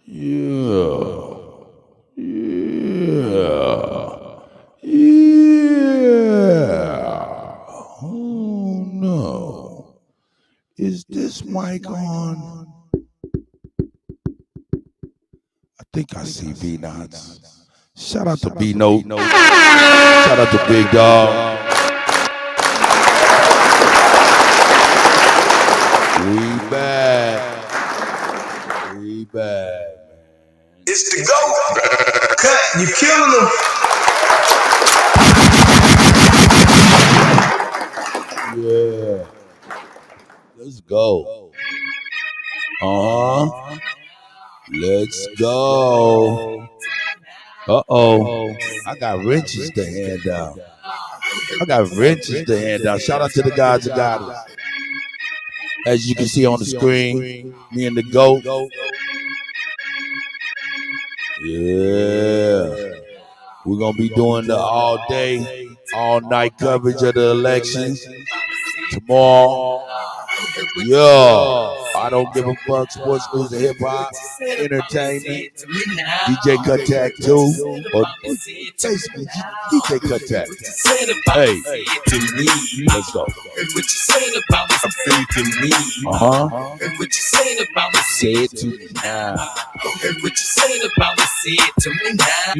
Yeah. Yeah. Yeah. Oh no. Is this mic on? I think I see V Knots. Shout out to B Note. Shout out to Big Dog. We back. We back. It's the GOAT. Cut, you killing them. Yeah. Let's go. Let's go. I got wrenches to hand out. Shout out to the gods and goddess. As you can see on the screen, me and the GOAT. Yeah. We're going to be doing the all day, all night coverage of the elections tomorrow. Yeah. I don't give a fuck. Sports, news, and hip hop, entertainment. DJ Kuttack too, or basically DJ Kuttack. Hey, let's go. What you saying about some faith in me? What you saying about me? Say it to me now. What you saying about me? Say it to me now.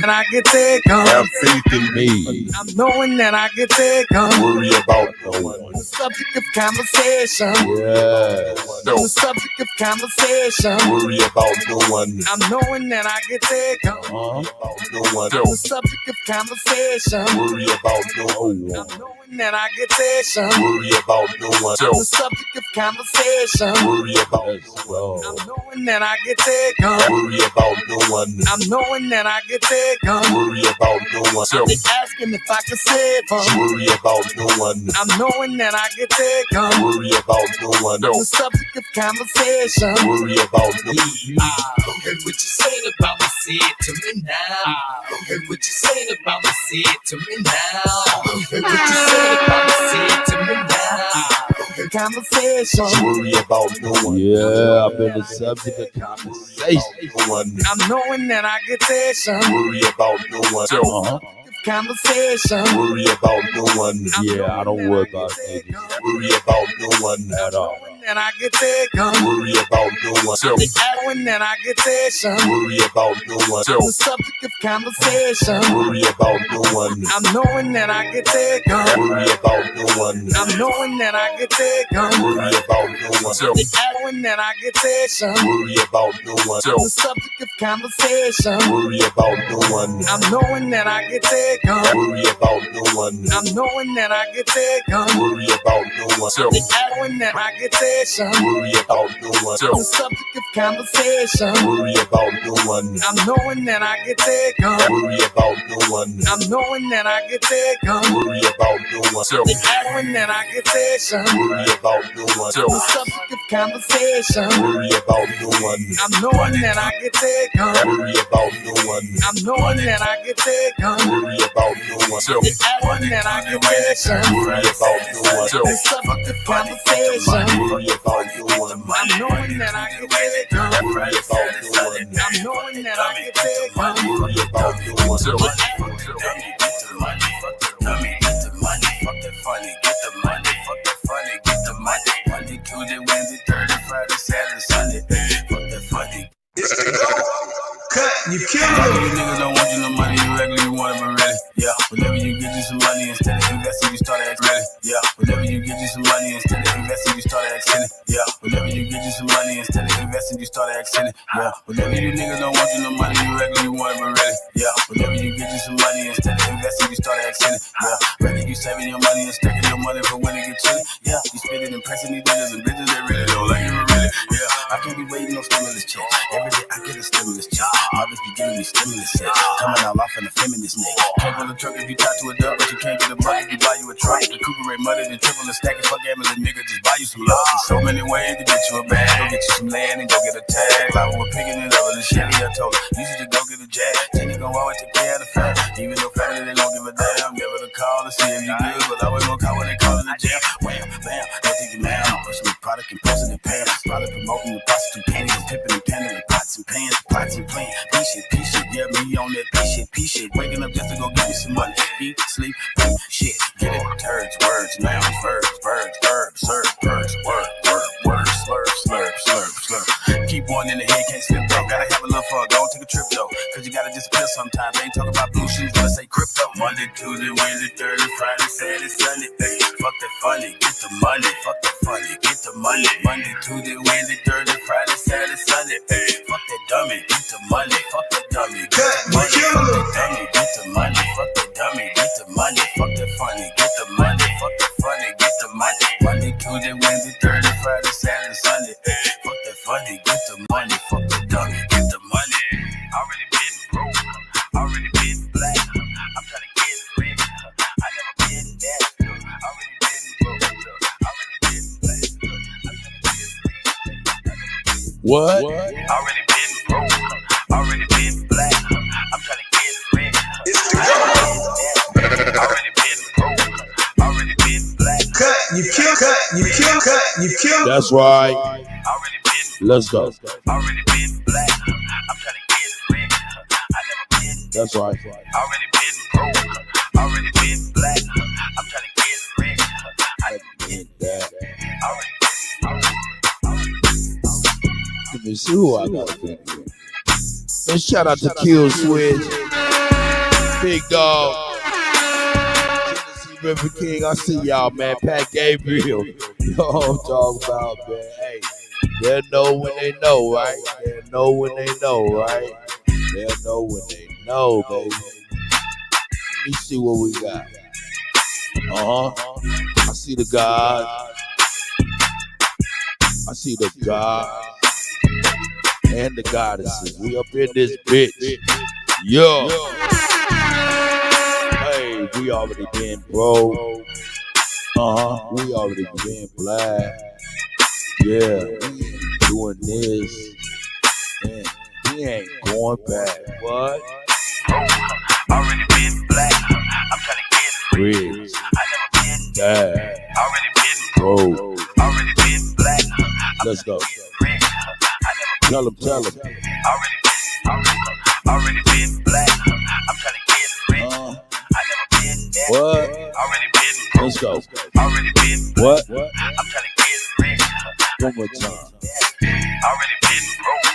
And I get take on. Have faith in me. I'm knowing that I get take on. Worry about no one. The subject of conversation. Yes. The subject of conversation. Worry about no one. I'm knowing that I get take on. No one. The subject of conversation. Worry about no one. I'm knowing that I get take on. Worry about no one. The subject of conversation. Worry about I'm knowing that I get take on. Worry about no one. I'm knowing that I get take on. Worry about no one. They asking if I can save them. Worry about no one. I'm knowing that I get take on. Worry about no one. The subject of conversation. Worry about no one. What you saying about me? Say it to me now. What you saying about me? Say it to me now. What you saying about me? Say it to me now. Conversation. Worry about no one. Yeah, I've been the subject of conversation. I'm knowing that I get taken. Worry about no one. Conversation. Worry about no one. Yeah, I don't worry about niggas. Worry about no one at all. And I get taken. Worry about no one. Knowing that I get taken. Worry about no one. The subject of conversation. Worry about no one. I'm knowing that I get taken. Worry about no one. I'm knowing that I get taken. Worry about no one. Knowing that I get taken. Worry about no one. The subject of conversation. Worry about no one. I'm knowing that I get taken. Worry about no one. I'm knowing that I get taken. Worry about no one. Knowing that I get taken. Worry about no one. The subject of conversation. Worry about no one. I'm knowing that I get taken. Worry about no one. I'm knowing that I get taken. Worry about no one. Knowing that I get taken. Worry about no one. The subject of conversation. Worry about no one. I'm knowing that I get taken. Worry about no one. I'm knowing that I get taken. Worry about no one. Knowing that I get taken. Worry about no one. The subject of conversation. Worry about no one. I'm knowing that I get taken. Worry about no one. I'm knowing that I get taken. Worry about no one. Get the money, fuck the dummy, get the money, fuck the funny, get the money, fuck the funny, get the money. Monday, Tuesday, Wednesday, Thursday, Friday, Saturday, Sunday, fuck the funny. It's the GOAT. Cut, you killing All them. you niggas don't want you no money, you regular, you want it, but really, yeah. Whenever you get you some money, instead of investing, you start acting really, yeah. Whenever you get you some money, instead of investing, you start acting, yeah. Whenever you get you some money, instead of investing, you start acting, yeah. Whenever you niggas don't want you no money, you regular, you want it, but really, yeah. Whenever you get you some money, instead of investing, you start acting, yeah. Rather you saving your money and stacking your money for when it get chilly, yeah. You spend it impressing these niggas and bitches that really don't like you, really, yeah. I can't be waiting on stimulus check. Every day I get a stimulus check. My bitch be giving me stimulus check. Coming out off in the feminist neck. Can't pull a truck if you tie to a dub, but you can't get a bucket. You buy you a truck. Recuperate money, then triple and stack it. Fuck gambling, nigga, just buy you some love. There's so many ways to get you a bag. Go get you some land and go get a tag. Like we're picking it up with a Chevy, I told her. You should just go get a jag. Then you gon' always take care of the fam. Even though family, they gon' give a damn. Give it a call to see if you good, but I always gon' call when they call in the jam. Wham, bam, they think you man. I'm pushing the product and posting it, pam. Probably promoting the prostitute panties, pimping and pandering, pots and pans, pots and playing. P shit, yeah, me on that P shit. Waking up just to go get me some money. Eat, sleep, pay, shit. Get it, turds, words, nouns, verbs, serve, verbs, word, slurp. Keep one in the head, can't slip though. Gotta have a love for a go, take a trip though. Cause you gotta disappear sometimes. Ain't talking about blue shoes, wanna say crypto. Monday, Tuesday, Wednesday, Thursday, Friday, Saturday, Sunday. Hey, fuck that funny, get the money. Fuck that funny, get the money. Monday, Tuesday, Wednesday, Thursday, Friday, Saturday, Sunday. Hey, fuck that dummy, get the money. Fuck that dummy, get the money. Fuck that dummy, get the money. Fuck that dummy, get the money. Fuck that funny, get the money. Fuck that funny, get the money. Monday, Tuesday, Wednesday, Thursday, Friday, Saturday, Sunday. Hey, fuck that funny, get the money. Fuck that dummy, get the money. Already been broke, already been black. I'm trying to get rich. I never been that. Already been broke, already been black. I'm trying to get rich. What? Already been broke, already been black. I'm trying to get rich. It's the go. Already been broke, already been black. Cut, you kill, cut, you kill. That's right. Already been, Let's go. already been black. I'm trying to get rich. I never been that. That's right. Already been broke, already been black. I'm trying to get rich. I Get that. already Let me see who I got. And shout out to Kill Switch, Big Dog, Tennessee River King. I see y'all, man. Pat Gabriel. Yo, I'm talking about, man. Hey, they'll know when they know, right? They'll know when they know, right? They'll know when they know, baby. Let me see what we got. I see the God. I see the God and the goddesses. We up in this bitch. Yo. Hey, we already been broke. We already been black. Yeah, we ain't doing this. Man, we ain't going back. What? already been black. I'm trying to get rich. Rich. I never been Dad. already been broke. Broke. Already been black. Let's go. Rich. I never been Tell him. already been black. I'm trying to get rich. I never been that. What? Already been broke. Let's go. Already been What? I'm trying to get rich. One more time. Already been broke.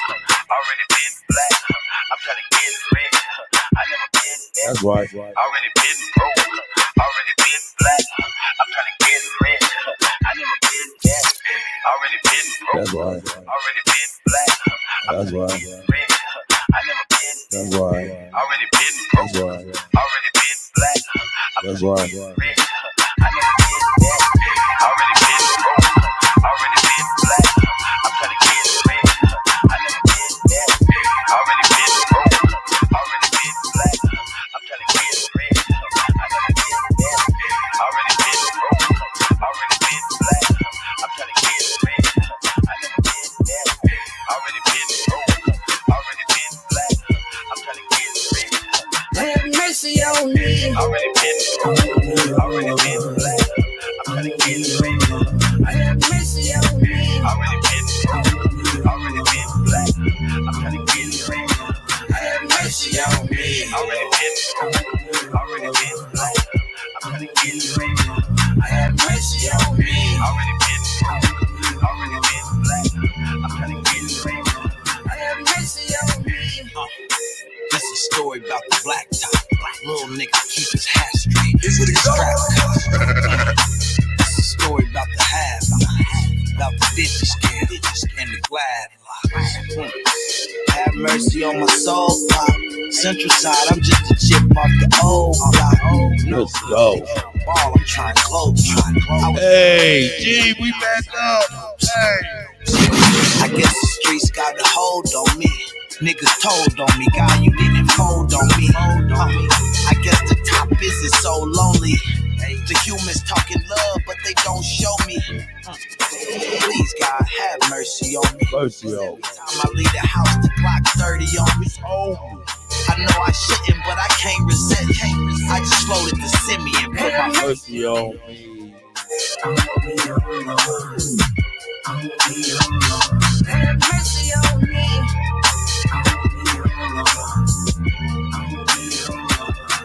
Already been black. I'm trying to get rich. I never been that. That's right. Already been broke. Already been black. I'm trying to get rich. I never been that. Already been broke. That's right. Already been black. That's right. Rich. I never been that. That's right. Already been broke. That's right. Already been black. That's right. Rich. I never been that. Already been broke. Already been black. I'm trying to get rich. I never been that. Already been broke. Already been black. I'm trying to get rich. I never been that. Already been broke. Already been black. I'm trying to get rich. I never been that. Already been broke. Already been black. I'm trying to get rich. Have mercy on me. Already been broke. Already been black. I'm trying to get rich. Have mercy on me. Already been broke. Already been black. I'm trying to get rich. Have mercy on me. Already been broke. Already been black. I'm trying to get rich. Have mercy on me. Already been broke. Already been black. I'm trying to get rich. Have mercy on me. This is a story about the black top. Little nigga keep his hat straight. It's With the his go. strap cut. This is a story about the half. About the ditchy scale and the glad locks. Have mercy on my soul, pop. Central side, I'm just a chip off the old block. Let's go. Ball, I'm trying to close. Hey, G, we back up. Hey. I guess the streets got a hold on me. Niggas told on me, God, you didn't fold on me. I guess the top is so lonely. The humans talking love, but they don't show me. Please, God, have mercy on me. Mercy on me. Every time I leave the house, the clock 30 on me. I know I shouldn't, but I can't resist. I just loaded the semi and put my Mercy on me. Have mercy on me.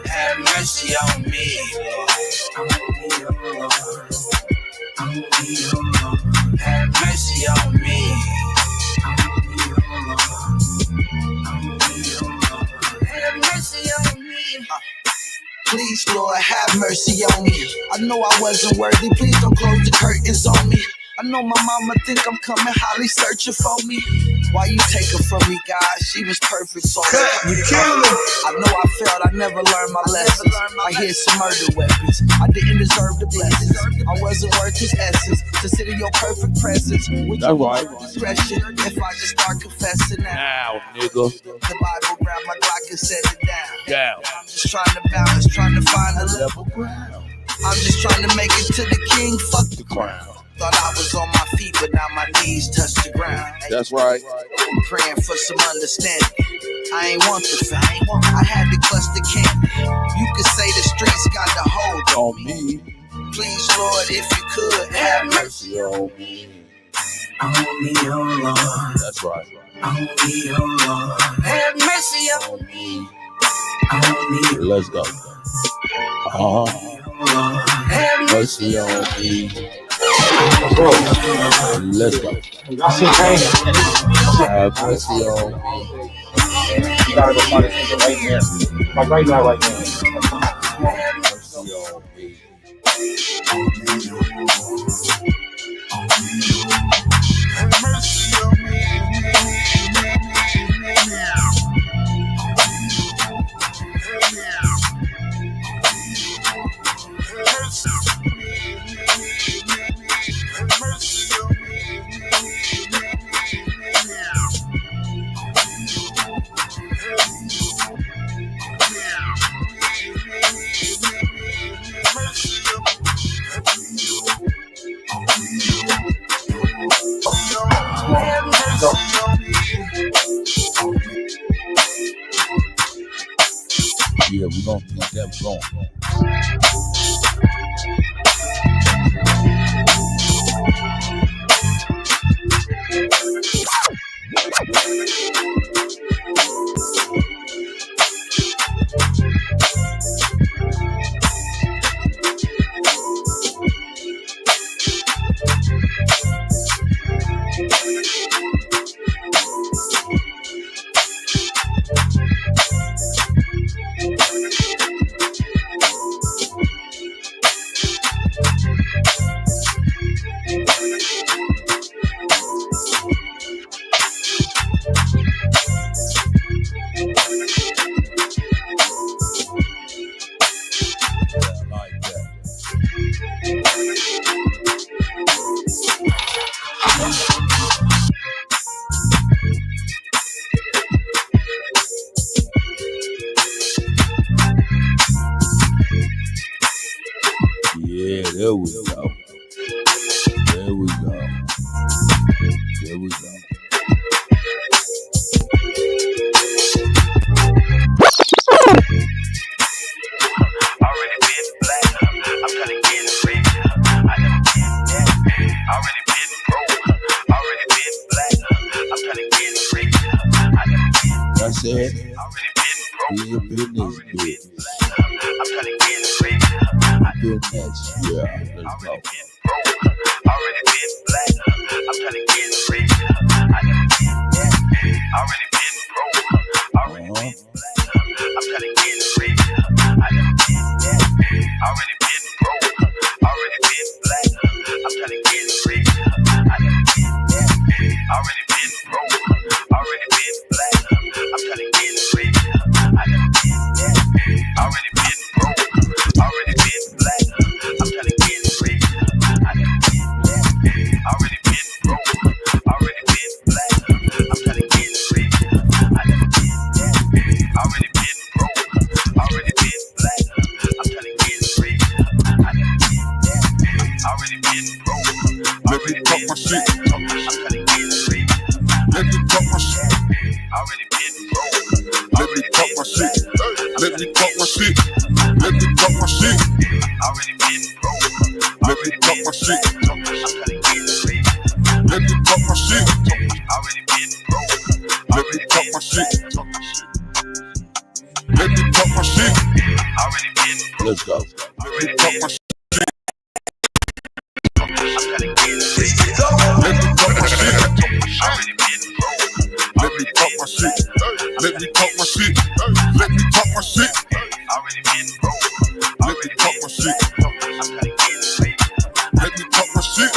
Have mercy on me. Have mercy on me. Have mercy on me. Please, Lord, have mercy on me. I know I wasn't worthy. Please don't close the curtains on me. I know my mama think I'm coming, Holly searching for me. Why you take her from me, God? She was perfect, so You kill him. I know I failed, I never learned my lessons. I hear some murder weapons. I didn't deserve the blessings. I wasn't worth his essence. To sit in your perfect presence. With That's right. discretion, if I just start confessing now. Now, nigga. The Bible grabbed my Glock and set it down. Down. I'm just trying to balance, trying to find a level ground. I'm just trying to make it to the king, fuck the crown. Thought I was on my feet, but now my knees touch the ground. That's right. I'm praying for some understanding. I ain't want the fame. I had to clutch the candy. You could say the streets got the hold on me. Please, Lord, if you could, have mercy on me. On me, oh Lord. That's right. On me, oh Lord. Have mercy on me. On me, Let's go. Lord. Have Mercy on me. Let's go. Have mercy on me. You gotta go find this nigga right here. Like right now, right now. Mercy on me. Yeah, we're gonna keep that going. Yeah, there we go. There we go. There we go. Already been black, I'm trying to get rich. I never been that. Already been broke, already been black. I'm trying to get rich. I never been that. That's it. Already been broke, Be a business already been bitch. black. I'm trying to get rich. I never Business. Yeah, let's go. already been broke, already been black. I'm trying to get rich. I never been that. Already been broke, already been black. I'm trying to get rich. I never been that. Already been broke, already been black. I'm trying to get rich. I never been that. Already been broke, already been black. I'm trying to get rich. I never been that. Already been broke, already been black. I'm trying to get rich. I never been that. Already been broke. Let's go. Let me talk my shit. Let me talk my shit. Let me talk my shit. Let me talk my shit. Let me talk my shit. Let me talk my shit.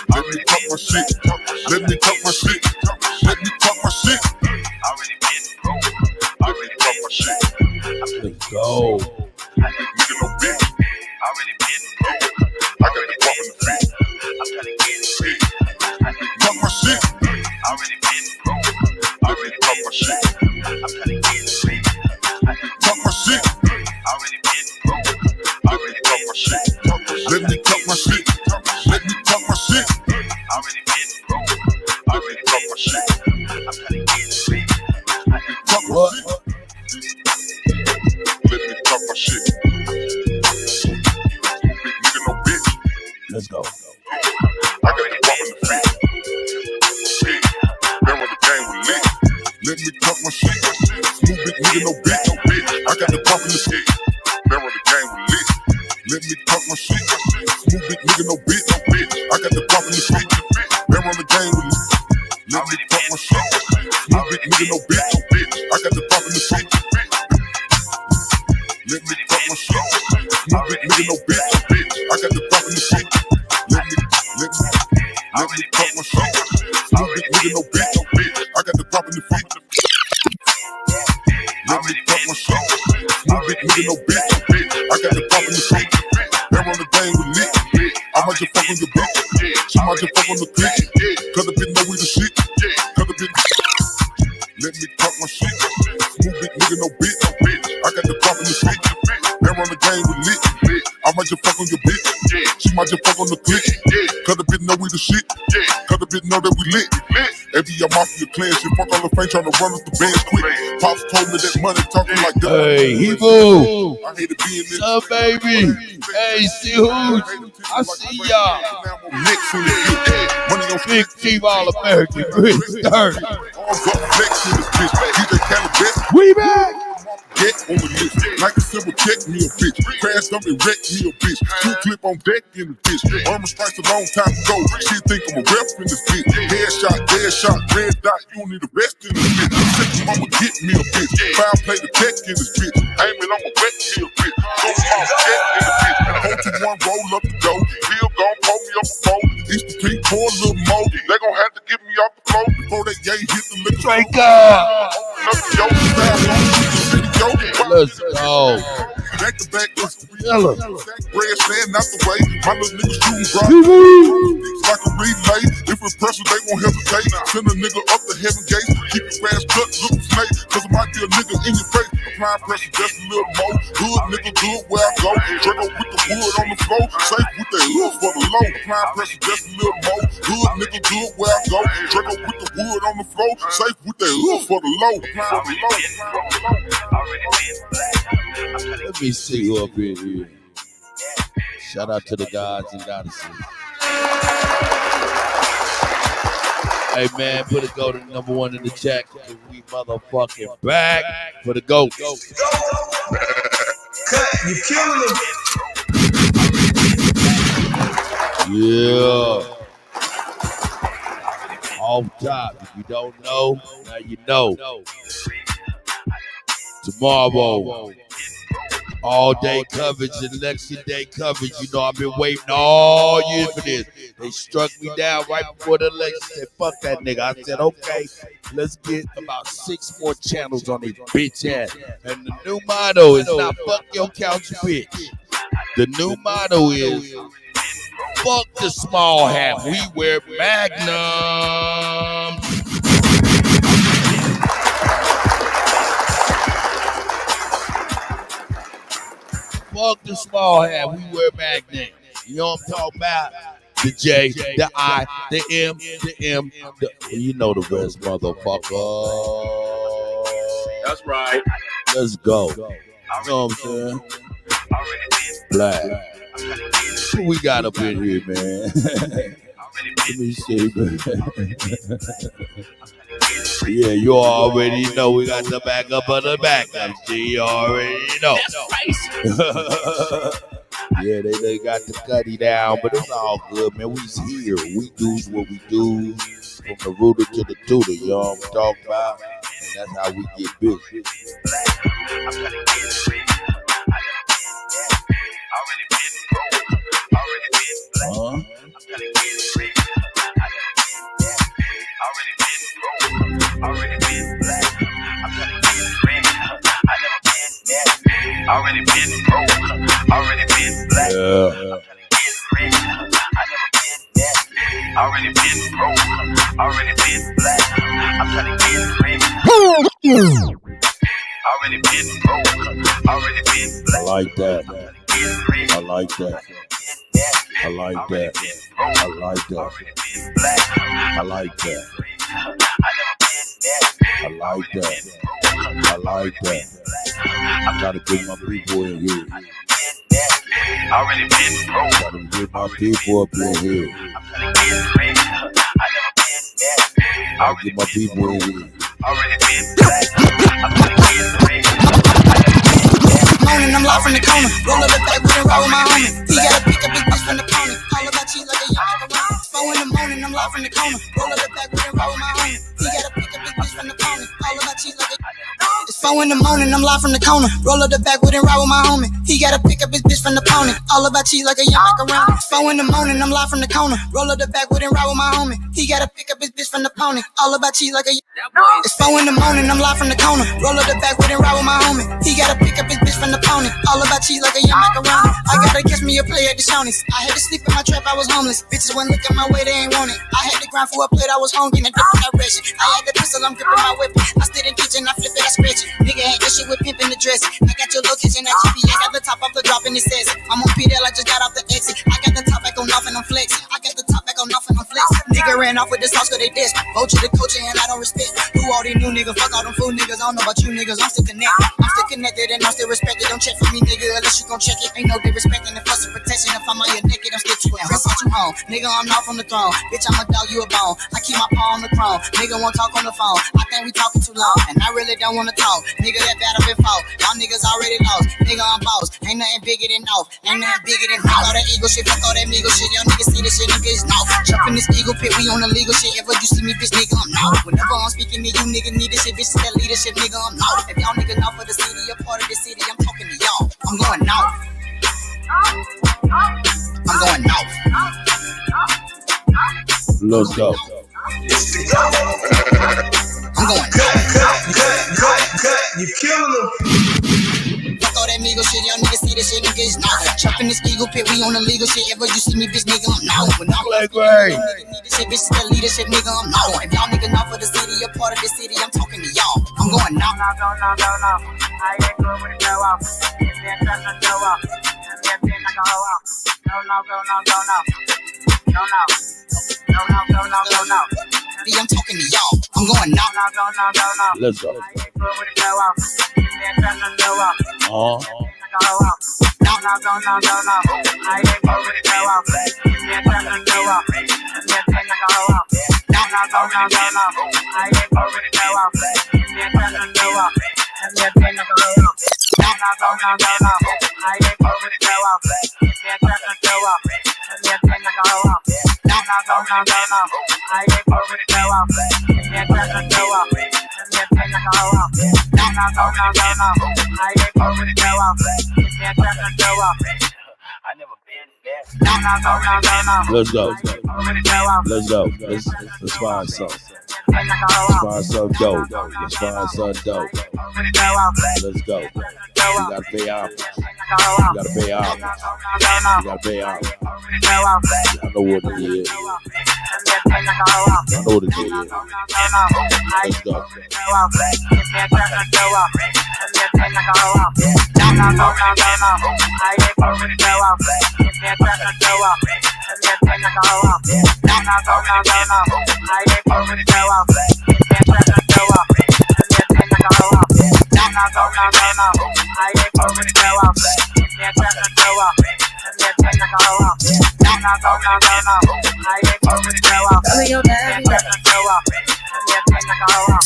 Let me talk my shit. Let me talk my shit. Let me talk my shit. Let's go. Nigga no bitch. I got the pump in the feet. Talk my shit. Let me talk my shit. Talk my shit. Let me talk my shit. Let me talk my shit. Let me talk my shit. Let me talk my shit. Talk my What? shit. Let me talk my shit. Nigga no bitch. Let's go. I got the pump in the feet. Remember the game was lit. Let me talk my shit. Smooth big nigga no bitch. I got the pump in the feet. Remember the game was lit. Let me talk my shit. Smooth big nigga no bitch. I got the pump in the feet. Remember the game was lit. Let me talk my shit. Smooth big nigga no bitch. I got the pump in the feet. Let me talk my shit. Smooth big nigga no bitch. I got the pump in the feet. Let me talk my shit. Smooth big nigga no bitch. I got the pump in the feet. Let me talk my shit. Smooth big nigga no bitch. I got the pump in the feet. Remember the game was lit. I might just fuck on your bitch. She might just fuck on the clip. Cause the bitch know we the shit. Cause the bitch. Let me talk my shit. Smooth big nigga no bitch. I got the pump in the feet. Remember the game was lit. I might just fuck on your bitch. She might just fuck on the clip. Cause the bitch know we the shit. Cause the bitch know that we lit. Every year mafia clan shit. Fuck all the fame trying to run us the bands quick. Pops told me that money talking like that. Hey, Hebrew. I hate to be in this. What's up, baby? Hey, see who? I see y'all. Next in the bitch. Money on Big Chief All-American, Chris Stern. arms up, next in this bitch. DJ Caliban. We back. Get on the list. Like a simple check me a bitch. Crash dump and wreck me a bitch. Two clip on deck in the bitch. Armor strikes a long time ago. She think I'm a rep in this bitch. Headshot, red dot. You don't need the rest in this bitch. Sick mama get me a bitch. Foul play the tech in this bitch. Aiming on my wreck me a bitch. Go off check in the bitch. Hold to one, roll up the dough. Bill gon' pull me up a phone. East the pink, pour a little more. They gon' have to get me off the floor before that yay hit the liquor. Drink up. Let's go. Back to back, Yellow. bread stand out the way. My little nigga shooting broad. Like a relay. If it's pressure, they won't hesitate. Send a nigga up the heaven gates. Keep your ass cut, look snake. Cause it might be a nigga in your face. Applying pressure just a little more. Good nigga, good where I go. Draco with the wood on the floor. Safe with that hood for the low. Applying pressure just a little more. Good nigga, good where I go. Draco with the wood on the floor. Safe with that hood for the low. Applying for the low. Let me see who up in here. Shout out to the gods and goddesses. Hey man, put a go to number one in the chat. We motherfucking back for the GOAT. Cut, you killing them. Yeah. Off top. If you don't know, now you know. Tomorrow, all day coverage, election day coverage. You know, I've been waiting all year for this. They struck me down right before the election. Said, fuck that nigga. I said, okay, let's get about 6 more channels on this bitch ass. And the new motto is not fuck your couch bitch. The new motto is fuck the small hat. We wear magnums. Fuck the small hat, we wear magnets. You know what I'm talking about? The J, the I, the M, the M, you know the rest, motherfucker. That's right. Let's go. You know what I'm saying? Black. Who we got up in here, man? Let me see, man. Yeah, you already know we got the backup of the backup. See, you already know. Yeah, they got the Kutty down, but it's all good, man. We's here. We do what we do from the rooter to the tutor. You know what I'm talking about? And that's how we get busy. Already been broke, already been black. Already been broke, already been black. I'm trying to get rich. Already been broke, already been black. I like that. I like that. I like that. I like that. I like that. I like that. I like that. I gotta get my people in here. Already been broke. Gotta get my people up in here. Gotta get my people in here. Already been black. I'm trying to get rich. Morning, I'm live from the corner. Roll up the back with and ride with my homie. He gotta pick up big bitch from the pony. All about cheese like a young around. 4 in the morning, I'm live from the corner. Roll up the back with and ride with my homie. He gotta pick up big bitch from the pony. All about cheese like a It's 4 in the morning, I'm live from the corner. Roll up the back with and ride with my homie. He gotta pick up his bitch from the pony. All about cheese like a young macaroni. It's 4 in the morning, I'm live from the corner. Roll up the back with and ride with my homie. He gotta pick up his bitch from the pony. All about cheese like a It's 4 in the morning, I'm live from the corner. Roll up the back with and ride with my homie. He gotta pick up his bitch from the pony. All about cheese like a young macaroni. I gotta catch me a play at the Shoney's. I had to sleep in my trap, I was homeless. Bitches wouldn't look at my way, they ain't want it. I had to grind for a plate, I was hungry in a different direction. I had the pistol, I'm gripping my weapon. I stood in kitchen, I flip it, I scratch it. Nigga ain't this shit with pimpin' the dress. I got your location at GPS, got the top off the drop and it says I'm on PDL, I just got off the exit. I got the top back on off and I'm flexing. I got the top back on off and I'm flexing. Nigga ran off with the sauce cause they dissed. Vote to the coaching and I don't respect. Who all these new niggas, fuck all them fool niggas. I don't know about you niggas, I'm still connected. I'm still connected and I'm still respected. Don't check for me nigga unless you gon' check it. Ain't no disrespecting and fussing protection. If I'm on your naked, I'm still too impressed. What you on? Nigga, I'm not from the throne. Bitch, I'm a dog, you a bone. I keep my paw on the chrome. Nigga won't talk on the phone. I think we talking too long. And I really don't wanna talk. Nigga, that bad I've been fought. Y'all niggas already lost. Nigga, I'm boss. Ain't nothing bigger than off. Ain't nothing bigger than fuck all that ego shit. Fuck all that Migo shit. Y'all niggas see this shit, niggas know. Jump in this ego pit, we on the legal shit. Ever you see me, bitch, nigga, I'm not. Whenever I'm speaking to you, nigga, need this shit, bitch, that leadership, nigga, I'm not. If y'all niggas not for the city, you're part of the city, I'm talking to y'all. I'm going out. I'm going out. Let's go. I'm going Cut, you killing them. fuck all that Migo shit, y'all niggas see this shit, niggas know. Jump in this ego pit, we on the legal shit. Ever you see me, bitch, nigga, I'm not. When I'm Black Ray. nigga need this shit, bitch, that leadership, nigga, I'm not. If y'all niggas not for the city, you're part of the city, I'm talking to y'all. I'm going out. I ain't good with the go out. If they're trying to go out, if they're trying to go out. Go now. I'm talking to y'all. I'm going out. Let's go. I ain't good with the go out. If they're trying to go out, Uh-huh. go out. I ain't good with the go out. If they're trying to go out, if they're trying to go out. I ain't good with the go out. If they're trying to go out, if they're trying to go out. I ain't good with the go out. If they're trying to go out, if they're trying to go out. I ain't good with the go out. If they're trying to go out, if they're trying to go out. I ain't good with the go out. If they're trying to go out. I never been there. Let's go. Let's go. Let's find something. Let's find some dope. Let's find some dope. Let's go. You gotta pay out. You gotta pay out. You gotta pay out. I know what it is. I know what it is. Let's go.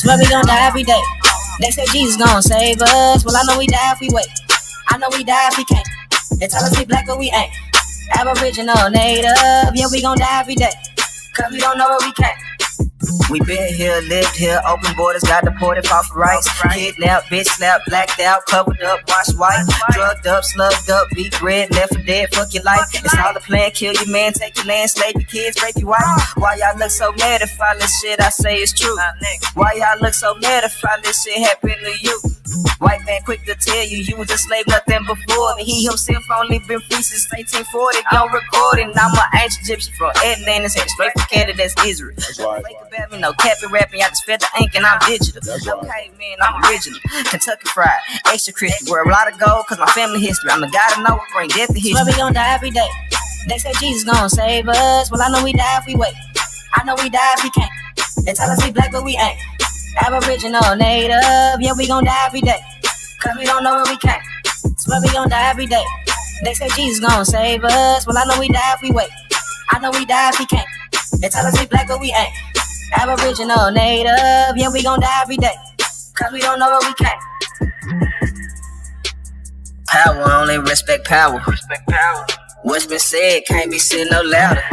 Swear we gon' die every day. They say Jesus gon' save us. Well, I know we die if we wait. I know we die if we can't. They tell us we black but we ain't. Aboriginal, native, yeah, we gon' die every day. Cause we don't know where we can't. We been here, lived here, open borders, got deported, fought for rights. Kidnapped, bitch slapped, blacked out, covered up, washed white. Drugged up, slugged up, beat red, left for dead, fuck your life. It's all a plan, kill your man, take your land, slave your kids, break your wife. Why y'all look so mad if all this shit I say is true? Why y'all look so mad if all this shit happened to you? White man quick to tell you was a slave, nothing before me. He himself only been free since 1840. Don't record it. I'm an ancient Egyptian from Atlantis, headed straight from Canada, that's Israel. That's right. Fake about me, no capping rapping, I just fed the ink and I'm digital. That's right. Okay, man, I'm original. Kentucky fried, extra crispy. Wear a lot of gold, cause my family history. I'm the guy to know what bring death to history. Swear we gon' die every day. They say Jesus gon' save us. Well, I know we die if we wait. I know we die if we can't. They tell us we black but we ain't. Aboriginal, native, yeah, we gon' die every day. Cause we don't know where we can't. Swear we gon' die every day. They say Jesus gon' save us. Well, I know we die if we wait. I know we die if we can't. They tell us we black but we ain't. Aboriginal, native, yeah, we gon' die every day. Cause we don't know where we can't. Power, only respect power. Respect power. What's been said can't be said no louder.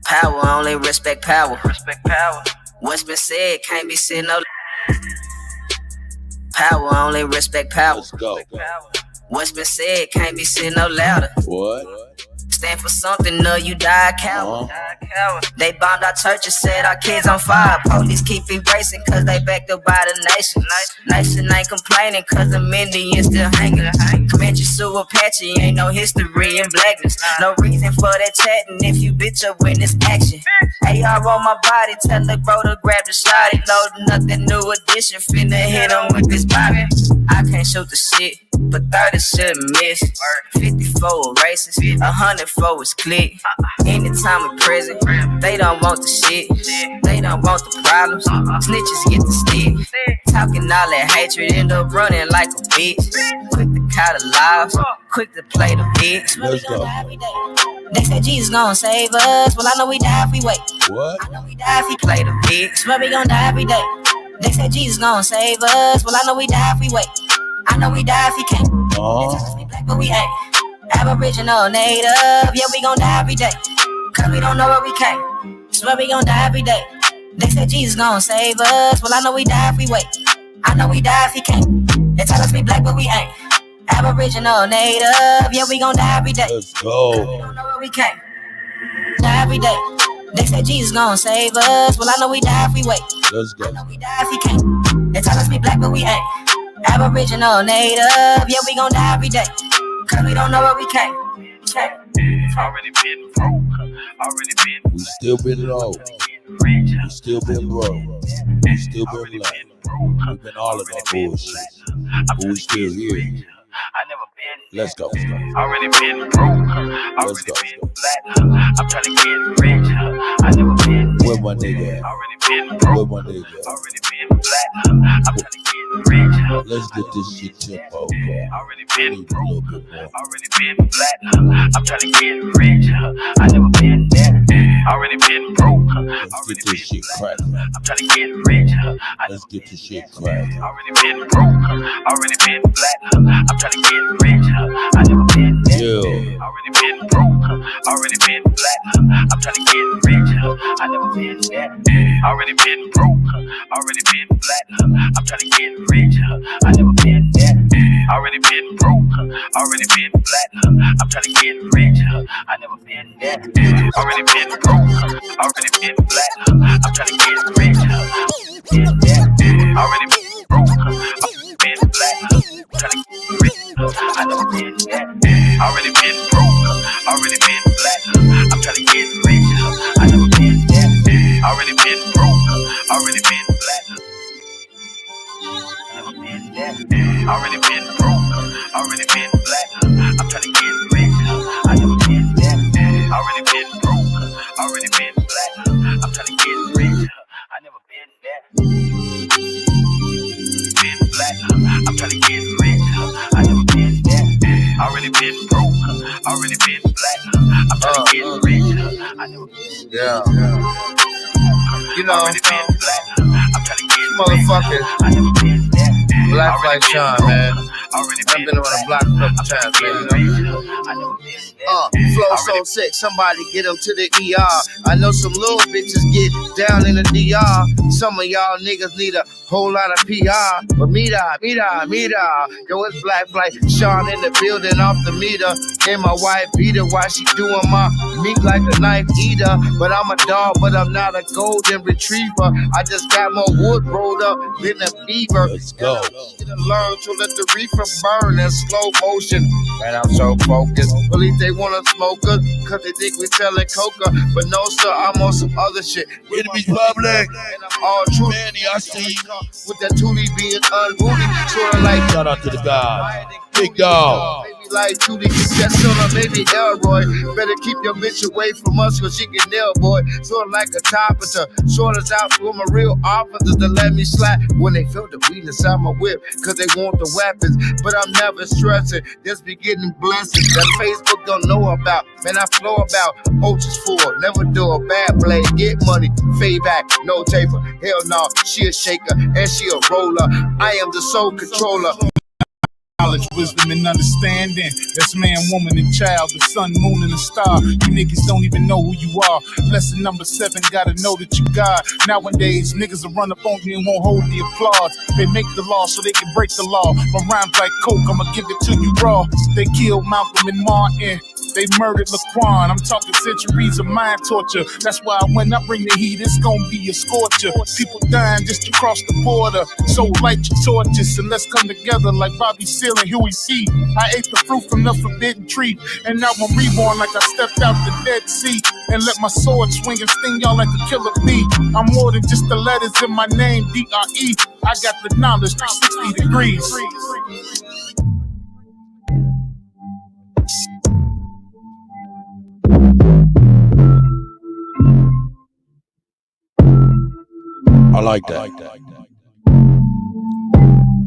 Power, only respect power. Respect power. What's been said can't be said no louder. Power, only respect power. Let's go. What's been said can't be said no louder. What? Stand for something, no, you die a coward. They bombed our churches, set our kids on fire. Police keep embracing cause they backed up by the nation. Nation ain't complaining cause the Indians still hanging. Comanche, Sioux, Apache, ain't no history in blackness. No reason for that chatting if you bitch up witness action. AR on my body, tell the bro to grab the shot. Loading up the new edition, finna hit him with this bobby. I can't shoot the shit, but 30 shouldn't miss. 54 races, 104 is click. Anytime we present, they don't want the shit. They don't want the problems. Snitches get the stick. Talking all that hatred, end up running like a bitch. Quick to call the laws, quick to play the bitch. Let's go. They say Jesus gon' save us. Well, I know we die if we wait. What? I know we die if he play the bitch. Swear we gon' die every day. They say Jesus gon' save us. Well, I know we die if we wait. I know we die if he can't. They tell us we black but we ain't. Aboriginal, native, yeah, we gon' die every day. Cause we don't know where we came. Swear we gon' die every day. They say Jesus gon' save us. Well, I know we die if we wait. I know we die if he can't. They tell us we black but we ain't. Aboriginal, native, yeah, we gon' die every day. Let's go. We don't know where we came. Die every day. They say Jesus gon' save us. Well, I know we die if we wait. Let's go. I know we die if he can't. They tell us we black but we ain't. Aboriginal, native, yeah, we gon' die every day. Cause we don't know where we came. Already been broke. Already been. We still been low. We still been broke. We still been black. We've been all of that bullshit. But we still here. I never been. Let's go. Already been broke. Already been black. I'm trying to get rich. I never been. Where my nigga at? Already been broke. Where my nigga at? Already been black. I'm trying to get rich. Let's get this shit tempo, okay? Already been broke. Already been black. I'm trying to get rich. I never been there. Already been broke. Let's get this shit cracking. I'm trying to get rich. Let's get this shit cracking. Already been broke. Already been black. I'm trying to get rich. I never been there. Yeah. Already been broke. Already been black. I'm trying to get rich. I never been there. Already been broke. Already been black. I'm trying to get rich. I never been there. Already been broke. Already been black. I'm trying to get rich. I never been there. Already been broke. Already been black. I'm trying to get rich. Already been broke. Been black. I'm trying to get rich. I never been there. Already been broke. Already been black. I'm trying to get rich. I never been there. Already been broke. Already been black. Never been there. Already been broke. Already been black. I'm trying to get rich. I never been there. Already been broke. Already been black. I'm trying to get rich. I never been there. Been black. I'm trying to get rich. I never been there. Already been broke. Already been black. I'm trying to get rich. I never been there. Yeah. You know, motherfucking Black Flight Sean, man. I've been on the block a couple times, man. Flow so sick, somebody get him to the ER. I know some little bitches get down in the DR. Some of y'all niggas need a whole lot of PR. But meet up. Yo, it's Black Flight Sean in the building off the meter. And my wife beat her while she doing my meat like a knife eater. But I'm a dog, but I'm not a golden retriever. I just got more wood rolled up than a beaver. Let's go. Learn to let the reefer burn in slow motion. Man, I'm so focused. Police, they wanna smoke us, cause they think we selling coca. But no, sir, I'm on some other shit. Enemies public. And I'm all true. Manny, I see you. With that tootie being unruly. Sorta like Shout out to the guy. Big dog. Maybe like Tootie, that's sorta maybe Elroy. Better keep your bitch away from us, cause she get nail, boy. Sorta like a carpenter. Sorta's out for my real officers to let me slap when they feel the weed inside my whip, cause they want the weapons. But I'm never stressing, just be getting blessings that Facebook don't know about. Man, I flow about Oceans full, never do a bad play. Get money, fade back, no taper. Hell no, she a shaker and she a roller. I am the soul controller. Knowledge, wisdom, and understanding. That's man, woman, and child, the sun, moon, and the star. You niggas don't even know who you are. Lesson number 7, gotta know that you God. Nowadays, niggas will run up on you and won't hold the applause. They make the law so they can break the law. My rhymes like coke, I'ma give it to you raw. They killed Malcolm and Martin. They murdered Laquan. I'm talking centuries of mind torture. That's why when I bring the heat, it's gonna be a scorcher. People dying just to cross the border. So light your torches and let's come together like Bobby Seale and Huey C. I ate the fruit from the forbidden tree, and now I'm reborn like I stepped out the Dead Sea and let my sword swing and sting y'all like a killer bee. I'm more than just the letters in my name, D-R-E. I got the knowledge, 360 degrees. I like that.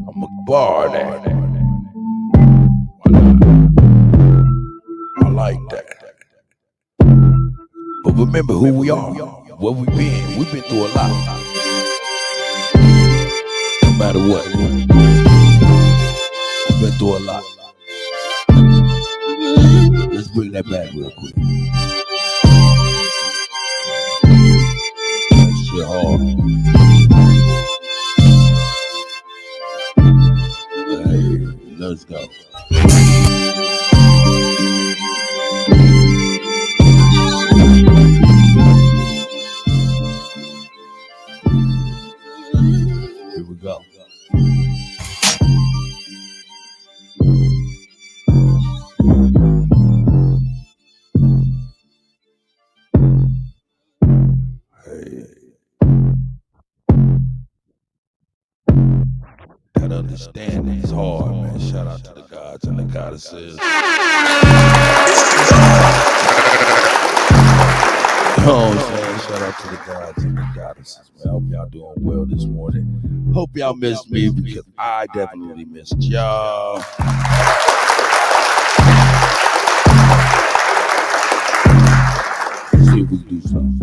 I'm a bar that. I like that. But remember who we are, where we been. We've been through a lot. No matter what. We've been through a lot. Let's bring that back real quick. That shit hard. Hey, let's go. Here we go. That understanding is hard, man. Shout out to the gods and the goddesses. You know what I'm saying? Shout out to the gods and the goddesses, man. I hope y'all doing well this morning. Hope y'all missed me because I definitely missed y'all. Let's see if we can do something.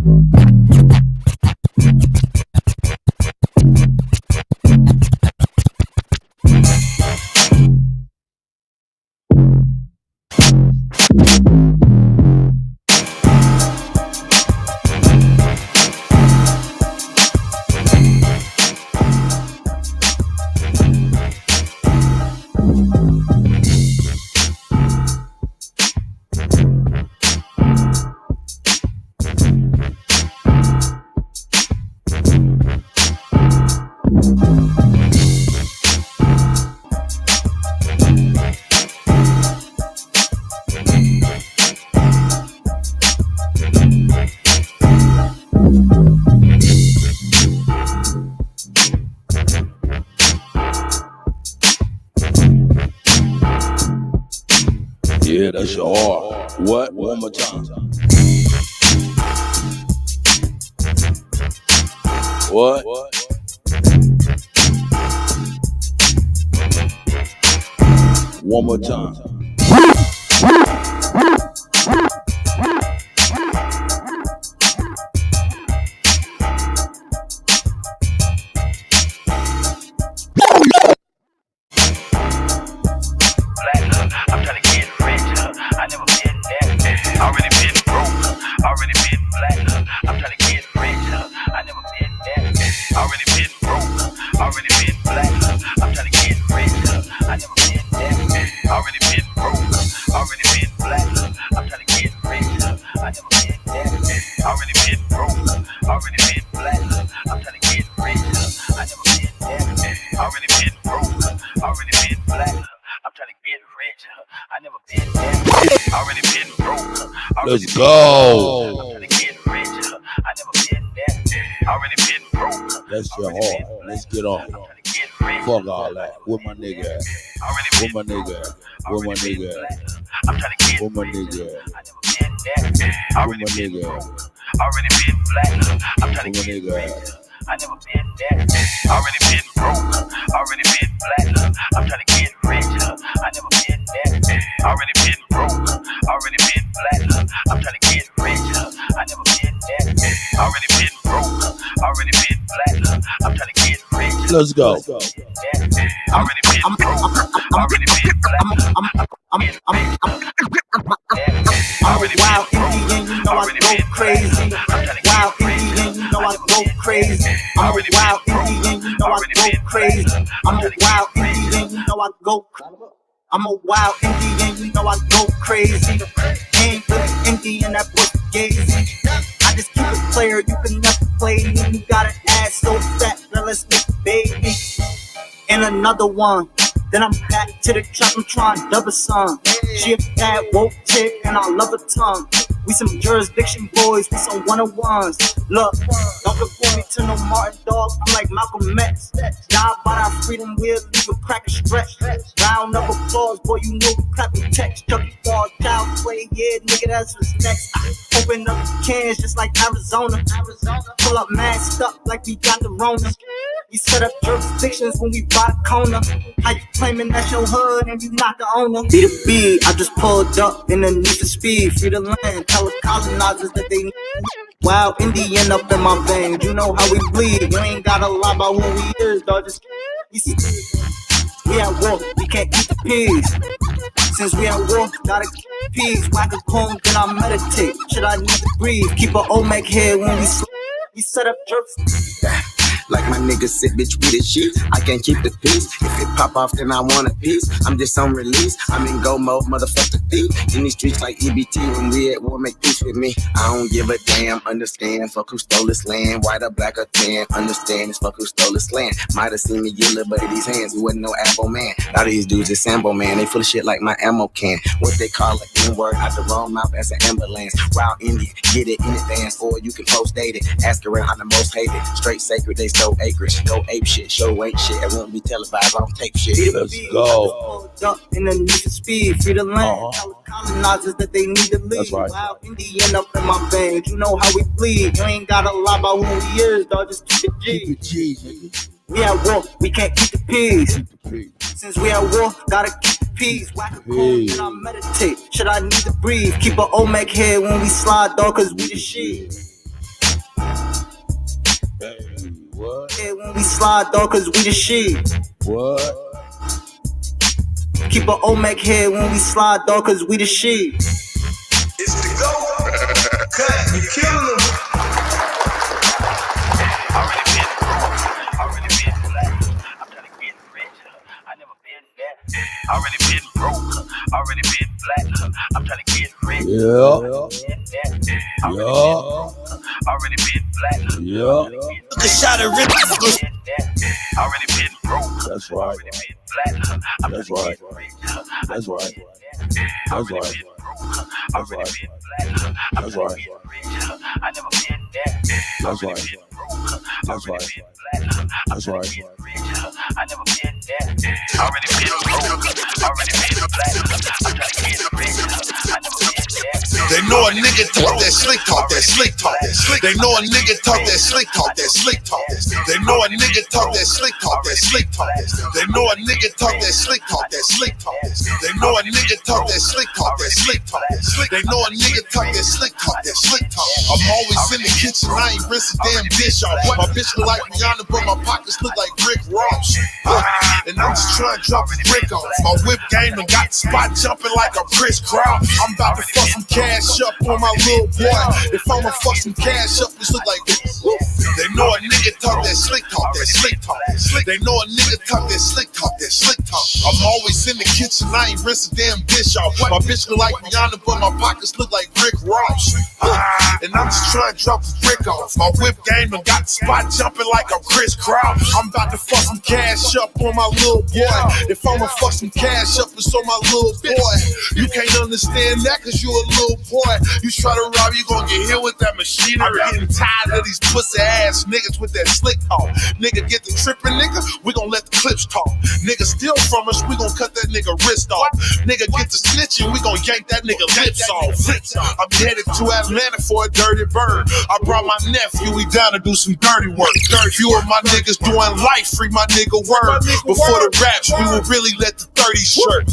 Yeah, that's your R. What? One more time. What? One more time. black. I'm trying to get rich. I never been there. Already been broke. Already been black. I'm trying to get rich. I never been there. Already been broke. Let's go. I'm trying to get rich. I never been there. Already been broke. That's your heart. Let's get on. Fuck all that. Where my nigga at? Where my nigga at? Where my nigga at? I'm trying to get Where my nigga at? I never been there. Already been broke. Already been black. I'm trying to get rich. I never been there. Already been broke. Already been black. I'm trying to get rich. I never been there. Already been broke. Already been black. I'm trying to get rich. I never been there. Already been broke. Already been black. I'm trying to get rich. Let's go. Already been broke. Already been black. I'm a wild Indian, you know I go crazy. Wild Indian, you know I go crazy. I'm a wild Indian, you know I go crazy. I'm a wild Indian, you know I go crazy. I'm a wild Indian, you know I go crazy. Ain't really Indian, that Portuguese. I just keep it player, you can never play me. You got an ass so fat, now let's make a baby. And another one. Then I'm back to the trap, I'm trying to double some. She a bad woke chick and I love her tongue. We some jurisdiction boys, we some 101s. Look, don't compare me to no Martin dog, I'm like Malcolm X. Die by our freedom, we'll leave a crack and stretch. Round of applause, boy, you know we clapping text. Chucky ball, child play, yeah, nigga, that's what's next. Open up the cans just like Arizona. Pull up masked up like we got the Rona. We set up jurisdictions when we buy the corner. How you claiming that's your hood and you not the owner? Be the B, I just pulled up in the need for speed. Free the land, tell the colonizers that they need. Wild Indian up in my veins, you know how we bleed. You ain't gotta lie about who we is, dog. Just we at war, we can't keep the peace. Since we at war, gotta keep the peace. Whack a poem, then I meditate. Should I need to breathe? Keep an Olmec head when we sleep. We set up jerks. Like my niggas sit, bitch, we the shit. I can't keep the peace. If it pop off, then I want a piece. I'm just on release. I'm in go mode, motherfucker thief. In these streets like EBT, when we at war, make peace with me. I don't give a damn, understand. Fuck who stole this land, white or black or tan. Understand, it's fuck who stole this land. Might have seen me get little buddy these hands. He wasn't no apple man. A lot of these dudes is Sambo man. They full of shit like my ammo can. What they call an N-word out the wrong mouth, that's an ambulance. Wild Indian, get it in advance, or you can post date it. Ask around how the most hated. Straight sacred, they stole acreage. Go ape shit, show ain't shit. It won't be televised, I don't tape shit. Let's go. In the need for speed, free the land. Tell the colonizers that they need to leave. That's right. Wild Indian up in my veins, you know how we bleed. You ain't gotta lie about who we is, dog. Just keep it G. Keep it G, nigga. We at war, we can't keep the peace. Since we at war, gotta keep the peace. Whack a cool, then I meditate. Should I need to breathe? Keep an Olmec head when we slide, dog, cause we the shit. What? Yeah, when we slide, dog, cause we the shit. What? Keep an Olmec head when we slide, dog, cause we the shit. It's the go. Cut, you killing them. Already been broke. Already been black. I'm trying to get rich. I never been there. Already been broke. Already been black. I'm trying to get rich. Already been black. Look a shot of rip. Already been broke. That's right. Already been black. I'm That's trying to right. get rich. That's right. That's right. Been broke. Already been black. I'm That's trying right. to get rich. I never been there. That's Already right. been broke. That's Already right. been black. I'm That's trying right. to get rich. I never been there. Already been broke. Already been black. I'm trying to get rich. I never been there. They know a nigga talk that slick talk, that slick talk, that slick. They know a nigga talk that slick talk, that slick talk. They know a nigga talk that slick talk, that slick talk. They know a nigga talk that slick talk, that slick talk. They know a nigga talk that slick talk, that slick talk. They know a nigga talk that slick talk, that slick talk. I'm always in the kitchen, I ain't rinse a damn dish off. My bitch look like Rihanna, but my pockets look like Rick Ross. And I'm just trying to drop a brick off. My whip game and got the spot jumping like a crisscross. I'm about to fuck some cash up on my little boy. If I'ma fuck some cash up, this look like this. They know a nigga talk that slick talk, that slick talk. They know a nigga talk that slick talk, that slick talk. I'm always in the kitchen, I ain't rinse a damn dish off. My bitch look like Rihanna, but my pockets look like Rick Ross. and I'm just trying to drop the trick off. My whip game and got the spot jumping like I'm Chris Cross. I'm about to fuck some cash up on my little boy. If I'ma fuck some cash up, it's on my little boy. You can't understand that cause you a little boy. You try to rob, you gon' get hit with that machinery. I'm getting tired of these pussy ass niggas with that slick talk. Nigga get the trippin', nigga, we gon' let the clips talk. Nigga steal from us, we gon' cut that nigga wrist off. Nigga get the snitching, we gon' yank that nigga lips off. I'm headed to Atlanta for a dirty bird. I brought my nephew, we down to do some dirty work. Few of my niggas doing life, free my nigga word. Before the raps, we will really let the 30 shirt.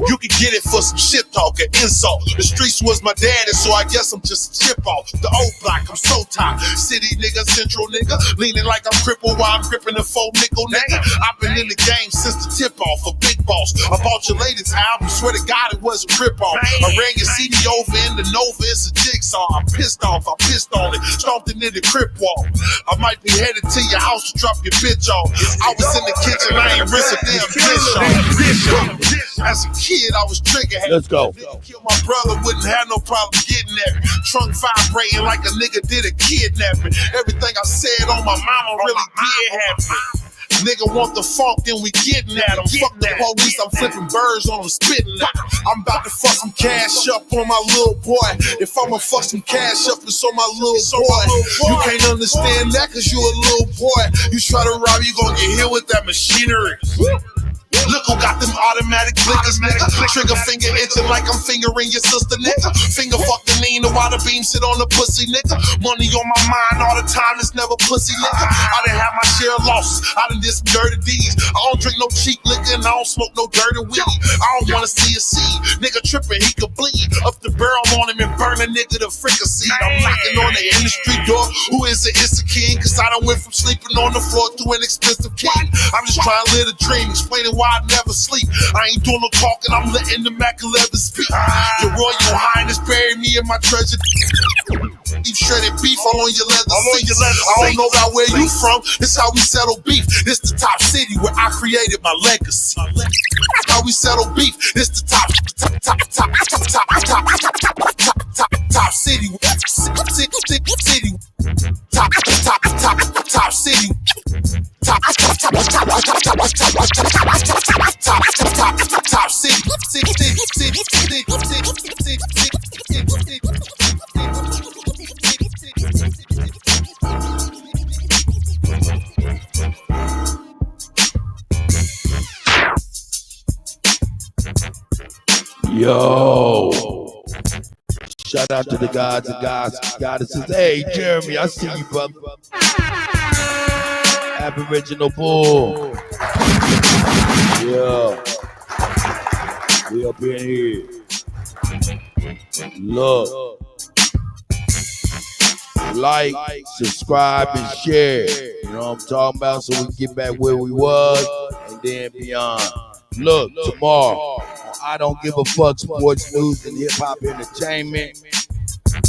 You can get it for some shit talk and insult. The streets was my daddy, so I guess I'm just a chip off. The old block, I'm so top. City nigga, central nigga, leaning like I'm crippled while I'm gripping the 4 nickel nigga. I've been in the game since the tip off a big boss. I bought your latest album, swear to God it was a rip off. I ran your CD over in the Nova, it's a jigsaw. I'm pissed off, I pissed on it, stomped it in the crib wall. I might be headed to your house to drop your bitch off. I was in the kitchen, I ain't rinsed a damn dish off. As a kid, I was trigger happy. Let's go. Kill my brother, wouldn't have no problem getting at me. Trunk vibrating like a nigga did a kidnapping. Everything I said on my mama really did happen. Nigga want the funk, then we getting at him. Fuck the police, I'm flipping birds on them, spitting at him. I'm about to fuck some cash up on my little boy. If I'ma fuck some cash up, it's on my little boy. You can't understand that cause you a little boy. You try to rob, you gon' get hit with that machinery. Look who got them automatic blinkers, nigga. Trigger finger itching like I'm fingering your sister, nigga. Finger fuck the Nina while the beam sit on the pussy, nigga. Money on my mind all the time, it's never pussy, nigga. I done have my share of losses, I done did some dirty deeds. I don't drink no cheap liquor and I don't smoke no dirty weed. I don't wanna see a seed, nigga tripping, he could bleed. Up the barrel on him and burn a nigga to fricassee. I'm knocking on the industry door, who is it? It's a king, cause I done went from sleeping on the floor to an expensive king. I'm just trying to live a dream, explaining why I never sleep. I ain't doing no talking, I'm letting the Mac 11 speak. Your Royal Highness buried me in my treasure. Deep shredded beef all on your leather seats. I don't know about where you from, this how we settle beef. This the top city where I created my legacy. How we settle beef, this the top city. Top city. Top city. Yo, shout out to the gods and goddesses. Hey, Jeremy, I see you, brother. Aboriginal bull. Yeah, we up in here. Look, like, subscribe, and share. You know what I'm talking about? So we can get back where we was and then beyond. Look, tomorrow, I Don't Give a Fuck Sports News and Hip Hop Entertainment,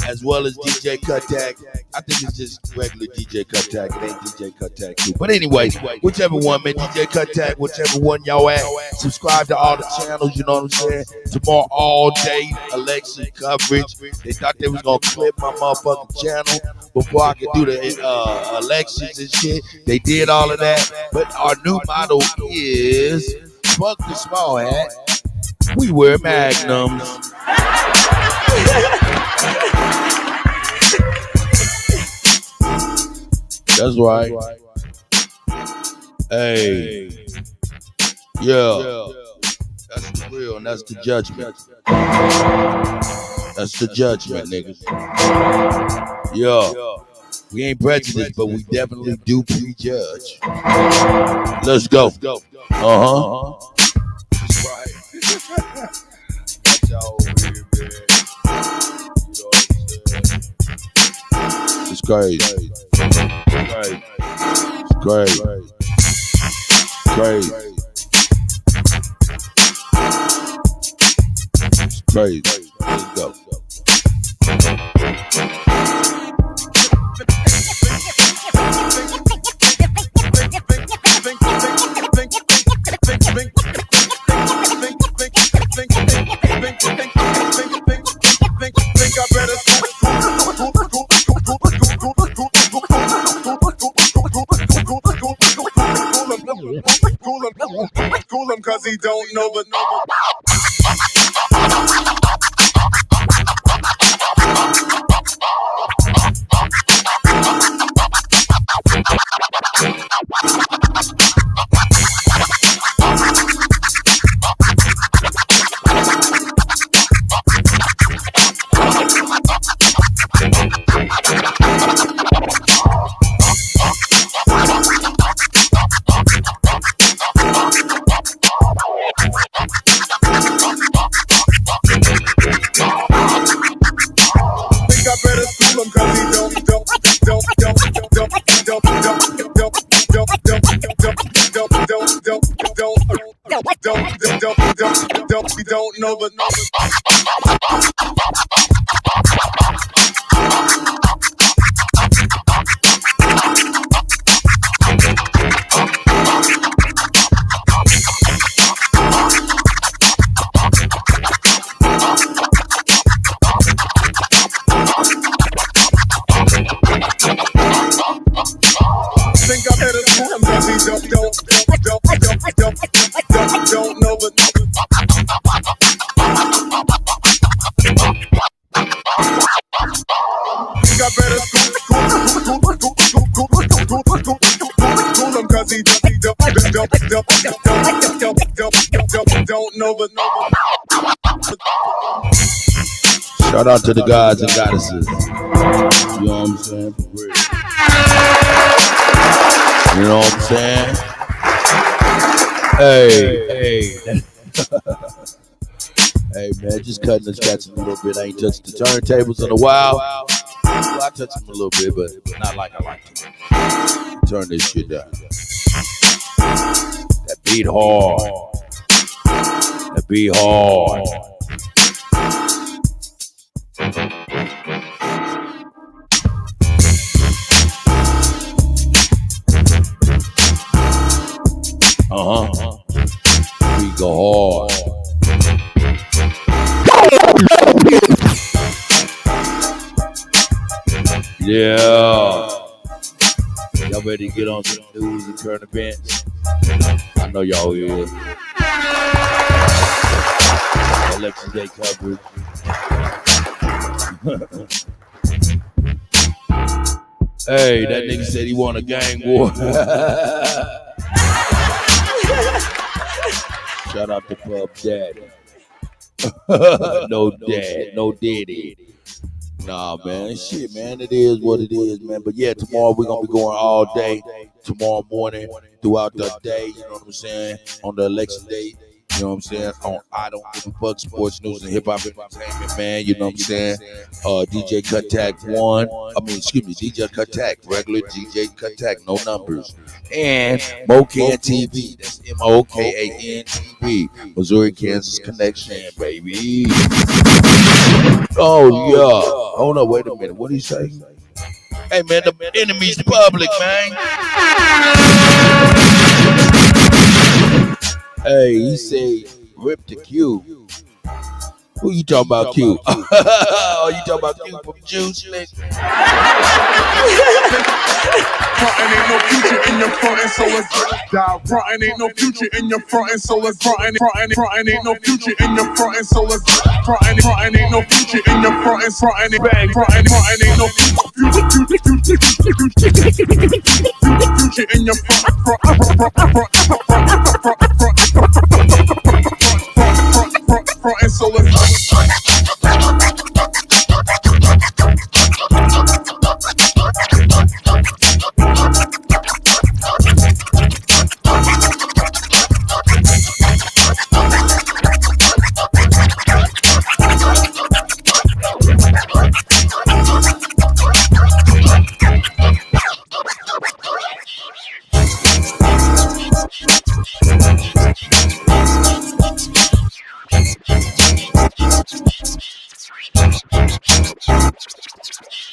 as well as DJ Kuttack. I think it's just regular DJ Kuttack. It ain't DJ Kuttack too. But anyway, whichever one, man, DJ Kuttack, whichever one y'all at, subscribe to all the channels, you know what I'm saying? Tomorrow, all day election coverage. They thought they was gonna clip my motherfucking channel before I could do the elections and shit. They did all of that. But our new motto is, fuck the small hat, we wear magnums. That's right. Hey. Yeah. That's the real and that's the judgment. That's the judgment, niggas. Yeah. We ain't prejudiced, but we definitely do prejudge. Let's go. Uh-huh. Right. That's y'all over here, man. You know what I'm saying? It's crazy. Great. It's crazy. Let's go. Think I better cause he don't know but don't know but think I better school him cause he don't know but think I better school him cause he don't know but Shout out to the gods and goddesses. You know what I'm saying? For real. You know what I'm saying? Hey. Hey, man, just cutting and scratching a little bit. I ain't touched the turntables in a while. Well, I touched them a little bit, but not like I like to. Turn this shit down. That beat hard. That beat hard. We go hard. Yeah. Y'all ready to get on some news and current events? I know y'all is. Election day coverage. Hey, that nigga said he want a gang war. Shout out to Pub Daddy. No dad, no daddy. Nah, man, shit, man, it is what it is, man. But yeah, tomorrow we're gonna be going all day. Tomorrow morning, throughout the day, you know what I'm saying? On the election day, you know what I'm saying? On I Don't Give a Fuck Sports News and Hip Hop Entertainment, man, you know what I'm saying? DJ Kuttack DJ Kuttack, regular DJ Kuttack, no numbers. And Mocan TV, that's MOKAN TV, Missouri Kansas Connection, baby. Oh yeah. Hold on, wait a minute. What did he say? Hey man, the enemy's public, man. Hey, he say rip the Q. Who you talking about, Q? Oh, you talking about Q from Juice, nigga? Frontin' ain't no future in your frontin', so let's die. Frontin' ain't no future in your frontin', so let's frontin' ain't no future in your frontin', so let's frontin' ain't no future in your frontin', frontin' ain't no future in your frontin', so let's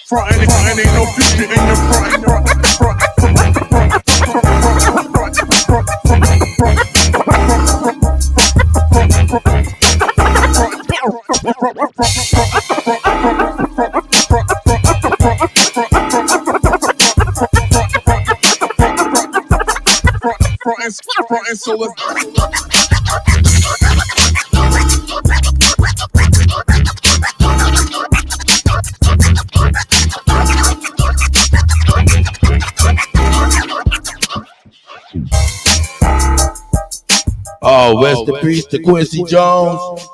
frontin' ain't no future in your frontin'. Frontin', so let's Oh, rest in peace to Quincy Jones.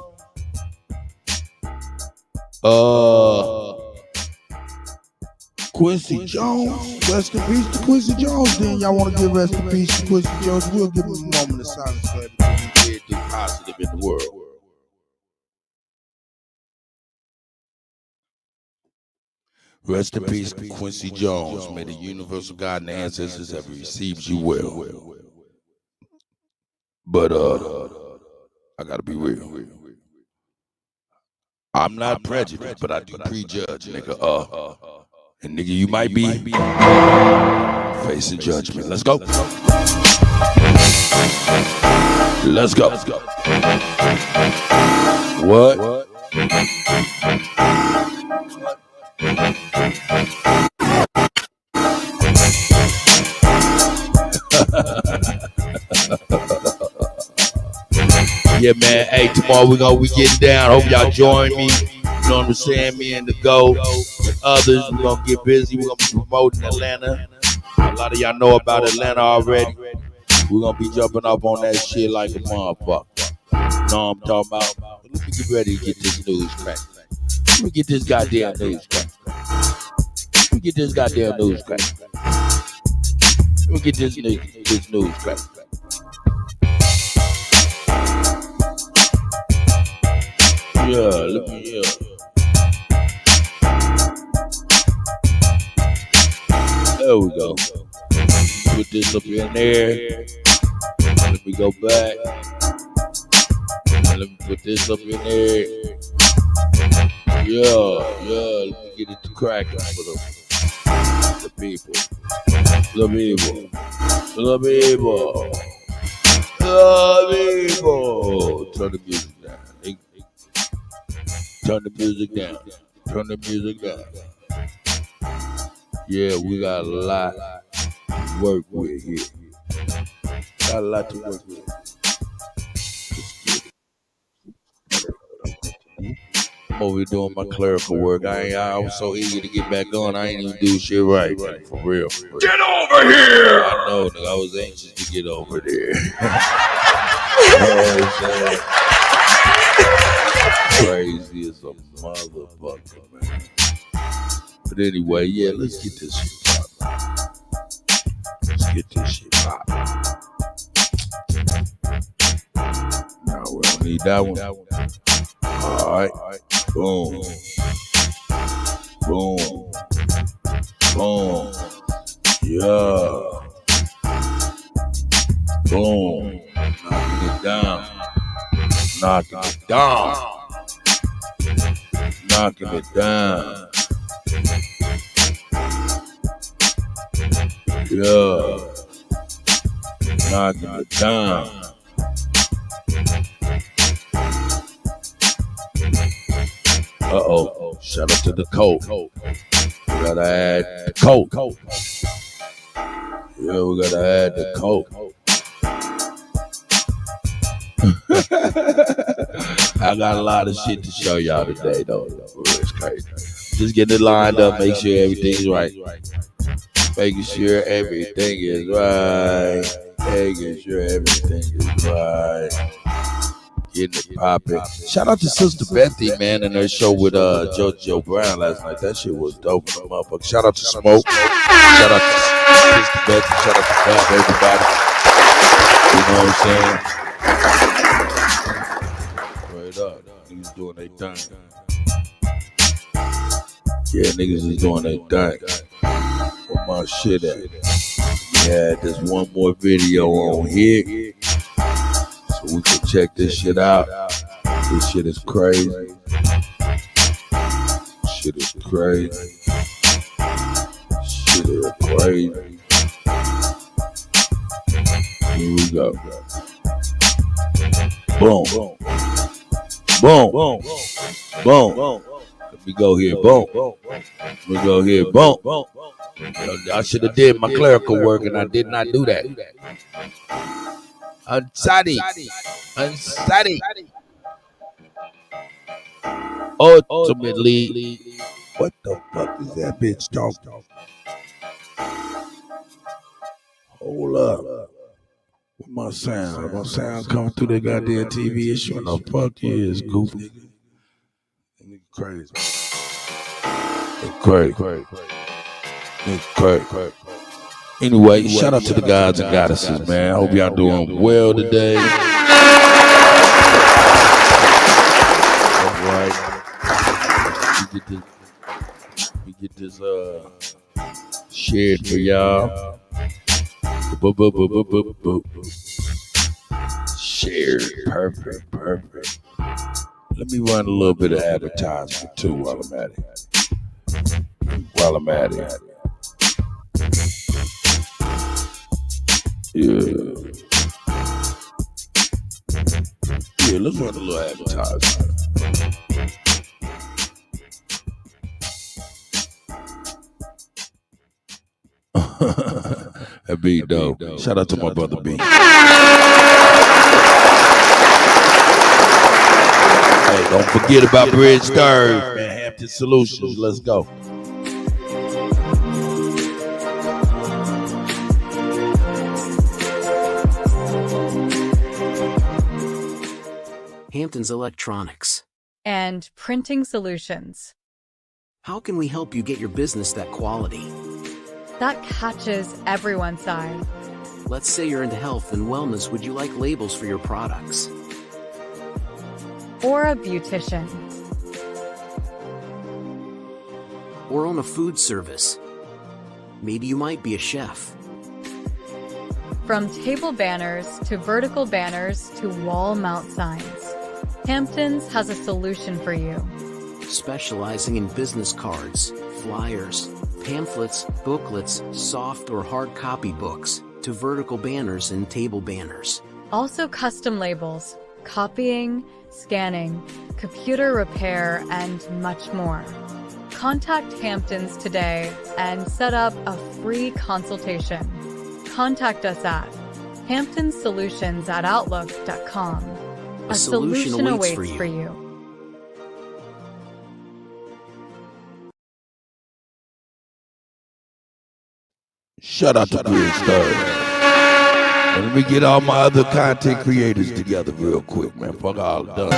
Quincy Jones. Rest in peace to Quincy Jones. Then y'all want to give rest in peace to Quincy Jones? We'll give him a moment of silence for everything he did do positive in the world. Rest in peace, Quincy Jones. May the universal God and ancestors have received you well. But I gotta be real. I'm not prejudiced, but I do prejudge, nigga. And nigga, you might be facing judgment. Let's go. Let's go. What? Yeah, man. Hey, tomorrow we getting down. Hope y'all join me. You know what I'm saying? Me and the GOAT and others. We're gonna get busy. We're gonna be promoting Atlanta. A lot of y'all know about Atlanta already. We're gonna be jumping up on that shit like a motherfucker. You know what I'm talking about? Let me get ready to get this news crack. Let me get this goddamn news crack. Let me get this goddamn news crack. Let me get this news crack. Yeah, let me, There we go. Put this up in there. Let me go back. Let me put this up in there. Yeah, let me get it to cracking for the people. The people. Turn the music down. Turn the music down. Turn the music down. Yeah, we got a lot to work with here. Got a lot to work with. I'm over here doing my clerical work. I was so eager to get back on. I ain't even do shit right, man. For real. Get over here! I know, nigga. I was anxious to get over there. You know what I'm saying? Crazy as a motherfucker, man. But anyway, yeah, let's get this shit poppin'. Let's get this shit poppin'. No, we don't need that one. Alright. Boom. Boom. Boom. Yeah. Boom. Knocking it down. Knocking it down. Knocking it down. Yeah. Knocking it down. Uh-oh. Shout out to the coat. We gotta add the coat. Yeah, we gotta add the coat. I got a lot of shit to show y'all today, though. It's crazy. Just getting it lined up, make sure everything's right. Making sure everything is right. Making sure everything is right. Getting it poppin'. Shout out to Sister Bethy, man, and her show with JoJo Brown last night. That shit was dope, motherfucker. Shout out to Smoke. Shout out to Sister Bethy. Shout out to Bab, everybody. You know what I'm saying? Straight up. Niggas doing their thing. Yeah, niggas is doing their thing. Where my shit at? Yeah, there's one more video on here. So we can check this shit out. This shit is crazy. Shit is crazy. Shit is crazy. Here we go. Boom. Boom. Boom. Let me go here. Boom. Let me go here. Boom. I should have did my clerical work and I did not do that. Unsadi. Unsadi. Ultimately, what the fuck is that bitch talking? Hold up. What my sound? My sound coming through the goddamn TV issue. The fuck is goofy. Crazy. Crazy. Anyway, shout out to the gods and goddesses, man. I hope y'all doing well today. All right. We get this shared for y'all. Shared. Perfect. Let me run a little bit of advertisement too while I'm at it. Yeah, let's run a little advertisement. That be dope. Shout out to my brother B. Hey, don't forget about Bridge Third, man. Hampton Solutions. Let's go. Hampton's Electronics and Printing Solutions. How can we help you get your business that quality that catches everyone's eye? Let's say you're into health and wellness. Would you like labels for your products? Or a beautician? Or own a food service? Maybe you might be a chef. From table banners to vertical banners to wall mount signs, Hampton's has a solution for you. Specializing in business cards, flyers, pamphlets, booklets, soft or hard copy books, to vertical banners and table banners. Also custom labels, copying, scanning, computer repair, and much more. Contact Hampton's today and set up a free consultation. Contact us at hamptonsolutions@outlook.com. A solution awaits for you. Shout out to Bridge Third. Let me get all my other content creators together real quick, man. Fuck all done.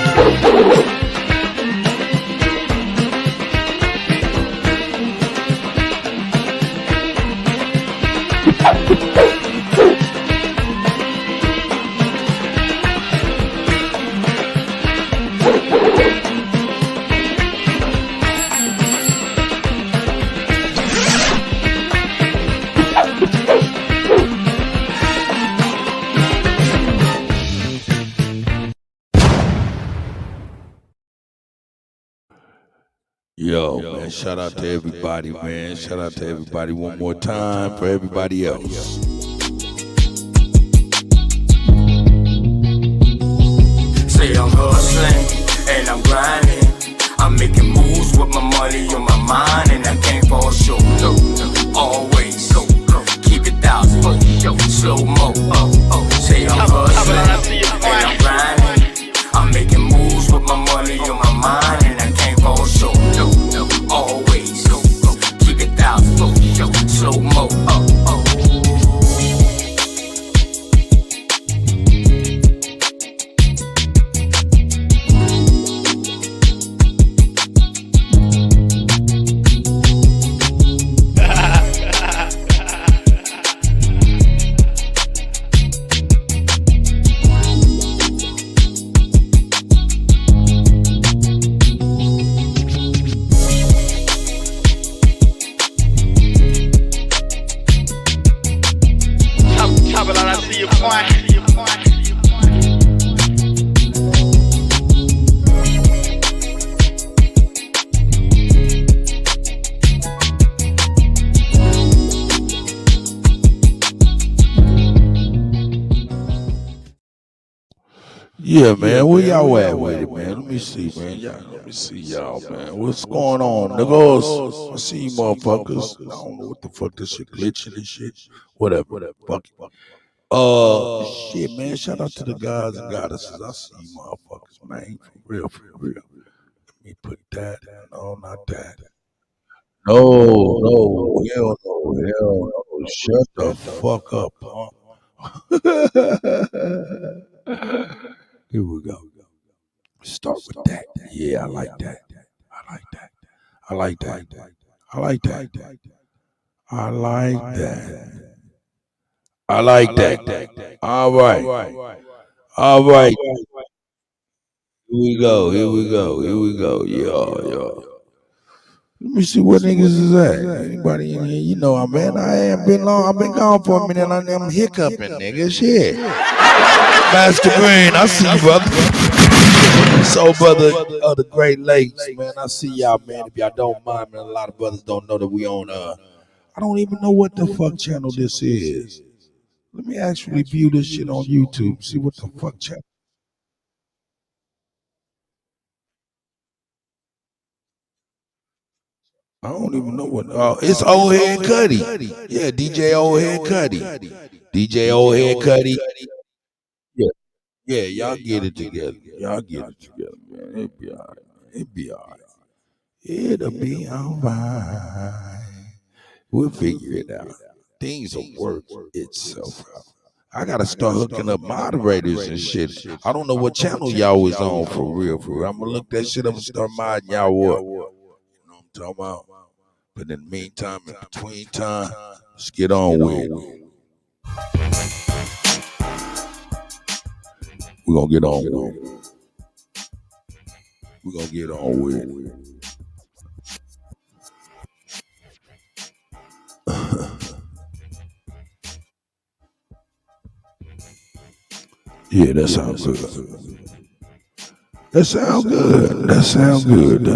Yo, man, shout out to everybody, man. Shout out to everybody one more time for everybody else. Say I'm hustling and I'm grinding. I'm making moves with my money on my mind, and I can't fall short. No, always keep it 1,000. Slow mo. Say I'm hustling and I'm grinding. I'm making moves with my money on my mind, and I can't fall short. Always keep it 1,000. Slow mo. Yeah, man, where y'all at with it, man? Let me see, man. Let me see y'all, man. What's going on, niggas? I see you motherfuckers. I don't know what the fuck this shit glitching and shit. Whatever. Fuck it. Shit, man. Shout out to the gods and goddesses. I see you motherfuckers, man. For real, for real. Let me put that. No, not that. No, hell no. Shut the fuck up, punk. Here we go. Start with that. Yeah, I like that. I like that. I like that. I like that. I like that. I like that. All right. All right. Here we go. Yeah. Let me see what niggas is at. Anybody in here? You know, man, I ain't been long. I've been gone for a minute. I'm hiccuping, nigga. Shit. Master Green, I see you, brother. So, brother of the Great Lakes, man, I see y'all, man. If y'all don't mind, man, a lot of brothers don't know that we on, I don't even know what the fuck channel this is. Let me actually view this shit on YouTube. See what the fuck channel. I don't even know what. It's Old Head Kutty. Yeah, DJ Old Head Kutty. DJ Old Head Kutty. Yeah, y'all get it together. Man. It'll be all right. It'll be all right. We'll figure it out. Things will work itself out. I gotta start hooking up moderators and shit. I don't know what channel y'all was on for real. I'm gonna look that shit up and start modding y'all up. You know what I'm talking about? But in the meantime, in between time, let's get on with it. We're gonna get on with it. Yeah, that sounds good. That sounds good.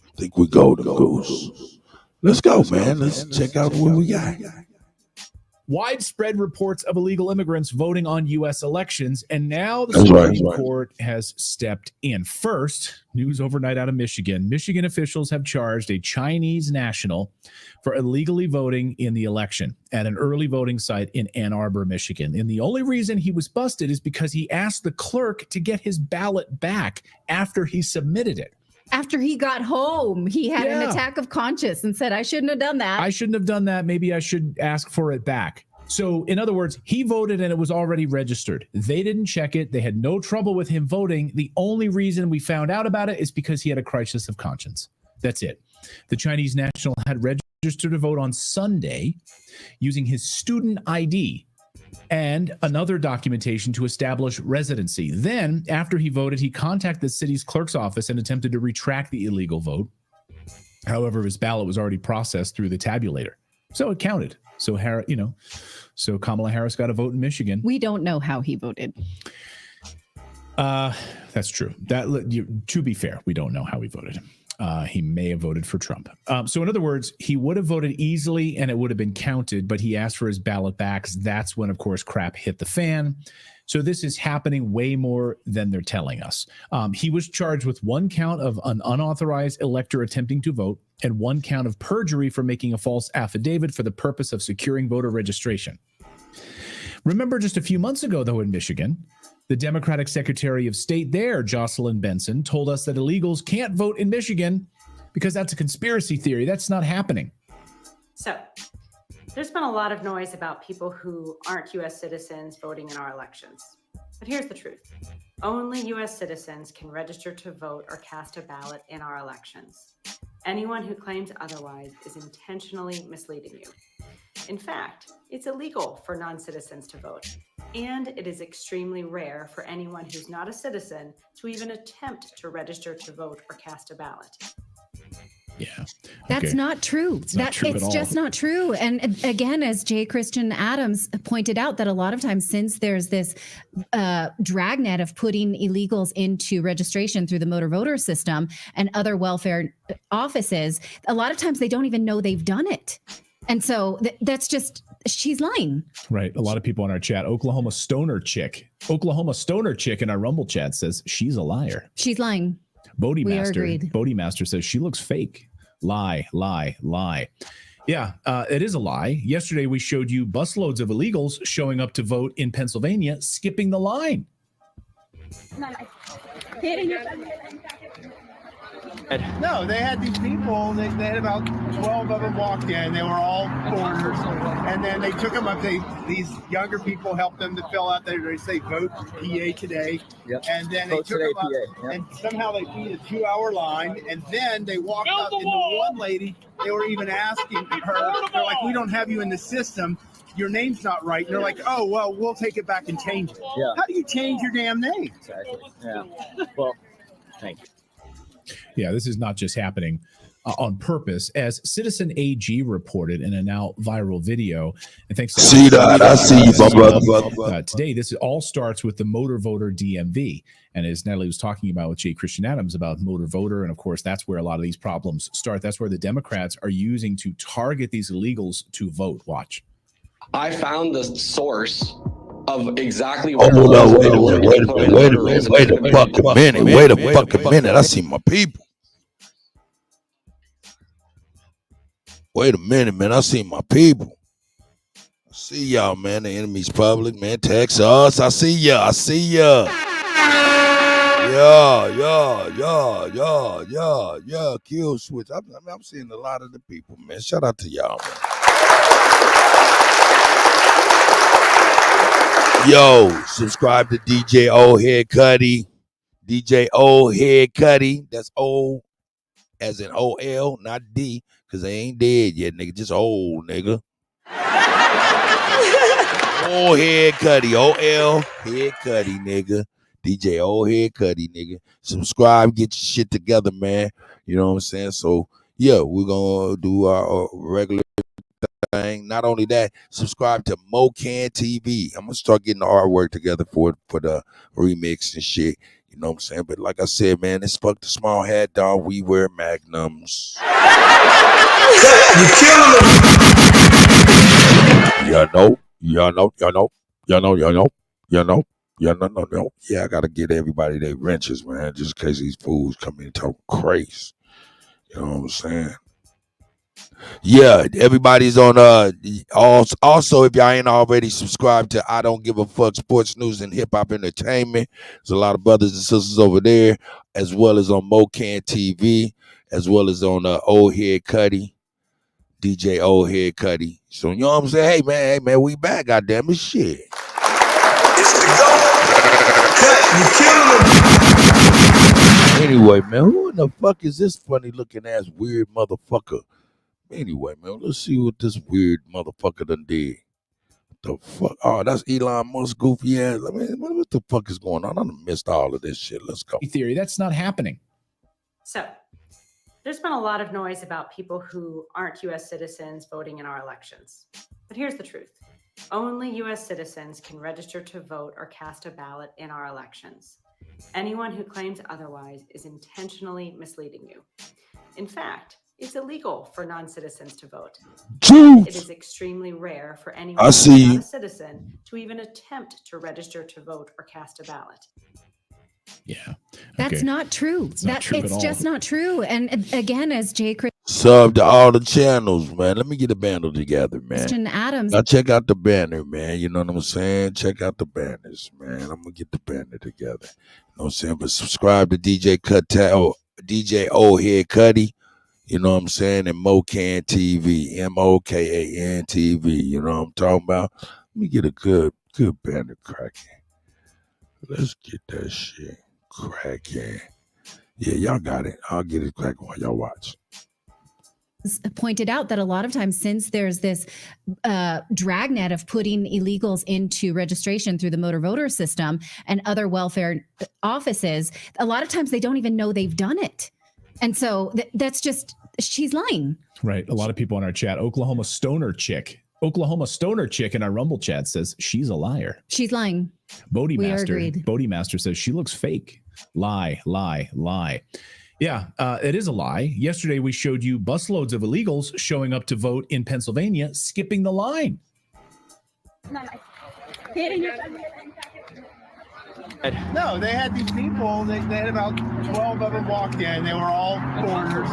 I think we go to Goose. Let's go, man. Let's check out what we got. Widespread reports of illegal immigrants voting on U.S. elections, and now the Supreme Court has stepped in. First, news overnight out of Michigan. Michigan officials have charged a Chinese national for illegally voting in the election at an early voting site in Ann Arbor, Michigan. And the only reason he was busted is because he asked the clerk to get his ballot back after he submitted it. After he got home, he had an attack of conscience and said, I shouldn't have done that. Maybe I should ask for it back. So, in other words, he voted and it was already registered. They didn't check it. They had no trouble with him voting. The only reason we found out about it is because he had a crisis of conscience. That's it. The Chinese national had registered to vote on Sunday using his student ID and another documentation to establish residency. Then, after he voted, he contacted the city's clerk's office and attempted to retract the illegal vote. However, his ballot was already processed through the tabulator, so it counted. So, so Kamala Harris got a vote in Michigan. We don't know how he voted. That's true. To be fair, we don't know how he voted. He may have voted for Trump. So in other words, he would have voted easily and it would have been counted, but he asked for his ballot back. That's when, of course, crap hit the fan. So this is happening way more than they're telling us. He was charged with one count of an unauthorized elector attempting to vote and one count of perjury for making a false affidavit for the purpose of securing voter registration. Remember just a few months ago, though, in Michigan, the Democratic Secretary of State there, Jocelyn Benson, told us that illegals can't vote in Michigan because that's a conspiracy theory. That's not happening. So there's been a lot of noise about people who aren't U.S. citizens voting in our elections. But here's the truth. Only U.S. citizens can register to vote or cast a ballot in our elections. Anyone who claims otherwise is intentionally misleading you. In fact, it's illegal for non-citizens to vote, and it is extremely rare for anyone who's not a citizen to even attempt to register to vote or cast a ballot. Yeah. That's not true. It's just not true. And again, as J. Christian Adams pointed out, that a lot of times since there's this dragnet of putting illegals into registration through the motor voter system and other welfare offices, a lot of times they don't even know they've done it. And so that's just, she's lying. Right. A lot of people in our chat, Oklahoma Stoner chick in our Rumble chat says she's a liar. She's lying. Bodie Master says she looks fake. Lie. Yeah, it is a lie. Yesterday, we showed you busloads of illegals showing up to vote in Pennsylvania, skipping the line. No, they had these people. They had about 12 of them walked in. They were all foreigners, and then they took them up. These younger people helped them to fill out. They say vote PA today, and then they took them up, and somehow they beat a 2-hour line, and then they walked up. And the one lady, they were even asking her, they're like, "We don't have you in the system. Your name's not right." And they're like, "Oh, well, we'll take it back and change it." Yeah. How do you change your damn name? Exactly. Yeah. Well, thank you. Yeah, this is not just happening on purpose, as Citizen AG reported in a now viral video. And thanks to I see you, brother. Today, this all starts with the motor voter DMV. And as Natalie was talking about with J. Christian Adams about motor voter, and of course, that's where a lot of these problems start. That's where the Democrats are using to target these illegals to vote. Watch. I found the source of exactly wait a fucking minute. I see my people. Wait a minute, man. I see my people. I see y'all, man. The enemy's public, man. Text us. I see ya. Yeah. Kill switch. I'm seeing a lot of the people, man. Shout out to y'all, man. Yo, subscribe to DJ Old Head Kutty. DJ Old Head Kutty. That's O as in O-L, not D, because they ain't dead yet, nigga. Just old, nigga. Old Head Kutty. O-L Head Kutty, nigga. DJ Old Head Kutty, nigga. Subscribe, get your shit together, man. You know what I'm saying? So, yeah, we're going to do our regular thing. Not only that, subscribe to Mocan TV. I'm gonna start getting the artwork together for the remix and shit. You know what I'm saying? But like I said, man, it's fuck the small hat dog. We wear magnums. You killing them. Y'all know. Yeah, I gotta get everybody their wrenches, man, just in case these fools come in and talk crazy. You know what I'm saying? Yeah, everybody's on also if y'all ain't already subscribed to I Don't Give a Fuck Sports News and Hip Hop Entertainment. There's a lot of brothers and sisters over there, as well as on Mocan TV, as well as on Old Head Kutty, DJ Old Head Kutty. So you know what I'm saying? Hey man, we back, goddamn it, shit. It's the go. You killing them. Anyway, man, who in the fuck is this funny looking ass weird motherfucker? Anyway, man, let's see what this weird motherfucker done did. The fuck? Oh, that's Elon Musk goofy ass. I mean, what the fuck is going on? I done missed all of this shit. Let's go. Theory, that's not happening. So, there's been a lot of noise about people who aren't U.S. citizens voting in our elections. But here's the truth. Only U.S. citizens can register to vote or cast a ballot in our elections. Anyone who claims otherwise is intentionally misleading you. In fact, it's illegal for non-citizens to vote. Truth. It is extremely rare for anyone not a citizen to even attempt to register to vote or cast a ballot. Yeah. That's not true. It's just not true. And again, as J. Sub to all the channels, man. Let me get a banner together, man. Christian Adams. Now check out the banner, man. You know what I'm saying? Check out the banners, man. I'm gonna get the banner together. You know what I'm saying? But subscribe to DJ Kuttack, DJ Old Head Kutty. You know what I'm saying? And Mocan TV, Mokan TV. You know what I'm talking about? Let me get a good banner cracking. Let's get that shit cracking. Yeah, y'all got it. I'll get it cracking while y'all watch. Pointed out that a lot of times, since there's this dragnet of putting illegals into registration through the motor voter system and other welfare offices, a lot of times they don't even know they've done it. And so that's just, she's lying. Right. A lot of people in our chat, Oklahoma Stoner Chick in our Rumble chat says she's a liar. She's lying. Bodie Master says she looks fake. Lie. Yeah, it is a lie. Yesterday, we showed you busloads of illegals showing up to vote in Pennsylvania, skipping the line. No, they had these people. They had about 12 of them walked in. They were all foreigners,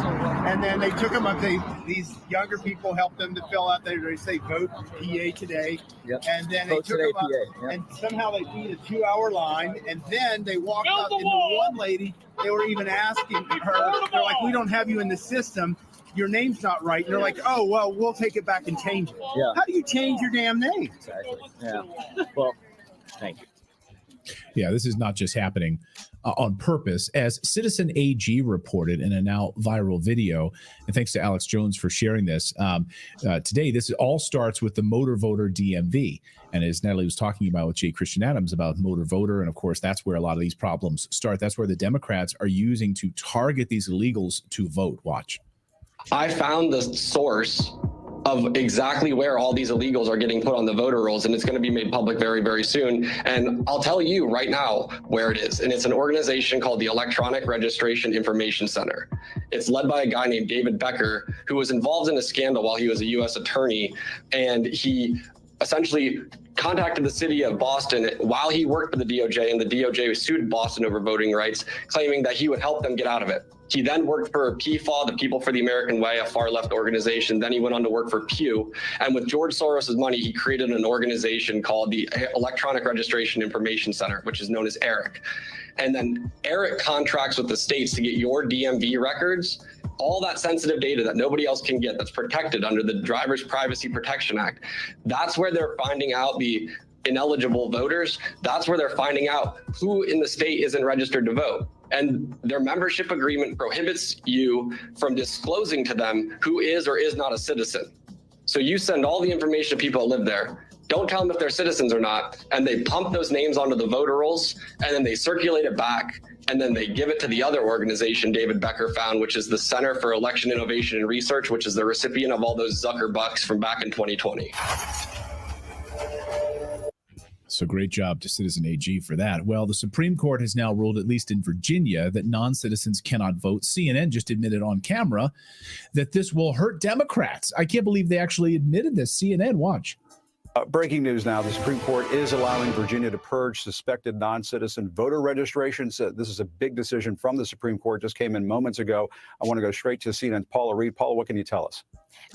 and then they took them up. These younger people helped them to fill out. They say vote PA today, and then they took them up, and somehow they beat a 2-hour line, and then they walked up. And the one lady, they were even asking her, they're like, "We don't have you in the system. Your name's not right." And they're like, "Oh, well, we'll take it back and change it." Yeah. How do you change your damn name? Exactly. Yeah. Well, thank you. Yeah, this is not just happening on purpose. As Citizen AG reported in a now viral video, and thanks to Alex Jones for sharing this, today, this all starts with the motor voter DMV. And as Natalie was talking about with Jay Christian Adams about motor voter, and of course, that's where a lot of these problems start. That's where the Democrats are using to target these illegals to vote. Watch. I found the source of exactly where all these illegals are getting put on the voter rolls, and it's going to be made public very, very soon. And I'll tell you right now where it is. And it's an organization called the Electronic Registration Information Center. It's led by a guy named David Becker, who was involved in a scandal while he was a U.S. attorney. And he essentially contacted the city of Boston while he worked for the DOJ, and the DOJ sued Boston over voting rights, claiming that he would help them get out of it. He then worked for PFAW, the People for the American Way, a far-left organization. Then he went on to work for Pew. And with George Soros' money, he created an organization called the Electronic Registration Information Center, which is known as ERIC. And then ERIC contracts with the states to get your DMV records, all that sensitive data that nobody else can get, that's protected under the Driver's Privacy Protection Act. That's where they're finding out the ineligible voters. That's where they're finding out who in the state isn't registered to vote. And their membership agreement prohibits you from disclosing to them who is or is not a citizen. So you send all the information to people that live there. Don't tell them if they're citizens or not. And they pump those names onto the voter rolls, and then they circulate it back. And then they give it to the other organization David Becker found, which is the Center for Election Innovation and Research, which is the recipient of all those Zucker bucks from back in 2020. So great job to Citizen AG for that. Well, the Supreme Court has now ruled, at least in Virginia, that non-citizens cannot vote. CNN just admitted on camera that this will hurt Democrats. I can't believe they actually admitted this. CNN, watch. Breaking news now. The Supreme Court is allowing Virginia to purge suspected non-citizen voter registrations. This is a big decision from the Supreme Court. Just came in moments ago. I want to go straight to CNN's Paula Reed. Paula, what can you tell us?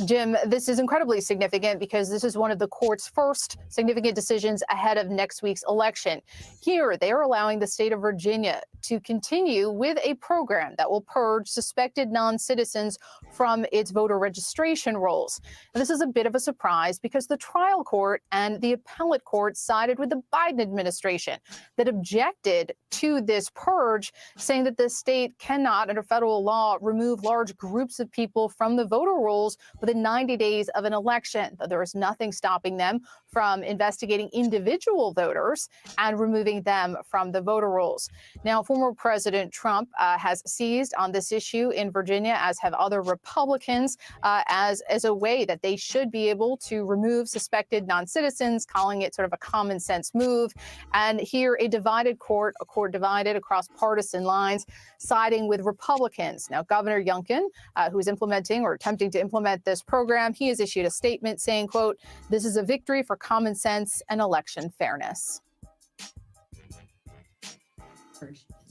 Jim, this is incredibly significant because this is one of the court's first significant decisions ahead of next week's election. Here, they are allowing the state of Virginia to continue with a program that will purge suspected non-citizens from its voter registration rolls. And this is a bit of a surprise because the trial court and the appellate court sided with the Biden administration that objected to this purge, saying that the state cannot, under federal law, remove large groups of people from the voter rolls within 90 days of an election. There is nothing stopping them from investigating individual voters and removing them from the voter rolls. Now, former President Trump has seized on this issue in Virginia, as have other Republicans, as a way that they should be able to remove suspected non-citizens, calling it sort of a common sense move. And here, a court divided across partisan lines, siding with Republicans. Now, Governor Youngkin, who is implementing or attempting to implement this program, he has issued a statement saying, quote, "This is a victory for common sense and election fairness."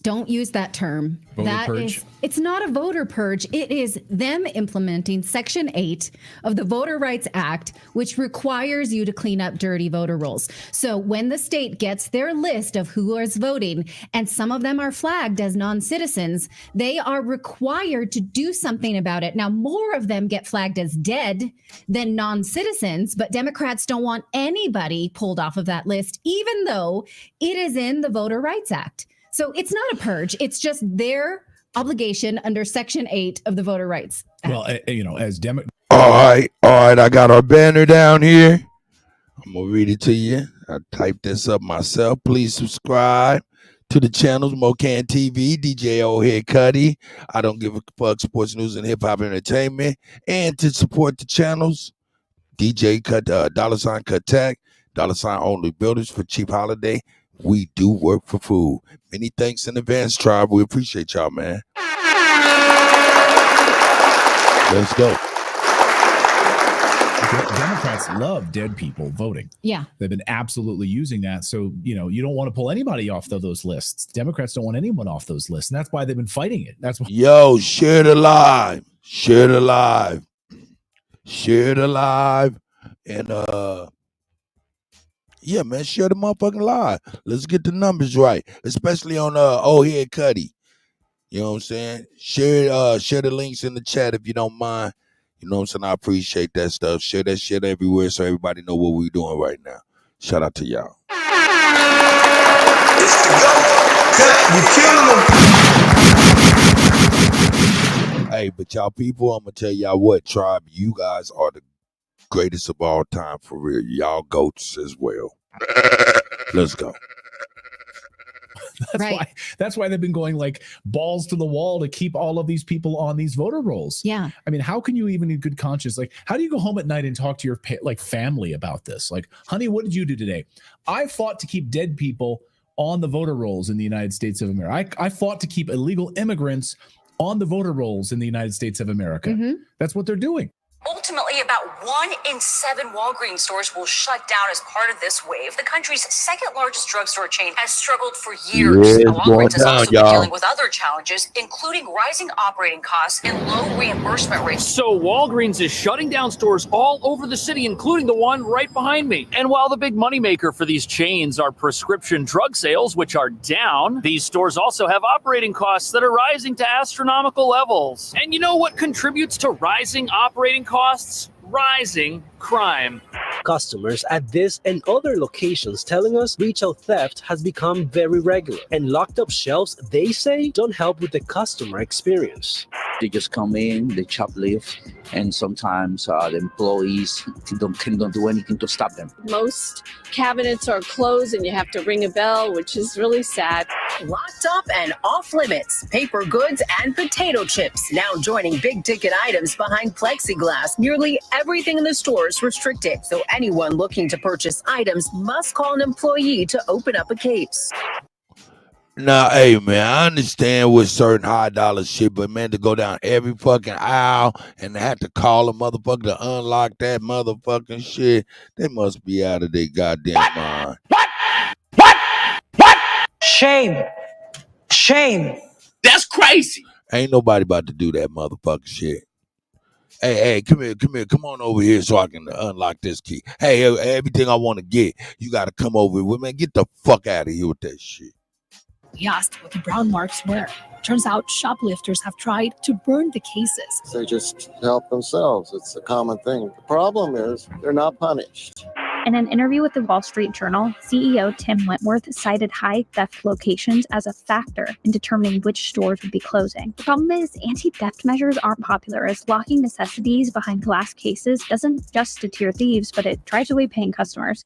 Don't use that term. Voter purge? It's not a voter purge. It is them implementing Section 8 of the Voter Rights Act, which requires you to clean up dirty voter rolls. So when the state gets their list of who is voting, and some of them are flagged as non-citizens, they are required to do something about it. Now, more of them get flagged as dead than non-citizens, but Democrats don't want anybody pulled off of that list, even though it is in the Voter Rights Act. So it's not a purge. It's just their obligation under Section 8 of the Voter Rights Act. Well, as All right. I got our banner down here. I'm going to read it to you. I typed this up myself. Please subscribe to the channels, Mocan TV, DJ Old Head Kutty, I Don't Give a Fuck Sports News and Hip Hop Entertainment. And to support the channels, DJ $Kuttack, $Only Builders for Cheap Holiday. We do work for food. Many thanks in advance, tribe. We appreciate y'all, man. Let's go. Democrats love dead people voting. Yeah. They've been absolutely using that. So, you don't want to pull anybody off those lists. Democrats don't want anyone off those lists. And that's why they've been fighting it. That's why. Yo, share the live. Share the live. Share the live. And yeah, man, share the motherfucking live. Let's get the numbers right. Especially on Head Kutty. You know what I'm saying? Share the links in the chat if you don't mind. You know what I'm saying? I appreciate that stuff. Share that shit everywhere so everybody know what we're doing right now. Shout out to y'all. It's the GOAT. You killing them. Hey, but y'all people, I'm gonna tell y'all what, tribe, you guys are the greatest of all time for real. Y'all goats as well. Let's go. That's why they've been going like balls to the wall to keep all of these people on these voter rolls. Yeah. I mean, how can you even in good conscience, like, how do you go home at night and talk to your family about this? Like, honey, what did you do today? I fought to keep dead people on the voter rolls in the United States of America. I fought to keep illegal immigrants on the voter rolls in the United States of America. Mm-hmm. That's what they're doing. Ultimately, about 1 in 7 Walgreens stores will shut down as part of this wave. The country's second largest drugstore chain has struggled for years. Yeah, Walgreens has down, also been y'all. dealing with other challenges, including rising operating costs and low reimbursement rates. So Walgreens is shutting down stores all over the city, including the one right behind me. And while the big moneymaker for these chains are prescription drug sales, which are down, these stores also have operating costs that are rising to astronomical levels. And you know what contributes to rising operating costs? Rising crime. Customers at this and other locations telling us retail theft has become very regular, and locked up shelves, they say, don't help with the customer experience. They just come in, they shoplift, and sometimes the employees don't do anything to stop them. Most cabinets are closed and you have to ring a bell, which is really sad. Locked up and off limits. Paper goods and potato chips now joining big ticket items behind plexiglass. Nearly everything in the store is restricted, so anyone looking to purchase items must call an employee to open up a case. Now, hey, man, I understand with certain high dollar shit, but man, to go down every fucking aisle and have to call a motherfucker to unlock that motherfucking shit, they must be out of their goddamn mind. Shame. Shame. That's crazy. Ain't nobody about to do that motherfucking shit. Hey, come here, come on over here so I can unlock this key. Hey, everything I want to get, you got to come over with, man. Get the fuck out of here with that shit. We asked what the brown marks were. Turns out shoplifters have tried to burn the cases. They just help themselves. It's a common thing. The problem is they're not punished. In an interview with the Wall Street Journal, CEO Tim Wentworth cited high theft locations as a factor in determining which stores would be closing. The problem is anti-theft measures aren't popular, as locking necessities behind glass cases doesn't just deter thieves, but it drives away paying customers.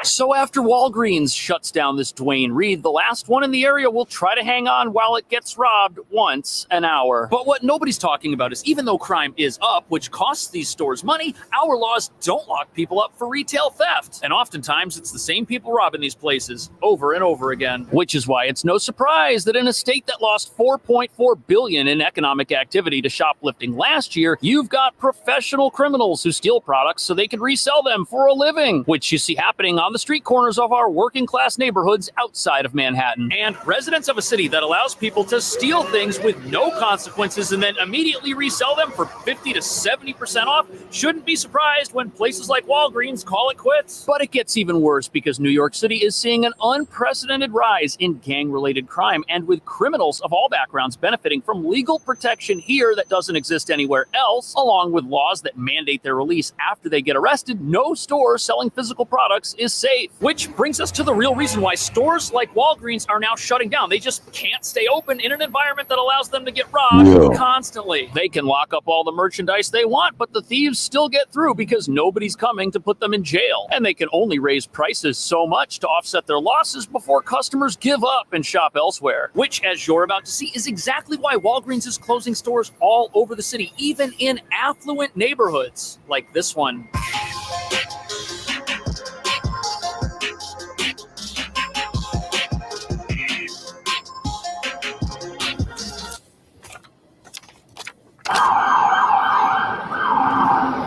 So after Walgreens shuts down this Duane Reade, the last one in the area will try to hang on while it gets robbed once an hour. But what nobody's talking about is even though crime is up, which costs these stores money, our laws don't lock people up for retail theft. And oftentimes it's the same people robbing these places over and over again. Which is why it's no surprise that in a state that lost $4.4 billion in economic activity to shoplifting last year, you've got professional criminals who steal products so they can resell them for a living, which you see happening on the street corners of our working class neighborhoods outside of Manhattan. And residents of a city that allows people to steal things with no consequences and then immediately resell them for 50 to 70% off shouldn't be surprised when places like Walgreens call it quits. But it gets even worse because New York City is seeing an unprecedented rise in gang-related crime, and with criminals of all backgrounds benefiting from legal protection here that doesn't exist anywhere else, along with laws that mandate their release after they get arrested, no store selling physical products is safe. Which brings us to the real reason why stores like Walgreens are now shutting down. They just can't stay open in an environment that allows them to get robbed constantly. They can lock up all the merchandise they want, but the thieves still get through because nobody's coming to put them in jail. And they can only raise prices so much to offset their losses before customers give up and shop elsewhere. Which, as you're about to see, is exactly why Walgreens is closing stores all over the city, even in affluent neighborhoods like this one.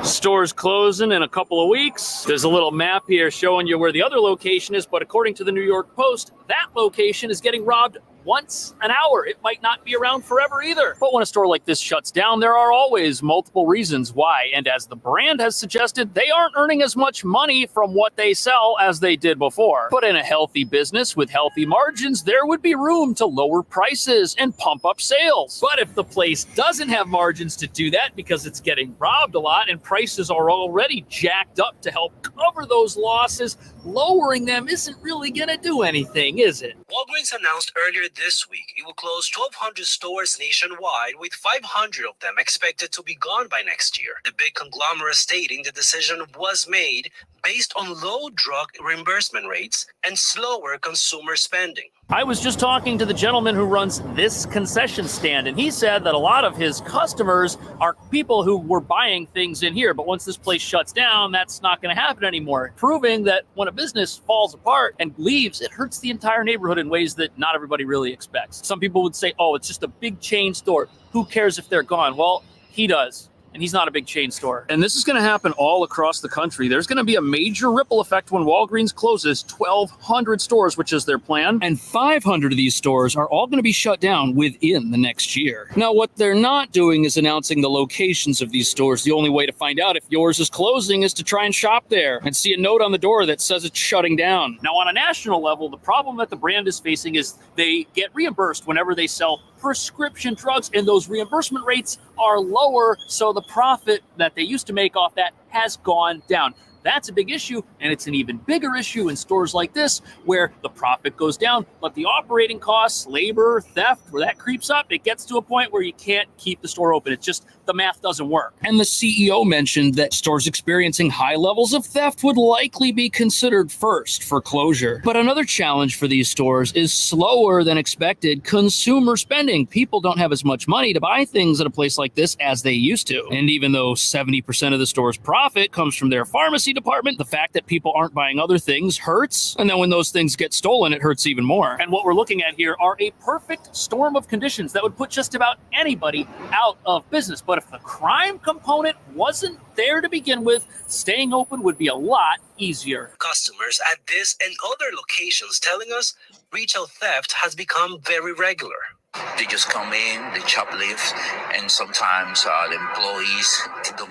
Stores closing in a couple of weeks. There's a little map here showing you where the other location is, but according to the New York Post, that location is getting robbed once an hour. It might not be around forever either. But when a store like this shuts down, there are always multiple reasons why. And as the brand has suggested, they aren't earning as much money from what they sell as they did before. But in a healthy business with healthy margins, there would be room to lower prices and pump up sales. But if the place doesn't have margins to do that because it's getting robbed a lot and prices are already jacked up to help cover those losses, lowering them isn't really going to do anything, is it? Walgreens announced earlier this week it will close 1,200 stores nationwide, with 500 of them expected to be gone by next year. The big conglomerate stating the decision was made based on low drug reimbursement rates and slower consumer spending. I was just talking to the gentleman who runs this concession stand, and he said that a lot of his customers are people who were buying things in here, but once this place shuts down, that's not going to happen anymore, proving that when a business falls apart and leaves, it hurts the entire neighborhood in ways that not everybody really expects. Some people would say, oh, it's just a big chain store. Who cares if they're gone? Well, he does. And he's not a big chain store. And this is going to happen all across the country. There's going to be a major ripple effect when Walgreens closes 1,200 stores, which is their plan. And 500 of these stores are all going to be shut down within the next year. Now, what they're not doing is announcing the locations of these stores. The only way to find out if yours is closing is to try and shop there and see a note on the door that says it's shutting down. Now, on a national level, the problem that the brand is facing is they get reimbursed whenever they sell prescription drugs, and those reimbursement rates are lower, so the profit that they used to make off that has gone down. That's a big issue, and it's an even bigger issue in stores like this where the profit goes down, but the operating costs, labor, theft, where that creeps up, it gets to a point where you can't keep the store open. It's just the math doesn't work. And the CEO mentioned that stores experiencing high levels of theft would likely be considered first for closure. But another challenge for these stores is slower than expected consumer spending. People don't have as much money to buy things at a place like this as they used to. And even though 70% of the store's profit comes from their pharmacy department, the fact that people aren't buying other things hurts. And then when those things get stolen, it hurts even more. And what we're looking at here are a perfect storm of conditions that would put just about anybody out of business. But if the crime component wasn't there to begin with, staying open would be a lot easier. Customers at this and other locations telling us retail theft has become very regular. They just come in, they shoplift, and sometimes the employees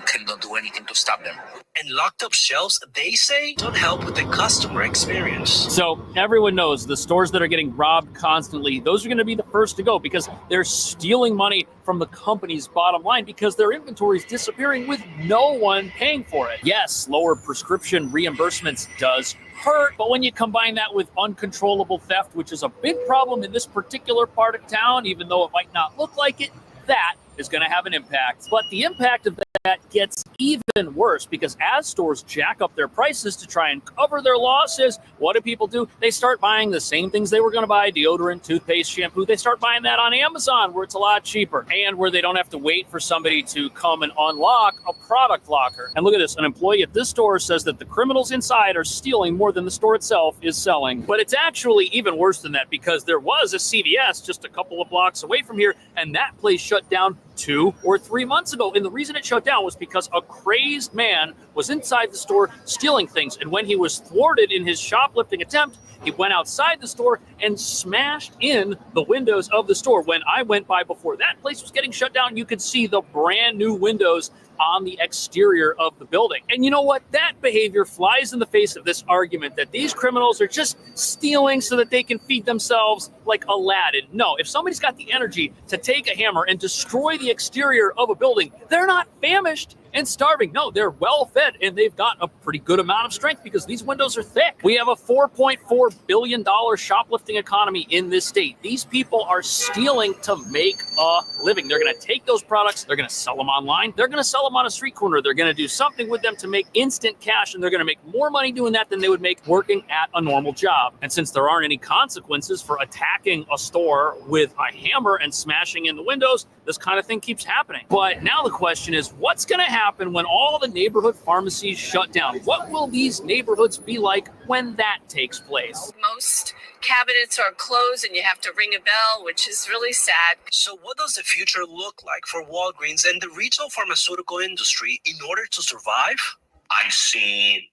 cannot do anything to stop them. And locked up shelves, they say, don't help with the customer experience. So everyone knows the stores that are getting robbed constantly, those are going to be the first to go because they're stealing money from the company's bottom line because their inventory is disappearing with no one paying for it. Yes, lower prescription reimbursements does hurt, but when you combine that with uncontrollable theft, which is a big problem in this particular part of town, even though it might not look like it, that is going to have an impact. But the impact of that gets even worse because as stores jack up their prices to try and cover their losses, what do? They start buying the same things they were going to buy, deodorant, toothpaste, shampoo. They start buying that on Amazon where it's a lot cheaper and where they don't have to wait for somebody to come and unlock a product locker. And look at this. An employee at this store says that the criminals inside are stealing more than the store itself is selling. But it's actually even worse than that because there was a CVS just a couple of blocks away from here, and that place shut down 2 or 3 months ago. And the reason it shut down was because a crazed man was inside the store stealing things. And when he was thwarted in his shoplifting attempt, he went outside the store and smashed in the windows of the store. When I went by before that place was getting shut down, you could see the brand new windows on the exterior of the building. And you know what? That behavior flies in the face of this argument that these criminals are just stealing so that they can feed themselves like Aladdin. No, if somebody's got the energy to take a hammer and destroy the exterior of a building, they're not famished and starving. No, they're well fed and they've got a pretty good amount of strength because these windows are thick. We have a $4.4 billion shoplifting economy in this state. These people are stealing to make a living. They're going to take those products, they're going to sell them online, they're going to sell them on a street corner, they're going to do something with them to make instant cash, and they're going to make more money doing that than they would make working at a normal job. And since there aren't any consequences for attacking a store with a hammer and smashing in the windows, this kind of thing keeps happening. But now the question is, what's going to happen when all the neighborhood pharmacies shut down? What will these neighborhoods be like when that takes place? Most cabinets are closed and you have to ring a bell, which is really sad. So what does the future look like for Walgreens and the retail pharmaceutical industry in order to survive? I see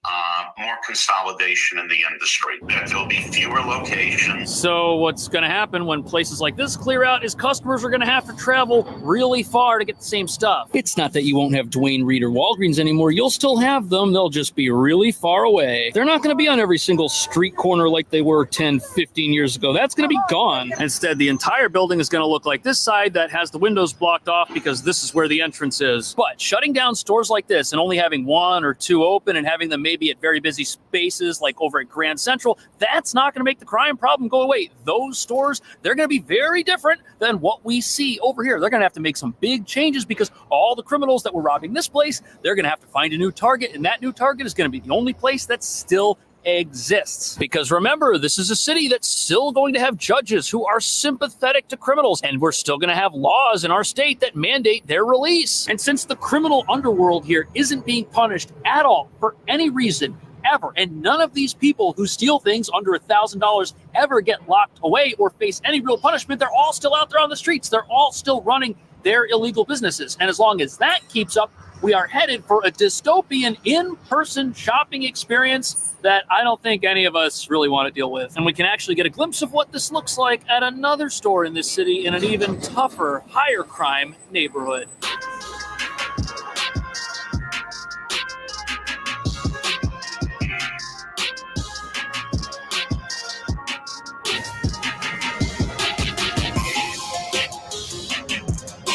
more consolidation in the industry, that there'll be fewer locations. So what's going to happen when places like this clear out is customers are going to have to travel really far to get the same stuff. It's not that you won't have Duane Reade or Walgreens anymore. You'll still have them. They'll just be really far away. They're not going to be on every single street corner like they were 10, 15 years ago. That's going to be gone. Instead, the entire building is going to look like this side that has the windows blocked off because this is where the entrance is. But shutting down stores like this and only having one or two open and having them maybe at very busy spaces like over at Grand Central, that's not going to make the crime problem go away. Those stores, they're going to be very different than what we see over here. They're going to have to make some big changes because all the criminals that were robbing this place, they're going to have to find a new target, and that new target is going to be the only place that still exists. Because remember, this is a city that's still going to have judges who are sympathetic to criminals, and we're still going to have laws in our state that mandate their release. And since the criminal underworld here isn't being punished at all for any reason ever, and none of these people who steal things under $1,000 ever get locked away or face any real punishment, they're all still out there on the streets. They're all still running their illegal businesses. And as long as that keeps up, we are headed for a dystopian in-person shopping experience that I don't think any of us really want to deal with. And we can actually get a glimpse of what this looks like at another store in this city in an even tougher, higher crime neighborhood.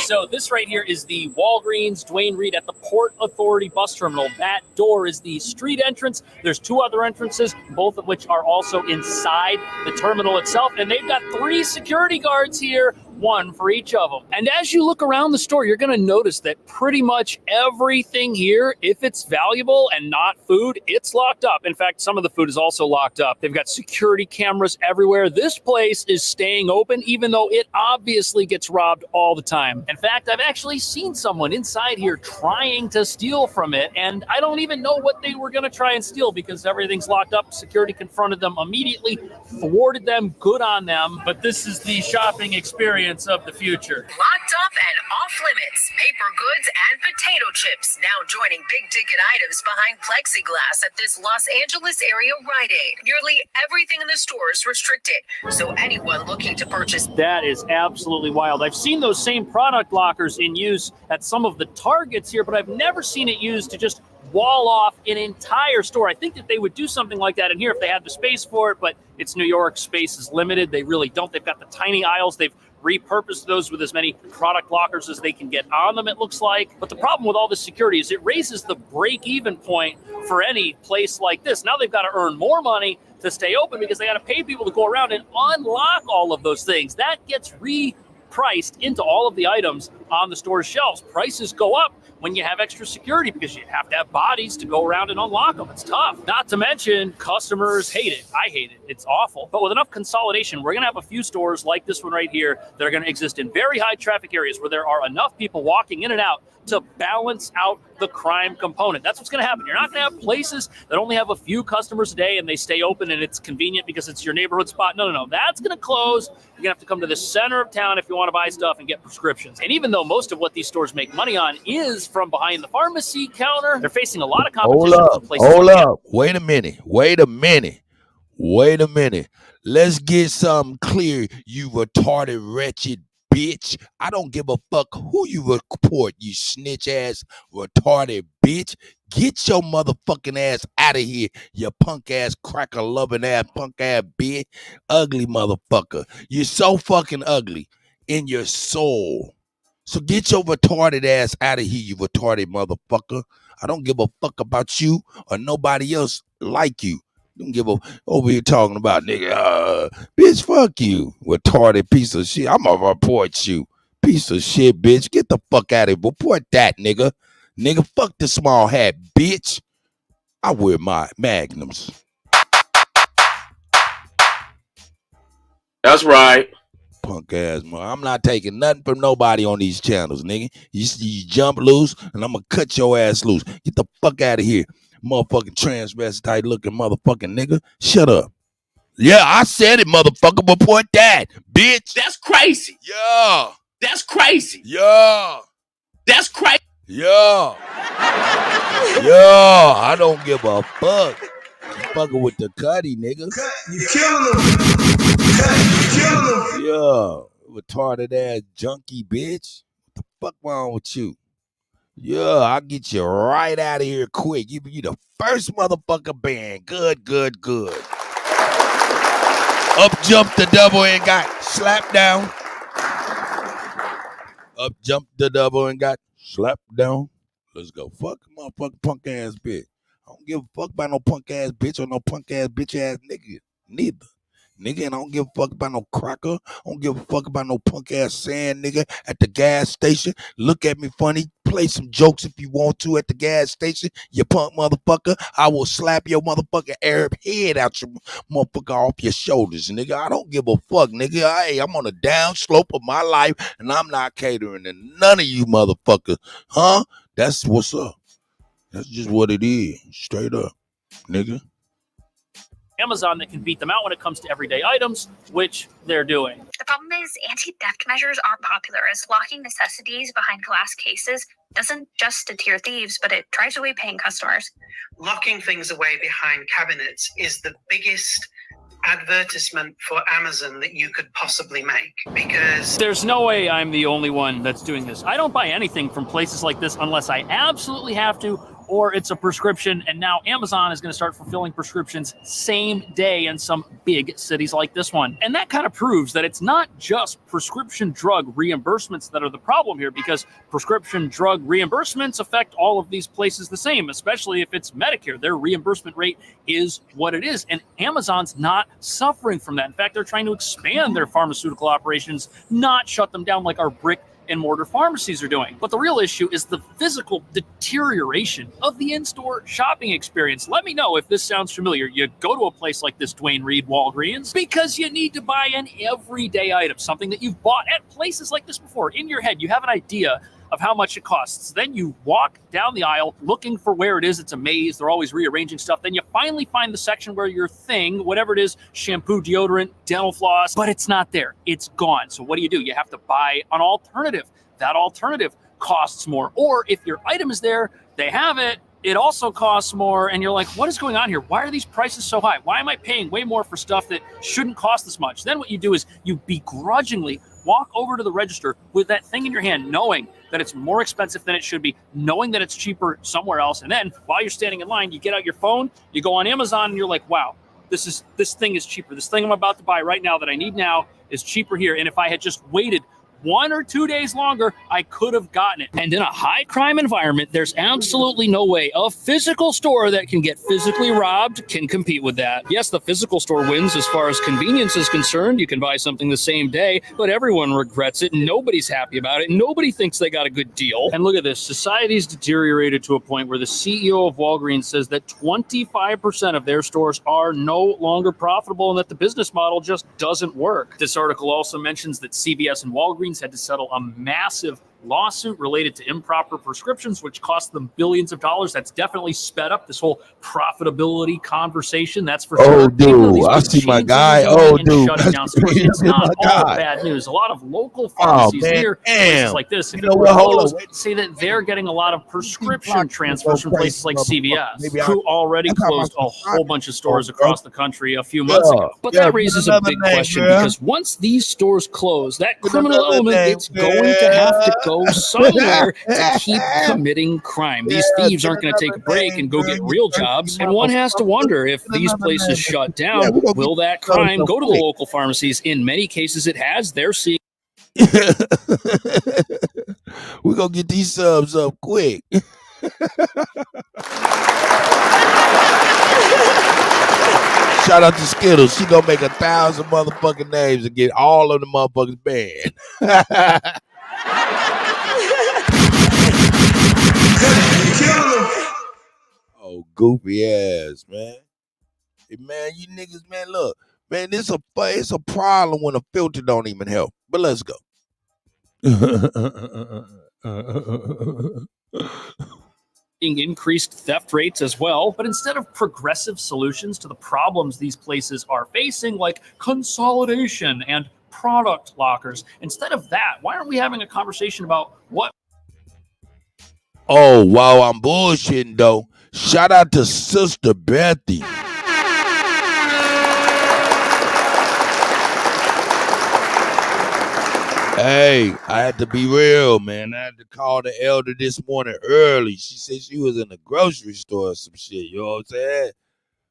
So this right here is the Walgreens Duane Reade at the Port Authority bus terminal. That door is the street entrance. There's two other entrances, both of which are also inside the terminal itself. And they've got 3 security guards here, one for each of them. And as you look around the store, you're going to notice that pretty much everything here, if it's valuable and not food, it's locked up. In fact, some of the food is also locked up. They've got security cameras everywhere. This place is staying open, even though it obviously gets robbed all the time. In fact, I've actually seen someone inside here trying to steal from it, and I don't even know what they were going to try and steal because everything's locked up. Security confronted them immediately, thwarted them, good on them. But this is the shopping experience of the future. Locked up and off limits. Paper goods and potato chips now joining big ticket items behind plexiglass at this Los Angeles area Rite Aid. Nearly everything in the store is restricted, so anyone looking to purchase. That is absolutely wild. I've seen those same product lockers in use at some of the Targets here, but I've never seen it used to just wall off an entire store. I think that they would do something like that in here if they had the space for it, but it's New York. Space is limited. They really don't. They've got the tiny aisles. They've repurposed those with as many product lockers as they can get on them, it looks like. But the problem with all this security is it raises the break-even point for any place like this. Now they've got to earn more money to stay open because they got to pay people to go around and unlock all of those things. That gets priced into all of the items on the store's shelves. Prices go up when you have extra security because you have to have bodies to go around and unlock them. It's tough. Not to mention, customers hate it. I hate it. It's awful. But with enough consolidation, we're going to have a few stores like this one right here that are going to exist in very high traffic areas where there are enough people walking in and out to balance out the crime component. That's what's going to happen. You're not going to have places that only have a few customers a day and they stay open and it's convenient because it's your neighborhood spot. No. That's going to close. You're going to have to come to the center of town if you want to buy stuff and get prescriptions. And even though most of what these stores make money on is from behind the pharmacy counter, they're facing a lot of competition from places. Hold up. Wait a minute. Let's get something clear, you retarded, wretched bitch. I don't give a fuck who you report, you snitch ass, retarded bitch. Get your motherfucking ass out of here, you punk ass, cracker loving ass, punk ass bitch. Ugly motherfucker. You're so fucking ugly in your soul. So get your retarded ass out of here, you retarded motherfucker. I don't give a fuck about you or nobody else like you. Don't give a over here talking about nigga. Bitch, fuck you, retarded piece of shit. I'm gonna report you, piece of shit, bitch. Get the fuck out of here. Report that, nigga. Nigga, fuck the small hat, bitch. I wear my magnums. That's right. Punk ass, man. I'm not taking nothing from nobody on these channels, nigga. You jump loose, and I'm gonna cut your ass loose. Get the fuck out of here, motherfucking transvestite looking motherfucking nigga. Shut up. Yeah, I said it, motherfucker. Report that, bitch. That's crazy. Yeah. That's crazy. Yeah. That's crazy. Yeah. Yeah. I don't give a fuck. You fucking with the Kutty, nigga. You killing them. Yeah. Retarded ass junkie, bitch. What the fuck wrong with you? Yeah, I'll get you right out of here quick. You be the first motherfucker banned. Good. Up jumped the double and got slapped down. Up jumped the double and got slapped down. Let's go. Fuck motherfucking punk ass bitch. I don't give a fuck about no punk ass bitch or no punk ass bitch ass nigga. Neither. Nigga, and I don't give a fuck about no cracker. I don't give a fuck about no punk ass sand nigga at the gas station. Look at me funny. Play some jokes if you want to at the gas station. You punk motherfucker. I will slap your motherfucking Arab head out your motherfucker off your shoulders, nigga. I don't give a fuck, nigga. Hey, I'm on a down slope of my life and I'm not catering to none of you motherfuckers. Huh? That's what's up. That's just what it is. Straight up, nigga. Amazon that can beat them out when it comes to everyday items, which they're doing. The problem is anti-theft measures aren't popular, as locking necessities behind glass cases doesn't just deter thieves, but it drives away paying customers. Locking things away behind cabinets is the biggest advertisement for Amazon that you could possibly make, because there's no way I'm the only one that's doing this. I don't buy anything from places like this unless I absolutely have to, or it's a prescription, and now Amazon is going to start fulfilling prescriptions same day in some big cities like this one. And that kind of proves that it's not just prescription drug reimbursements that are the problem here, because prescription drug reimbursements affect all of these places the same, especially if it's Medicare. Their reimbursement rate is what it is, and Amazon's not suffering from that. In fact, they're trying to expand their pharmaceutical operations, not shut them down like our brick and mortar pharmacies are doing. But the real issue is the physical deterioration of the in-store shopping experience. Let me know if this sounds familiar. You go to a place like this, Dwayne Reed Walgreens, because you need to buy an everyday item, something that you've bought at places like this before. In your head, you have an idea of how much it costs. Then you walk down the aisle looking for where it is. It's a maze. They're always rearranging stuff. Then you finally find the section where your thing, whatever it is, shampoo, deodorant, dental floss, but it's not there. It's gone. So what do? You have to buy an alternative. That alternative costs more. Or if your item is there, they have it, it also costs more, and you're like, what is going on here? Why are these prices so high? Why am I paying way more for stuff that shouldn't cost this much? Then what you do is you begrudgingly walk over to the register with that thing in your hand, knowing that it's more expensive than it should be, knowing that it's cheaper somewhere else. And then while you're standing in line, you get out your phone, you go on Amazon, and you're like, wow, this thing is cheaper. This thing I'm about to buy right now that I need now is cheaper here. And if I had just waited 1 or 2 days longer, I could have gotten it. And in a high crime environment, there's absolutely no way a physical store that can get physically robbed can compete with that. Yes, the physical store wins as far as convenience is concerned. You can buy something the same day, but everyone regrets it. Nobody's happy about it. Nobody thinks they got a good deal. And look at this. Society's deteriorated to a point where the CEO of Walgreens says that 25% of their stores are no longer profitable and that the business model just doesn't work. This article also mentions that CVS and Walgreens had to settle a massive lawsuit related to improper prescriptions, which cost them billions of dollars. That's definitely sped up this whole profitability conversation. That's for sure. Oh, dude, I see my guy. Oh, dude, it's not all bad news. A lot of local pharmacies near places like this, you know what? Hold on. say that they're getting a lot of prescription transfers from places like CVS, who already closed a whole bunch of stores across the country a few months ago. But that raises a big question, because once these stores close, that criminal element is going to have to go somewhere to keep committing crime. These thieves aren't going to take a break and go get real jobs, and one has to wonder, if these places shut down, will that crime go to the local pharmacies? In many cases it has. They're seeing we're gonna get these subs up quick. Shout out to Skittles. She gonna make 1,000 motherfucking names and get all of the motherfuckers banned. Oh, goofy ass, man. Hey, man, you niggas, man, look. Man, it's a problem when a filter don't even help. But let's go. increased theft rates as well. But instead of progressive solutions to the problems these places are facing, like consolidation and product lockers, instead of that, why aren't we having a conversation about what? Oh, while I'm bullshitting though, shout out to Sister Bethy. Hey, I had to be real, man. I had to call the elder this morning early. She said she was in the grocery store or some shit. You know what I'm saying?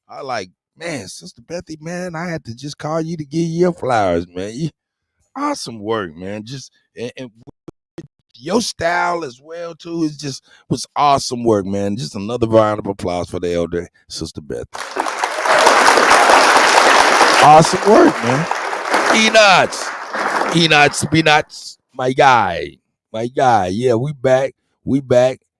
I like, man, Sister Bethy, man, I had to just call you to give you your flowers, man. Awesome work, man. Just and your style as well, too, was awesome work, man. Just another round of applause for the elder, Sister Bethy. Awesome work, man. Peanuts, my guy. Yeah, we back.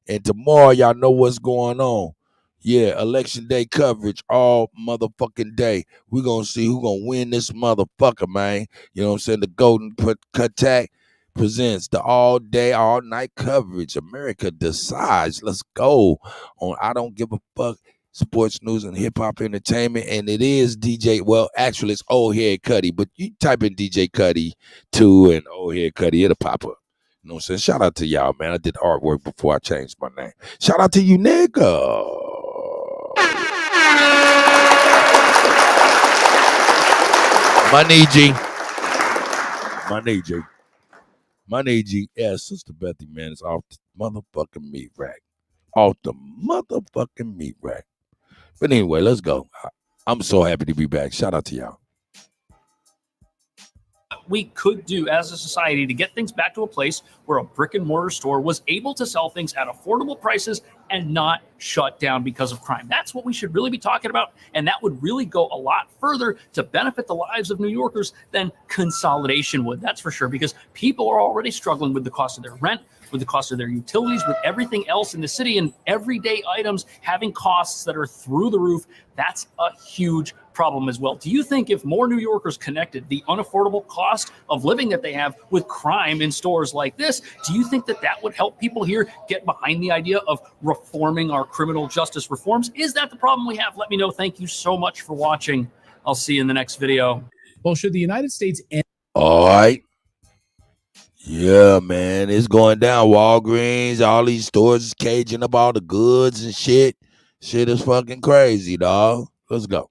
And tomorrow, y'all know what's going on. Yeah, election day coverage all motherfucking day. We gonna see who gonna win this motherfucker, man. You know what I'm saying? The Golden Kuttack presents the all day, all night coverage. America decides. Let's go on I Don't Give a Fuck. Sports news and hip hop entertainment, and it is DJ. Well, actually, it's Old Head Kutty, but you type in DJ Kutty too, and Old Head Kutty, it'll pop up. You know what I'm saying? Shout out to y'all, man. I did artwork before I changed my name. Shout out to you, nigga. Money G. Yeah, Sister Bethy, man, is off the motherfucking meat rack. Off the motherfucking meat rack. But anyway, let's go. I'm so happy to be back. Shout out to y'all. We could do as a society to get things back to a place where a brick and mortar store was able to sell things at affordable prices and not shut down because of crime. That's what we should really be talking about. And that would really go a lot further to benefit the lives of New Yorkers than consolidation would. That's for sure, because people are already struggling with the cost of their rent, with the cost of their utilities, with everything else in the city, and everyday items having costs that are through the roof. That's a huge problem as well. Do you think if more New Yorkers connected the unaffordable cost of living that they have with crime in stores like this, do you think that that would help people here get behind the idea of reforming our criminal justice reforms? Is that the problem we have? Let me know. Thank you so much for watching. I'll see you in the next video. Well, should the United States end? All right. Yeah, man, it's going down. Walgreens, all these stores is caging up all the goods and shit. Shit is fucking crazy, dog. Let's go.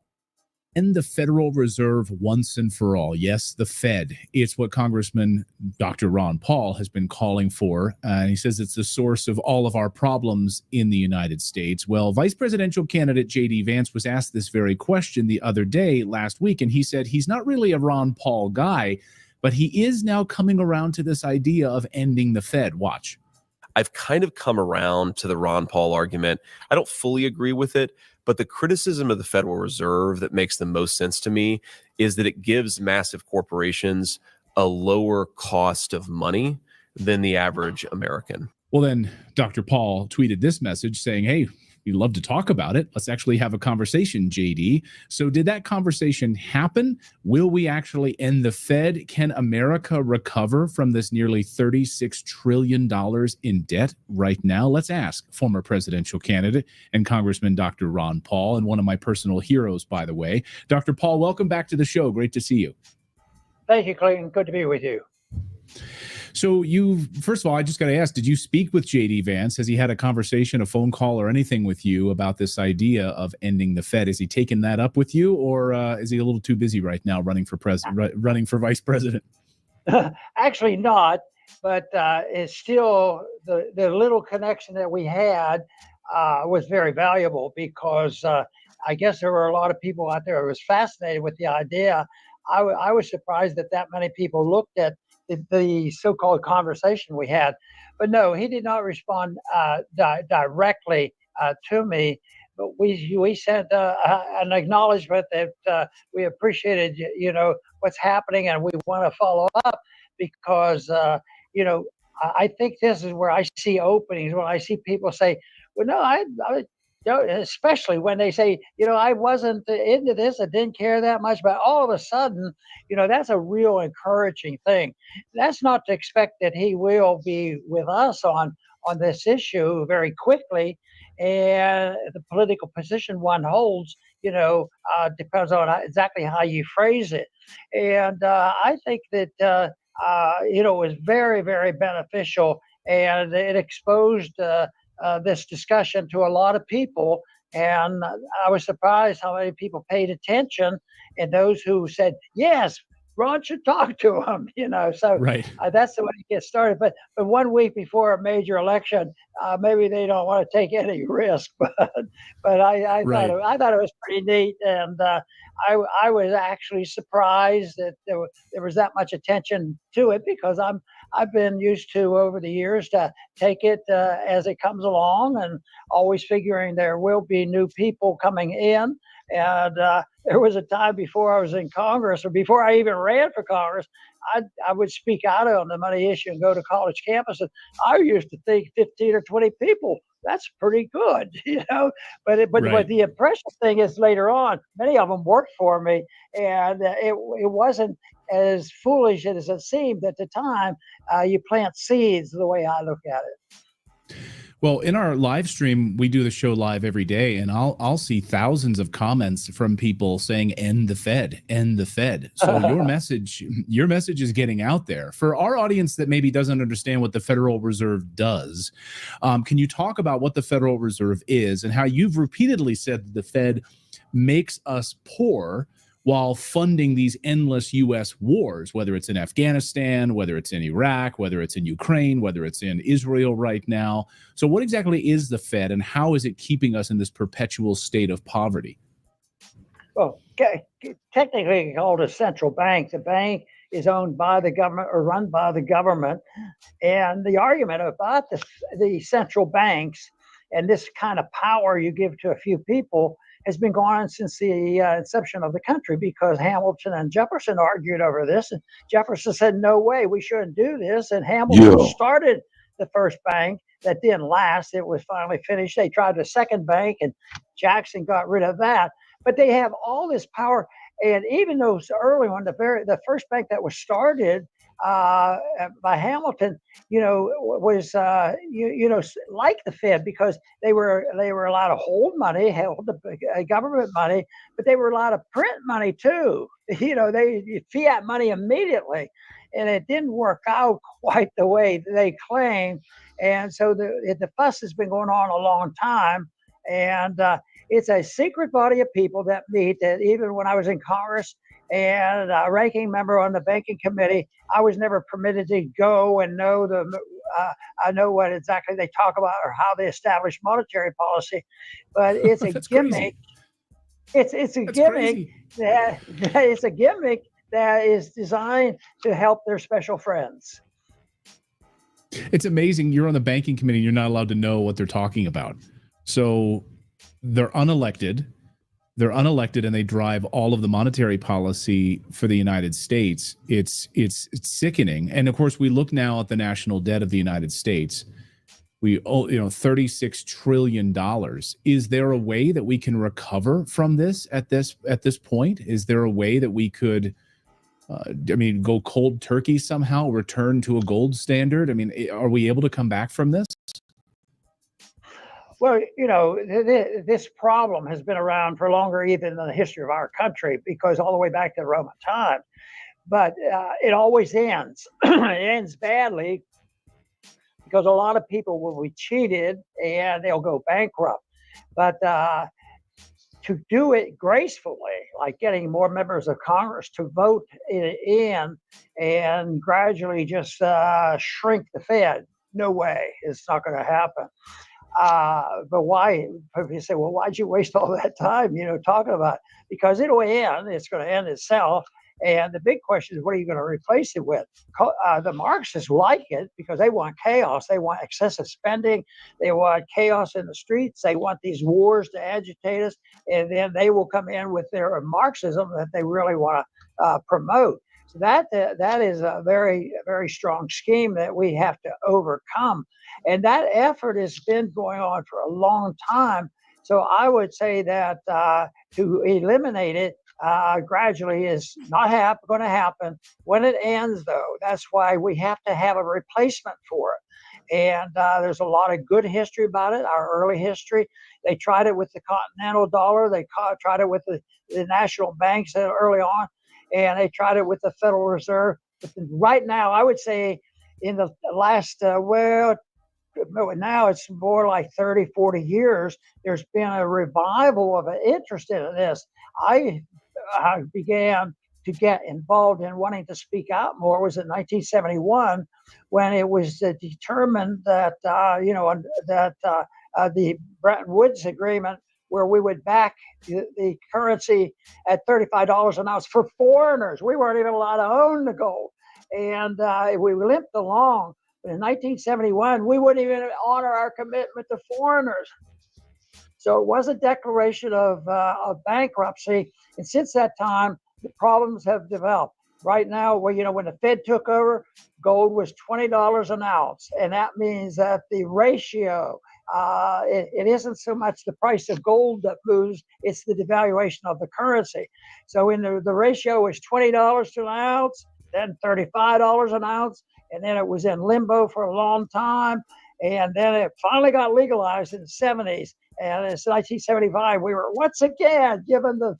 End the Federal Reserve once and for all. Yes, the Fed. It's what Congressman Dr. Ron Paul has been calling for. And he says it's the source of all of our problems in the United States. Well, Vice Presidential candidate J.D. Vance was asked this very question the other day, last week, and he said he's not really a Ron Paul guy, but he is now coming around to this idea of ending the Fed. Watch. I've kind of come around to the Ron Paul argument. I don't fully agree with it, but the criticism of the Federal Reserve that makes the most sense to me is that it gives massive corporations a lower cost of money than the average American. Well, then Dr. Paul tweeted this message saying, hey, we'd love to talk about it. Let's actually have a conversation, JD. So did that conversation happen? Will we actually end the Fed? Can America recover from this nearly $36 trillion in debt right now? Let's ask former presidential candidate and Congressman Dr. Ron Paul, and one of my personal heroes, by the way. Dr. Paul, welcome back to the show. Great to see you. Thank you, Clayton. Good to be with you. So first of all, I just got to ask, did you speak with J.D. Vance? Has he had a conversation, a phone call, or anything with you about this idea of ending the Fed? Has he taken that up with you, or is he a little too busy right now running for vice president? Actually not, but it's still the little connection that we had was very valuable, because I guess there were a lot of people out there who was fascinated with the idea. I was surprised that many people looked at the so-called conversation we had. But no, he did not respond directly to me. But we sent an acknowledgement that we appreciated, what's happening, and we want to follow up, because, I think this is where I see openings, when I see people say, well, no, I especially when they say, I wasn't into this, I didn't care that much, but all of a sudden, that's a real encouraging thing. That's not to expect that he will be with us on this issue very quickly. and the political position one holds, depends on exactly how you phrase it. And I think that, it was very, very beneficial, and it exposed this discussion to a lot of people. And I was surprised how many people paid attention, and those who said, yes, Ron should talk to him, So right. That's the way to get started. But 1 week before a major election, maybe they don't want to take any risk. But I right. thought it was pretty neat, and I was actually surprised that there was that much attention to it, because I've been used to over the years to take it as it comes along, and always figuring there will be new people coming in. And there was a time before I was in Congress, or before I even ran for Congress, I would speak out on the money issue and go to college campuses. I used to think 15 or 20 people, that's pretty good, But the impressive thing is later on, many of them worked for me, and it wasn't as foolish as it seemed at the time. You plant seeds, the way I look at it. Well, in our live stream, we do the show live every day, and I'll see thousands of comments from people saying, end the Fed, end the Fed. So your message is getting out there. For our audience that maybe doesn't understand what the Federal Reserve does, can you talk about what the Federal Reserve is, and how you've repeatedly said that the Fed makes us poor while funding these endless U.S. wars, whether it's in Afghanistan, whether it's in Iraq, whether it's in Ukraine, whether it's in Israel right now. So what exactly is the Fed, and how is it keeping us in this perpetual state of poverty? Well, technically called a central bank. The bank is owned by the government or run by the government. And the argument about the central banks and this kind of power you give to a few people has been going on since the inception of the country, because Hamilton and Jefferson argued over this. And Jefferson said, no way, we shouldn't do this. And Hamilton started the first bank that didn't last. It was finally finished. They tried the second bank, and Jackson got rid of that. But they have all this power. And even those early one, the first bank that was started by Hamilton, was like the Fed, because they were allowed to hold money, held the government money, but they were allowed to print money too. They fiat money immediately, and it didn't work out quite the way they claimed. And so the fuss has been going on a long time, and it's a secret body of people that meet. That even when I was in Congress and a ranking member on the banking committee, I was never permitted to go and know I know what exactly they talk about or how they establish monetary policy, but it's a gimmick. It's a gimmick it's a gimmick that is designed to help their special friends. It's amazing. You're on the banking committee, and you're not allowed to know what they're talking about. So they're unelected. And they drive all of the monetary policy for the United States. It's sickening. And of course, we look now at the national debt of the United States. We owe, $36 trillion. Is there a way that we can recover from this at this point? Is there a way that we could, go cold turkey somehow, return to a gold standard? Are we able to come back from this? Well, this problem has been around for longer even than the history of our country, because all the way back to the Roman time. But it always ends. It ends badly because a lot of people will be cheated and they'll go bankrupt. But to do it gracefully, like getting more members of Congress to vote in and gradually just shrink the Fed, no way. It's not going to happen. But why? You say, well, why'd you waste all that time, talking about it? Because it'll end. It's going to end itself. And the big question is, what are you going to replace it with? The Marxists like it because they want chaos. They want excessive spending. They want chaos in the streets. They want these wars to agitate us. And then they will come in with their Marxism that they really want to promote. So that is a very, very strong scheme that we have to overcome. And that effort has been going on for a long time. So I would say that to eliminate it gradually is not going to happen. When it ends, though, that's why we have to have a replacement for it. And there's a lot of good history about it, our early history. They tried it with the continental dollar. They tried it with the national banks early on, and they tried it with the Federal Reserve. But right now, I would say in the last, now it's more like 30, 40 years, there's been a revival of an interest in this. I began to get involved in wanting to speak out more was in 1971, when it was determined that, the Bretton Woods Agreement, where we would back the currency at $35 an ounce for foreigners. We weren't even allowed to own the gold. And we limped along. But in 1971, we wouldn't even honor our commitment to foreigners. So it was a declaration of bankruptcy. And since that time, the problems have developed. Right now, when the Fed took over, gold was $20 an ounce. And that means that the ratio, it isn't so much the price of gold that moves, it's the devaluation of the currency. So when the ratio was $20 to an ounce, then $35 an ounce, and then it was in limbo for a long time. And then it finally got legalized in the 70s. And it's 1975, we were once again given the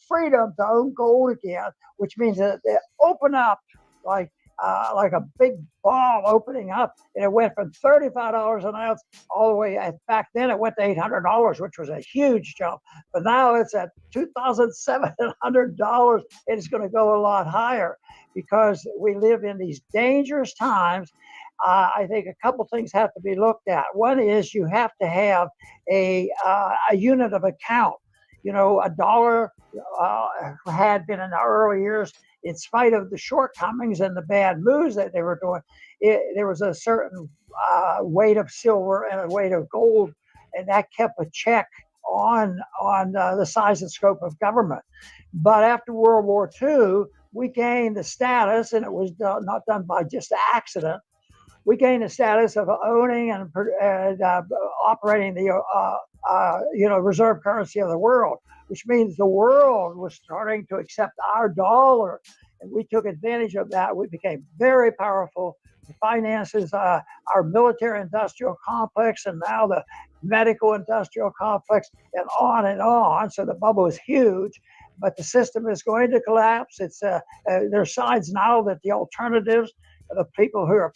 freedom to own gold again, which means that they open up like a big ball opening up, and it went from $35 an ounce all the way. Back then, it went to $800, which was a huge jump. But now it's at $2,700, and it's going to go a lot higher because we live in these dangerous times. I think a couple things have to be looked at. One is you have to have a unit of account. A dollar had been in the early years, in spite of the shortcomings and the bad moves that they were doing, there was a certain weight of silver and a weight of gold, and that kept a check on the size and scope of government. But after World War II, we gained the status, and it was not done by just accident. We gained the status of owning and operating the reserve currency of the world, which means the world was starting to accept our dollar, and we took advantage of that. We became very powerful. The finances, our military-industrial complex, and now the medical-industrial complex, and on and on. So the bubble is huge, but the system is going to collapse. There's signs now that the alternatives, the people who are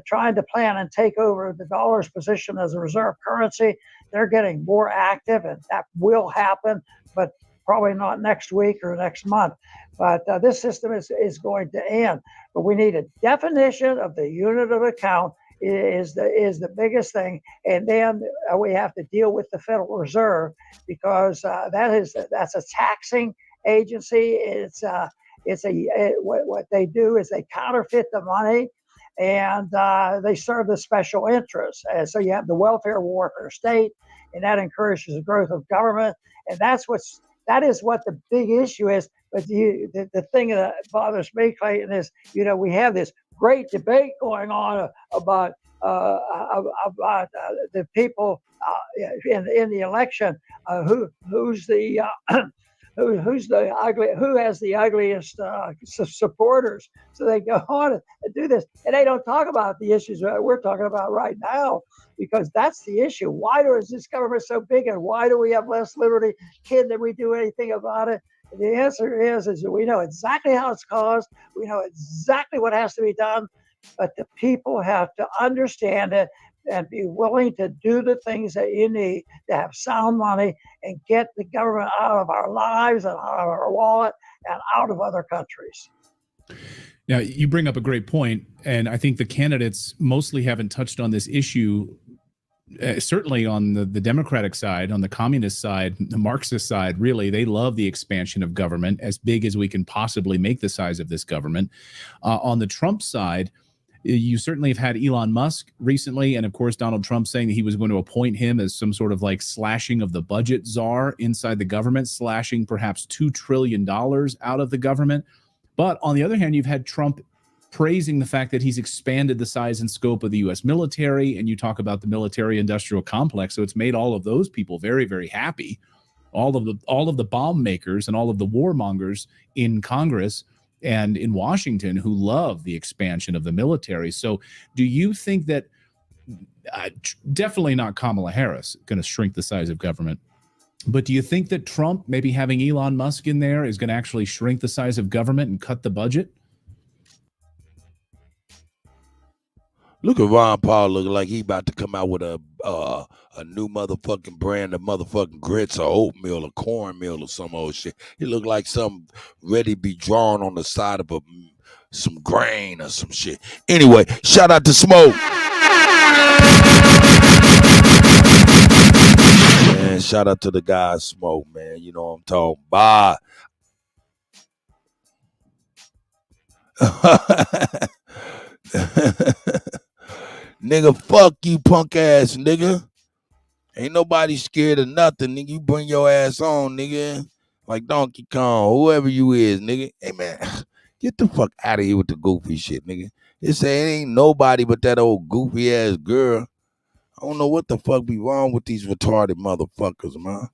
trying to plan and take over the dollar's position as a reserve currency, they're getting more active, and that will happen, but probably not next week or next month. But this system is going to end. But we need a definition of the unit of account is the biggest thing, and then we have to deal with the Federal Reserve, because that's a taxing agency. What they do is they counterfeit the money, and they serve the special interests. And so you have the welfare warfare state, and that encourages the growth of government. And that is what the big issue is. But the thing that bothers me, Clayton, is we have this great debate going on about the people in the election, who's the who has the ugliest supporters. So they go on and do this, and they don't talk about the issues that we're talking about right now, because that's the issue. Why is this government so big, and why do we have less liberty? Can we do anything about it? And the answer is we know exactly how it's caused. We know exactly what has to be done, but the people have to understand it and be willing to do the things that you need to have sound money and get the government out of our lives and out of our wallet and out of other countries. Now, you bring up a great point, and I think the candidates mostly haven't touched on this issue, certainly on the Democratic side, on the communist side, the Marxist side. Really, they love the expansion of government, as big as we can possibly make the size of this government. On the Trump side, you certainly have had Elon Musk recently, and of course Donald Trump saying that he was going to appoint him as some sort of like slashing of the budget czar inside the government, slashing perhaps $2 trillion out of the government. But on the other hand, you've had Trump praising the fact that he's expanded the size and scope of the U.S. military, and you talk about the military-industrial complex, so it's made all of those people very, very happy. All of the bomb makers and all of the warmongers in Congress and in Washington who love the expansion of the military. So do you think that definitely not Kamala Harris going to shrink the size of government, but do you think that Trump, maybe having Elon Musk in there, is going to actually shrink the size of government and cut the budget? Look at Ron Paul looking like he about to come out with a new motherfucking brand of motherfucking grits or oatmeal or cornmeal or some old shit. He look like something ready to be drawn on the side of some grain or some shit. Anyway, shout out to Smoke. Man, shout out to the guy Smoke, man. You know what I'm talking about. Nigga, fuck you, punk ass nigga. Ain't nobody scared of nothing, nigga. You bring your ass on, nigga. Like Donkey Kong, whoever you is, nigga. Hey, man, get the fuck out of here with the goofy shit, nigga. It ain't nobody but that old goofy ass girl. I don't know what the fuck be wrong with these retarded motherfuckers, man.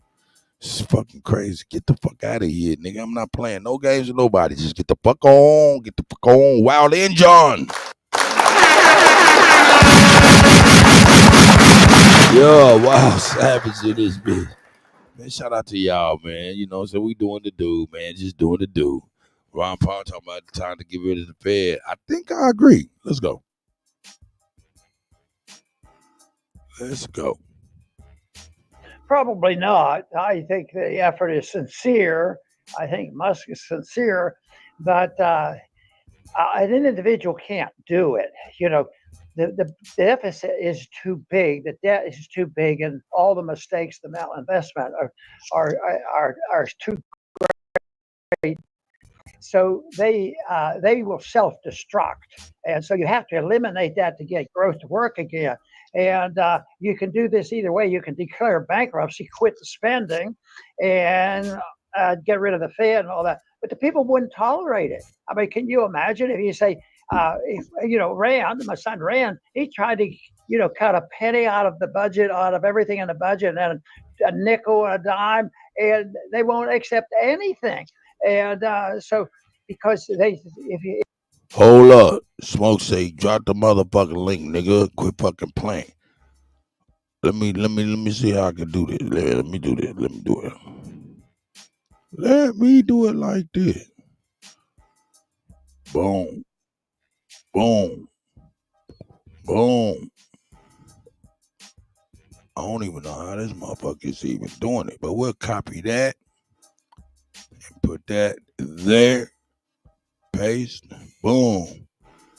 It's fucking crazy. Get the fuck out of here, nigga. I'm not playing no games with nobody. Just get the fuck on. Get the fuck on. Wild and John. Yo, wow, savage in this bitch. Man, shout out to y'all, man. You know, so we doing the do, man. Just doing the do. Ron Paul talking about the time to get rid of the Fed. I think I agree. Let's go. Let's go. Probably not. I think the effort is sincere. I think Musk is sincere, but an individual can't do it. You know, the deficit is too big. The debt is too big, and all the mistakes, the malinvestment are too great. So they will self-destruct, and so you have to eliminate that to get growth to work again. And you can do this either way. You can declare bankruptcy, quit the spending, and get rid of the Fed and all that. But the people wouldn't tolerate it. I mean, can you imagine if you say, if, you know, Rand, my son Rand, he tried to, you know, cut a penny out of the budget, out of everything in the budget, and then a nickel and a dime, and they won't accept anything. And so, because if you hold up, Smoke say drop the motherfucking link, nigga. Quit fucking playing. Let me see how I can do this. Let me do this. Let me do it. Let me do it like this. Boom. Boom. Boom. I don't even know how this motherfucker is even doing it, but we'll copy that and put that there. Paste. Boom.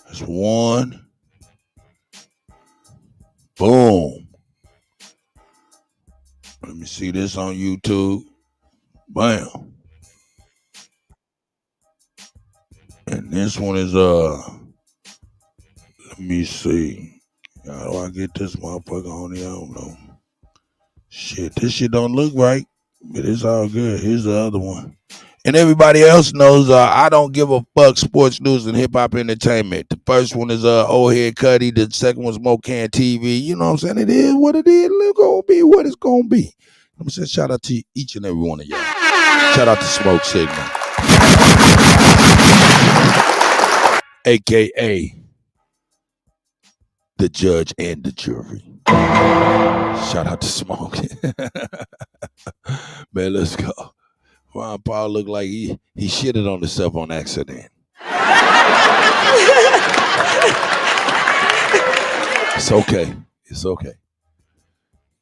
That's one. Boom. Let me see this on YouTube. Bam. And this one is let me see. How do I get this motherfucker on here? I don't know. Shit, this shit don't look right, but it's all good. Here's the other one. And everybody else knows I don't give a fuck sports news and hip hop entertainment. The first one is Old Head Kutty. The second one's Mocan TV. You know what I'm saying? It is what it is. It's gonna be what it's gonna be. I'm saying shout out to each and every one of y'all. Shout out to Smoke Signal, aka the judge and the jury. Shout out to Smoke. Man, let's go. Ron Paul looked like he shitted on himself on accident. It's okay. It's okay.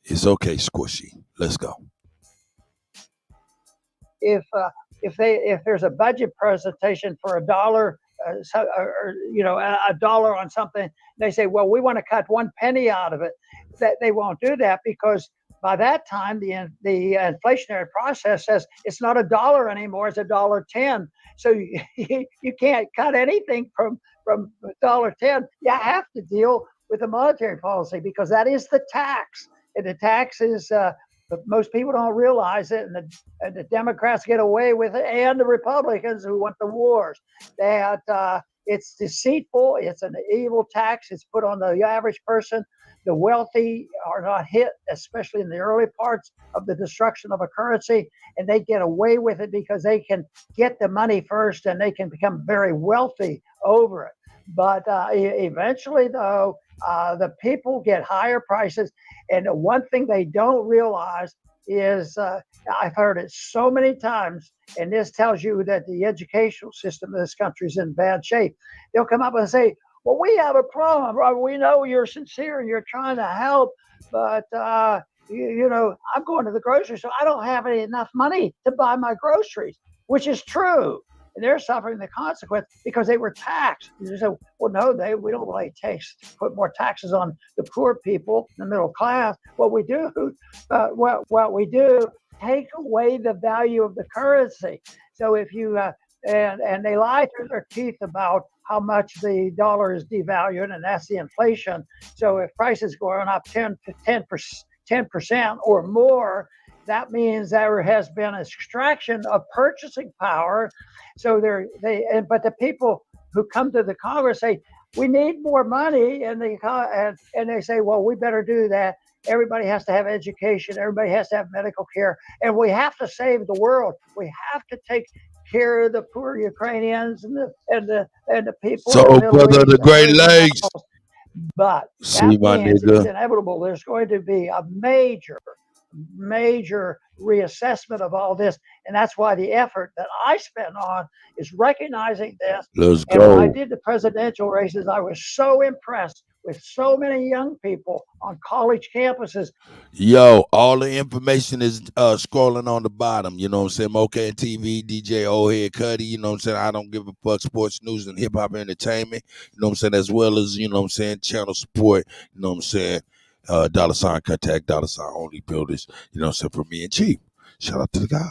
It's okay, Squishy. Let's go. If there's a budget presentation for $1, or you know, $1 on something, they say, well, we want to cut 1 penny out of it. That they won't do that because by that time the inflationary process says it's not $1 anymore; it's $1.10. So you can't cut anything from $1.10. You have to deal with the monetary policy because that is the tax, and the tax is. But most people don't realize it, and the Democrats get away with it, and the Republicans who want the wars. That it's deceitful, it's an evil tax. It's put on the average person. the wealthy are not hit, especially in the early parts of the destruction of a currency, and they get away with it because they can get the money first and they can become very wealthy over it. But eventually, though, the people get higher prices. And the one thing they don't realize is, I've heard it so many times, and this tells you that the educational system of this country is in bad shape. They'll come up and say, well, we have a problem. We know you're sincere and you're trying to help, but you know, I'm going to the grocery store. I don't have enough money to buy my groceries, which is true. And they're suffering the consequence because they were taxed. You say, well, no, we don't really put more taxes on the poor people, the middle class. What we do, take away the value of the currency. So if you and they lie through their teeth about how much the dollar is devalued, and that's the inflation. So if prices going up 10% or more, that means there has been an extraction of purchasing power. So but the people who come to the Congress say, we need more money, and they say, well, we better do that. Everybody has to have education. Everybody has to have medical care, and we have to save the world. We have to take care of the poor Ukrainians and the people. So, brother, the Great Lakes. But see, my means nigga, it's inevitable. There's going to be a major reassessment of all this, and that's why the effort that I spent on is recognizing this. Let's and go. when I did the presidential races, I was so impressed with so many young people on college campuses. Yo, all the information is scrolling on the bottom. You know what I'm saying? Okay, TV, DJ Old Head Kutty. You know what I'm saying? I don't give a fuck. Sports news and hip hop entertainment. You know what I'm saying? As well as, you know what I'm saying, channel support. You know what I'm saying? $, Kuttack, $, only builders. You know what I'm saying? For me and Chief. Shout out to the God.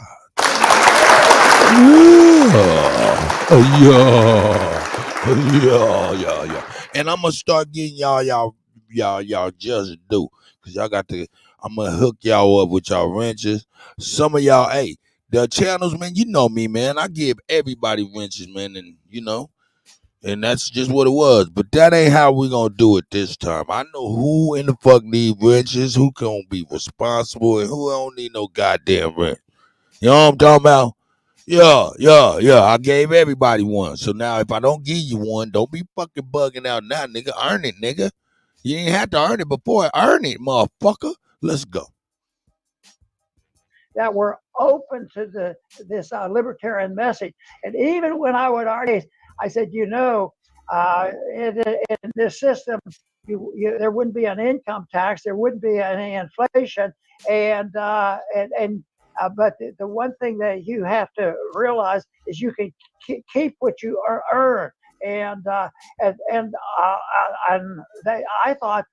Yeah. And I'm gonna start getting y'all just do, cause y'all got to. I'm gonna hook y'all up with y'all wrenches. Some of y'all, hey, the channels, man. You know me, man. I give everybody wrenches, man, and you know, and that's just what it was. But that ain't how we gonna do it this time. I know who in the fuck need wrenches, who gonna be responsible, and who don't need no goddamn wrench. You know what I'm talking about? Yeah. I gave everybody one. So now if I don't give you one, don't be fucking bugging out now, nigga. Earn it, nigga. You ain't had to earn it before. Earn it, motherfucker. Let's go. That were open to this libertarian message. And even when I would argue, I said, you know, in this system, there wouldn't be an income tax, there wouldn't be any inflation, but the one thing that you have to realize is you can keep what you earn, I thought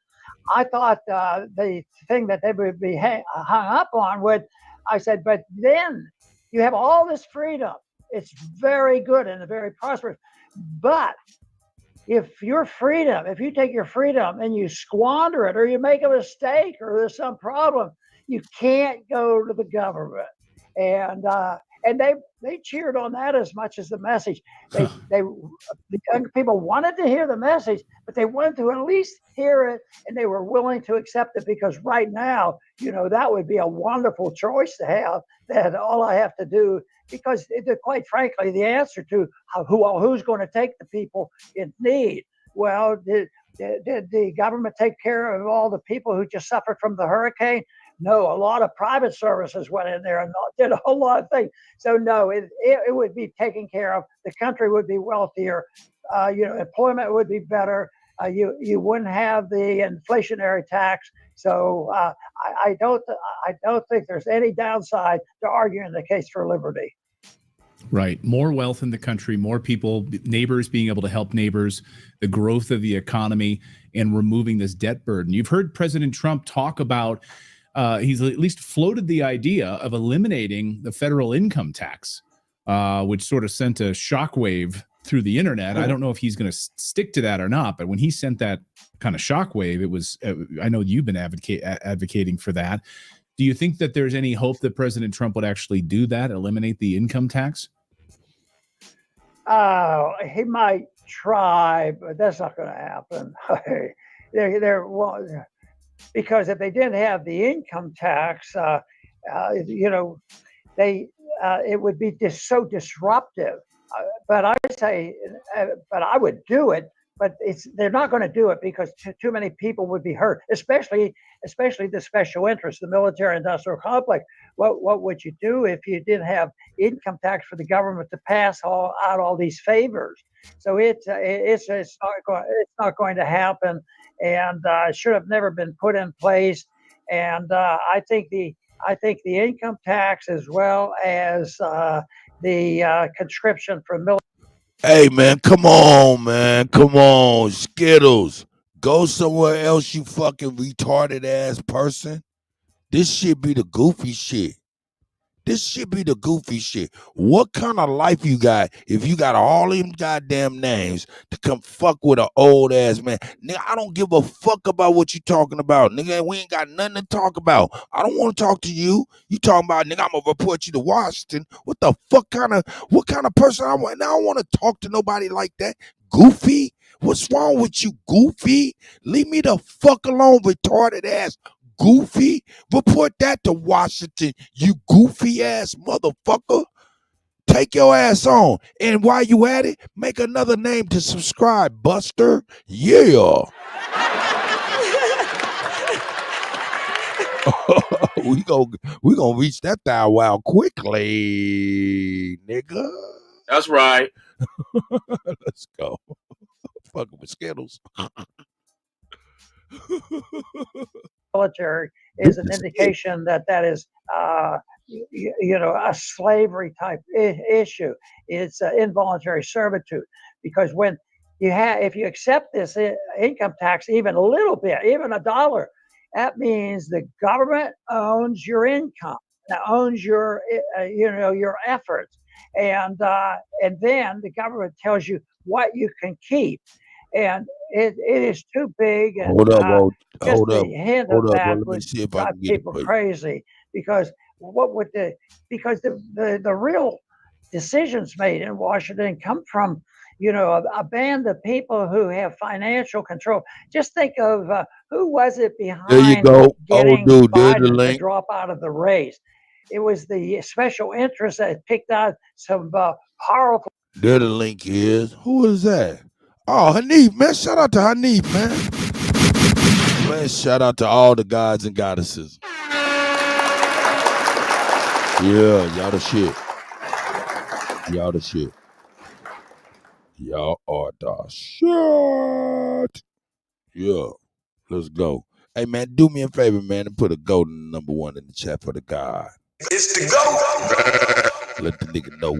the thing that they would be hung up on I said, but then you have all this freedom. It's very good and very prosperous. But if you take your freedom and you squander it, or you make a mistake, or there's some problem, you can't go to the government. And they cheered on that as much as the message. The young people wanted to hear the message, but they wanted to at least hear it, and they were willing to accept it, because right now, you know, that would be a wonderful choice to have, that all I have to do, because quite frankly, the answer to who's going to take the people in need. Well, did the government take care of all the people who just suffered from the hurricane? No, a lot of private services went in there and did a whole lot of things. So no, it would be taken care of. The country would be wealthier. Employment would be better. You wouldn't have the inflationary tax. So I don't think there's any downside to arguing the case for liberty. Right. More wealth in the country, more people, neighbors being able to help neighbors, the growth of the economy, and removing this debt burden. You've heard President Trump talk about, he's at least floated the idea of eliminating the federal income tax, which sort of sent a shockwave through the internet. I don't know if he's going to stick to that or not, but when he sent that kind of shockwave, it was, I know you've been advocating for that. Do you think that there's any hope that President Trump would actually do that, eliminate the income tax? He might try, but that's not going to happen. because if they didn't have the income tax, it would be just so disruptive. But I say, but I would do it. But they're not going to do it because too many people would be hurt, especially the special interests, the military-industrial complex. What would you do if you didn't have income tax for the government to pass out all these favors? So it's not going to happen, and it should have never been put in place. And I think the income tax, as well as the conscription for military. Hey, man, come on, man. Come on, Skittles. Go somewhere else, you fucking retarded ass person. This shit be the goofy shit. This shit be the goofy shit. What kind of life you got if you got all them goddamn names to come fuck with an old ass man? Nigga, I don't give a fuck about what you talking about. Nigga, we ain't got nothing to talk about. I don't want to talk to you. You talking about, nigga, I'm gonna report you to Washington. What the fuck what kind of person I want? Now I don't want to talk to nobody like that. Goofy? What's wrong with you, goofy? Leave me the fuck alone, retarded ass. Goofy, report that to Washington, you goofy ass motherfucker. Take your ass on. And while you at it, make another name to subscribe, Buster. Yeah. we gonna reach that thou wow quickly, nigga. That's right. Let's go. Fucking with Skittles. Military is an indication that is a slavery type issue. It's involuntary servitude, because when if you accept this income tax even a little bit, even $1, that means the government owns your income, owns your your efforts, and then the government tells you what you can keep. And it is too big. And, hold up. Let me see if I drive can get people crazy, because the real decisions made in Washington come from a band of people who have financial control. Just think of who was it behind there you go. getting Dude, there's the Biden to link. drop out of the race. It was the special interests that picked out some powerful. There the link is. Who is that? Oh, Hanif, man. Shout out to Hanif, man. Man, shout out to all the gods and goddesses. Yeah, y'all the shit. Y'all the shit. Y'all are the shit. Yeah, let's go. Hey, man, do me a favor, man, and put a golden #1 in the chat for the God. It's the GOAT. Let the nigga know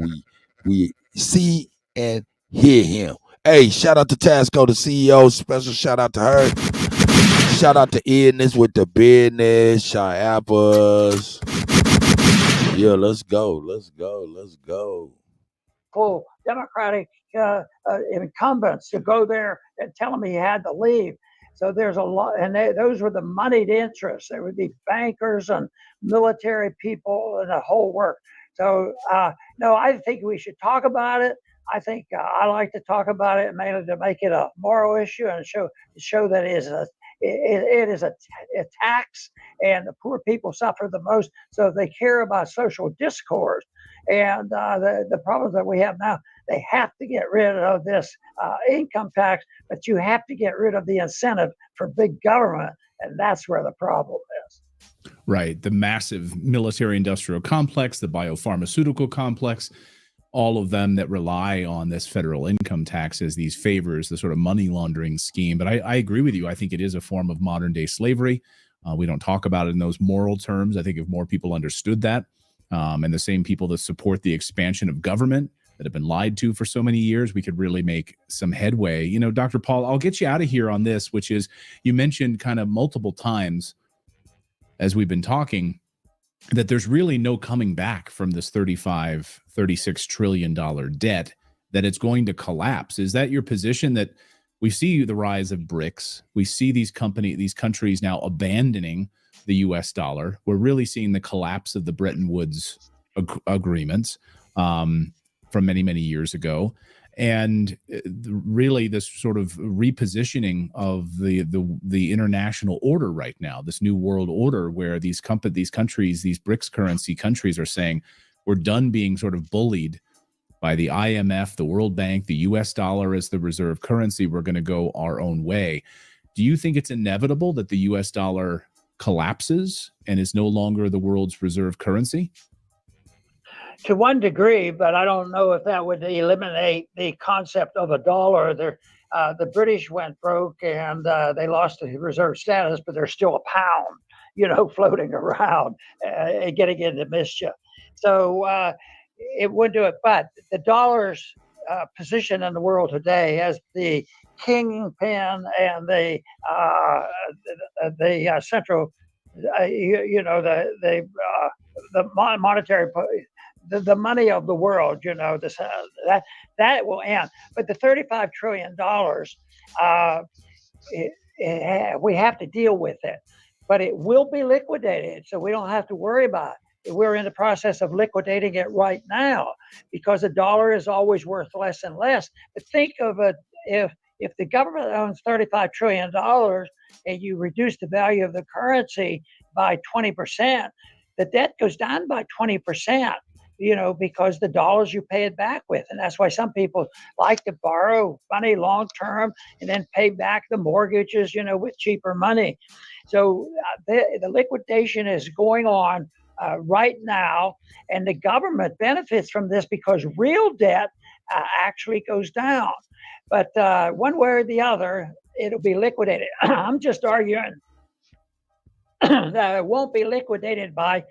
we see and hear him. Hey, shout out to Tasco, the CEO. Special shout out to her. Shout out to Edness with the business. Shy Apples. Yeah, let's go. Full Democratic incumbents to go there and tell him he had to leave. So there's a lot, and those were the moneyed interests. There would be bankers and military people and the whole work. So no, I think we should talk about it. I think I like to talk about it, mainly to make it a moral issue and show that it is a tax, and the poor people suffer the most. So if they care about social discourse and the problems that we have now, they have to get rid of this income tax, but you have to get rid of the incentive for big government, and that's where the problem is. Right. The massive military-industrial complex, the biopharmaceutical complex, all of them that rely on this federal income tax as these favors, the sort of money laundering scheme. But I agree with you. I think it is a form of modern-day slavery. We don't talk about it in those moral terms. I think if more people understood that, and the same people that support the expansion of government that have been lied to for so many years, we could really make some headway. Dr. Paul, I'll get you out of here on this, which is, you mentioned kind of multiple times as we've been talking that there's really no coming back from this $36 trillion debt, that it's going to collapse. Is that your position, that we see the rise of BRICS? We see these countries now abandoning the US dollar. We're really seeing the collapse of the Bretton Woods agreements from many, many years ago. And really, this sort of repositioning of the international order right now, this new world order, where these countries, these BRICS currency countries, are saying we're done being sort of bullied by the IMF, the World Bank, the U.S. dollar as the reserve currency. We're going to go our own way. Do you think it's inevitable that the U.S. dollar collapses and is no longer the world's reserve currency? To one degree, but I don't know if that would eliminate the concept of a dollar. The British went broke and they lost the reserve status, but there's still a pound, floating around, getting into mischief. So it would do it. But the dollar's position in the world today as the kingpin and the central, the monetary. The money of the world, that will end. But the $35 trillion, we have to deal with it. But it will be liquidated, so we don't have to worry about it. We're in the process of liquidating it right now because the dollar is always worth less and less. But think of it, if the government owns $35 trillion and you reduce the value of the currency by 20%, the debt goes down by 20%. Because the dollars you pay it back with. And that's why some people like to borrow money long term and then pay back the mortgages, with cheaper money. So the liquidation is going on right now. And the government benefits from this because real debt actually goes down. But one way or the other, it'll be liquidated. I'm just arguing that it won't be liquidated by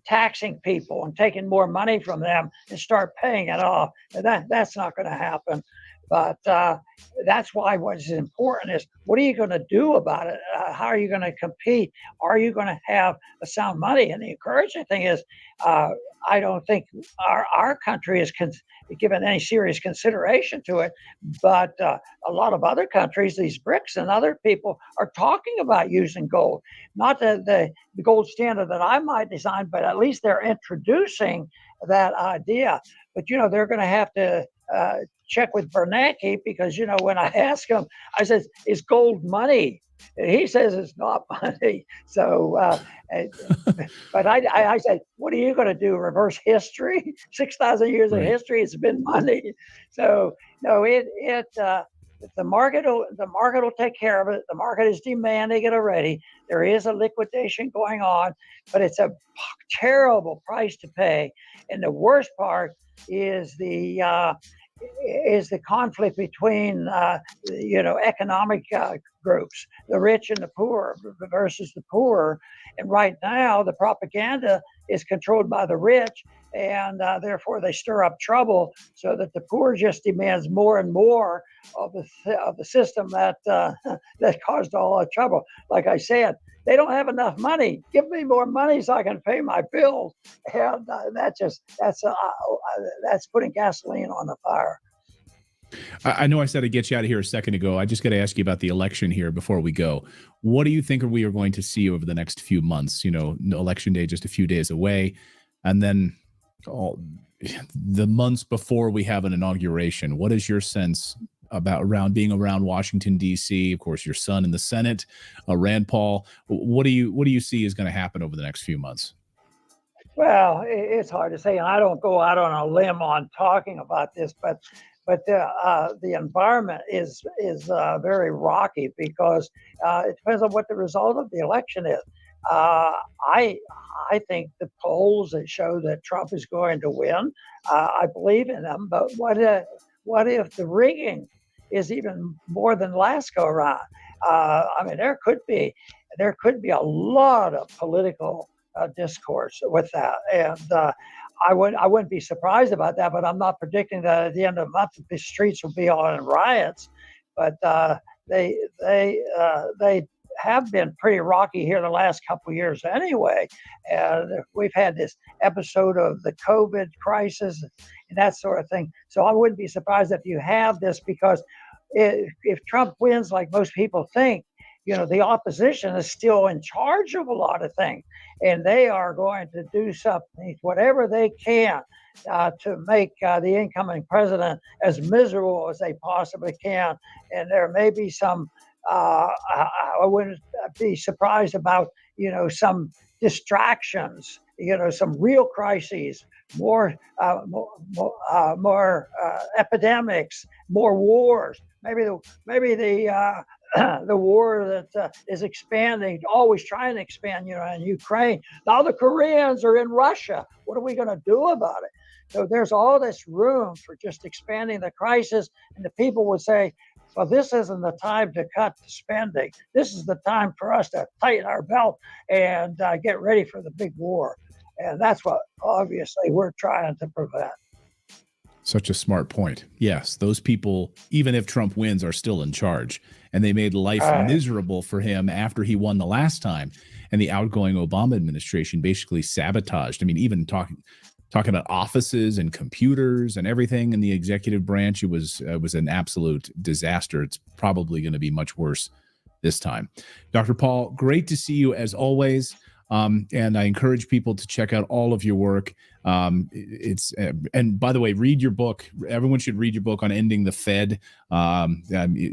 taxing people and taking more money from them and start paying it off. That's not going to happen. But that's why what's important is, what are you going to do about it? How are you going to compete? Are you going to have a sound money? And the encouraging thing is, I don't think our country is given any serious consideration to it. But a lot of other countries, these BRICS and other people, are talking about using gold. Not the gold standard that I might design, but at least they're introducing that idea. But, they're going to have to check with Bernanke because, when I ask him, I said, is gold money? And he says it's not money. So, but I said, what are you going to do? Reverse history? 6,000 years of history, it's been money. So, no, the market will take care of it. The market is demanding it already. There is a liquidation going on, but it's a terrible price to pay. And the worst part is the conflict between economic groups, the rich and the poor versus the poor. And right now, the propaganda is controlled by the rich, and therefore they stir up trouble so that the poor just demands more and more of the system that caused all the trouble. Like I said, they don't have enough money. Give me more money so I can pay my bills. And that's putting gasoline on the fire. I know I said I'd get you out of here a second ago. I just got to ask you about the election here before we go. What do you think we are going to see over the next few months? Election day just a few days away, and then the months before we have an inauguration. What is your sense about being around Washington, D.C., of course, your son in the Senate, Rand Paul? What do you see is going to happen over the next few months? Well, it's hard to say, and I don't go out on a limb on talking about this, but the environment is very rocky because it depends on what the result of the election is. I think the polls that show that Trump is going to win, I believe in them. But what if the rigging is even more than last go around? There could be a lot of political discourse with that, and I wouldn't be surprised about that. But I'm not predicting that at the end of the month the streets will be all in riots. But they have been pretty rocky here the last couple of years anyway. And we've had this episode of the COVID crisis and that sort of thing. So I wouldn't be surprised if you have this, because if Trump wins like most people think, the opposition is still in charge of a lot of things, and they are going to do something, whatever they can, to make the incoming president as miserable as they possibly can. And there may be some, I wouldn't be surprised about, some distractions, some real crises, more epidemics, more wars. Maybe the the war that is expanding, always trying to expand, in Ukraine. Now the Koreans are in Russia. What are we going to do about it? So there's all this room for just expanding the crisis, and the people would say, well, this isn't the time to cut spending. This is the time for us to tighten our belt and get ready for the big war. And that's what, obviously, we're trying to prevent. Such a smart point. Yes, those people, even if Trump wins, are still in charge. And they made life miserable for him after he won the last time. And the outgoing Obama administration basically sabotaged. I mean, even talking about offices and computers and everything in the executive branch, it was an absolute disaster. It's probably going to be much worse this time. Dr. Paul, great to see you as always. And I encourage people to check out all of your work. And by the way, read your book. Everyone should read your book on ending the Fed.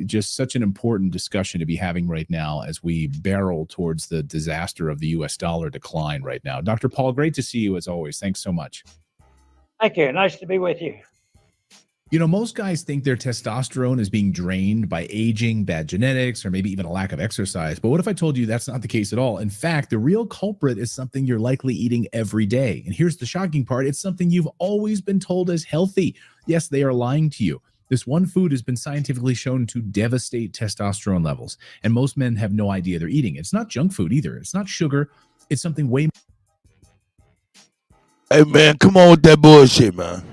Just such an important discussion to be having right now as we barrel towards the disaster of the US dollar decline right now. Dr. Paul, great to see you as always. Thanks so much. Thank you. Nice to be with you. Most guys think their testosterone is being drained by aging, bad genetics, or maybe even a lack of exercise. But what if I told you that's not the case at all? In fact, the real culprit is something you're likely eating every day. And here's the shocking part. It's something you've always been told is healthy. Yes, they are lying to you. This one food has been scientifically shown to devastate testosterone levels. And most men have no idea they're eating it. It's not junk food either. It's not sugar. It's something way. Hey, man, come on with that bullshit, man.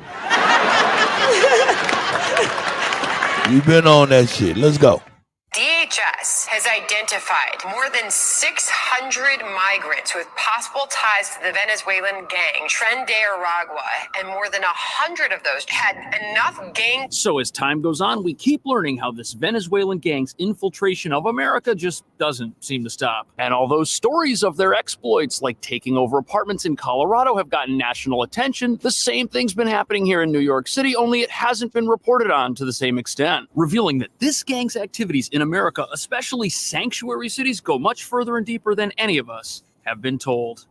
You've been on that shit. Let's go. DHS has identified more than 600 migrants with possible ties to the Venezuelan gang Tren de Aragua, and more than 100 of those had enough gang. So as time goes on, we keep learning how this Venezuelan gang's infiltration of America just doesn't seem to stop. And although stories of their exploits, like taking over apartments in Colorado, have gotten national attention, the same thing's been happening here in New York City, only it hasn't been reported on to the same extent, revealing that this gang's activities in America, especially sanctuary cities, go much further and deeper than any of us have been told.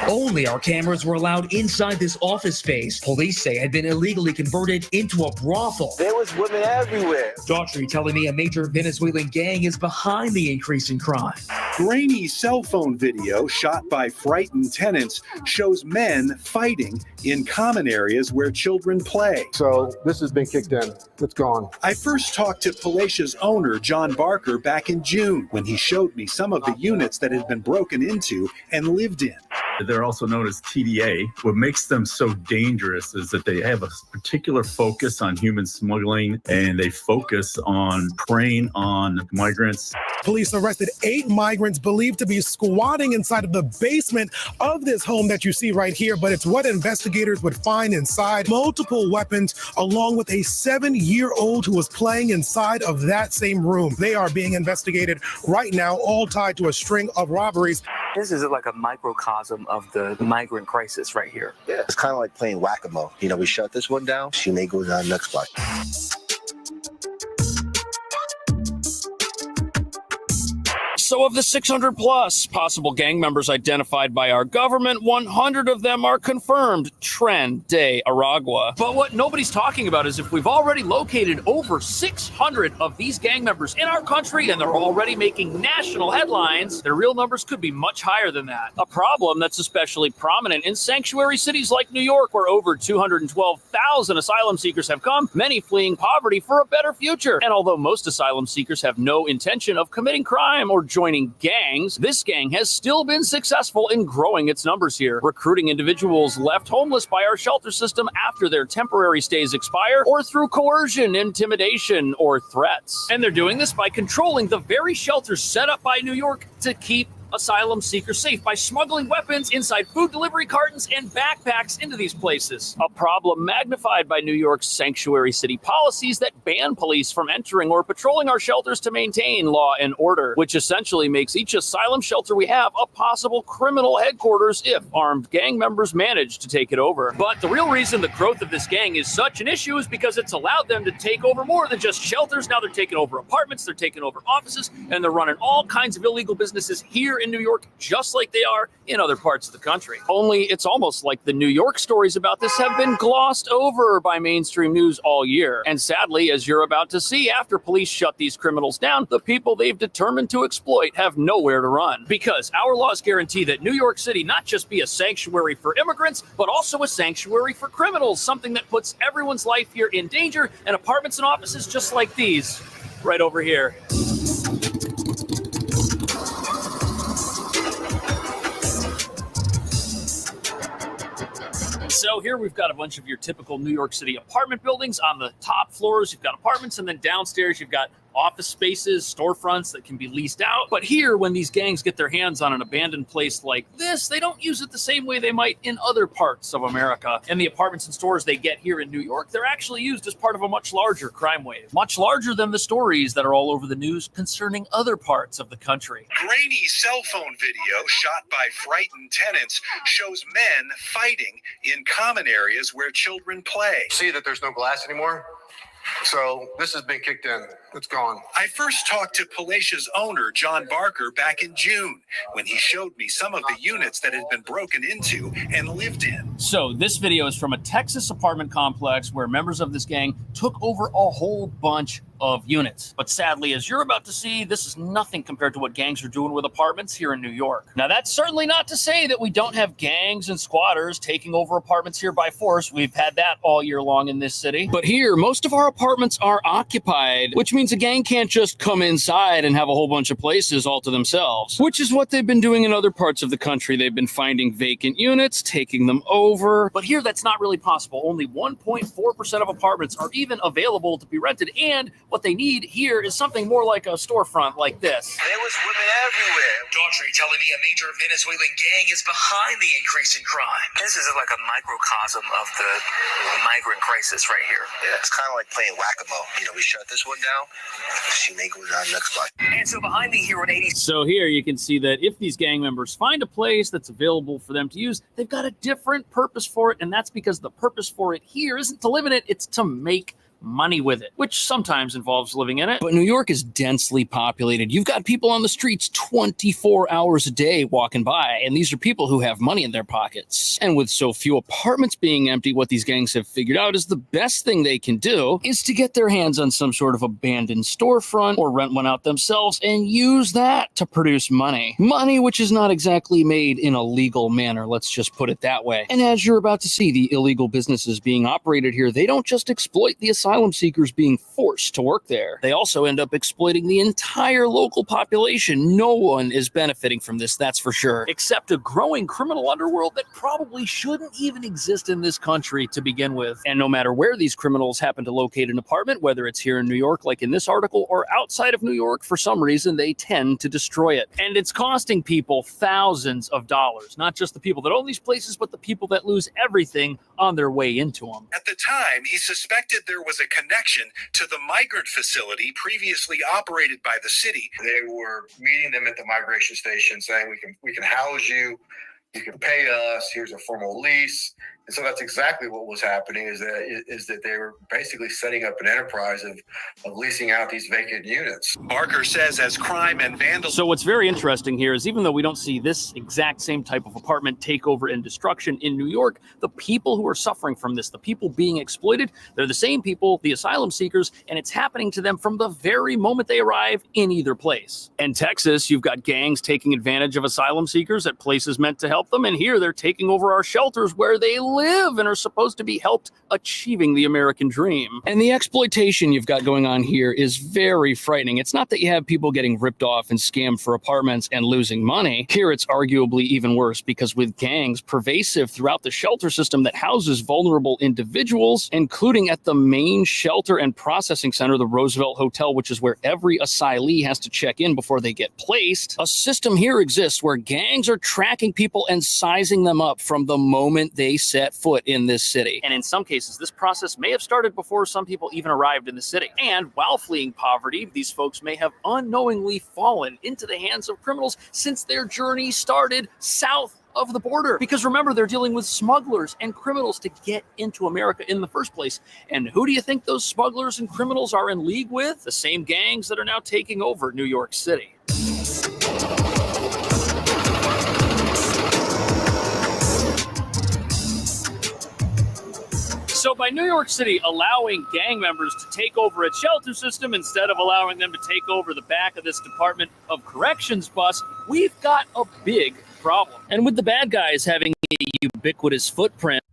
Only our cameras were allowed inside this office space police say had been illegally converted into a brothel. There was women everywhere. Daughtry telling me a major Venezuelan gang is behind the increase in crime. Grainy cell phone video shot by frightened tenants shows men fighting in common areas where children play. So this has been kicked in. It's gone. I first talked to Palatia's owner, John Barker, back in June when he showed me some of the units that had been broken into and lived in. They're also known as TDA. What makes them so dangerous is that they have a particular focus on human smuggling, and they focus on preying on migrants. Police arrested 8 migrants believed to be squatting inside of the basement of this home that you see right here, but it's what investigators would find inside. Multiple weapons, along with a 7-year-old who was playing inside of that same room. They are being investigated right now, all tied to a string of robberies. This is like a microcosm of the migrant crisis right here. Yeah, it's kind of like playing whack-a-mole. We shut this one down, she may go down next block. So of the 600 plus possible gang members identified by our government, 100 of them are confirmed Tren de Aragua. But what nobody's talking about is if we've already located over 600 of these gang members in our country and they're already making national headlines, their real numbers could be much higher than that. A problem that's especially prominent in sanctuary cities like New York, where over 212,000 asylum seekers have come, many fleeing poverty for a better future. And although most asylum seekers have no intention of committing crime or joining gangs, this gang has still been successful in growing its numbers here, recruiting individuals left homeless by our shelter system after their temporary stays expire, or through coercion, intimidation, or threats. And they're doing this by controlling the very shelters set up by New York to keep asylum seekers safe by smuggling weapons inside food delivery cartons and backpacks into these places. A problem magnified by New York's sanctuary city policies that ban police from entering or patrolling our shelters to maintain law and order, which essentially makes each asylum shelter we have a possible criminal headquarters if armed gang members manage to take it over. But the real reason the growth of this gang is such an issue is because it's allowed them to take over more than just shelters. Now they're taking over apartments, they're taking over offices, and they're running all kinds of illegal businesses here in New York, just like they are in other parts of the country. Only it's almost like the New York stories about this have been glossed over by mainstream news all year. And sadly, as you're about to see, after police shut these criminals down, the people they've determined to exploit have nowhere to run. Because our laws guarantee that New York City not just be a sanctuary for immigrants, but also a sanctuary for criminals, something that puts everyone's life here in danger, and apartments and offices just like these right over here. So here we've got a bunch of your typical New York City apartment buildings. On the top floors, you've got apartments, and then downstairs, you've got office spaces, storefronts that can be leased out. But here, when these gangs get their hands on an abandoned place like this, they don't use it the same way they might in other parts of America. And the apartments and stores they get here in New York, they're actually used as part of a much larger crime wave. Much larger than the stories that are all over the news concerning other parts of the country. Grainy cell phone video shot by frightened tenants shows men fighting in common areas where children play. See that there's no glass anymore? So this has been kicked in. It's gone. I first talked to Palatia's owner, John Barker, back in June, when he showed me some of the units that had been broken into and lived in. So this video is from a Texas apartment complex where members of this gang took over a whole bunch of units. But sadly, as you're about to see, this is nothing compared to what gangs are doing with apartments here in New York. Now, that's certainly not to say that we don't have gangs and squatters taking over apartments here by force. We've had that all year long in this city. But here, most of our apartments are occupied, which means a gang can't just come inside and have a whole bunch of places all to themselves, which is what they've been doing in other parts of the country. They've been finding vacant units, taking them over. But here, that's not really possible. Only 1.4% of apartments are even available to be rented, and what they need here is something more like a storefront like this. There was women everywhere. Daughtry telling me a major Venezuelan gang is behind the increase in crime. This is like a microcosm of the migrant crisis right here. Yeah, it's kind of like playing whack-a-mole. You know, we shut this one down, she may go down next block. And so behind me here on 80. So here you can see that if these gang members find a place that's available for them to use, they've got a different purpose for it. And that's because the purpose for it here isn't to live in it, it's to make money with it, which sometimes involves living in it. But New York is densely populated. You've got people on the streets 24 hours a day walking by, and these are people who have money in their pockets. And with so few apartments being empty, what these gangs have figured out is the best thing they can do is to get their hands on some sort of abandoned storefront or rent one out themselves and use that to produce money. Money which is not exactly made in a legal manner, let's just put it that way. And as you're about to see, the illegal businesses being operated here, they don't just exploit the asylum seekers being forced to work there. They also end up exploiting the entire local population. No one is benefiting from this, that's for sure, except a growing criminal underworld that probably shouldn't even exist in this country to begin with. And no matter where these criminals happen to locate an apartment, whether it's here in New York like in this article or outside of New York, for some reason they tend to destroy it. And it's costing people thousands of dollars, not just the people that own these places, but the people that lose everything on their way into them. At the time, he suspected there was a connection to the migrant facility previously operated by the city. They were meeting them at the migration station saying, we can house you, you can pay us, here's a formal lease. And so that's exactly what was happening, is that they were basically setting up an enterprise of leasing out these vacant units. Barker says as crime and vandalism. So what's very interesting here is even though we don't see this exact same type of apartment takeover and destruction in New York, the people who are suffering from this, the people being exploited, they're the same people, the asylum seekers, and it's happening to them from the very moment they arrive in either place. In Texas, you've got gangs taking advantage of asylum seekers at places meant to help help them, and here they're taking over our shelters where they live and are supposed to be helped achieving the American dream. And the exploitation you've got going on here is very frightening. It's not that you have people getting ripped off and scammed for apartments and losing money. Here it's arguably even worse, because with gangs pervasive throughout the shelter system that houses vulnerable individuals, including at the main shelter and processing center, the Roosevelt Hotel, which is where every asylee has to check in before they get placed. A system here exists where gangs are tracking people and sizing them up from the moment they set foot in this city. And in some cases, this process may have started before some people even arrived in the city. And while fleeing poverty, these folks may have unknowingly fallen into the hands of criminals since their journey started south of the border. Because remember, they're dealing with smugglers and criminals to get into America in the first place. And who do you think those smugglers and criminals are in league with? The same gangs that are now taking over New York City. So by New York City allowing gang members to take over its shelter system instead of allowing them to take over the back of this Department of Corrections bus, we've got a big problem. And with the bad guys having a ubiquitous footprint.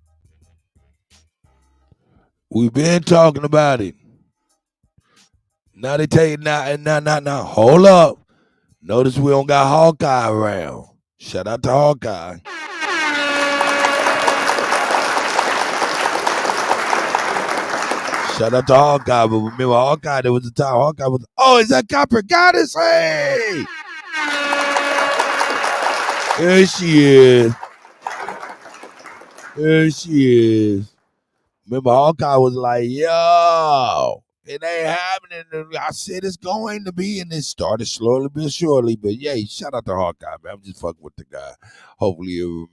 We've been talking about it. Now they take now. Hold up. Notice we don't got Hawkeye around. Shout out to Hawkeye. Shout out to Hawkeye, but remember Hawkeye, there was a time Hawkeye was, oh, is that Copper Goddess? Hey! There she is. There she is. Remember Hawkeye was like, yo, it ain't happening. I said it's going to be, and it started slowly but surely. But yeah, shout out to Hawkeye, man. I'm just fucking with the guy. Hopefully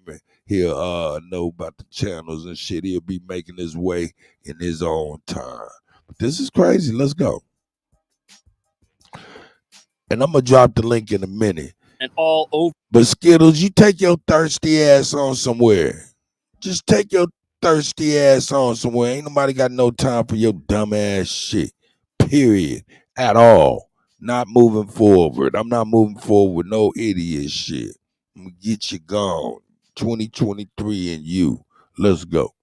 he'll know about the channels and shit. He'll be making his way in his own time. But this is crazy. Let's go. And I'm going to drop the link in a minute. And all over. But Skittles, you take your thirsty ass on somewhere. Just take your thirsty ass on somewhere. Ain't nobody got no time for your dumb ass shit. Period. At all. Not moving forward. I'm not moving forward with no idiot shit. I'm going to get you gone. 2023 and you. Let's go.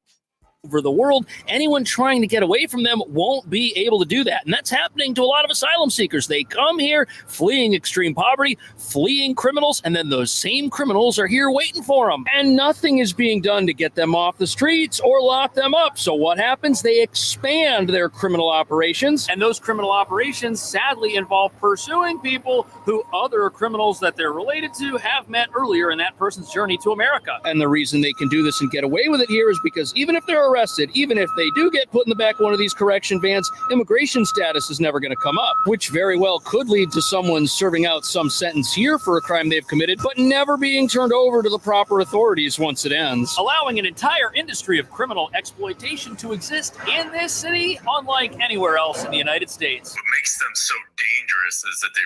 Over the world, anyone trying to get away from them won't be able to do that. And that's happening to a lot of asylum seekers. They come here fleeing extreme poverty, fleeing criminals, and then those same criminals are here waiting for them. And nothing is being done to get them off the streets or lock them up. So what happens? They expand their criminal operations. And those criminal operations sadly involve pursuing people who other criminals that they're related to have met earlier in that person's journey to America. And the reason they can do this and get away with it here is because even if they're arrested, even if they do get put in the back of one of these correction vans, immigration status is never going to come up, which very well could lead to someone serving out some sentence here for a crime they've committed, but never being turned over to the proper authorities once it ends, allowing an entire industry of criminal exploitation to exist in this city, unlike anywhere else in the United States. What makes them so dangerous is that they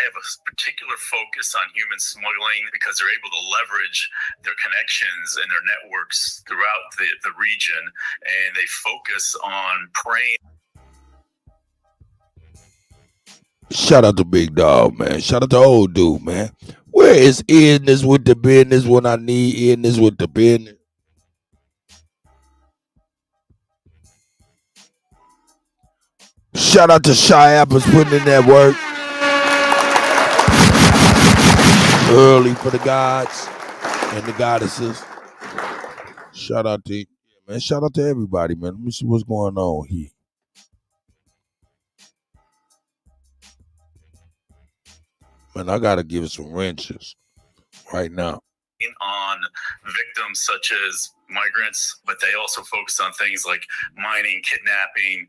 have a particular focus on human smuggling because they're able to leverage their connections and their networks throughout the region. And they focus on preying. Shout out to Big Dog, man. Shout out to old dude, man. Where is Idness with the business when I need Idness with the business? Shout out to Shy Apples putting in that work early for the gods and the goddesses. Shout out to man, shout out to everybody, man. Let me see what's going on here. Man, I gotta give it some wrenches right now. On victims such as migrants, but they also focus on things like mining, kidnapping,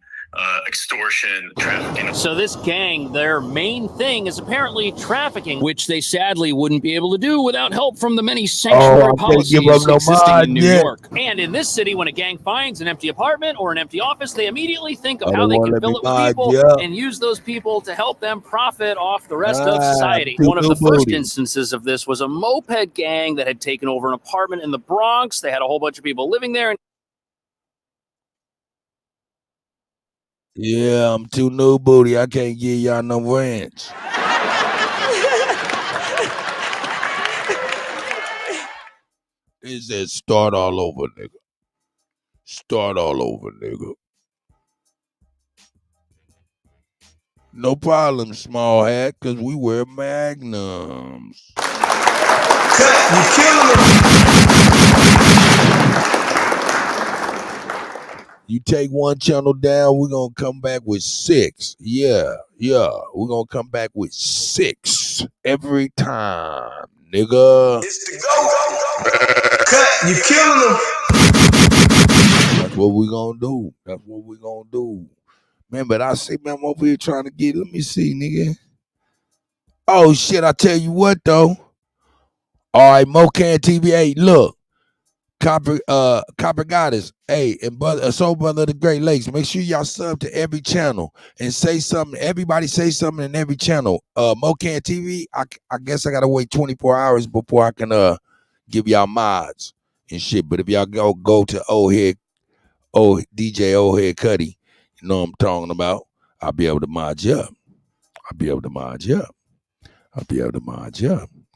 extortion, trafficking. So this gang, their main thing is apparently trafficking, which they sadly wouldn't be able to do without help from the many sanctuary policies existing in New York. And in this city, when a gang finds an empty apartment or an empty office, they immediately think of how they can fill it with people and use those people to help them profit off the rest of society. One of the first instances of this was a moped gang that had taken over an apartment in the Bronx. They had a whole bunch of people living there. And yeah, I'm too new booty. I can't give y'all no ranch. It says start all over, nigga. Start all over, nigga. No problem, small hat, because we wear magnums. Cut, you killing them. You take one channel down, we're going to come back with 6. Yeah. We're going to come back with 6 every time, nigga. It's the go. Cut, you killing them. That's what we're going to do. Man, but I see, man, I'm over here trying to get, let me see, nigga. Oh, shit, I tell you what, though. All right, Mocan TV, hey, look. Copper Goddess, hey, and brother, Soul Brother of the Great Lakes. Make sure y'all sub to every channel and say something. Everybody say something in every channel. Mocan TV, I guess I gotta wait 24 hours before I can give y'all mods and shit. But if y'all go to DJ Old Head Kutty, you know what I'm talking about. I'll be able to mod you up.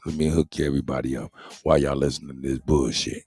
Let me hook everybody up while y'all listening to this bullshit.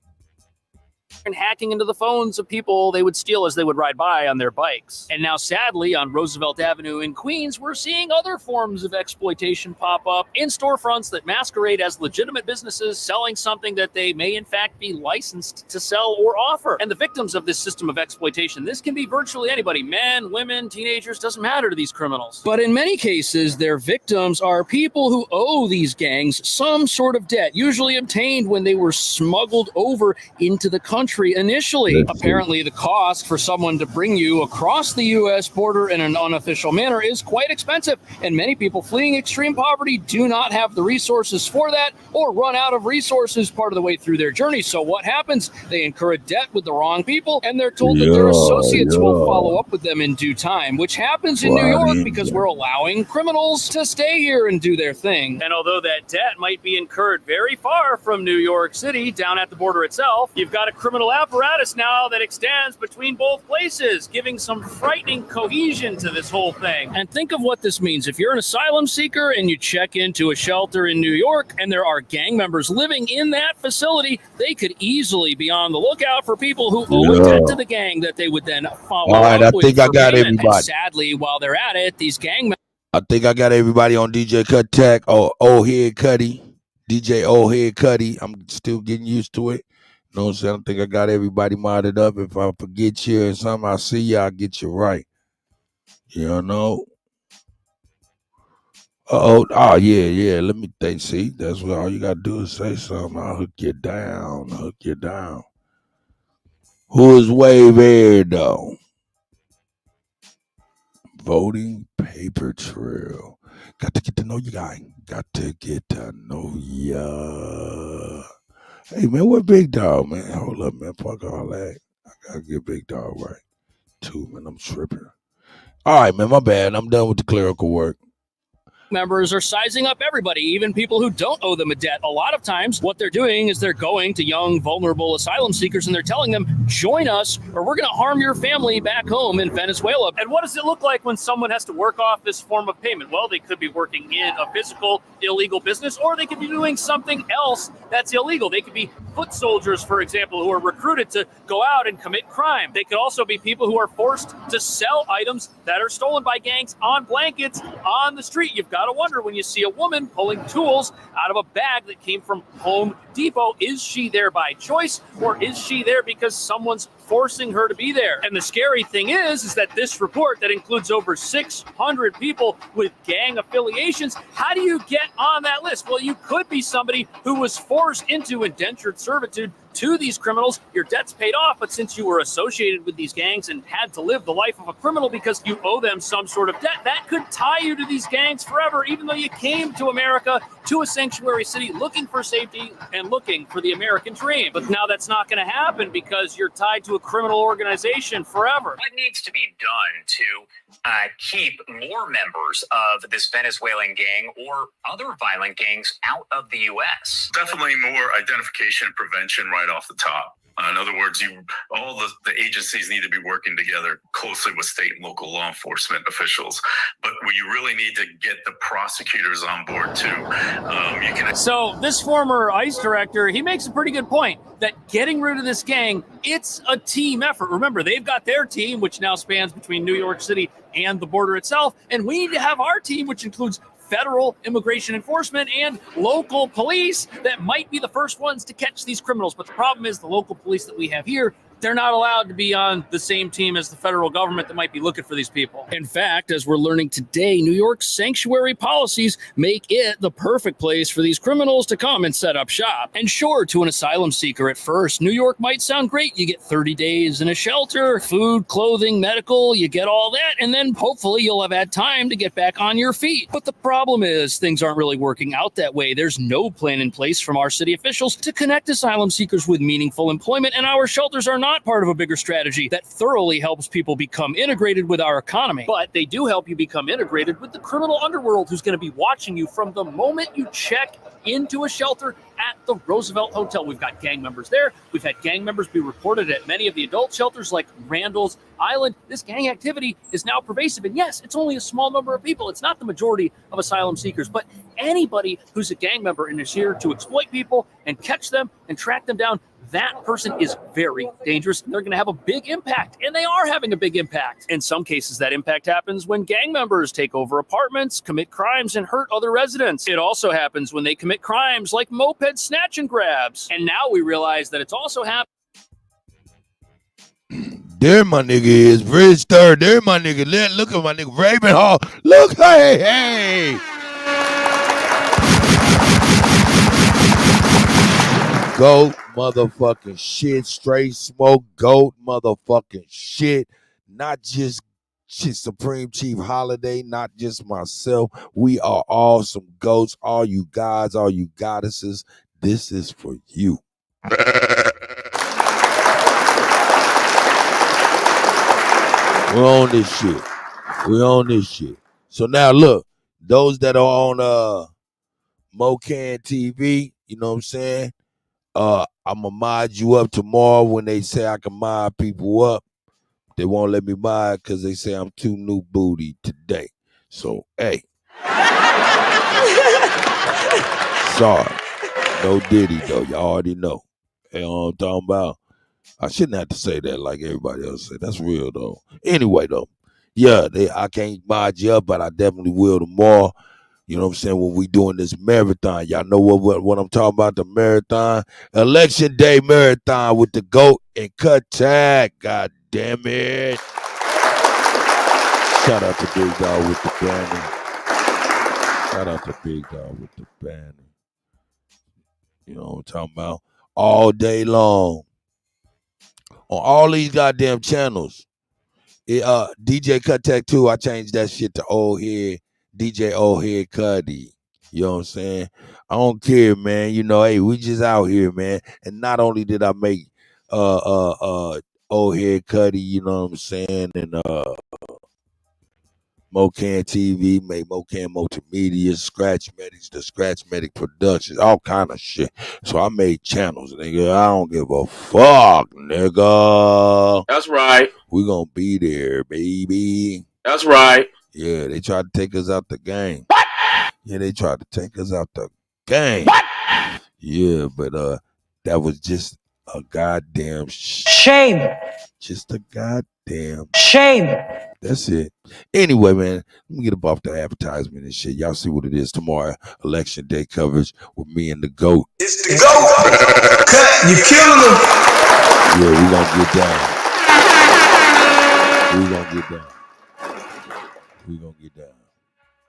And hacking into the phones of people they would steal as they would ride by on their bikes. And now, sadly, on Roosevelt Avenue in Queens, we're seeing other forms of exploitation pop up in storefronts that masquerade as legitimate businesses selling something that they may in fact be licensed to sell or offer. And the victims of this system of exploitation, this can be virtually anybody, men, women, teenagers, doesn't matter to these criminals. But in many cases, their victims are people who owe these gangs some sort of debt, usually obtained when they were smuggled over into the country initially. Apparently, the cost for someone to bring you across the U.S. border in an unofficial manner is quite expensive, and many people fleeing extreme poverty do not have the resources for that or run out of resources part of the way through their journey. So what happens? They incur a debt with the wrong people, and they're told that their associates will follow up with them in due time, which happens in New York because we're allowing criminals to stay here and do their thing. And although that debt might be incurred very far from New York City, down at the border itself, you've got a criminal apparatus now that extends between both places, giving some frightening cohesion to this whole thing. And think of what this means. If you're an asylum seeker and you check into a shelter in New York and there are gang members living in that facility, they could easily be on the lookout for people who owe a debt to the gang that they would then follow All right, up I with think I for got payment. everybody. And sadly, while they're at it, these gang members... I think I got everybody on DJ Kuttack, Old Head Kutty, DJ Old Head Kutty. I'm still getting used to it. You know what I'm saying? I think I got everybody modded up. If I forget you or something, I see you, I'll get you right. You know? Oh, yeah. Let me think. See, that's what all you got to do is say something. I'll hook you down. Who is Wave Air, though? Voting paper trail. Got to get to know you guys. Hey, man, what Big Dog, man? Hold up, man. Fuck all that. I got to get Big Dog right, too, man. I'm tripping. All right, man, my bad. I'm done with the clerical work. Members are sizing up everybody, even people who don't owe them a debt. A lot of times what they're doing is they're going to young, vulnerable asylum seekers and they're telling them, join us or we're going to harm your family back home in Venezuela. And what does it look like when someone has to work off this form of payment? Well, they could be working in a physical illegal business, or they could be doing something else that's illegal. They could be foot soldiers, for example, who are recruited to go out and commit crime. They could also be people who are forced to sell items that are stolen by gangs on blankets on the street. You've got to wonder when you see a woman pulling tools out of a bag that came from Home Depot, is she there by choice or is she there because someone's forcing her to be there? And the scary thing is that this report that includes over 600 people with gang affiliations, how do you get on that list? Well, you could be somebody who was forced into indentured servitude to these criminals. Your debt's paid off, but since you were associated with these gangs and had to live the life of a criminal because you owe them some sort of debt, that could tie you to these gangs forever, even though you came to America, to a sanctuary city, looking for safety and looking for the American dream. But now that's not going to happen because you're tied to a criminal organization forever. What needs to be done to keep more members of this Venezuelan gang or other violent gangs out of the U.S.? Definitely more identification and prevention right off the top. In other words, all the agencies need to be working together closely with state and local law enforcement officials. But you really need to get the prosecutors on board too. So this former ICE director, he makes a pretty good point that getting rid of this gang, it's a team effort. Remember, they've got their team, which now spans between New York City and the border itself. And we need to have our team, which includes federal immigration enforcement and local police that might be the first ones to catch these criminals. But the problem is the local police that we have here, they're not allowed to be on the same team as the federal government that might be looking for these people. In fact, as we're learning today, New York's sanctuary policies make it the perfect place for these criminals to come and set up shop. And sure, to an asylum seeker at first, New York might sound great. You get 30 days in a shelter, food, clothing, medical, you get all that, and then hopefully you'll have had time to get back on your feet. But the problem is things aren't really working out that way. There's no plan in place from our city officials to connect asylum seekers with meaningful employment, and our shelters are not part of a bigger strategy that thoroughly helps people become integrated with our economy. But they do help you become integrated with the criminal underworld who's going to be watching you from the moment you check into a shelter at the Roosevelt Hotel. We've got gang members there. We've had gang members be reported at many of the adult shelters like Randall's Island. This gang activity is now pervasive. And yes, it's only a small number of people. It's not the majority of asylum seekers, but anybody who's a gang member and is here to exploit people and catch them and track them down, that person is very dangerous. They're going to have a big impact, and they are having a big impact. In some cases, that impact happens when gang members take over apartments, commit crimes, and hurt other residents. It also happens when they commit crimes like moped snatch and grabs. And now we realize that it's also happening. There my nigga is. Bridge third. There my nigga. Look at my nigga. Raven Hall. Look, hey. Goat motherfucking shit. Straight smoke. Goat motherfucking shit. Not just Supreme Chief Holiday, not just myself. We are all some goats. All you guys, all you goddesses. This is for you. We're on this shit. We're on this shit. So now look, those that are on Mocan TV, you know what I'm saying? I'ma mod you up tomorrow when they say I can mod people up. They won't let me mod because they say I'm too new booty today. So hey. Sorry. No Diddy though. Y'all already know. You know what I'm talking about? I shouldn't have to say that like everybody else say. That's real though. Anyway though, yeah, I can't mod you up, but I definitely will tomorrow. You know what I'm saying? When we doing this marathon, y'all know what I'm talking about, the marathon. Election Day marathon with the GOAT and Kuttack. God damn it. Shout out to Big Dog with the banner. Shout out to Big Dog with the banner. You know what I'm talking about? All day long. On all these goddamn channels. DJ Kuttack too, I changed that shit to Old Head, DJ Old Head Kutty. You know what I'm saying? I don't care, man. You know, hey, we just out here, man. And not only did I make Old Head Kutty, you know what I'm saying, and Mocan TV, made Mocan Multimedia, Scratch Medics, the Scratch Medic Productions, all kind of shit. So I made channels, nigga. I don't give a fuck, nigga. That's right. We gonna be there, baby. That's right. Yeah, they tried to take us out the game. What? Yeah, they tried to take us out the game. What? Yeah, but that was just a goddamn shame. Just a goddamn shame. That's it. Anyway, man, let me get up off the advertisement and shit. Y'all see what it is tomorrow. Election Day coverage with me and the GOAT. It's the GOAT. Cut, you killing them. Yeah, we gonna get down. We gonna get down. We gonna get down.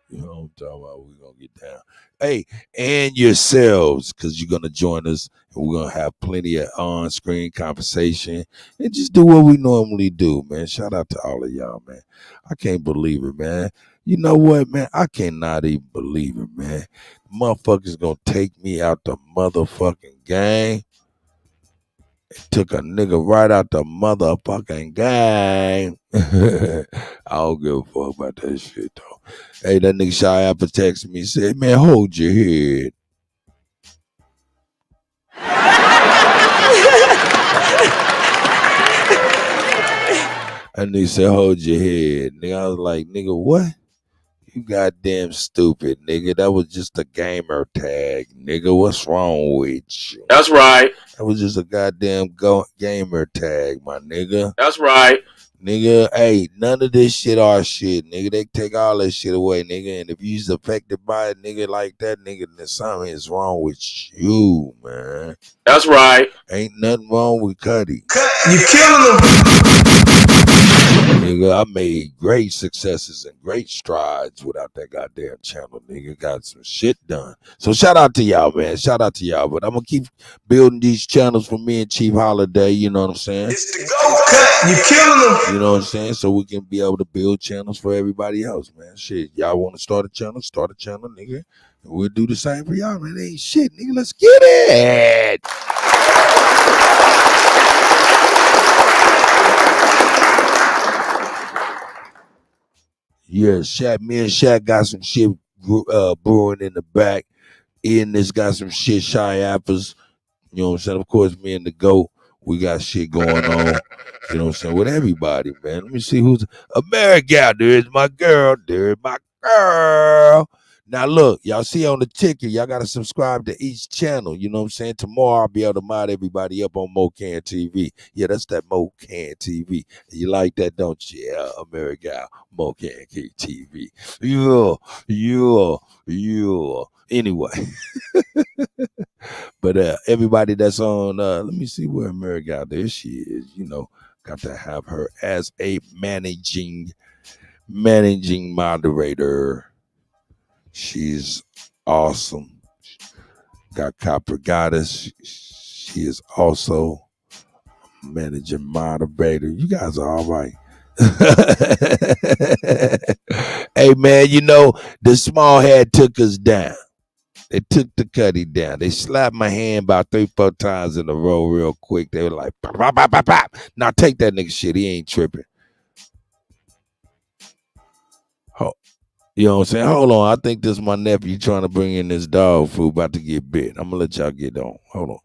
You know what I'm talking about? We gonna get down. Hey, and yourselves, because you're gonna join us and we're gonna have plenty of on-screen conversation and just do what we normally do, man. Shout out to all of y'all, man. I can't believe it, man. You know what, man? I cannot even believe it, man. Motherfuckers gonna take me out the motherfucking game. Took a nigga right out the motherfucking game. I don't give a fuck about that shit, though. Hey, that nigga Shy Apple texted me and said, man, hold your head. And they said, hold your head. Nigga, I was like, nigga, what? You goddamn stupid, nigga. That was just a gamer tag, nigga. What's wrong with you? That's right. That was just a goddamn gamer tag, my nigga. That's right. Nigga, hey, none of this shit our shit, nigga. They take all that shit away, nigga. And if you's affected by it, nigga, like that, nigga, then something is wrong with you, man. That's right. Ain't nothing wrong with Kutty. You killing them. Nigga, I made great successes and great strides without that goddamn channel, nigga. Got some shit done. So shout out to y'all, man. Shout out to y'all. But I'm gonna keep building these channels for me and Chief Holiday, you know what I'm saying? It's the go cut. You killing them. You know what I'm saying? So we can be able to build channels for everybody else, man. Shit, y'all want to start a channel, nigga. And we'll do the same for y'all, man. It ain't shit, nigga. Let's get it. Yeah, me and Shaq got some shit brewing in the back. Ian this got some shit, Shy Apples. You know what I'm saying? Of course, me and the GOAT, we got shit going on. You know what I'm saying? With everybody, man. Let me see who's America. There's my girl. There's my girl. Now look, y'all see on the ticker, y'all gotta subscribe to each channel. You know what I'm saying? Tomorrow I'll be able to mod everybody up on Mocan TV. Yeah, that's that Mocan TV. You like that, don't you? Yeah, America, Mocan TV. Yeah. Anyway. But everybody that's on, let me see where America, there she is. You know, got to have her as a managing moderator. She's awesome. Got Copper Goddess. She is also managing moderator. You guys are all right. Hey man, you know, the small head took us down. They took the Kutty down. They slapped my hand about 3-4 times in a row real quick. They were like, pop, pop, pop, pop, pop. Now take that nigga shit. He ain't tripping. You know what I'm saying? Hold on. I think this is my nephew trying to bring in this dog food about to get bit. I'm going to let y'all get on. Hold on.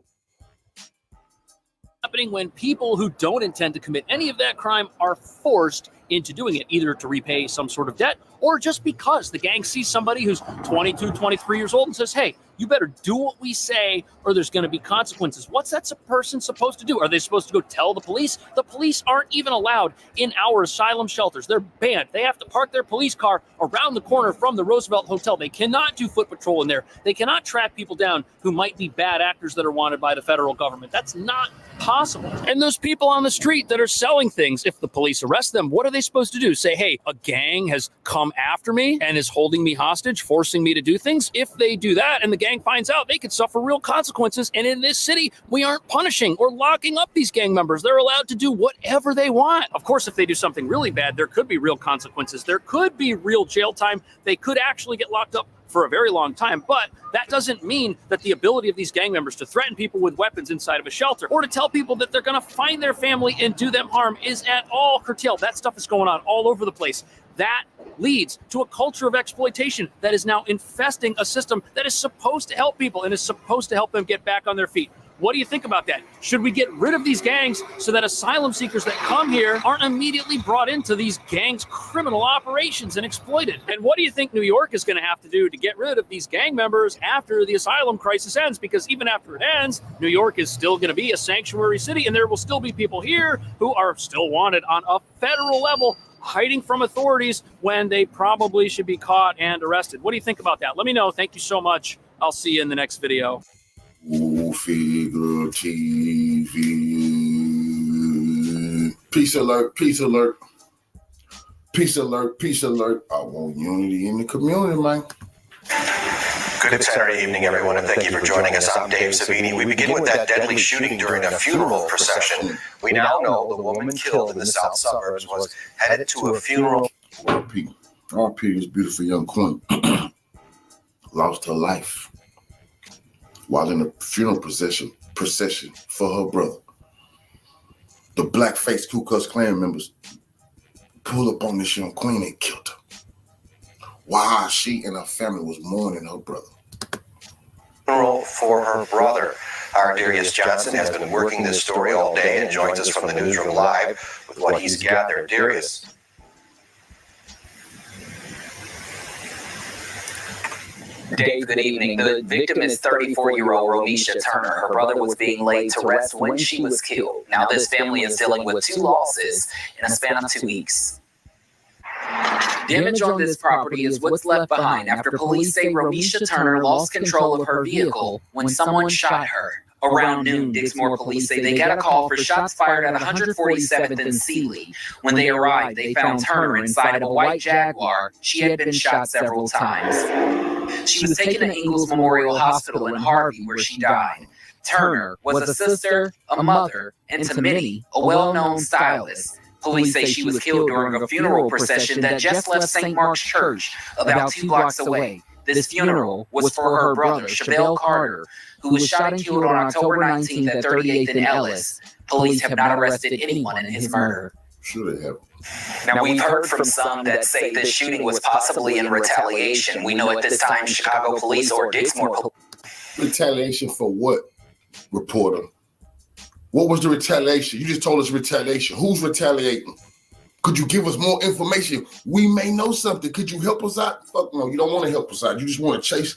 Happening when people who don't intend to commit any of that crime are forced into doing it, either to repay some sort of debt or just because the gang sees somebody who's 22, 23 years old and says, hey, you better do what we say or there's going to be consequences. What's that person supposed to do? Are they supposed to go tell the police? The police aren't even allowed in our asylum shelters. They're banned. They have to park their police car around the corner from the Roosevelt Hotel. They cannot do foot patrol in there. They cannot track people down who might be bad actors that are wanted by the federal government. That's not possible. And those people on the street that are selling things, if the police arrest them, what are they supposed to do? Say, hey, a gang has come after me and is holding me hostage, forcing me to do things? If they do that and the gang finds out, they could suffer real consequences. And in this city, we aren't punishing or locking up these gang members. They're allowed to do whatever they want. Of course, if they do something really bad, there could be real consequences. There could be real jail time. They could actually get locked up for a very long time, but that doesn't mean that the ability of these gang members to threaten people with weapons inside of a shelter or to tell people that they're going to find their family and do them harm is at all curtailed. That stuff is going on all over the place. That leads to a culture of exploitation that is now infesting a system that is supposed to help people and is supposed to help them get back on their feet. What do you think about that? Should we get rid of these gangs so that asylum seekers that come here aren't immediately brought into these gangs' criminal operations and exploited? And what do you think New York is going to have to do to get rid of these gang members after the asylum crisis ends? Because even after it ends, New York is still going to be a sanctuary city, and there will still be people here who are still wanted on a federal level, hiding from authorities when they probably should be caught and arrested. What do you think about that? Let me know. Thank you so much. I'll see you in the next video. Figure TV. Peace alert, peace alert. Peace alert, peace alert. I want unity in the community, man. Good Saturday evening, everyone, and thank you for joining us. I'm Dave Savini. We begin with that deadly shooting during a funeral procession. We now know the woman killed in the south suburbs was headed to a funeral. R.P. this beautiful young queen lost her life while in a funeral procession for her brother. The black-faced Ku Klux Klan members pulled up on this young queen and killed her while she and her family was mourning her brother. Funeral for her brother. Our Darius Johnson has been working this story all day and joins us from the newsroom live with what he's gathered. Darius. Dave, good evening. The victim is 34-year-old Romisha Turner. Her brother was being laid to rest when she was killed. Now this family is dealing with 2 losses in a span of 2 weeks. Damage on this property is what's left behind after police say Romisha Turner lost control of her vehicle when someone shot her. Around noon, Dixmoor police say they got a call for shots fired at 147th and Sealy. When they arrived, they found Turner inside of a white Jaguar. She had been shot several times. She was taken to Ingalls Memorial Hospital in Harvey, where she died. Turner was a sister, a mother, and to many, a well-known stylist. Police say she was killed during a funeral procession that just left St. Mark's Church, about 2 blocks away. This funeral was for her brother, Chevelle Carter, who was shot and killed on October 19th at 38th and Ellis. Police have not arrested anyone in his murder. Sure they have. Now, we've heard from some that say this shooting was possibly in retaliation. We know at this time Chicago police or Dixmoor police. Retaliation for what, reporter? What was the retaliation? You just told us retaliation. Who's retaliating? Could you give us more information? We may know something. Could you help us out? Fuck no, you don't want to help us out. You just want to chase,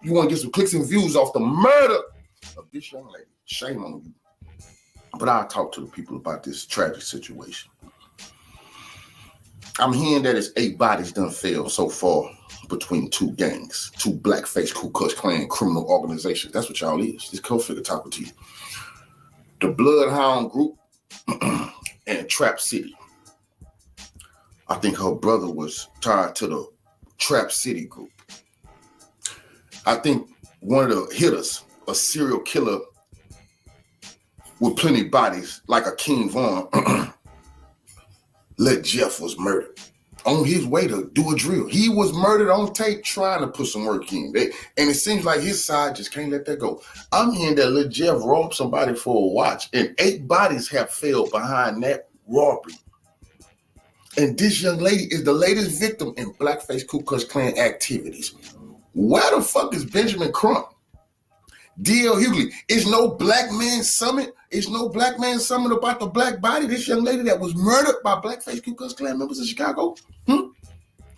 you want to get some clicks and views off the murder of this young lady. Shame on you. But I'll talk to the people about this tragic situation. I'm hearing that it's 8 bodies done fell so far between 2 gangs, 2 blackface Ku Klux Klan criminal organizations. That's what y'all is. This co-figure talking to you. The Bloodhound Group and Trap City. I think her brother was tied to the Trap City group. I think one of the hitters, a serial killer with plenty of bodies, like a King Vaughn, let Jeff was murdered on his way to do a drill. He was murdered on tape trying to put some work in. And it seems like his side just can't let that go. I'm hearing that Lil Jeff robbed somebody for a watch, and 8 bodies have fell behind that robbery. And this young lady is the latest victim in blackface Ku Klux Klan activities. Where the fuck is Benjamin Crump? D.L. Hughley, is no black man summit? Is no black man summit about the black body? This young lady that was murdered by blackface Ku Klux Klan members in Chicago?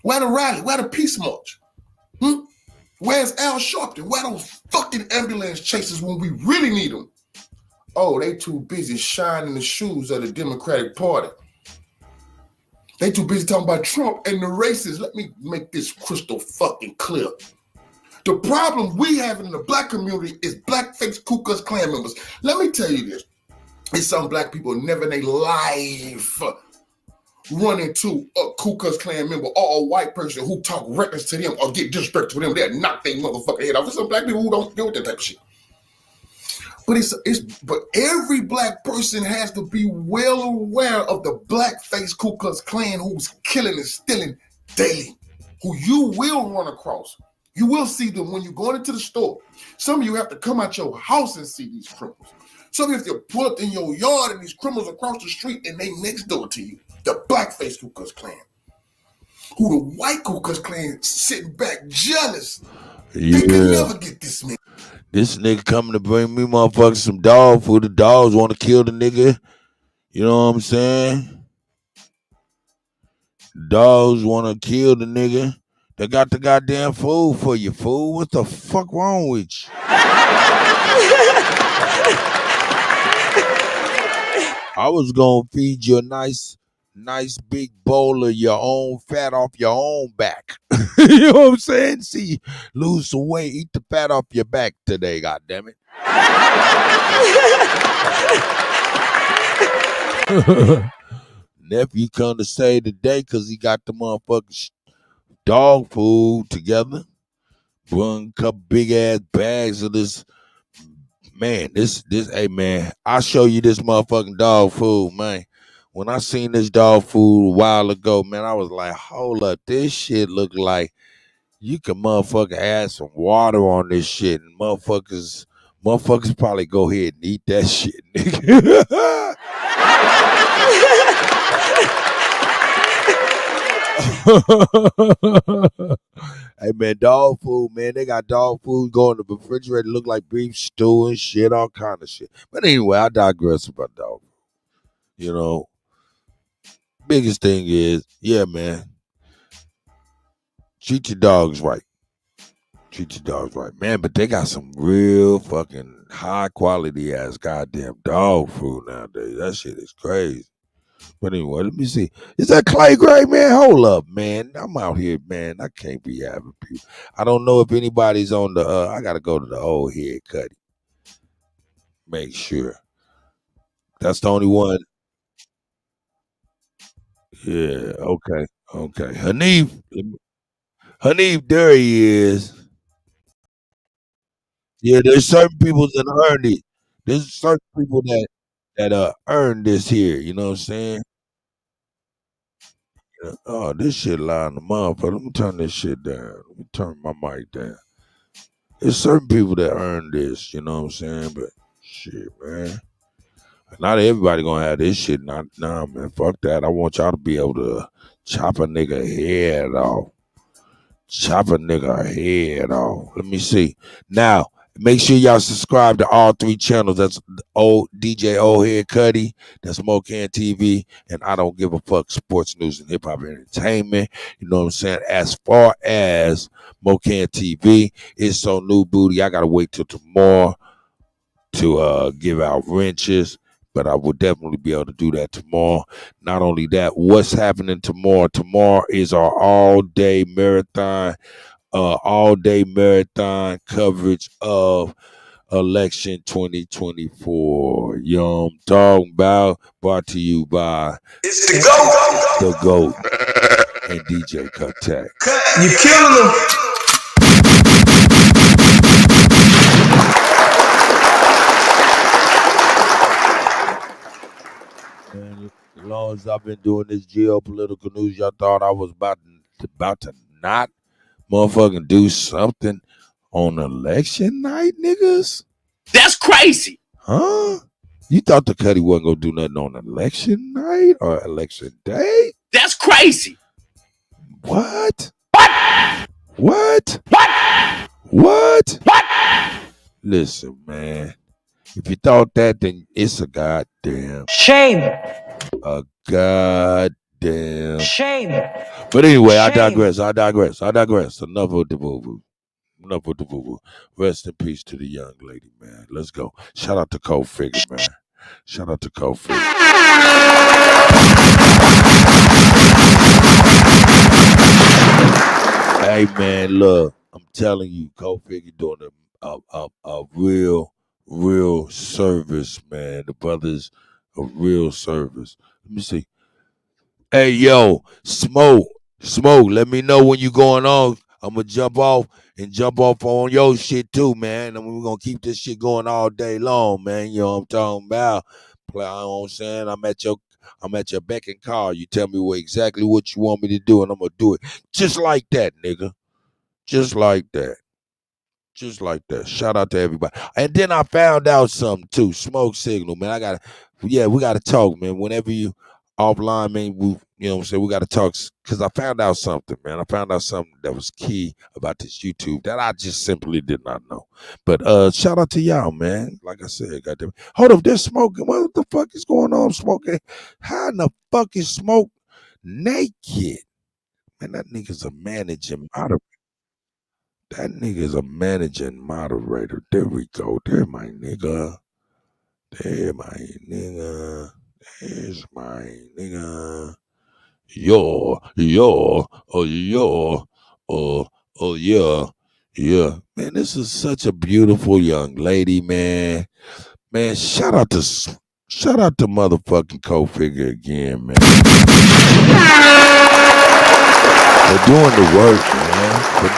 Where the rally? Where the peace march? Where's Al Sharpton? Where those fucking ambulance chasers when we really need them? Oh, they too busy shining the shoes of the Democratic Party. They too busy talking about Trump and the racists. Let me make this crystal fucking clear. The problem we have in the black community is blackface Ku Klux Klan members. Let me tell you this. It's some black people never in their life run into a Ku Klux Klan member or a white person who talk reckless to them or get disrespectful to them. They'll knock their motherfucking head off. There's some black people who don't deal with that type of shit. But every black person has to be well aware of the blackface Ku Klux Klan who's killing and stealing daily, who you will run across. You will see them when you're going into the store. Some of you have to come out your house and see these criminals. Some of you have to pull up in your yard and these criminals across the street and they next door to you. The blackface Ku Klux Klan. Who the white Ku Klux Klan sitting back jealous. Yeah. They can never get this man. This nigga coming to bring me motherfuckers some dog food. The dogs want to kill the nigga. You know what I'm saying? Dogs want to kill the nigga. They got the goddamn food for you, fool. What the fuck wrong with you? I was gonna feed you a nice big bowl of your own fat off your own back. You know what I'm saying? See, lose some weight, eat the fat off your back today, goddammit. Nephew come to save the day because he got the motherfucking dog food together. Bring a couple big ass bags of this. Man, hey man, I'll show you this motherfucking dog food, man. When I seen this dog food a while ago, man, I was like, hold up, this shit look like you can motherfucker add some water on this shit and motherfuckers probably go ahead and eat that shit, nigga. Hey man, dog food, man. They got dog food going to the refrigerator, look like beef stew and shit, all kind of shit. But anyway, I digress about dog food. You know, biggest thing is, yeah, man. Treat your dogs right. Treat your dogs right, man. But they got some real fucking high quality ass goddamn dog food nowadays. That shit is crazy. But anyway, let me see. Is that Clay Gray, man? Hold up, man. I'm out here, man. I can't be having people. I don't know if anybody's on the. I gotta go to the old head Kutty. Make sure. That's the only one. Yeah. Okay. Okay. Hanif, there he is. Yeah, there's certain people that earn it. There's certain people that earn this here. You know what I'm saying? Yeah. Oh, this shit loud in the motherfucker. Let me turn this shit down. Let me turn my mic down. There's certain people that earn this. You know what I'm saying? But shit, man. Not everybody gonna have this shit. Nah, man. Fuck that. I want y'all to be able to chop a nigga head off. Chop a nigga head off. Let me see. Now, make sure y'all subscribe to all three channels. That's old DJ Old Head Kutty. That's Mocan TV. And I Don't Give a Fuck Sports News and Hip Hop Entertainment. You know what I'm saying? As far as Mocan TV, it's so new booty. I gotta wait till tomorrow to give out wrenches. But I will definitely be able to do that tomorrow. Not only that, what's happening tomorrow? Tomorrow is our all-day marathon coverage of election 2024. You know what I'm talking about? Brought to you by It's the GOAT. And DJ Kuttack. You killing them. Man, as long as I've been doing this geopolitical news, y'all thought I was about to not motherfucking do something on election night, niggas? That's crazy. Huh? You thought the Kutty wasn't gonna do nothing on election night or election day? That's crazy. What? What? What? Listen, man. If you thought that, then it's a goddamn shame. A goddamn shame. But anyway, I Shame. digress. Enough with the boo-boo. Rest in peace to the young lady, man. Let's go. Shout out to Cole Figure, man. Shout out to Cole Figure. Hey, man, look. I'm telling you, Cole Figure doing a real service, man. The brothers a real service. Let me see. Hey, yo, Smoke, let me know when you going on. I'm going to jump off on your shit too, man. And we're going to keep this shit going all day long, man. You know what I'm talking about? You know what I'm saying? I'm at your beck and call. You tell me exactly what you want me to do, and I'm going to do it. Just like that, nigga. Just like that. Just like that. Shout out to everybody. And then I found out something too. Smoke Signal, man. We gotta talk, man. Whenever you offline, man, you know what I'm saying, we gotta talk. Cause I found out something, man. I found out something that was key about this YouTube that I just simply did not know. But shout out to y'all, man. Like I said, goddamn. Hold up, there's Smoking. What the fuck is going on, Smoking? How in the fuck is Smoke naked? Man, that nigga's a managing moderator. That nigga's a managing moderator. There we go. There, my nigga. There's my nigga. Yeah. Man, this is such a beautiful young lady, man. Man, shout out to motherfucking Co-Figure again, man. For doing the work, man. For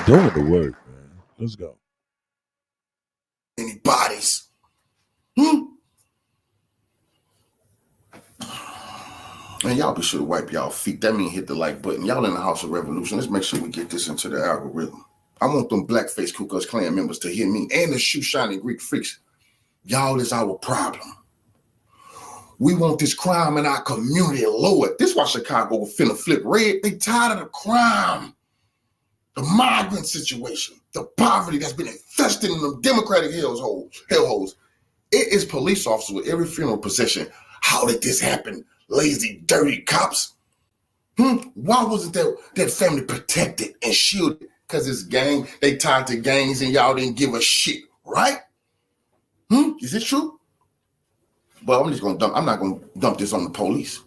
doing the work, man. Let's go. Any bodies? Man, y'all be sure to wipe y'all feet. That mean hit the like button. Y'all in the House of Revolution. Let's make sure we get this into the algorithm. I want them blackface Ku Klux Klan members to hear me and the shoe shining Greek freaks. Y'all is our problem. We want this crime in our community lowered. This is why Chicago finna flip red. They tired of the crime, the migrant situation, the poverty that's been infested in the Democratic hellholes. It is police officers with every funeral procession. How did this happen? Lazy, dirty cops. Why wasn't that family protected and shielded? Because it's gang, they tied to gangs and y'all didn't give a shit, right? Is it true? But I'm not gonna dump this on the police.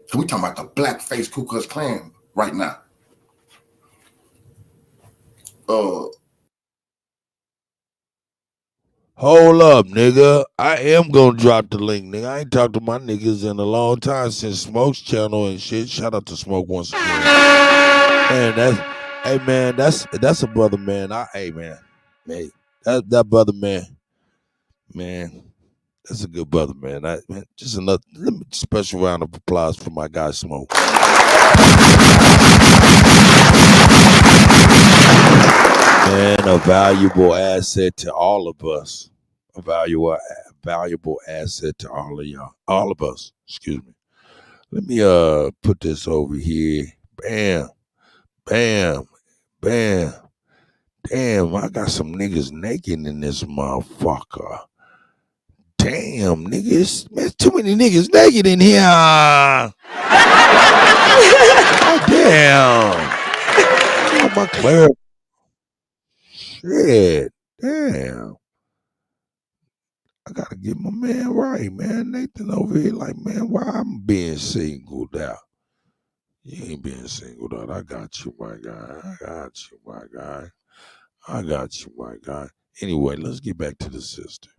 So we talking about the blackface Ku Klux Klan right now. Hold up, nigga. I am gonna drop the link, nigga. I ain't talked to my niggas in a long time since Smoke's channel and shit. Shout out to Smoke once again. Man, that's a brother, man. That brother, man, that's a good brother, man. Just another special round of applause for my guy Smoke. Man, a valuable asset to all of us. A valuable asset to all of y'all. All of us. Excuse me. Let me put this over here. Bam. Bam. Bam. Damn, I got some niggas naked in this motherfucker. Damn, niggas. Man, too many niggas naked in here. God damn. Oh, my Claire. Shit. Damn. I gotta get my man right, man. Nathan over here like, man, why I'm being singled out? You ain't being singled out. I got you, my guy. I got you, my guy. Anyway, let's get back to the sister.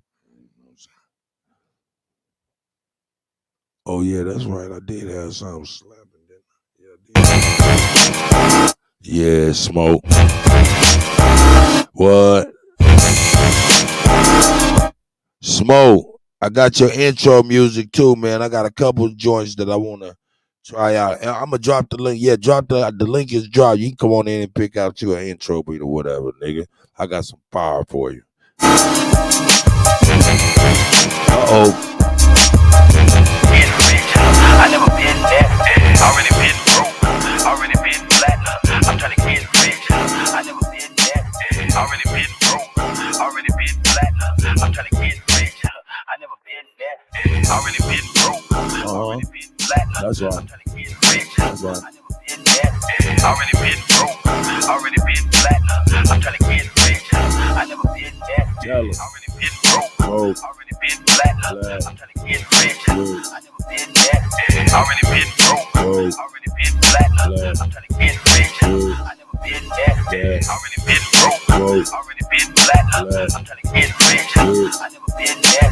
Oh, yeah, that's right. I did have something slapping, didn't I? Yeah, Smoke. What? Smoke, I got your intro music too, man. I got a couple of joints that I want to try out. I'm going to drop the link. Yeah, the link is dropped. You can come on in and pick out your intro beat or whatever, nigga. I got some fire for you. Uh-oh. I never been that. Already been broke. Already been platinum. I'm trying to get rich. I never been that. Already been broke. Already been platinum. I'm trying to get rich. I never been that. Already been broke. Already been platinum. That's right. I'm trying to get rich. That's right. I never been that. Already been broke. Already been platinum. I'm trying to get rich. I never been that. Already been broke. Already been platinum. I'm trying to get rich. I never been that. Already been broke. Already been platinum. I'm trying to get rich. I never been that. Already been broke. Already been platinum. I'm trying to get rich. I never been that.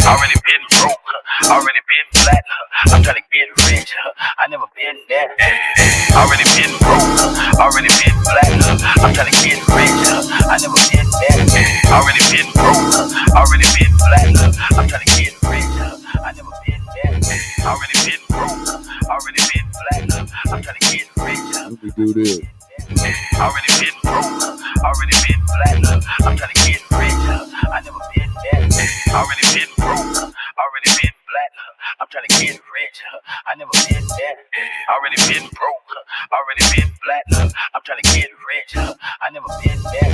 Already been broke. Already been platinum. I'm trying to get rich. I never been that. Already been broke. Already been platinum. I'm trying to get rich. I never been that. Already been broke. Already been platinum. I'm trying to get rich. I never been that. Already been broke. Already been platinum. I'm trying to get rich. Let me do this. Already been broke. Already been platinum. I'm trying to get rich. I never been that. Already been broke. Already been platinum. I'm trying to get rich. I never been that. Already been broke. Already been platinum. I'm trying to get rich. I never been that.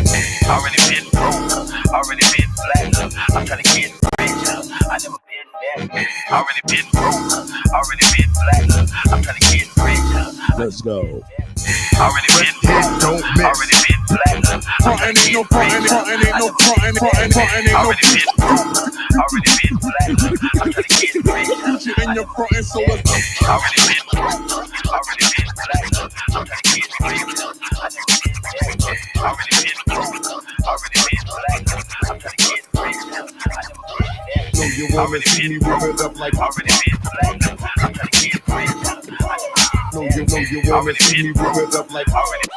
Already been broke. Already been platinum. I'm trying to get rich. I never been that. Already been broke. Already been platinum. I'm trying to get rich. Let's go. Already been broke. Already been platinum. Frontin' ain't no frontin', frontin' ain't no frontin', frontin' ain't no already been broke. Already been platinum. I'm trying to get rich. shit in your frontin', so it's already been broke. Already been platinum. I'm trying to get rich. I never been that. Already been broke. Already been platinum. I'm trying to get rich. I never been that. so you wanna see me rip it up like already been platinum. I'm trying to get rich. no, you wanna see me rip it up like already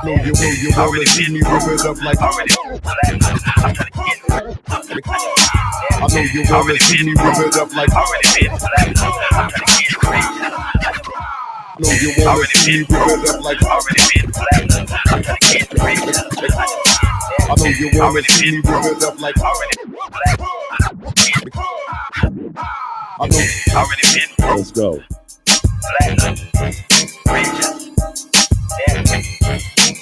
no, you wanna see me rip it up like already platinum. I'm trying to get rich. I know you wanna see me rip it up like already been platinum. I'm trying to get rich. no, you wanna see me rip it up like already been platinum. I'm trying to get rich. I know you wanna see me rip it up like already Already been broke. Let's go. Platinum. Richer. Dead.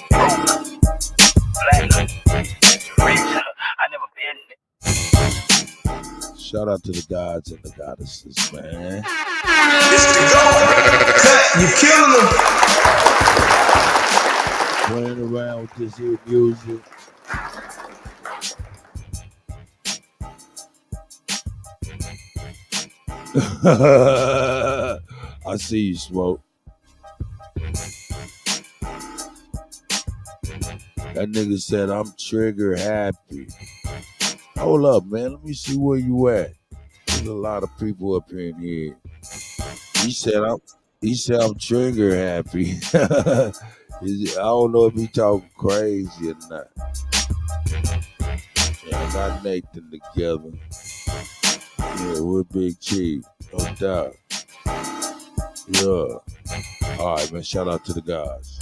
Broke. Platinum. Richer. I never been. Shout out to the gods and the goddesses, man. It's the goal. Cut, you killing them. Playing around with this here music. I see you, Smoke. That nigga said, I'm trigger happy. Hold up, man. Let me see where you at. There's a lot of people up in here. He said I'm trigger happy. I don't know if he talking crazy or not. Yeah, I got Nathan together. Yeah, we're Big Chief, no doubt. Yeah. All right, man. Shout out to the guys.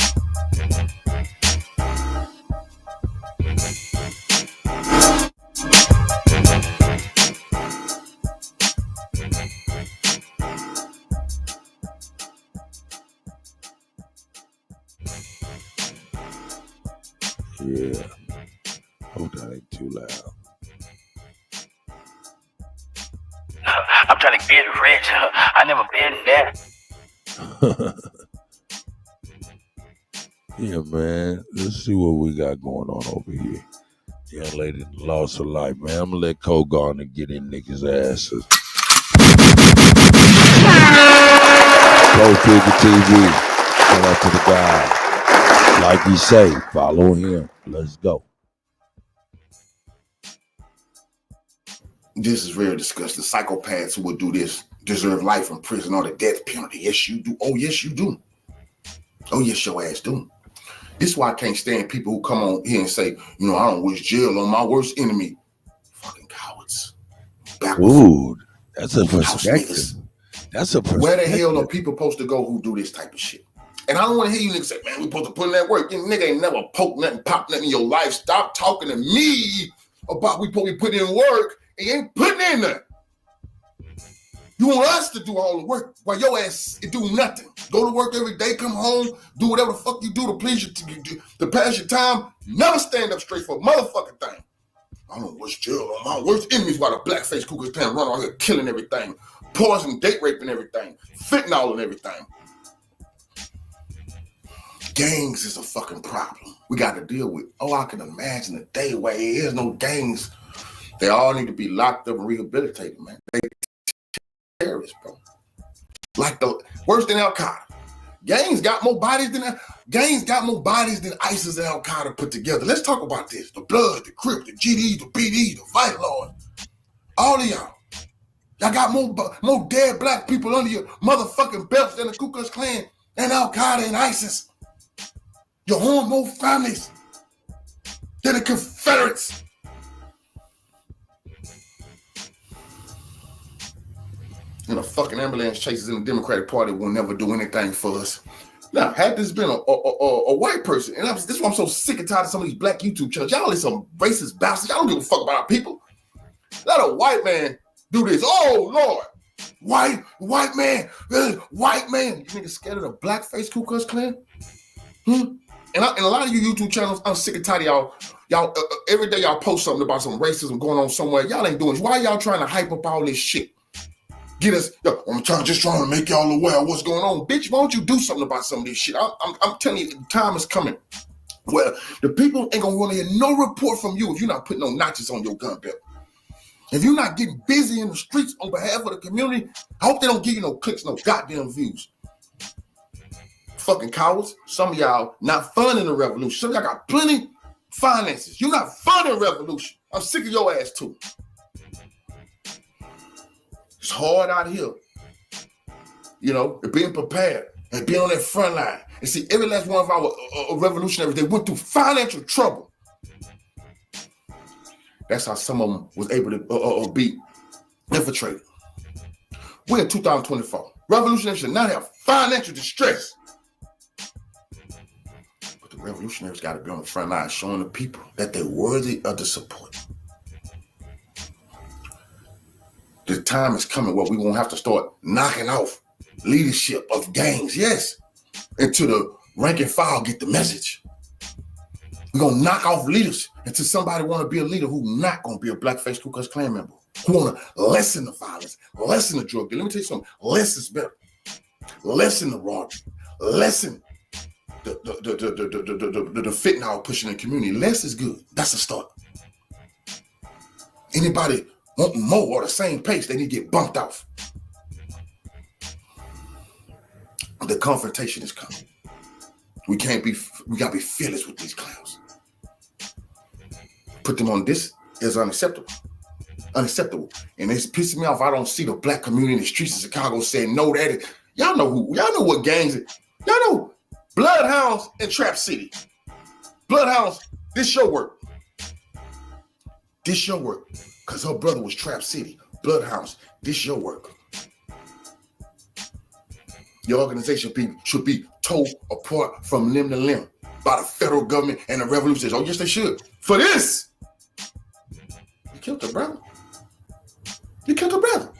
Yeah. Hope that ain't too loud. I'm trying to get rich. I never been there. Yeah, man. Let's see what we got going on over here. Young lady lost her life, man. I'm gonna let Cole Gardner get in niggas' asses. Cole Figure TV. Shout out to the guy. Like he say, follow him. Let's go. This is very disgusting. Psychopaths who would do this deserve life in prison or the death penalty. Yes, you do. Oh, yes, you do. Oh, yes, your ass do. This is why I can't stand people who come on here and say, you know, I don't wish jail on my worst enemy. Fucking cowards. Ooh, that's a perspective. That's a perspective. Where the hell are people supposed to go who do this type of shit? And I don't want to hear you niggas say, man, we supposed to put in that work. You nigga ain't never poked nothing, popped nothing in your life. Stop talking to me about we supposed to put in work and you ain't putting in nothing. You want us to do all the work while your ass do nothing. Go to work every day, come home, do whatever the fuck you do to please you, to pass your time. Never stand up straight for a motherfucking thing. I don't wish jail on my worst enemies while the blackface Ku Klux Klan run out here killing everything, poison, date raping everything, fentanyl and everything. Gangs is a fucking problem we got to deal with. Oh, I can imagine a day where there is no gangs. They all need to be locked up and rehabilitated, man. They terrorists, bro. Like the worse than Al Qaeda. Gangs got more bodies than ISIS and Al Qaeda put together. Let's talk about this. The Blood, the Crip, the GD, the BD, the Vital Lord. All of y'all. Y'all got more dead black people under your motherfucking belts than the Ku Klux Klan and Al Qaeda and ISIS. You harm more families than the Confederates. And the fucking ambulance chases in the Democratic Party will never do anything for us. Now, had this been a white person, and this is why I'm so sick and tired of some of these black YouTube channels. Y'all is some racist bastards. Y'all don't give a fuck about our people. Let a white man do this. Oh, Lord. White man. You niggas scared of the blackface Ku Klux Klan? And a lot of you YouTube channels, I'm sick and tired of y'all every day y'all post something about some racism going on somewhere. Y'all ain't doing it. Why y'all trying to hype up all this shit? Get us, I'm just trying to make y'all aware of what's going on. Bitch, why don't you do something about some of this shit? I'm telling you, the time is coming. Well, the people ain't gonna want to hear no report from you if you're not putting no notches on your gun belt. If you're not getting busy in the streets on behalf of the community, I hope they don't give you no clicks, no goddamn views. Fucking cowards. Some of y'all not funding the revolution. Some of y'all got plenty finances. You're not funding the revolution. I'm sick of your ass too. It's hard out here, you know, being prepared and being on that front line. And see, every last one of our revolutionaries, they went through financial trouble. That's how some of them was able to be infiltrated. We're in 2024. Revolutionaries should not have financial distress. But the revolutionaries got to be on the front line showing the people that they're worthy of the support. The time is coming where we won't have to start knocking off leadership of gangs, yes, until the rank and file get the message. We're going to knock off leaders until somebody want to be a leader who's not going to be a blackface Ku Klux Klan member, who want to lessen the violence, lessen the drug deal. Let me tell you something. Less is better. Lessen the robbery. Lessen the fentanyl pushing in the community. Less is good. That's a start. Anybody wanting more or the same pace, they need to get bumped off. The confrontation is coming. We gotta be fearless with these clowns. Put them on this is unacceptable. Unacceptable. And it's pissing me off. I don't see the black community in the streets of Chicago saying no, that is. Y'all know what gangs is. Y'all know Bloodhounds in Trap City. Bloodhounds, this your work. This your work. Because her brother was Trap City. Bloodhounds, this your work. Your organization should be tore apart from limb to limb by the federal government and the revolutionaries. Oh, yes, they should. For this, you killed her brother. You killed her brother.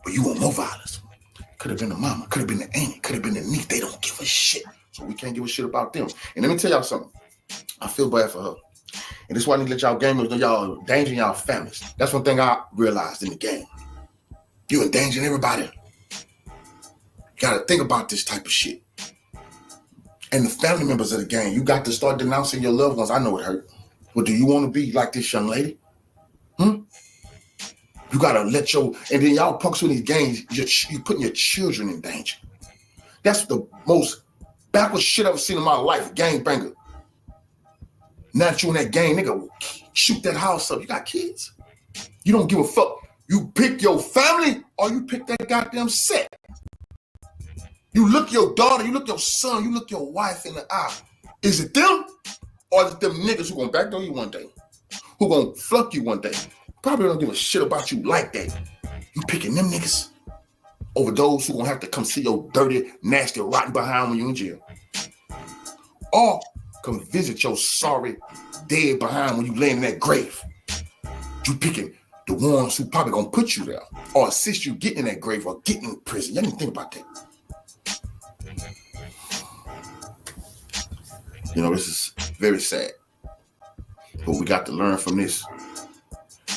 But you want more violence. Could have been the mama, could have been the auntie, could have been the niece. They don't give a shit. So we can't give a shit about them. And let me tell y'all something. I feel bad for her. And this is why I need to let y'all gamers know y'all endangering y'all families. That's one thing I realized in the game. You're endangering everybody. You got to think about this type of shit. And the family members of the gang, you got to start denouncing your loved ones. I know it hurt. But do you want to be like this young lady? You got to let and then y'all punks with these gangs, you're putting your children in danger. That's the most backwards shit I've ever seen in my life, gangbanger. Now that you in that gang, nigga, shoot that house up. You got kids. You don't give a fuck. You pick your family or you pick that goddamn set. You look your daughter, you look your son, you look your wife in the eye. Is it them or is it them niggas who gonna backdoor you one day? Who gonna fuck you one day? Probably don't give a shit about you like that. You picking them niggas over those who gonna have to come see your dirty, nasty, rotten behind when you in jail. Or come visit your sorry, dead behind when you laying in that grave. You picking the ones who probably gonna put you there or assist you getting in that grave or getting in prison. Y'all need to think about that. You know, this is very sad. But we got to learn from this.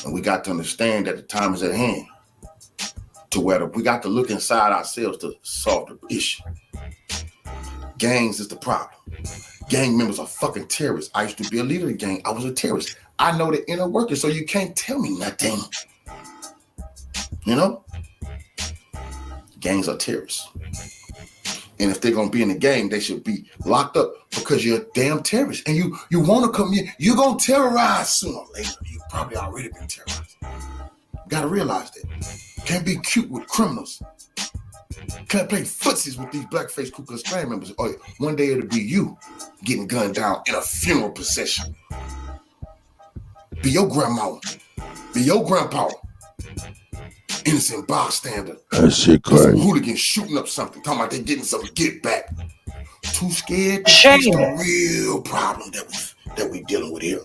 And we got to understand that the time is at hand to where we got to look inside ourselves to solve the issue. Gangs is the problem. Gang members are fucking terrorists. I used to be a leader of the gang. I was a terrorist. I know the inner workings, so you can't tell me nothing. You know? Gangs are terrorists. And if they're going to be in the gang, they should be locked up because you're a damn terrorist. And you want to come here, you're going to terrorize sooner or later. You've probably already been terrorized. You got to realize that. Can't be cute with criminals. Can't play footsies with these blackface Ku Klux Klan members. Or one day it'll be you getting gunned down in a funeral procession. Be your grandma. Be your grandpa. Innocent bystander. That shit crazy. Some hooligans shooting up something, talking about they getting some get back. Too scared to face the real problem that we dealing with here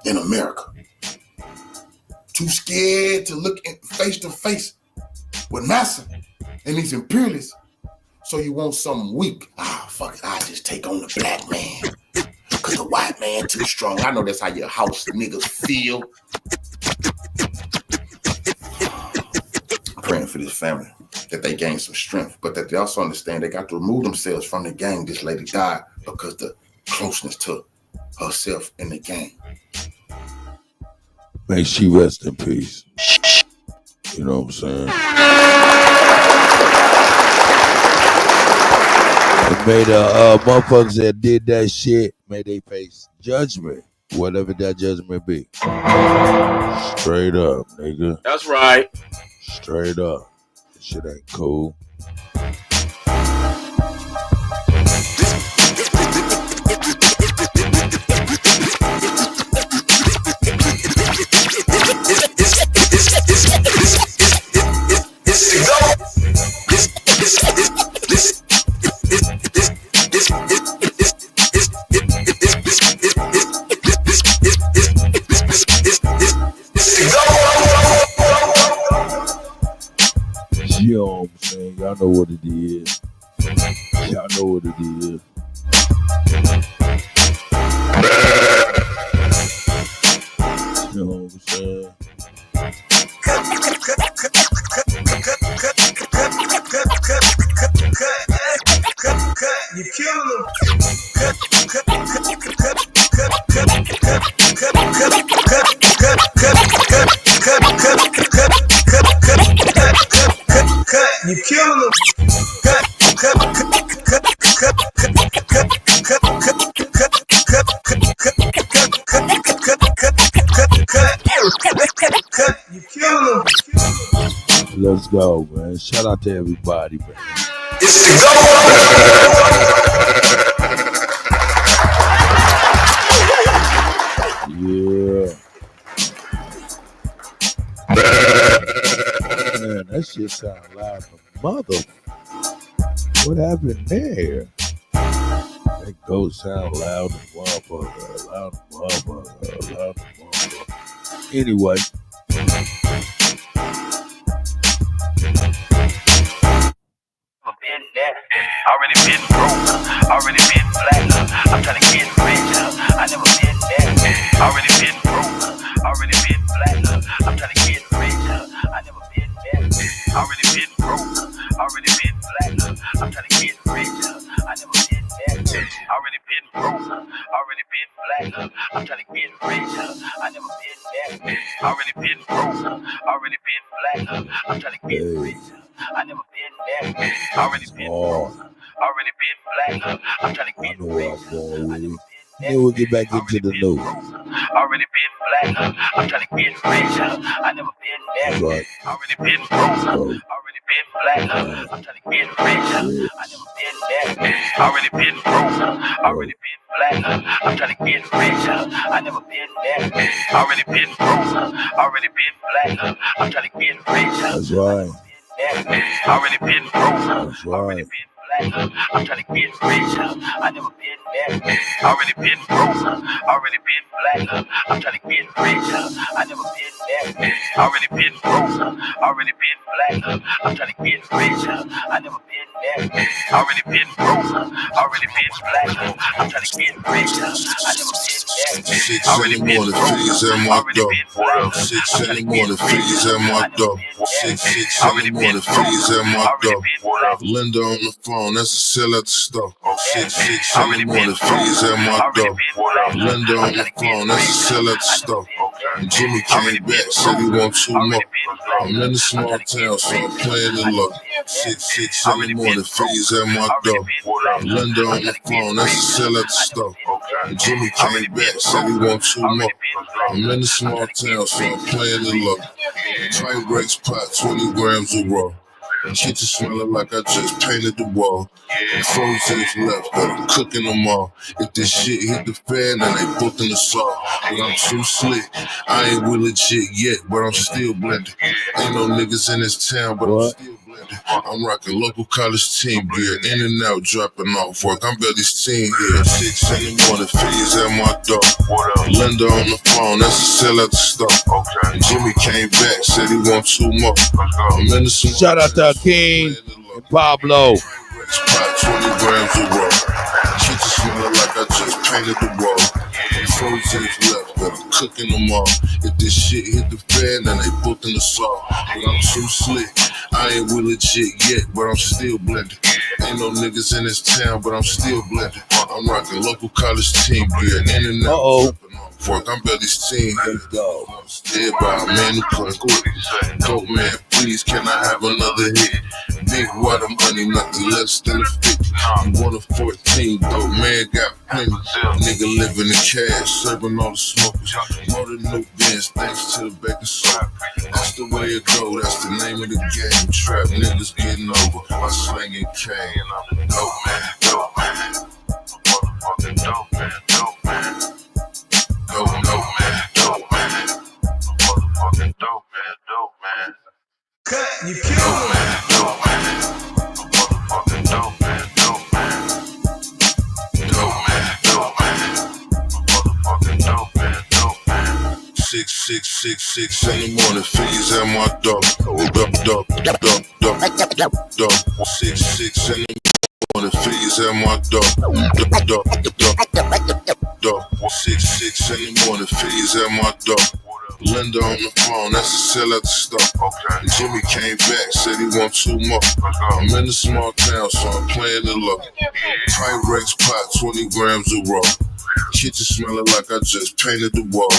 in America. Too scared to look face to face with massa and these imperialists. So you want something weak. Fuck it, I just take on the black man. Cause the white man too strong. I know that's how your house niggas feel. Praying for this family that they gain some strength, but that they also understand they got to remove themselves from the gang. This lady died because the closeness to herself in the gang. May she rest in peace. You know what I'm saying? And may the motherfuckers that did that shit, may they face judgment, whatever that judgment be. Straight up, nigga. That's right. Straight up. This shit ain't cool. Y'all know what it is. Y'all know what it is. You know what I'm saying? You killing them. You killing them. You killing them. Let's go, man. Shout out to everybody, man. It's the Yeah. Man, that shit sound loud as a mother. What happened there? That ghost sound loud as motherfucker. Loud as motherfucker. Loud as motherfucker. Anyway. Already been broke, already been black. I'm trying to get rich. I never been that. Already been broke, already been black. I'm trying to get rich. I never been that. Already been broke, already been black. I'm trying to get rich. I never been that. Already been broke, already been black. I'm trying to get rich. I never been that. Already been broke, already been black. I'm trying to get rich. I never been that. Already been broke, already been black. I'm trying to get rich. Then we'll get back into the news. Already been black. I'm trying to get rich. I never been that. Right. Already been broke. Already been black. I'm trying to get rich. I never been that. Already been broke. Already been black. I'm trying to get rich. I never been that. Already been broke. Already been black. I'm trying to get rich. That's right. Already been broke. That's right. I'm trying to get rich. I never been that. Already been broke. Already been black. I'm trying to get rich. I never been that. Already been broke. Already been black. I'm trying to get rich. I never been that. Already been broke. Already been black. I'm trying to get rich. I never been that. 6 in the morning, fees at my door. 6 in the morning, fees at my door. 6 in the morning, fees at my door. Linda on the phone, that's a sell at the store. 6 in the morning, fees at my door. Linda on the phone, that's a sell at the store. Jimmy came back, said he want 2 more. I'm in a small town, so I'm playing it low. 6 in the morning, fees at my door. Linda on the phone, that's a sell at the store. Jimmy came back, said he want 2 more. I'm in a small town, so I'm playing it low. Train brakes pot, 20 grams of raw. Kitchen smelling like I just painted the wall. Frozen's left, but I'm cooking them all. If this shit hit the fan, then they booking the saw. But I'm too slick, I ain't with legit yet, but I'm still blending. Ain't no niggas in this town, but I'm still blending. I'm rocking local college team gear, in and out, dropping off work. I'm Billy's team here. 6 in the morning, fees at my door. Linda on the phone, that's a sell at the store. Jimmy came back, said he want 2 more. I'm in the Shout out to King and Pablo. 20 grams of raw. Kitchen smelling like I just painted the wall. Frozen's left, but I'm cooking them all. If this shit hit the fan, then they booking the saw. But I'm too slick, I ain't with legit yet, but I'm still blending. Ain't no niggas in this town, but I'm still blending. I'm rocking local college team gear, in and out. Work, I'm Billy's team. Let's go. Dead by a man who couldn't quit. Dope man, please, can I have another hit? Big water money, nothing less than a 50. You want a 14, dope man got plenty. Nigga living in cash, serving all the smokers. More than no Benz, thanks to the baking soda. That's the way it go, that's the name of the game. Trap niggas getting over by slinging cane. I'm the dope man, dope man. Motherfucking dope man, dope man. Dope man, dope man. Motherfucking dope man, dope man. Cut, you kill man, dope man. Motherfucking dope man, dope man. Dope man, dope man. Motherfucking dope man, dope man. 6 6 in the morning, figures at my door. 6 in the morning, figures at my door. 6 in the morning, figures at my door. Linda on the phone, that's a sell at the store. Okay. Jimmy came back, said he want 2 more. I'm in a small town, so I'm playing it low. Pyrex pot, 20 grams of raw. Kitchen smelling like I just painted the wall.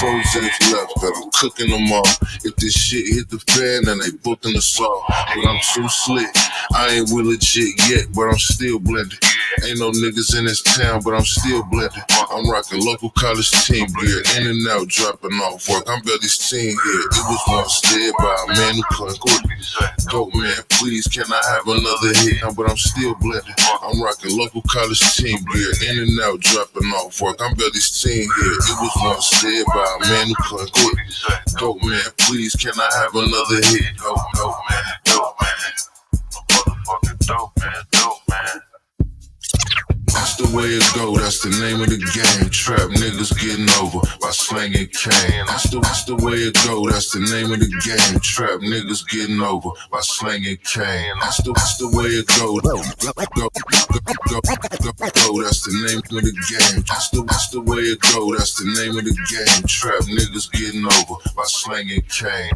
4 days left, but I'm cooking them all. If this shit hit the fan, then they booked in the saw. But I'm too slick, I ain't real legit yet, but I'm still blended. Ain't no niggas in this town, but I'm still blended. I'm rocking local college team gear, in and out, dropping off work. I'm Billy's team here. It was once dead by a man who couldn't quit. Dope man, please, can I have another hit? But I'm still blended. I'm rocking local college team gear, in and out, dropping off work. I'm Billy's team here. It was once said by a man who couldn't quit. Dope man, please, can I have another hit? Dope man, dope man. Motherfucking dope man, dope man. That's the way it go, that's the name of the game. Trap niggas getting over by slanging cane. That's the way it go, that's the name of the game. Trap niggas getting over by slanging cane. That's the way it go. That's the name of the game. That's the way it go, that's the name of the game. Trap niggas getting over by slanging cane.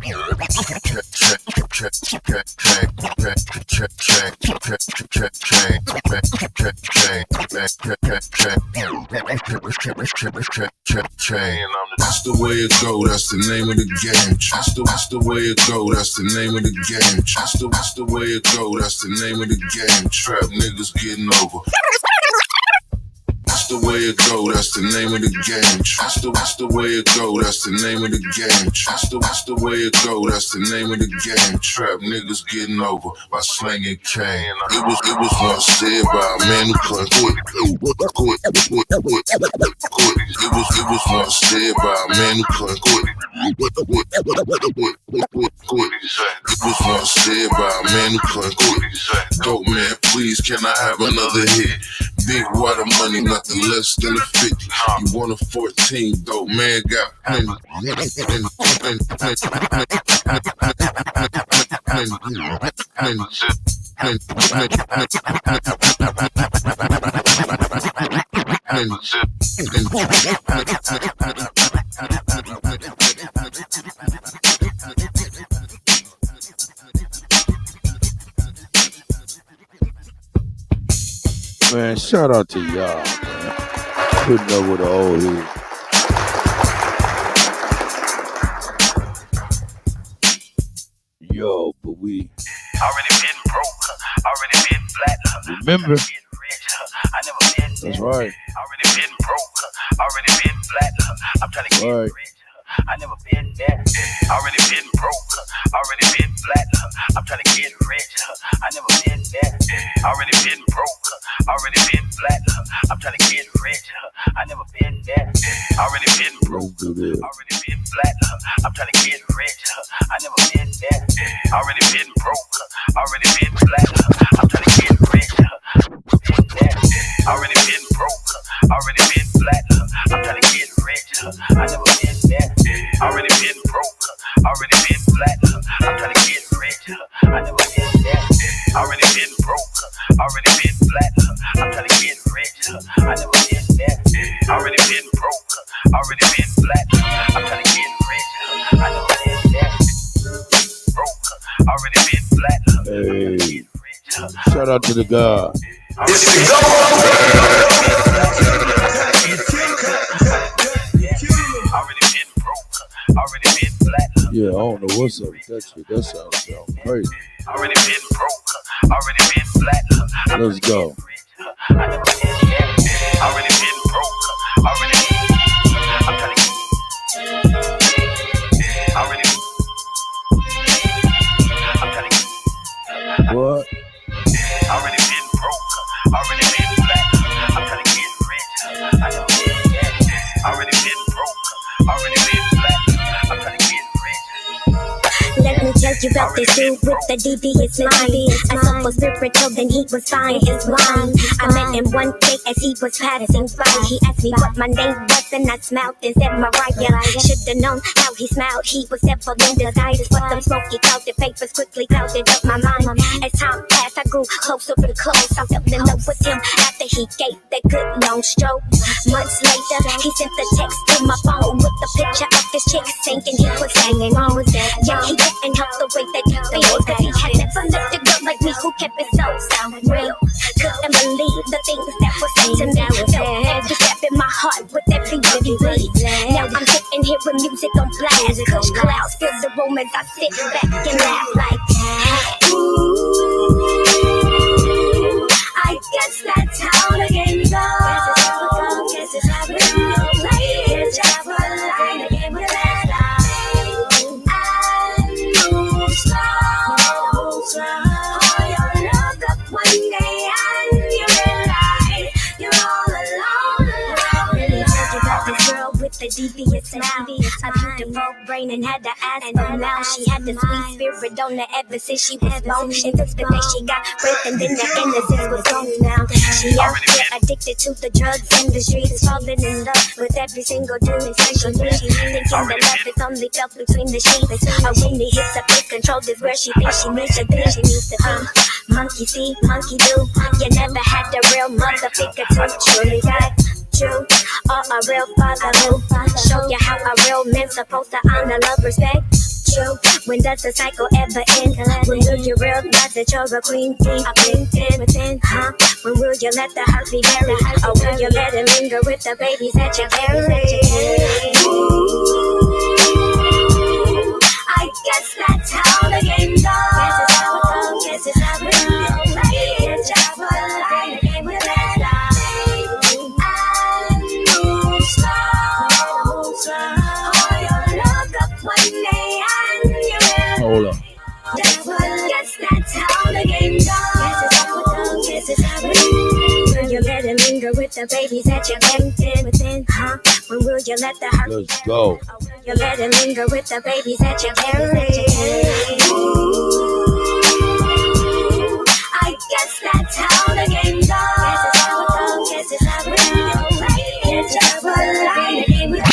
That's the way it go, that's the name of the game. That's the way it go, that's the name of the game. That's the way it go, that's the name of the game. Trap niggas getting over. That's the way it go, that's the name of the game. That's the way it go, that's the name of the game. That's the way it go, that's the name of the game. Trap niggas getting over by slanging cane. It was once said by a man who couldn't quit. It was once said by a man who couldn't quit. It was once said by a man who couldn't quit. Dope man, please, can I have another hit? Big water money, nothing less than a 50. You want a 14, dope man, got plenty. Man, shout out to y'all, man. Putting up with the old heads. Yo, but we already been broke, already been flat. remember. I never been That's right. already been broke, already been flat. I'm trying to get Right. rich. I never been there. Already been broke, already been flat. I'm trying to get rich. I never been there. Already been broke, already been flat. I'm trying to get rich. I never been there. Already been broke, already been flat. I'm trying to get rich. I never been there. Already been broke, already been flat. I'm trying to get rich. Been there. Already been broke, already been flat. I'm trying to get rich. I never been there. Already been broke, already been flat. I'm trying to get rich. I never been there. Already been broke, already been flat. I'm trying to get rich. I never been there. Already been broke, already been flat. I'm trying to get rich. I never been there. Broke, already been flat. Hey, shout out to the God. It's the Yeah, I don't know what's up with that shit. That sounds crazy. already been broke, already been flat. Let's go. Already been broke, already. I'm trying to already. I'm trying to What? already been broke, already been flat. I'm trying to get rich. I never been there. Already been broke, already been flat. I'm trying to get rich. Let me tell you about this dude with the devious mind. I saw for spiritual, then he was buying his wine. I met him one day as he was passing by. He asked me what my name was, and I smiled and said Mariah. Should've known how he smiled. He was devil in disguise, but them smoky clouded papers quickly clouded up my mind. As time passed, I grew closer and close. I fell in love with him after he gave that good long stroke. Months later, he sent the text to my phone with the picture of this chick thinking he was hanging on. Yeah, he didn't help the way that he feels, cause he had never met a girl like me who kept it so real. Couldn't believe the things that were said to me. Felt every step in my heart with every beat. Now I'm sitting here with music on blast. Kush clouds fill the room as I sit back and laugh like, ooh, I guess that's how the game goes. Guess it's how we play it just for life. The game with that and move slow. Oh, you look up one day and you realize you're all alone. Let me tell you about this girl with the devious smile, a beautiful brain and had the ass for mouth. She had the sweet spirit on her ever since she was born. And since the day she got breath and then the innocence was gone now. She out there addicted to the drugs and the streets, falling in love with every single dude that she meets. Thinking that love is only felt between the sheets. Or when he hits up his control is where she thinks she needs to be. Monkey see, monkey do. You never had the real mother figure to truly got you. Or a real father who show you how a real man's supposed to honor, love, respect. True. When does the cycle ever end? When will you realize that you're a queen bee? A queen within, huh? When will you let the heart be buried? Or will you let it linger with the babies that you carry? Ooh, I guess that's how the game goes. Guess it's how we play it just for life. The game with that hold up. That's how the game goes. Guess it's how we will you let it linger with the babies that you're carrying within, huh? When will you let the heart Let's go. will you let it linger with the babies that you're carrying? Ooh, I guess that's how the game goes. Guess it's how we play it just for life. The game with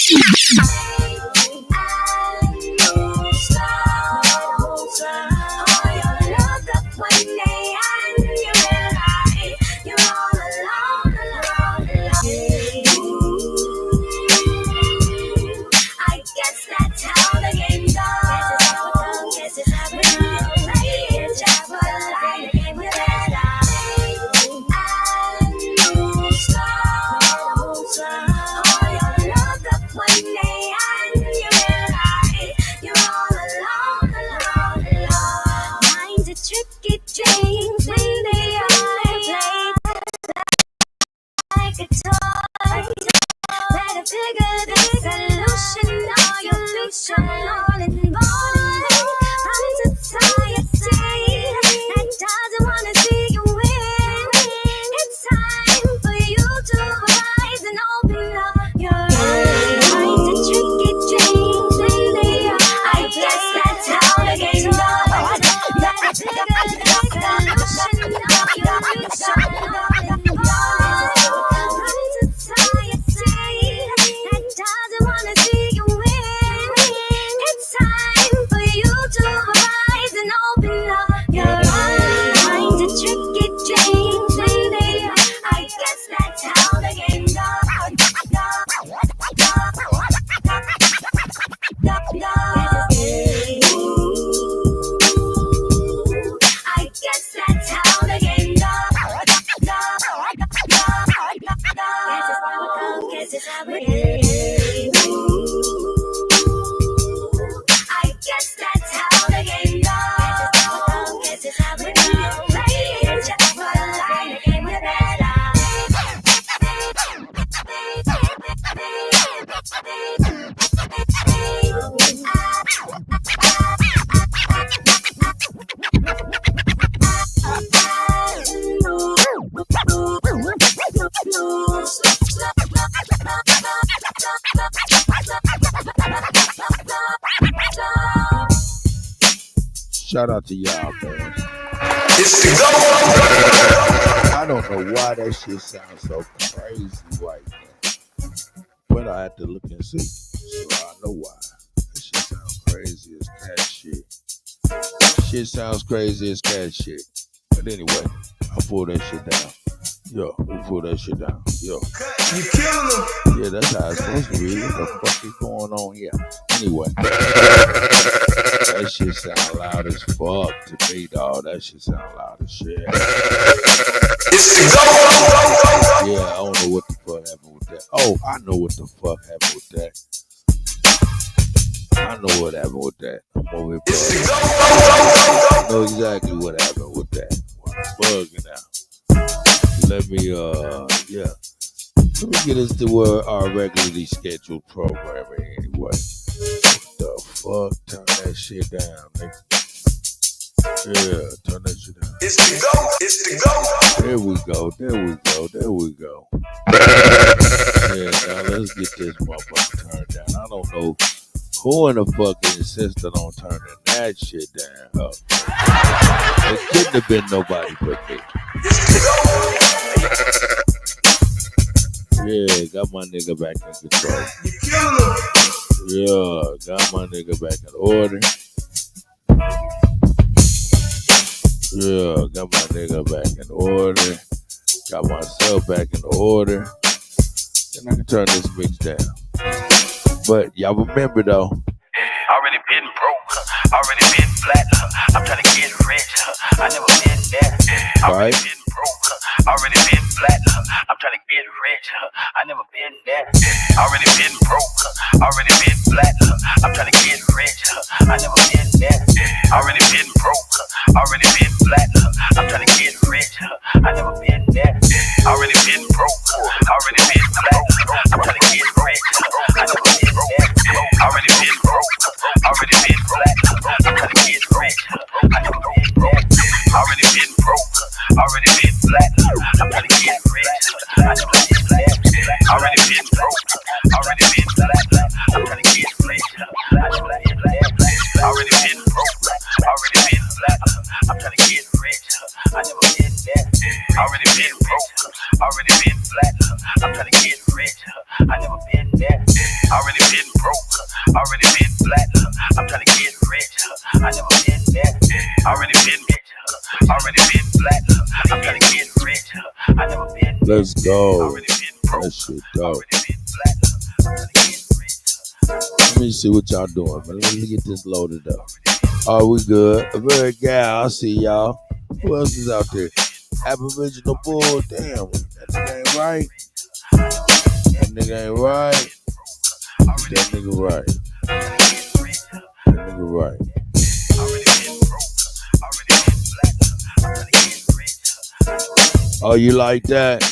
Shout out to y'all, man. It's the go. I don't know why that shit sounds so crazy right now, but I have to look and see, so I know why. That shit sounds crazy as cat shit. Shit sounds crazy as cat shit. But anyway, I'll pull that shit down. Yo, we'll pull that shit down. Yo. You killing them. Yeah, that's how it's supposed to be. What the fuck is going on here? Anyway. That shit sound loud as fuck to me, dog. That shit sound loud as shit. Yeah, I don't know what the fuck happened with that. Oh, I know what the fuck happened with that. I know what happened with that. I'm over here bugging. I know exactly what happened with that. I'm bugging out. Let me get us to our regularly scheduled programming anyway. What the fuck? Turn that shit down, nigga. Yeah, turn that shit down. It's the go. It's the go. There we go. There we go. There we go. Yeah, now let's get this motherfucker turned down. I don't know who in the fuck insisted on turning that shit down. Oh. It couldn't have been nobody but me. Yeah, got my nigga back in control. Yeah, got my nigga back in order. Yeah, got my nigga back in order. Got myself back in order. And I can turn this mix down. But y'all remember though. Already been broke, already been flat. I'm trying to get rich. I never been there. Already been broke, already been flat. I'm trying to get rich. I never been there. Already been broke, already been flat. I'm trying to get rich. I never been there. Already been broke, already been flat. I'm trying to get rich. I never been there. Already been broke, already been flat. I'm trying to get rich. I never been there. Already been broke, already been flat. I'm trying to get rich. I never been there. Already been broke, already been flat. I'm trying to get rich. I never been there. Already been broke, already been flat. I'm trying to get rich. I never been there. Already been broke, already been flat. I'm trying to get rich. I never been there. Already been broke, already been flat. I'm trying to get rich. I never been there. Already been broke, already been flat. I'm trying to get rich. I never been there. Already been rich, already been flat. I'm trying to get rich. I never been there. Let's go. That shit dope. Let me see what y'all doing, man. Let me get this loaded up. Oh, we good. A very gal. I see y'all. Who else is out there? Aboriginal Bull. Damn, that nigga ain't right. That nigga ain't right. That nigga right. That nigga right. Oh, you like that?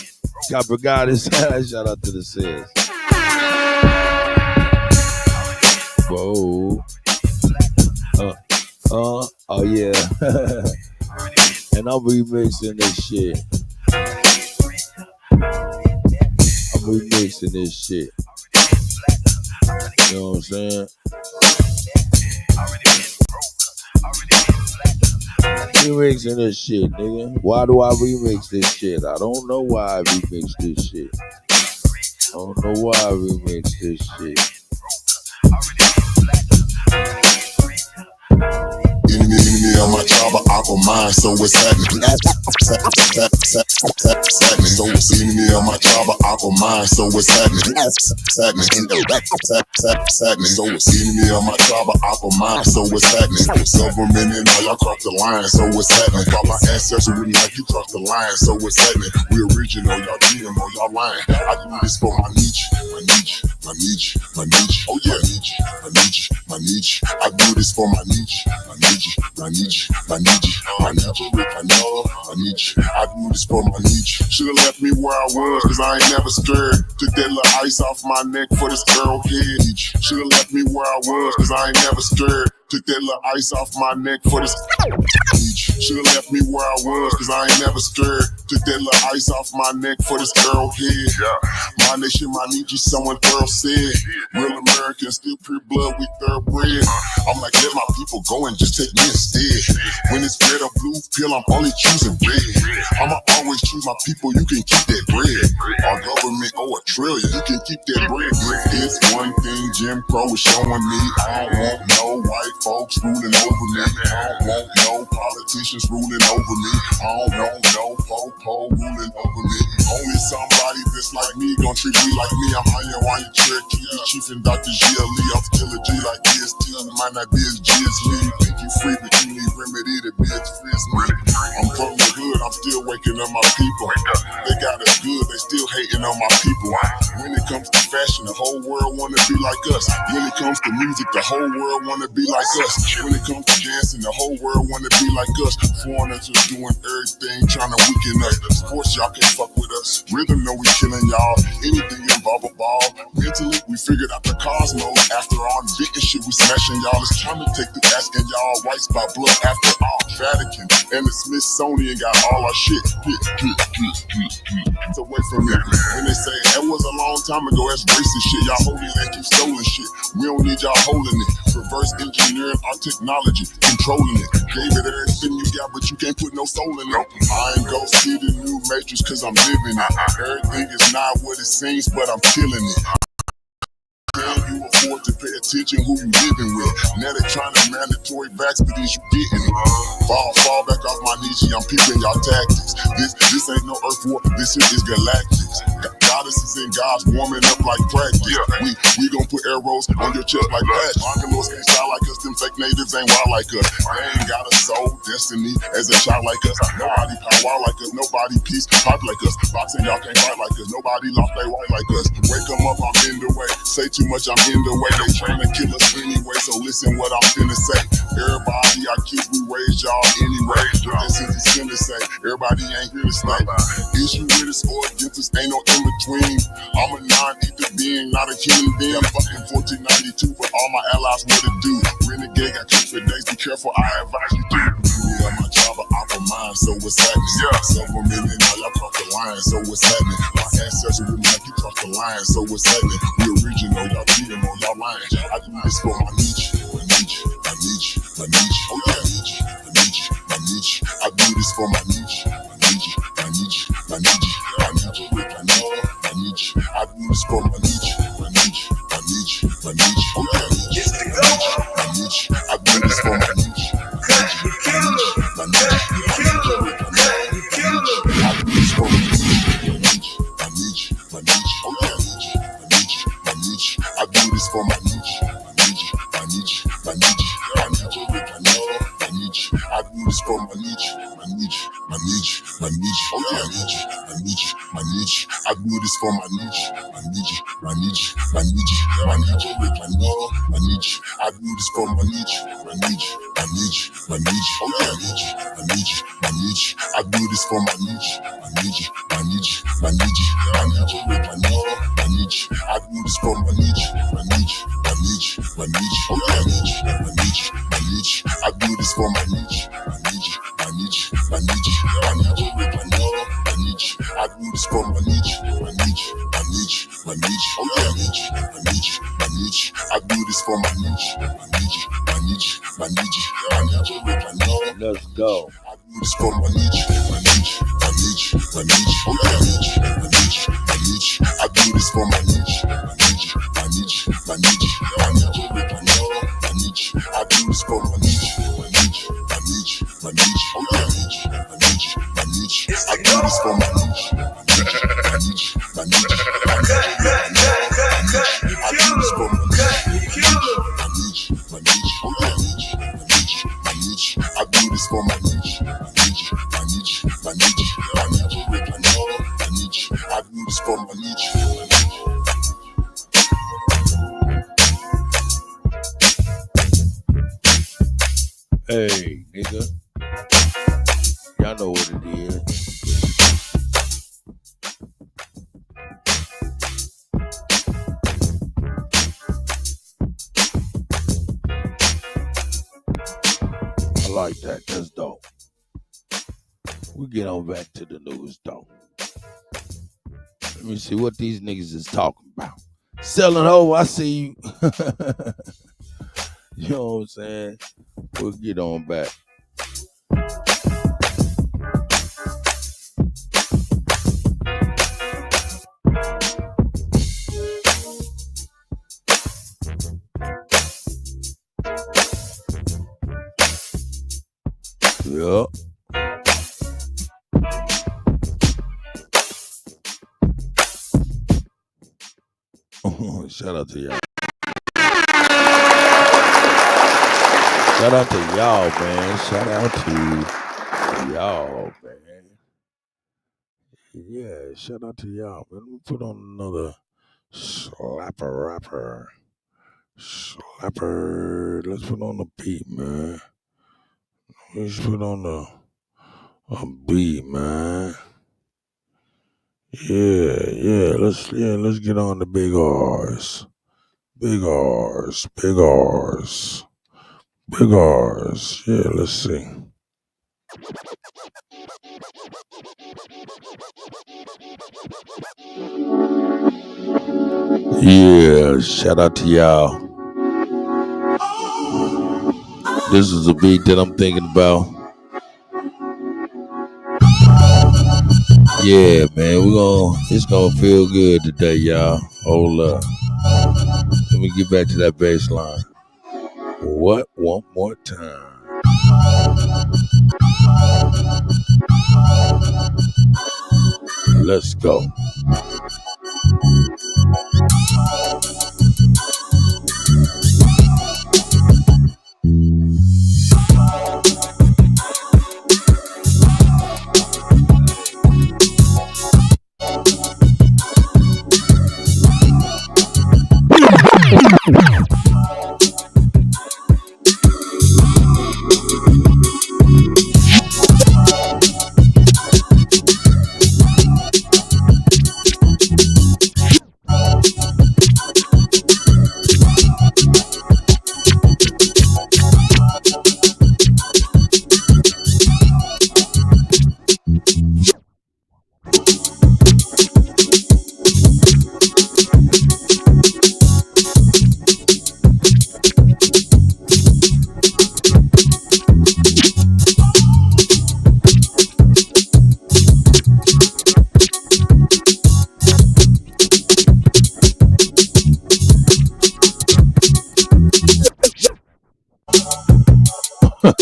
Copper Goddess. Shout out to the sis. Whoa. Oh yeah. And I'm remixing this shit. I'm remixing this shit. You know what I'm saying? Remixing this shit, nigga. Why do I remix this shit? I don't know why I remix this shit. I don't know why I remix this shit. Enemy on my job, but I don't mind, so it's happening. So it's enemy on my job, but I don't mind, so it's happening. So it's enemy on my job, but I don't mind, so it's happening. Government and all y'all cross the line, so it's happening. Got my ancestors really like you cross the line, so it's happening. We original, y'all GMO, y'all lying. I do this for my niche, my niche, my niche, my niche. Oh yeah, niche, my niche, my niche. I do this for my niche, my niche, my niche, my niche, my niche, my niche. I do this for my niche. Should've left me where I was, cause I ain't never scared. Took that little ice off my neck for this girl head. Should've left me where I was, cause I ain't never scared. Took that little ice off my neck for this niche. Should've left me where I was, cause I ain't never scared. Took that little ice off my neck for this girl head. My nation, my need you, someone girl said. Real Americans, still pure blood, we thoroughbred. I'm like, let my people go and just take me instead. When it's red or blue pill, I'm only choosing red. I'ma always choose my people, you can keep that bread. Our government owe $1 trillion, you can keep that bread. If it's one thing Jim Crow is showing me, I don't want no white folks ruling over me. I don't want no politicians ruling over me. I don't want no po-po ruling over me. Only somebody that's like me gon' treat me like me. I'm Hanya Cherokee, Chief and Dr. G.L.E. I'm still a G like DST. Might not be as G as Lee. Think you free, but you need remedy to be as free as me. I'm from the hood, I'm still waking up my people. They got us good, they still hating on my people. When it comes to fashion, the whole world wanna be like us. When it comes to music, the whole world wanna be like us. When it comes to dancing, the whole world wanna be like us. Foreigners are doing everything, trying to weaken us. Sports, y'all can't fuck with us. Rhythm, know we killing y'all. Anything involve a ball. Mentally, we figured out the cosmos. After all inventing shit, we smashing y'all. It's time to take the asking y'all. Whites by blood after all. Vatican and the Smithsonian got all our shit. It's away from it. When they say that was a long time ago, that's racist shit. Y'all holding it like you stolen shit. We don't need y'all holding it. Reverse engineering our technology, controlling it. Gave it everything you got, but you can't put no soul in it. I ain't go see the new Matrix cause I'm living it. Everything is not what it seems, but I'm killing it. Can you afford to pay attention who you living with? Now they trying to mandatory vax, but is you getting it? Fall back off my knees, I'm peeping y'all tactics. This ain't no Earth war, this shit is galactics. Goddesses and gods warming up like practice. We gon' put arrows on your chest like that. Mongols can't sound like us, them fake natives ain't wild like us. They ain't got a soul, destiny as a child like us. Nobody power like us, nobody peace pop like us. Boxing y'all can't fight like us, nobody lost they white like us. Wake them up, I'm in the way. Say too much, I'm in the way. They trying to kill us anyway, so listen what I'm finna say. Everybody I keep, we raise y'all anyway. This is the sin to say, everybody ain't here to stay. Issue with us or against us, ain't no in between. I'm a non-ether being, not a human being. Fucking 1492, but all my allies what it do. Renegade got kicked for days, be careful, I advise you do. Me and my job are out of mind, so what's happening? Several million, now y'all cross the line, so what's happening? My ancestors with me like you cross the line, so what's happening? We original, y'all beat them on y'all line. I do this for my niche, my niche, my niche, my niche. Oh yeah, niche, my niche, my niche. I do this for my niche, my niche, my niche, my niche, my niche, my niche. I do this for my niche, my niche, my niche, my niche. Oh yeah, niche, my niche. I do this for my niche, my niche, my niche, my niche. I do this for my niche, my niche, my niche. Oh yeah, niche, my niche. I do this for my niche, my niche, my niche, my niche, my niche, my niche. I do this for my niche, my niche, my niche, my niche. Oh yeah, niche, my niche, my niche. I do this for my niche, my niche, my niche, my niche, my niche, my niche. I do this for my niche, my niche, my niche, my niche. Oh yeah, niche, my niche, my niche. I do this for my niche, my niche, my niche, my niche, my niche, my niche. I do this for my niche, my niche, my niche, my niche. Oh yeah, niche, my niche, my niche. I do this for my niche, my niche, my niche, my niche, my niche, my niche. I do this for my niche, my niche, my niche, my niche. Oh yeah, niche, my niche, my niche. I do this for my niche, my niche, my niche, my niche, my niche, my niche. Let's go. I do this for my niche, my niche, my niche, my niche. Oh yeah, niche, my niche, my niche. I do this for my niche, my niche, my niche, my niche, my niche, my niche. I do this for my niche, my niche, my niche, my niche. Oh yeah, niche, my niche, my niche. I do this for my niche, my niche, my niche, my niche, my niche. I do this for my niche, my niche, my niche. Oh yeah, niche, my niche, my niche. I do this for my niche, my niche, my niche, my niche, my niche, my niche. I do this for my niche, my niche. Hey, nigga. Y'all know what it is. I like that. That's dope. We get on back to the news, though. Let me see what these niggas is talking about. Selling hoe, I see you. You know what I'm saying? We'll get on back. Yup. Shout out to y'all. Shout out to y'all, man. Shout out to y'all, man. Yeah, shout out to y'all, man. Let me put on another slapper rapper. Slapper. Let's put on the beat, man. Let's put on a beat, man. Yeah. Let's get on the big R's. Big R's. Big R's. Big R's. Yeah, let's see. Yeah, shout out to y'all. This is a beat that I'm thinking about. Yeah, man, it's gonna feel good today, y'all. Hold up. Let me get back to that bass line. What? One more time. Let's go.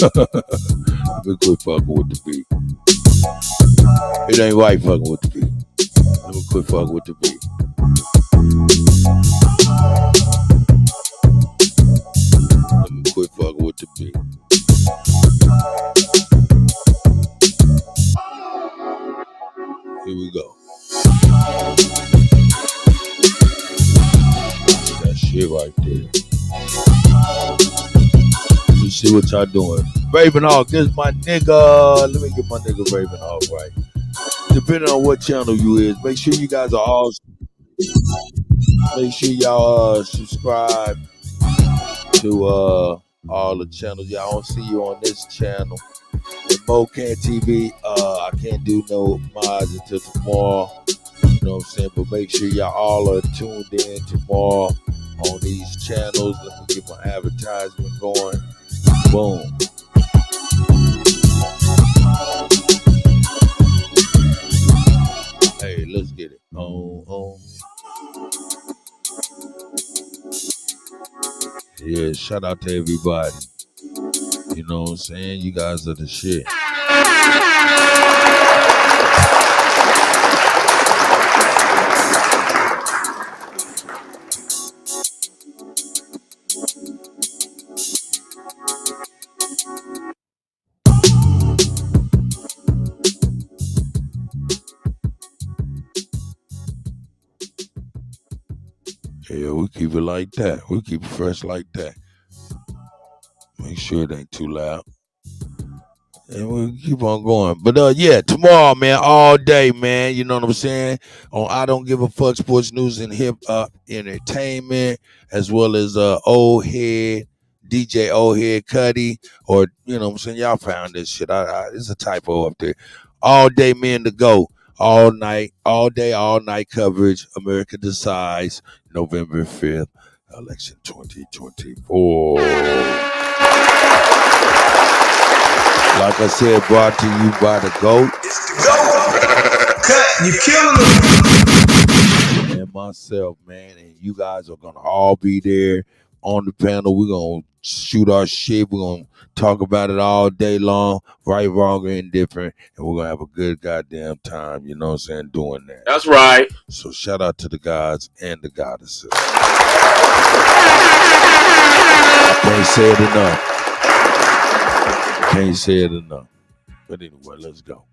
Let me quit fucking with the beat. It ain't right fucking with the beat. Let me quit fucking with the beat. Let me quit fucking with the beat. Here we go. That shit right there. You see what y'all doing. Ravenhawk, this is my nigga. Let me get my nigga Ravenhawk right. Depending on what channel you is, make sure you guys are all. Make sure y'all subscribe to all the channels. Y'all don't see you on this channel. The MoCan TV, I can't do no mods until tomorrow. You know what I'm saying? But make sure y'all all are tuned in tomorrow on these channels. Let me get my advertisement going. Boom. Hey, let's get it. Yeah, shout out to everybody. You know what I'm saying? You guys are the shit. Yeah, we keep it like that. We keep it fresh like that. Make sure it ain't too loud. And we'll keep on going. But yeah, tomorrow, man, all day, man. You know what I'm saying? On I Don't Give a Fuck Sports News and Hip Hop Entertainment, as well as Old Head, DJ Old Head Kutty, or you know what I'm saying? Y'all found this shit. It's a typo up there. all day men to go. All night, all day, all night coverage. America decides November 5th, election 2024. Like I said, brought to you by the GOAT. Cut, you killing them. And myself, man. And you guys are going to all be there on the panel. We're going to shoot our shit. We're going to talk about it all day long, right, wrong, or indifferent. And we're going to have a good goddamn time, you know what I'm saying, doing that. That's right. So shout out to the gods and the goddesses. I can't say it enough. Can't say it enough. But anyway, let's go.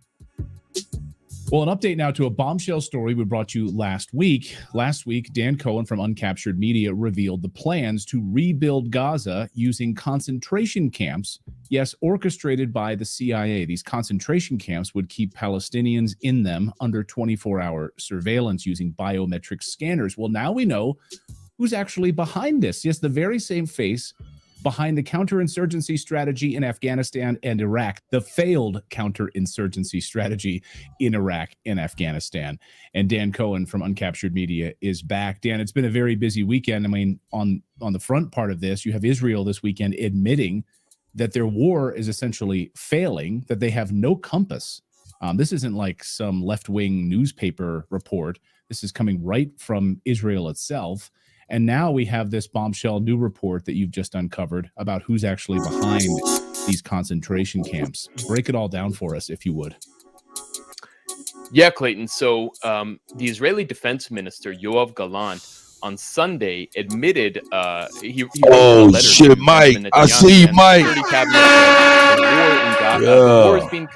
Well, an update now to a bombshell story we brought you last week. Last week, Dan Cohen from Uncaptured Media revealed the plans to rebuild Gaza using concentration camps, yes, orchestrated by the CIA. These concentration camps would keep Palestinians in them under 24-hour surveillance using biometric scanners. Well, now we know who's actually behind this. Yes, the very same face behind the counterinsurgency strategy in Afghanistan and Iraq, the failed counterinsurgency strategy in Iraq and Afghanistan. And Dan Cohen from Uncaptured Media is back. Dan, it's been a very busy weekend. I mean, on the front part of this, you have Israel this weekend admitting that their war is essentially failing, that they have no compass. This isn't like some left-wing newspaper report. This is coming right from Israel itself. And now we have this bombshell new report that you've just uncovered about who's actually behind these concentration camps. Break it all down for us, if you would. Yeah, Clayton. So the Israeli defense minister, Yoav Gallant, on Sunday admitted he wrote a letter shit, to Mike. Benjamin I Netanyahu see you, and Mike. the security cabinet that the war in Gaza, the war is being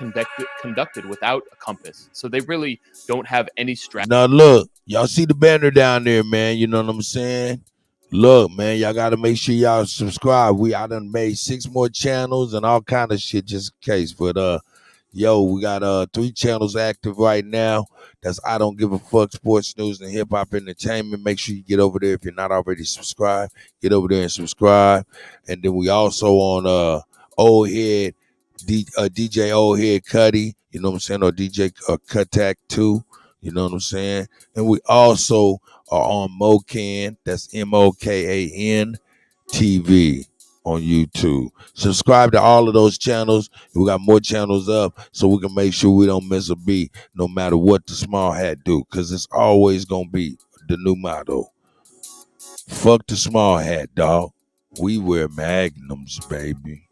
conducted without a compass. So they really don't have any strategy. Now look, y'all see the banner down there, man. You know what I'm saying? Look, man, y'all got to make sure y'all subscribe. I done made 6 more channels and all kind of shit just in case. But yo, we got 3 channels active right now. That's I Don't Give a Fuck Sports News and Hip Hop Entertainment. Make sure you get over there if you're not already subscribed. Get over there and subscribe. And then we also on Old Head, DJ Old Head Kutty, you know what I'm saying, or DJ Kuttack 2, you know what I'm saying. And we also are on Mocan, that's MOKAN TV on YouTube. Subscribe to all of those channels. We got more channels up so we can make sure we don't miss a beat no matter what the small hat do, because it's always gonna be the new motto. Fuck the small hat, dog. We wear magnums, baby.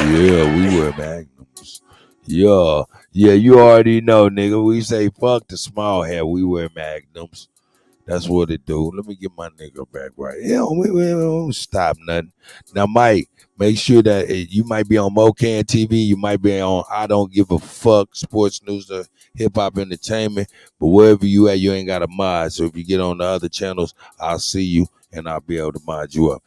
Yeah, we wear magnums. Yeah, you already know, nigga. We say fuck the small hat. We wear magnums. That's what it do. Let me get my nigga back right. Yeah, we don't stop nothing. Now, Mike, make sure that you might be on Mocan TV. You might be on I Don't Give a Fuck Sports News or Hip Hop Entertainment. But wherever you at, you ain't got a mod. So if you get on the other channels, I'll see you and I'll be able to mod you up.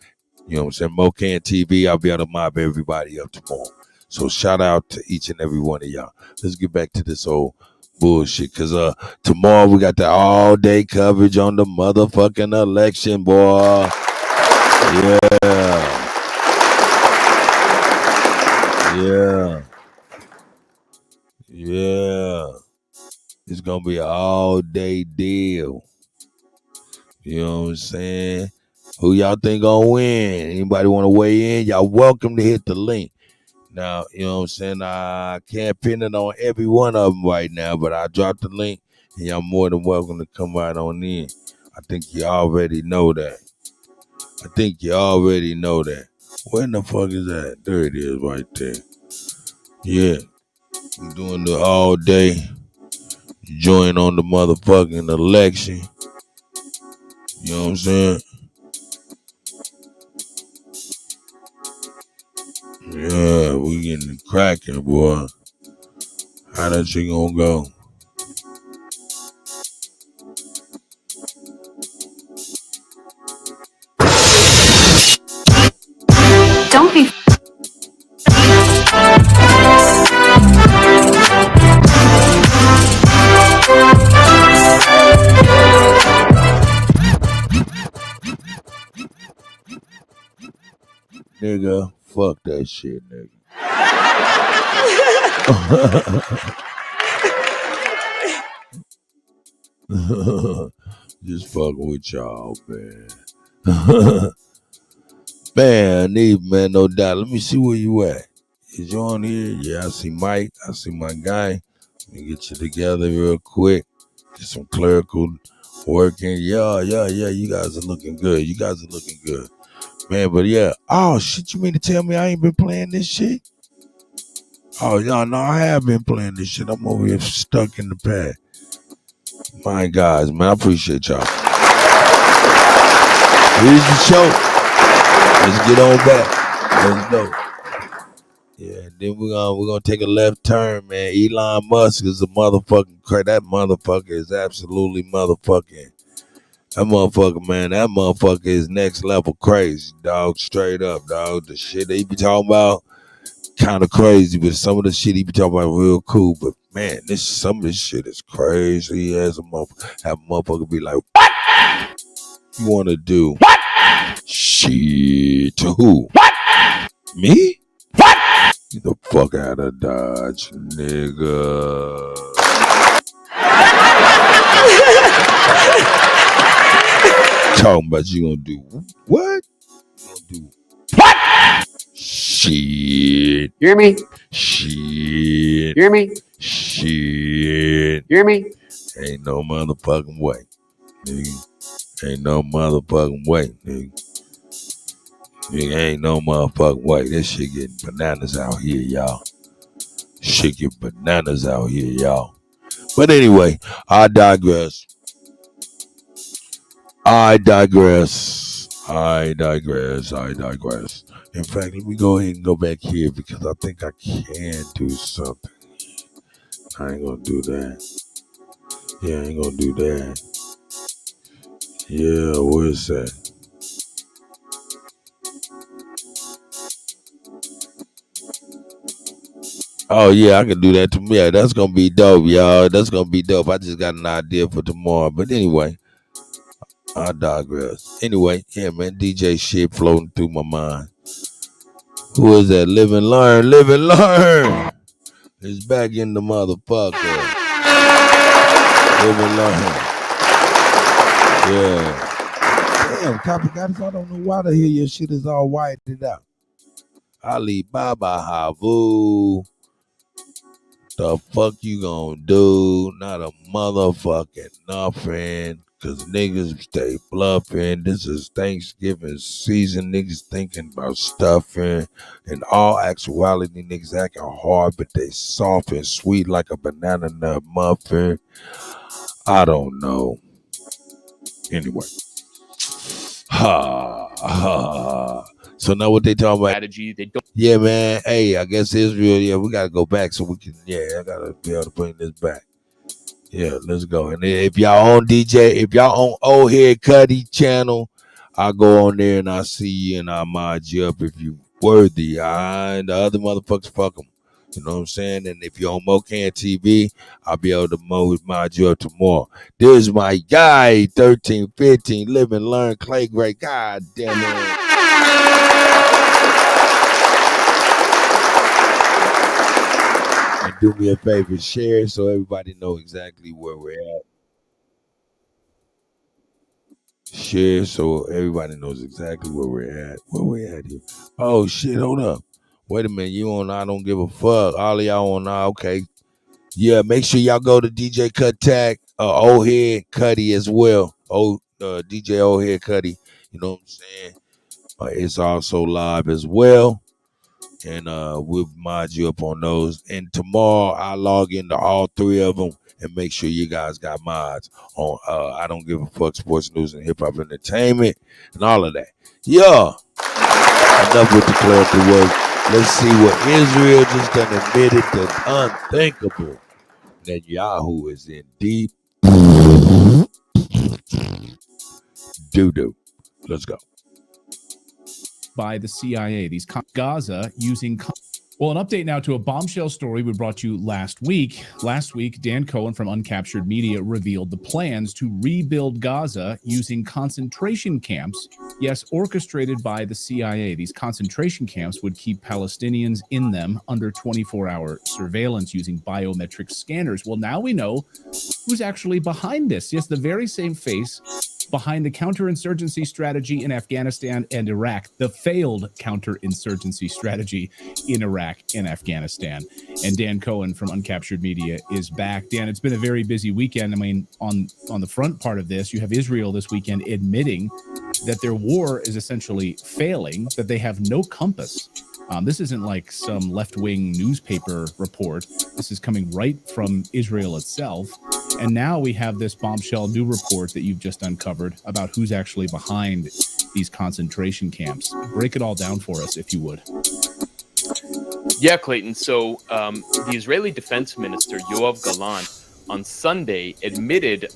You know what I'm saying? Mocan TV, I'll be able to mob everybody up tomorrow. So shout out to each and every one of y'all. Let's get back to this old bullshit, because tomorrow we got the all-day coverage on the motherfucking election, boy. Yeah. It's gonna be an all-day deal. You know what I'm saying? Who y'all think gonna win? Anybody want to weigh in? Y'all welcome to hit the link. Now, you know what I'm saying? I can't pin it on every one of them right now, but I dropped the link, and y'all more than welcome to come right on in. I think you already know that. Where in the fuck is that? There it is right there. Yeah. I'm doing the all day. Join on the motherfucking election. You know what I'm saying? Yeah, we getting cracking, boy. How that shit gonna go? Don't be. Nigga, fuck that shit, nigga. Just fucking with y'all, man. Man, I need, man, no doubt. Let me see where you at. Is you on here? Yeah, I see Mike. I see my guy. Let me get you together real quick. Get some clerical working. Yeah. You guys are looking good. Man, but yeah. Oh, shit, you mean to tell me I ain't been playing this shit? Oh, y'all know I have been playing this shit. I'm over here stuck in the pad. My guys, man, I appreciate y'all. Here's the show. Let's get on back. Let's go. Yeah, then we're gonna take a left turn, man. Elon Musk is a motherfucking crazy. That motherfucker is absolutely motherfucking. That motherfucker is next level crazy, dog. Straight up, dog. The shit they be talking about, kind of crazy, but some of the shit he be talking about real cool. But man, some of this shit is crazy. As a motherfucker be like, what you want to do? What? Shit, to who? What? Me? What? Get the fuck out of Dodge, nigga. Talking about you gonna do what? You gonna do what? Shit. You hear me? Shit. You hear me? Shit. You hear me? Ain't no motherfucking way, nigga. Ain't no motherfucking way, nigga. Nigga, ain't no motherfucking way. This shit getting bananas out here, y'all. Shit get bananas out here, y'all. But anyway, I digress. In fact, let me go ahead and go back here because I think I can do something. I ain't gonna do that. Yeah, I ain't gonna do that. Yeah, where is that? Oh, yeah, I can do that too. Yeah, that's gonna be dope, y'all. That's gonna be dope. I just got an idea for tomorrow. But anyway, I digress. Anyway, yeah, man, DJ shit floating through my mind. Who is that? Live and learn. Live and learn. It's back in the motherfucker. Live and learn. Yeah. Damn, Copy Goddess, I don't know why the hell your shit is all whited out. Ali Baba Havu. The fuck you gonna do? Not a motherfucking nothing. Cause niggas stay bluffing. This is Thanksgiving season. Niggas thinking about stuffing. In all actuality, niggas acting hard, but they soft and sweet like a banana nut muffin. I don't know. Anyway. So now what they talking about? Strategy. They don't. Yeah, man. Hey, I guess Israel. Yeah, we gotta go back so we can. Yeah, I gotta be able to bring this back. Yeah, let's go. And if y'all on if y'all on Old Head Kutty channel, I'll go on there and I'll see you and I'll mod you up if you worthy. The other motherfuckers, fuck them. You know what I'm saying? And if you're on Mocan TV, I'll be able to mod you up tomorrow. There's my guy, 1315, Live and Learn, Clay Gray. God damn it. And do me a favor, share so everybody know exactly where we're at. Share so everybody knows exactly where we're at. Where we at here? Oh shit, hold up. Wait a minute, you on I don't give a fuck. All of y'all on okay. Yeah, make sure y'all go to DJ Kuttack, Old Head Kutty as well. DJ Old Head Kutty. You know what I'm saying? It's also live as well. And we'll mod you up on those. And tomorrow I'll log into all three of them and make sure you guys got mods on I Don't Give a Fuck Sports News and Hip Hop Entertainment and all of that. Yeah. Enough with the clerical work. Let's see what Israel just done admitted the unthinkable. That Yahoo is in deep doo-doo. Let's go. By the CIA, these Gaza using Well, an update now to a bombshell story we brought you last week. Last week, Dan Cohen from Uncaptured Media revealed the plans to rebuild Gaza using concentration camps, yes, orchestrated by the CIA. These concentration camps would keep Palestinians in them under 24-hour surveillance using biometric scanners. Well, now we know who's actually behind this. Yes, the very same face behind the counterinsurgency strategy in Afghanistan and Iraq, the failed counterinsurgency strategy in Iraq and Afghanistan. And Dan Cohen from Uncaptured Media is back. Dan, it's been a very busy weekend. I mean, on the front part of this, you have Israel this weekend admitting that their war is essentially failing, that they have no compass. This isn't like some left-wing newspaper report. This is coming right from Israel itself. And now we have this bombshell new report that you've just uncovered about who's actually behind these concentration camps. Break it all down for us, if you would. Yeah, Clayton. So the Israeli defense minister, Yoav Gallant, on Sunday admitted,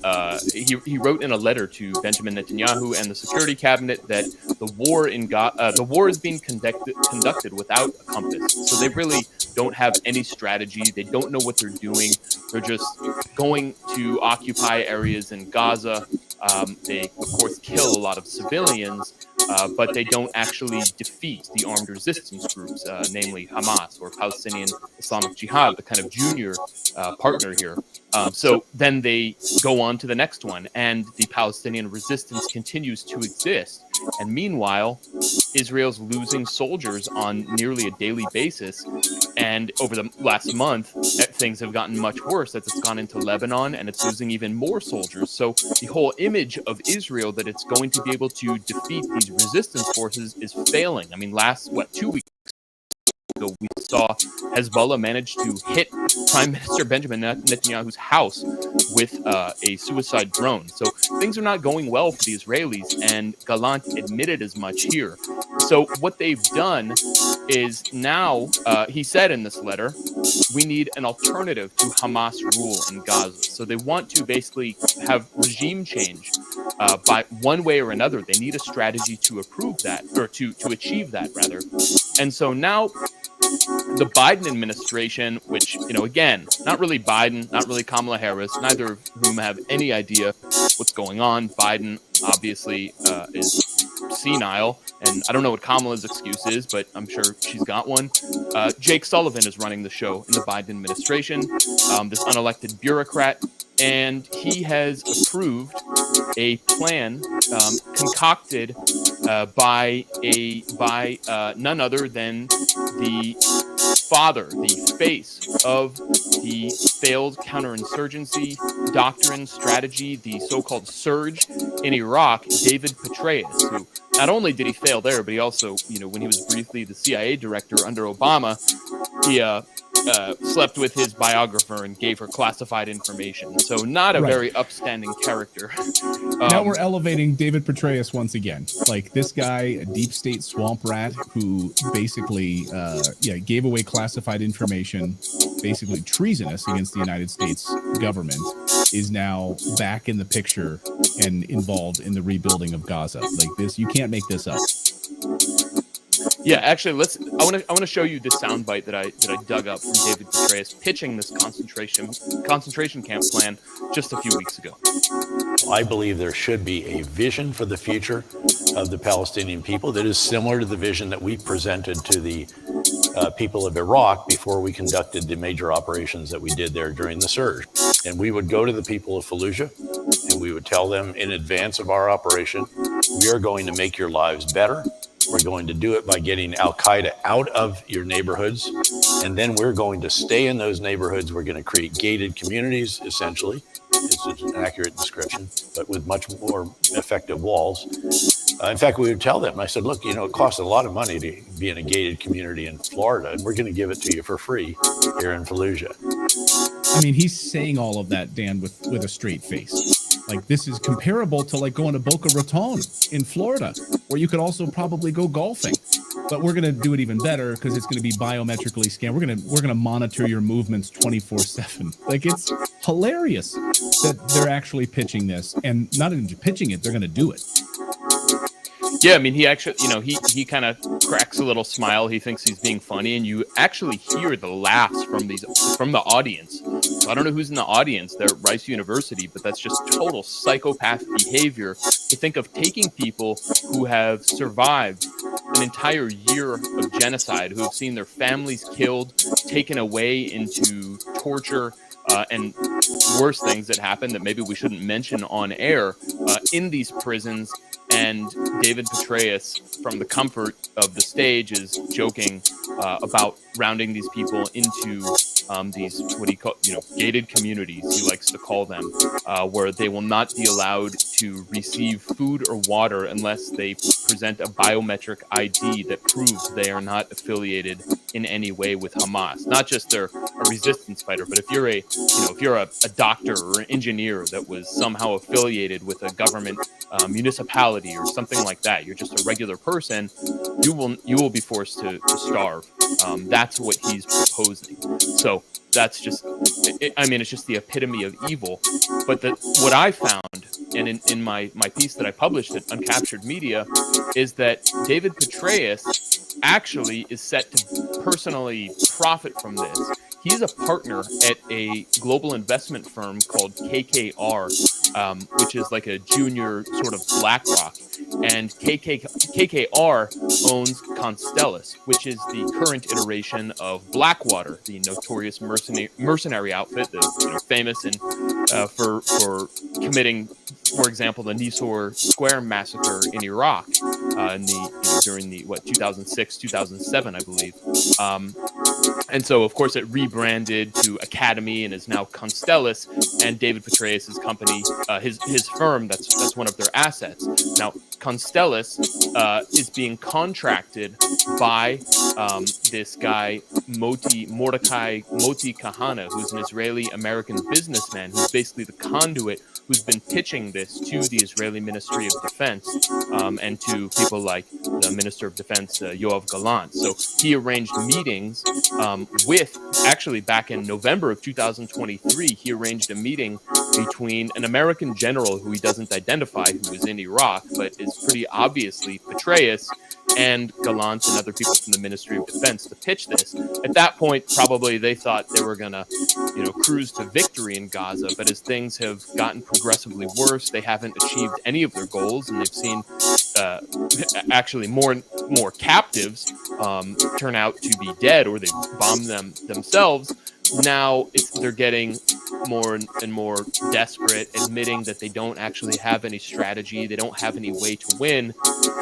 he wrote in a letter to Benjamin Netanyahu and the security cabinet that the war is being conducted without a compass. So they really don't have any strategy. They don't know what they're doing. They're just going to occupy areas in Gaza. They, of course, kill a lot of civilians, but they don't actually defeat the armed resistance groups, namely Hamas or Palestinian Islamic Jihad, the kind of junior partner here. So then they go on to the next one, and the Palestinian resistance continues to exist. And meanwhile, Israel's losing soldiers on nearly a daily basis. And over the last month, things have gotten much worse as it's gone into Lebanon, and it's losing even more soldiers. So the whole image of Israel that it's going to be able to defeat these resistance forces is failing. I mean, 2 weeks ago, we saw Hezbollah manage to hit Prime Minister Benjamin Netanyahu's house with a suicide drone. So things are not going well for the Israelis, and Gallant admitted as much here. So what they've done is now, he said in this letter, we need an alternative to Hamas rule in Gaza. So they want to basically have regime change by one way or another. They need a strategy to approve that, or to achieve that, rather. And so now the Biden administration, which, again, not really Biden, not really Kamala Harris, neither of whom have any idea what's going on. Biden obviously is senile, and I don't know what Kamala's excuse is, but I'm sure she's got one. Jake Sullivan is running the show in the Biden administration, this unelected bureaucrat, and he has approved a plan concocted by none other than the father, the face of the failed counterinsurgency doctrine strategy, the so-called surge in Iraq, David Petraeus, who not only did he fail there, but he also, when he was briefly the CIA director under Obama, he slept with his biographer and gave her classified information. So not a very upstanding character. Now we're elevating David Petraeus once again. Like this guy, a deep state swamp rat who basically gave away classified information, basically treasonous against the United States government, is now back in the picture and involved in the rebuilding of Gaza. Like this, you can't make this up. Yeah, actually, I want to show you this soundbite that I dug up from David Petraeus pitching this concentration camp plan just a few weeks ago. I believe there should be a vision for the future of the Palestinian people that is similar to the vision that we presented to the people of Iraq before we conducted the major operations that we did there during the surge. And we would go to the people of Fallujah and we would tell them in advance of our operation, we are going to make your lives better. We're going to do it by getting Al-Qaeda out of your neighborhoods. And then we're going to stay in those neighborhoods. We're going to create gated communities, essentially. It's an accurate description, but with much more effective walls. In fact, we would tell them, I said, look, it costs a lot of money to be in a gated community in Florida, and we're going to give it to you for free here in Fallujah. I mean, he's saying all of that, Dan, with a straight face. Like, this is comparable to like going to Boca Raton in Florida, where you could also probably go golfing. But we're going to do it even better because it's going to be biometrically scanned. We're going to monitor your movements 24/7. Like, it's hilarious that they're actually pitching this, and not even pitching it, they're going to do it. Yeah, I mean, he actually, he kind of cracks a little smile. He thinks he's being funny, and you actually hear the laughs from the audience. So I don't know who's in the audience there at Rice University, but that's just total psychopath behavior to think of taking people who have survived an entire year of genocide, who have seen their families killed, taken away into torture, and worse things that happen that maybe we shouldn't mention on air in these prisons. And David Petraeus, from the comfort of the stage, is joking about rounding these people into these, what he call, gated communities, he likes to call them, where they will not be allowed to receive food or water unless they present a biometric ID that proves they are not affiliated in any way with Hamas. Not just they're a resistance fighter, but if you're a doctor or an engineer that was somehow affiliated with a government municipality or something like that, you're just a regular person, you will be forced to starve. That's what he's proposing. So that's just, it's just the epitome of evil. But what I found, and in my piece that I published at Uncaptured Media, is that David Petraeus actually is set to personally profit from this. He's a partner at a global investment firm called KKR, which is like a junior sort of BlackRock. And KKR owns Constellus, which is the current iteration of Blackwater, the notorious mercenary outfit that's famous for committing, for example, the Nisour Square massacre in Iraq during the 2006, 2007, I believe. And so, of course, it rebranded to Academy and is now Constellus, and David Petraeus' company, his firm, that's one of their assets. Now, Constellus is being contracted by this guy, Mordecai Moti Kahana, who's an Israeli-American businessman who's basically the conduit who's been pitching this to the Israeli Ministry of Defense and to people like the Minister of Defense, Yoav Gallant. So he arranged meetings actually back in November of 2023, he arranged a meeting between an American general who he doesn't identify, who was in Iraq, but is pretty obviously Petraeus, and Gallant and other people from the Ministry of Defense to pitch this. At that point, probably they thought they were going to, cruise to victory in Gaza. But as things have gotten progressively worse, they haven't achieved any of their goals, and they've seen actually more captives turn out to be dead, or they've bombed them themselves. Now they're getting more and more desperate, admitting that they don't actually have any strategy, they don't have any way to win.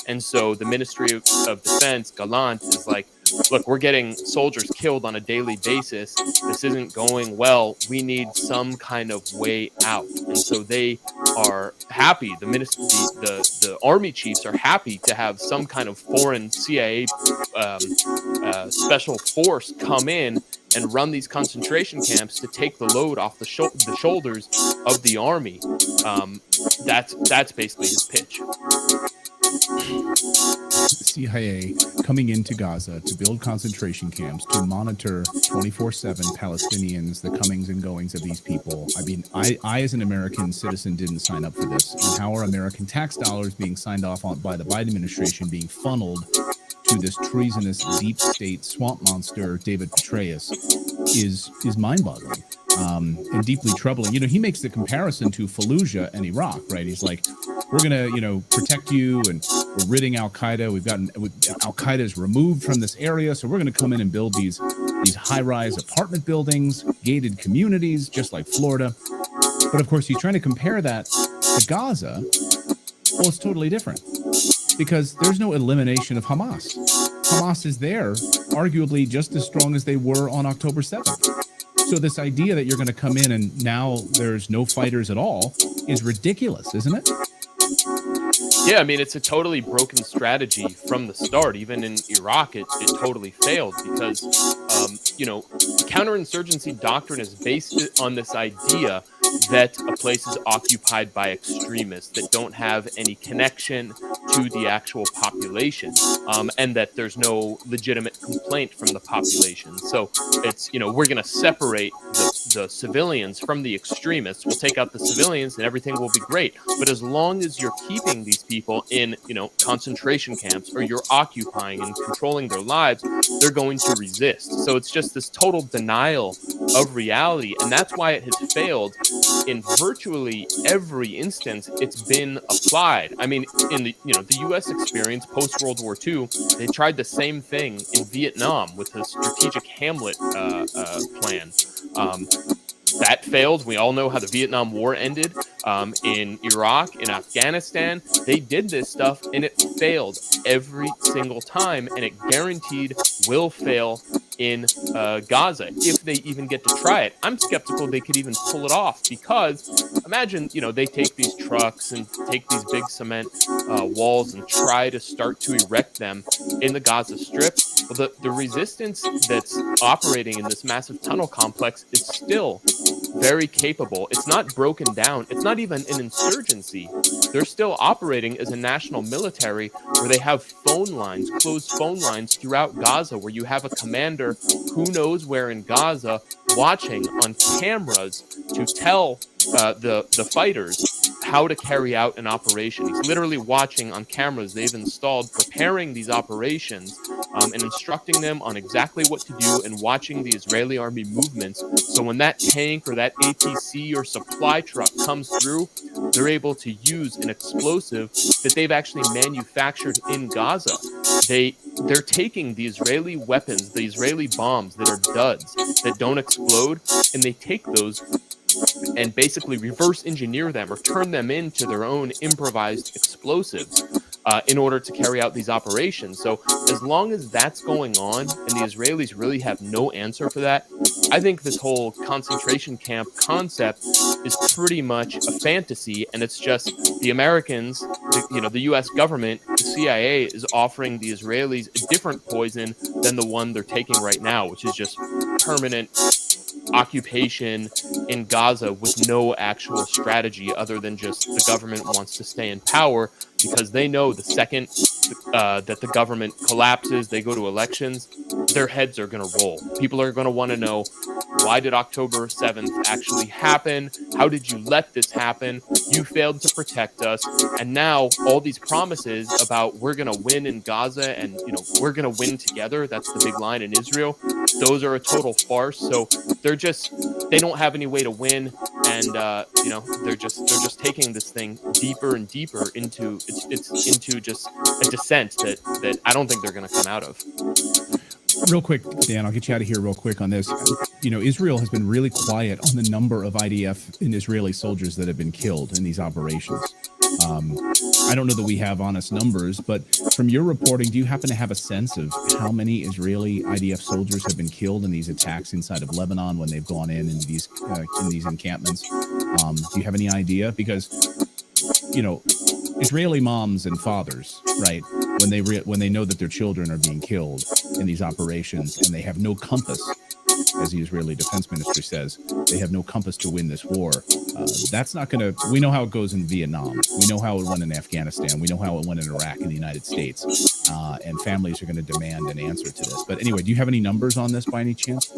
And so the Ministry of Defense, Gallant, is like, look, we're getting soldiers killed on a daily basis. This isn't going well. We need some kind of way out. And so they are happy. The army chiefs are happy to have some kind of foreign CIA special force come in and run these concentration camps to take the load off the shoulders of the army. That's basically his pitch. The CIA coming into Gaza to build concentration camps, to monitor 24/7 Palestinians, the comings and goings of these people. I mean, I as an American citizen didn't sign up for this. And how are American tax dollars being signed off on by the Biden administration being funneled to this treasonous deep state swamp monster, David Petraeus, is mind-boggling and deeply troubling. He makes the comparison to Fallujah and Iraq, right? He's like, we're going to, protect you, and we're ridding Al-Qaeda. Al-Qaeda is removed from this area, so we're going to come in and build these high-rise apartment buildings, gated communities, just like Florida. But of course, he's trying to compare that to Gaza. Well, it's totally different, because there's no elimination of Hamas. Hamas is there, arguably just as strong as they were on October 7th. So this idea that you're going to come in and now there's no fighters at all is ridiculous, isn't it? Yeah, I mean, it's a totally broken strategy from the start. Even in Iraq, it totally failed because, counterinsurgency doctrine is based on this idea that a place is occupied by extremists that don't have any connection to the actual population, and that there's no legitimate complaint from the population. So it's, we're going to separate the civilians from the extremists. We'll take out the civilians and everything will be great. But as long as you're keeping these people in, concentration camps, or you're occupying and controlling their lives, they're going to resist. So it's just this total denial of reality, and that's why it has failed in virtually every instance it's been applied. I mean, in the U.S. experience post World War II, they tried the same thing in Vietnam with the strategic Hamlet plan. That failed. We all know how the Vietnam War ended. In Iraq, in Afghanistan, they did this stuff and it failed every single time, and it guaranteed will fail in Gaza if they even get to try it. I'm skeptical they could even pull it off, because imagine, they take these trucks and take these big cement walls and try to start to erect them in the Gaza Strip. Well, the resistance that's operating in this massive tunnel complex is still very capable. It's not broken down. It's not even an insurgency. They're still operating as a national military where they have phone lines, closed phone lines throughout Gaza, where you have a commander who knows where in Gaza watching on cameras to tell the fighters how to carry out an operation. He's literally watching on cameras they've installed, preparing these operations and instructing them on exactly what to do, and watching the Israeli army movements. So when that tank or that ATC or supply truck comes through, they're able to use an explosive that they've actually manufactured in Gaza. They're taking the Israeli weapons, the Israeli bombs that are duds, that don't explode, and they take those and basically reverse engineer them or turn them into their own improvised explosives in order to carry out these operations. So as long as that's going on and the Israelis really have no answer for that, I think this whole concentration camp concept is pretty much a fantasy, and it's just the Americans, the U.S. government, the CIA is offering the Israelis a different poison than the one they're taking right now, which is just permanent occupation in Gaza with no actual strategy other than just the government wants to stay in power, because they know the second that the government collapses, they go to elections, their heads are going to roll. People are going to want to know, why did October 7th actually happen? How did you let this happen? You failed to protect us. And now all these promises about we're going to win in Gaza and, we're going to win together, that's the big line in Israel, those are a total farce. So they don't have any way to win. And, they're just taking this thing deeper and deeper into just a descent that I don't think they're going to come out of. Real quick, Dan, I'll get you out of here real quick on this. Israel has been really quiet on the number of IDF and Israeli soldiers that have been killed in these operations. I don't know that we have honest numbers, but from your reporting, do you happen to have a sense of how many Israeli IDF soldiers have been killed in these attacks inside of Lebanon when they've gone into these encampments? Do you have any idea? Because, Israeli moms and fathers, right, when they know that their children are being killed in these operations, and they have no compass, as the Israeli Defense Ministry says, they have no compass to win this war. That's not going to. We know how it goes in Vietnam. We know how it went in Afghanistan. We know how it went in Iraq and the United States. And families are going to demand an answer to this. But anyway, do you have any numbers on this by any chance?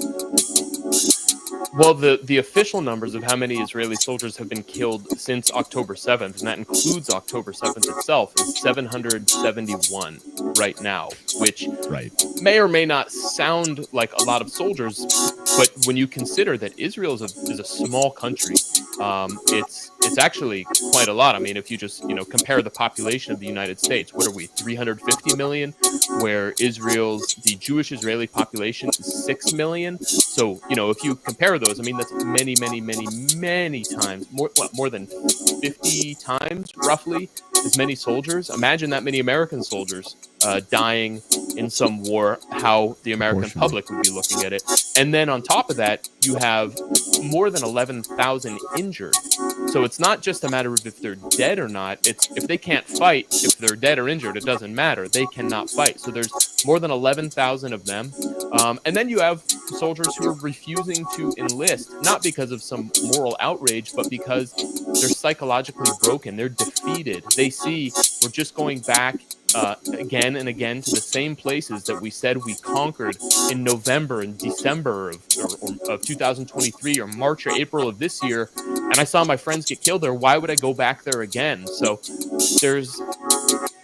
Well, the official numbers of how many Israeli soldiers have been killed since October 7th, and that includes October 7th itself, is 771 right now, which may or may not sound like a lot of soldiers, but when you consider that Israel is a small country, it's actually quite a lot. I mean, if you just compare the population of the United States, what are we, 350 million, where the Jewish Israeli population is 6 million. So if you compare those, I mean, that's many, many, many, many times more than 50 times roughly as many soldiers. Imagine that many American soldiers dying in some war, how the American public would be looking at it. And then on top of that, you have more than 11,000 injured. So it's not just a matter of if they're dead or not. It's if they can't fight, if they're dead or injured, it doesn't matter. They cannot fight. So there's more than 11,000 of them. And then you have soldiers who are refusing to enlist, not because of some moral outrage, but because they're psychologically broken. They're defeated. They see we're just going back again and again to the same places that we said we conquered in November and December of 2023 or March or April of this year, and I saw my friends get killed there. Why would I go back there again? So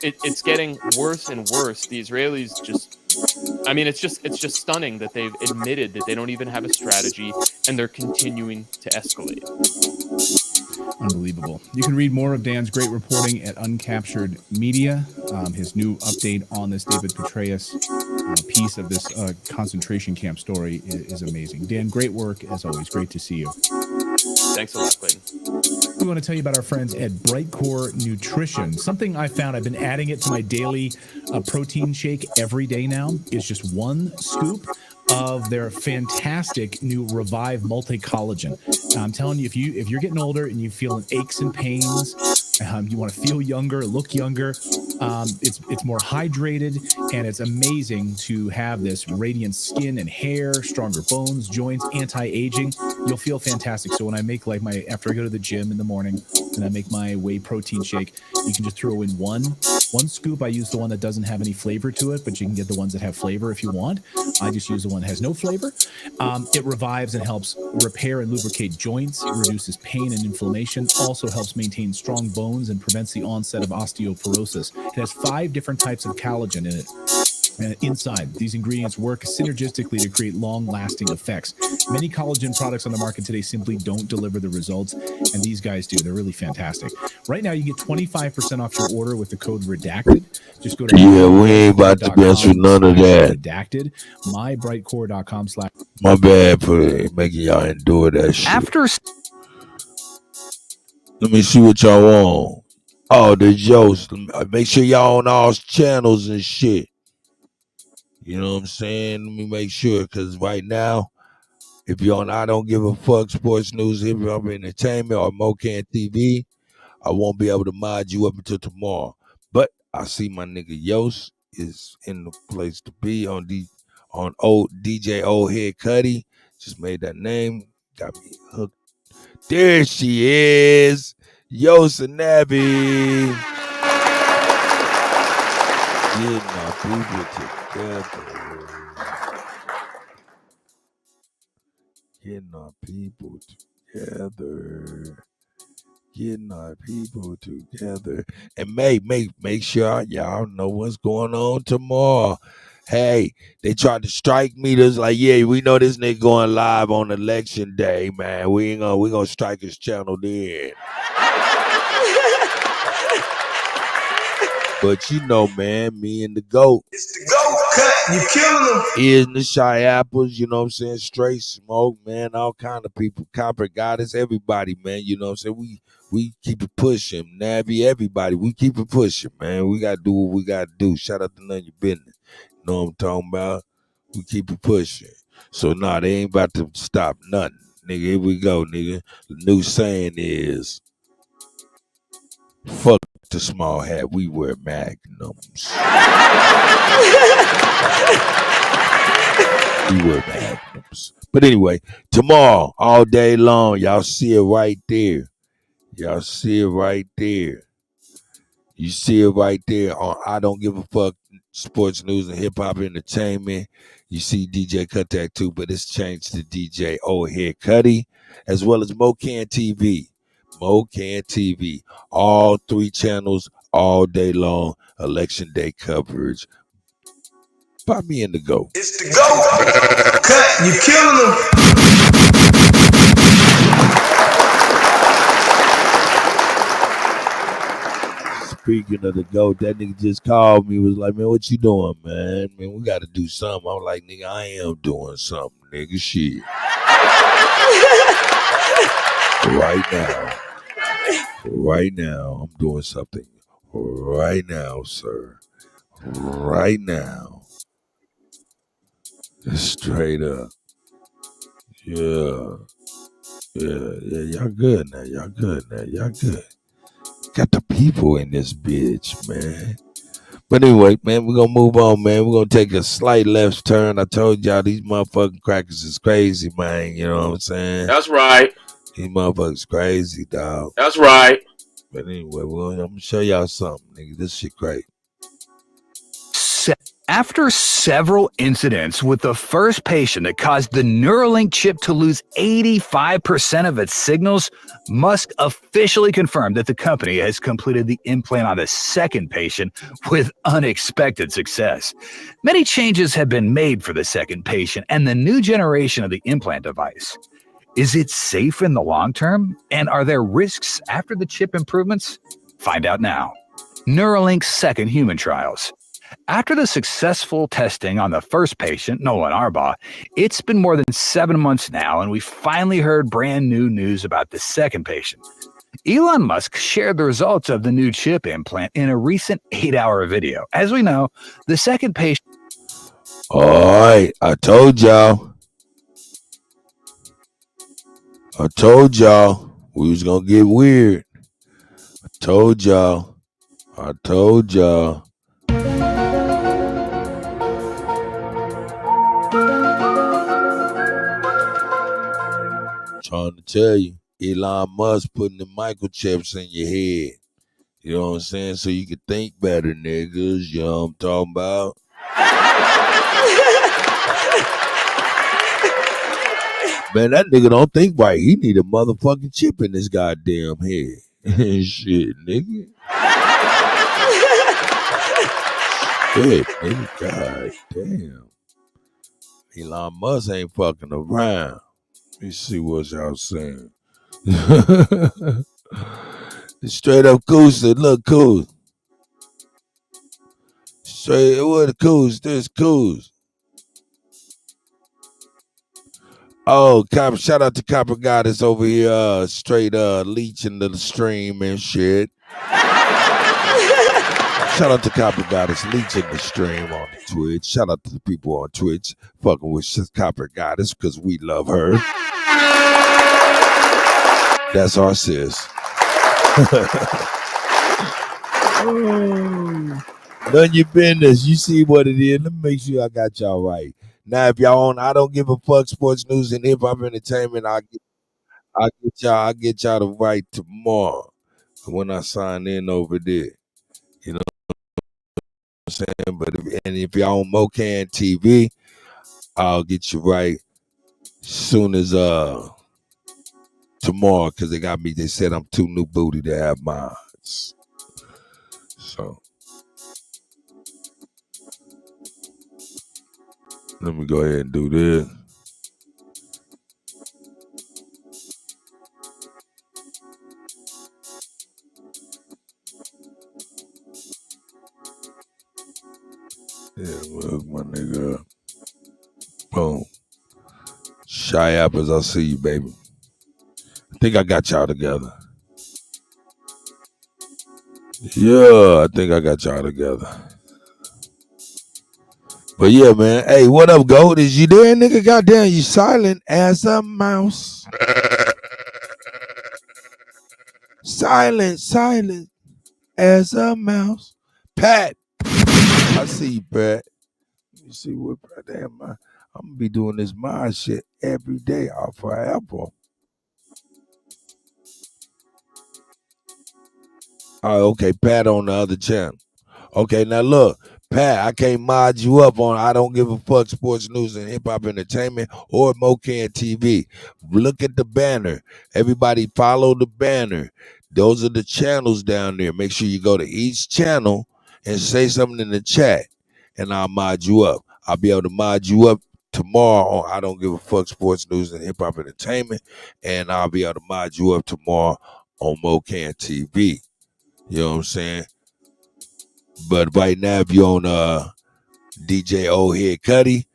it's getting worse and worse. The Israelis it's just stunning that they've admitted that they don't even have a strategy and they're continuing to escalate. Unbelievable. You can read more of Dan's great reporting at Uncaptured Media. His new update on this David Petraeus piece of this concentration camp story is amazing. Dan, great work as always. Great to see you. Thanks a lot, Clayton. We want to tell you about our friends at Bright Core Nutrition. Something I found, I've been adding it to my daily protein shake every day now, is just one scoop of their fantastic new Revive Multi-Collagen. I'm telling you, if you're getting older and you feel aches and pains, you want to feel younger, look younger, it's more hydrated, and it's amazing to have this radiant skin and hair, stronger bones, joints, anti-aging. You'll feel fantastic. So when I make after I go to the gym in the morning and I make my whey protein shake, you can just throw in one scoop. I use the one that doesn't have any flavor to it, but you can get the ones that have flavor if you want. I just use the one that has no flavor. It revives and helps repair and lubricate joints. It reduces pain and inflammation. Also helps maintain strong bones and prevents the onset of osteoporosis. It has 5 different types of collagen in it. Inside, these ingredients work synergistically to create long-lasting effects. Many collagen products on the market today simply don't deliver the results, and these guys do. They're really fantastic. Right now, you get 25% off your order with the code REDACTED. Just go to we ain't about to mess with none of that. Redacted. mybrightcore.com/ My bad for making y'all endure that shit. Let me see what y'all want. Oh, the Jost. Make sure y'all on all channels and shit. You know what I'm saying? Let me make sure, because right now, if you're on I Don't Give a Fuck Sports News, Hip Hop Entertainment, or Mocan TV, I won't be able to mod you up until tomorrow. But I see my nigga Yost is in the place to be on old DJ Old Head Kutty. Just made that name. Got me hooked. There she is. Yost and Nabby. Getting our people together. Getting our people together. And make sure y'all know what's going on tomorrow. Hey, they tried to strike me. This like, yeah, we know this nigga going live on election day, man. We gonna strike his channel then. But you know, man, me and the GOAT. It's the GOAT cut. You killing them. Is the Shy Apples, you know what I'm saying? Straight Smoke, man. All kind of people. Copper Goddess, everybody, man. You know what I'm saying? We keep it pushing. Nabby, everybody. We keep it pushing, man. We got to do what we got to do. Shout out to None of Your Business. You know what I'm talking about? We keep it pushing. So, they ain't about to stop nothing. Nigga, here we go, nigga. The new saying is, fuck the small hat, we wear magnums. We wear magnums. But anyway, tomorrow, all day long, y'all see it right there. Y'all see it right there. You see it right there on I Don't Give a Fuck Sports News and Hip Hop Entertainment. You see DJ Kuttack too, but it's changed to DJ Old Head Kutty, as well as Mocan TV. Mocan TV. All 3 channels, all day long, election day coverage. By me and the GOAT. It's the GOAT. Cut, you killing them. Speaking of the GOAT, that nigga just called me, was like, man, what you doing, man? Man, we got to do something. I was like, nigga, I am doing something, nigga, shit. Right now, I'm doing something. Right now, sir. Right now. Straight up. Yeah. Y'all good now. Y'all good. Got the people in this bitch, man. But anyway, man, we're going to move on, man. We're going to take a slight left turn. I told y'all these motherfucking crackers is crazy, man. You know what I'm saying? That's right. These motherfuckers crazy, dog. That's right. But anyway, I'm going to show y'all something, nigga. This shit crazy. After several incidents with the first patient that caused the Neuralink chip to lose 85% of its signals, Musk officially confirmed that the company has completed the implant on the second patient with unexpected success. Many changes have been made for the second patient and the new generation of the implant device. Is it safe in the long term? And are there risks after the chip improvements? Find out now. Neuralink's second human trials. After the successful testing on the first patient, Nolan Arbaugh, it's been more than 7 months now, and we finally heard brand new news about the second patient. Elon Musk shared the results of the new chip implant in a recent 8-hour video. As we know, the second patient... All right, I told y'all we was gonna get weird. I told y'all. Trying to tell you, Elon Musk putting the microchips in your head. You know what I'm saying? So you can think better, niggas. You know what I'm talking about? Man, that nigga don't think right. He need a motherfucking chip in his goddamn head. Shit, nigga. Shit, nigga. God damn. Elon Musk ain't fucking around. Let me see what y'all saying. Straight up Coos said, look, Coos. Straight, what Coos? There's Coos. Oh, shout out to Copper Goddess over here, straight leeching the stream and shit. Shout out to Copper Goddess leeching the stream on Twitch. Shout out to the people on Twitch fucking with Copper Goddess because we love her. That's our sis. None your business. You see what it is. Let me make sure I got y'all right. Now, if y'all on I Don't Give a Fuck Sports News and Hip Hop Entertainment, I'll get y'all the right tomorrow when I sign in over there. You know what I'm saying? But if y'all on Mocan TV, I'll get you right soon as tomorrow, because they said I'm too new booty to have mine. So let me go ahead and do this. Yeah, look my nigga up. Boom. Shy Apples, I see you, baby. I think I got y'all together. Yeah, I think I got y'all together. But yeah, man. Hey, what up, Gold? Is you there, nigga? Goddamn, you silent as a mouse. Silent as a mouse. Pat. I see you, Pat. Let me see what damn I'm gonna be doing this mind shit every day off forever. Oh, okay, Pat on the other channel. Okay, now look, Pat, I can't mod you up on I Don't Give a Fuck Sports News and Hip Hop Entertainment or Mocan TV. Look at the banner. Everybody follow the banner. Those are the channels down there. Make sure you go to each channel and say something in the chat, and I'll mod you up. I'll be able to mod you up tomorrow on I Don't Give a Fuck Sports News and Hip Hop Entertainment, and I'll be able to mod you up tomorrow on Mocan TV. You know what I'm saying? But right now, if you're on DJ Old Head Kutty,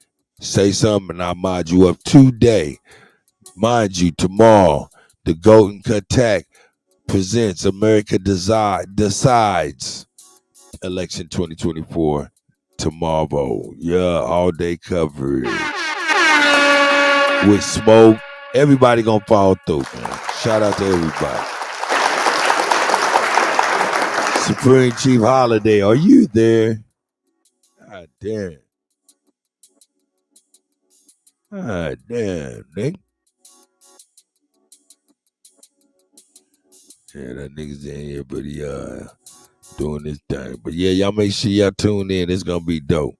say something and I'll mod you up today. Mind you, tomorrow, the Golden Kuttack presents America Decides Election 2024 tomorrow. Yeah, all day coverage. With Smoke. Everybody gonna follow through, man. Shout out to everybody. Supreme Chief Holiday, are you there? God damn. God damn, Nick. Yeah, that nigga's in here, but he doing this thing. But yeah, y'all make sure y'all tune in. It's gonna be dope.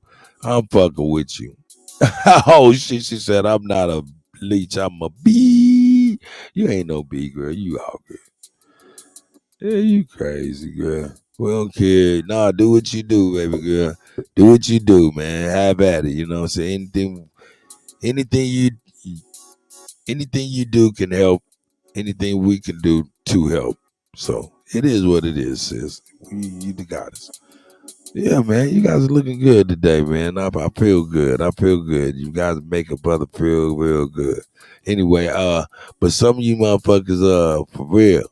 I'm fucking with you. Oh shit, she said I'm not a leech, I'm a bee. You ain't no bee, girl. You all good. Yeah, you crazy, girl. We don't care. Nah, do what you do, baby girl. Do what you do, man. Have at it. You know what I'm saying? Anything you do can help. Anything we can do to help. So it is what it is, sis. You the goddess. Yeah, man. You guys are looking good today, man. I feel good. I feel good. You guys make a brother feel real good. Anyway, but some of you motherfuckers, for real,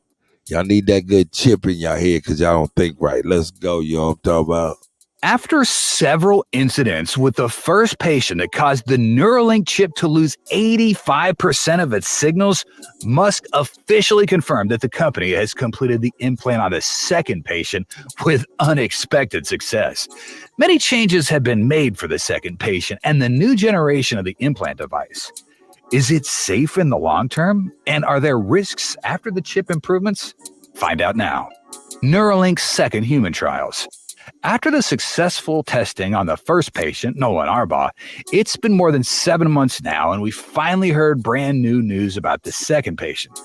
y'all need that good chip in your head because y'all don't think right. Let's go. You know what I'm talking about? After several incidents with the first patient that caused the Neuralink chip to lose 85% of its signals, Musk officially confirmed that the company has completed the implant on the second patient with unexpected success. Many changes have been made for the second patient and the new generation of the implant device. Is it safe in the long term? And are there risks after the chip improvements? Find out now. Neuralink's second human trials. After the successful testing on the first patient, Nolan Arbaugh, it's been more than 7 months now, and we finally heard brand new news about the second patient.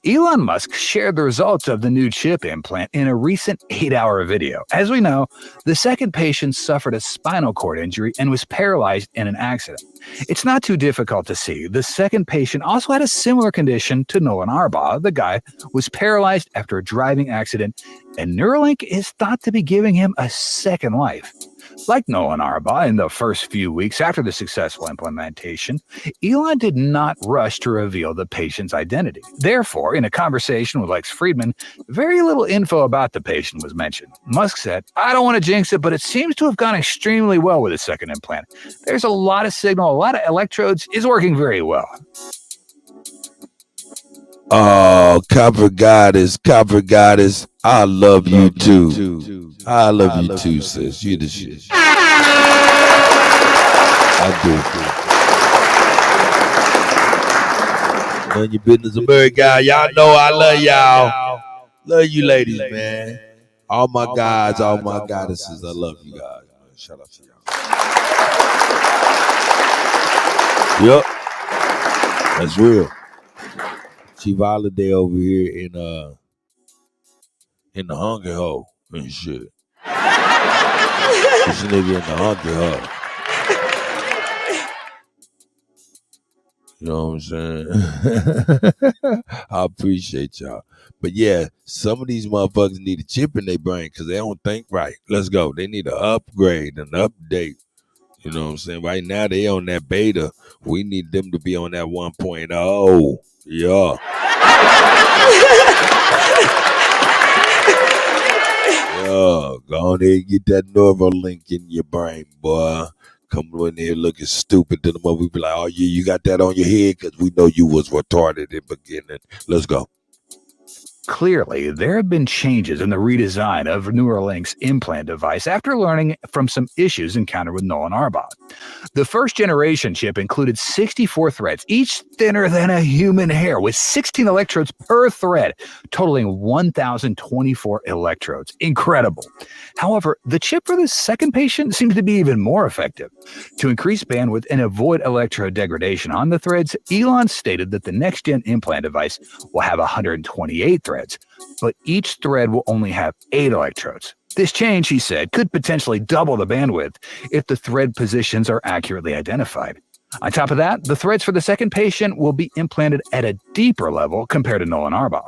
Elon Musk shared the results of the new chip implant in a recent 8-hour video. As we know, the second patient suffered a spinal cord injury and was paralyzed in an accident. It's not too difficult to see. The second patient also had a similar condition to Nolan Arbaugh. The guy was paralyzed after a driving accident, and Neuralink is thought to be giving him a second life. Like Nolan Arbaugh, in the first few weeks after the successful implementation, Elon did not rush to reveal the patient's identity. Therefore, in a conversation with Lex Friedman, very little info about the patient was mentioned. Musk said, "I don't want to jinx it, but it seems to have gone extremely well with the second implant. There's a lot of signal, a lot of electrodes, is working very well." Oh, Copper Goddess, I love you too. I love you too, sis. You the shit. I do. None of your business, America. Y'all know I love y'all. Love you ladies, man. All my guys, all my goddesses, I love you guys. Shout out to y'all. Yep. That's real. Chief Holiday over here in the hunger hole and shit. This nigga in the hunger hole. You know what I'm saying? I appreciate y'all. But yeah, some of these motherfuckers need a chip in their brain because they don't think right. Let's go. They need an upgrade, an update. You know what I'm saying? Right now they on that beta. We need them to be on that 1.0. Yeah. Yeah, go on there and get that Neuralink in your brain, boy. Come in here looking stupid to the mother. We be like, oh yeah, you got that on your head because we know you was retarded in the beginning. Let's go. Clearly, there have been changes in the redesign of Neuralink's implant device after learning from some issues encountered with Nolan Arbaugh. The first generation chip included 64 threads, each thinner than a human hair, with 16 electrodes per thread, totaling 1,024 electrodes. Incredible. However, the chip for the second patient seems to be even more effective. To increase bandwidth and avoid electrode degradation on the threads, Elon stated that the next-gen implant device will have 128 threads, but each thread will only have 8 electrodes. This change, he said, could potentially double the bandwidth if the thread positions are accurately identified. On top of that, the threads for the second patient will be implanted at a deeper level compared to Nolan Arbaugh.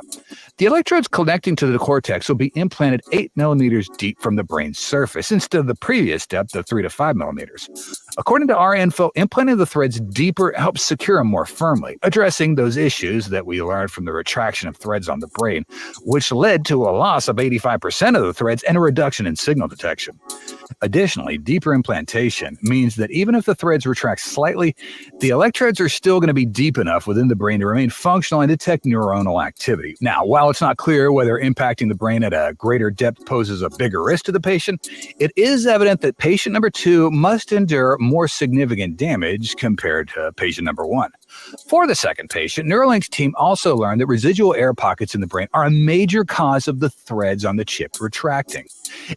The electrodes connecting to the cortex will be implanted 8 millimeters deep from the brain's surface instead of the previous depth of 3 to 5 millimeters. According to our info, implanting the threads deeper helps secure them more firmly, addressing those issues that we learned from the retraction of threads on the brain, which led to a loss of 85% of the threads and a reduction in signal detection. Additionally, deeper implantation means that even if the threads retract slightly, the electrodes are still going to be deep enough within the brain to remain functional and detect neuronal activity. Now, while it's not clear whether impacting the brain at a greater depth poses a bigger risk to the patient, it is evident that patient number 2 must endure more significant damage compared to patient number 1. For the second patient, Neuralink's team also learned that residual air pockets in the brain are a major cause of the threads on the chip retracting.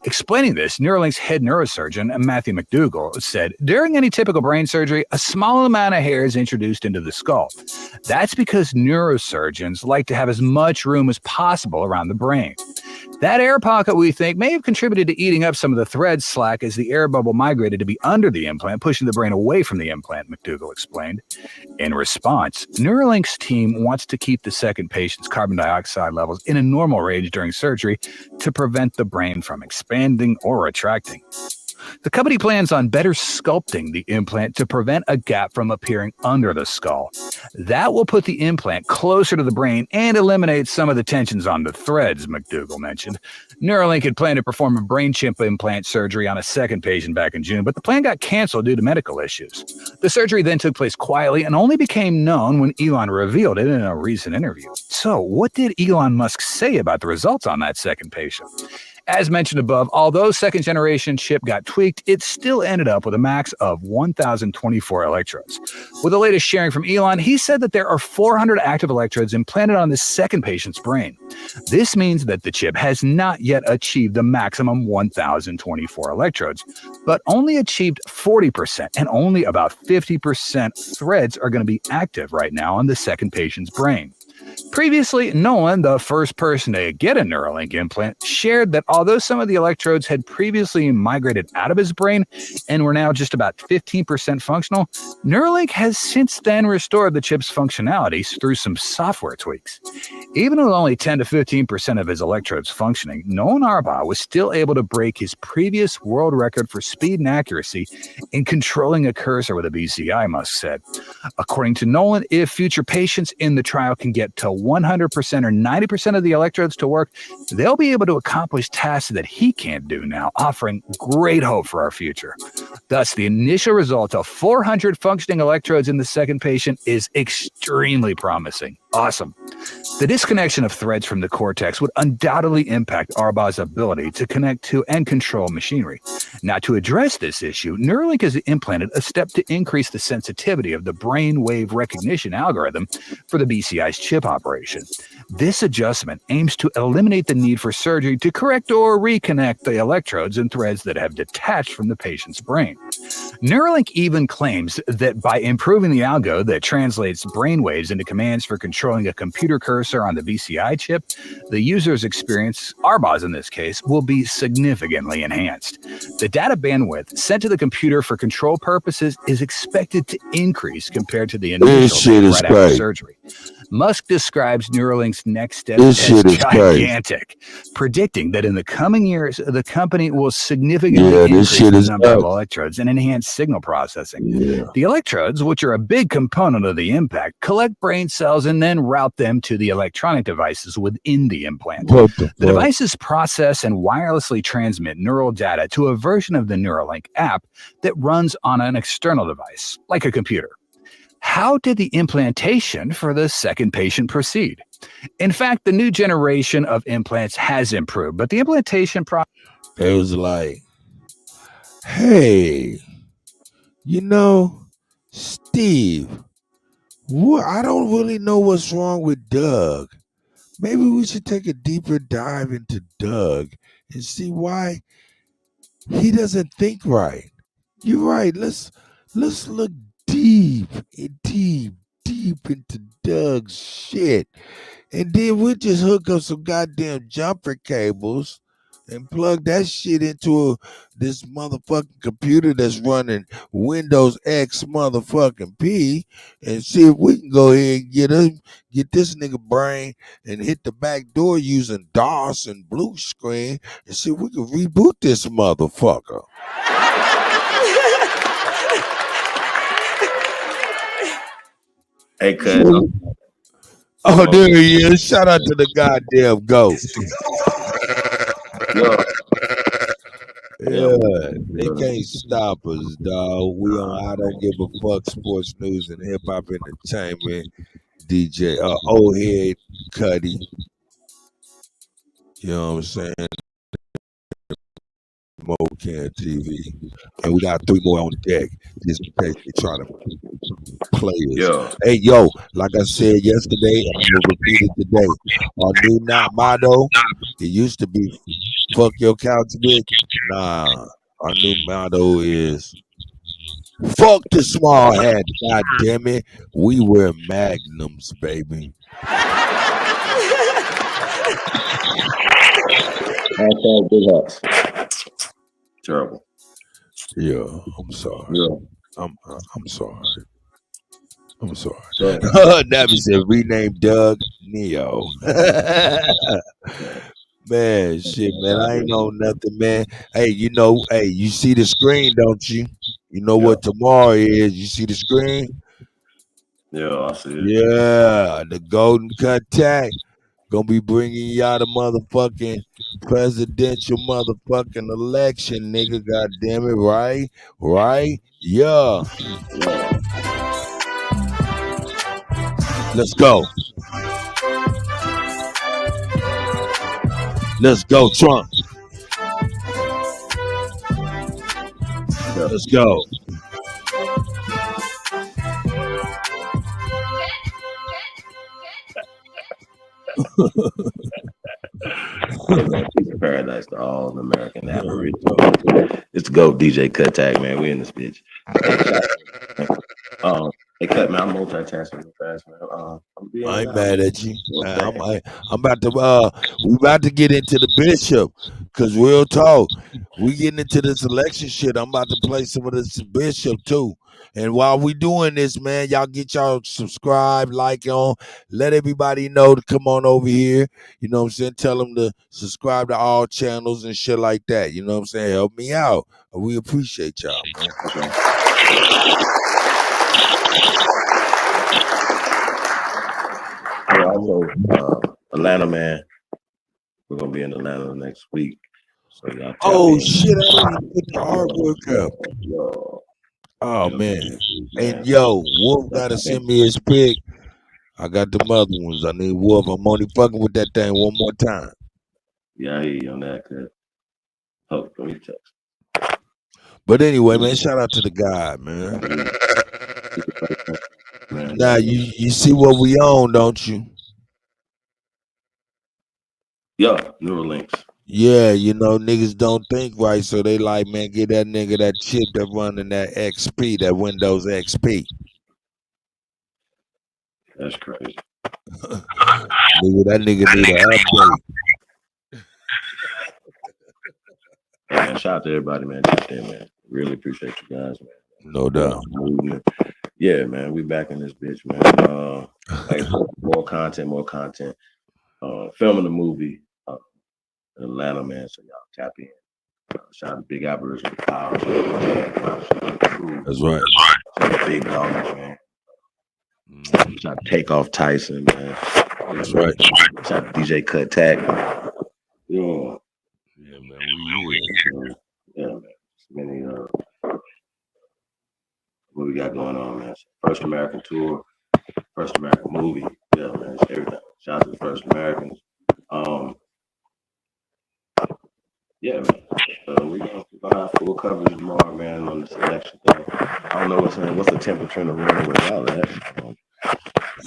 Explaining this, Neuralink's head neurosurgeon, Matthew McDougall, said, during any typical brain surgery, a small amount of hair is introduced into the skull. That's because neurosurgeons like to have as much room as possible around the brain. That air pocket, we think, may have contributed to eating up some of the thread slack as the air bubble migrated to be under the implant, pushing the brain away from the implant, McDougall explained. In response, Neuralink's team wants to keep the second patient's carbon dioxide levels in a normal range during surgery to prevent the brain from expanding or retracting. The company plans on better sculpting the implant to prevent a gap from appearing under the skull. That will put the implant closer to the brain and eliminate some of the tensions on the threads, McDougall mentioned. Neuralink had planned to perform a brain chip implant surgery on a second patient back in June, but the plan got canceled due to medical issues. The surgery then took place quietly and only became known when Elon revealed it in a recent interview. So, what did Elon Musk say about the results on that second patient? As mentioned above, although second-generation chip got tweaked, it still ended up with a max of 1,024 electrodes. With the latest sharing from Elon, he said that there are 400 active electrodes implanted on the second patient's brain. This means that the chip has not yet achieved the maximum 1,024 electrodes, but only achieved 40%, and only about 50% threads are going to be active right now on the second patient's brain. Previously, Nolan, the first person to get a Neuralink implant, shared that although some of the electrodes had previously migrated out of his brain and were now just about 15% functional, Neuralink has since then restored the chip's functionality through some software tweaks. Even with only 10 to 15% of his electrodes functioning, Nolan Arbaugh was still able to break his previous world record for speed and accuracy in controlling a cursor with a BCI, Musk said. According to Nolan, if future patients in the trial can get to 100% or 90% of the electrodes to work, they'll be able to accomplish tasks that he can't do now, offering great hope for our future. Thus, the initial result of 400 functioning electrodes in the second patient is extremely promising. Awesome. The disconnection of threads from the cortex would undoubtedly impact Arbaugh's ability to connect to and control machinery. Now, to address this issue, Neuralink has implanted a step to increase the sensitivity of the brainwave recognition algorithm for the BCI's chip operation. This adjustment aims to eliminate the need for surgery to correct or reconnect the electrodes and threads that have detached from the patient's brain. Neuralink even claims that by improving the algo that translates brainwaves into commands for controlling a computer cursor on the BCI chip, the user's experience, Arbaugh's in this case, will be significantly enhanced. The data bandwidth sent to the computer for control purposes is expected to increase compared to the initial right after surgery. Musk describes Neuralink's next step as gigantic, predicting that in the coming years, the company will significantly increase the number of electrodes and enhance signal processing. The electrodes, which are a big component of the impact, collect brain cells and then route them to the electronic devices within the implant. The devices process and wirelessly transmit neural data to a version of the Neuralink app that runs on an external device, like a computer. How did the implantation for the second patient proceed? In fact, the new generation of implants has improved, but the implantation process... It was like, hey, you know, Steve, I don't really know what's wrong with Doug. Maybe we should take a deeper dive into Doug and see why he doesn't think right. You're right. Let's look deep into Doug's shit. And then we'll just hook up some goddamn jumper cables and plug that shit into this motherfucking computer that's running Windows X motherfucking P and see if we can go ahead and get this nigga brain and hit the back door using DOS and blue screen and see if we can reboot this motherfucker. Hey, cuz. Oh, there he is. Shout out to the goddamn goat. Yeah, they can't stop us, dog. We on I Don't Give a Fuck Sports News and Hip Hop Entertainment. DJ old head Kutty. You know what I'm saying? Mocan TV. And we got 3 more on deck just in case they try to players. Yeah. Hey, yo, like I said yesterday, I'm gonna repeat it today. Our new motto, it used to be "fuck your couch, bitch." Nah, our new motto is "fuck the small hat." God damn it, we wear magnums, baby. Hashtag big hats. Terrible. Yeah, I'm sorry. Yeah. I'm sorry. I'm sorry. So, Nabby said rename Doug Neo. Man, shit, man. I ain't know nothing, man. Hey, you see the screen, don't you? You know yeah. what tomorrow is. You see the screen? Yeah, I see it. Yeah, the golden Kuttack gonna be bringing y'all the motherfucking presidential motherfucking election, nigga. God damn it, right? Right? Yeah. Let's go. Let's go, Trump. Let's go. Peace of paradise to all American average. It's the GOAT DJ Kuttack, man. We in this bitch. Hey, Cut, man. I'm multitasking real fast, man. I ain't mad at you. I'm about to we about to get into the bishop, cause real talk, we getting into this election shit. I'm about to play some of this bishop too. And while we doing this, man, y'all get y'all subscribe, like on, let everybody know to come on over here. You know what I'm saying? Tell them to subscribe to all channels and shit like that. You know what I'm saying? Help me out. We appreciate y'all, man. We're also Atlanta, man. We're gonna be in Atlanta next week. So y'all Oh shit, I didn't even put the artwork up. Oh man. And yo, Wolf gotta send me his pic. I got them other ones. I need Wolf. I'm only fucking with that thing one more time. Yeah, I hear you on that, Cut. Oh, let me text. But anyway, man, shout out to the guy, man. Now you see what we own, don't you? Yeah, Neuralinks. Yeah, you know, niggas don't think right, so they like, man, get that nigga that chip that running that XP, that Windows XP. That's crazy. Nigga, that nigga need an update. Hey, man, shout out to everybody, man. Just there, man. Really appreciate you guys, man. No doubt. Yeah, man, we back in this bitch, man. Like more content. Filming the movie in Atlanta, man. So y'all tap in. Shout out to Big Apparition with Power. That's right. Shout out to Big Dogs, man. Shout out to Takeoff Tyson, man. That's right. Shout out to DJ Kuttack. Yeah, man. Yeah, man. Many what we got going on, man. First American tour, First American movie. Yeah, man. It's everything. Shout out to the First Americans. Yeah, man. We're gonna have full coverage tomorrow, man, on this election thing. I don't know what's the temperature in the room with y'all at.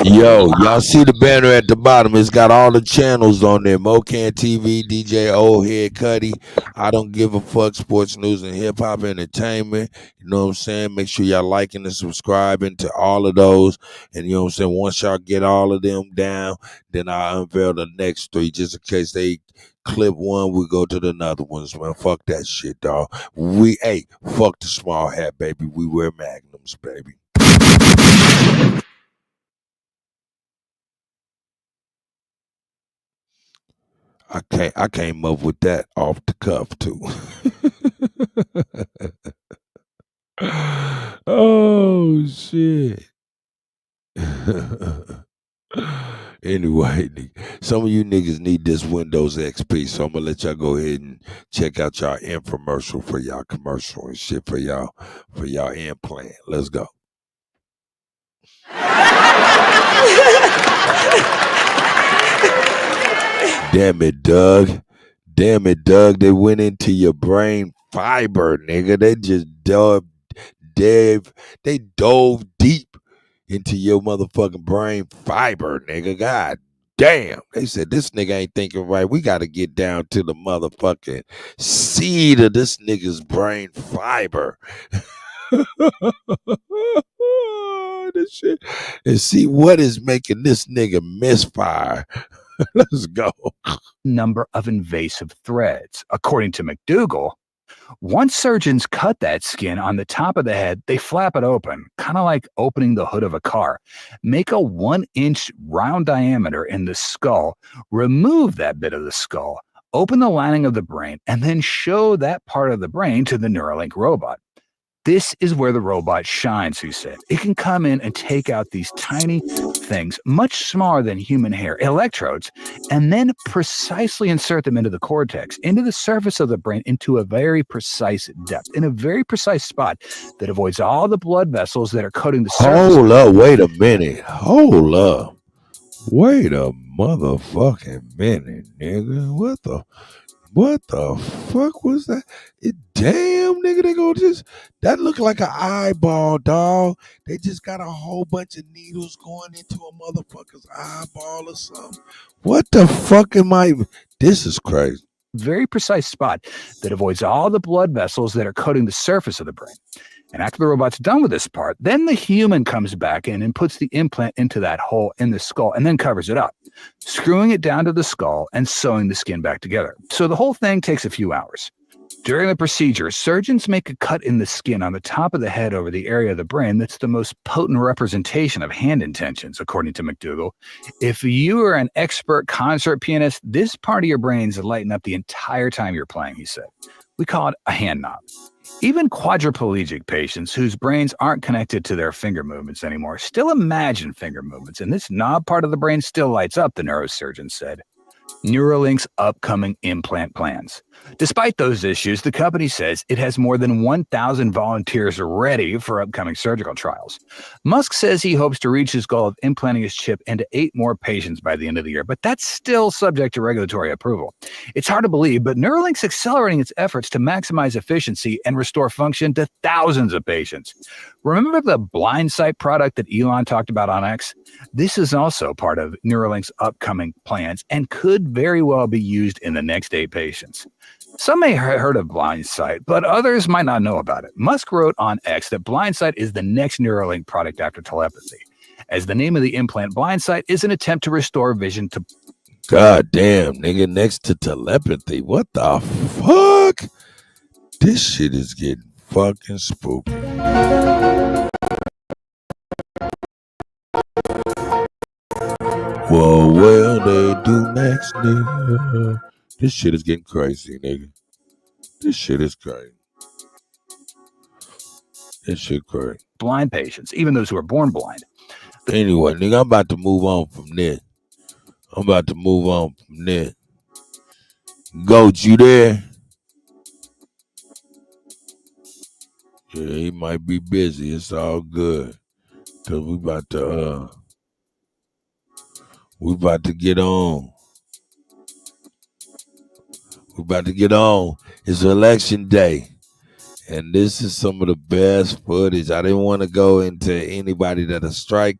Yo, y'all see the banner at the bottom? It's got all the channels on there. Mocan TV, DJ Old Head Kutty. I don't give a fuck. Sports news and hip hop entertainment. You know what I'm saying? Make sure y'all liking and subscribing to all of those. And you know what I'm saying? Once y'all get all of them down, then I unveil the next three, just in case they clip one, we go to the other ones, man. Fuck that shit, dog. Fuck the small hat, baby. We wear magnums, baby. I came up with that off the cuff too. Oh shit. Anyway, some of you niggas need this Windows XP, so I'm gonna let y'all go ahead and check out y'all infomercial for y'all commercial and shit for y'all implant. Let's go. Damn it, Doug. They went into your brain fiber, nigga. They just dove deep into your motherfucking brain fiber, nigga. God damn. They said this nigga ain't thinking right. We got to get down to the motherfucking seed of this nigga's brain fiber. This shit. And see what is making this nigga misfire. Let's go. Number of invasive threads. According to McDougall, once surgeons cut that skin on the top of the head, they flap it open, kind of like opening the hood of a car. Make a 1-inch round diameter in the skull, remove that bit of the skull, open the lining of the brain, and then show that part of the brain to the Neuralink robot. This is where the robot shines, he said. It can come in and take out these tiny things, much smaller than human hair, electrodes, and then precisely insert them into the cortex, into the surface of the brain, into a very precise depth, in a very precise spot that avoids all the blood vessels that are coating the surface. Hold up, wait a minute. Hold up. Wait a motherfucking minute, nigga. What the fuck was that? Damn, nigga, they go just, that look like an eyeball, dog. They just got a whole bunch of needles going into a motherfucker's eyeball or something. What the fuck am I? This is crazy. Very precise spot that avoids all the blood vessels that are coating the surface of the brain. And after the robot's done with this part, then the human comes back in and puts the implant into that hole in the skull and then covers it up, screwing it down to the skull and sewing the skin back together. So the whole thing takes a few hours. During the procedure, surgeons make a cut in the skin on the top of the head over the area of the brain that's the most potent representation of hand intentions, according to McDougall. If you are an expert concert pianist, this part of your brain's lighting up the entire time you're playing, he said. We call it a hand knob. Even quadriplegic patients whose brains aren't connected to their finger movements anymore still imagine finger movements, and this knob part of the brain still lights up, the neurosurgeon said. Neuralink's upcoming implant plans. Despite those issues, the company says it has more than 1,000 volunteers ready for upcoming surgical trials. Musk says he hopes to reach his goal of implanting his chip into 8 more patients by the end of the year, but that's still subject to regulatory approval. It's hard to believe, but Neuralink's accelerating its efforts to maximize efficiency and restore function to thousands of patients. Remember the blind sight product that Elon talked about on X? This is also part of Neuralink's upcoming plans and could very well be used in the next 8 patients. Some may have heard of blind sight, but others might not know about it. Musk wrote on X that blind sight is the next Neuralink product after telepathy, as the name of the implant blind sight is an attempt to restore vision to... God damn, nigga, next to telepathy. What the fuck? This shit is getting fucking spooky. Well, they do next, nigga. This shit is getting crazy, nigga. This shit is crazy. This shit crazy. Blind patients, even those who are born blind. Anyway, nigga, I'm about to move on from this. Goat, you there? Yeah, he might be busy. It's all good. Cause we about to get on. It's election day. And this is some of the best footage. I didn't want to go into anybody that'll strike.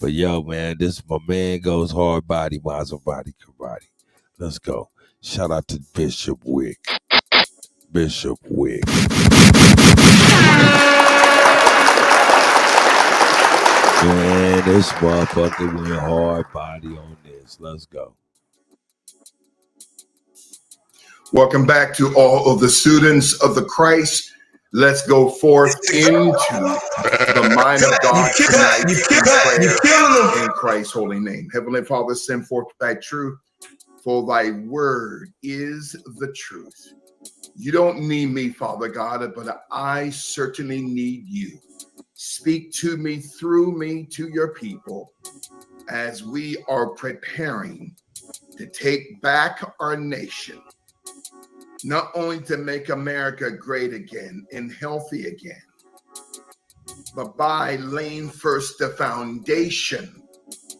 But yo, man, this my man goes hard body, Maserati karate. Let's go. Shout out to Bishop Wick. Man, this motherfucker went hard body on this. Let's go. Welcome back to all of the students of the Christ. Let's go forth into the mind of God tonight in Christ's holy name. Heavenly Father, send forth thy truth, for thy word is the truth. You don't need me, Father God, but I certainly need you. Speak to me, through me, to your people, as we are preparing to take back our nation. Not only to make America great again and healthy again, but by laying first the foundation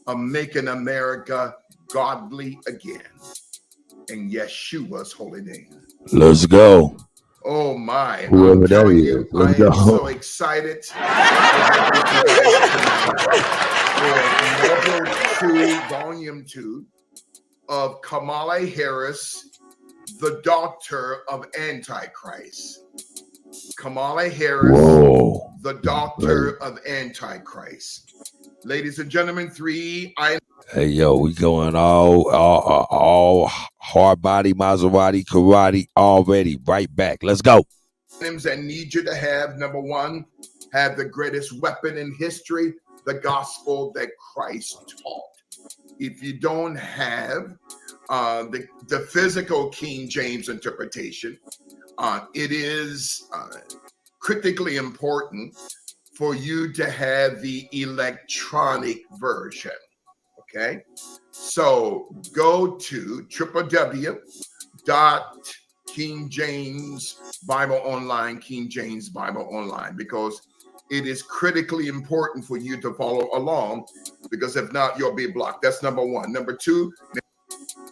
of making America godly again. In Yeshua's holy name. Let's go. Oh my. Whoever that is. I am so excited. Volume 2 of Kamala Harris, The Doctor of Antichrist. Kamala Harris, The Doctor of Antichrist. Ladies and gentlemen, 3 items. Hey, yo, we going all hard body, Maserati, karate already. Right back. Let's go. Items I need you to have. Number 1, have the greatest weapon in history, the gospel that Christ taught. If you don't have the physical King James interpretation, it is critically important for you to have the electronic version. Okay, so go to www.King James Bible Online, King James Bible Online, because it is critically important for you to follow along, because if not, you'll be blocked. That's number 1. Number 2,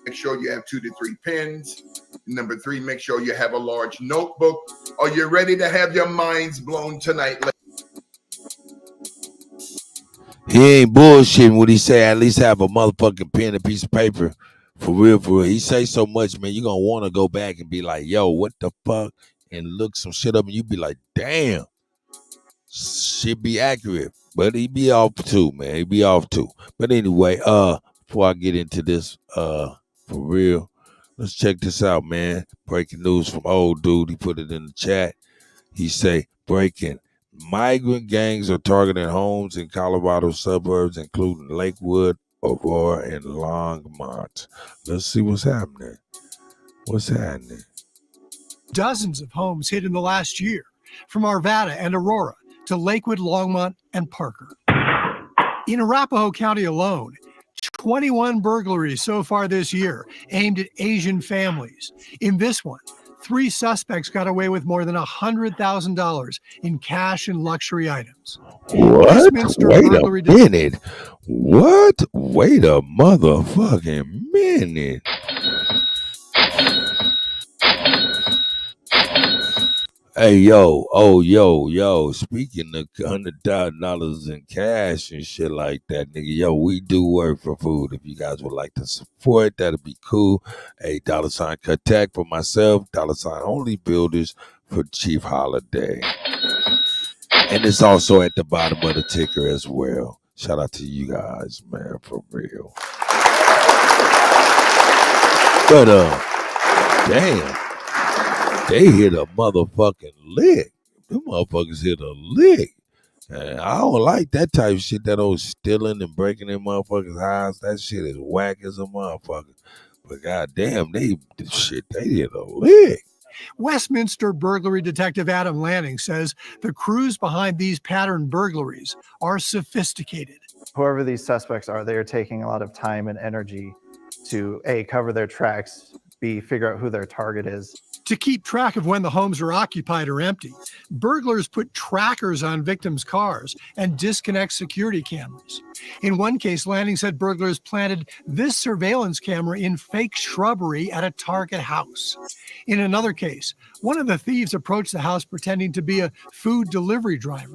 make sure you have 2 to 3 pens. Number 3, make sure you have a large notebook. Are you ready to have your minds blown tonight? He ain't bullshitting when he say at least have a motherfucking pen and piece of paper. For real, for real. He say so much, man, you're going to want to go back and be like, yo, what the fuck? And look some shit up and you be like, damn. Shit be accurate. But he be off too, man. He be off too. But anyway, before I get into this, for real, let's check this out, man. Breaking news from old dude. He put it in the chat. He say, breaking. Migrant gangs are targeting homes in Colorado suburbs, including Lakewood, Aurora, and Longmont. Let's see what's happening. What's happening? Dozens of homes hit in the last year, from Arvada and Aurora to Lakewood, Longmont, and Parker. In Arapahoe County alone, 21 burglaries so far this year aimed at Asian families. In this one, 3 suspects got away with more than $100,000 in cash and luxury items. What? Wait a minute. What? Wait a motherfucking minute. Hey, yo, yo, speaking of $100,000 in cash and shit like that, nigga, yo, we do work for food. If you guys would like to support, that'd be cool. Hey, $ Kuttack for myself, $ Only Builders for Chief Holiday. And it's also at the bottom of the ticker as well. Shout out to you guys, man, for real. But, damn. They hit a motherfucking lick. Them motherfuckers hit a lick. And I don't like that type of shit, that old stealing and breaking in motherfuckers' house. That shit is whack as a motherfucker. But goddamn, they hit a lick. Westminster burglary detective Adam Lanning says the crews behind these pattern burglaries are sophisticated. Whoever these suspects are, they are taking a lot of time and energy to A, cover their tracks, B, figure out who their target is. To keep track of when the homes are occupied or empty, burglars put trackers on victims' cars and disconnect security cameras. In one case, Lanning said burglars planted this surveillance camera in fake shrubbery at a Target house. In another case, one of the thieves approached the house pretending to be a food delivery driver.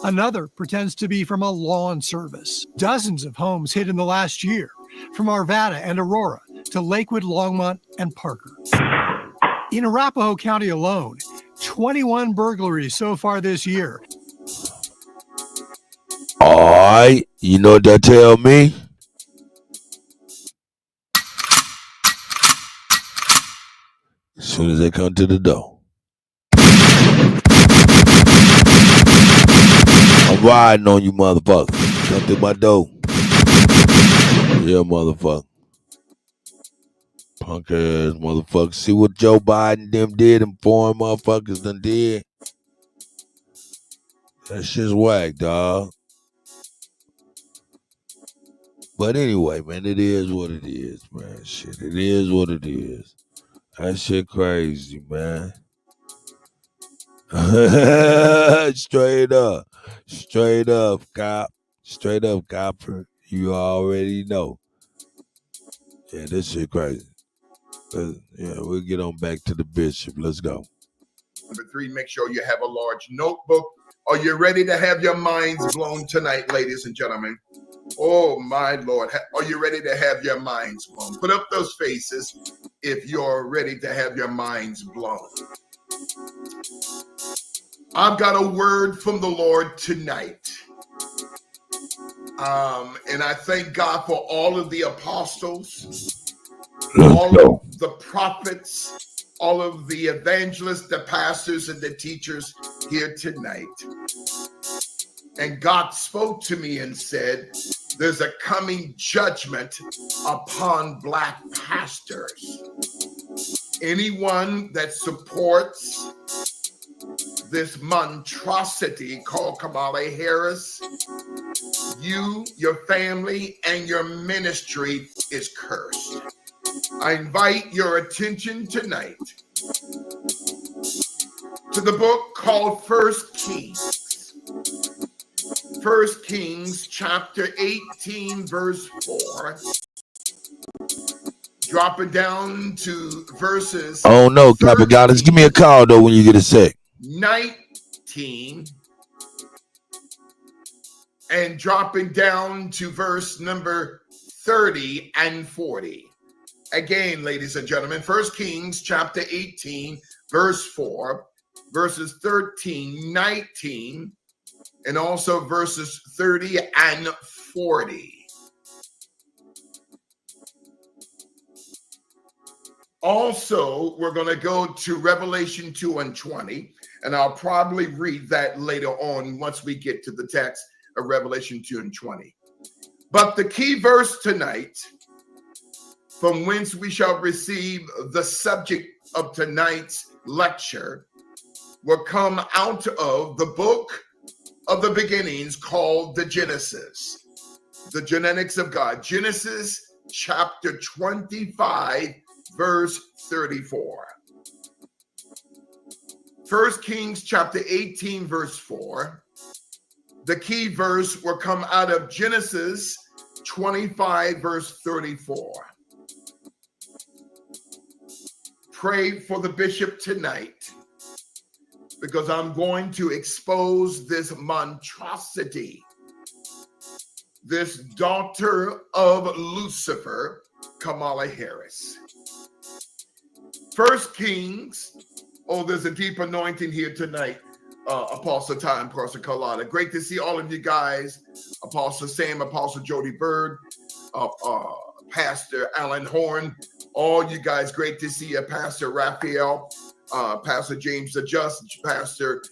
Another pretends to be from a lawn service. Dozens of homes hit in the last year, from Arvada and Aurora to Lakewood, Longmont, and Parker. In Arapahoe County alone, 21 burglaries so far this year. All right, you know what that tell me? As soon as they come to the door, I'm riding on you, motherfucker. Come through my door. Yeah, motherfucker. Punk ass motherfucker. See what Joe Biden them did and foreign motherfuckers done did? That shit's whack, dog. But anyway, man, it is what it is, man. Shit, it is what it is. That shit crazy, man. Straight up, cop. Straight up, copper. You already know. Yeah, this shit crazy. Yeah, we'll get on back to the bishop. Let's go. Number 3, make sure you have a large notebook. Are you ready to have your minds blown tonight, ladies and gentlemen? Oh, my Lord. Are you ready to have your minds blown? Put up those faces if you're ready to have your minds blown. I've got a word from the Lord tonight. And I thank God for all of the apostles, all of the prophets, all of the evangelists, the pastors, and the teachers here tonight. And God spoke to me and said, there's a coming judgment upon black pastors. Anyone that supports this monstrosity called Kamala Harris, you, your family, and your ministry is cursed. I invite your attention tonight to the book called 1 Kings. 1 Kings chapter 18, verse 4. Dropping down to verses. Oh no, Capagonis. Give me a call though when you get a sec. 19 and dropping down to verse number 30 and 40. Again, ladies and gentlemen, 1 Kings chapter 18, verse 4, verses 13, 19, and also verses 30 and 40. Also, we're going to go to Revelation 2 and 20, and I'll probably read that later on once we get to the text of Revelation 2 and 20. But the key verse tonight, from whence we shall receive the subject of tonight's lecture, will come out of the book of the beginnings called the Genesis, the genetics of God. Genesis chapter 25, verse 34. 1 Kings chapter 18, verse 4. The key verse will come out of Genesis 25, verse 34. Pray for the bishop tonight, because I'm going to expose this monstrosity, this daughter of Lucifer, Kamala Harris. 1 Kings, oh, there's a deep anointing here tonight. Apostle Time, Apostle Carlotta. Great to see all of you guys. Apostle Sam, Apostle Jody Bird, Pastor Alan Horn, all you guys, great to see you. Pastor Raphael, Pastor James the Just, Pastor,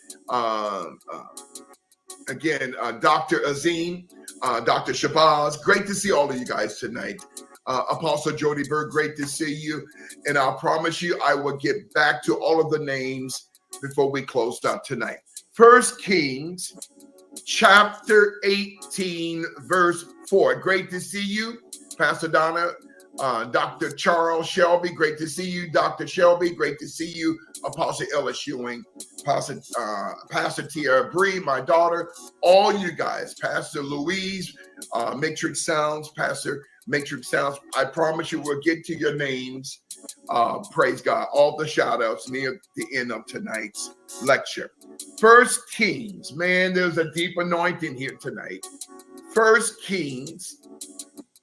Dr. Azim, Dr. Shabazz. Great to see all of you guys tonight. Apostle Jody Bird, great to see you. And I promise you, I will get back to all of the names before we close out tonight. 1 Kings chapter 18, verse 4. Great to see you, Pastor Donna, Dr. Charles Shelby. Great to see you, Dr. Shelby. Great to see you, Apostle Ellis Ewing, Pastor Tia Bree, my daughter, all you guys, Pastor Louise, Matrix Sounds, Pastor Matrix Sounds. I promise you we'll get to your names. Praise God. All the shout outs near the end of tonight's lecture. 1 Kings, man, there's a deep anointing here tonight. 1 Kings,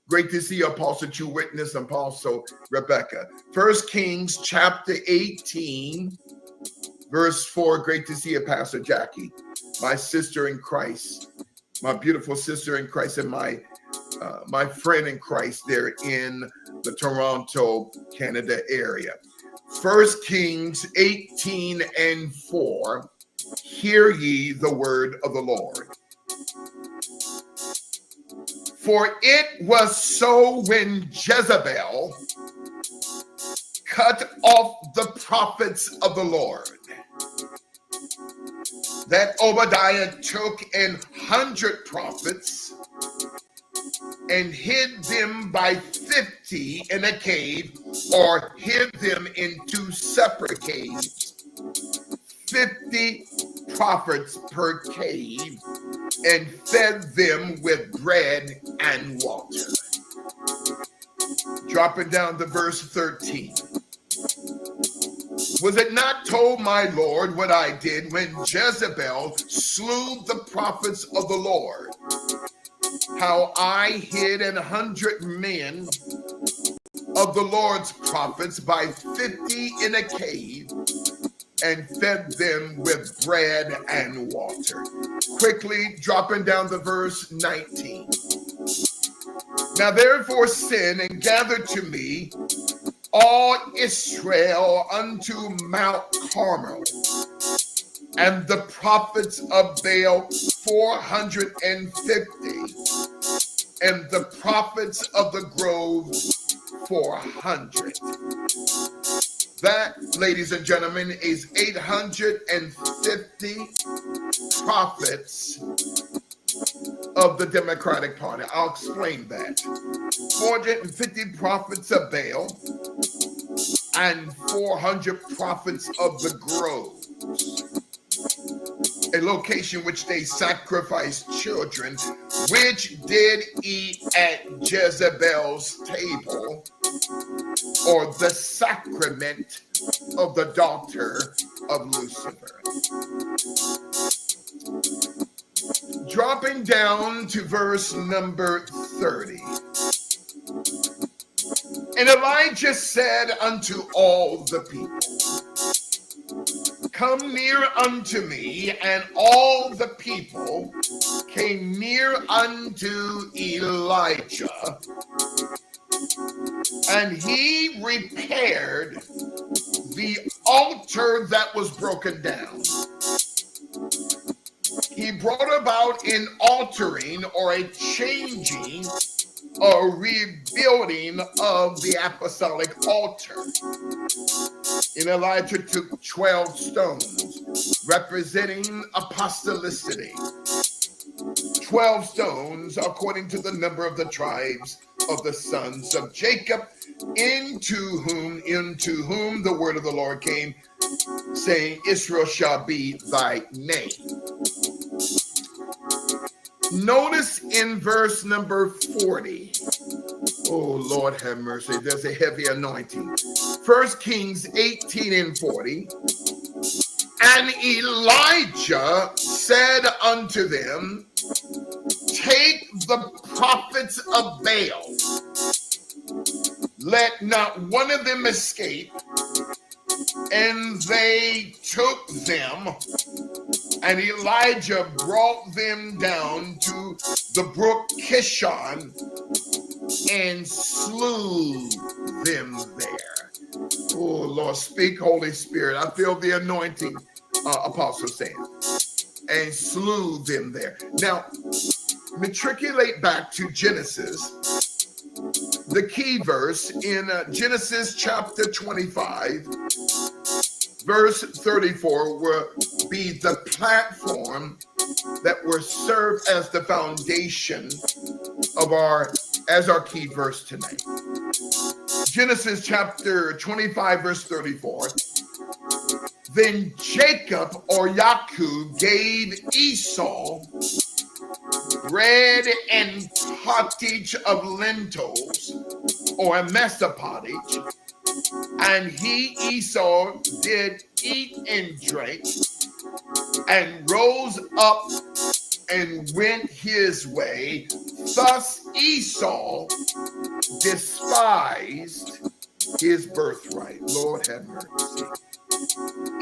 great to see Apostle True Witness and Apostle Rebecca. 1 Kings chapter 18, verse 4. Great to see you, Pastor Jackie, my sister in Christ, my beautiful sister in Christ, and my friend in Christ there in the Toronto, Canada area. 1 Kings 18 and 4. Hear ye the word of the Lord. For it was so when Jezebel cut off the prophets of the Lord, that Obadiah took 100 prophets and hid them by 50 in a cave, or hid them in 2 separate caves, 50 prophets per cave, and fed them with bread and water. Dropping down to verse 13. Was it not told my Lord what I did when Jezebel slew the prophets of the Lord? how I hid 100 men of the Lord's prophets by 50 in a cave and fed them with bread and water. Quickly dropping down to verse 19. Now therefore send and gather to me all Israel unto Mount Carmel, and the prophets of Baal 450, and the prophets of the grove 400. That, ladies and gentlemen, is 850 prophets of the Democratic Party. I'll explain that. 450 prophets of Baal and 400 prophets of the groves, a location which they sacrificed children, which did eat at Jezebel's table, or the sacrament of the daughter of Lucifer. Dropping down to verse number 30. And Elijah said unto all the people, come near unto me. And all the people came near unto Elijah, and he repaired the altar that was broken down. He brought about an altering, or a changing, or rebuilding of the apostolic altar. And Elijah took 12 stones, representing apostolicity. 12 stones, according to the number of the tribes of the sons of Jacob, into whom the word of the Lord came, saying, Israel shall be thy name. Notice in verse number 40, oh Lord have mercy, there's a heavy anointing. 1 Kings 18 and 40, and Elijah said unto them, take the prophets of Baal, let not one of them escape. And they took them, and Elijah brought them down to the brook Kishon and slew them there. Oh Lord, speak, Holy Spirit. I feel the anointing, Apostle Sam. And slew them there. Now, matriculate back to Genesis. The key verse in Genesis chapter 25, verse 34 will be the platform that will serve as the foundation of our key verse tonight. Genesis chapter 25, verse 34. Then Jacob, or Yaakov, gave Esau bread and pottage of lentils, or a mess of pottage, and he, Esau, did eat and drink, and rose up and went his way. Thus Esau despised his birthright. Lord have mercy.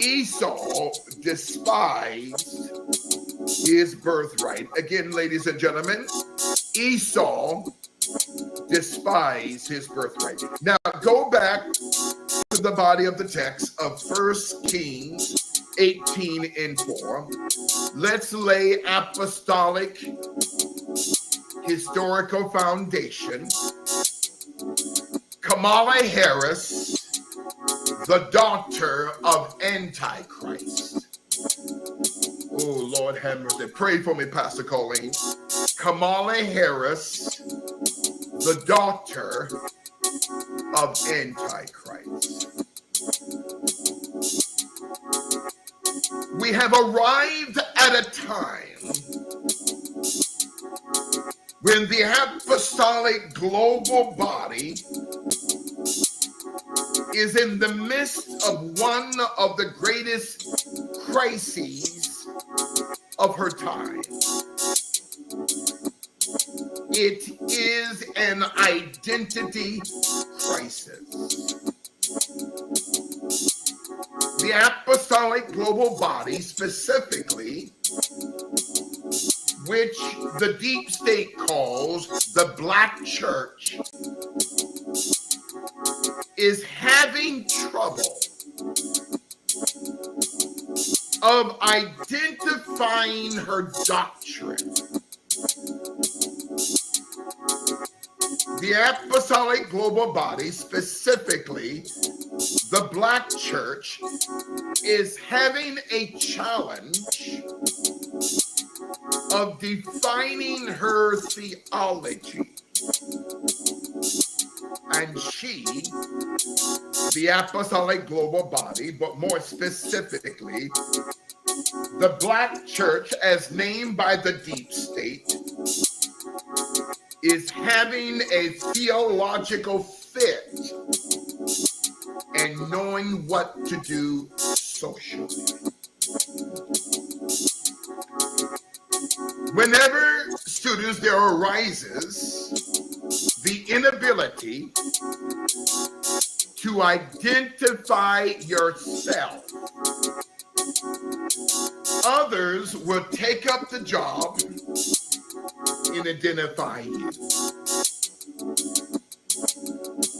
Esau despised his birthright. Again, ladies and gentlemen, Esau despised his birthright. Now, go back to the body of the text of 1 Kings 18 and 4. Let's lay apostolic historical foundation. Kamala Harris, the daughter of Antichrist. Oh, Lord have mercy. Pray for me, Pastor Colleen. Kamala Harris, the daughter of Antichrist. We have arrived at a time when the apostolic global body is in the midst of one of the greatest crises of her time. It is an identity crisis. The apostolic global body, specifically, which the deep state calls the Black church, is having trouble of identifying her doctrine. The apostolic global body, specifically the Black church, is having a challenge of defining her theology. And she, the apostolic global body, but more specifically, the Black church as named by the deep state, is having a theological fit and knowing what to do socially. Whenever students, there arises the inability to identify yourself, others will take up the job in identifying you.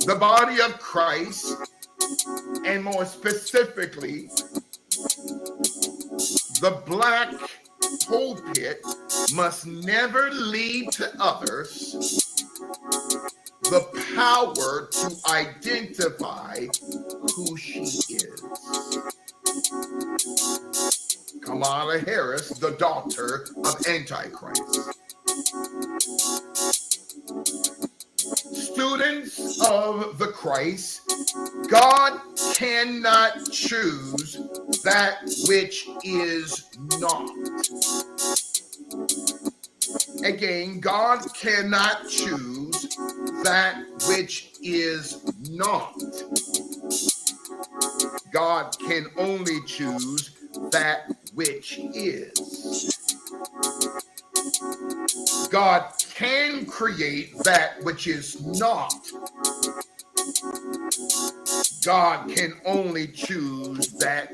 The body of Christ, and more specifically, the Black pulpit, must never leave to others the power to identify who she is. Kamala Harris, the daughter of Antichrist. Students of the Christ, God cannot choose that which is not. Again, God cannot choose that which is not. God can only choose that which is. God can create that which is not. God can only choose that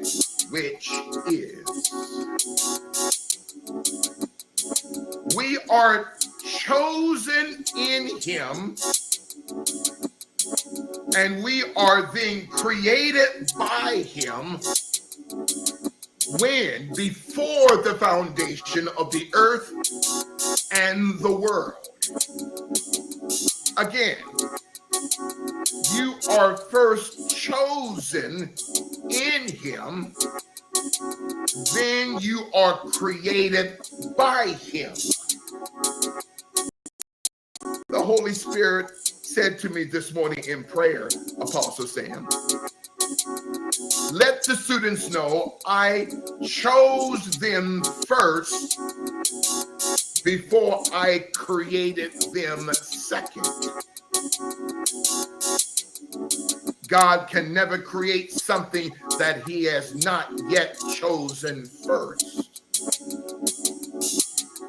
which is. We are chosen in Him, and we are then created by Him when, before the foundation of the earth and the world. Again, you are first chosen in Him, then you are created by Him. The Holy Spirit said to me this morning in prayer, Apostle Sam, let the students know I chose them first before I created them second. God can never create something that He has not yet chosen first.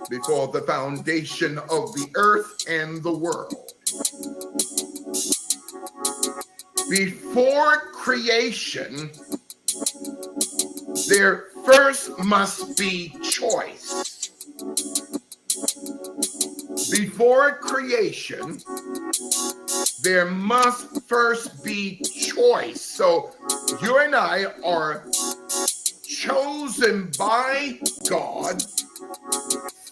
Before the foundation of the earth and the world. Before creation, there first must be choice. Before creation, there must first be choice. So you and I are chosen by God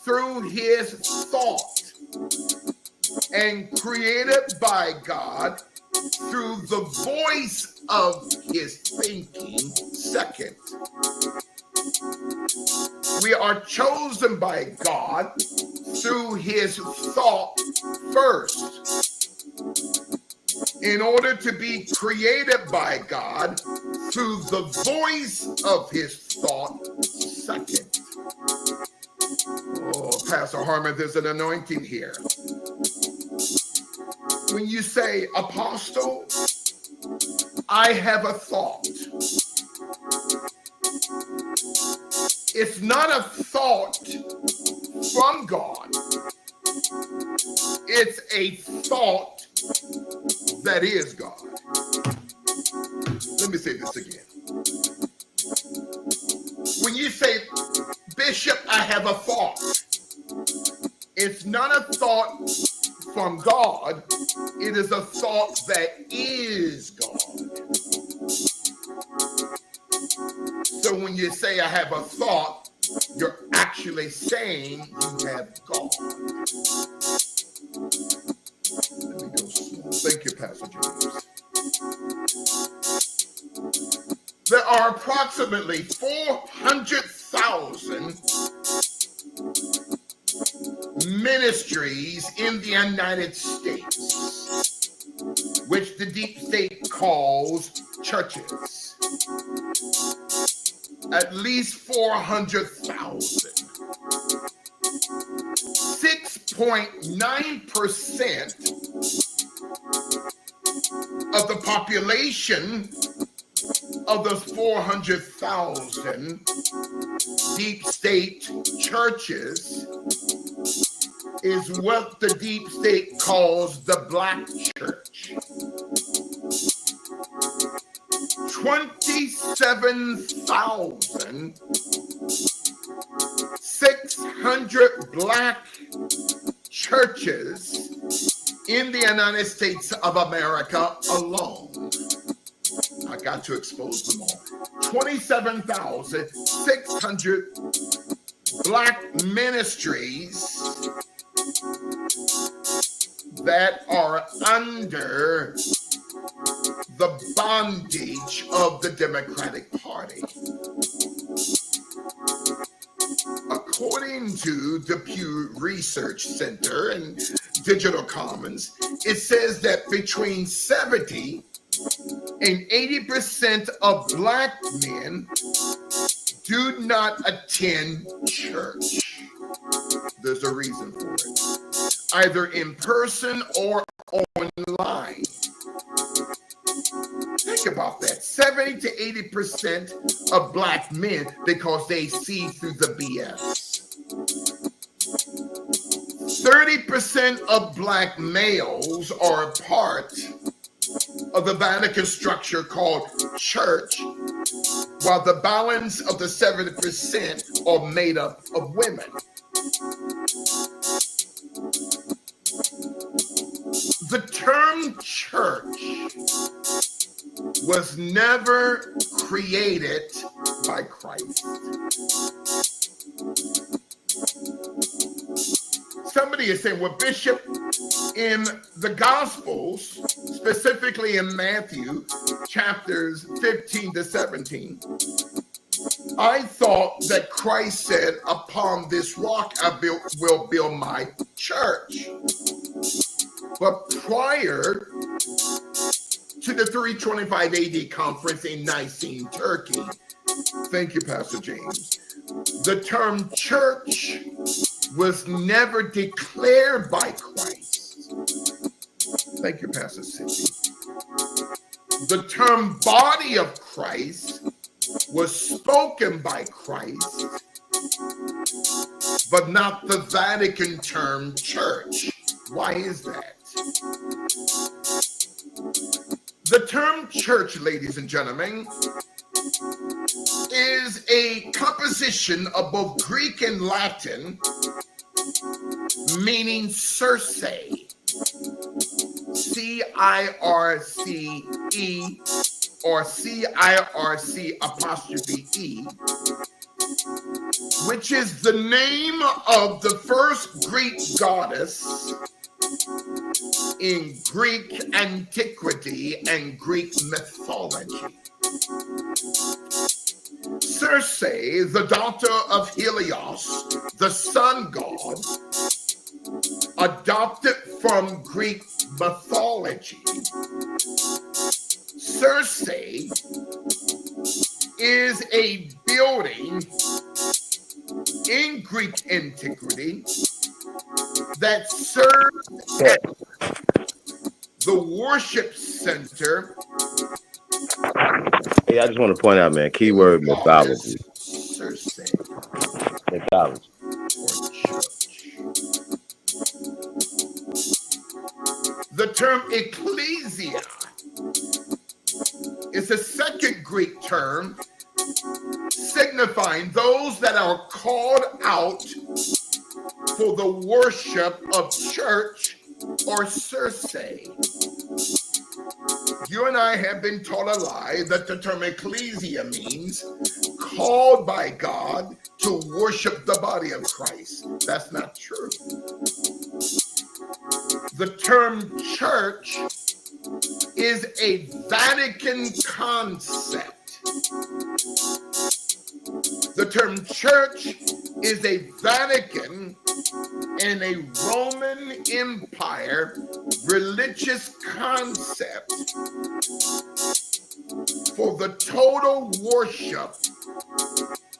through His thought and created by God through the voice of His thinking second. We are chosen by God through His thought first, in order to be created by God through the voice of His thought second. Oh, Pastor Harmon, there's an anointing here. When you say, Apostle, I have a thought. It's not a thought from God. It's a thought that is God. Let me say this again. When you say, Bishop, I have a thought, it's not a thought from God. It is a thought that is God. So when you say I have a thought, you're actually saying you have God. Let me go slow. Thank you, Pastor James. There are approximately 400,000 ministries in the United States, which the deep state calls churches. At least 400,000. 6.9% of the population of those 400,000 deep state churches is what the deep state calls the black church. 27,600 black churches in the United States of America alone. I got to expose them all. 27,600 black ministries that are under the bondage of the Democratic Party. According to the Pew Research Center and Digital Commons, it says that between 70 and 80% of black men do not attend church. There's a reason for it. Either in person or online. Think about that. 70 to 80% of black men, because they see through the BS. 30% of black males are a part of the Vatican structure called church, while the balance of the 70% are made up of women. The term church was never created by Christ. Somebody is saying, well, Bishop, in the Gospels, specifically in Matthew chapters 15 to 17, I thought that Christ said, upon this rock I will build my church. But prior to the 325 AD conference in Nicene, Turkey, thank you, Pastor James, the term church was never declared by Christ. Thank you, Pastor Cindy. The term body of Christ was spoken by Christ, but not the Vatican term church. Why is that? The term church, ladies and gentlemen, is a composition of both Greek and Latin, meaning Circe, C-I-R-C-E or C-I-R-C'-E, which is the name of the first Greek goddess in Greek antiquity and Greek mythology. Circe, the daughter of Helios, the sun god, adopted from Greek mythology. Circe is a building in Greek antiquity that served as the worship center. Hey, I just want to point out, man, keyword mythology. Circe. Mythology. term ecclesia is a second Greek term signifying those that are called out for the worship of church or Circe. You and I have been taught a lie that the term ecclesia means called by God to worship the body of Christ. That's not true. The term church is a Vatican concept. The term church is a Vatican and a Roman Empire religious concept for the total worship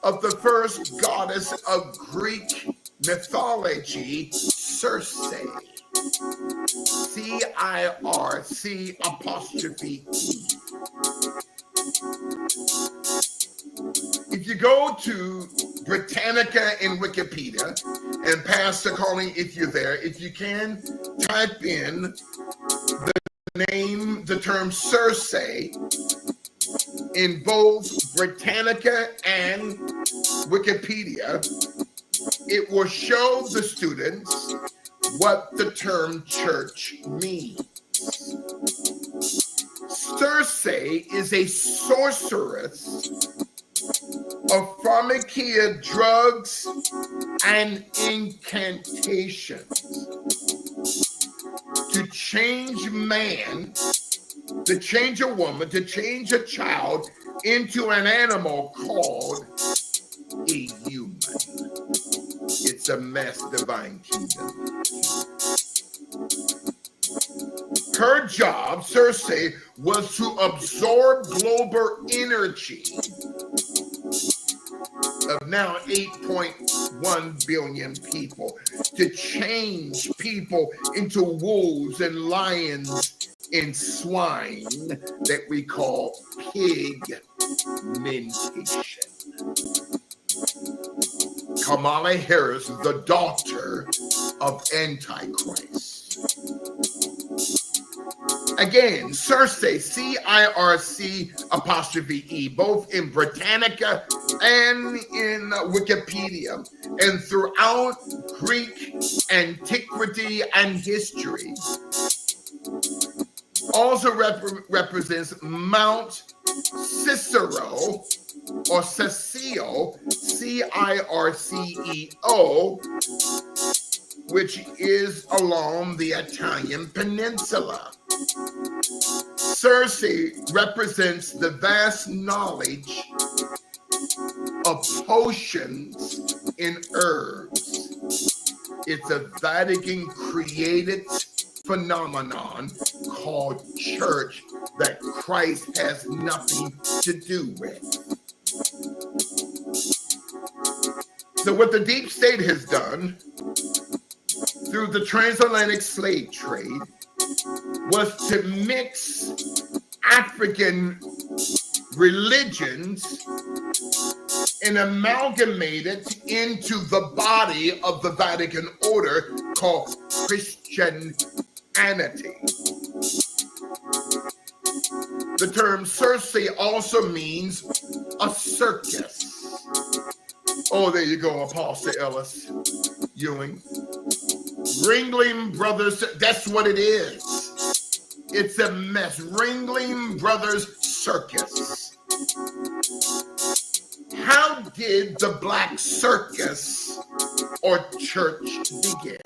of the first goddess of Greek mythology, Circe. C-I-R-C'. If you go to Britannica in Wikipedia, and Pastor Colleen, if you're there, if you can, type in the name, the term Circe in both Britannica and Wikipedia, it will show the students what the term church means. Circe is a sorceress of pharmakia, drugs, and incantations to change man, to change a woman, to change a child into an animal called a human. It's a mass divine kingdom. Her job, Circe, was to absorb global energy of now 8.1 billion people, to change people into wolves and lions and swine that we call pigmentation. Kamala Harris, the daughter of Antichrist. Again, Circe, C-I-R-C', both in Britannica and in Wikipedia, and throughout Greek antiquity and history, also represents Mount Cicero, or Cecile, C-I-R-C-E-O, which is along the Italian peninsula. Circe represents the vast knowledge of potions and herbs. It's a Vatican created phenomenon called church that Christ has nothing to do with. So what the deep state has done through the transatlantic slave trade was to mix African religions and amalgamate it into the body of the Vatican order called Christianity. The term Circe also means a circus. Oh, there you go, Apostle Ellis Ewing. Ringling Brothers, that's what it is. It's a mess. Ringling Brothers Circus. How did the Black Circus or church begin?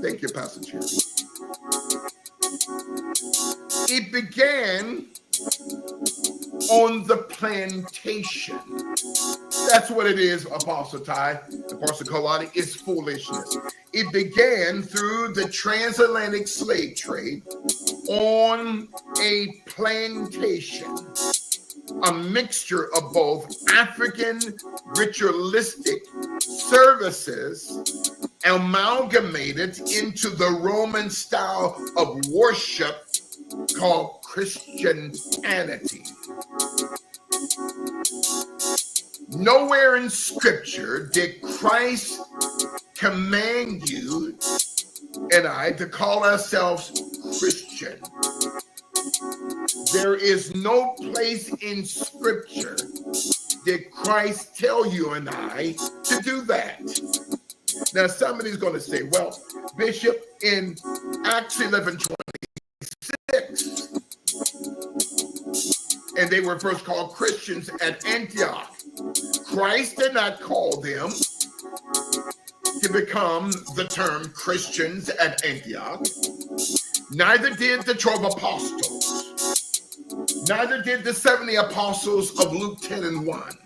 Thank you, Pastor Cherry. It began on the plantation. That's what it is, Apostle Ty, Apostle Kolani, it's foolishness. It began through the transatlantic slave trade on a plantation, a mixture of both African ritualistic services amalgamated into the Roman style of worship called Christianity. Nowhere in Scripture did Christ command you and I to call ourselves Christian. There is no place in Scripture did Christ tell you and I to do that. Now, somebody's going to say, well, Bishop, in Acts 11:26, and they were first called Christians at Antioch. Christ did not call them to become the term Christians at Antioch. Neither did the 12 apostles. Neither did the 70 apostles of Luke 10:1.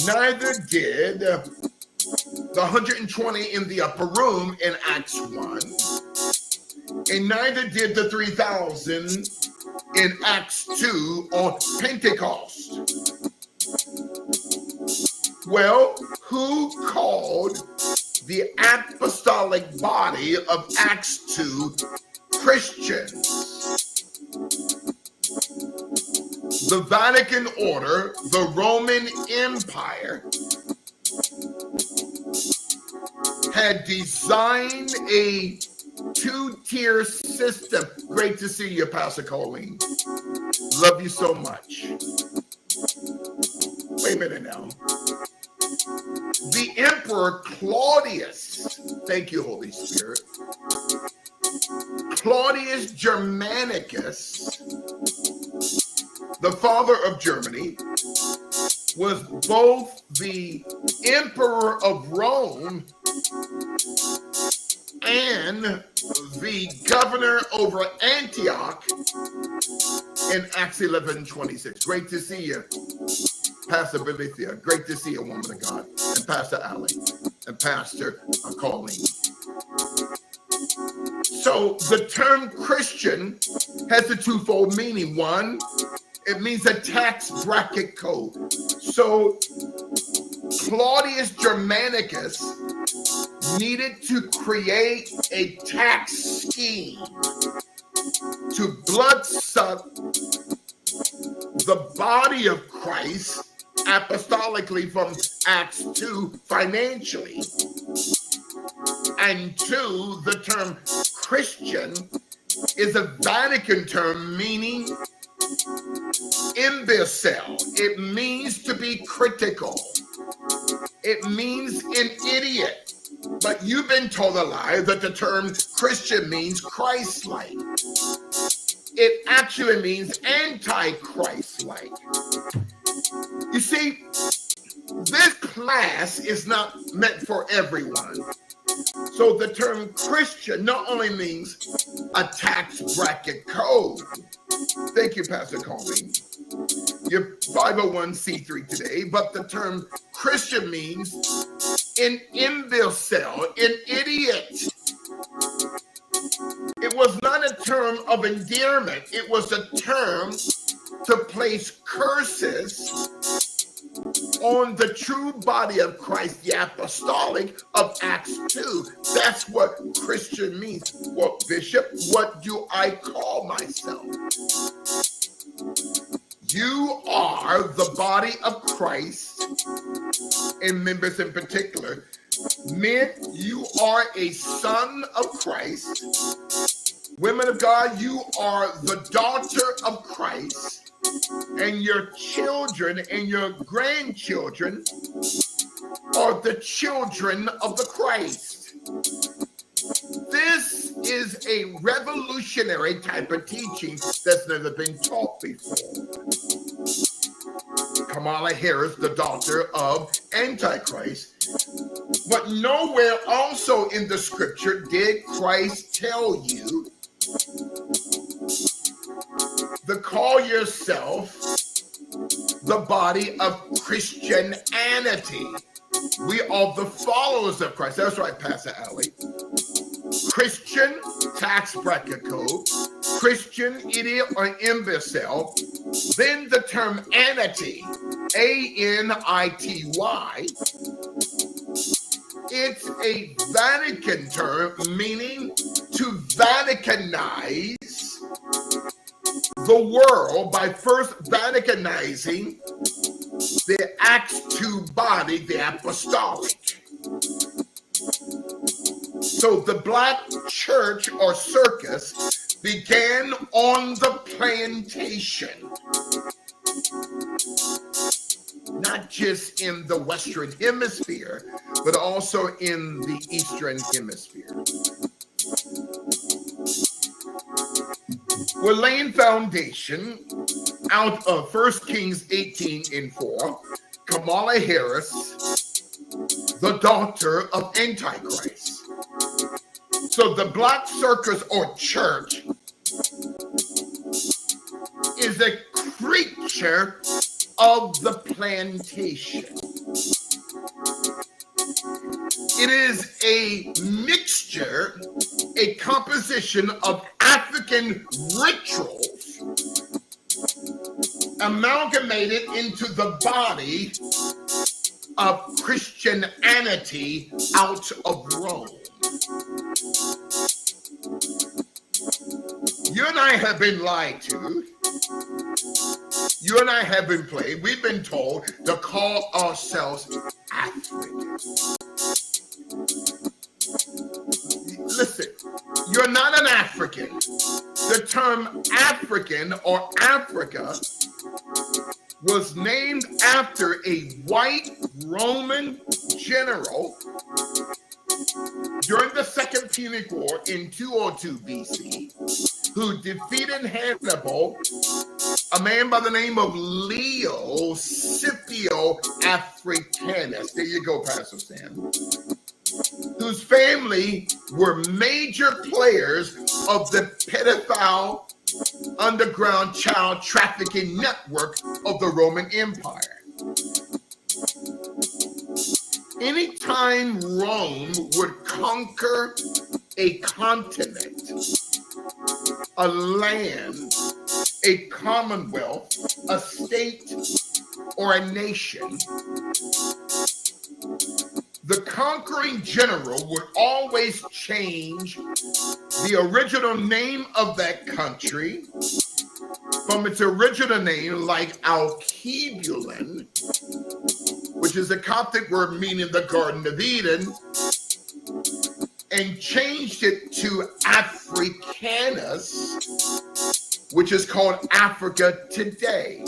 Neither did the 120 in the upper room in Acts 1. And neither did the 3,000 in Acts 2 on Pentecost. Well, who called the apostolic body of Acts 2 Christians? The Vatican Order, the Roman Empire, had designed a two-tier system. Great to see you, Pastor Colleen. Love you so much. Wait a minute now. The Emperor Claudius, thank you, Holy Spirit, Claudius Germanicus, the father of Germany, was both the Emperor of Rome and the governor over Antioch in Acts 11:26. Great to see you, Pastor Belithia. Great to see you, woman of God, and Pastor Ali, and Pastor Colleen. So the term Christian has a twofold meaning. One, it means a tax bracket code. So Claudius Germanicus needed to create a tax scheme to bloodsuck the body of Christ apostolically from Acts 2 financially. And two, the term Christian is a Vatican term meaning imbecile. It means to be critical. It means an idiot. But you've been told a lie that the term Christian means Christ-like. It actually means anti-Christ-like. You see, this class is not meant for everyone. So the term Christian not only means a tax bracket code. Thank you, Pastor Colleen. You're 501c3 today, but the term Christian means an imbecile, an idiot. It was not a term of endearment. It was a term to place curses on the true body of Christ, the apostolic of Acts 2. That's what Christian means. Well, Bishop, what do I call myself? You are the body of Christ, and members in particular. Men, you are a son of Christ. Women of God, you are the daughter of Christ. And your children and your grandchildren are the children of the Christ. This is a revolutionary type of teaching that's never been taught before. Kamala Harris, the daughter of Antichrist. But nowhere also in the scripture did Christ tell you to call yourself the body of Christianity. We are the followers of Christ. That's right, Pastor Ali. Christian, tax bracket code. Christian, idiot or imbecile. Then the term anity, A-N-I-T-Y. It's a Vatican term meaning to Vaticanize the world by first Vaticanizing the Acts 2 body, the apostolic. So the black church or circus began on the plantation, not just in the Western Hemisphere, but also in the Eastern Hemisphere. We're laying foundation out of 1 Kings 18:4, Kamala Harris, the daughter of Antichrist. So the black circus or church is a creature of the plantation. It is a mixture, a composition of African rituals amalgamated into the body of Christianity out of Rome. You and I have been lied to. You and I have been played. We've been told to call ourselves African. Listen, you're not an African. The term African or Africa was named after a white Roman general during the Second Punic War in 202 BC, who defeated Hannibal, a man by the name of Leo Scipio Africanus. There you go, Pastor Sam. Whose family were major players of the pedophile underground child trafficking network of the Roman Empire. Anytime Rome would conquer a continent, a land, a commonwealth, a state, or a nation, the conquering general would always change the original name of that country from its original name, like Alkebulan, which is a Coptic word meaning the Garden of Eden, and changed it to Africanus, which is called Africa today.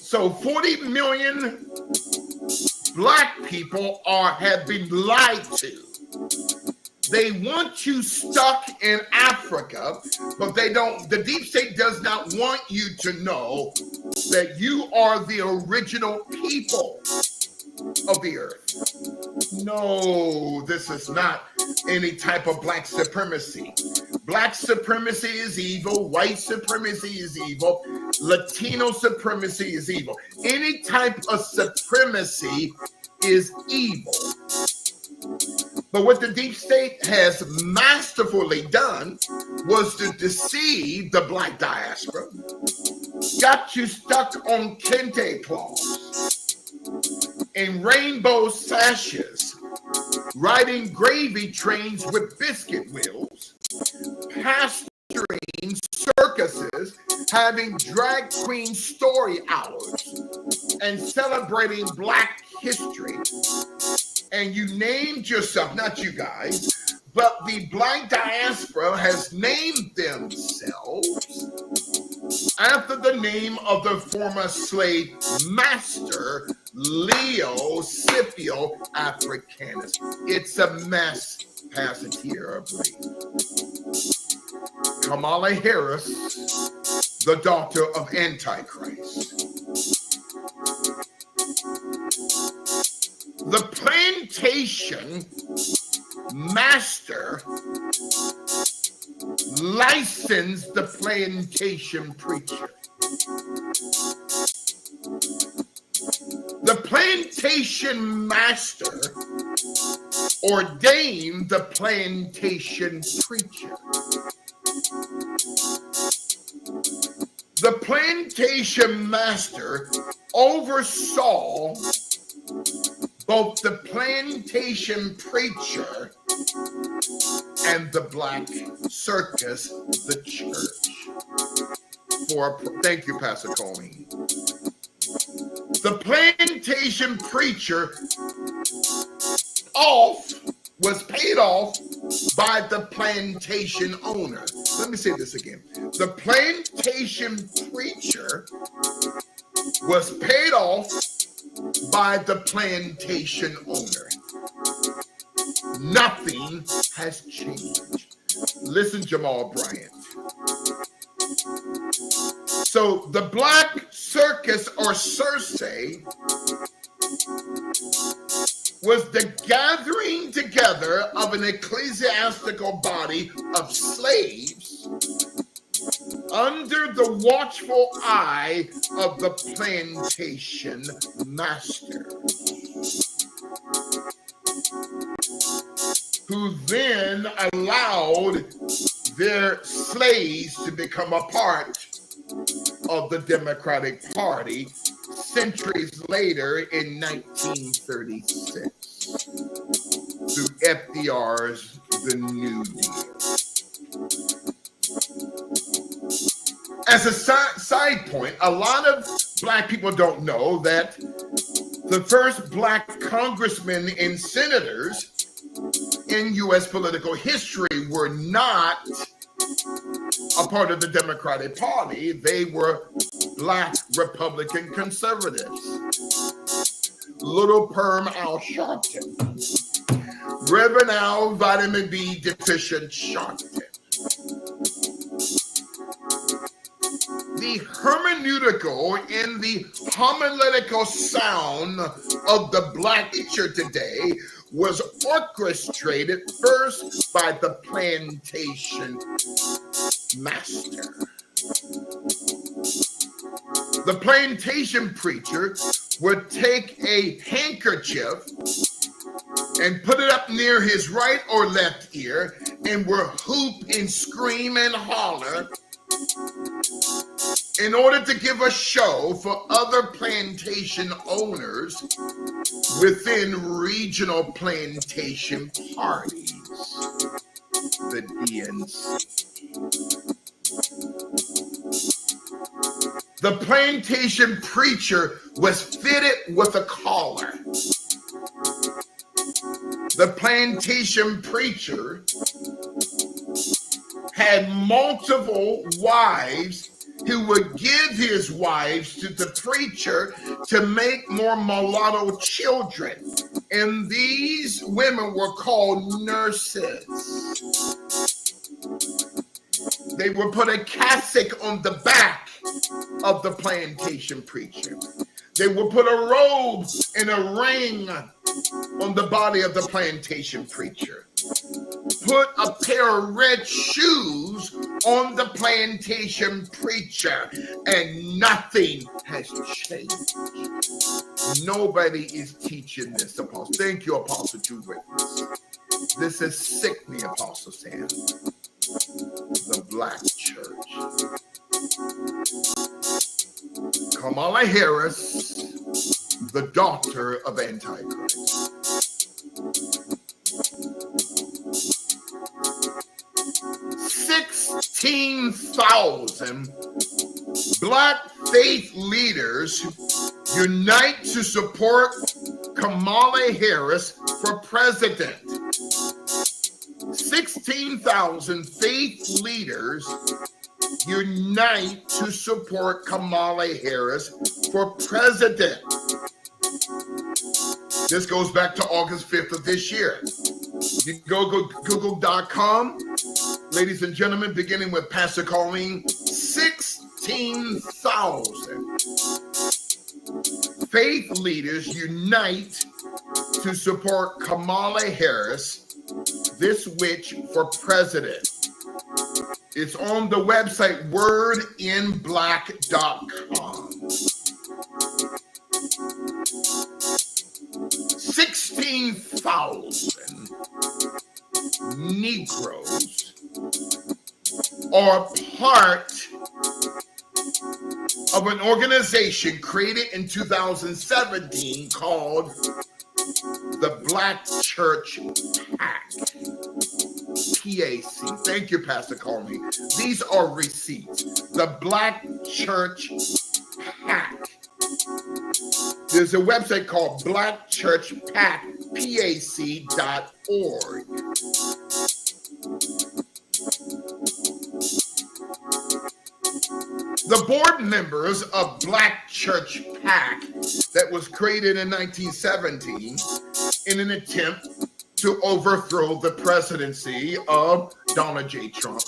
So 40 million black people have been lied to. They want you stuck in Africa, but they don't. The deep state does not want you to know that you are the original people of the earth. No, this is not any type of black supremacy. Black supremacy is evil. White supremacy is evil. Latino supremacy is evil. Any type of supremacy is evil. But what the deep state has masterfully done was to deceive the black diaspora, got you stuck on kente cloths and rainbow sashes, riding gravy trains with biscuit wheels, pastoring circuses, having drag queen story hours, and celebrating black history. And you named yourself, not you guys, but the black diaspora has named themselves after the name of the former slave master, Leo Scipio Africanus. It's a mess. Pass it here, I believe. Kamala Harris, the daughter of Antichrist. The plantation master licensed the plantation preacher. The plantation master ordained the plantation preacher. The plantation master oversaw both the plantation preacher and the black circus, the church. Thank you, Pastor Colleen. The plantation preacher was paid off by the plantation owner. Let me say this again. The plantation preacher was paid off by the plantation owner. Nothing has changed. Listen, Jamal Bryant. So the Black Circus, or Circe, was the gathering together of an ecclesiastical body of slaves under the watchful eye of the plantation master, who then allowed their slaves to become a part of the Democratic Party centuries later in 1936 through FDR's The New Deal. As a side point, a lot of Black people don't know that the first Black congressmen and senators in U.S. political history were not a part of the Democratic Party. They were Black Republican conservatives. Little Perm Al Sharpton, Reverend Al Vitamin B Deficient Sharpton. The hermeneutical and the homiletical sound of the Black preacher today was orchestrated first by the plantation master. The plantation preacher would take a handkerchief and put it up near his right or left ear and would hoop and scream and holler in order to give a show for other plantation owners within regional plantation parties, the DNC. The plantation preacher was fitted with a collar. The plantation preacher had multiple wives who would give his wives to the preacher to make more mulatto children. And these women were called nurses. They would put a cassock on the back of the plantation preacher. They would put a robe and a ring on the body of the plantation preacher. Put a pair of red shoes on the plantation preacher, and nothing has changed. Nobody is teaching this, Apostle. Thank you, Apostle Two Witness. This is sickening, Apostle Sam. The Black Church. Kamala Harris, the daughter of Antichrist. 16,000 Black faith leaders unite to support Kamala Harris for president. 16,000 faith leaders unite to support Kamala Harris for president. This goes back to August 5th of this year. You can go google.com, ladies and gentlemen, beginning with Pastor Colleen. 16,000 faith leaders unite to support Kamala Harris, this witch, for president. It's on the website wordinblack.com. 16,000 Negroes are part of an organization created in 2017 called the Black Church PAC. PAC. Thank you, Pastor Colmy. These are receipts. The Black Church PAC. There's a website called blackchurchpac.com. blackchurchpac.org. The board members of Black Church PAC that was created in 1917 in an attempt to overthrow the presidency of Donald J. Trump.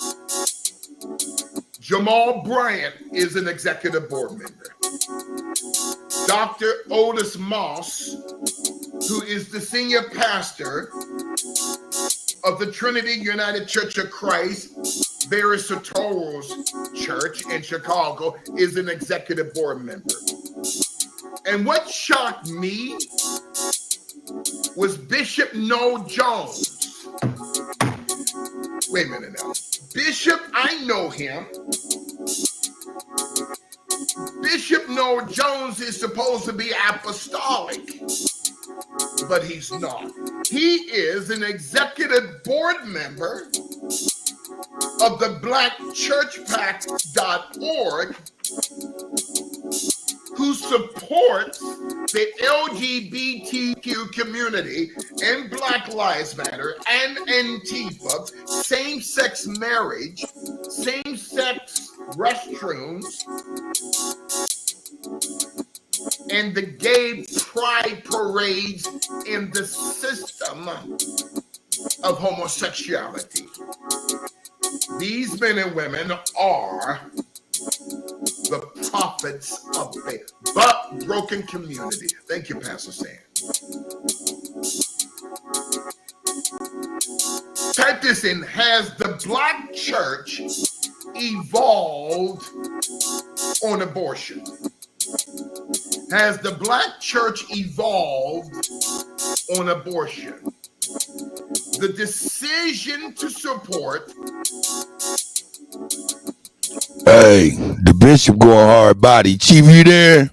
Jamal Bryant is an executive board member. Dr. Otis Moss, who is the senior pastor of the Trinity United Church of Christ, Barry Sotoros Church in Chicago, is an executive board member. And what shocked me was Bishop Noel Jones. Wait a minute now. Bishop, I know him. Bishop Noel Jones is supposed to be apostolic, but he's not. He is an executive board member of the blackchurchpac.org, who supports the LGBTQ community and Black Lives Matter and Antifa, same-sex marriage, same-sex restrooms, and the gay pride parades in the system of homosexuality. These men and women are the prophets of the broken community. Thank you, Pastor Sam. Type this in. Has the Black church evolved on abortion? Has the Black church evolved on abortion? The decision to support. Hey, the bishop going hard body. Chief, you there?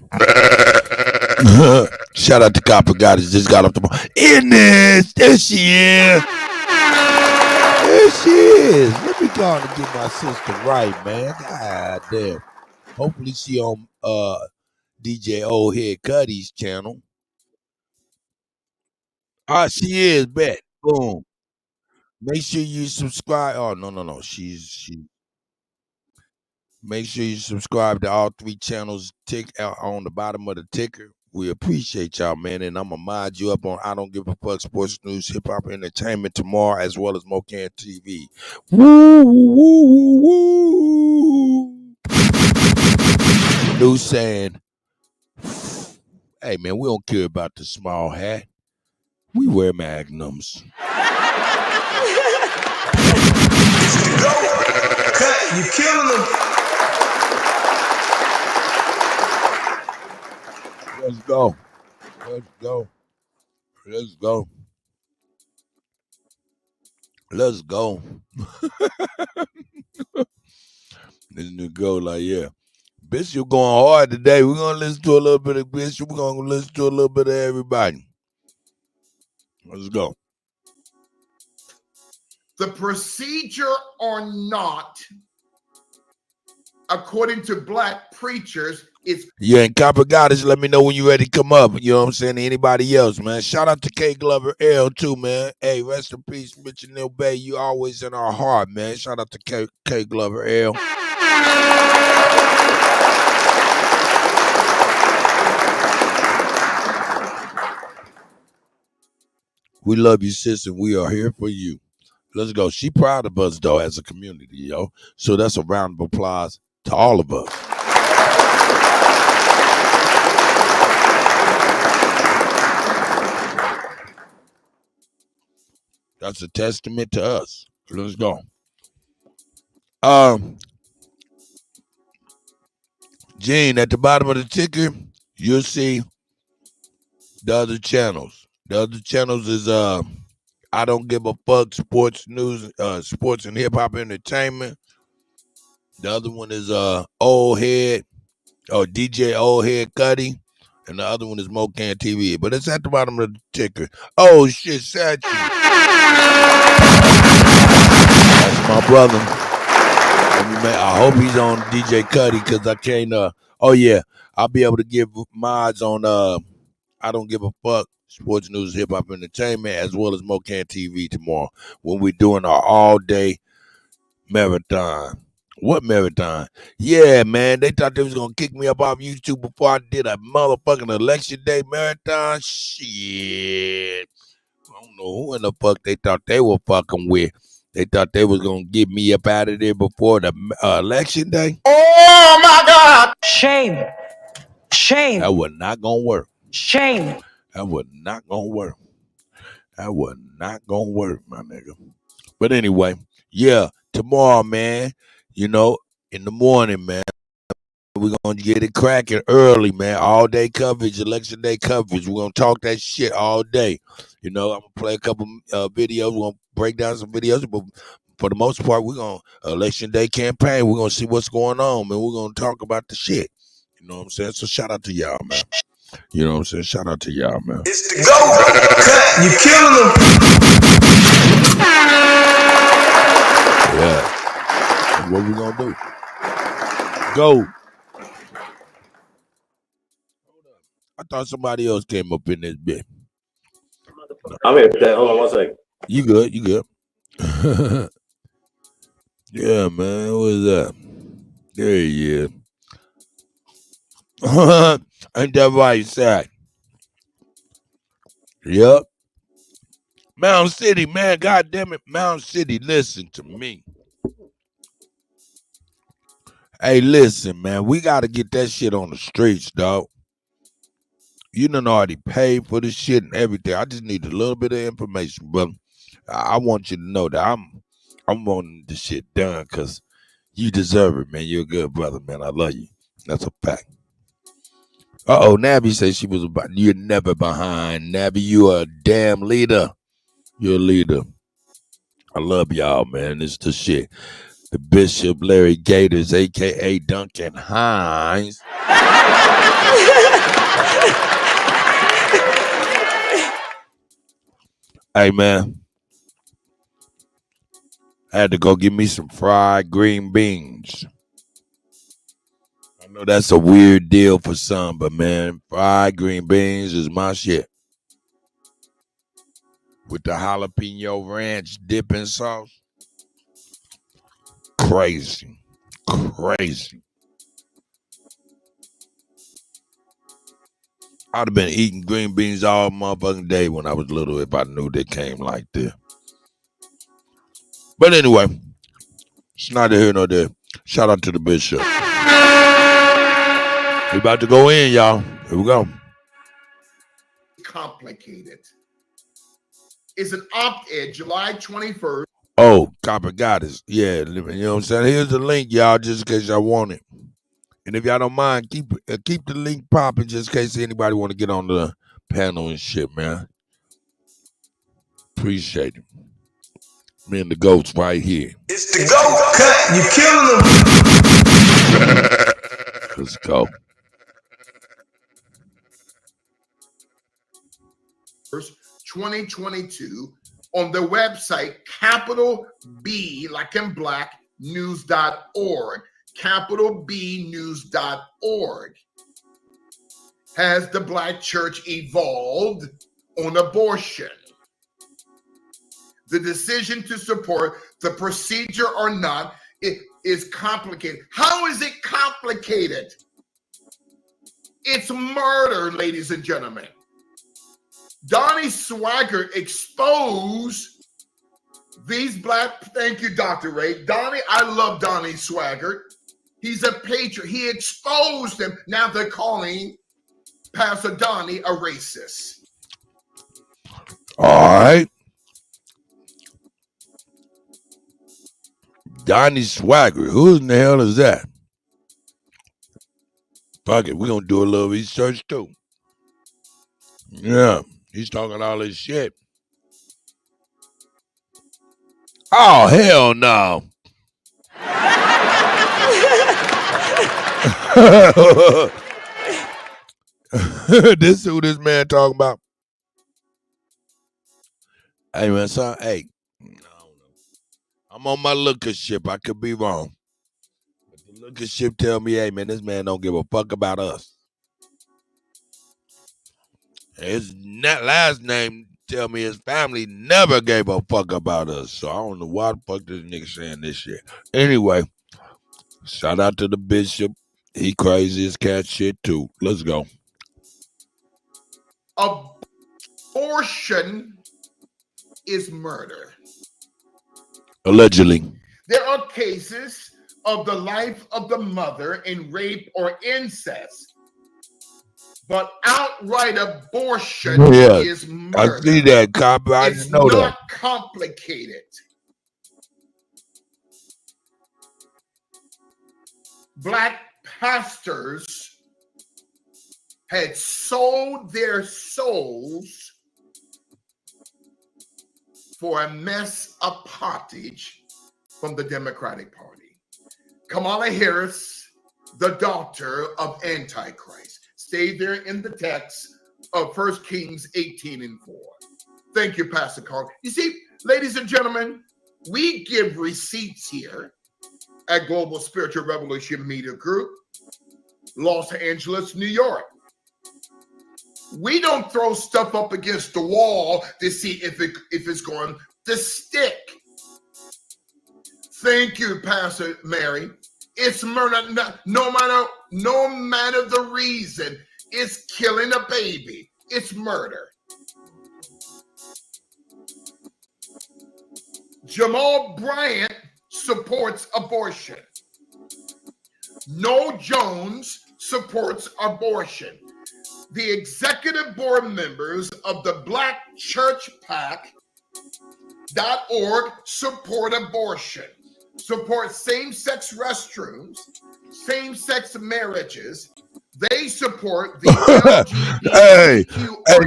Shout out to Copper Goddess. Just got off the ball. There she is. There she is. Let me go on and get my sister right, man. God damn. Hopefully she on DJ Old Head Kutty's channel. She is, bet. Boom. Make sure you subscribe. Oh, no. She's Make sure you subscribe to all three channels on the bottom of the ticker. We appreciate y'all, man. And I'm going to mod you up on I Don't Give a Fuck Sports News, Hip Hop Entertainment tomorrow, as well as Mocan TV. Woo, woo, woo, woo. New saying, hey, man, we don't care about the small hat. We wear magnums. Cut, you killing them. Let's go. Let's go. Let's go. Let's go. Let's go like, yeah. Bishop going hard today. We're going to listen to a little bit of Bishop. We're going to listen to a little bit of everybody. Let's go. The procedure or not, according to Black preachers, is... Yeah, and Copper Goddess, let me know when you're ready to come up. You know what I'm saying? Anybody else, man. Shout out to K Glover L, too, man. Hey, rest in peace, Richard Neal Bay. You always in our heart, man. Shout out to K Glover L. We love you, sis, and we are here for you. Let's go. She proud of us, though, as a community, yo. So that's a round of applause to all of us. That's a testament to us. Let's go. Gene, at the bottom of the ticker, you'll see the other channels. The other channels is I Don't Give a Fuck Sports News, Sports and Hip Hop Entertainment. The other one is DJ Old Head Kutty. And the other one is Mocan TV. But it's at the bottom of the ticker. Oh shit, Sachi. That's my brother. I hope he's on DJ Kutty because I can't oh yeah. I'll be able to give mods on I Don't Give a Fuck sports news, hip hop entertainment, as well as Mocan TV tomorrow when we're doing our all-day marathon. What marathon? Yeah, man, they thought they was gonna kick me up off YouTube before I did a motherfucking election day marathon. Shit. I don't know who in the fuck they thought they were fucking with. They thought they was gonna get me up out of there before the election day. Oh my God! Shame. Shame. That was not gonna work. Shame. That was not gonna work. That was not gonna work, my nigga. But anyway, yeah, tomorrow, man, you know, in the morning, man, we're going to get it cracking early, man. All day coverage, election day coverage. We're going to talk that shit all day. You know, I'm going to play a couple videos. We're going to break down some videos. But for the most part, we're going to election day campaign. We're going to see what's going on, man. We're going to talk about the shit. You know what I'm saying? So shout out to y'all, man. You know what I'm saying? Shout out to y'all, man. It's the go. Cut. You killing them. Yeah. What we going to do? Go. I thought somebody else came up in this bit. I'm here. Hold on 1 second. You good? You good? Yeah, man. Who is that? There he is. Ain't that right, Zach? Yep. Mound City, man. God damn it. Mound City, listen to me. Hey, listen, man. We got to get that shit on the streets, dog. You done already paid for this shit and everything. I just need a little bit of information, brother. I want you to know that I'm wanting this shit done because you deserve it, man. You're a good brother, man. I love you. That's a fact. Uh-oh, Nabby says she was about. You're never behind, Nabby. You are a damn leader. You're a leader. I love y'all, man. It's the shit. The Bishop Larry Gators, a.k.a. Duncan Hines. Hey, man. I had to go get me some fried green beans. I know that's a weird deal for some, but, man, fried green beans is my shit. With the jalapeno ranch dipping sauce. Crazy. Crazy. I'd have been eating green beans all motherfucking day when I was little if I knew they came like this. But anyway, it's neither here nor there. Shout out to the Bishop. We about to go in, y'all. Here we go. Complicated. It's an op-ed, July 21st. Oh, Copper Goddess. Yeah, you know what I'm saying? Here's the link, y'all, just in case y'all want it. And if y'all don't mind, keep the link popping just in case anybody want to get on the panel and shit, man. Appreciate it. Me and the goats right here. It's the go. Cut. You killing them. Let's go. 2022 on the website capital B, like in black, news.org. Capital B news.org. Has the Black church evolved on abortion? The decision to support the procedure or not is complicated. How is it complicated? It's murder, ladies and gentlemen. Donnie Swaggart exposed these black, thank you, Dr. Ray. Donnie, I love Donnie Swaggart. He's a patriot. He exposed them. Now they're calling Pastor Donnie a racist. All right. Donnie Swaggart. Who in the hell is that? Fuck it. We're going to do a little research too. Yeah. He's talking all this shit. Oh, hell no. This is who this man talking about. Hey, man, son, hey. I don't know. I'm on my looker ship. I could be wrong. But the looker ship tell me, hey, man, this man don't give a fuck about us. His last name tell me his family never gave a fuck about us. So I don't know why the fuck this nigga saying this shit. Anyway, shout out to the bishop. He crazy as cat shit too. Let's go. Abortion is murder. Allegedly. There are cases of the life of the mother in rape or incest, but outright abortion is murder. I see that, cop. I didn't know that. It's not complicated. Black pastors had sold their souls for a mess of pottage from the Democratic Party. Kamala Harris, the daughter of Antichrist, stayed there in the text of 1 Kings 18:4. Thank you, Pastor Carl. You see, ladies and gentlemen, we give receipts here at Global Spiritual Revolution Media Group, Los Angeles, New York. We don't throw stuff up against the wall to see if it's going to stick. Thank you, Pastor Mary. It's murder, no matter the reason. It's killing a baby. It's murder. Jamal Bryant supports abortion. No Jones supports abortion. The executive board members of the Black Church PAC.org support abortion, support same-sex restrooms, same-sex marriages. They support the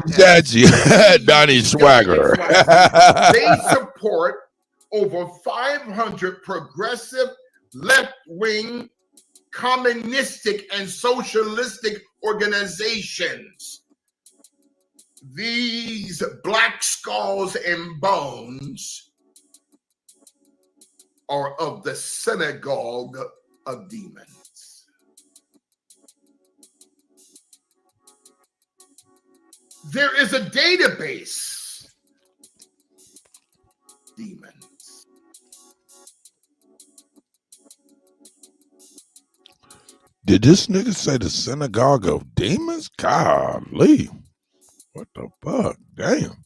LGBTQ Donnie Swagger. They support over 500 progressive, left-wing, communistic, and socialistic organizations. These black skulls and bones are of the synagogue of demons. There is a database. Demons. Did this nigga say the synagogue of demons? Golly. What the fuck? Damn.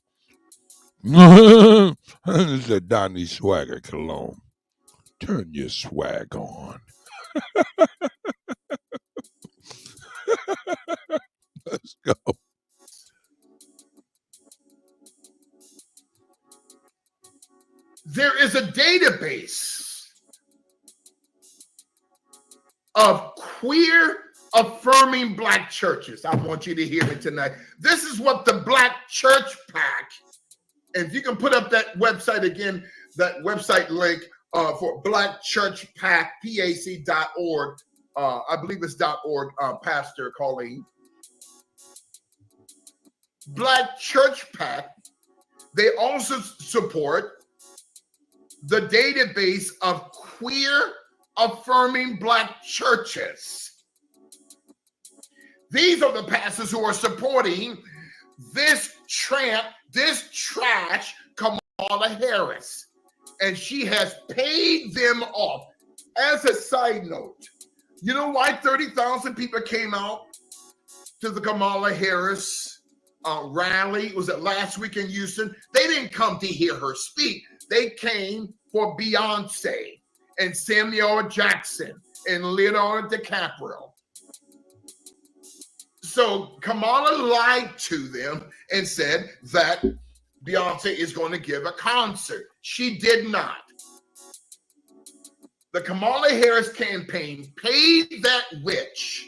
This is Donnie Swagger cologne. Turn your swag on. Let's go. There is a database of queer affirming black churches. I want you to hear me tonight. This is what the Black Church PAC, and if you can put up that website again, that website link for Black Church PAC, PAC.org. I believe it's .org, Pastor Colleen. Black Church PAC, they also support the database of queer affirming black churches. These are the pastors who are supporting this tramp, this trash, Kamala Harris. And she has paid them off. As a side note, you know why 30,000 people came out to the Kamala Harris rally? Was it last week in Houston? They didn't come to hear her speak. They came for Beyonce and Samuel Jackson and Leonardo DiCaprio. So Kamala lied to them and said that Beyonce is going to give a concert. She did not. The Kamala Harris campaign paid that witch,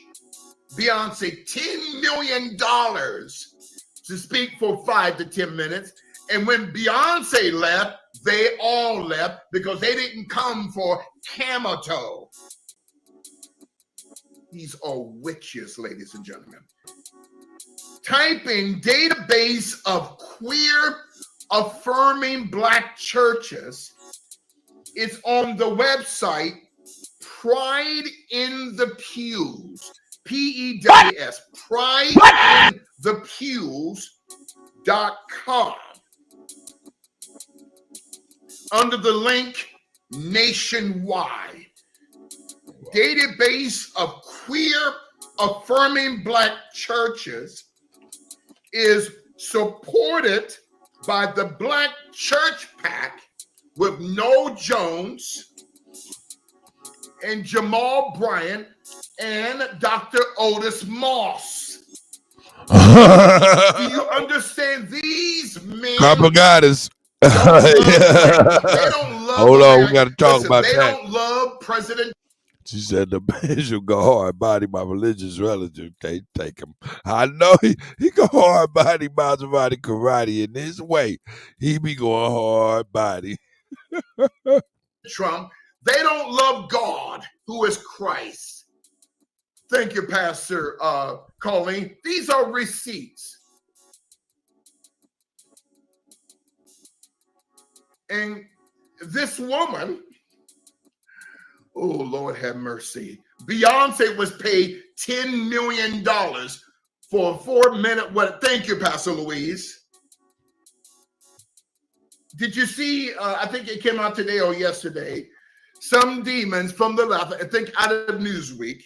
Beyonce, $10 million to speak for 5 to 10 minutes. And when Beyonce left, they all left because they didn't come for Camato. These are witches, ladies and gentlemen. Type in database of queer affirming black churches. It's on the website Pride in the Pews, PEWS, prideinthepews.com. Under the link Nationwide, database of queer affirming Black churches is supported by the Black Church PAC with Noel Jones and Jamal Bryant and Dr. Otis Moss. Do you understand these men? Propagandas. They don't love Hold on, we America. got to talk Listen, about they that. don't love President. She said the bishop go hard body my religious relative. Can't take him. I know he go hard body Maserati karate in this way. He be going hard body. Trump, they don't love God, who is Christ. Thank you, Pastor Colleen. These are receipts. And this woman, oh, Lord have mercy. Beyonce was paid $10 million for a 4-minute, what? Thank you, Pastor Louise. Did you see, I think it came out today or yesterday, some demons from the left, I think out of Newsweek,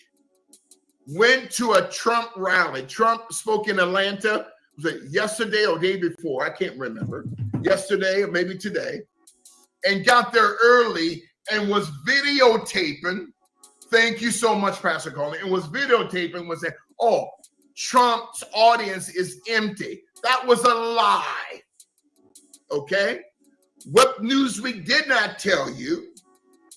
went to a Trump rally. Trump spoke in Atlanta, was it yesterday or day before? I can't remember. Yesterday or maybe today. And got there early and was videotaping. Thank you so much, Pastor Colin. And was videotaping, was saying, oh, Trump's audience is empty. That was a lie. Okay? What Newsweek did not tell you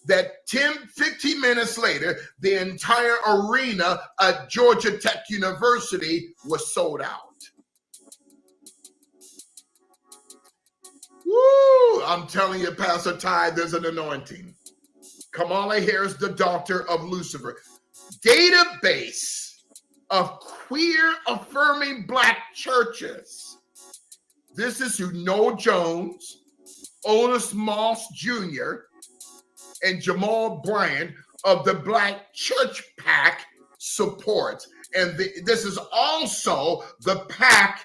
that 15 minutes later, the entire arena at Georgia Tech University was sold out. Woo! I'm telling you, Pastor Ty, there's an anointing. Kamala Harris, the daughter of Lucifer. Database of queer affirming Black churches. This is who Noel Jones, Otis Moss Jr., and Jamal Bryant of the Black Church PAC supports. And this is also the PAC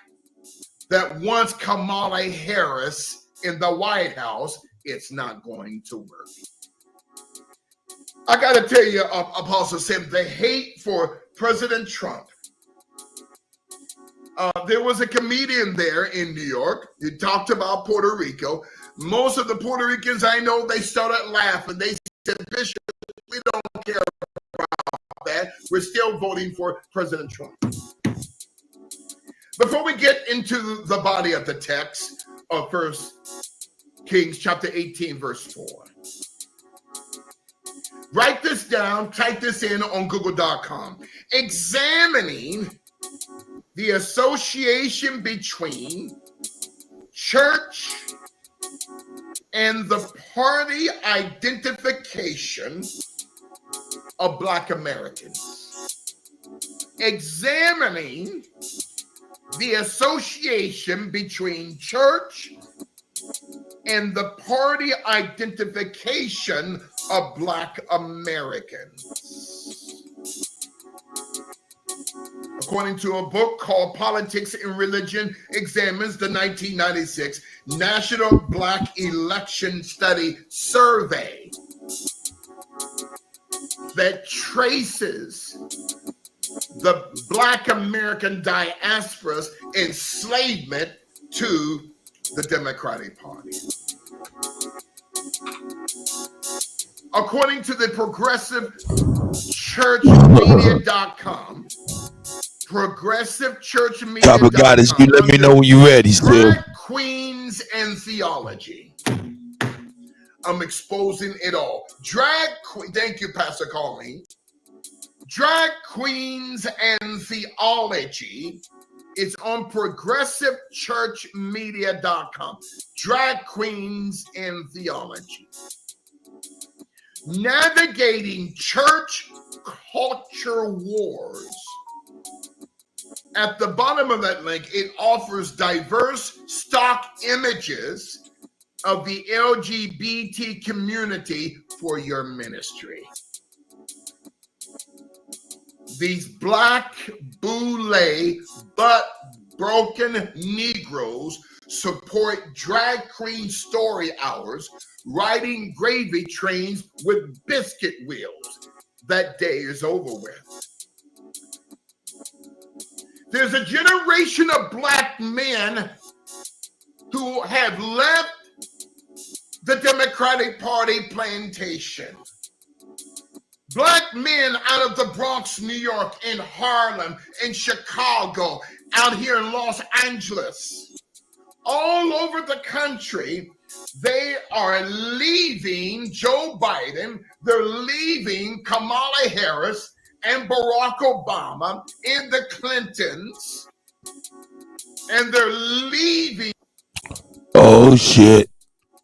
that wants Kamala Harris in the White House. It's not going to work. I got to tell you, Apostle Sam, the hate for President Trump. There was a comedian there in New York. He talked about Puerto Rico. Most of the Puerto Ricans I know, they started laughing. They said, Bishop, we don't care about that. We're still voting for President Trump. Before we get into the body of the text of 1 Kings chapter 18, verse 4. Write this down, type this in on google.com. Examining the association between church and the party identification of Black Americans. Examining the association between church and the party identification of Black Americans. According to a book called Politics and Religion Examines the 1996 National Black Election Study Survey that traces the Black American diaspora's enslavement to the Democratic Party. According to the progressivechurchmedia.com, progressivechurchmedia.com, Top of Goddess, you let me know when you're ready, still. Drag Queens and Theology. I'm exposing it all. Thank you, Pastor Colleen. Drag Queens and Theology. It's on progressivechurchmedia.com. Drag Queens and Theology. Navigating Church Culture Wars. At the bottom of that link, it offers diverse stock images of the LGBT community for your ministry. these black boule butt broken Negroes support drag queen story hours, riding gravy trains with biscuit wheels. That day is over with. There's a generation of black men who have left the Democratic Party plantation. Black men out of the Bronx, New York, in Harlem, in Chicago, out here in Los Angeles, all over the country, they are leaving Joe Biden, they're leaving Kamala Harris and Barack Obama and the Clintons, and they're leaving. Oh shit.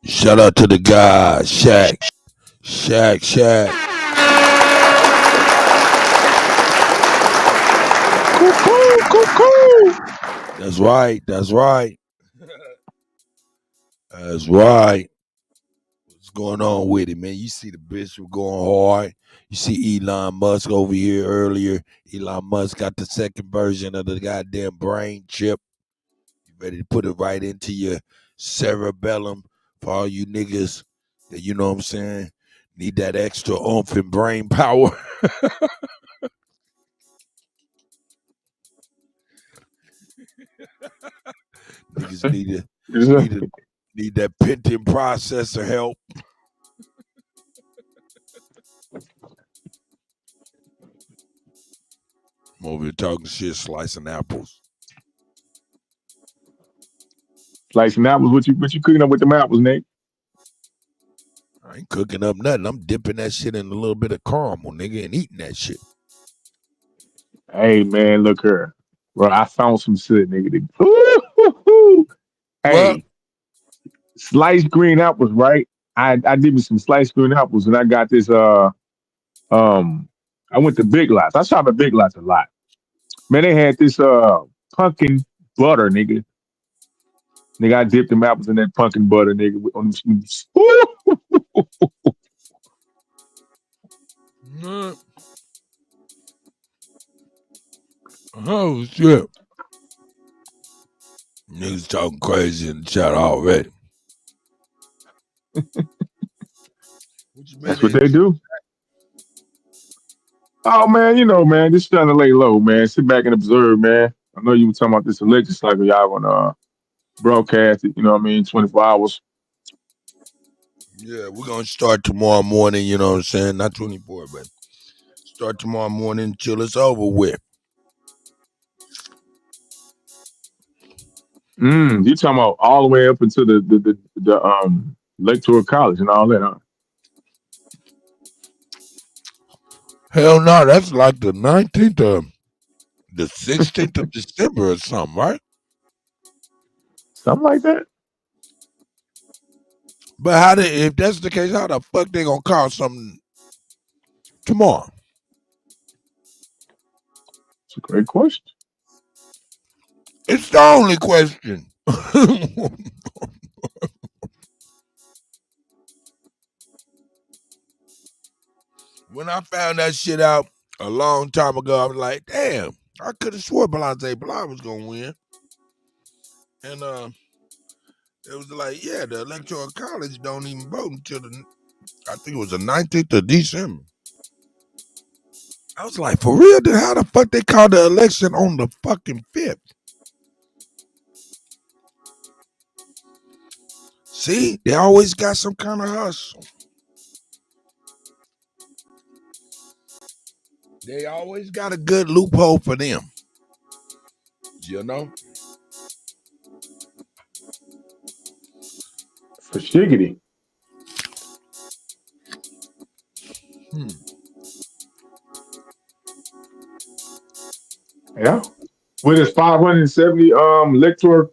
Shout out to the guy, Shaq. That's right. That's right. What's going on with it, man? You see the bishop going hard. You see Elon Musk over here earlier. Elon Musk got the second version of the goddamn brain chip. You ready to put it right into your cerebellum for all you niggas that, you know what I'm saying, need that extra oomph and brain power. Niggas need that Pentium processor help. I'm over here talking shit, slicing apples. Slicing apples? What you cooking up with them apples, Nate? I ain't cooking up nothing. I'm dipping that shit in a little bit of caramel, nigga, and eating that shit. Hey, man, look here. Bro, I found some shit, nigga. Hey, sliced green apples, right? I did me some sliced green apples, and I got this. I went to Big Lots. I shop at Big Lots a lot. Man, they had this pumpkin butter, nigga. Nigga, I dipped them apples in that pumpkin butter, nigga. Oh shit. Niggas talking crazy in the chat already. That's what they do. Oh man, you know, man, just trying to lay low, man. Sit back and observe, man. I know you were talking about this election cycle, y'all want broadcast it, you know what I mean, 24 hours. Yeah, we're gonna start tomorrow morning, you know what I'm saying? Not 24, but start tomorrow morning until it's over with. You talking about all the way up into the electoral college and all that, huh? Hell no, that's like the 19th of the 16th of December or something, right? Something like that. But if that's the case, how the fuck they gonna call something tomorrow? It's a great question. It's the only question. When I found that shit out a long time ago, I was like, damn, I could have swore Blanche Blanc was gonna win. And it was like, yeah, the electoral college don't even vote until I think it was the 19th of December. I was like, for real? Then how the fuck they call the election on the fucking 5th? See, they always got some kind of hustle. They always got a good loophole for them. You know? For shiggity. Yeah. What is 570 electors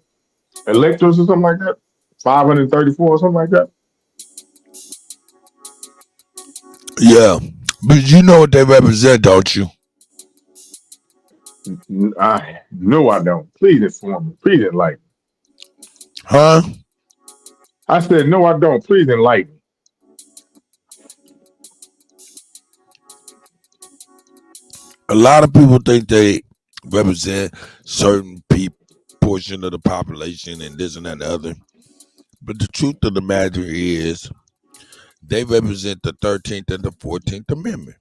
or something like that? 534 or something like that? Yeah. But you know what they represent, don't you? No, I don't. Please inform me. Please enlighten me. Huh? I said, no, I don't. Please enlighten me. a lot of people think they represent certain portion of the population and this and that and the other. But the truth of the matter is they represent the 13th and the 14th Amendment.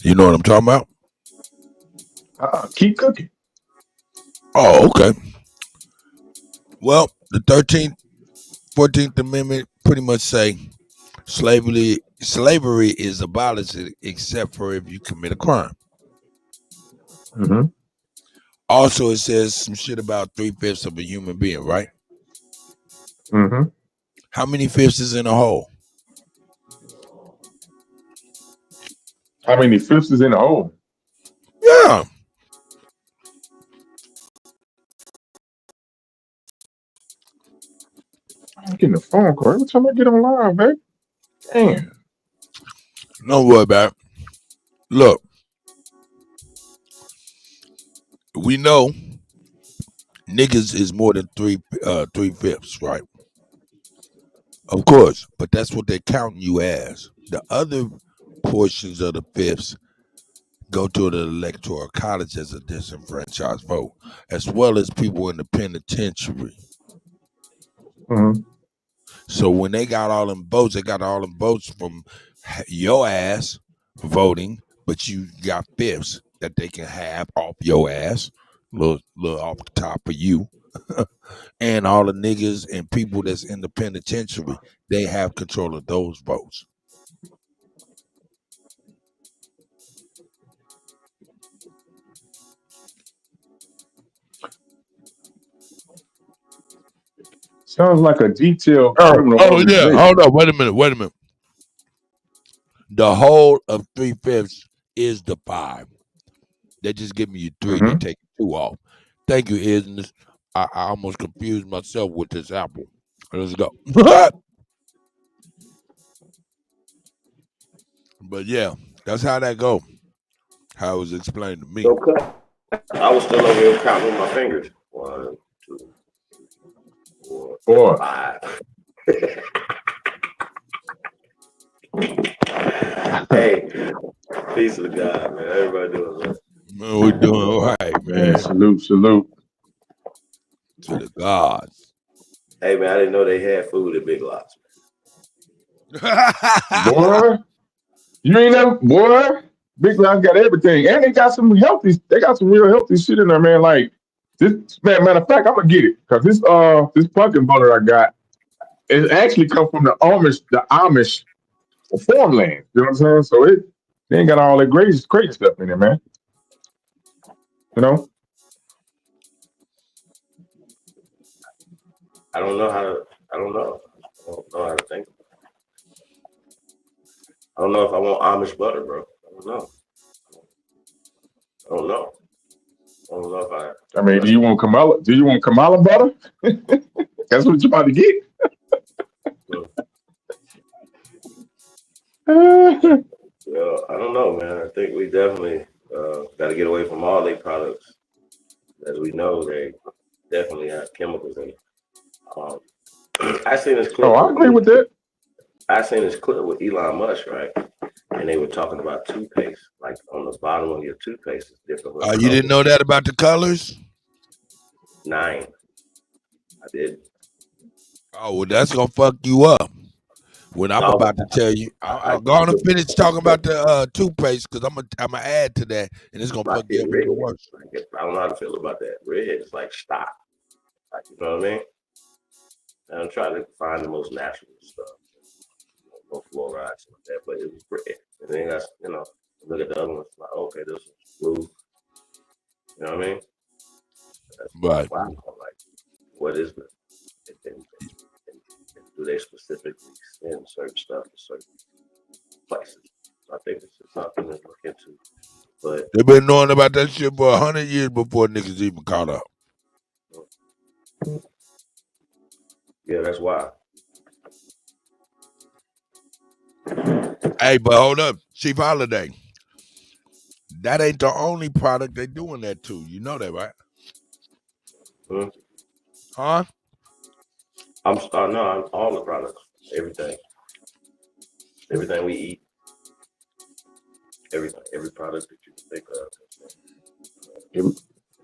You know what I'm talking about? Keep cooking. Oh, okay. Well, the 13th, 14th Amendment pretty much say slavery is abolished except for if you commit a crime. Mm-hmm. Also, it says some shit about 3/5 of a human being, right? Mm-hmm. How many fifths is in a whole? How many fifths is in a hole? Yeah. I'm getting a phone call every time I get on live, babe. Damn. Don't worry about it. Look, we know niggas is more than 3/5, right? Of course, but that's what they're counting you as. The other portions of the fifths go to the electoral college as a disenfranchised vote, as well as people in the penitentiary. Mm-hmm. So when they got all them votes, they got all them votes from your ass voting, but you got fifths that they can have off your ass, little off the top of you. And all the niggas and people that's in the penitentiary, they have control of those votes. Sounds like a detailed Oh criminal yeah. organization. Hold on. Wait a minute. The whole of 3/5 is the 5. They're just giving you 3. They take 2 off. Thank you, Isness. I almost confused myself with this apple. Let's go. But yeah, that's how that go. How it was explained to me. Okay. I was still over here counting with my fingers. 1, 2, 3, 4, 5. Hey, peace to God, man. Everybody doing good. Man, we're doing all right, man. Salute. To the gods. Hey, man, I didn't know they had food at Big Lots. Boy, you ain't never, boy. Big Lots got everything, and they got some healthy. They got some real healthy shit in there, man. Like this, man. Matter of fact, I'm gonna get it because this pumpkin butter I got, it actually come from the Amish farmland. You know what I'm saying? So they ain't got all that crazy stuff in there, man. You know. I don't know how to think. I don't know if I want Amish butter, bro. I don't know if I. I mean, do you want Kamala? Do you want Kamala butter? That's what you're about to get. Well, I don't know, man. I think we definitely got to get away from all their products. As we know, they definitely have chemicals in it. I seen this clip. Oh, I agree with that. I seen this clip with Elon Musk, right? And they were talking about toothpaste. Like on the bottom of your toothpaste is different. You didn't know that about the colors? 9. I did. Oh, well, that's gonna fuck you up. When I'm about to tell you, I'm gonna finish talking about the toothpaste because I'm gonna add to that, and it's gonna fuck you up even worse. I don't know how to feel about that. Red is like stock. Like, you know what I mean? And I'm trying to find the most natural stuff. No fluoride, like that, but it was red. And then that's, look at the other ones, like, okay, this one's blue. You know what I mean? That's right. Wow. Like, what is it? And do they specifically send certain stuff to certain places? So I think it's just something to look into. But they've been knowing about that shit for 100 years before niggas even caught up. Yeah, that's why. Hey, but hold up, Chief Holiday. that ain't the only product they doing that to. You know that, right? Huh? I'm all the products, everything we eat, everything, every product that you can think of.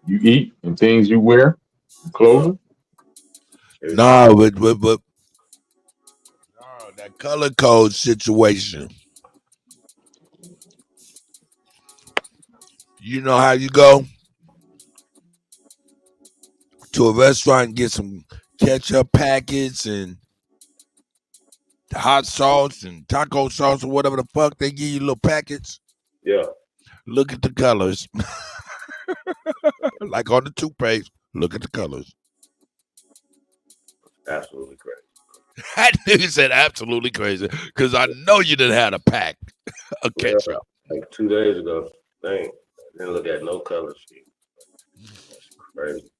You eat and things you wear, clothing. No, but no, that color code situation. You know how you go to a restaurant and get some ketchup packets and hot sauce and taco sauce or whatever the fuck they give you little packets. Yeah. Look at the colors. Like on the toothpaste, look at the colors. Absolutely crazy. That nigga said absolutely crazy because I know you didn't have a pack of ketchup. Like 2 days ago, dang, I didn't look at no color scheme. That's crazy.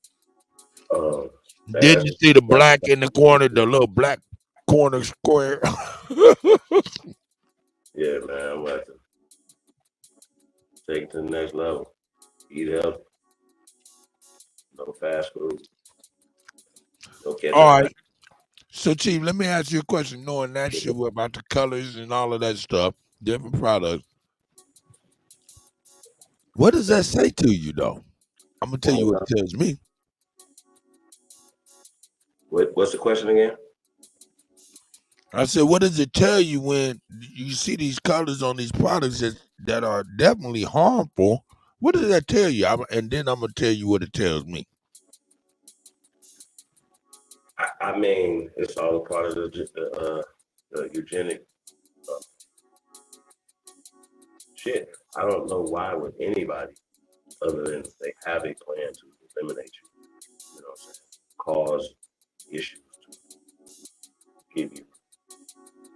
Didn't you see the black in the corner, the little black corner square? Yeah, man, I'm about to take it to the next level. Eat healthy. No fast food. No ketchup. All right. So, Chief, let me ask you a question. Knowing that shit about the colors and all of that stuff, different products, what does that say to you, though? I'm gonna tell you what it tells me. What's the question again? I said, what does it tell you when you see these colors on these products that are definitely harmful? What does that tell you? And then I'm gonna tell you what it tells me. I mean, it's all a part of the eugenic shit. I don't know why would anybody, other than they have a plan to eliminate you, you know what I'm saying, cause issues, to give you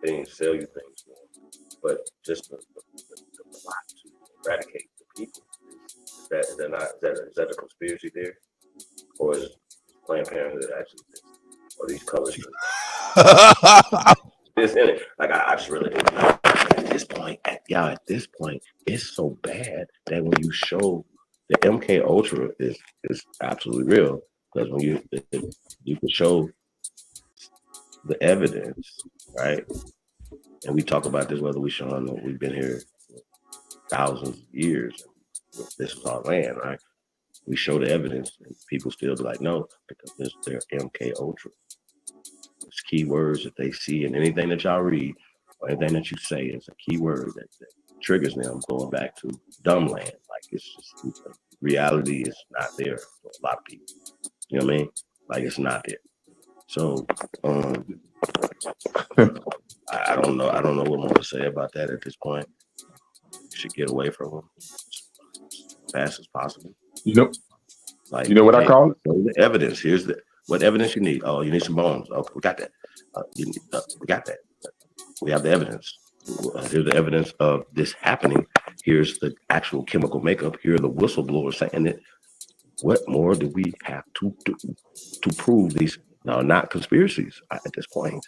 things, sell you things more. But just the plot to eradicate the people, is that a conspiracy theory? Or is Planned Parenthood actually this? Or these colors? This in it. Like I just really didn't know. At this point, it's so bad that when you show the MK Ultra is absolutely real. Because when you can show the evidence, right? And we talk about this whether we showing that we've been here thousands of years. This is our land, right? We show the evidence, and people still be like, no, because they're MK Ultra. It's keywords that they see, and anything that y'all read or anything that you say is a keyword that triggers them going back to dumb land. Like it's just reality is not there for a lot of people. You know what I mean? Like it's not there. So I don't know. I don't know what more to say about that at this point. You should get away from them as fast as possible. You know, like you know what I call it? The evidence. Here's what evidence you need. Oh, you need some bones. Okay, we got that. We got that. We have the evidence. Here's the evidence of this happening. Here's the actual chemical makeup. Here are the whistleblowers saying it. What more do we have to do to prove these? No, not conspiracies at this point.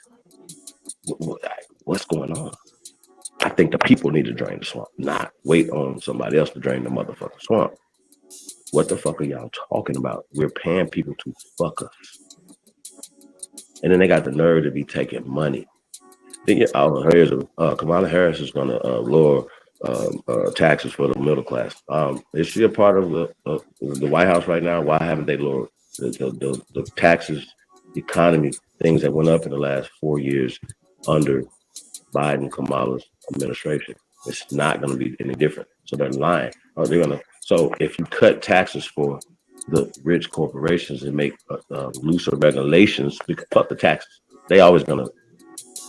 What's going on? I think the people need to drain the swamp, not wait on somebody else to drain the motherfucking swamp. What the fuck are y'all talking about? We're paying people to fuck us. And then they got the nerve to be taking money. Kamala Harris is going to lower taxes for the middle class. Is she a part of the White House right now? Why haven't they lowered the taxes, economy, things that went up in the last 4 years under Biden, Kamala's administration? It's not going to be any different. So they're lying. So if you cut taxes for the rich corporations and make looser regulations, because fuck the taxes. They always going to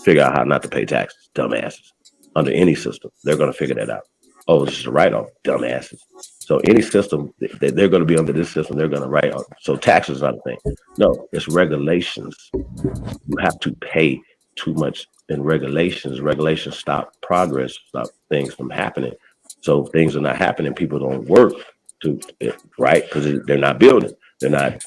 figure out how not to pay taxes, dumbasses. Under any system, they're going to figure that out. Oh, this is a write-off, dumbasses. So any system, they're going to be under this system, they're going to write off. So taxes is not a thing. No, it's regulations. You have to pay too much in regulations. Regulations stop progress, stop things from happening. So if things are not happening, people don't work right? Because they're not building. They're not,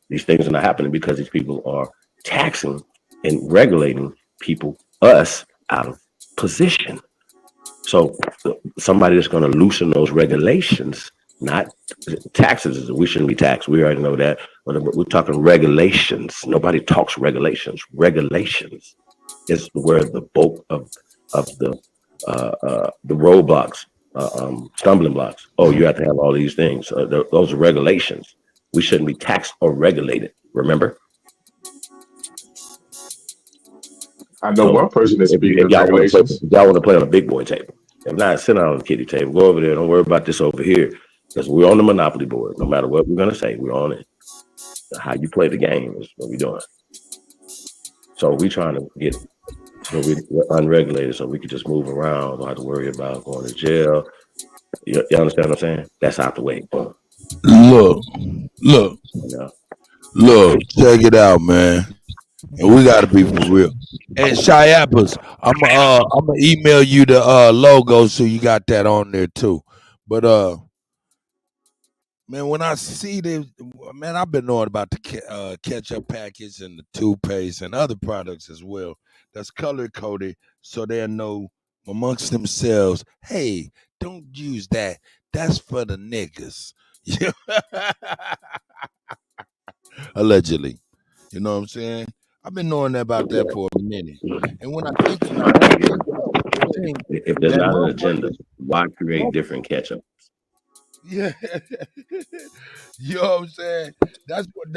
these things are not happening because these people are taxing and regulating people, us, out of position. So somebody that's going to loosen those regulations, not taxes. We shouldn't be taxed. We already know that. But we're talking regulations. Nobody talks regulations. Regulations is where the bulk of the roadblocks, stumbling blocks. Oh, you have to have all these things. Those are regulations. We shouldn't be taxed or regulated. Remember? I know one person that's speaking of regulations. Y'all want to play on a big boy table. If not, sit down on the kiddie table. Go over there. Don't worry about this over here. Because we're on the Monopoly board. No matter what we're going to say, we're on it. How you play the game is what we're doing. So we're trying to get we're unregulated so we can just move around. Don't have to worry about going to jail. You understand what I'm saying? That's out the way. Look, Yeah. look, check it out, man. And we gotta be for real. And Shy Apples, I'm gonna email you the logo so you got that on there too. But man, when I see this, man, I've been knowing about the ketchup package and the toothpaste and other products as well. That's color coded so they'll know amongst themselves, hey, don't use that. That's for the niggas. Allegedly. You know what I'm saying? I've been knowing about that for a minute. And when I think about it, If there's not an agenda, why create different ketchup? yeah, you know what I'm saying? That's what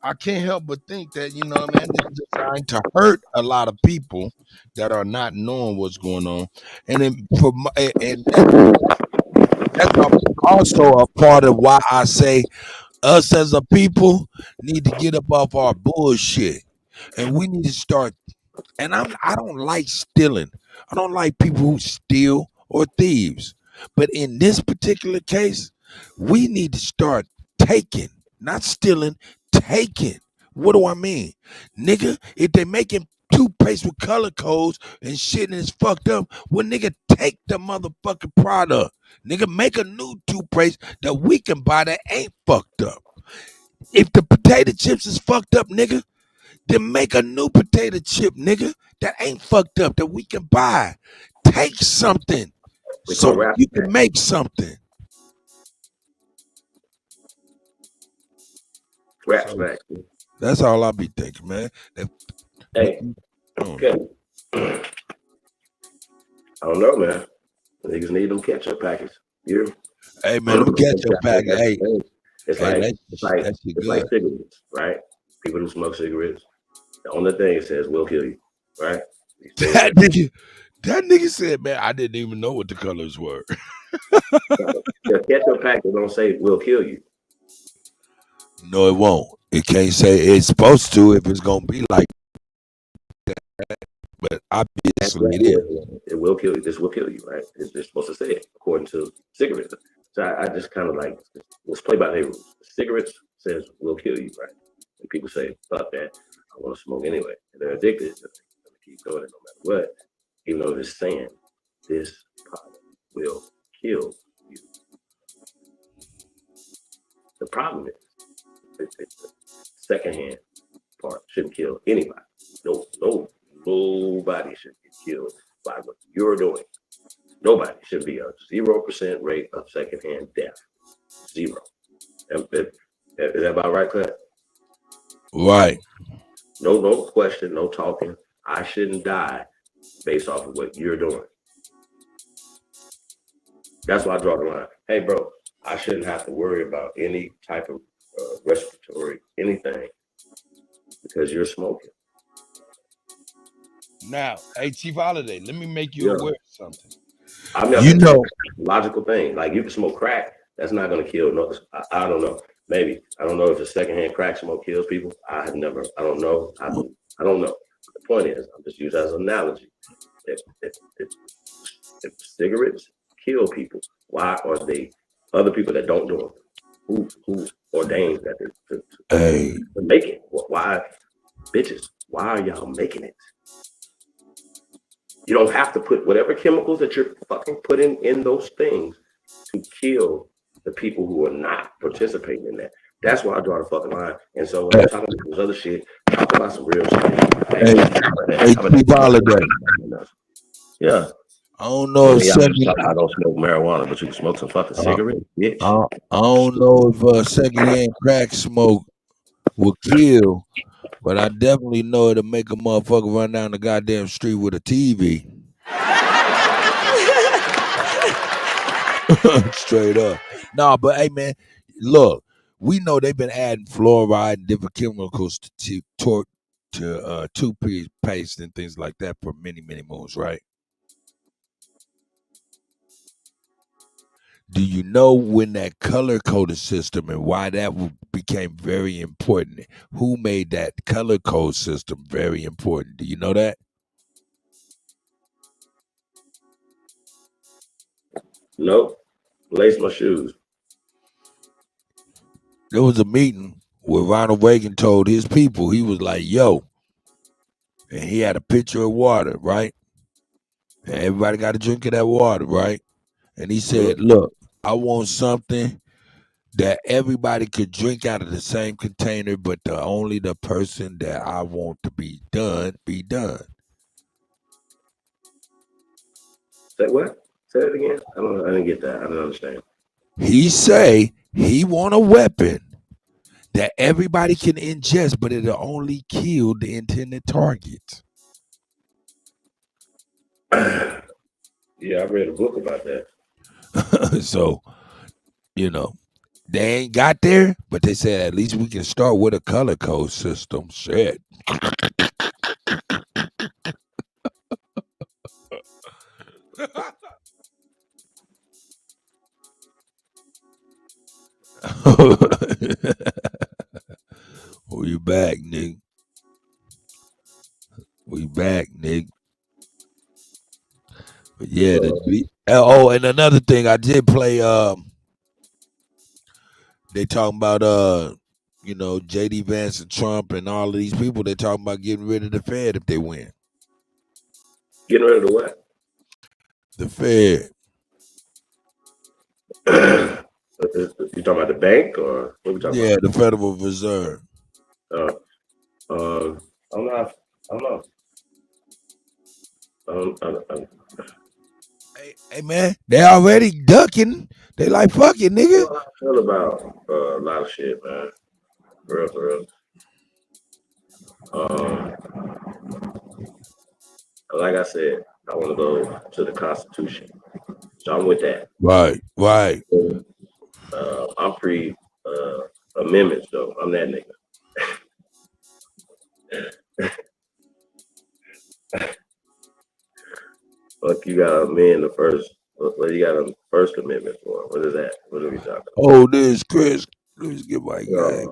I can't help but think that, you know, man, they're designed to hurt a lot of people that are not knowing what's going on. And then and that's also a part of why I say us as a people need to get up off our bullshit. And we need to start. And I don't like stealing. I don't like people who steal or thieves. But in this particular case, we need to start taking, not stealing, taking. What do I mean? Nigga, if they making toothpaste with color codes and shit and it's fucked up, well, nigga, take the motherfucking product. Nigga, make a new toothpaste that we can buy that ain't fucked up. If the potato chips is fucked up, nigga, then make a new potato chip, nigga, that ain't fucked up that we can buy. Take something so you can make something. Raps back. That's all I be thinking, man. Hey, okay. I don't know, man. Niggas need them ketchup packets. You? Hey, man, them ketchup packets. Hey, it's like cigarettes, right? People who smoke cigarettes. The only thing it says will kill you, right? That nigga said, man, I didn't even know what the colors were. The ketchup packet don't say will kill you. No, it won't. It can't say it's supposed to if it's gonna be like that. But obviously it is. It will kill you. This will kill you, right? It's supposed to say it according to cigarettes. So I just kind of like, let's play by their rules. Cigarettes says will kill you, right? And people say, fuck that. I want to smoke anyway. And they're addicted. They're going to keep doing it no matter what. Even though it's saying this product will kill you. The problem is, the secondhand part shouldn't kill anybody. Nobody should get killed by what you're doing. Nobody should be a 0% rate of secondhand death. 0. Is that about right, Kuttack? Right. No question, no talking. I shouldn't die based off of what you're doing. That's why I draw the line. Hey, bro, I shouldn't have to worry about any type of respiratory anything because you're smoking. Now, hey, Chief Holiday, let me make you aware of something. I mean, you know, logical thing. Like you can smoke crack. That's not going to kill. No, I don't know. Maybe I don't know if the secondhand crack smoke kills people. I don't know. I don't know. The point is, I'm just using as an analogy. If cigarettes kill people, why are they other people that don't do them? Who ordains that to make it? Why, bitches? Why are y'all making it? You don't have to put whatever chemicals that you're fucking putting in those things to kill the people who are not participating in that. That's why I draw the fucking line. And so when I'm talking about this other shit, talk about some real shit. Hey, Chief Holiday. Yeah. I don't know if Y'all second. just talking, I don't smoke marijuana, but you can smoke some fucking cigarette, bitch. I don't know if secondhand crack smoke will kill, but I definitely know it'll make a motherfucker run down the goddamn street with a TV. Straight up. Nah, but hey man, look, we know they've been adding fluoride and different chemicals to toothpaste and things like that for many, many moons, right? Do you know when that color coded system and why that became very important? Who made that color code system very important? Do you know that? Nope. Lace my shoes. There was a meeting where Ronald Reagan told his people, he was like, yo, and he had a pitcher of water, right? And everybody got a drink of that water, right? And he said, look, I want something that everybody could drink out of the same container, but only the person that I want to be done. Say what? Say it again. I didn't get that. I didn't understand. He say he want a weapon that everybody can ingest, but it'll only kill the intended target. Yeah, I read a book about that. So, you know, they ain't got there, but they said at least we can start with a color code system. Shit. We back, nigga. We back, nigga. But yeah, and another thing, I did play. They talking about you know, JD Vance and Trump and all of these people. They talking about getting rid of the Fed if they win. Getting rid of the what? The Fed. You talking about the bank or what we talking Yeah, about? the Federal Reserve. I don't know. Hey man, they already ducking. They like fuck it, nigga. I feel about a lot of shit, man. For real. Like I said, I want to go to the Constitution, so I'm with that. Right. I'm pre amendments though. I'm that nigga. Look, you got to amend the first. What you got a First Amendment for? What is that? What are we talking about? Oh, this Chris. Let me get my guy.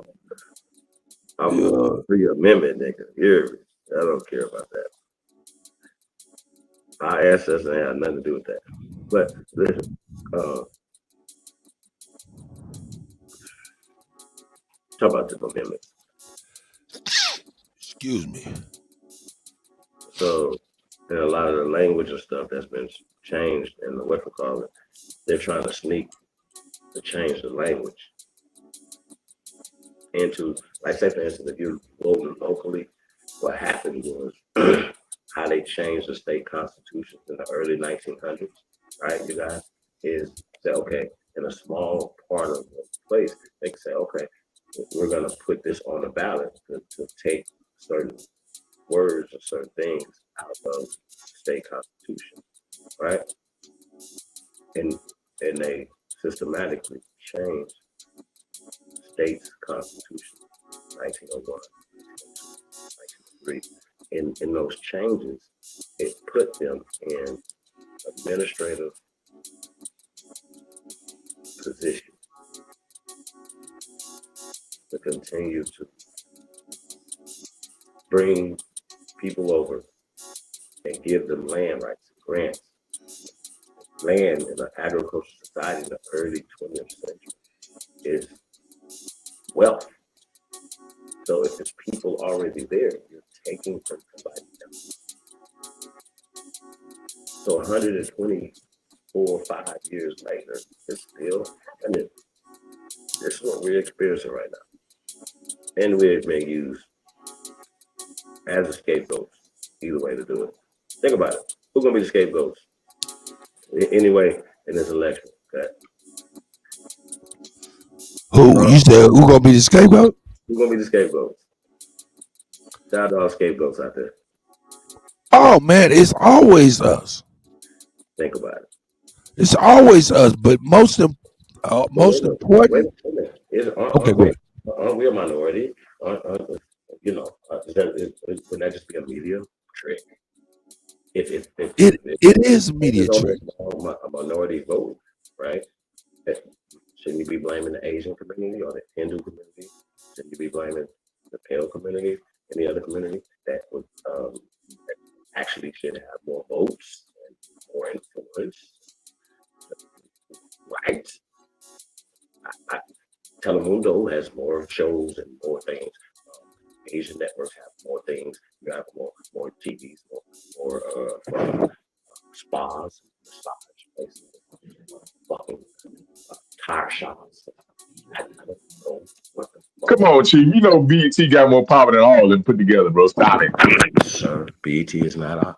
I'm a pre-amendment nigga. I don't care about that. Our ancestors ain't had nothing to do with that. But listen, talk about the amendments. Excuse me. So, and a lot of the language and stuff that's been changed in the whatchamacallit, they're trying to sneak to change the language into, like, say for instance, if you're voting locally, what happened was how they changed the state constitution in the early 1900s, right, you guys, is say, okay, in a small part of the place, they can say, okay, we're going to put this on the ballot to take certain words or certain things out of state constitution, right? And they systematically changed state's constitution, 1901, 1903. In those changes, it put them in administrative position to continue to bring people over and give them land rights, grants. Land in an agricultural society in the early 20th century is wealth. So if there's people already there, you're taking from somebody else. So 124, 5 years later, it's still, this is what we're experiencing right now. And we may use as a scapegoat, either way to do it. Think about it. Who's gonna be the scapegoats? Anyway, in this election, okay. Who you said who gonna be the scapegoat? Who's gonna be the scapegoats? Shout out to all scapegoats out there. Oh man, it's always us. Think about it. It's always us, but most important. Wait a minute. Okay, go ahead. Aren't we a minority? Wouldn't that just be a media trick? If it is a media trick. A minority vote, right? Shouldn't you be blaming the Asian community or the Hindu community? Shouldn't you be blaming the pale community and the other community that would that actually should have more votes and more influence? Right? Telemundo has more shows and more things. Asian networks have more things. You have more TVs, more spas, massage places, fucking tire shops. I don't know what the fuck. Come on, Chief. You know BET got more power than all of them put together, bro. Stop it. Sir, BET is not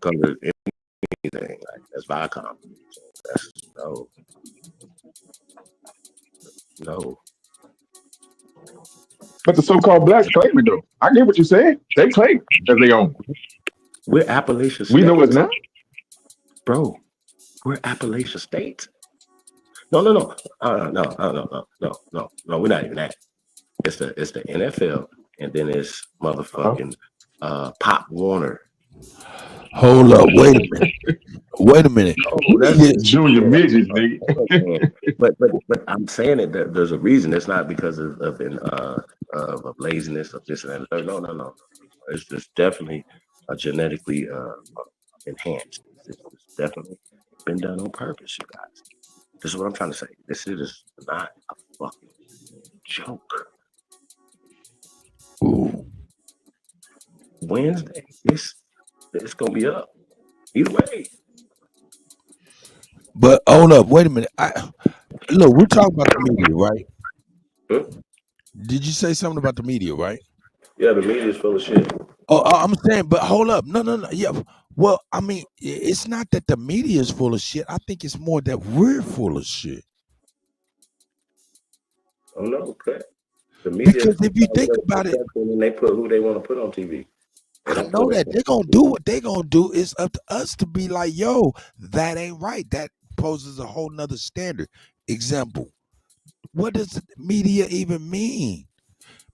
colored anything. Like, that's Viacom. So that's no. But the so-called blacks claim it, though. I get what you're saying. They claim that they own. We're Appalachian State. We know it's not. Bro, we're Appalachian State. No. No, we're not even that. It's the NFL, and then it's motherfucking Pop Warner. Hold up, wait a minute. Oh, that's junior midget, nigga. but I'm saying it that there's a reason. It's not because of laziness of this and that. No. It's just definitely genetically enhanced. It's definitely been done on purpose, you guys. This is what I'm trying to say. This shit is not a fucking joke. Ooh. Wednesday, it's gonna be up. Either way. But hold up, wait a minute. Look, we're talking about the media, right? Did you say something about the media, right? Yeah, the media is full of shit. Oh, I'm saying, but hold up. No. Yeah. Well, I mean, it's not that the media is full of shit. I think it's more that we're full of shit. Oh no, okay. The media, because if you think about it, and they put who they want to put on TV. I know that they're gonna do what they're gonna do. It's up to us to be like, yo, that ain't right. That poses a whole nother standard. Example, what does media even mean?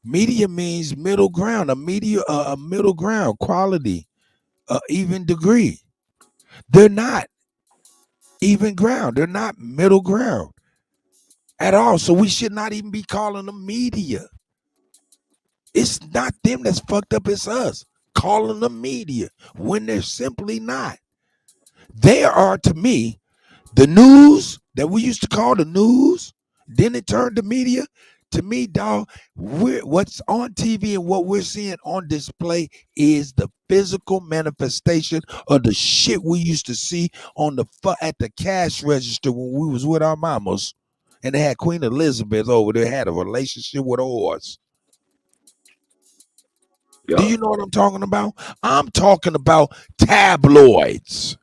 Media means middle ground, a middle ground, quality, even degree. They're not even ground. They're not middle ground at all. So we should not even be calling them media. It's not them that's fucked up. It's us calling them media when they're simply not. They are, to me, the news that we used to call the news. Then it turned to media. To me, dog, what's on TV and what we're seeing on display is the physical manifestation of the shit we used to see on at the cash register when we was with our mamas, and they had Queen Elizabeth over there, had a relationship with a horse. Yeah. Do you know what I'm talking about? I'm talking about tabloids.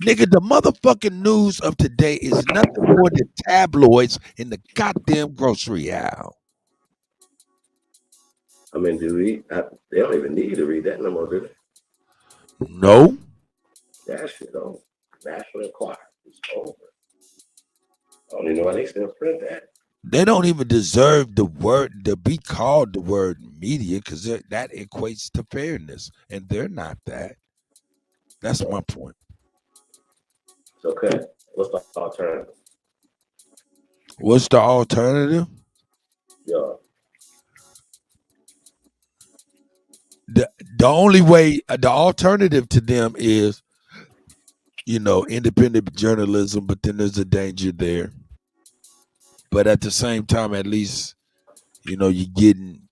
Nigga, the motherfucking news of today is nothing more than tabloids in the goddamn grocery aisle. I mean, they don't even need to read that no more, do they? No. That shit on National Enquirer. It's over. I don't even know why they still print that. They don't even deserve the word to be called the word media because that equates to fairness, and they're not that. That's my point. It's okay. What's the alternative? What's the alternative? Yeah. The only way, the alternative to them is, independent journalism, but then there's a danger there. But at the same time, at least, you're getting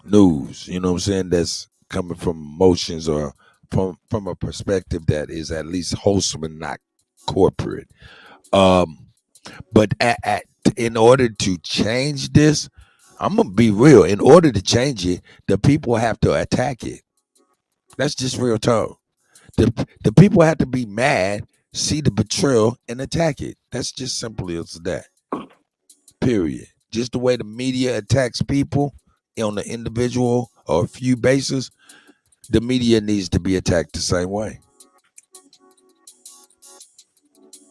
news, you know what I'm saying, that's coming from emotions or from a perspective that is at least wholesome and not corporate. But in order to change this, I'm going to be real. In order to change it, the people have to attack it. That's just real talk. The people have to be mad, see the betrayal, and attack it. That's just simply as that. Period. Just the way the media attacks people on an individual or a few basis, the media needs to be attacked the same way.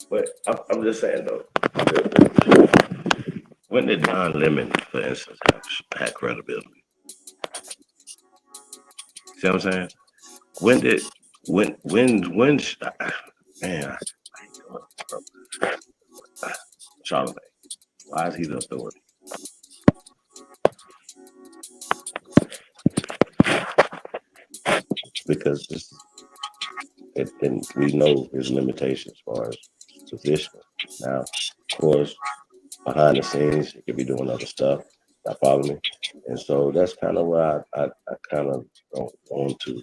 But I'm just saying though, when did Don Lemon, for instance, have credibility? See what I'm saying? When man, Charlamagne, why is he the authority? Because we know his limitations as far as position. Now, of course, behind the scenes, he could be doing other stuff. I follow me, and so that's kind of where I kind of don't want to,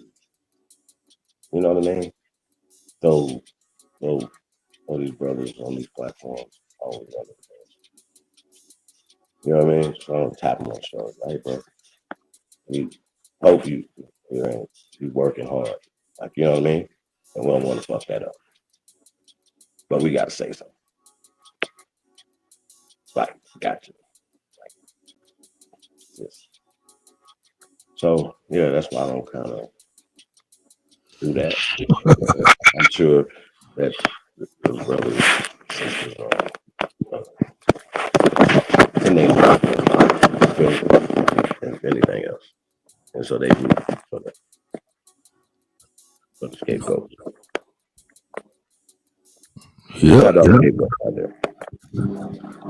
you know what I mean? So all these brothers on these platforms, always other things. You know what I mean? So I don't tap them on shows, right, bro? We hope you working hard, like, you know what I mean? And we don't want to fuck that up, but we got to say something. Like, gotcha. Yes. So yeah, that's why I don't kind of do that. I'm sure that those brothers, sisters, and they and anything else, and so they do for the scapegoat. Yeah.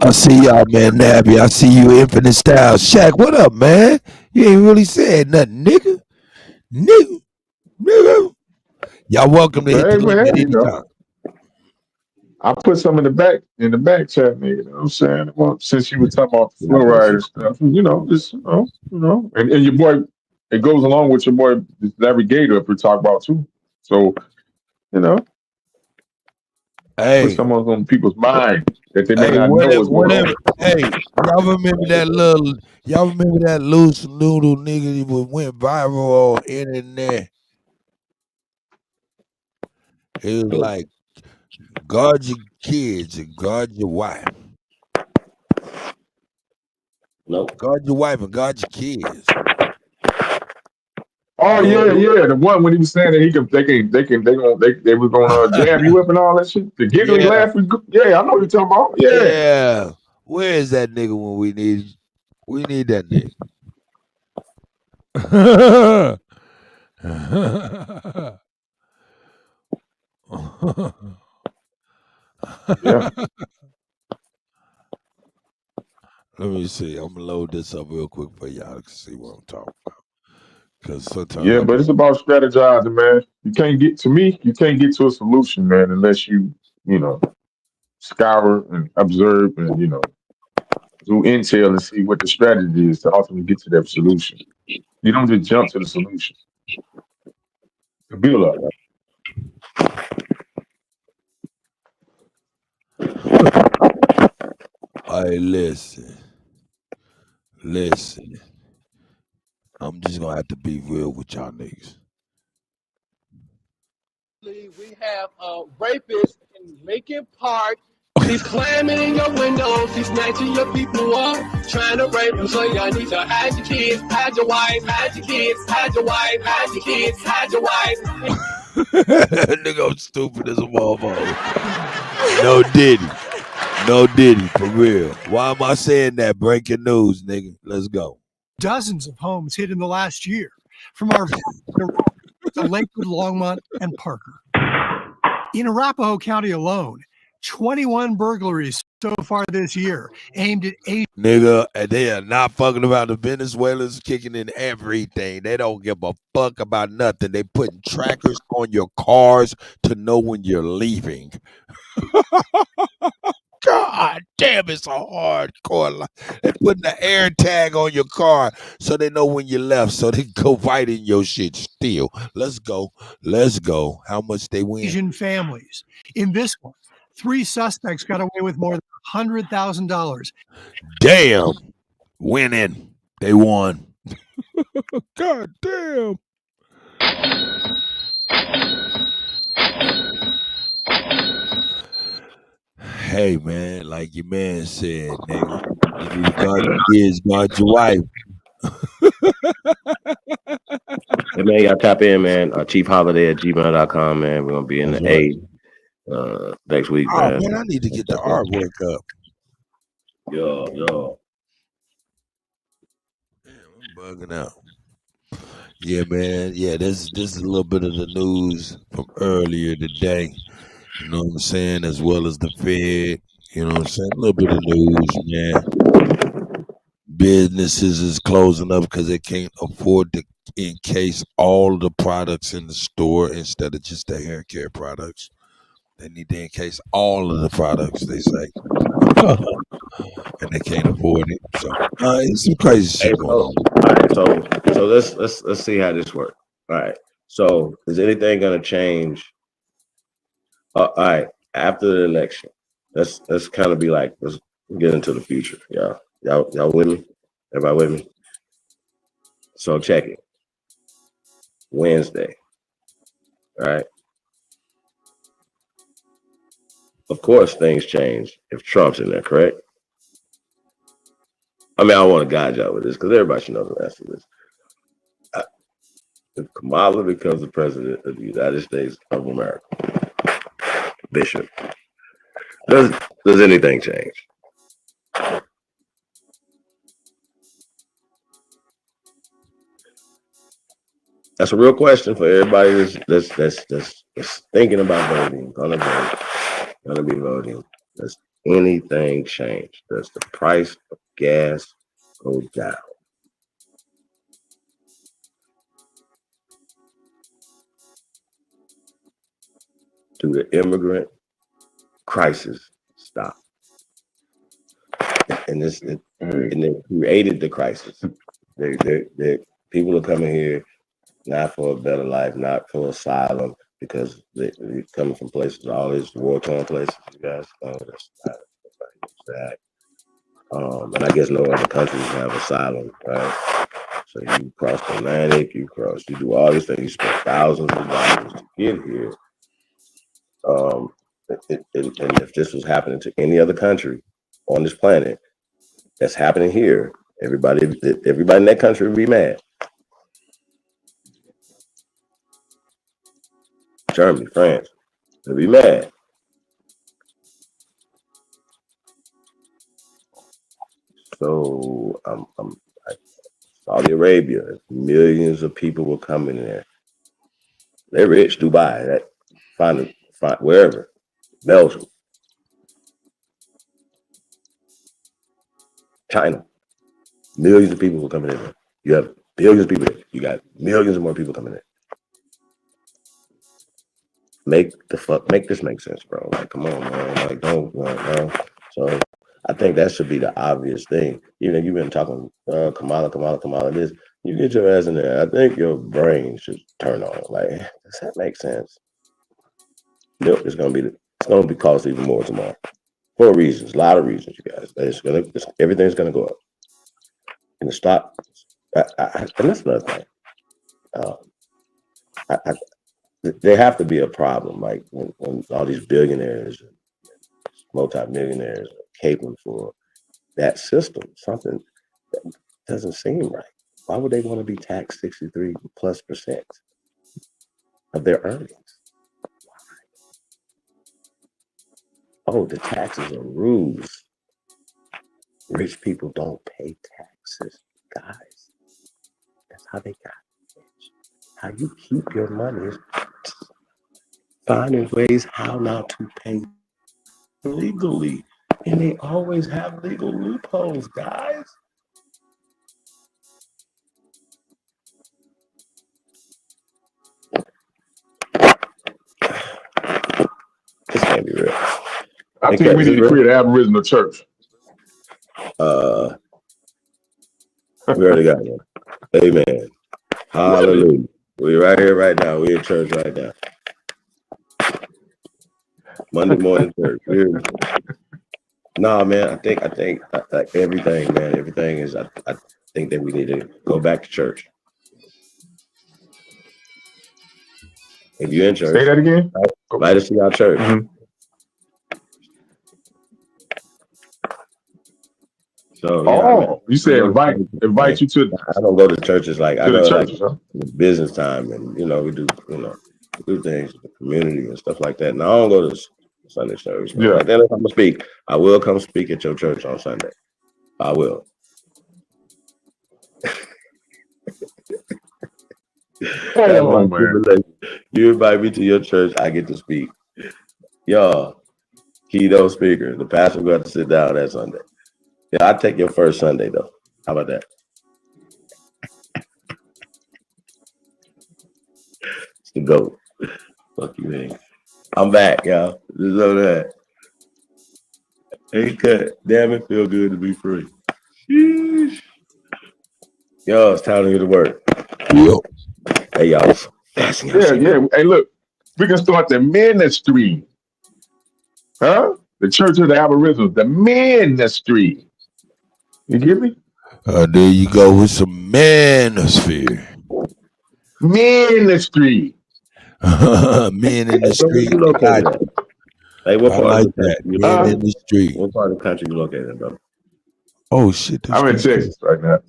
I see y'all, man. Nabby, I see you, Infinite Style. Shaq, what up, man? You ain't really said nothing, nigga. Nigga. Y'all welcome to hit the link at any time. I put some in the back chat, nigga. You know what I'm saying? Well, since you were talking about the fluoride and stuff, just and your boy, it goes along with your boy, this navigator, if we talk about too. So, hey, put some on people's mind that they may not know what's going on. Hey, y'all remember that loose noodle nigga that went viral on internet? It was like, guard your kids and guard your wife. No. Guard your wife and guard your kids. Oh yeah, the one when he was saying that they were gonna jab you up and all that shit. The giggly laugh. Yeah, I know what you're talking about. Yeah. Where is that nigga when we need that nigga? Yeah. Let me see. I'm gonna load this up real quick for y'all to see what I'm talking about. Because sometimes But it's about strategizing, man. You can't get to a solution, man, unless you scour and observe and do intel and see what the strategy is to ultimately get to that solution. You don't just jump to the solution. To build up. Hey, listen. I'm just gonna have to be real with y'all niggas. We have a rapist in Lincoln Park. He's climbing in your windows, he's snatching your people up, trying to rape them. So y'all need to hide your kids, hide your wife, hide your kids, hide your wife, hide your kids, hide your wife. Nigga, I'm stupid as a motherfucker. No Diddy, for real. Why am I saying that? Breaking news, nigga. Let's go. Dozens of homes hit in the last year, from our to Lakewood, Longmont, and Parker. In Arapahoe County alone, 21 burglaries so far this year aimed at Nigga, and they are not fucking about the Venezuelans kicking in everything. They don't give a fuck about nothing. They putting trackers on your cars to know when you're leaving. God damn, it's a hardcore life. They putting the air tag on your car so they know when you left, so they go right in your shit still. Let's go. How much they win? Asian families. In this one, 3 suspects got away with more than $100,000. Damn. Winning. They won. God damn. Hey man, like your man said, nigga, you need to guard your kids, guard your wife. Hey man, y'all tap in, man. chiefholiday@gmail.com, man. We're gonna be in That's the right. A next week, Oh man. man, I need to get the artwork up. Yo. I'm bugging out. Yeah, man. Yeah, this is a little bit of the news from earlier today. You know what I'm saying? As well as the Fed. You know what I'm saying? A little bit of news, man. Businesses is closing up because they can't afford to encase all the products in the store instead of just the hair care products. They need to encase all of the products, they say. And they can't afford it. So it's some crazy shit going on. All right, so let's see how this works. All right. So is anything gonna change? All right, after the election, let's kind of be like, let's get into the future. Y'all with me? Everybody with me? So check it. Wednesday. All right. Of course, things change if Trump's in there, correct? I mean, I don't want to guide y'all with this because everybody should know the answer to this. If Kamala becomes the president of the United States of America, Bishop, does anything change? That's a real question for everybody that's thinking about voting, gonna be voting. Does anything change? Does the price of gas go down? Do the immigrant crisis stop? And they created the crisis. They people are coming here not for a better life, not for asylum, because they're coming from places, all these war-torn places. You guys know that's not that. And I guess no other countries have asylum, right? So you cross the Atlantic, you do all these things, you spend thousands of dollars to get here. And if this was happening to any other country on this planet, that's happening here, everybody in that country would be mad. Germany, France, they'd be mad. So Saudi Arabia, millions of people were coming there. They're rich. Dubai, that find wherever, Belgium, China, millions of people were coming in there. You have billions of people there. You got millions of more people coming in. Make this make sense, bro. Like, come on, man. Like, don't. So I think that should be the obvious thing. Even if you've been talking Kamala this, you get your ass in there. I think your brain should turn on. Like, does that make sense? Milk is gonna be cost even more tomorrow. For reasons, a lot of reasons, you guys. Everything's gonna go up. And the stock, and that's another thing. There have to be a problem, like when all these billionaires, multi-millionaires are caping for that system. Something that doesn't seem right. Why would they want to be taxed 63+% of their earnings? Oh, the taxes are rules. Rich people don't pay taxes, guys. That's how they got rich. How you keep your money is finding ways how not to pay legally. And they always have legal loopholes, guys. This can't be real. I think we need to create an Aboriginal church. We already got one. Amen. Hallelujah. We're right here, right now. We're in church right now. Monday morning church. No, man. I think like everything, man. Everything is. I think that we need to go back to church. If you're in church, say that again. Invite us to our church. Mm-hmm. So yeah, you said invite you to. I don't go to churches like I To the go like churches, huh? business time, and we do do things in the community and stuff like that. And I don't go to Sunday service. Yeah. Like then if I'm gonna speak, I will come speak at your church on Sunday. I will. That's my stipulation. You invite me to your church, I get to speak. Y'all, keynote speaker. The pastor will have to sit down that Sunday. Yeah, I take your first Sunday though. How about that? It's the GOAT. Fuck you, man. I'm back, y'all. Just know that. Hey, cut. Damn, it feel good to be free. Sheesh. Yo, it's time to get to work. Yo. Hey, y'all. Yeah. Hey, look, we can start the ministry. Huh? The Church of the Aboriginals, the ministry. You get me? There you go with some manosphere. Ministry. Men in the street. Hey, what I part like of the that. country? Men in the street. What part of the country you located in, brother? Oh shit. I'm in Texas right now.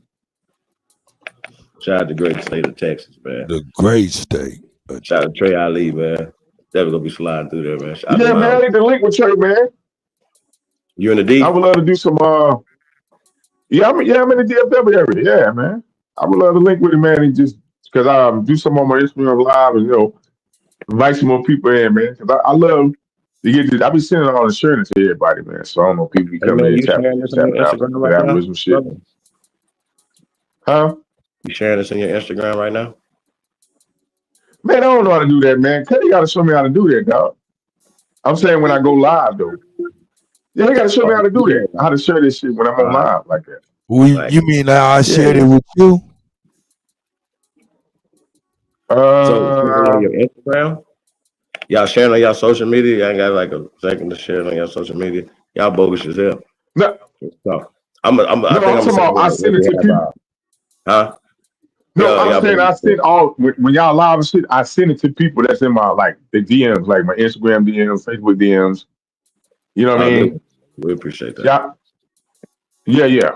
Shout out to the great state of Texas, man. The great state. Shout out to Trey Ali, man. Definitely gonna be sliding through there, man. Yeah, man, I need to link with you, man. You in the D? I would love to do some I'm in the DFW area. Yeah, man. I would love to link with him, man, and just because do some on my Instagram live and invite some more people in, man. Because I love to get this. I be sending all the sharing to everybody, man. So I don't know people be coming in you and tapping sharing this on your out Instagram with right now, Aboriginal shit. brother? Huh? You sharing this on your Instagram right now? Man, I don't know how to do that, man. Kutty got to show me how to do that, dog. I'm saying when I go live, though. Yeah, they got to show me how to do that. How to share this shit when I'm on live like that. You mean I shared it with you? So on your Instagram, y'all sharing on y'all social media. Y'all got like a second to share it on your social media. Y'all bogus as hell. No, so I'm talking about I send it to people. Huh? No, I'm saying I send when y'all live and shit. I send it to people that's in my the DMs, like my Instagram DMs, Facebook DMs. You know what I mean? We appreciate that. Yeah.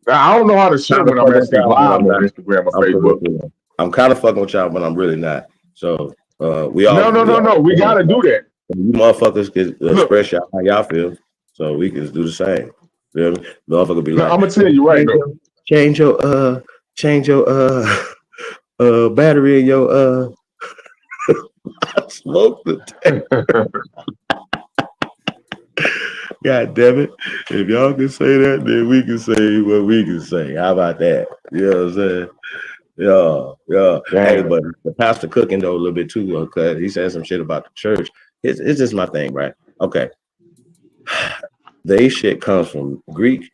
I don't know how to share when I'm actually live on Instagram or Facebook. I'm kind of fucking with y'all, but I'm really not. So we all No. We gotta do that. You motherfuckers can express y'all how y'all feel, so we can do the same. Feel me? Motherfucker be like, I'm gonna tell you right now. Change your battery in your smoke the God damn it. If y'all can say that, then we can say what we can say. How about that? You know what I'm saying? Yeah. Hey, but the pastor cooking though a little bit too, okay? He said some shit about the church. It's just my thing, right? Okay. They shit comes from Greek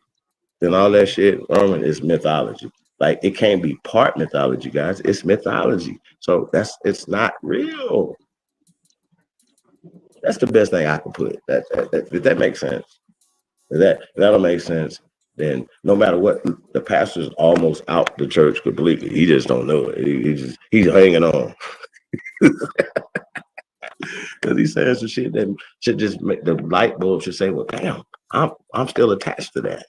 and all that shit. Roman is mythology. Like it can't be part mythology, guys. It's mythology. So it's not real. That's the best thing I can put. If that makes sense. If that'll make sense. Then no matter what, the pastor's almost out the church completely. He just don't know it. He's hanging on. Because he's saying some shit that should just make the light bulb should say, well, damn, I'm still attached to that.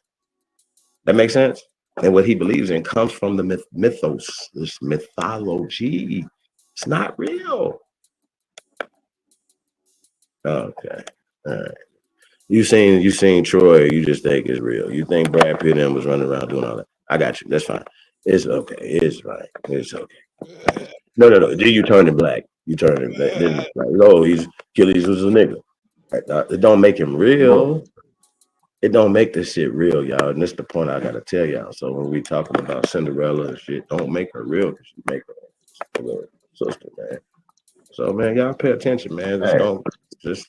That makes sense? And what he believes in comes from the mythos, this mythology. It's not real. Okay. All right. You seen Troy, you just think it's real. You think Brad Pitt and was running around doing all that. I got you. That's fine. It's okay. It's fine. It's okay. No. Then you turn it black. You turn it black. Then like, no, Achilles was a nigga. It don't make him real. It don't make this shit real, y'all. And that's the point I gotta tell y'all. So when we talking about Cinderella and shit, don't make her real because you make her a little sister, man. So man, y'all pay attention, man. It's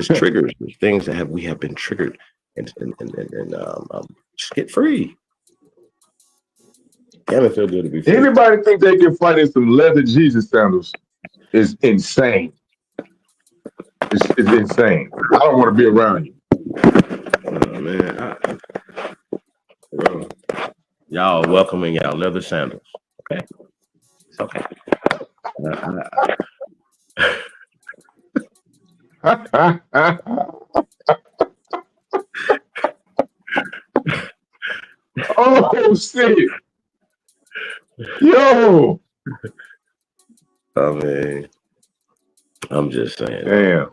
triggers. There's things that we have been triggered, and just get free. Damn, it feel good to be free. Anybody think they can fight in some leather Jesus sandals is insane. It's insane. I don't want to be around you. Oh, man. Y'all welcoming y'all leather sandals. Okay. It's okay. Oh shit. Yo. I mean, I'm just saying. Damn.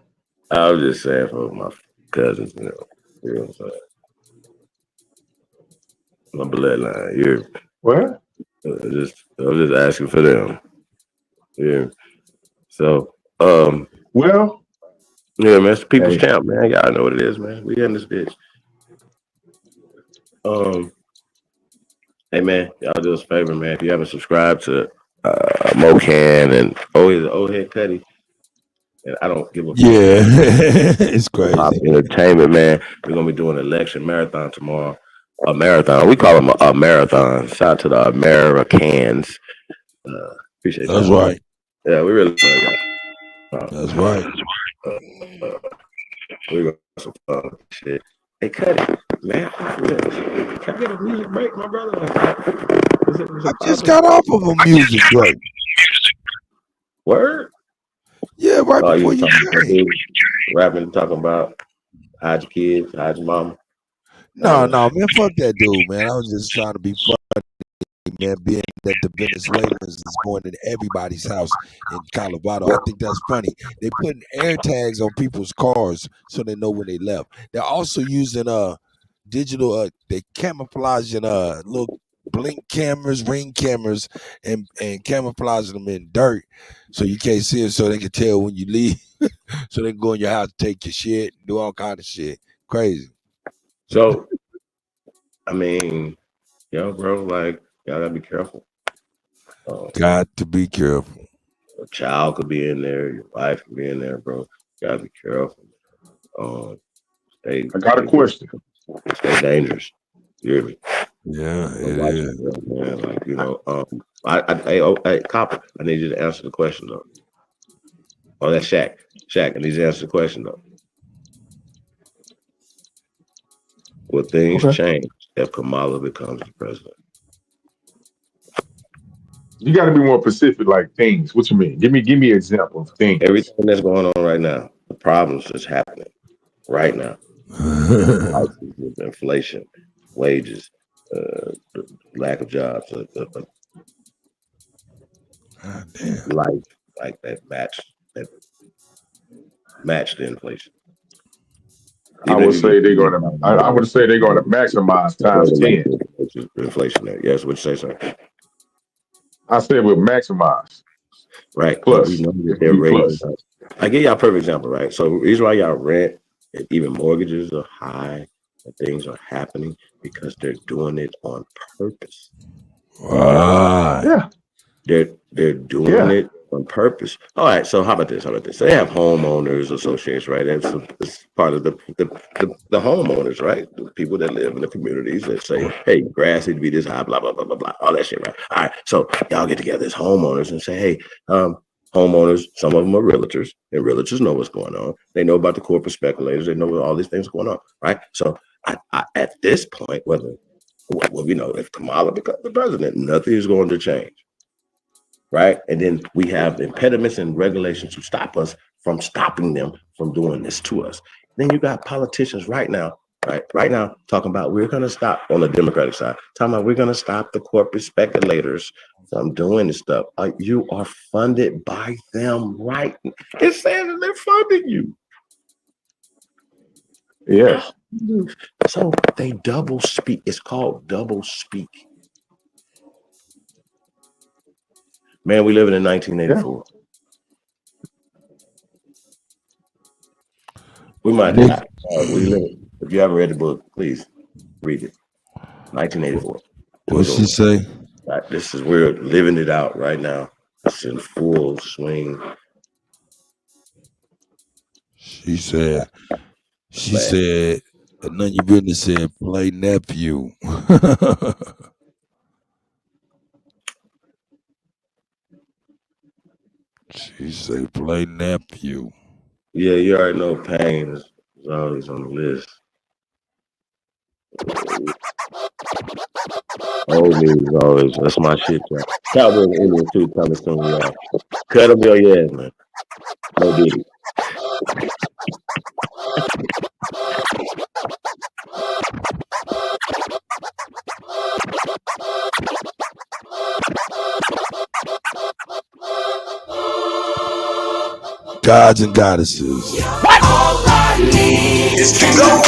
I'm just saying for my cousins, you know what I'm saying? My bloodline, you What? I'm just asking for them. Yeah. So, well, yeah, man, it's the people's champ, man. Y'all know what it is, man. We in this bitch. Hey, man, y'all do us a favor, man. If you haven't subscribed to Mocan and old head Kutty, and I don't give a fuck. Yeah, it's crazy. Pop Entertainment, man. We're gonna be doing an election marathon tomorrow. A marathon. We call them a marathon. Shout out to the Americans. Appreciate that. That's right. Yeah, we really love y'all. That's right. We're gonna have some fun with shit. Hey, Kutty, man, can I get a music break, my brother? I just got off of a music break. Word? Yeah, right before you came. Rapping, talking about hide your kids, hide your mama. No, man, fuck that dude, man. I was just trying to be funny, man, being that the Venezuelans is going in everybody's house in Colorado. I think that's funny. They putting air tags on people's cars so they know when they left. They're also using digital they camouflaging little blink cameras, ring cameras, and camouflaging them in dirt so you can't see it, so they can tell when you leave. So they can go in your house, take your shit, do all kind of shit. Crazy. So, I mean, yo, bro, like, y'all gotta be careful. Got to be careful. A child could be in there, your wife could be in there, bro. You gotta be careful. I got a question. Stay dangerous. You hear me? Yeah, it is. Man, like, you know, hey, Copper, I need you to answer the question though. Oh, that's Shaq. Shaq, I need you to answer the question though. Will things change if Kamala becomes the president? You got to be more specific, like things. What you mean? Give me an example of things. Everything that's going on right now, the problems that's happening right now, inflation, wages, lack of jobs, life like that match the inflation. I would say they're going to. I would say they're going to maximize times 10. Inflation there. Yes, what you say, sir? I said we'll maximize. Right. Plus, we know that they're raising. I give y'all a perfect example, right? So the reason why y'all rent and even mortgages are high and things are happening because they're doing it on purpose. Right. Yeah. They're doing it on purpose. All right. So how about this? So they have homeowners associations, right? It's part of the homeowners, right? The people that live in the communities that say, hey, grass need to be this high, blah, blah, blah, blah, blah, all that shit, right? All right. So y'all get together as homeowners and say, hey, homeowners, some of them are realtors, and realtors know what's going on. They know about the corporate speculators. They know all these things going on, right? So I at this point, if Kamala becomes the president, nothing is going to change. Right. And then we have impediments and regulations to stop us from stopping them from doing this to us. Then you got politicians right now talking about we're going to stop on the Democratic side, talking about we're going to stop the corporate speculators from doing this stuff. You are funded by them, right? It's saying that they're funding you. Yes. So they double speak. It's called double speak. Man, we living in 1984. We might not. If you haven't read the book, please read it. 1984. What's she say? We're living it out right now. It's in full swing. She said, none of your business said, play nephew. She said, play nephew. Yeah, you already know Pain is always on the list. Old news always. That's my shit, man. Cowboys and Indians too coming soon, y'all. Cut them your ass, man. No diddy. Gods and goddesses. It's to go.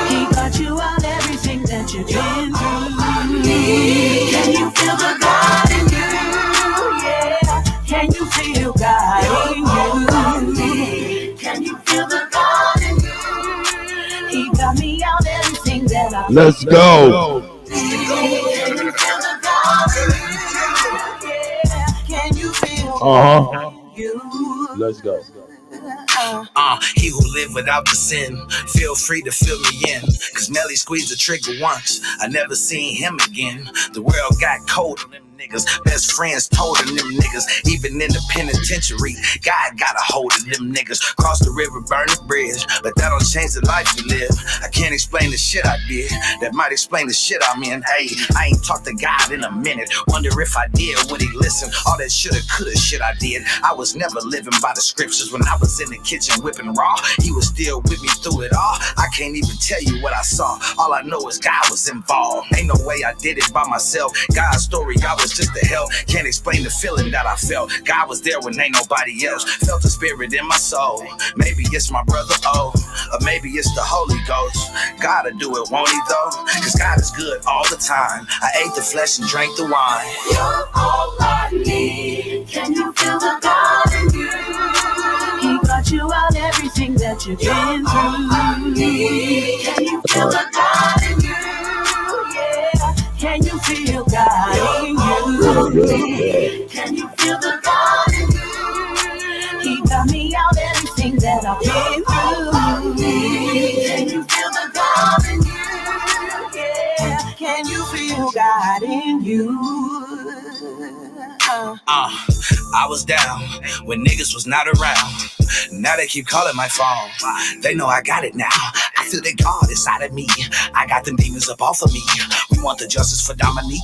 He got you out everything that you've been through. Can you feel the God in you? Yeah. Can you feel God in you? Can you feel the God in you? He got me out everything that I've been through. Let's go. Can you feel the God in you? Yeah. Can you feel God in you? Let's go. He who live without the sin, feel free to fill me in. Cause Nelly squeezed the trigger once, I never seen him again. The world got cold on them niggas, best friends told on them niggas. Even in the penitentiary, God got a hold of them niggas. Cross the river, burn the bridge, but that don't change the life you live. I can't explain the shit I did, that might explain the shit I'm in. Hey, I ain't talked to God in a minute, wonder if I did, would he listen? All that shoulda, coulda shit I did, I was never living by the scriptures. When I was in the kitchen whipping raw, he was still with me through it all. I can't even tell you what I saw, all I know is God was involved. Ain't no way I did it by myself, God's story, I was just a help. Can't explain the feeling that I felt, God was there when ain't nobody else. Felt the spirit in my soul, maybe it's my brother O, or maybe it's the Holy Ghost. Gotta do it, won't he though? Cause God is good all the time. I ate the flesh and drank the wine. You're all I need. Can you feel the God in you? He got you out everything that you've been through. Can you feel the God in you? Yeah. Can you feel God in you? Can you feel the God in you? He got me out everything that I've been through. Can you feel the God in you? Yeah. Can you feel God in you? I was down when niggas was not around. Now they keep calling my phone. They know I got it now. I feel the God inside of me. I got them demons up off of me. We want the justice for Dominique.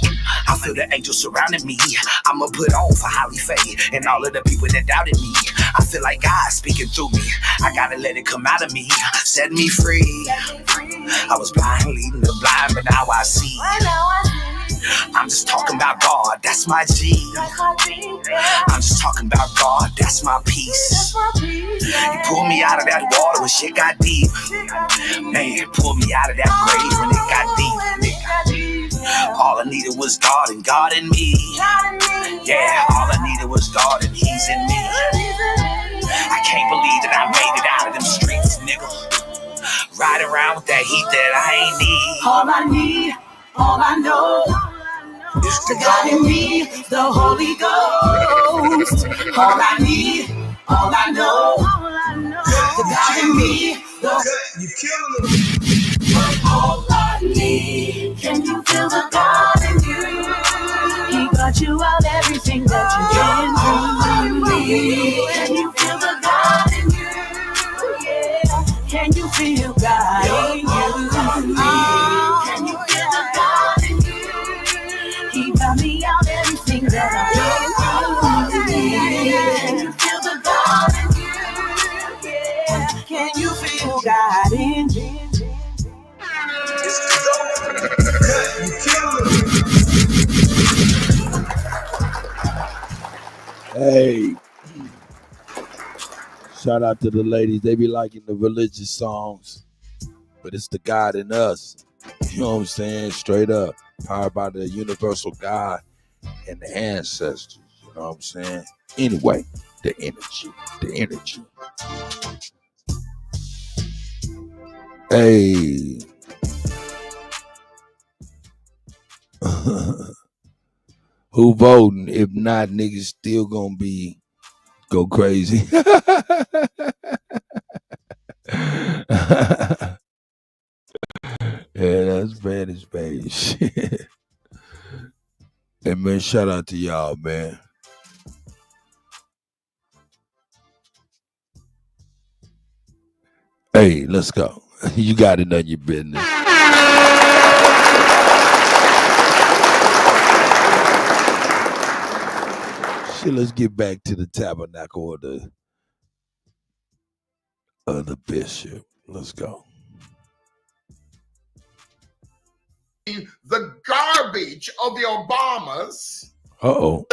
I feel the angels surrounding me. I'ma put on for Holly Faye and all of the people that doubted me. I feel like God speaking through me. I gotta let it come out of me. Set me free. I was blind, leading the blind, but now I see. I'm just talking about God, that's my G. I'm just talking about God, that's my peace. You pulled me out of that water when shit got deep. Man, pulled me out of that grave when it got deep. All I needed was God and God in me. Yeah, all I needed was God and He's in me. I can't believe that I made it out of them streets, nigga. Riding around with that heat that I ain't need. All I need, all I know, is the God in me, the Holy Ghost. All I need, all I know, the God in me, you killing me. All I need, can you feel the God in you? He got you out everything that you've been through. Can you feel the God in you? Yeah. Can you feel God in you? Can you feel the God in you? He got me out everything that I've been through. Can you feel the God in you? Yeah. Can you feel God in you? Hey, shout out to the ladies. They be liking the religious songs, but it's the God in us. You know what I'm saying? Straight up. Powered by the universal God and the ancestors. You know what I'm saying? Anyway, the energy. Hey. Who voting? If not, niggas still gonna go crazy. Yeah, that's bad as bad shit. Hey man, shout out to y'all, man. Hey, let's go. You got it on your business. Shit, let's get back to the tabernacle of the bishop. Let's go. The garbage of the Obamas Uh-oh.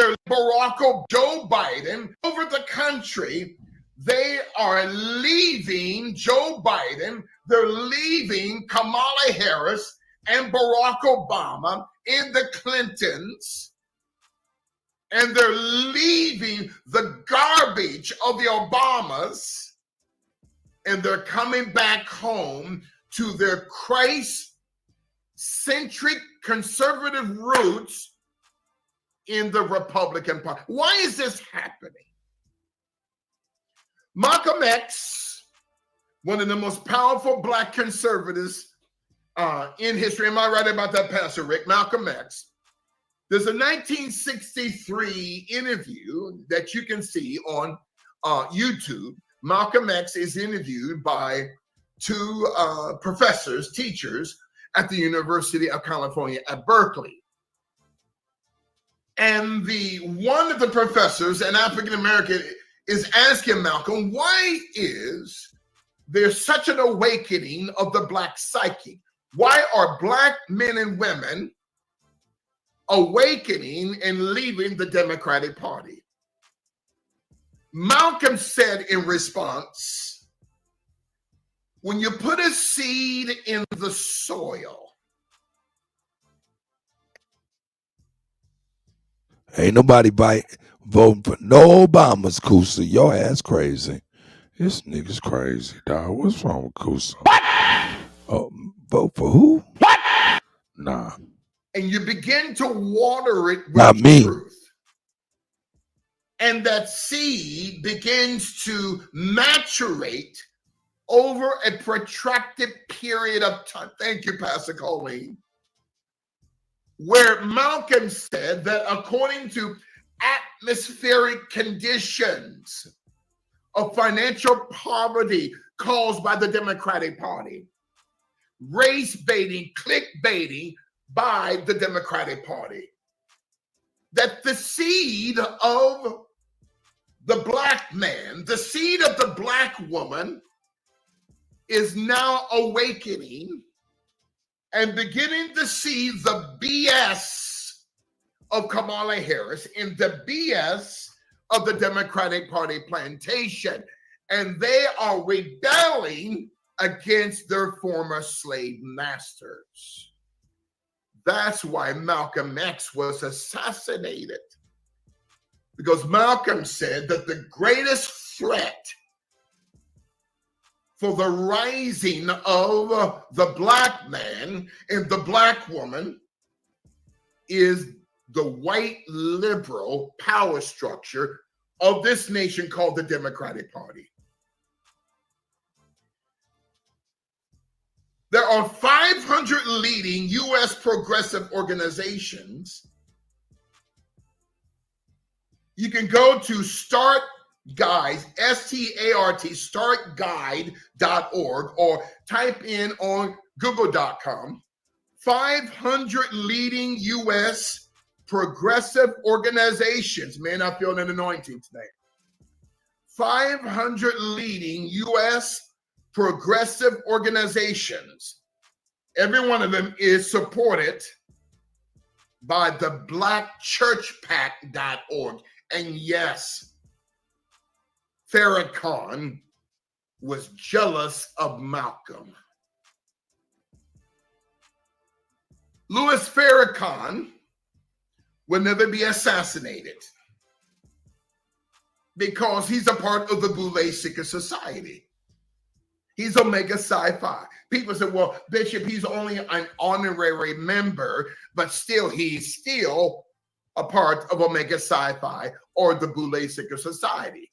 Joe Biden over the country. They are leaving Joe Biden. They're leaving Kamala Harris and Barack Obama in the Clintons. And they're leaving the garbage of the Obamas. And they're coming back home to their Christ-centric conservative roots in the Republican Party. Why is this happening? Malcolm X, one of the most powerful black conservatives in history. Am I right about that, Pastor Rick? Malcolm X. There's a 1963 interview that you can see on YouTube. Malcolm X is interviewed by two professors, teachers at the University of California at Berkeley. And one of the professors, an African American, is asking Malcolm, why is there such an awakening of the black psyche? Why are black men and women awakening and leaving the Democratic Party? Malcolm said in response, when you put a seed in the soil, Ain't nobody voting for no Obamas, Kusa. Your ass crazy. This nigga's crazy, dog. What's wrong with Kusa? What? Oh, vote for who? What? Nah. And you begin to water it with Not me. truth. And that seed begins to maturate over a protracted period of time. Thank you, Pastor Colleen. Where Malcolm said that according to atmospheric conditions of financial poverty caused by the Democratic Party, race baiting, clickbaiting by the Democratic Party, that the seed of the black man, the seed of the black woman is now awakening and beginning to see the BS of Kamala Harris and the BS of the Democratic Party plantation. And they are rebelling against their former slave masters. That's why Malcolm X was assassinated. Because Malcolm said that the greatest threat for the rising of the black man and the black woman is the white liberal power structure of this nation called the Democratic Party. There are 500 leading U.S. progressive organizations. You can go to Start Guide, S-T-A-R-T, startguide.org, or type in on google.com, 500 leading U.S. progressive organizations. Man, I feel an anointing today. 500 leading U.S. progressive organizations. Every one of them is supported by the blackchurchpact.org. And yes, Farrakhan was jealous of Malcolm. Louis Farrakhan will never be assassinated because he's a part of the Boule Secret Society. He's Omega Psi-Phi. People say, well, Bishop, he's only an honorary member, but still, he's still a part of Omega Psi-Phi or the Boule Secret Society.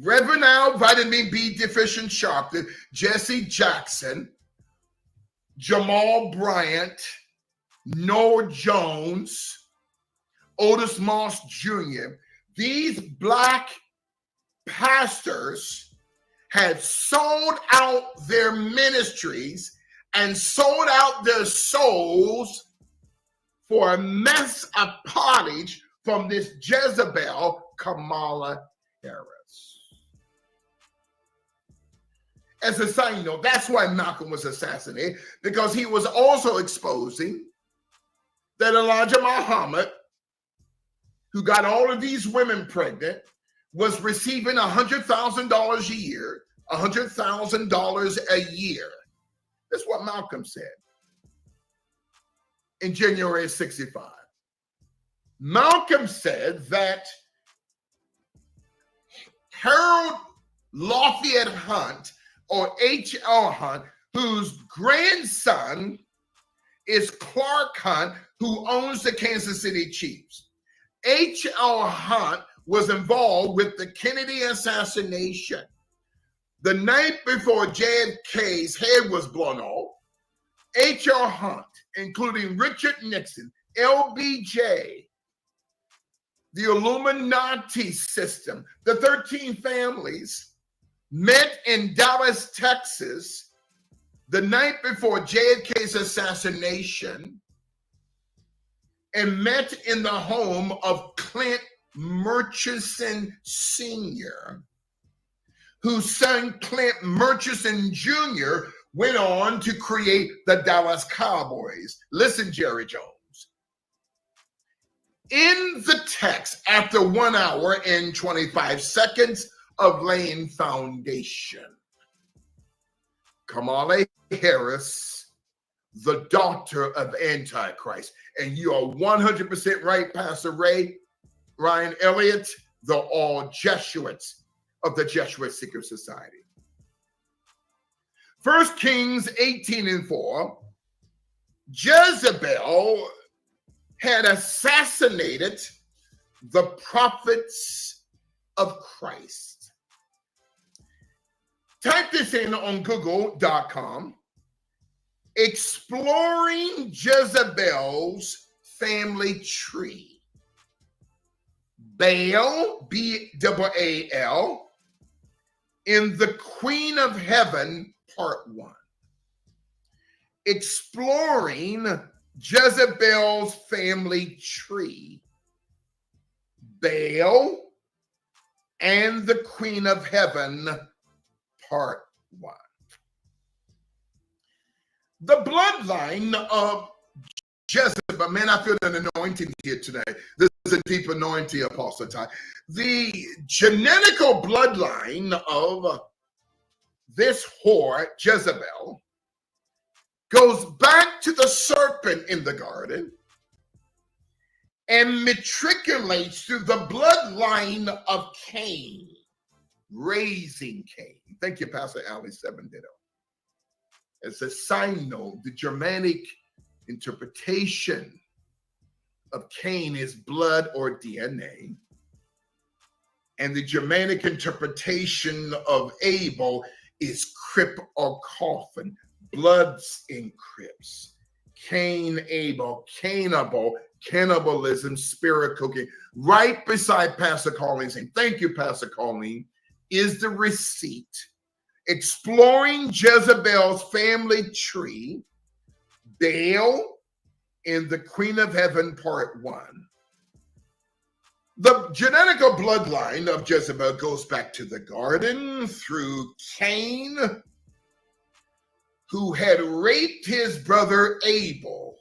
Reverend Al, vitamin B deficient Sharpton, Jesse Jackson, Jamal Bryant, Noah Jones, Otis Moss Jr., these black pastors had sold out their ministries and sold out their souls for a mess of pottage from this Jezebel, Kamala Harris. As a side note, that's why Malcolm was assassinated, because he was also exposing that Elijah Muhammad, who got all of these women pregnant, was receiving $100,000 a year, $100,000 a year. That's what Malcolm said in January of 65. Malcolm said that Harold Lafayette Hunt, or H.L. Hunt, whose grandson is Clark Hunt, who owns the Kansas City Chiefs. H.L. Hunt was involved with the Kennedy assassination. The night before JFK's head was blown off, H.L. Hunt, including Richard Nixon, LBJ, the Illuminati system, the 13 families, met in Dallas, Texas, the night before JFK's assassination, and met in the home of Clint Murchison Sr., whose son Clint Murchison Jr. went on to create the Dallas Cowboys. Listen, Jerry Jones. In the text, after 1 hour and 25 seconds of laying foundation, Kamala Harris, the daughter of Antichrist. And you are 100% right, Pastor Ryan Elliott, the all Jesuits of the Jesuit Secret Society. 1 Kings 18:4, Jezebel had assassinated the prophets of Christ. Type this in on google.com. Exploring Jezebel's family tree. Baal, B-A-A-L, in the Queen of Heaven, Part 1. Exploring Jezebel's family tree. Baal and the Queen of Heaven, Part 1. The bloodline of Jezebel, man, I feel an anointing here today. This is a deep anointing, Apostle Ty. The genetical bloodline of this whore, Jezebel, goes back to the serpent in the garden and matriculates through the bloodline of Cain, raising Cain. Thank you, Pastor Ali Sebendito. As a side note, the Germanic interpretation of Cain is blood or DNA, and the Germanic interpretation of Abel is crypt or coffin, bloods in crypts. Cain, Abel, cannibalism, spirit cooking. Right beside Pastor Colleen's name, thank you, Pastor Colleen, is the receipt. Exploring Jezebel's family tree, Baal in the Queen of Heaven, Part 1. The genetical bloodline of Jezebel goes back to the garden through Cain, who had raped his brother Abel.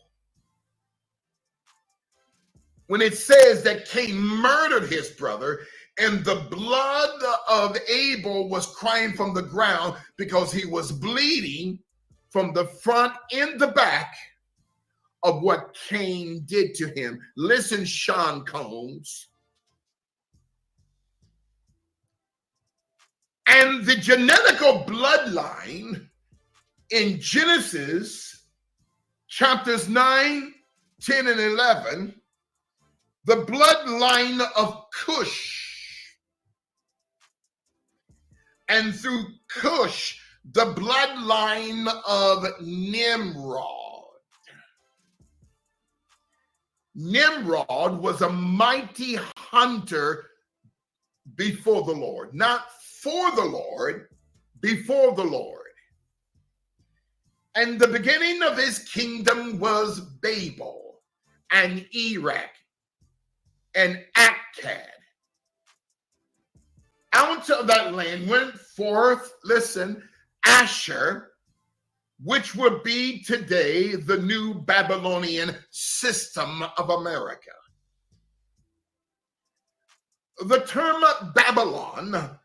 When it says that Cain murdered his brother, and the blood of Abel was crying from the ground because he was bleeding from the front and the back of what Cain did to him. Listen, Sean Combs. And the genetical bloodline in Genesis chapters 9, 10, and 11, the bloodline of Cush. And through Cush, the bloodline of Nimrod. Nimrod was a mighty hunter before the Lord, not for the Lord, before the Lord. And the beginning of his kingdom was Babel and Erech and Akkad. Out of that land went forth, listen, Asher, which would be today the new Babylonian system of America. The term Babylon,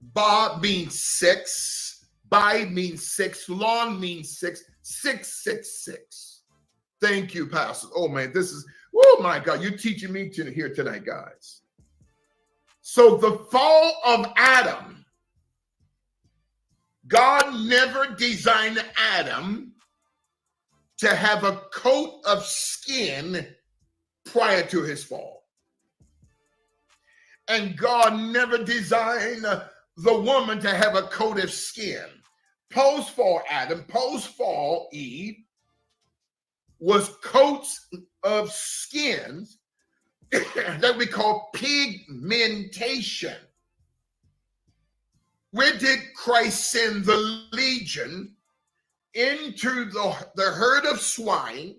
Ba means 6, Bai means 6, Lon means 6, 666. Thank you, Pastor. Oh man, this is, oh my God, you're teaching me here tonight, guys. So the fall of Adam, God never designed Adam to have a coat of skin prior to his fall. And God never designed the woman to have a coat of skin. Post-fall Adam, post-fall Eve was coats of skins that we call pigmentation. Where did Christ send the legion? Into the herd of swine,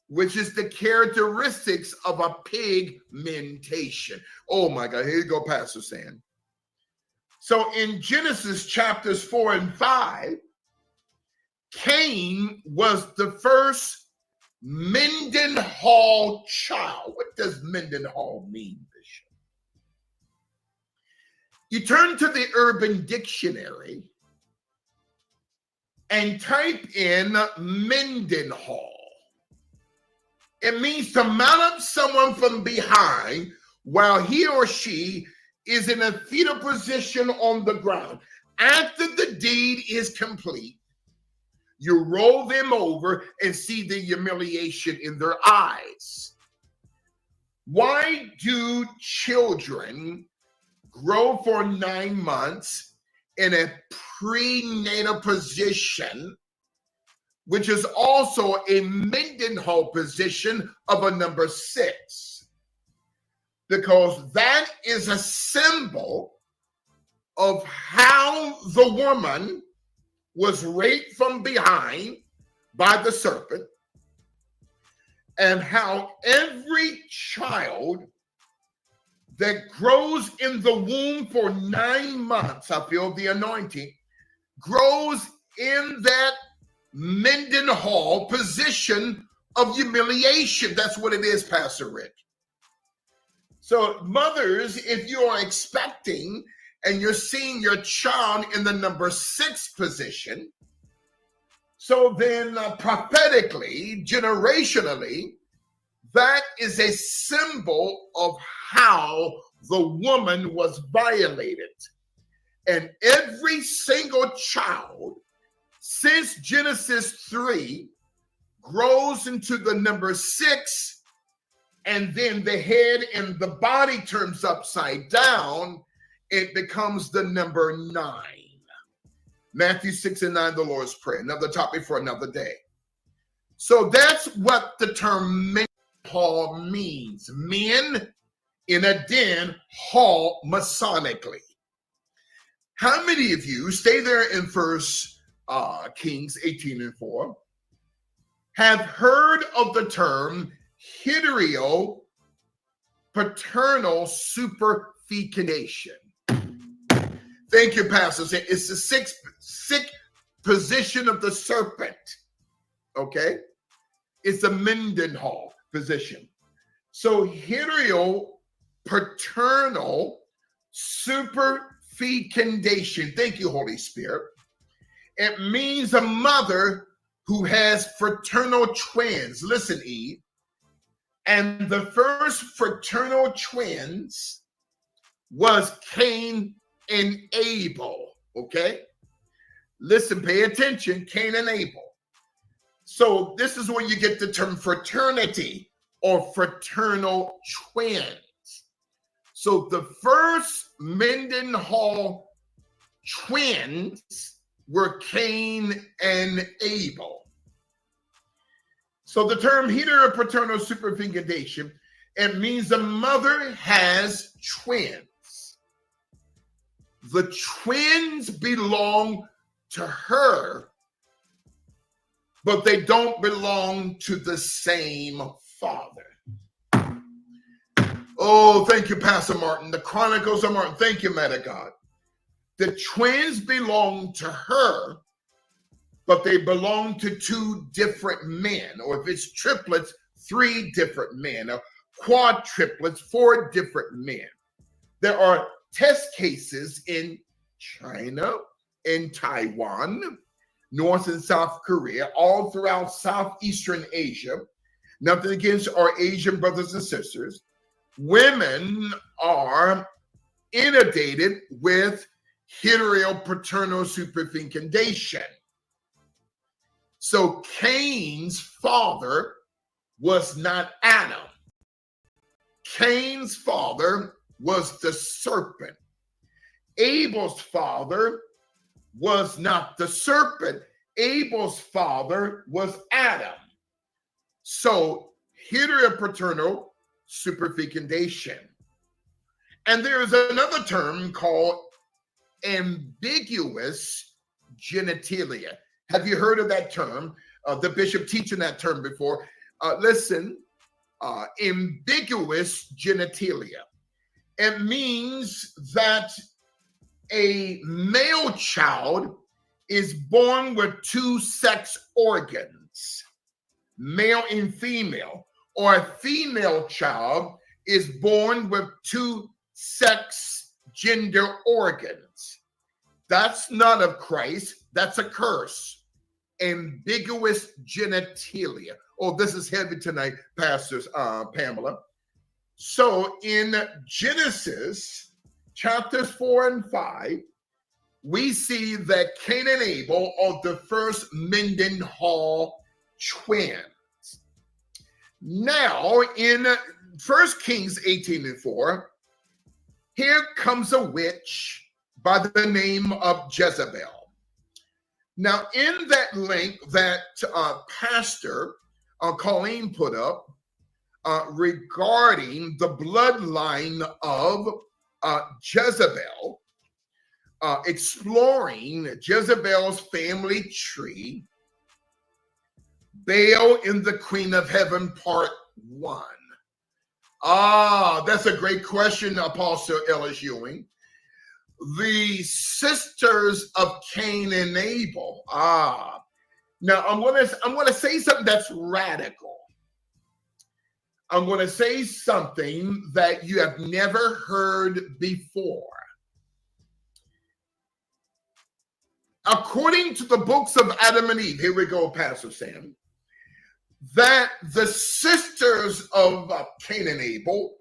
which is the characteristics of a pigmentation. Oh my God, here you go, Pastor Sam. So in Genesis chapters 4 and 5, Cain was the first Mendenhall child. What does Mendenhall mean, Bishop? You turn to the Urban Dictionary and type in Mendenhall. It means to mount up someone from behind while he or she is in a fetal position on the ground. After the deed is complete, you roll them over and see the humiliation in their eyes. Why do children grow for 9 months in a prenatal position, which is also a Mendenhall position of a number 6? Because that is a symbol of how the woman was raped from behind by the serpent, and how every child that grows in the womb for 9 months, I feel the anointing, grows in that Mendenhall position of humiliation. That's what it is, Pastor Rick. So mothers, if you are expecting and you're seeing your child in the number 6 position, so then prophetically, generationally, that is a symbol of how the woman was violated. And every single child since Genesis 3 grows into the number 6, and then the head and the body turns upside down, it becomes the number 9. Matthew 6 and 9, the Lord's Prayer. Another topic for another day. So that's what the term Mendenhall means. Men in a den, hall masonically. How many of you, stay there in First Kings 18 and 4, have heard of the term heteropaternal superfecundation? Thank you, Pastor. It's the sick position of the serpent. Okay? It's a Mendenhall position. So heteropaternal superfecundation. Thank you, Holy Spirit. It means a mother who has fraternal twins. Listen, Eve. And the first fraternal twins was Cain and Abel. Okay? Listen, pay attention. Cain and Abel. So this is where you get the term fraternity or fraternal twins. So the first Mendenhall twins were Cain and Abel. So the term heteropaternal superfecundation, it means a mother has twins. The twins belong to her, but they don't belong to the same father. Oh, thank you, Pastor Martin. The Chronicles of Martin. Thank you, man of God. The twins belong to her, but they belong to 2 different men, or if it's triplets, 3 different men, or quadruplets, 4 different men. There are test cases in China, in Taiwan, North and South Korea, all throughout Southeastern Asia. Nothing against our Asian brothers and sisters. Women are inundated with heteropaternal superfecundation. So Cain's father was not Adam. Cain's father was the serpent. Abel's father was not the serpent. Abel's father was Adam. So heteropaternal superfecundation. And there is another term called ambiguous genitalia. Have you heard of that term? The bishop teaching that term before. Listen, ambiguous genitalia. It means that a male child is born with 2 sex organs, male and female, or a female child is born with 2 sex gender organs. That's not of Christ, that's a curse. Ambiguous genitalia. Oh, this is heavy tonight, Pastors Pamela. So in Genesis chapters 4 and 5, we see that Cain and Abel are the first Mendenhall twins. Now in 1 Kings 18 and 4, here comes a witch by the name of Jezebel. Now in that link that Pastor Colleen put up regarding the bloodline of Jezebel, exploring Jezebel's family tree, Baal in the Queen of Heaven, part 1. That's a great question, Apostle Ellis Ewing. The sisters of Cain and Abel. Now I'm gonna say something that's radical. I'm gonna say something that you have never heard before. According to the books of Adam and Eve, here we go, Pastor Sam, that the sisters of Cain and Abel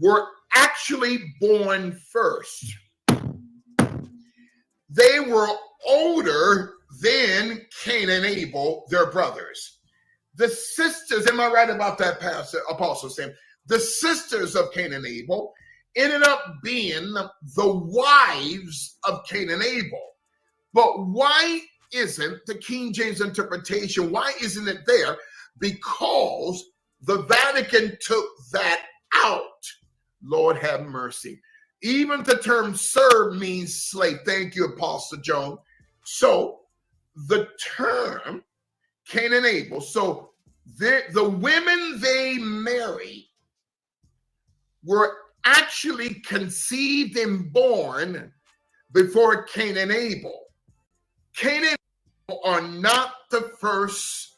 were actually born first. They were older than Cain and Abel, their brothers. The sisters, am I right about that, Pastor Apostle Sam? The sisters of Cain and Abel ended up being the wives of Cain and Abel. But why isn't the King James interpretation, why isn't it there? Because the Vatican took that out. Lord have mercy. Even the term serve means slave. Thank you, Apostle Joan. So the term Cain and Abel, so the women they married were actually conceived and born before Cain and Abel. Cain and Abel are not the first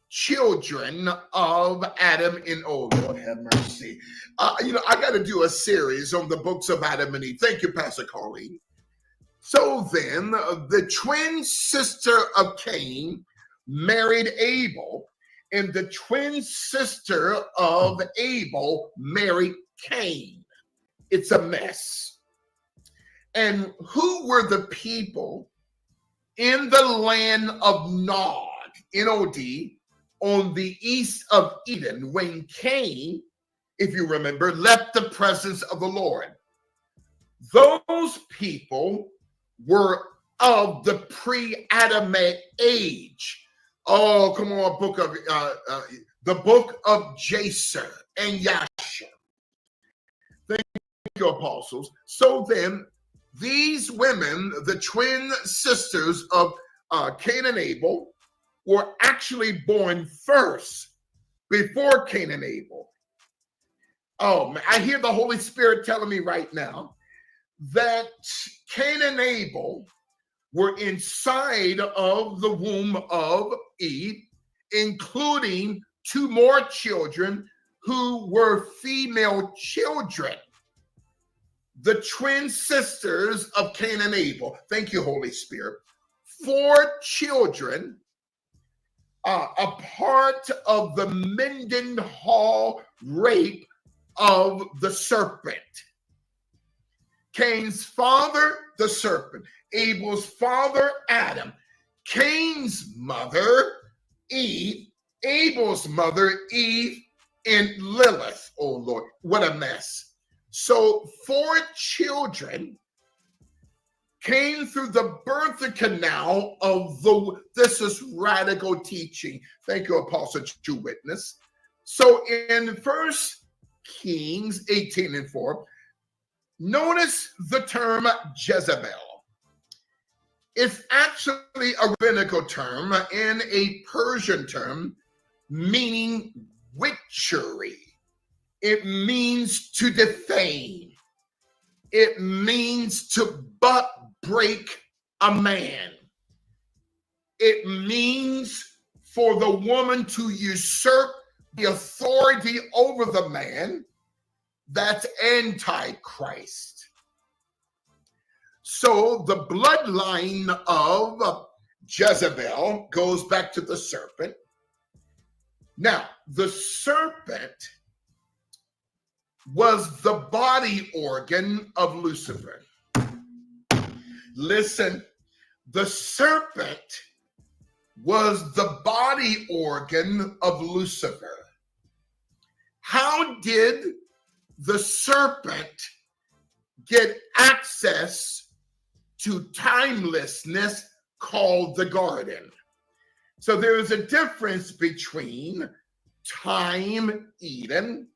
children of Adam and oh Lord have mercy. I got to do a series on the books of Adam and Eve. Thank you, Pastor Colleen. So then, the twin sister of Cain married Abel, and the twin sister of Abel married Cain. It's a mess. And who were the people in the land of Nod, N-O-D, on the east of Eden when Cain, if you remember, left the presence of the Lord? Those people were of the pre-Adamic age. Oh, come on, the book of Jason and Yasha. Thank you, apostles. So then, these women, the twin sisters of Cain and Abel, were actually born first before Cain and Abel. Oh, man, I hear the Holy Spirit telling me right now that Cain and Abel were inside of the womb of Eve, including 2 more children who were female children, the twin sisters of Cain and Abel. Thank you, Holy Spirit. 4 children, a part of the Mendenhall rape of the serpent. Cain's father, the serpent. Abel's father, Adam. Cain's mother, Eve. Abel's mother, Eve, and Lilith. Oh, Lord, what a mess. So 4 children came through the birth canal of this is radical teaching. Thank you, Apostle True Witness. So in 1 Kings 18:4, notice the term Jezebel. It's actually a rabbinical term and a Persian term meaning witchery. It means to defame. It means to butt break a man. It means for the woman to usurp the authority over the man. That's Antichrist. So the bloodline of Jezebel goes back to the serpent. Now, the serpent was the body organ of Lucifer. Listen, the serpent was the body organ of Lucifer. How did the serpent get access to timelessness called the garden? So there is a difference between time, Eden,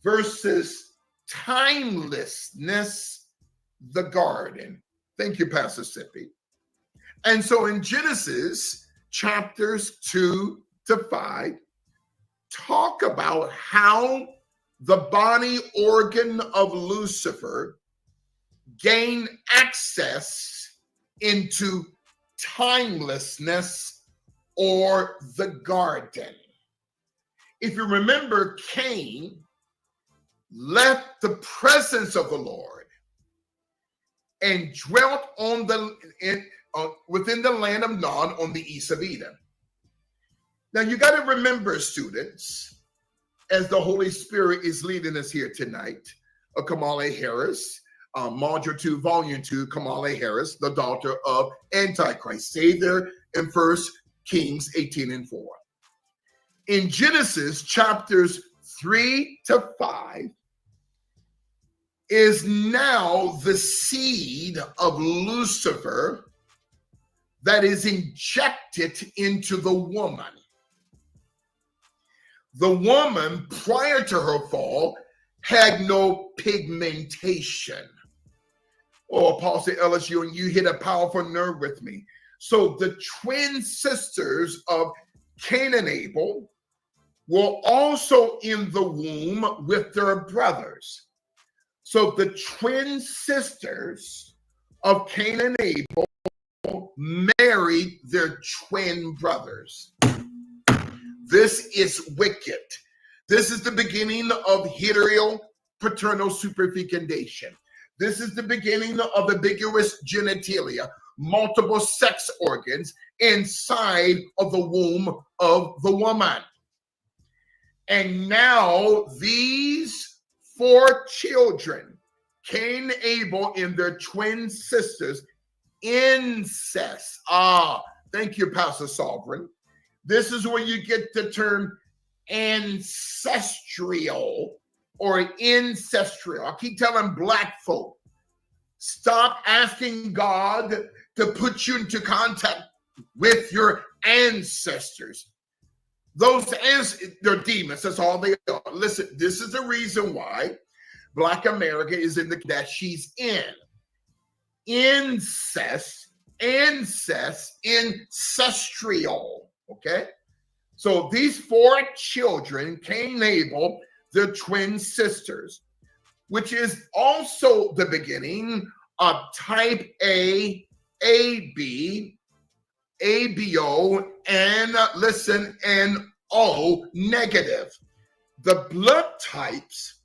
versus timelessness, the garden. Thank you, Pastor Sippy. And so in Genesis chapters 2-5, talk about how the body organ of Lucifer gained access into timelessness or the garden. If you remember, Cain left the presence of the Lord and dwelt on within the land of Nod on the east of Eden. Now you got to remember, students, as the Holy Spirit is leading us here tonight, Kamala Harris, Module 2, Volume 2, Kamala Harris, the daughter of Antichrist. Stay there in 1 Kings 18:4. In Genesis chapters 3-5 is now the seed of Lucifer that is injected into the woman. The woman, prior to her fall, had no pigmentation. Oh, Apostle Ellis, you hit a powerful nerve with me. So the twin sisters of Cain and Abel were also in the womb with their brothers. So the twin sisters of Cain and Abel married their twin brothers. This is wicked. This is the beginning of heteropaternal superfecundation. This is the beginning of ambiguous genitalia, multiple sex organs inside of the womb of the woman. And now these 4 children, Cain, Abel, and their twin sisters, incest. Thank you, Pastor Sovereign. This is where you get the term ancestral or ancestral. I keep telling black folk, stop asking God to put you into contact with your ancestors. They're demons. That's all they are. Listen, this is the reason why Black America is in that she's in. Incest, ancestral. Okay? So these 4 children, Cain and Abel, their twin sisters, which is also the beginning of type A AB, ABO, and listen, and O negative. The blood types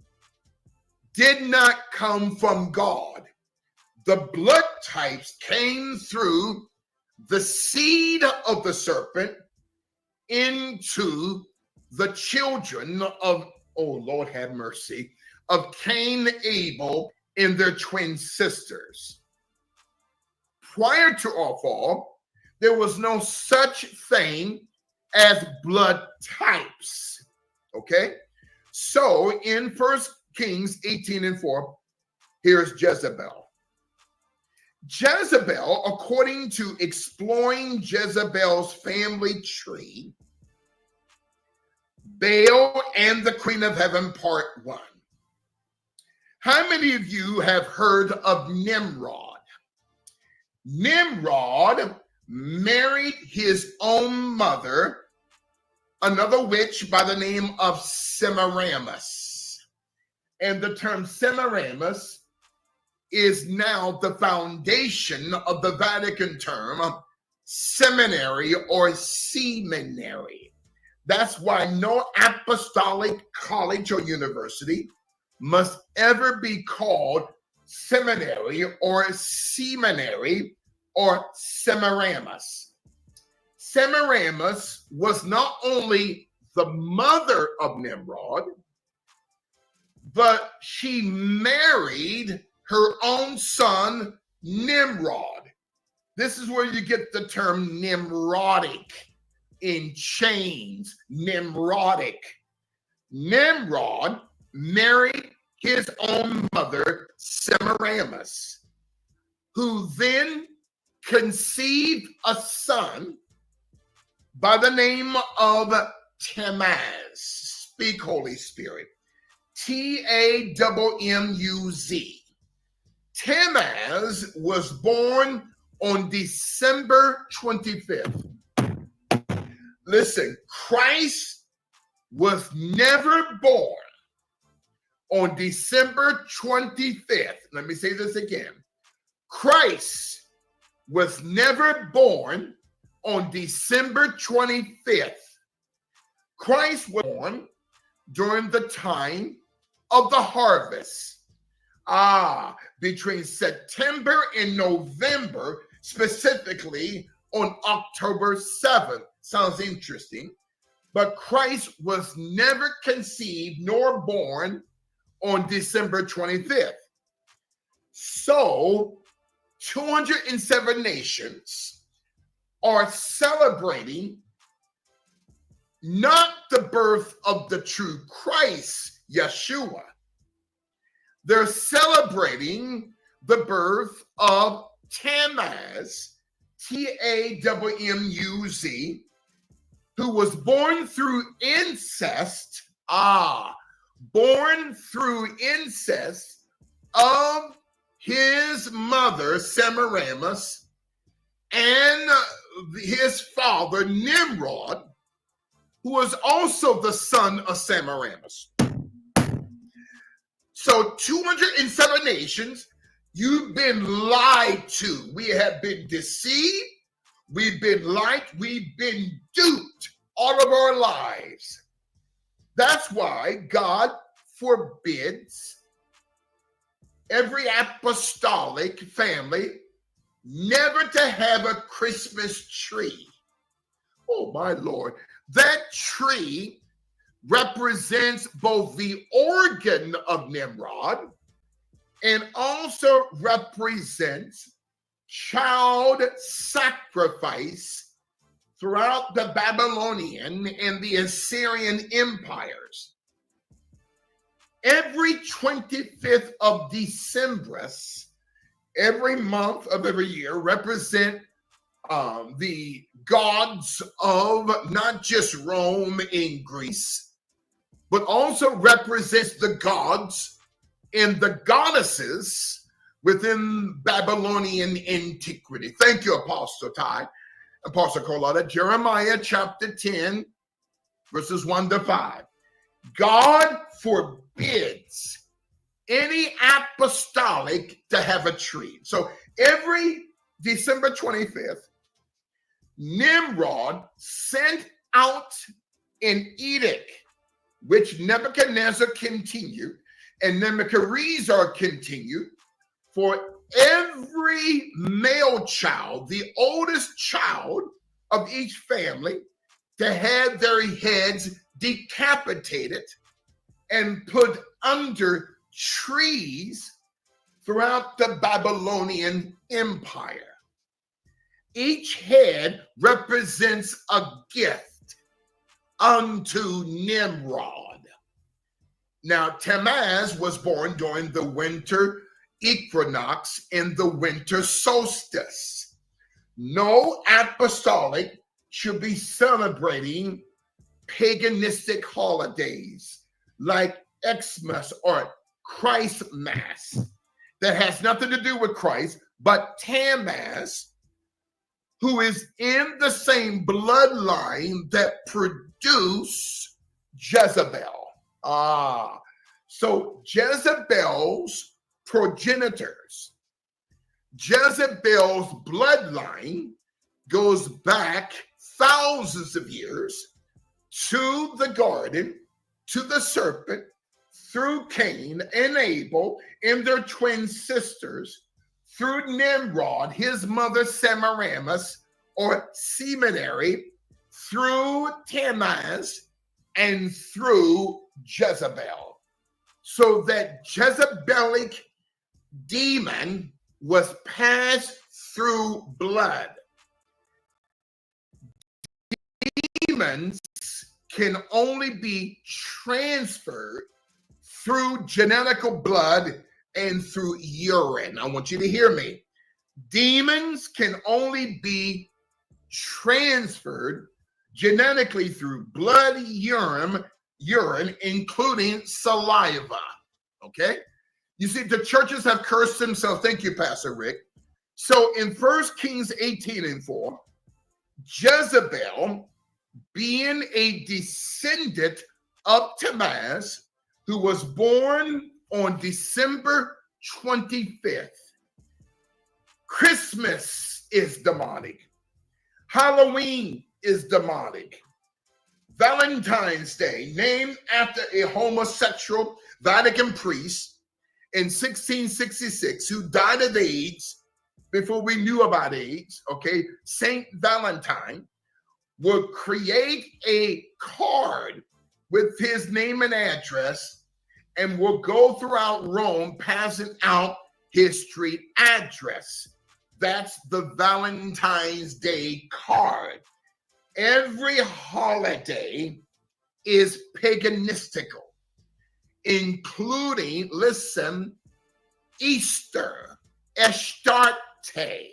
did not come from God. The blood types came through the seed of the serpent into the children of, oh Lord have mercy, of Cain, Abel, and their twin sisters. Prior to our fall, there was no such thing as blood types. Okay? So in 1 Kings 18:4, here's Jezebel. Jezebel, according to Exploring Jezebel's Family Tree, Baal and the Queen of Heaven, Part 1. How many of you have heard of Nimrod? Nimrod married his own mother, another witch by the name of Semiramis. And the term Semiramis is now the foundation of the Vatican term seminary or seminary. That's why no apostolic college or university must ever be called seminary or seminary or Semiramis. Semiramis was not only the mother of Nimrod, but she married her own son, Nimrod. This is where you get the term Nimrodic, in chains, Nimrodic. Nimrod married his own mother, Semiramis, who then conceived a son by the name of Tammuz. Speak, Holy Spirit. Tammuz. Tammuz was born on December 25th. Listen, Christ was never born on December 25th. Let me say this again. Christ was never born on December 25th. Christ was born during the time of the harvest. Between September and November, specifically on October 7th. Sounds interesting. But Christ was never conceived nor born on December 25th. So 207 nations are celebrating not the birth of the true Christ, Yeshua. They're celebrating the birth of Tammuz, Tammuz, who was born through incest, born through incest of his mother, Semiramis, and his father, Nimrod, who was also the son of Semiramis. So 207 nations, you've been lied to. We have been deceived. We've been lied. We've been duped all of our lives. That's why God forbids every apostolic family never to have a Christmas tree. Oh, my Lord. That tree represents both the organ of Nimrod and also represents child sacrifice throughout the Babylonian and the Assyrian empires. Every 25th of December, every month of every year, represent the gods of not just Rome and Greece, but also represents the gods and the goddesses within Babylonian antiquity. Thank you, Apostle Ty, Apostle Carlotta. Jeremiah chapter 10, verses 1-5. God forbids any apostolic to have a tree. So every December 25th, Nimrod sent out an edict, which Nebuchadnezzar continued, and Nebuchadnezzar continued, for every male child, the oldest child of each family, to have their heads decapitated and put under trees throughout the Babylonian Empire. Each head represents a gift unto Nimrod. Now, Tammuz was born during the winter equinox in the winter solstice. No apostolic should be celebrating paganistic holidays like Xmas or Christmas that has nothing to do with Christ, but Tammuz, who is in the same bloodline that produced Jezebel. So Jezebel's progenitors, Jezebel's bloodline goes back thousands of years to the garden, to the serpent, through Cain and Abel and their twin sisters, through Nimrod, his mother Semiramis, or seminary, through Tammuz, and through Jezebel. So that Jezebelic demon was passed through blood. Demons can only be transferred through genetical blood and through urine. I want you to hear me. Demons can only be transferred genetically through blood, urine, including saliva. Okay? You see, the churches have cursed themselves. Thank you, Pastor Rick. So in 1 Kings 18:4, Jezebel, being a descendant of Tammuz, who was born on December 25th. Christmas is demonic. Halloween is demonic. Valentine's Day, named after a homosexual Vatican priest in 1666 who died of AIDS before we knew about AIDS, okay? Saint Valentine would create a card with his name and address and will go throughout Rome passing out his street address. That's the Valentine's Day card. Every holiday is paganistical, including, listen, Easter, Astarte.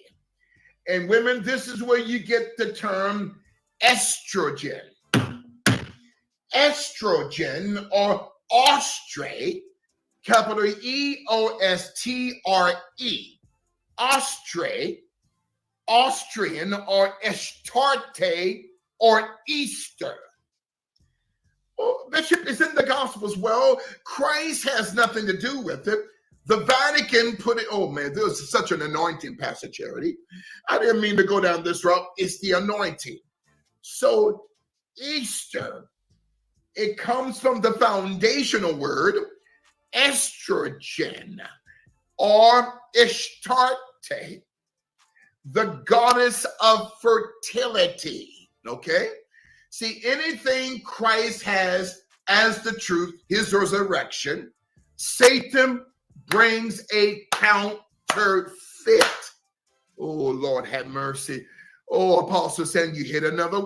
And women, this is where you get the term estrogen. Estrogen, or Ostre, capital E-O-S-T-R-E, Ostre, Austrian, or Astarte, or Easter. Oh, Bishop, is in the Gospels. Well, Christ has nothing to do with it. The Vatican put it, oh man, there was such an anointing, Pastor Charity. I didn't mean to go down this route. It's the anointing. So Easter, it comes from the foundational word estrogen, or Astarte, the goddess of fertility, okay? See, anything Christ has as the truth, his resurrection, Satan brings a counterfeit. Oh, Lord, have mercy. Oh, Apostle Sam, you hit another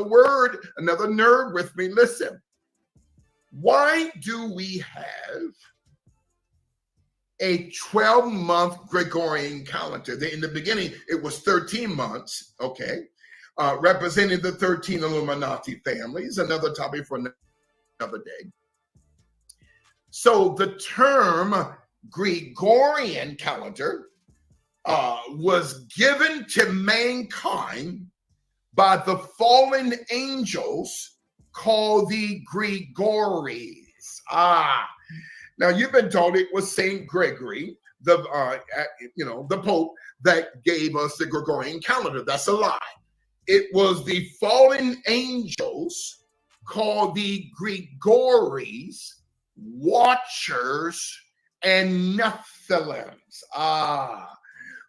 word, another nerve with me. Listen, why do we have a 12-month Gregorian calendar? In the beginning, it was 13 months, okay, representing the 13 Illuminati families, another topic for another day. So the term Gregorian calendar was given to mankind by the fallen angels called the Gregories. Now, you've been told it was St. Gregory, the Pope, that gave us the Gregorian calendar. That's a lie. It was the fallen angels called the Gregories, Watchers, and Nephilims.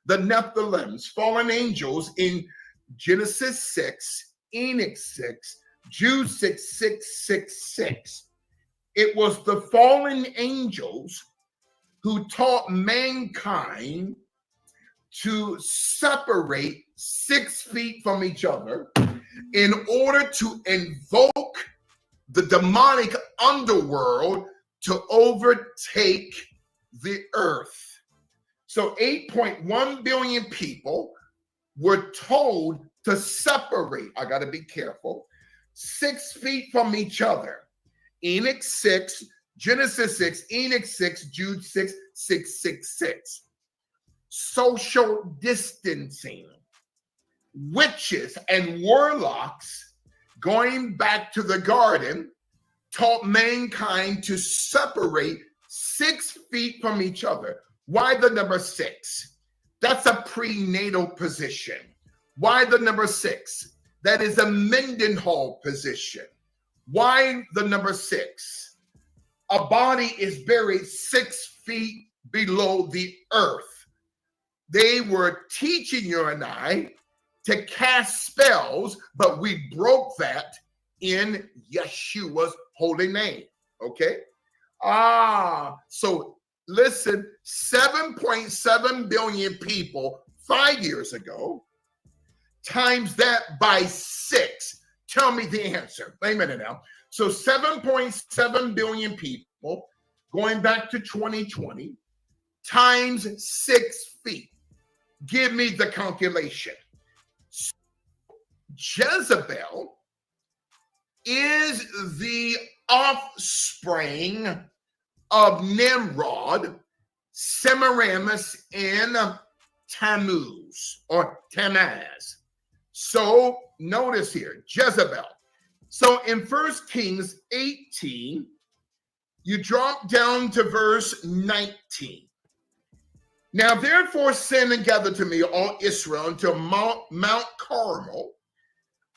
The Nephilims, fallen angels in Genesis 6, Enoch 6, Jude 6, 6, 6, 6. It was the fallen angels who taught mankind to separate 6 feet from each other in order to invoke the demonic underworld to overtake the earth. So 8.1 billion people were told to separate, I got to be careful, 6 feet from each other. Enoch 6, Genesis 6, Enoch 6, Jude 6, 6, 6, 6. Social distancing. Witches and warlocks, going back to the garden, taught mankind to separate 6 feet from each other. Why the number 6? That's a prenatal position. Why the number 6? That is a Mendenhall position. Why the number 6? A body is buried 6 feet below the earth. They were teaching you and I to cast spells, but we broke that in Yeshua's holy name. Okay? So listen, 7.7 billion people 5 years ago, times that by 6. Tell me the answer. Wait a minute now. So 7.7 billion people going back to 2020 times 6 feet. Give me the calculation. Jezebel is the offspring of Nimrod, Semiramis, and Tammuz or Tammuz. So notice here, Jezebel. So in 1 Kings 18, you drop down to verse 19. Now therefore send and gather to me all Israel unto Mount Carmel,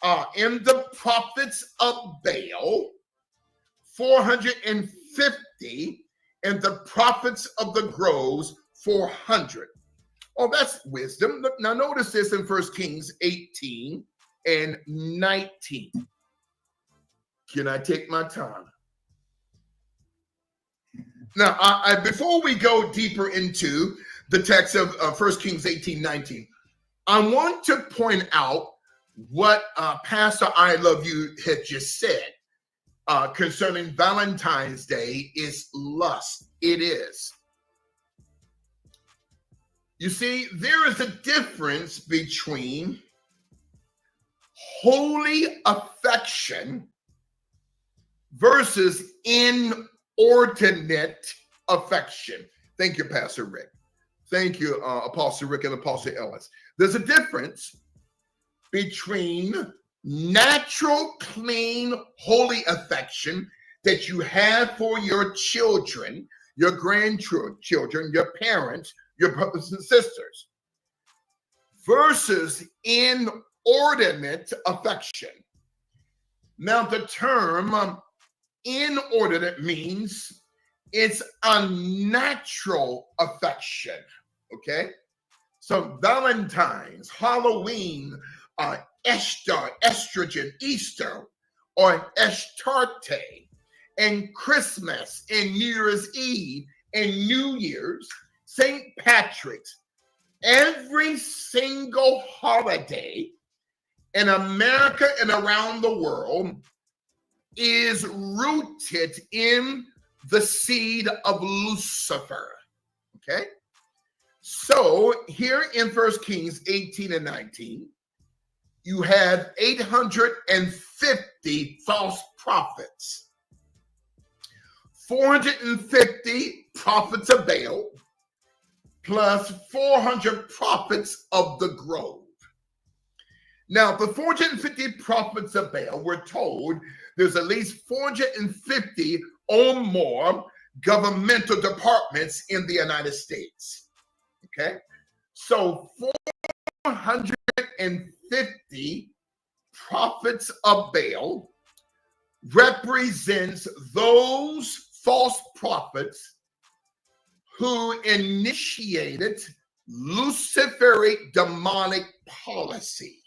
and the prophets of Baal, 450, and the prophets of the groves, 400. Oh, that's wisdom. Look, now notice this in 1 Kings 18 and 19. Can I take my time? Now, before we go deeper into the text of 1 Kings 18, 19, I want to point out what Pastor I Love You had just said concerning Valentine's Day is lust. It is. You see, there is a difference between holy affection versus inordinate affection. Thank you, Pastor Rick. Thank you, Apostle Rick and Apostle Ellis. There's a difference between natural, clean, holy affection that you have for your children, your grandchildren, your parents, your brothers and sisters, versus inordinate affection. Now, the term inordinate means it's unnatural affection, okay? So Valentine's, Halloween, estrogen, Easter, or Ashtarte, and Christmas, and New Year's Eve, and New Year's, St. Patrick's, every single holiday in America and around the world is rooted in the seed of Lucifer, okay? So here in 1 Kings 18 and 19, you have 850 false prophets, 450 prophets of Baal, plus 400 prophets of the grove. Now, the 450 prophets of Baal were told there's at least 450 or more governmental departments in the United States. Okay, so 450 prophets of Baal represents those false prophets who initiated Luciferic demonic policy.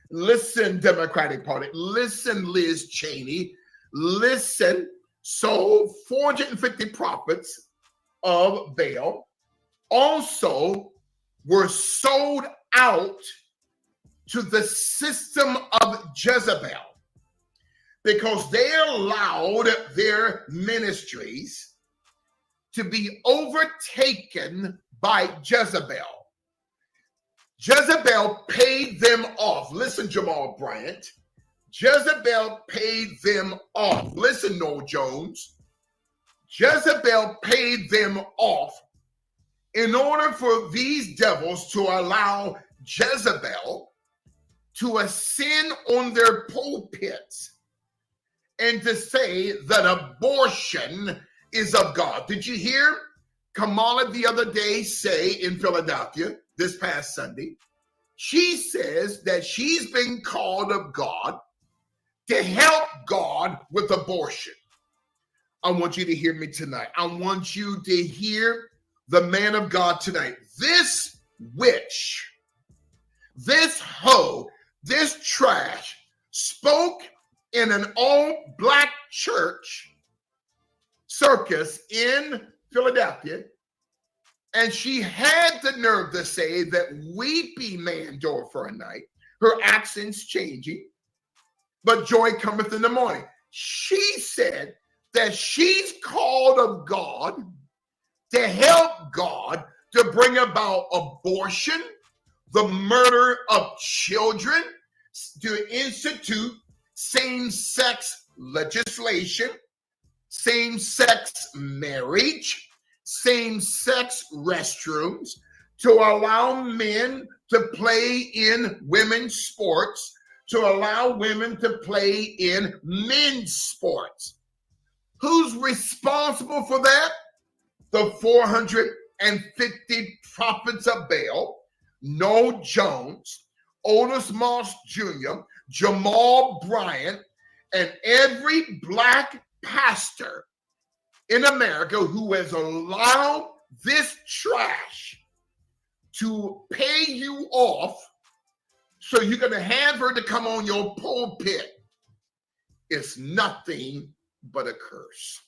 Listen, Democratic Party. Listen, Liz Cheney. Listen. So 450 prophets of Baal also were sold out to the system of Jezebel because they allowed their ministries to be overtaken by Jezebel. Jezebel paid them off. Listen, Jamal Bryant. Jezebel paid them off. Listen, Noel Jones. Jezebel paid them off in order for these devils to allow Jezebel to ascend on their pulpits and to say that abortion is of God. Did you hear Kamala the other day say in Philadelphia this past Sunday? She says that she's been called of God to help God with abortion. I want you to hear me tonight. I want you to hear the man of God tonight. This witch, this hoe, this trash spoke in an all-black church circus in Philadelphia, and she had the nerve to say that weepy may endure for a night, her accent's changing, but joy cometh in the morning. She said that she's called of God to help God to bring about abortion, the murder of children, to institute same-sex legislation, same-sex marriage, same-sex restrooms, to allow men to play in women's sports, to allow women to play in men's sports. Who's responsible for that? The 450 prophets of Baal, Noel Jones, Otis Moss Jr., Jamal Bryant, and every black pastor in America who has allowed this trash to pay you off so you're going to have her to come on your pulpit. It's nothing but a curse.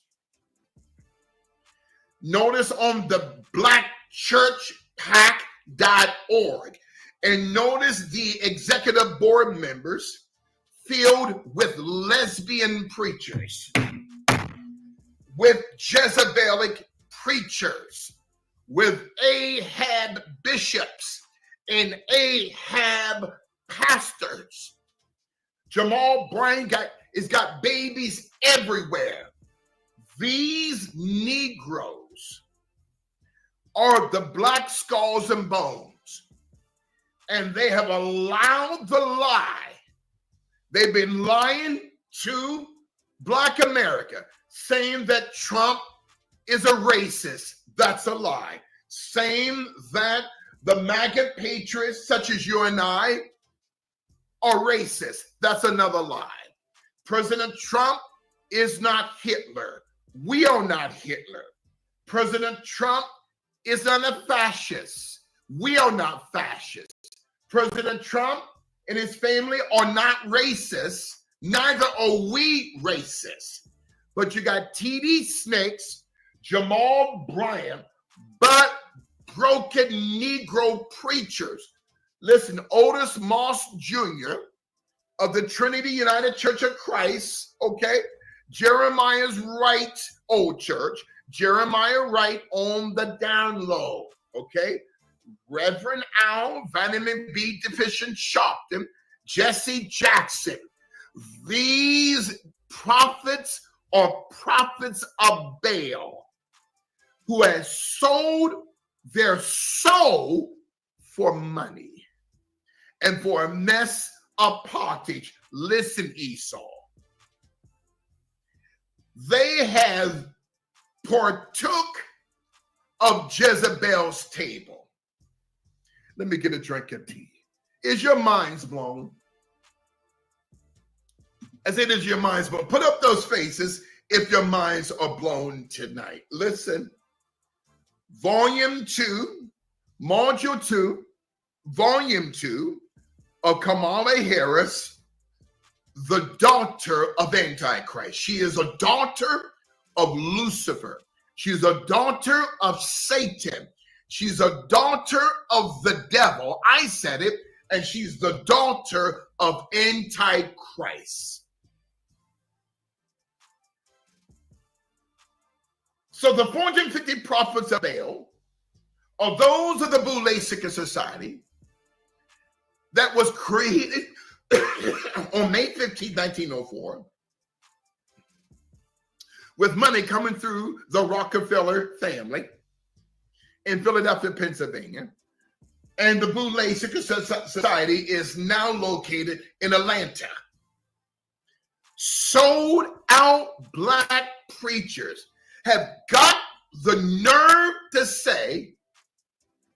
Notice on the blackchurchpac.org, and notice the executive board members filled with lesbian preachers, with Jezebelic preachers, with Ahab bishops and Ahab pastors. Jamal Bryant has got babies everywhere. These Negroes are the black skulls and bones, and they have allowed the lie. They've been lying to black America, saying that Trump is a racist. That's a lie. Saying that the MAGA patriots, such as you and I, are racist. That's another lie. President Trump is not Hitler. We are not Hitler. President Trump is not a fascist. We are not fascist. President Trump and his family are not racist. Neither are we racist. But you got TD Snakes, Jamal Bryant, but broken Negro preachers. Listen, Otis Moss Jr. of the Trinity United Church of Christ, okay? Jeremiah's Right Old Church, Jeremiah Wright on the down low, okay? Reverend Al, vitamin B deficient Sharpton, Jesse Jackson. These prophets are prophets of Baal who has sold their soul for money and for a mess of pottage. Listen, Esau. They have partook of Jezebel's table. Let me get a drink of tea. Is your minds blown? I said, is your minds blown? Put up those faces if your minds are blown tonight. Listen, Volume 2, Module 2, Volume 2 of Kamala Harris, the daughter of Antichrist. She is a daughter of Lucifer. She's a daughter of Satan. She's a daughter of the devil. I said it. And she's the daughter of Antichrist. So the 450 prophets of Baal are those of the Boule Secret Society that was created on May 15, 1904, with money coming through the Rockefeller family in Philadelphia, Pennsylvania. And the Boule Secret Society is now located in Atlanta. Sold out black preachers have got the nerve to say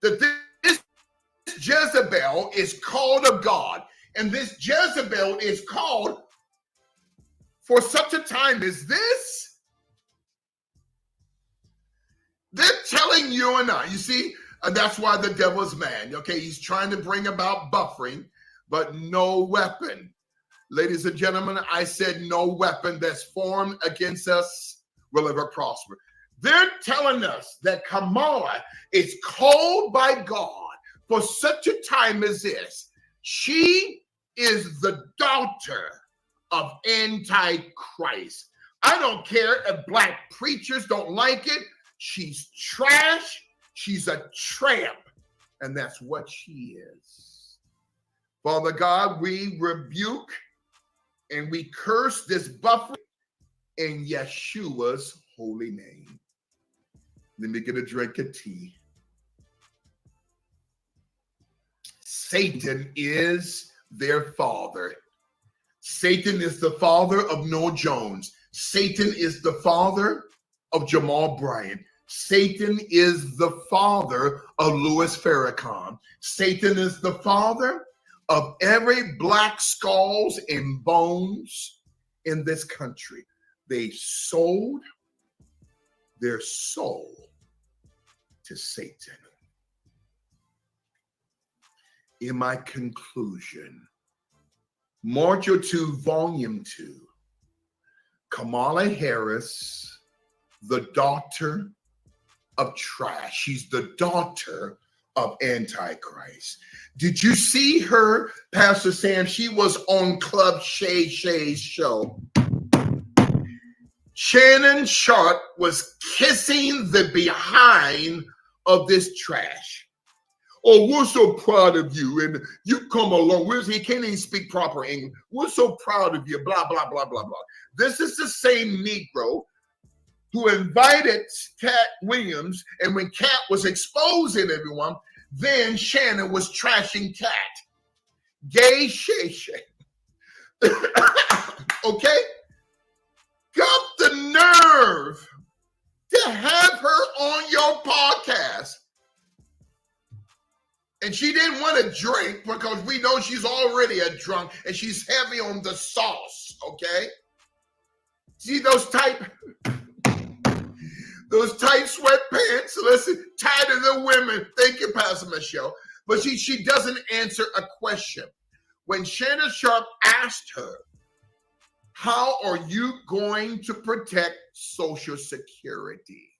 that this Jezebel is called of God, and this Jezebel is called for such a time as this. They're telling you and I, you see, and that's why the devil's mad. Okay, he's trying to bring about buffering, but no weapon. Ladies and gentlemen, I said no weapon that's formed against us will ever prosper. They're telling us that Kamala is called by God for such a time as this. She is the daughter of Antichrist. I don't care if black preachers don't like it. She's trash. She's a tramp. And that's what she is. Father God, we rebuke and we curse this buffer in Yeshua's holy name. Let me get a drink of tea. Satan is their father. Satan is the father of Noah Jones. Satan is the father of Jamal Bryant. Satan is the father of Louis Farrakhan. Satan is the father of every black skulls and bones in this country. They sold their soul to Satan. In my conclusion, Module 2, Volume 2, Kamala Harris, the daughter of trash. She's the daughter of Antichrist. Did you see her, Pastor Sam? She was on Club Shay Shay's show. Shannon Sharp was kissing the behind of this trash. Oh, we're so proud of you, and you come along. He can't even speak proper English. We're so proud of you, blah, blah, blah, blah, blah. This is the same Negro who invited Cat Williams, and when Cat was exposing everyone, then Shannon was trashing Cat. Gay Shay Shay. Okay? Got the nerve to have her on your podcast. And she didn't want to drink because we know she's already a drunk and she's heavy on the sauce, okay? See those tight sweatpants? Listen, tighter than women. Thank you, Pastor Michelle. But she doesn't answer a question. When Shannon Sharp asked her, how are you going to protect Social Security?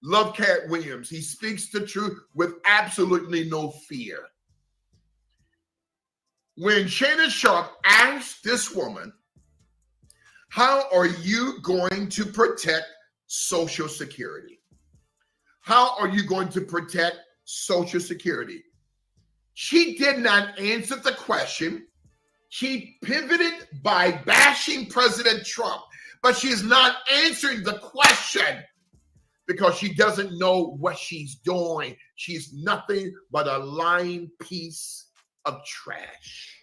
Love Cat Williams. He speaks the truth with absolutely no fear. When Shannon Sharp asked this woman, how are you going to protect Social Security? How are you going to protect Social Security? She did not answer the question. She pivoted by bashing President Trump, but she's not answering the question because she doesn't know what she's doing. She's nothing but a lying piece of trash.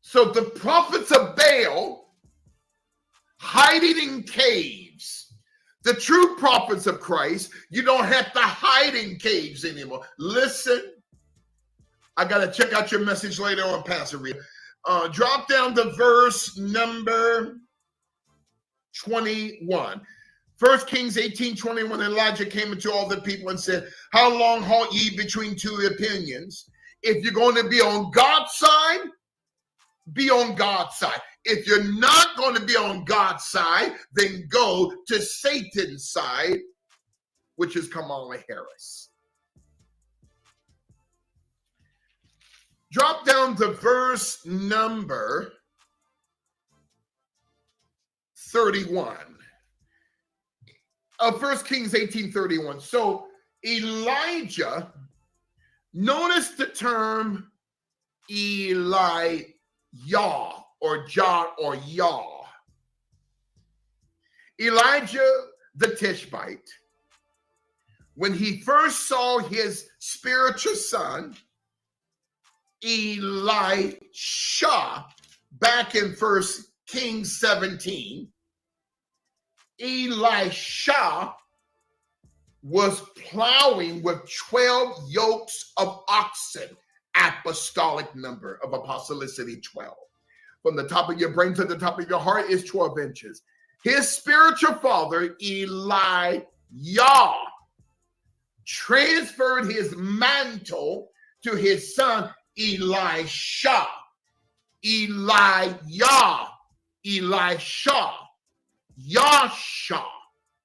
So the prophets of Baal hiding in caves. The true prophets of Christ, you don't have to hide in caves anymore. Listen, I got to check out your message later on, Pastor Rita. Drop down to verse number 21. 1 Kings 18:21, Elijah came into all the people and said, how long halt ye between two opinions? If you're going to be on God's side, be on God's side. If you're not going to be on God's side, then go to Satan's side, which is Kamala Harris. Drop down to verse number 31 of 1 Kings 18:31. So Elijah, notice the term Elijah or Jah or Yah. Elijah the Tishbite, when he first saw his spiritual son, Elisha, back in 1 Kings 17, Elisha was plowing with 12 yokes of oxen, apostolic number of apostolicity 12. From the top of your brain to the top of your heart is 12 inches. His spiritual father, Elijah, transferred his mantle to his son, Elisha. Elijah, Elisha, Yasha,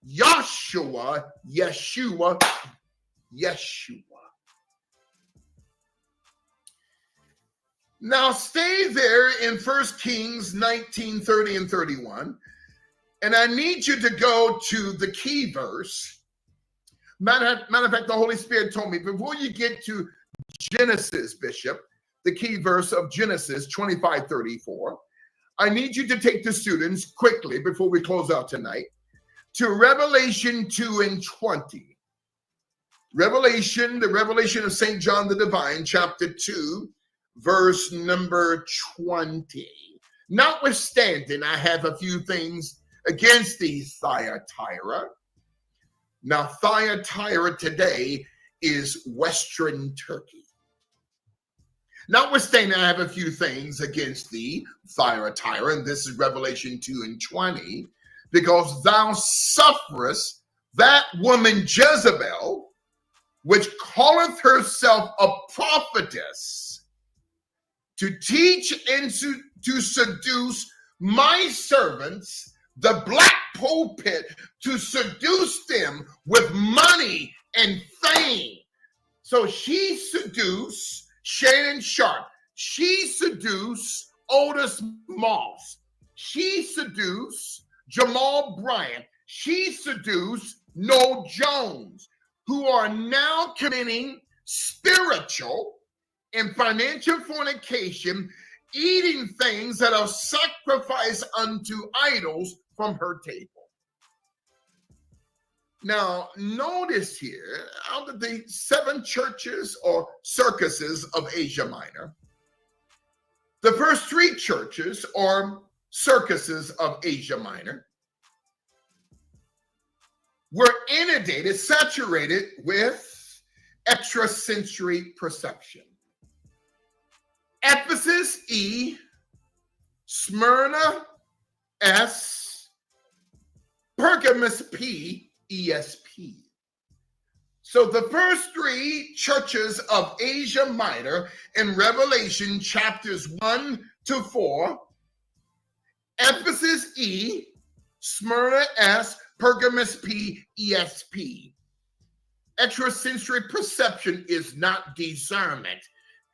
Yeshua, Yeshua, Yeshua. Now stay there in 1 Kings 19, 30 and 31. And I need you to go to the key verse. Matter of fact, the Holy Spirit told me, before you get to Genesis, Bishop, the key verse of Genesis 25:34, I need you to take the students quickly before we close out tonight to Revelation 2 and 20. The revelation of St. John the Divine, chapter 2, verse number 20. Notwithstanding, I have a few things against thee, Thyatira. Now, Thyatira today is Western Turkey. Notwithstanding, I have a few things against thee, Thyatira, and this is Revelation 2 and 20, because thou sufferest that woman Jezebel, which calleth herself a prophetess, to teach and to seduce my servants, the black pulpit, to seduce them with money and fame. So she seduced Shannon Sharp. She seduced Otis Moss. She seduced Jamal Bryant. She seduced Noel Jones, who are now committing spiritual and financial fornication, eating things that are sacrificed unto idols from her table. Now, notice here, out of the 7 churches or circuses of Asia Minor, the first 3 churches or circuses of Asia Minor were inundated, saturated with extrasensory perception. Ephesus, E, Smyrna, S, Pergamus, P, ESP. So the first 3 churches of Asia Minor in Revelation chapters 1 to 4, Ephesus, E, Smyrna, S, Pergamus, P, ESP. Extrasensory perception is not discernment.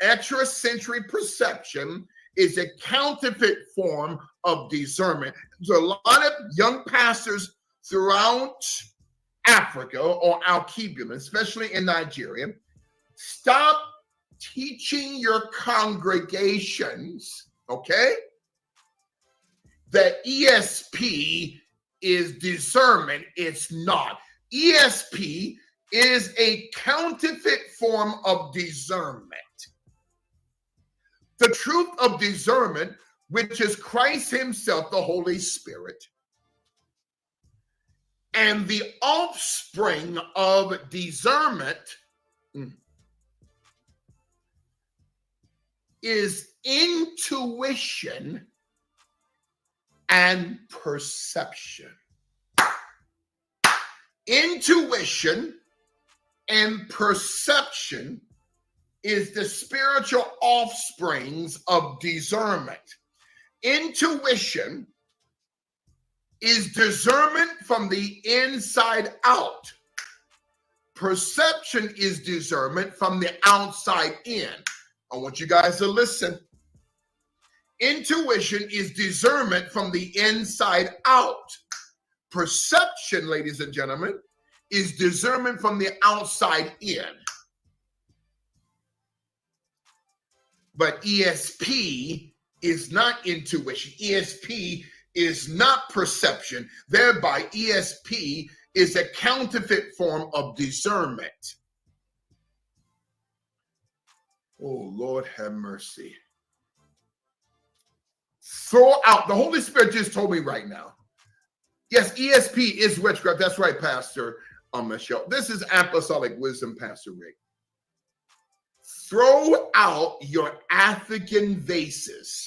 Extrasensory perception is a counterfeit form of discernment. There's a lot of young pastors throughout Africa or Al-Kibum, especially in Nigeria. Stop teaching your congregations, okay, that ESP is discernment. It's not. ESP is a counterfeit form of discernment. The truth of discernment, which is Christ himself, the Holy Spirit, And the offspring of discernment is intuition and perception. Intuition and perception is the spiritual offsprings of discernment. Intuition is discernment from the inside out. Perception is discernment from the outside in. I want you guys to listen. Intuition is discernment from the inside out. Perception, ladies and gentlemen, is discernment from the outside in. But ESP is not intuition. ESP is not perception. Thereby, ESP is a counterfeit form of discernment. Oh, Lord have mercy. Throw out, the Holy Spirit just told me right now. Yes, ESP is witchcraft. That's right, Pastor Michelle. This is apostolic wisdom, Pastor Rick. Throw out your African vases.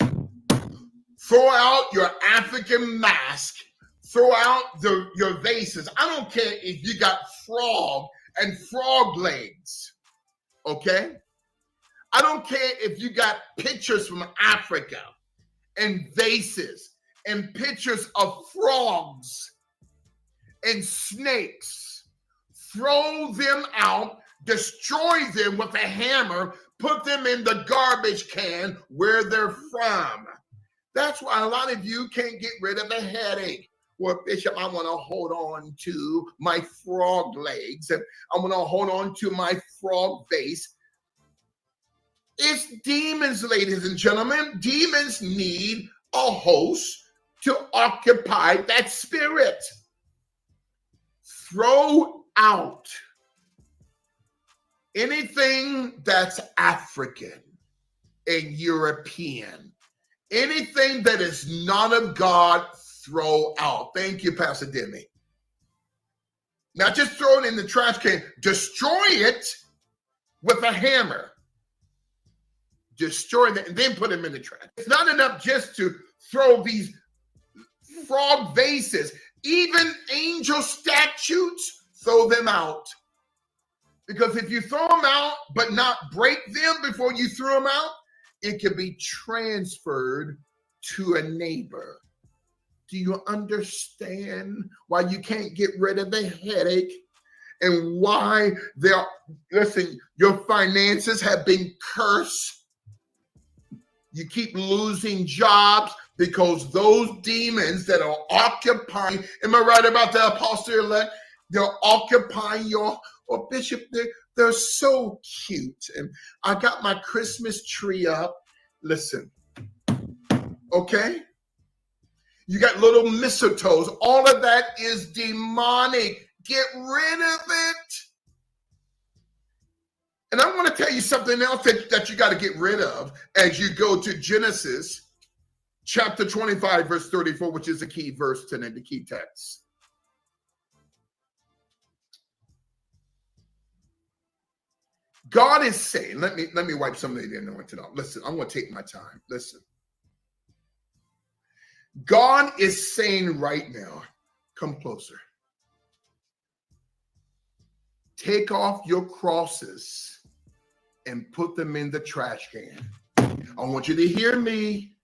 Throw out your African mask. Throw out your vases. I don't care if you got frog and frog legs. Okay? I don't care if you got pictures from Africa and vases and pictures of frogs and snakes. Throw them out, destroy them with a hammer, put them in the garbage can where they're from. That's why a lot of you can't get rid of a headache. Well, Bishop, I want to hold on to my frog legs, and I want to hold on to my frog vase. It's demons, ladies and gentlemen. Demons need a host to occupy that spirit. Throw out anything that's African and European. Anything that is not of God, throw out. Thank you, Pastor Demi. Not just throw it in the trash can. Destroy it with a hammer. Destroy them and then put them in the trash. It's not enough just to throw these frog vases. Even angel statues, throw them out. Because if you throw them out but not break them before you throw them out, it could be transferred to a neighbor. Do you understand why you can't get rid of the headache and why your finances have been cursed? You keep losing jobs because those demons that are occupying, am I right about the apostle-elect? They're occupying your, or Bishop, they're so cute. And I got my Christmas tree up. Listen, okay? You got little mistletoes. All of that is demonic. Get rid of it. And I want to tell you something else that you got to get rid of as you go to Genesis chapter 25, verse 34, which is the key verse tonight, the key text. God is saying, let me wipe some of the anointing off. Listen, I'm going to take my time. Listen. God is saying right now, come closer. Take off your crosses and put them in the trash can. I want you to hear me.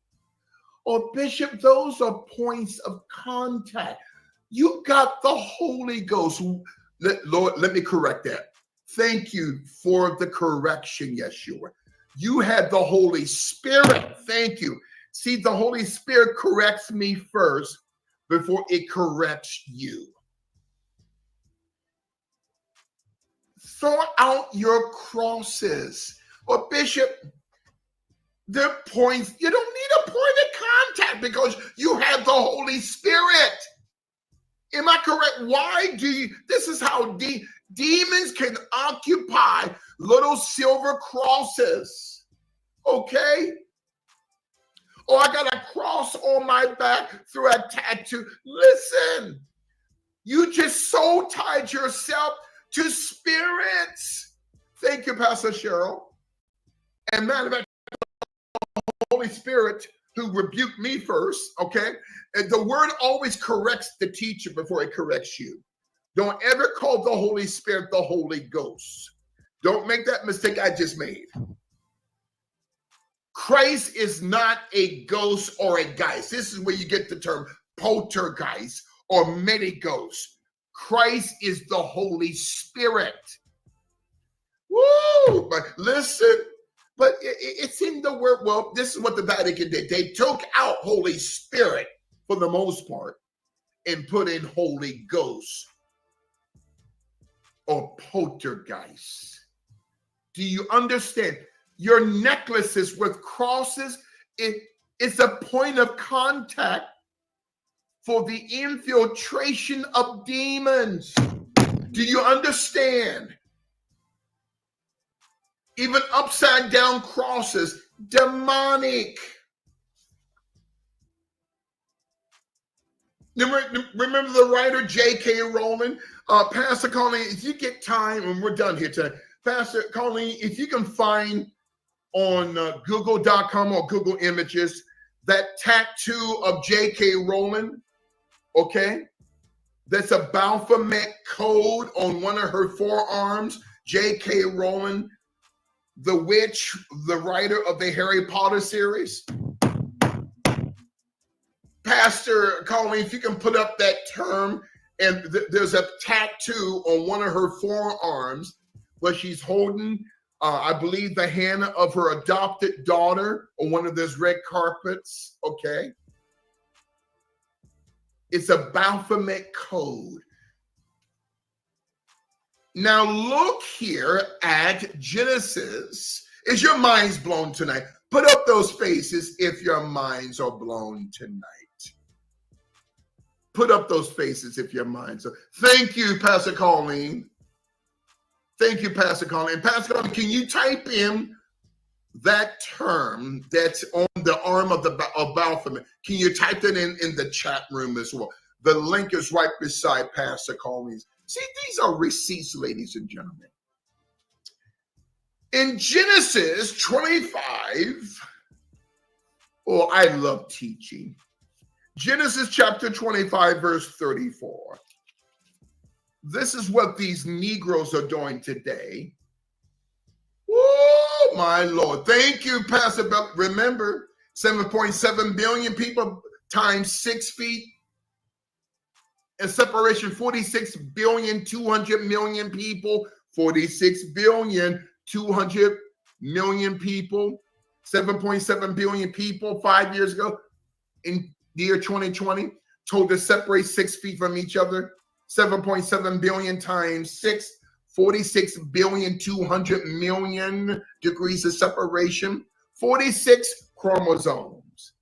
Oh, Bishop, those are points of contact. You got the Holy Ghost. Lord, let me correct that. Thank you for the correction, Yeshua. You had the Holy Spirit. Thank you. See, the Holy Spirit corrects me first before it corrects you. Throw out your crosses. Or Bishop, they're points. You don't need a point of contact because you have the Holy Spirit. Am I correct? Why do you? This is how demons can occupy little silver crosses. Okay? Or I got a cross on my back through a tattoo. Listen, You just soul tied yourself to spirits. Thank you, Pastor Cheryl. And matter of fact, the Holy Spirit who rebuked me first, okay? And the word always corrects the teacher before it corrects you. Don't ever call the Holy Spirit the Holy Ghost. Don't make that mistake I just made. Christ is not a ghost or a geist. This is where you get the term poltergeist or many ghosts. Christ is the Holy Spirit. Woo! But listen, but it's in the word. Well, this is what the Vatican did. They took out Holy Spirit for the most part and put in Holy Ghost or poltergeist. Do you understand? Your necklaces with crosses, it's a point of contact for the infiltration of demons. Do you understand? Even upside down crosses, demonic. Remember the writer J.K. Rowling? Pastor Colleen, if you get time, and we're done here today, Pastor Colleen, if you can find on Google.com or Google Images that tattoo of J.K. Rowling, okay? That's a Baphomet code on one of her forearms. J.K. Rowling, the witch, the writer of the Harry Potter series. Pastor Colleen, if you can put up that term, and there's a tattoo on one of her forearms where she's holding, I believe, the hand of her adopted daughter on one of those red carpets, okay? It's a Baphomet code. Now look here at Genesis. Is your minds blown tonight? Put up those faces if your minds are blown tonight. Put up those faces if your minds are. Thank you, Pastor Colleen. Thank you, Pastor Colleen. Pastor Colleen, can you type in that term that's on the arm of Baphomet? Can you type that in the chat room as well? The link is right beside Pastor Colleen's. See, these are receipts, ladies and gentlemen. In Genesis 25, oh, I love teaching. Genesis chapter 25, verse 34. This is what these Negroes are doing today. Oh, my Lord. Thank you, Pastor Bell. Remember, 7.7 billion people times 6 feet. And separation, 46 billion, 200 million people. 46 billion, 200 million people. 7.7 billion people 5 years ago in the year 2020 told to separate 6 feet from each other. 7.7 billion times 6, 46 billion, 200 million degrees of separation, 46 chromosomes.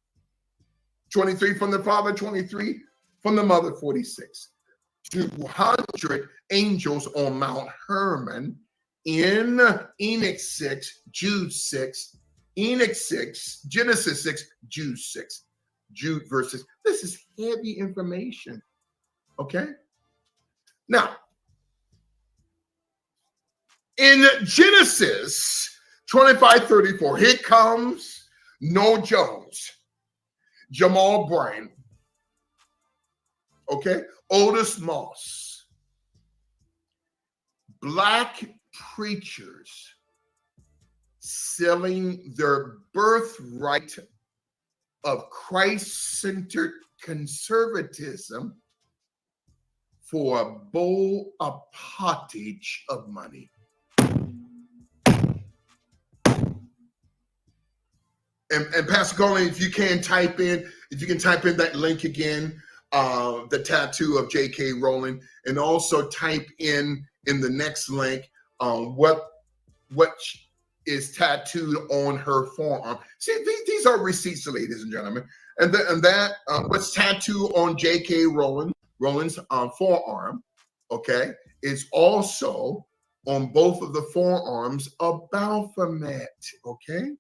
23 from the father, 23 from the mother, 46. 200 angels on Mount Hermon in Enoch 6, Jude 6, Enoch 6, Genesis 6, Jude 6, Jude verses. This is heavy information, okay? Now, in Genesis 25:34, here comes Noel Jones, Jamal Bryant, okay, Otis Moss, black preachers selling their birthright of Christ-centered conservatism for a bowl of pottage of money. And Pastor Colleen, if you can type in that link again, the tattoo of J.K. Rowling, and also type in the next link what is tattooed on her forearm. See, these are receipts, ladies and gentlemen, and that what's tattooed on J.K. Rowling's forearm, okay, is also on both of the forearms of Baphomet, okay?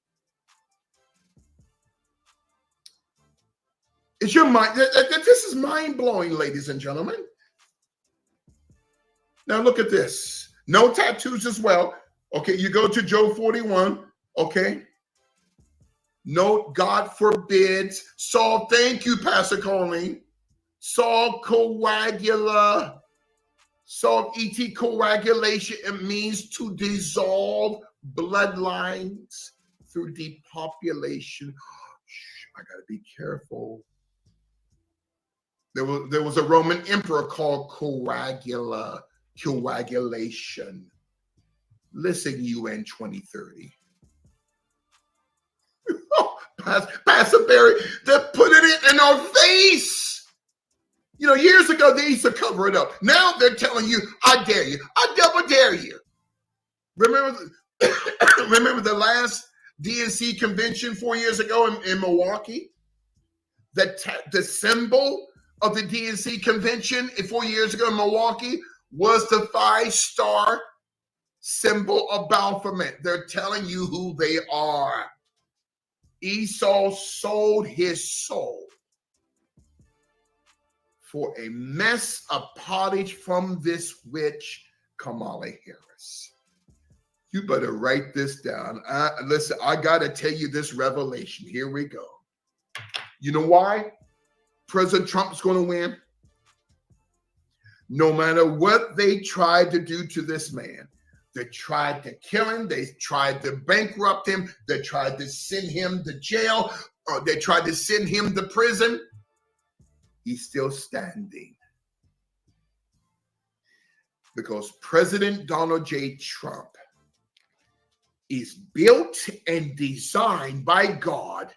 It's your mind. This is mind-blowing, ladies and gentlemen. Now look at this. No tattoos as well. Okay, you go to Job 41. Okay. No, God forbids. Saul, thank you, Pastor Colleen. Saul coagula. Saul ET coagulation. It means to dissolve bloodlines through depopulation. I gotta be careful. There was a Roman emperor called coagulation. Listen, UN 2030. Pastor Barry, they're putting it in our face. You know, years ago, they used to cover it up. Now they're telling you, I dare you. I double dare you. Remember the last DNC convention 4 years ago in Milwaukee? The symbol of the DNC convention 4 years ago in Milwaukee was the 5-star symbol of Baphomet. They're telling you who they are. Esau sold his soul for a mess of pottage from this witch, Kamala Harris. You better write this down. Listen, I got to tell you this revelation. Here we go. You know why President Trump is going to win? No matter what they tried to do to this man, they tried to kill him. They tried to bankrupt him. They tried to send him to jail. Or they tried to send him to prison. He's still standing. Because President Donald J. Trump is built and designed by God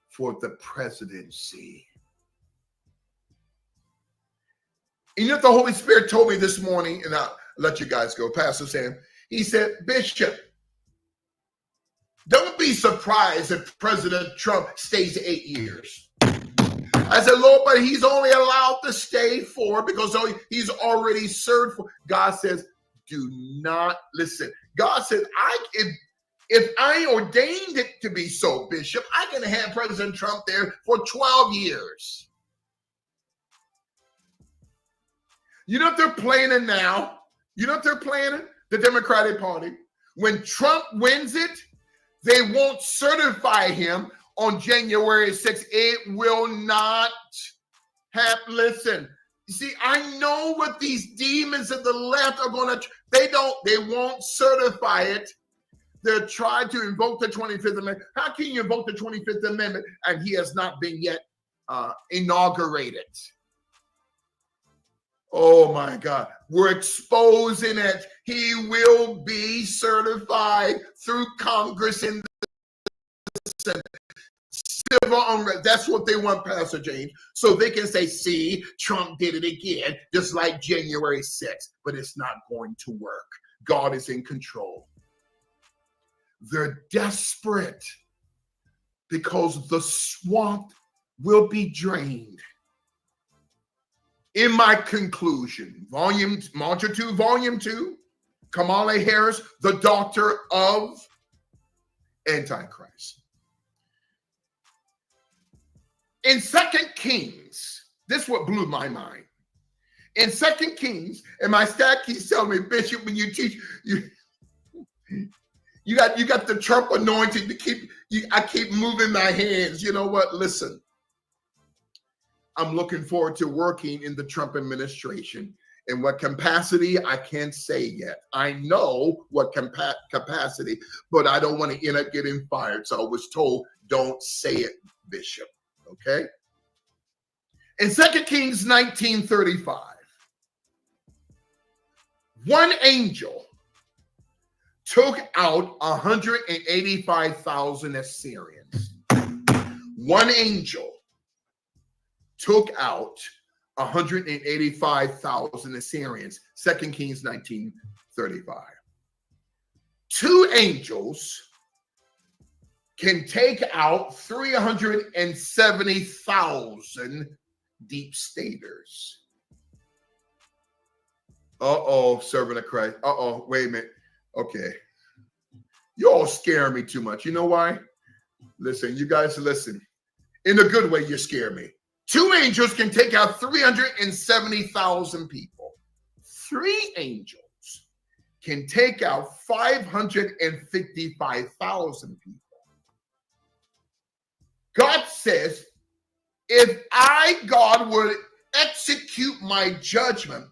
for the presidency. And you know what the Holy Spirit told me this morning, and I'll let you guys go, Pastor Sam. He said, Bishop, don't be surprised if President Trump stays 8 years. I said, Lord, but he's only allowed to stay 4 because he's already served 4. God says, do not listen. God said, if I ordained it to be so, Bishop, I can have President Trump there for 12 years. You know what they're planning now? You know what they're planning? The Democratic Party. When Trump wins it, they won't certify him on January 6th. It will not happen. Listen, you see, I know what these demons of the left are going to, they won't certify it. They'll try to invoke the 25th Amendment. How can you invoke the 25th Amendment and he has not been yet inaugurated? Oh my God, we're exposing it. He will be certified through Congress in the Senate. Civil unrest. That's what they want, Pastor James. So they can say, see, Trump did it again, just like January 6th. But it's not going to work. God is in control. They're desperate because the swamp will be drained. In my conclusion, Volume 2, Kamala Harris, the daughter of Antichrist. In 2 Kings, this is what blew my mind. In 2 Kings, and my staff keeps telling me, Bishop, when you teach, you got the Trump anointing to keep. I keep moving my hands. You know what? Listen. I'm looking forward to working in the Trump administration. In what capacity, I can't say yet. I know what capacity, but I don't want to end up getting fired. So I was told, don't say it, Bishop. Okay? In 2 Kings 19:35, one angel took out 185,000 Assyrians. One angel took out 185,000 Assyrians. 2 Kings 19:35. 2 angels can take out 370,000 deep staters. Uh-oh, servant of Christ. Uh-oh, wait a minute. Okay. You all scare me too much. You know why? Listen, you guys listen. In a good way, you scare me. 2 angels can take out 370,000 people. 3 angels can take out 555,000 people. God says, if I, God, would execute my judgment,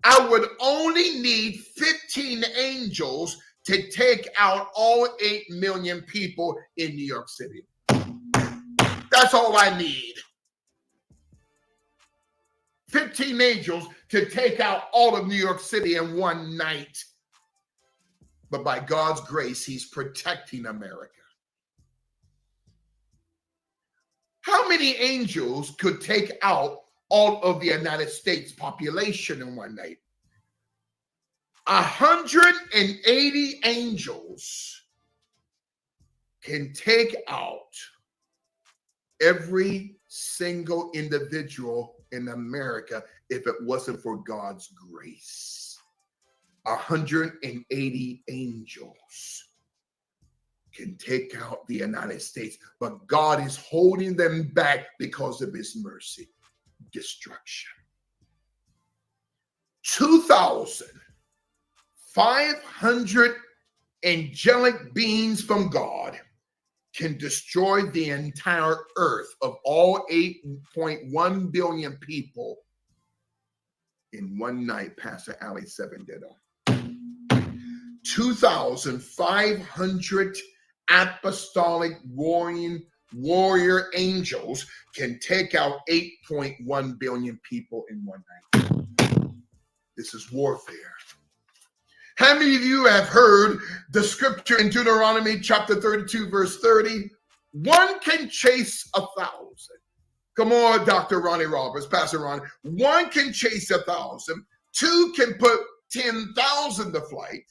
I would only need 15 angels to take out all 8 million people in New York City. That's all I need. 15 angels to take out all of New York City in one night. But by God's grace, he's protecting America. How many angels could take out all of the United States population in one night? 180 angels can take out every single individual in America if it wasn't for God's grace. 180 angels can take out the United States, but God is holding them back because of his mercy. Destruction. 2,500 angelic beings from God can destroy the entire earth of all 8.1 billion people in one night, Pastor Ali 7 did on. 2,500 apostolic warrior angels can take out 8.1 billion people in one night. This is warfare. How many of you have heard the scripture in Deuteronomy chapter 32, verse 30? One can chase 1,000. Come on, Dr. Ronnie Roberts, Pastor Ron. One can chase 1,000. 2 can put 10,000 to flight.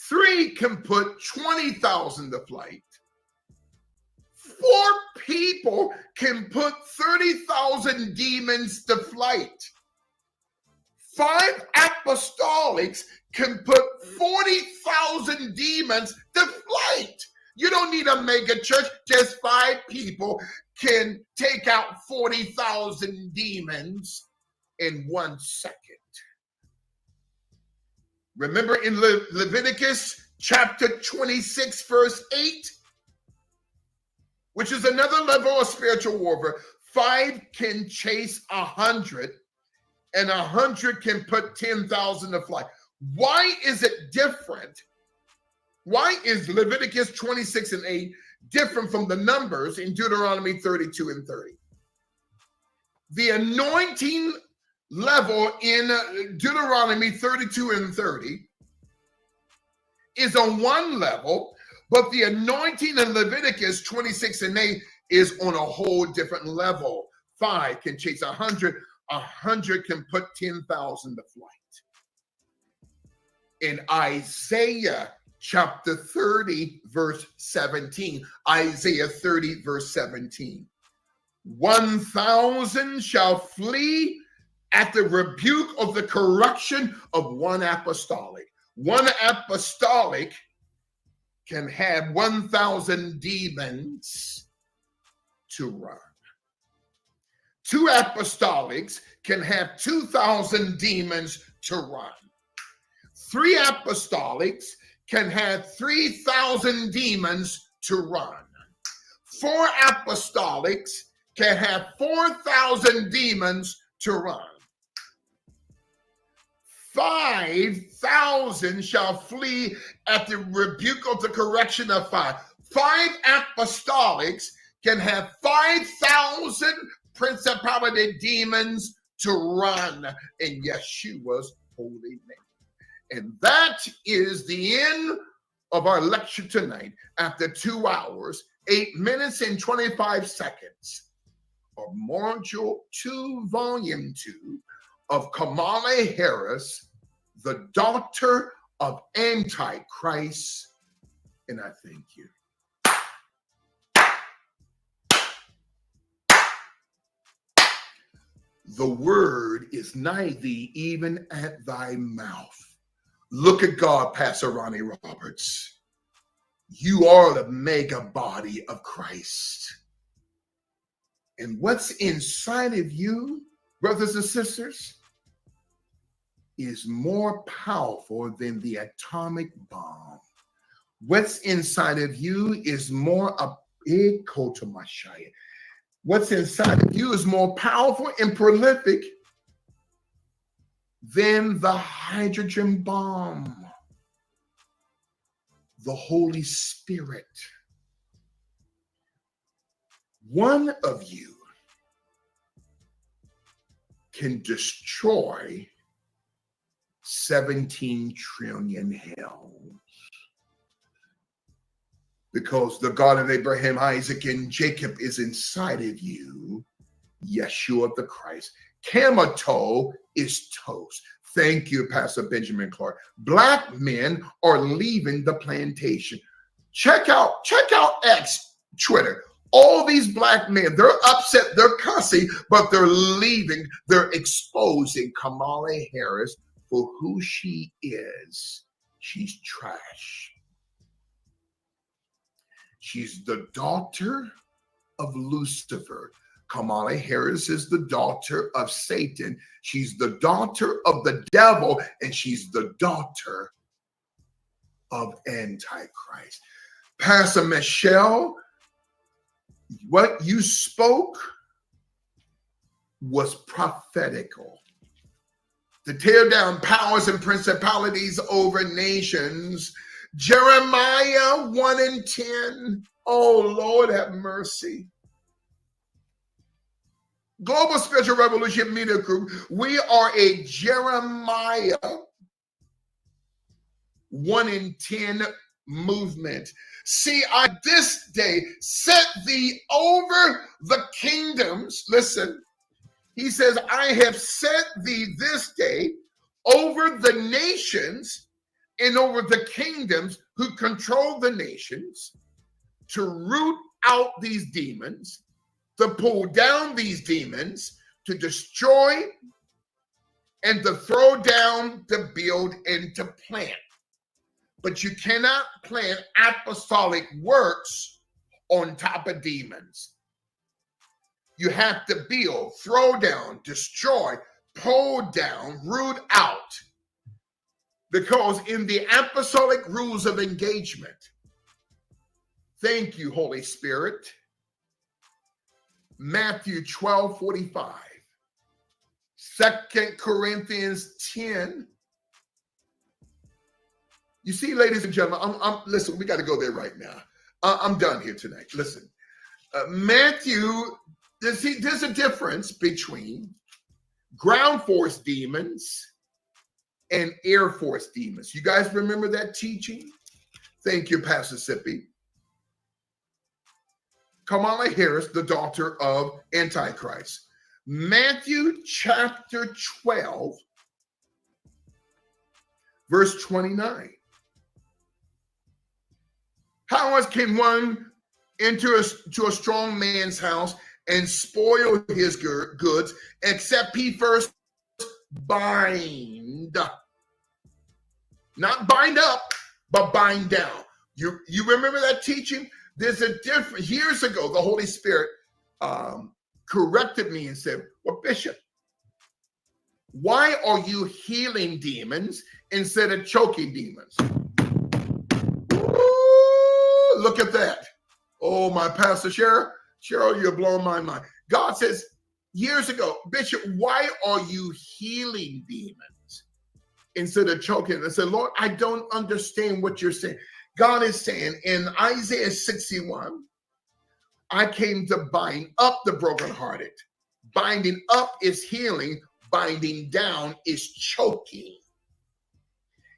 3 can put 20,000 to flight. 4 people can put 30,000 demons to flight. 5 apostolics can put 40,000 demons to flight. You don't need a mega church. Just 5 people can take out 40,000 demons in 1 second. Remember in Leviticus chapter 26, verse 8, which is another level of spiritual warfare. 5 can chase 100, and 100 can put 10,000 to flight. Why is it different? Why is Leviticus 26 and 8 different from the numbers in Deuteronomy 32 and 30? The anointing level in Deuteronomy 32 and 30 is on one level, but the anointing in Leviticus 26 and 8 is on a whole different level. 5 can chase 100. 100 can put 10,000 to flight. In Isaiah chapter 30, verse 17, Isaiah 30, verse 17, 1,000 shall flee at the rebuke of the correction of one apostolic. One apostolic can have 1,000 demons to run. 2 apostolics can have 2,000 demons to run. 3 apostolics can have 3,000 demons to run. 4 apostolics can have 4,000 demons to run. 5,000 shall flee at the rebuke of the correction of 5. 5 apostolics can have 5,000 principality demons to run in Yeshua's holy name. And that is the end of our lecture tonight. After 2 hours, 8 minutes and 25 seconds of Module 2, Volume 2 of Kamala Harris, the Daughter of Antichrist. And I thank you. The word is nigh thee, even at thy mouth. Look at God, Pastor Ronnie Roberts. You are the mega body of Christ. And what's inside of you, brothers and sisters, is more powerful than the atomic bomb. What's inside of you is more What's inside of you is more powerful and prolific than the hydrogen bomb. The Holy Spirit. One of you can destroy 17 trillion hells. Because the God of Abraham, Isaac, and Jacob is inside of you, Yeshua the Christ. Kamato is toast. Thank you, Pastor Benjamin Clark. Black men are leaving the plantation. Check out X, Twitter. All these black men, they're upset, they're cussing, but they're leaving. They're exposing Kamala Harris for who she is. She's trash. She's the daughter of Lucifer. Kamala Harris is the daughter of Satan. She's the daughter of the devil, and she's the daughter of Antichrist. Pastor Michelle, what you spoke was prophetical. To tear down powers and principalities over nations. Jeremiah 1:10. Oh, Lord, have mercy. Global Spiritual Revolution Media Group, we are a Jeremiah 1:10 movement. See, I this day set thee over the kingdoms. Listen, he says, I have set thee this day over the nations and over the kingdoms who control the nations, to root out these demons, to pull down these demons, to destroy and to throw down, to build and to plant. But you cannot plant apostolic works on top of demons. You have to build, throw down, destroy, pull down, root out. Because in the apostolic rules of engagement, thank you, Holy Spirit, Matthew 12:45, 2 Corinthians 10. You see, ladies and gentlemen, listen, we got to go there right now. I'm done here tonight. Listen, Matthew, there's a difference between ground force demons and Air Force demons. You guys remember that teaching? Thank you, Pastor Sippy. Kamala Harris, the daughter of Antichrist. Matthew chapter 12, verse 29. How much can one enter to a strong man's house and spoil his goods, except he first bind? Not bind up, but bind down. You remember that teaching? There's a difference. Years ago, the Holy Spirit corrected me and said, well, Bishop, why are you healing demons instead of choking demons? Ooh, look at that. Oh, my Pastor Cheryl, you're blowing my mind. God says, years ago, Bishop, why are you healing demons instead of choking? I said, Lord, I don't understand what you're saying. God is saying in Isaiah 61, I came to bind up the brokenhearted. Binding up is healing. Binding down is choking.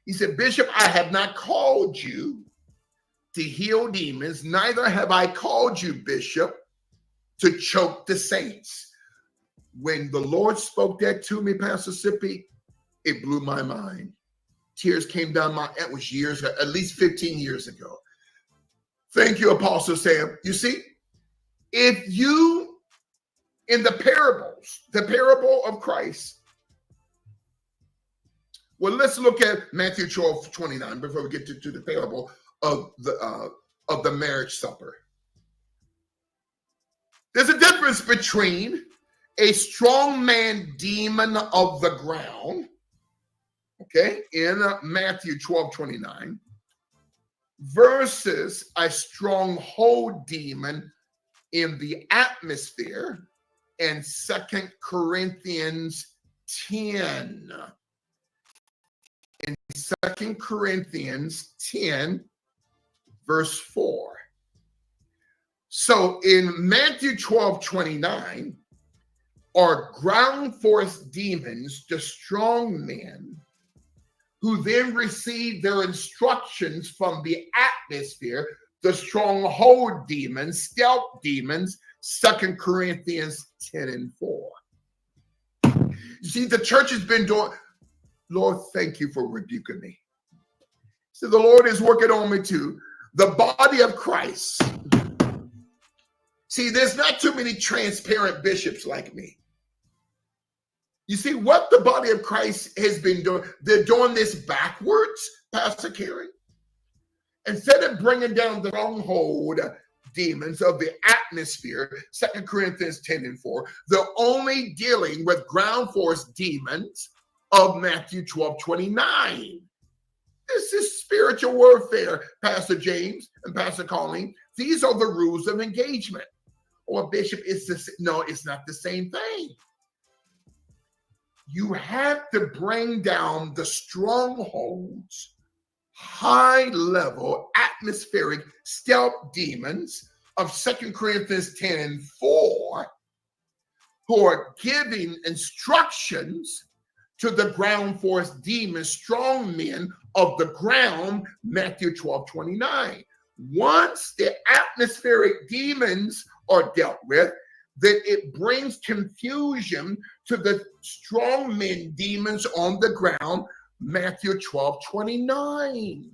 He said, Bishop, I have not called you to heal demons. Neither have I called you, Bishop, to choke the saints. When the Lord spoke that to me, Pastor Sippy, it blew my mind. Tears came down it was years, at least 15 years ago. Thank you, Apostle Sam. You see, if you, in the parables, the parable of Christ, well, let's look at Matthew 12:29 before we get to the parable of the marriage supper. There's a difference between a strong man demon of the ground okay, in Matthew 12:29, versus a stronghold demon in the atmosphere in 2 Corinthians 10. In 2 Corinthians 10, verse 4. So in Matthew 12:29, are ground force demons, the strong men, who then receive their instructions from the atmosphere, the stronghold demons, stealth demons, 2 Corinthians 10 and 4. You see, the church has been doing, Lord, thank you for rebuking me. So the Lord is working on me too. The body of Christ. See, there's not too many transparent bishops like me. You see, what the body of Christ has been doing, they're doing this backwards, Pastor Kerry. Instead of bringing down the stronghold demons of the atmosphere, 2 Corinthians 10 and 4, they're only dealing with ground force demons of Matthew 12:29. This is spiritual warfare, Pastor James and Pastor Colleen. These are the rules of engagement. Or Bishop, it's this. No, it's not the same thing. You have to bring down the strongholds, high-level atmospheric stealth demons of 2 Corinthians 10 and 4, who are giving instructions to the ground force demons, strong men of the ground, Matthew 12:29. Once the atmospheric demons are dealt with, that it brings confusion to the strong men demons on the ground, Matthew 12:29.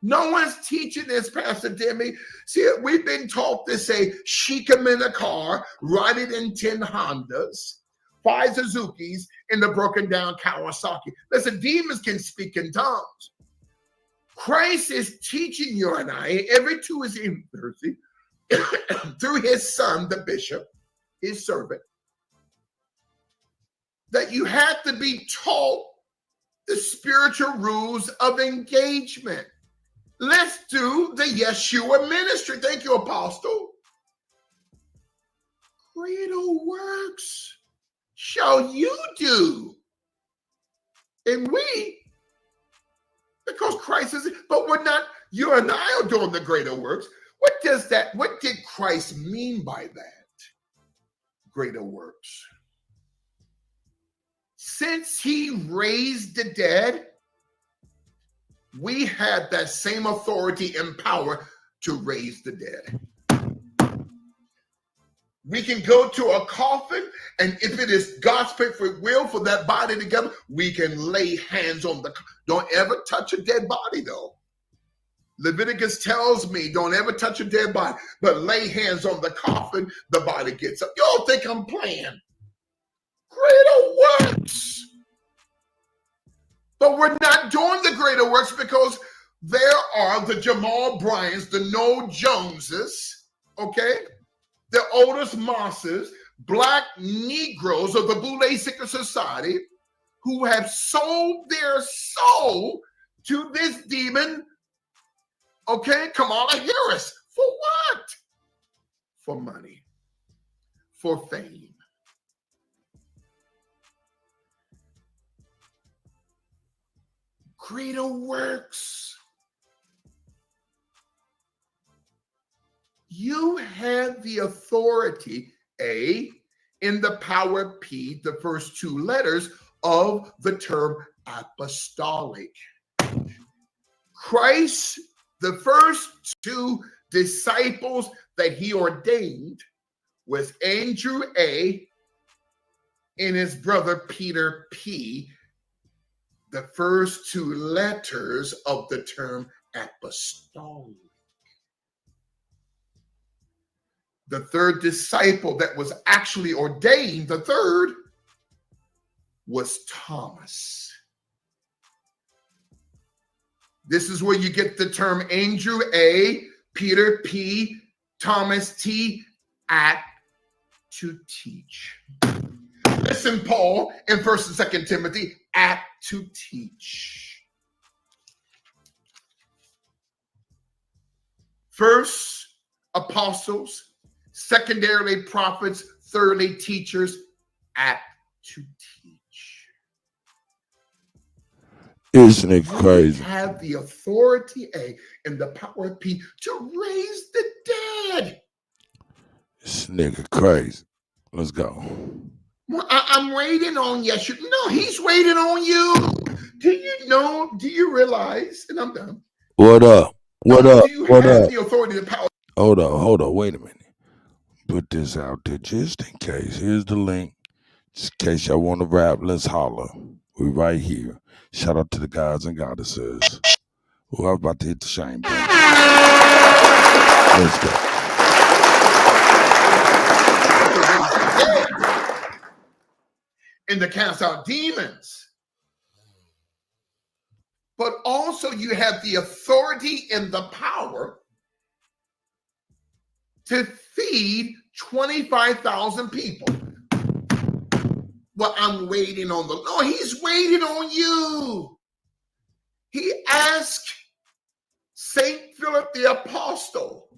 No one's teaching this, Pastor Demi. See, we've been taught to say, chic them in a car, ride it in 10 Hondas, 5 Suzukis, in the broken down Kawasaki. Listen, demons can speak in tongues. Christ is teaching you and I every Tuesday and Thursday through his son, the bishop, his servant, that you have to be taught the spiritual rules of engagement. Let's do the Yeshua ministry. Thank you, Apostle. Greater works shall you do. And we, because Christ is, but we're not, you and I are doing the greater works. What does that, what did Christ mean by that? Greater works. Since he raised the dead, we have that same authority and power to raise the dead. We can go to a coffin, and if it is God's perfect will for that body to go, we can lay hands on the, don't ever touch a dead body though. Leviticus tells me don't ever touch a dead body, but lay hands on the coffin, the body gets up. Y'all think I'm playing? Greater works. But we're not doing the greater works because there are the Jamal Bryants, the Noel Joneses, okay? The Otis Mosses, black Negroes of the Boule Secret Society who have sold their soul to this demon, okay, Kamala Harris. For what? For money, for fame. Greater works. You have the authority, A, in the power P, the first 2 letters of the term apostolic. Christ, the first 2 disciples that he ordained was Andrew A. and his brother Peter P., the first 2 letters of the term apostolic. The third disciple that was actually ordained, the third, was Thomas. This is where you get the term Andrew A., Peter P., Thomas T., at to teach. Listen, Paul, in 1 and 2 Timothy, at to teach. First, apostles, secondarily, prophets, thirdly, teachers, apt to teach. Isn't it crazy? We have the authority, A, and the power, P, to raise the dead. This nigga crazy. Let's go. Well, I'm waiting on Yeshua. No, he's waiting on you. Do you know? Do you realize? And I'm done. What up? What up? Do you What have up? the authority, the power? Hold on. Wait a minute. Put this out there just in case. Here's the link. Just in case y'all want to rap, let's holler. We right here. Shout out to the gods and goddesses. Oh, I was about to hit the shame button. Let's go. And to cast out demons. But also you have the authority and the power to feed 25,000 people. Well, I'm waiting on the Lord. No, he's waiting on you. He asked St. Philip the Apostle,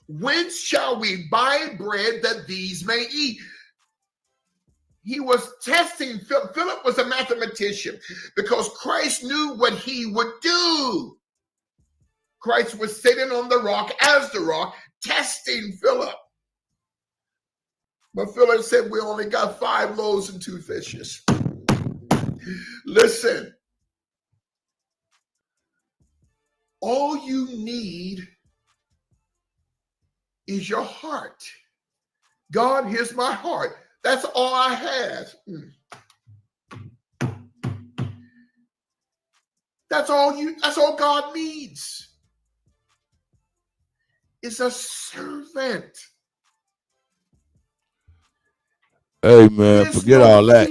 whence shall we buy bread that these may eat? He was testing. Philip was a mathematician because Christ knew what he would do. Christ was sitting on the rock as the rock, testing Philip. But Philip said, we only got 5 loaves and 2 fishes. Listen, all you need is your heart. God, here's my heart. That's all I have. That's all God needs. It's a servant. Hey man, forget all that.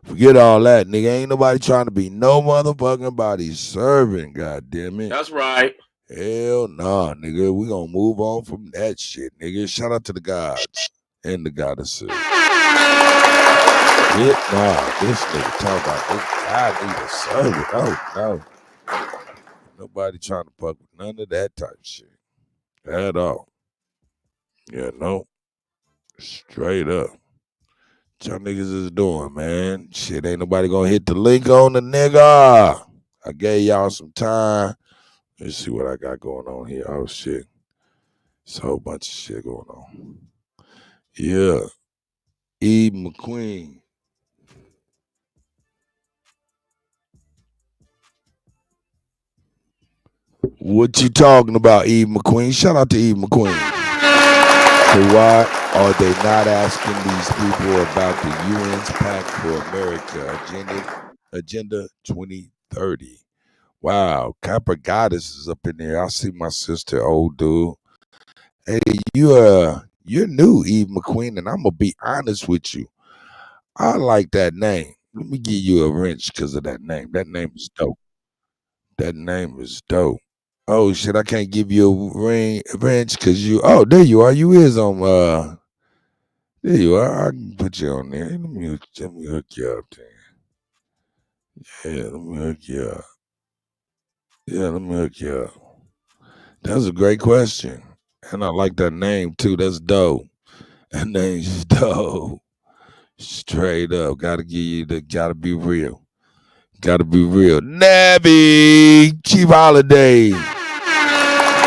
Forget all that, nigga. Ain't nobody trying to be no motherfucking body serving, goddamn it. That's right. Hell nah, nigga. We gonna move on from that shit, nigga. Shout out to the gods and the goddesses. This nigga talking about this guy need a servant. No. Nobody trying to fuck with none of that type of shit at all. Yeah, no. Straight up. What y'all niggas is doing, man? Shit, ain't nobody gonna hit the link on the nigga. I gave y'all some time. Let's see what I got going on here. Oh, shit. It's a whole bunch of shit going on. Yeah. Eve McQueen. What you talking about, Eve McQueen? Shout out to Eve McQueen. So why are they not asking these people about the UN's Pact for America Agenda 2030? Wow, Copper Goddess is up in there. I see my sister, old dude. Hey, you're new, Eve McQueen, and I'm gonna be honest with you. I like that name. Let me give you a wrench because of that name. That name is dope. That name is dope. Oh shit, I can't give you a wrench because you. Oh, there you are. You is on. There you are. I can put you on there. Let me hook you up there. Yeah, let me hook you up. That's a great question, and I like that name too. That's dope. That name's dope. Straight up, gotta give you the. Gotta be real. Nabby Chief Holiday.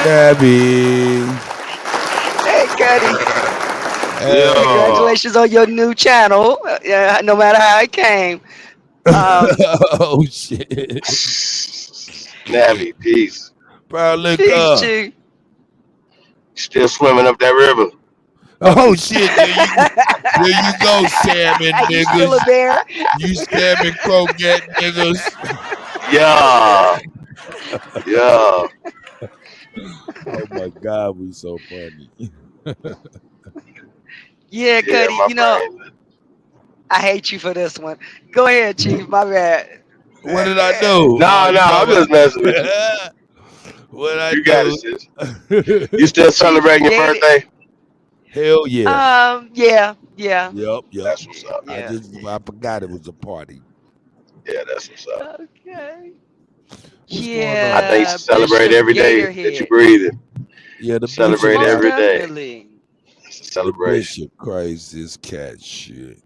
Nabby. Hey, Kutty. Congratulations on your new channel. No matter how it came. Oh shit. Nabby, peace. Bro, look Peace, up. Chief. Still swimming up that river. Oh shit, there you go, salmon niggas. You still a bear? You salmon croquette niggas. Yeah. Oh my God, we so funny. Yeah, Kutty, I hate you for this one. Go ahead, Chief. My bad. What did I do? No, I'm just messing with you. What I You do? got it, sis. You still celebrating your birthday? Hell yeah. Yeah. Yep. That's what's up. I forgot it was a party. Yeah, That's what's up. Okay. What's going on? I think Yeah, celebrate Bishop every day that you Gatorhead. breathe. Yeah, the bishop Celebrate Most every day. definitely. It's a The celebration. bishop crazy as cat shit.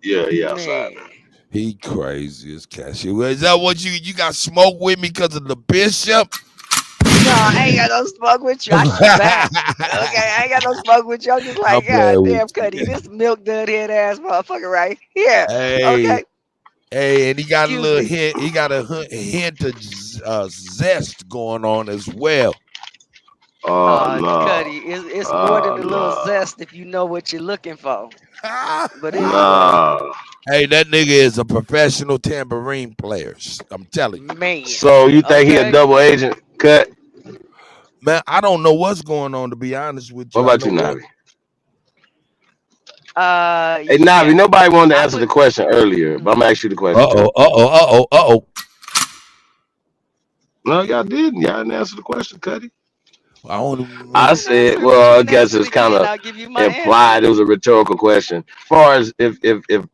Yeah, he outside, Man. man. He crazy as cat shit. Well, is that what you got smoke with me because of the bishop? No, I ain't got no smoke with you. I shoot back. Okay, I ain't got no smoke with you. I'm just I'm like, God playing with damn, you. Cuddy, this milk dud head ass motherfucker right here. Hey, Okay, hey, and he got a excuse little me. hint. He got a hint of zest going on as well. Oh no. Cuddy, it's more than Oh a little no. zest if you know what you're looking for. But anyway, No. Hey, that nigga is a professional tambourine player. I'm telling you. man. So you think he a Okay. double agent? Cut. Man, I don't know what's going on, to be honest with What you. I about know you, what. Navi? Hey, Navi, Yeah. nobody wanted to I answer the put. question earlier, but I'm gonna ask you the question Uh-oh, too. uh-oh, uh-oh, uh-oh. No, y'all didn't. Y'all didn't answer the question, Cuddy. I don't even I remember. said, But you well, I can guess answer it it's kind again. of I'll give you my answer. implied. It was a rhetorical question. As far as if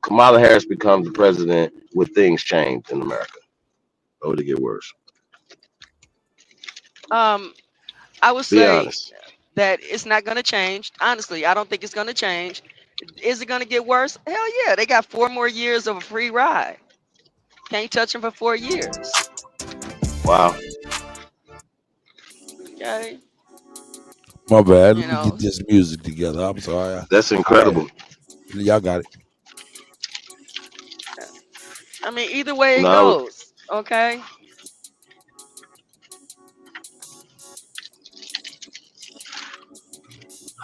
Kamala Harris becomes the president, would things change in America, or would it get worse? I would Be say honest. that it's not going to change. Honestly, I don't think it's going to change. Is it going to get worse? Hell yeah. They got 4 more years of a free ride. Can't touch them for 4 years. Wow. Okay. My bad. You Let me know, get this music together. I'm sorry. That's I had incredible. it. Y'all got it. I mean, either way it No, goes. Okay.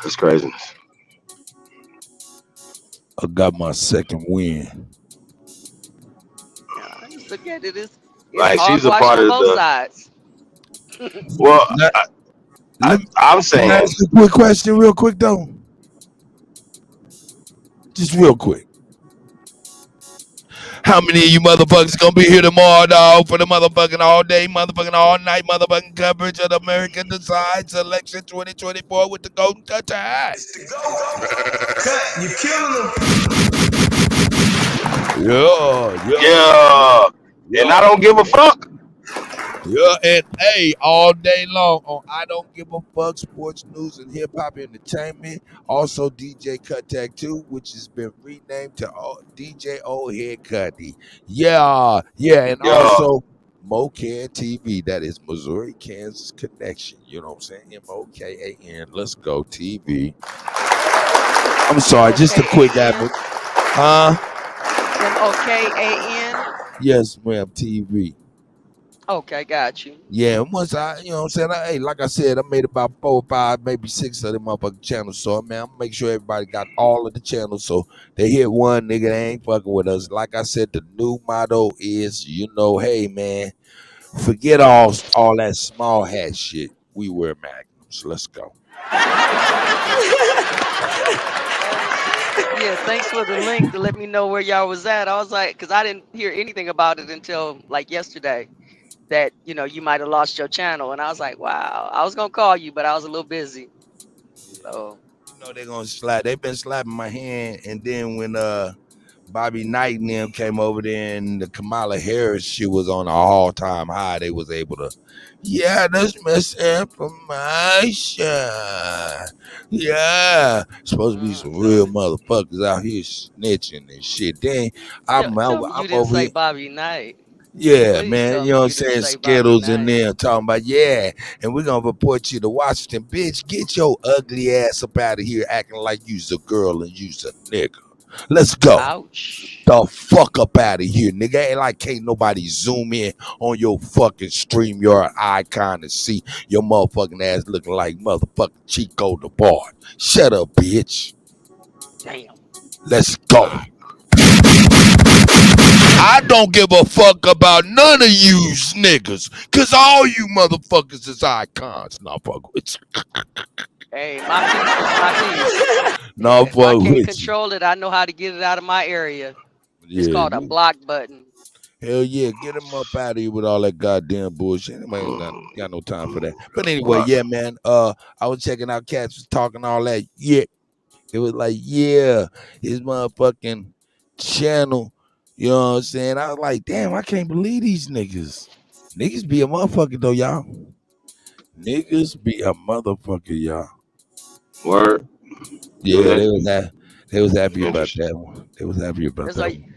that's craziness. I got my second win. I just look at it as it's Like she's a hogwash part on of both the. sides. Well, Let, let, I'm can I saying, ask you a quick question real quick, though? Just real quick. How many of you motherfuckers gonna be here tomorrow, dog, for the motherfucking all day, motherfucking all night, motherfucking coverage of the American Decides Election 2024 with the Golden Kuttack? Cut, you killing them. yeah, and I don't give a fuck. Yeah, and hey, all day long on I Don't Give a Fuck Sports News and Hip Hop Entertainment. Also DJ Kuttack 2, which has been renamed to DJ Old Head Kutty. Yeah, and Yeah, also MoKan TV. That is Missouri Kansas Connection. You know what I'm saying? MOKAN. Let's go TV. I'm sorry, just a quick MOKAN. effort. Huh? MOKAN. Yes, ma'am, TV. Okay, got you. Yeah, once you know what I'm saying? Hey, like I said, I made about 4 or 5, maybe 6 of them motherfucking channels. So, man, I'm make sure everybody got all of the channels. So, they hit one nigga, they ain't fucking with us. Like I said, the new motto is, hey, man, forget all that small hat shit. We wear magnums. Let's go. Yeah, thanks for the link to let me know where y'all was at. I was like, because I didn't hear anything about it until like yesterday that, you might have lost your channel. And I was like, wow, I was going to call you, but I was a little busy. So, They're gonna slap. They've been slapping my hand, and then when Bobby Knight and them came over there, and the Kamala Harris shit was on an all-time high, they was able to, that's misinformation. Yeah, supposed to be some real motherfuckers out here snitching and shit. Then I'm tell me you didn't over say here. Bobby Knight. Yeah, Please man, tell you me know what I'm you didn't saying? say Bobby Skittles in Knight. there talking about, and we're gonna report you to Washington. Bitch, get your ugly ass up out of here acting like you's a girl and you's a nigga. Let's go. Ouch. The fuck up out of here, nigga. Ain't like can't nobody zoom in on your fucking StreamYard icon and see your motherfucking ass looking like motherfucking Chico the Bard. Shut up, bitch. Damn. Let's go. I don't give a fuck about none of you niggas, cause all you motherfuckers is icons. Nah, fuck with you. Hey, my piece is my piece. Nah, If I fuck can't with you. control it, I know how to get it out of my area. It's Yeah, called a block button. hell yeah, get him up out of here with all that goddamn bullshit. Anybody ain't got no time for that. But anyway, well, yeah, man. I was checking out cats was talking all that. Yeah, it was like, his motherfucking channel. You know what I'm saying? I was like, damn, I can't believe these niggas. Niggas be a motherfucker though, y'all. Niggas be a motherfucker, y'all. Word. Yeah, Okay. they was happy about Interesting. that one. They was happy about That's that like one.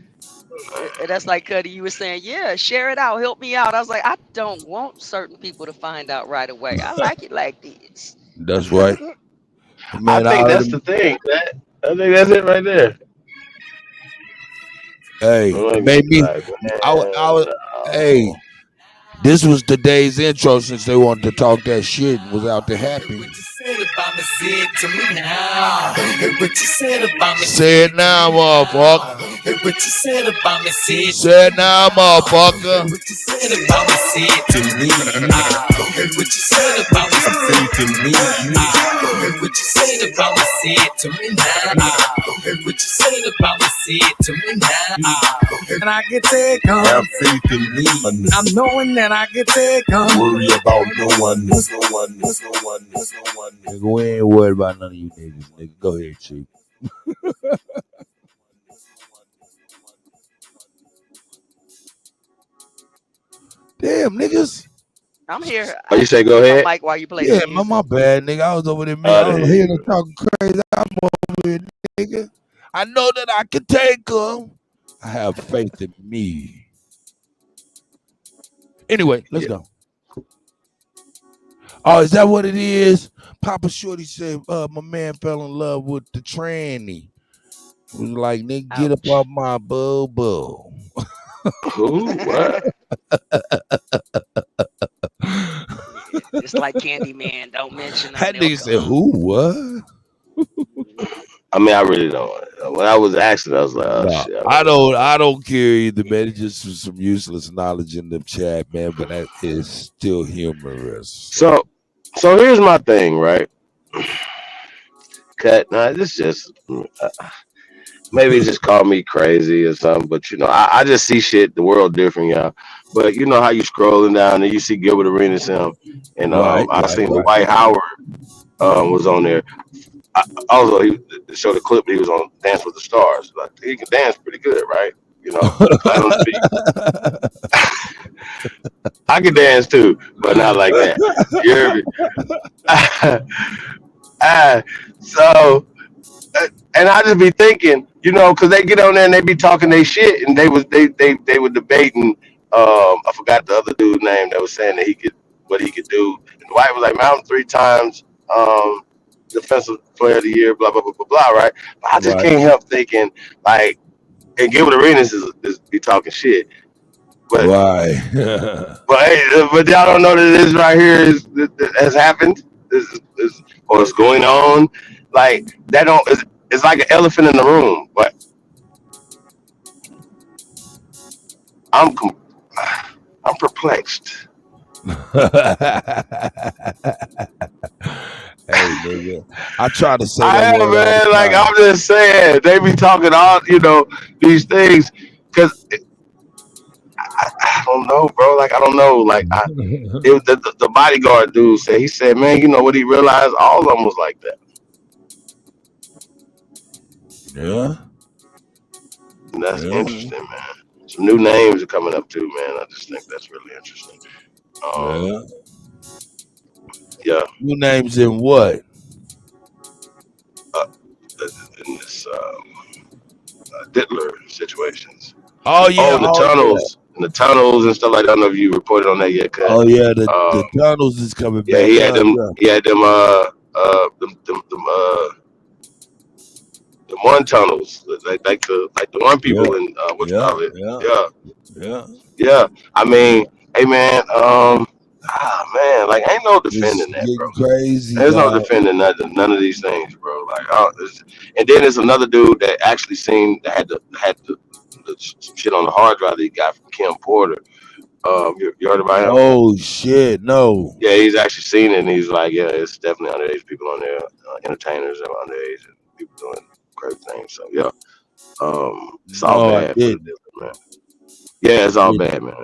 that's like Kutty, you were saying, yeah, share it out, help me out. I was like, I don't want certain people to find out right away. I like it like this. That's right. I Man, I think that's already the thing. I think that's it right there. hey, Like, made me like, I was hey, this was the day's intro since they wanted to talk that shit and was out there happy. Say it to me now. Hey, what you said about me? Say it now, motherfucker. Hey, what you said about me? Say it now, motherfucker. What you said about me? Say it to me. Hey, what you said about me? Say it to me. Hey, what you said about me? Say it to me now. Hey, what you said about me? Say it to me now. And I can take on. Have faith in me. I'm knowing that I can take on. Worry about no one. No one. No one. No one. Nigga, we ain't worried about none of you niggas, nigga. Go ahead, Chief. Damn, niggas. I'm here. Oh, you say go Mute my ahead? mic while you play Yeah, this my music. bad, nigga. I was over there, man. Oh, I there was you here go. talking crazy. I'm over here, nigga. I know that I can take them. I have faith in me. Anyway, let's go. Oh, is that what it is? Papa Shorty said, my man fell in love with the tranny. It was like, nigga, get up off my boo-boo. Who? What? It's like Candyman. Don't mention them. That They'll nigga said, come. who? What? I mean, I really don't. When I was asking, I was like, oh No, shit. I don't care either, man. It's just some useless knowledge in the chat, man. But that is still humorous. So here's my thing, right? Cut. Now this just maybe just call me crazy or something, but you know, I just see shit, the world different, y'all. But you know how you scrolling down and you see Gilbert Arenas him, and Right. I seen Dwight Howard was on there. Also, he showed a clip he was on Dance with the Stars. Like he can dance pretty good, right? You know, let him speak. I can dance too, but not like that. You hear me? So, and I just be thinking, you know, because they get on there and they be talking their shit, and they were debating. I forgot the other dude's name that was saying that what he could do. And Dwight was like, "Man, I'm 3 times defensive player of the year, blah blah blah blah blah." Right? But I just Right. can't help thinking like, and Gilbert Arenas is be talking shit, but Right. but y'all don't know that this right here that has happened. This or it's going on. Like that don't. It's like an elephant in the room, but I'm perplexed. Hey, nigga. I try to say that I am, word all man. the Like time. I'm just saying, they be talking all these things because I don't know, bro. Like I don't know. Like the bodyguard dude said. He said, man, you know what he realized? All of them was like that. Yeah. And that's interesting, man. Some new names are coming up too, man. I just think that's really interesting. Yeah. New names in what? In this Dittler situations. Oh yeah. The Oh yeah. tunnels. And the tunnels and stuff like that. I don't know if you reported on that yet, Cut. Oh yeah. The tunnels is coming Yeah, back he had up. them. Yeah. He had them. The one tunnels, like the one Yeah. people in what you Yeah. call it. Yeah. Yeah, Yeah. yeah. I mean, hey man, man, like ain't no It's defending that, bro. getting crazy, There's no dog. defending none of these things, bro. Like, and then there's another dude that actually seen that had the shit on the hard drive that he got from Kim Porter. You heard about him? Oh shit, no. Yeah, he's actually seen it, and he's like, yeah, it's definitely underage people on there, entertainers that are underage, and people doing crazy things. So yeah, it's all No, I bad for the didn't. dealer, man. Yeah, it's all Didn't. bad, man.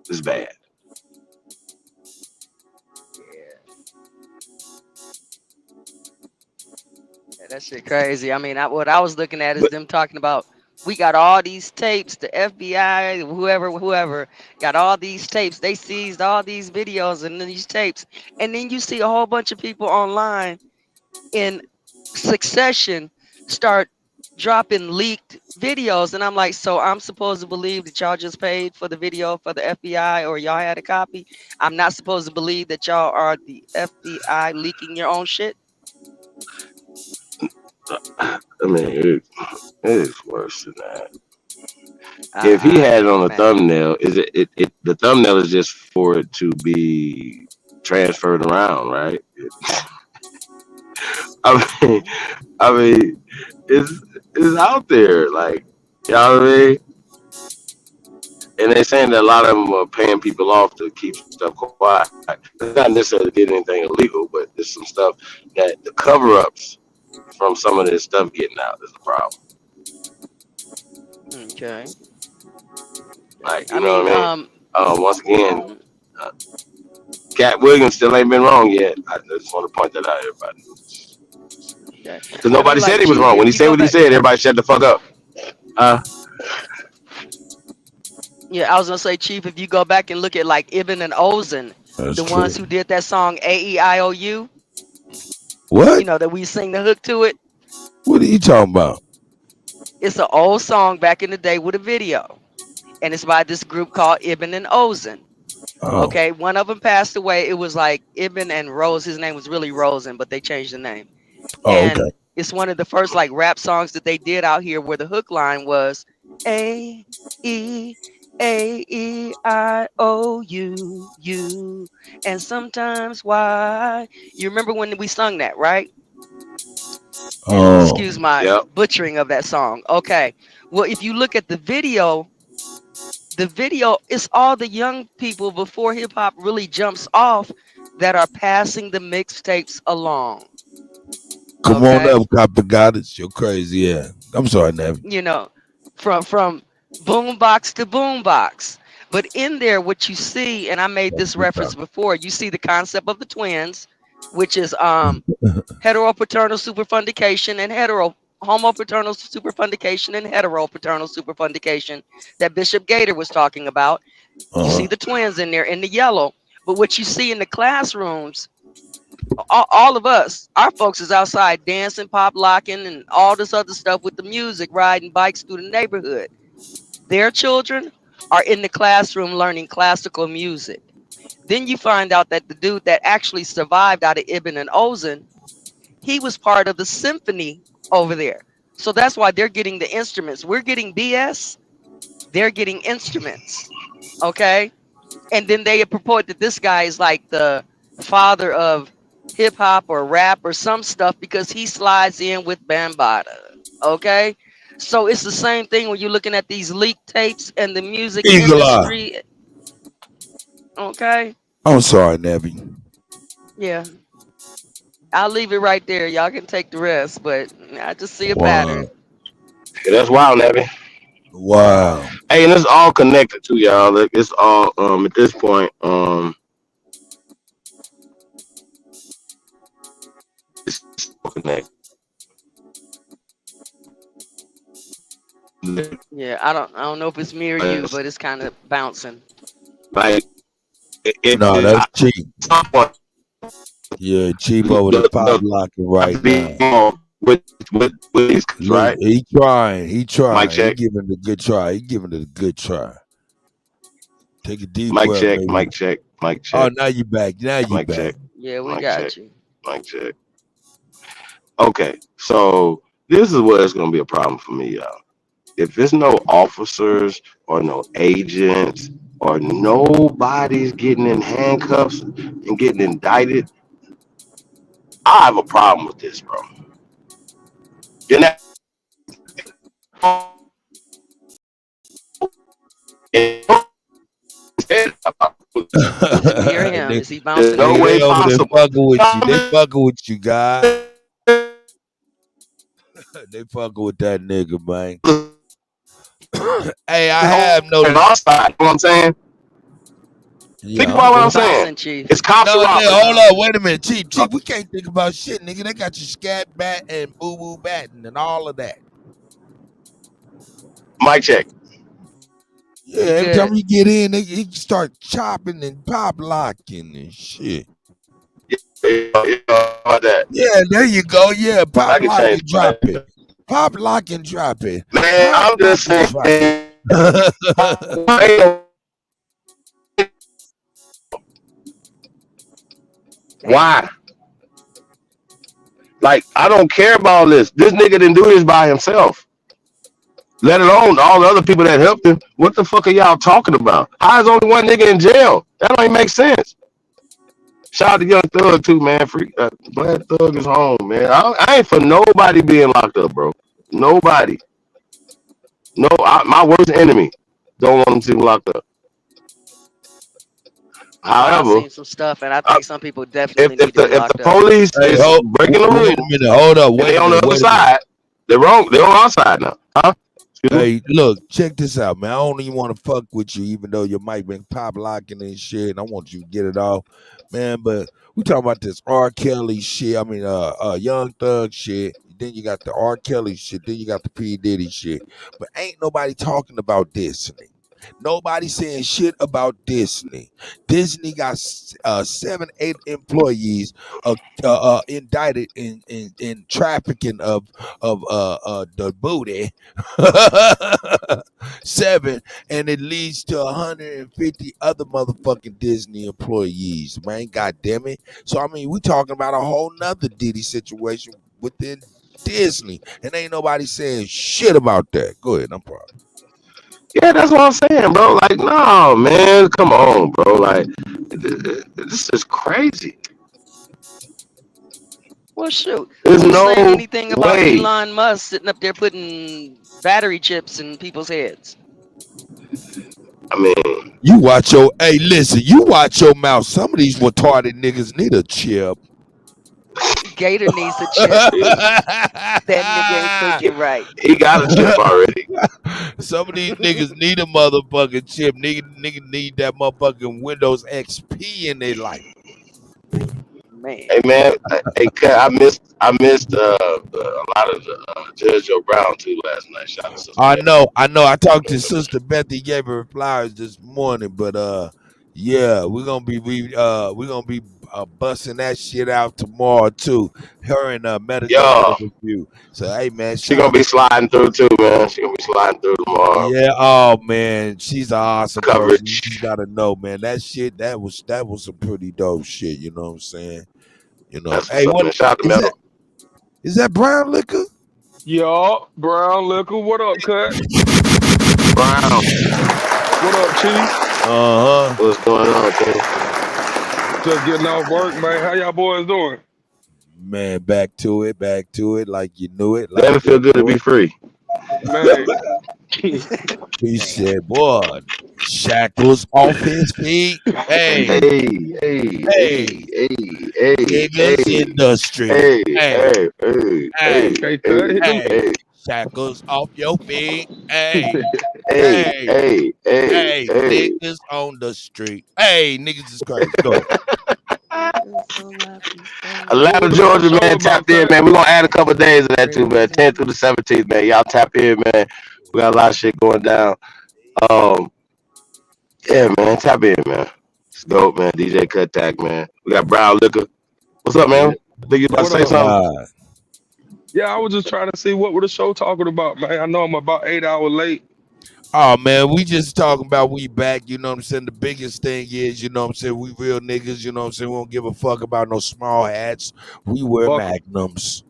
It's bad. Yeah, that shit crazy. I mean, what I was looking at is them talking about We got all these tapes, the FBI, whoever got all these tapes. They seized all these videos and these tapes. And then you see a whole bunch of people online in succession start dropping leaked videos. And I'm like, so I'm supposed to believe that y'all just paid for the video for the FBI or y'all had a copy? I'm not supposed to believe that y'all are the FBI leaking your own shit? I mean, it's worse than that. If he had it on the thumbnail, is it the thumbnail is just for it to be transferred around, right? I mean, it's out there, like, you know what I mean? And they're saying that a lot of them are paying people off to keep stuff quiet. It's not necessarily did anything illegal, but there's some stuff that the cover-ups from some of this stuff getting out is a problem. Okay. Like, you know what I mean? Once again, Cat Williams still ain't been wrong yet. I just want to point that out, everybody. Because nobody said he was wrong. When he said what he said, everybody shut the fuck up. Yeah, I was gonna say, Chief, if you go back and look at like Ibn and Ozen, That's the true. ones who did that song AEIOU, What? you know, that we sing the hook to it. What are you talking about? It's an old song back in the day with a video, and it's by this group called Ibn and Ozen. Oh. Okay, one of them passed away. It was like Ibn and Rose. His name was really Rosen, but they changed the name. Oh, And okay. it's one of the first like rap songs that they did out here, where the hook line was A-E-I-O-U, and sometimes why. You remember when we sung that, right? Oh. Excuse my butchering of that song. Okay. Well, if you look at the video is all the young people before hip hop really jumps off that are passing the mixtapes along. Come on up, Copper Goddess. You're crazy, yeah. I'm sorry, Nev. You know, from boombox to boombox. But in there, what you see, and I made this reference before, you see the concept of the twins, which is heteropaternal superfundication and homopaternal superfundication and heteropaternal superfundication that Bishop Gator was talking about. You see the twins in there in the yellow. But what you see in the classrooms, all of us, our folks is outside dancing, pop locking, and all this other stuff with the music, riding bikes through the neighborhood. Their children are in the classroom learning classical music. Then you find out that the dude that actually survived out of Ibn and Ozen, he was part of the symphony over there. So that's why they're getting the instruments. We're getting BS. They're getting instruments. Okay? And then they purport that this guy is like the father of hip hop or rap or some stuff because he slides in with Bambaataa. Okay? So it's the same thing when you're looking at these leaked tapes and the music industry. Okay? I'm sorry, Nebby. Yeah. I'll leave it right there. Y'all can take the rest, but I just see a pattern. Yeah, that's wild, Nebby. Wow. Hey, and it's all connected to y'all. Like, it's all at this point, it's all connected. Yeah, I don't know if it's me or you, but it's kind of bouncing. Like, no, that's cheap. Yeah, cheap over the pop locking right now. With these, right? He trying. Mic He check. giving it a good try. He giving it a good try. Take a deep Mic breath. check. Baby. Mic check. Mic check. Oh, now you back. Now you Mic back. check. Yeah, we Mic got check. you. Mic check. Okay, so this is where it's gonna be a problem for me, y'all. If there's no officers or no agents or nobody's getting in handcuffs and getting indicted, I have a problem with this, bro. You're not. Hear him? Is he bouncing? No way They over there possible. fucking with you. They fucking with you, guys. They fucking with that nigga, man. Hey, I have noticed. You know what I'm saying? Yeah, Think about what I'm saying. Chief. It's cops No, robbers. hold up, wait a minute, Chief. We can't think about shit, nigga. They got you scat bat and boo boo batting and all of that. Mic check. Yeah, every time you get in, he start chopping and pop locking and shit. Yeah, there you go. Yeah, pop lock and drop it. Pop lock and drop it. Man, Pop, I'm just lock, saying. Why? Like, I don't care about all this. This nigga didn't do this by himself. Let alone all the other people that helped him. What the fuck are y'all talking about? How is only one nigga in jail? That don't even make sense. Shout out to Young Thug too, man. Glad Thug is home, man. I ain't for nobody being locked up, bro. Nobody. No, my worst enemy don't want him to be locked up. However, I've seen some stuff, and I think some people definitely need to be if the locked up. police is breaking the rules, wait a minute, hold up, and wait they a on the minute, other wait a minute. side, they're wrong. They're on our side now, huh? Hey, look, check this out, man. I don't even want to fuck with you, even though your mic been pop locking and shit, and I want you to get it off, man. But we talking about this R. Kelly shit. I mean, Young Thug shit. Then you got the R. Kelly shit. Then you got the P. Diddy shit. But ain't nobody talking about Disney. Nobody saying shit about Disney. Disney got 7, 8 employees indicted in trafficking of the booty. 7, and it leads to 150 other motherfucking Disney employees, man. God damn it. So I mean, we talking about a whole nother Diddy situation within Disney, and ain't nobody saying shit about that. Go ahead, I'm proud. Yeah, that's what I'm saying, bro. Like, no, man, come on, bro. Like, this is crazy. Well, shoot. There's Who's no saying anything about way. Elon Musk sitting up there putting battery chips in people's heads? I mean, you watch your you watch your mouth. Some of these retarded niggas need a chip. Gator needs a chip. That nigga ain't thinking right. He got a chip already. Some of these niggas need a motherfucking chip. Nigga need that motherfucking Windows XP in their life. Man. Hey, man. I missed a lot of Judge Joe Brown too last night. Shout out to Sister I know. I talked to Sister Betty, gave her flowers this morning, but yeah, we're gonna be busting that shit out tomorrow too. Her and Metadata Review. So hey man, she gonna be sliding through too, man. She gonna be sliding through tomorrow. Yeah, oh man, she's an awesome Coverage. person. You just gotta know, man. That shit, that was some pretty dope shit. You know what I'm saying? You know, That's hey, what's up, man. Shout out to Metal. Is that brown liquor? Yo, brown liquor. What up, Cut? Brown. What up, Chief? What's going on, Chief? Just getting off work, man. How y'all boys doing? Man, back to it, like you knew it. Like never feel good to be free. Man. He said, boy, shackles off his feet. Hey. Niggas industry. Hey. Shackles off your feet. Hey. Niggas on the street. Hey, niggas is crazy. Go ahead. Atlanta, Georgia, man, tapped in, man. We're gonna add a couple of days of that too, man. 10th through the 17th, man. Y'all tap in, man. We got a lot of shit going down. Yeah, man, tap in, man. It's dope, man. DJ Kuttack, man. We got Brown Liquor. What's up, man? I think you about to say something? Yeah, I was just trying to see what was the show talking about, man. I know I'm about 8 hours late. Oh man, we just talking about we back, you know what I'm saying? The biggest thing is, you know what I'm saying, we real niggas, you know what I'm saying? We don't give a fuck about no small hats. We wear magnums.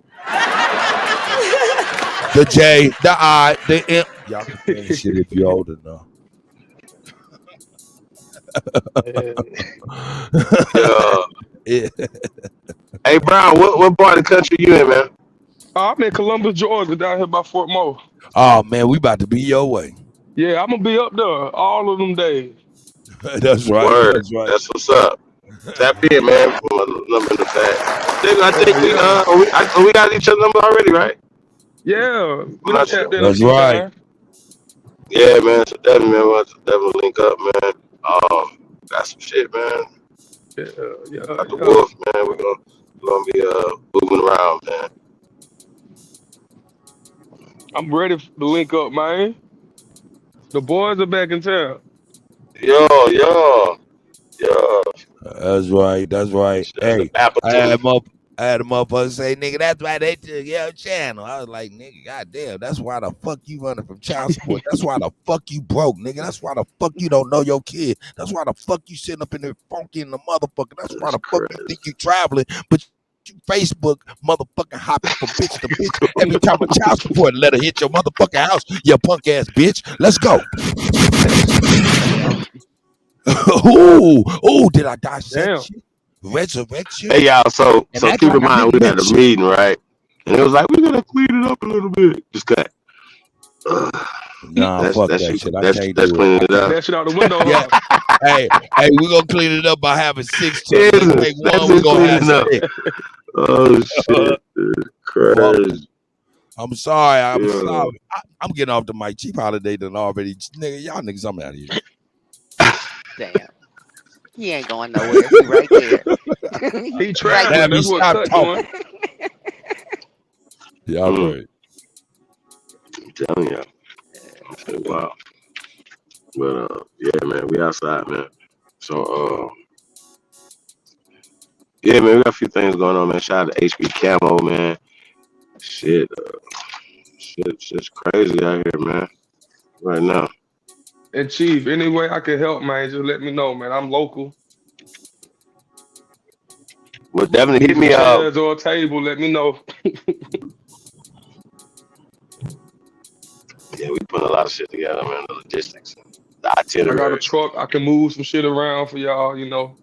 The J, the I, the M. Y'all can finish it if you're old enough. Yeah. Hey Brown, what part of the country you in, man? I'm in Columbus, Georgia, down here by Fort Moore. Oh man, we about to be your way. Yeah, I'm gonna be up there all of them days. That's right. Word. That's right. That's what's up. Tap in, man. For my number in the back. I think we got each other number already, right? Yeah, we That's tapped in right. time. Yeah, man. So definitely, man. We'll definitely link up, man. Got some shit, man. Yeah. Got the wolf, man. We're gonna be moving around, man. I'm ready to link up, man. The boys are back in town. Yo. That's right. That's right. Hey, I had a motherfucker say, nigga, that's why they took your channel. I was like, nigga, goddamn, that's why the fuck you running from child support. That's why the fuck you broke, nigga. That's why the fuck you don't know your kid. That's why the fuck you sitting up in there funky in the motherfucker. That's why the fuck you think you traveling, but you Facebook motherfucking hopping from bitch to bitch every time a child support letter hit your motherfucking house, you punk ass bitch. Let's go. Ooh, did I dissect you? Resurrection? Hey y'all, so keep in mind we had a meeting, right? And it was like, we're gonna clean it up a little bit. Just cut. Nah, fuck that shit. I can't that's do cleaning it. it up. That shit out the window. Yeah. hey, we're gonna clean it up by having 6 children. Jesus, Take that's one, we're just gonna have cleaning up. 6. Oh shit. Crazy. I'm sorry. I'm Yeah. sorry. I'm getting off the mic. Chief Holiday done already. Nigga, y'all niggas, I'm out of here. Damn. He ain't going nowhere. He right there. He traveling. Have me That's what stop Kutt talking. doing. Y'all right. I'm telling you. Wow. But yeah, man, we outside, man. So yeah, man, we got a few things going on, man. Shout out to HB Camo, man. Shit's crazy out here, man. Right now. And Chief, any way I can help, man, just let me know, man. I'm local. Well, definitely hit me up. Chairs or a table, let me know. Yeah, we put a lot of shit together, man. The logistics, the I itinerary. got a truck. I can move some shit around for y'all, you know.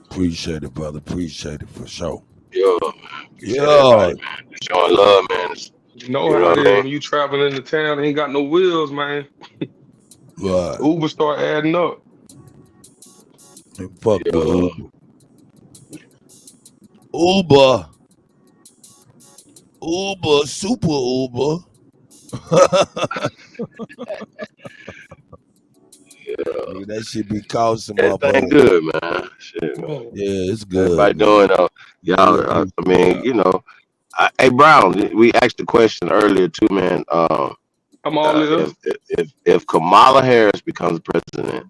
Appreciate it, brother. Appreciate it for sure. Yo, man. Appreciate everybody, man. Showing love, man. You know how it is when you traveling into town, ain't got no wheels, man. Right. Uber start adding up. And fuck the Uber, super Uber. Nigga, that shit be costing Everything motherfuckers. good, man. Shit, man. Yeah, it's good. Everybody doing y'all. I mean, you know. Hey, Brown, we asked the question earlier too, man. I'm all ears. If Kamala Harris becomes president,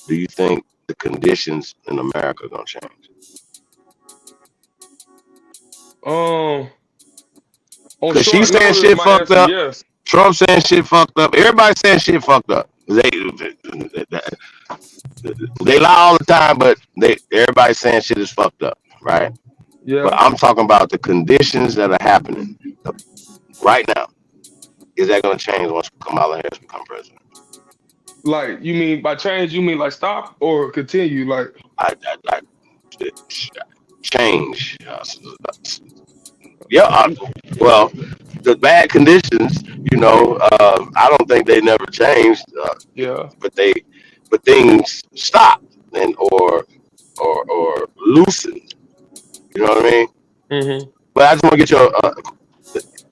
do you think the conditions in America are gonna change? Because she's saying shit fucked up. Yes. Trump saying shit fucked up. Everybody saying shit fucked up. They lie all the time, but everybody's saying shit is fucked up, right? Yeah. But I'm talking about the conditions that are happening right now. Is that going to change once Kamala Harris become president? Like, you mean by change, you mean like stop or continue? Like, change. Yeah. Well, the bad conditions, you know, I don't think they never changed. Yeah. But things stopped or loosened. You know what I mean? Mm-hmm. But I just want to get your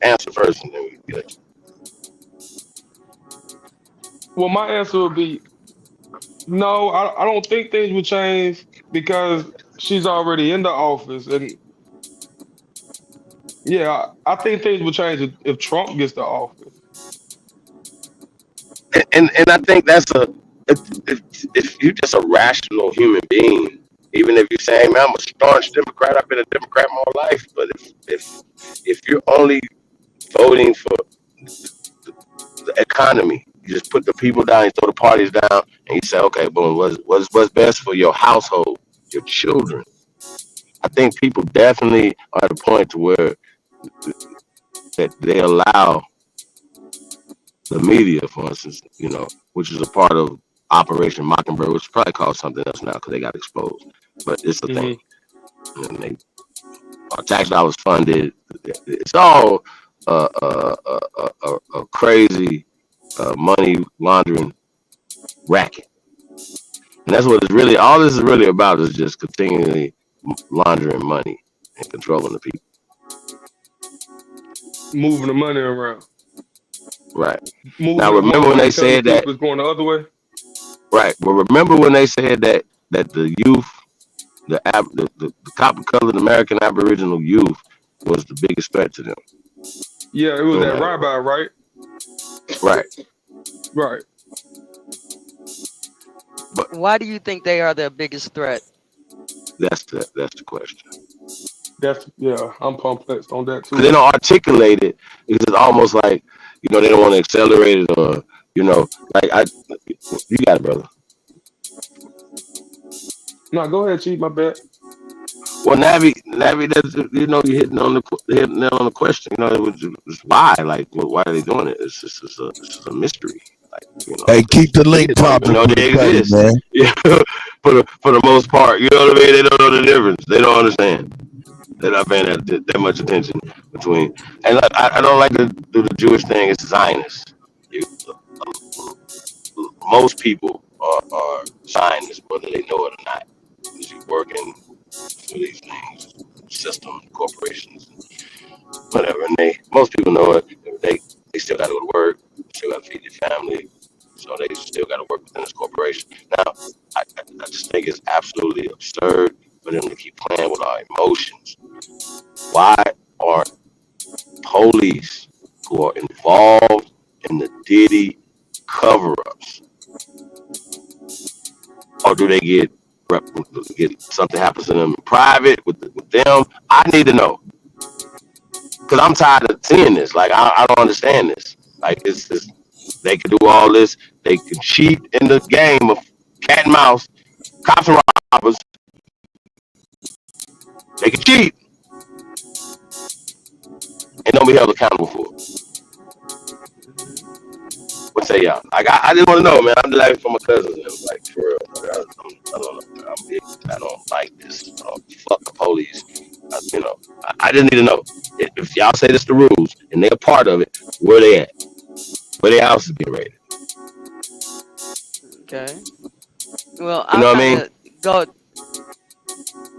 answer first, and then we get it. Well, my answer would be no. I don't think things would change because she's already in the office, and yeah, I think things would change if Trump gets the office. And I think that's if you're just a rational human being, even if you say, hey, man, I'm a staunch Democrat, I've been a Democrat my whole life, but if you're only voting for the economy, you just put the people down, you throw the parties down, and you say, okay, boom, what's best for your household, your children? I think people definitely are at a point to where that they allow the media, for instance, you know, which is a part of Operation Mockingbird, which is probably called something else now because they got exposed. But it's the thing. And they tax dollars funded. It's all a crazy money laundering racket. And that's what it's really, all this is really about is just continually laundering money and controlling the people. Moving the money around. Right. Moving Now, remember when they said that? It's going the other way? Right. Well, remember when they said that the youth, the copper-colored American Aboriginal youth was the biggest threat to them? Yeah, it was that rabbi, right? Right. Right. Why do you think they are the biggest threat? That's the question. I'm perplexed on that Because they too. don't articulate it. It's almost like, they don't want to accelerate it, or, like you got it, brother. No, go ahead, Chief. My bad. Well, Navi, that's, you're hitting on the question. It was just why, like, why are they doing it? It's just a mystery. Like, Hey, keep the link they don't even popping know for they the Kutty, exist. man. Yeah, for the most part, you know what I mean. They don't know the difference. They don't understand. They're not paying that much attention between. And look, I don't like to do the Jewish thing. It's Zionist. Most people are Zionists, whether they know it or not. Because you're working for these things, systems, corporations, whatever. And most people know it. They still got to go to work, still got to feed their family, so they still got to work within this corporation. Now, I just think it's absolutely absurd for them to keep playing with our emotions. Why are police who are involved in the Diddy cover-ups, or do they get something happens to them in private with them? I need to know, because I'm tired of seeing this. Like, I don't understand this. Like, it's they can do all this. They can cheat in the game of cat and mouse, cops and robbers. They can cheat and don't be held accountable for it. What say y'all? Like, I just want to know, man. I'm just like from my cousins, like, for real. Like, I don't know. I don't like this. Fuck the police. I just need to know. If y'all say this the rules and they're a part of it, where they at? Where their houses being raided? Okay. Well, You know what I mean?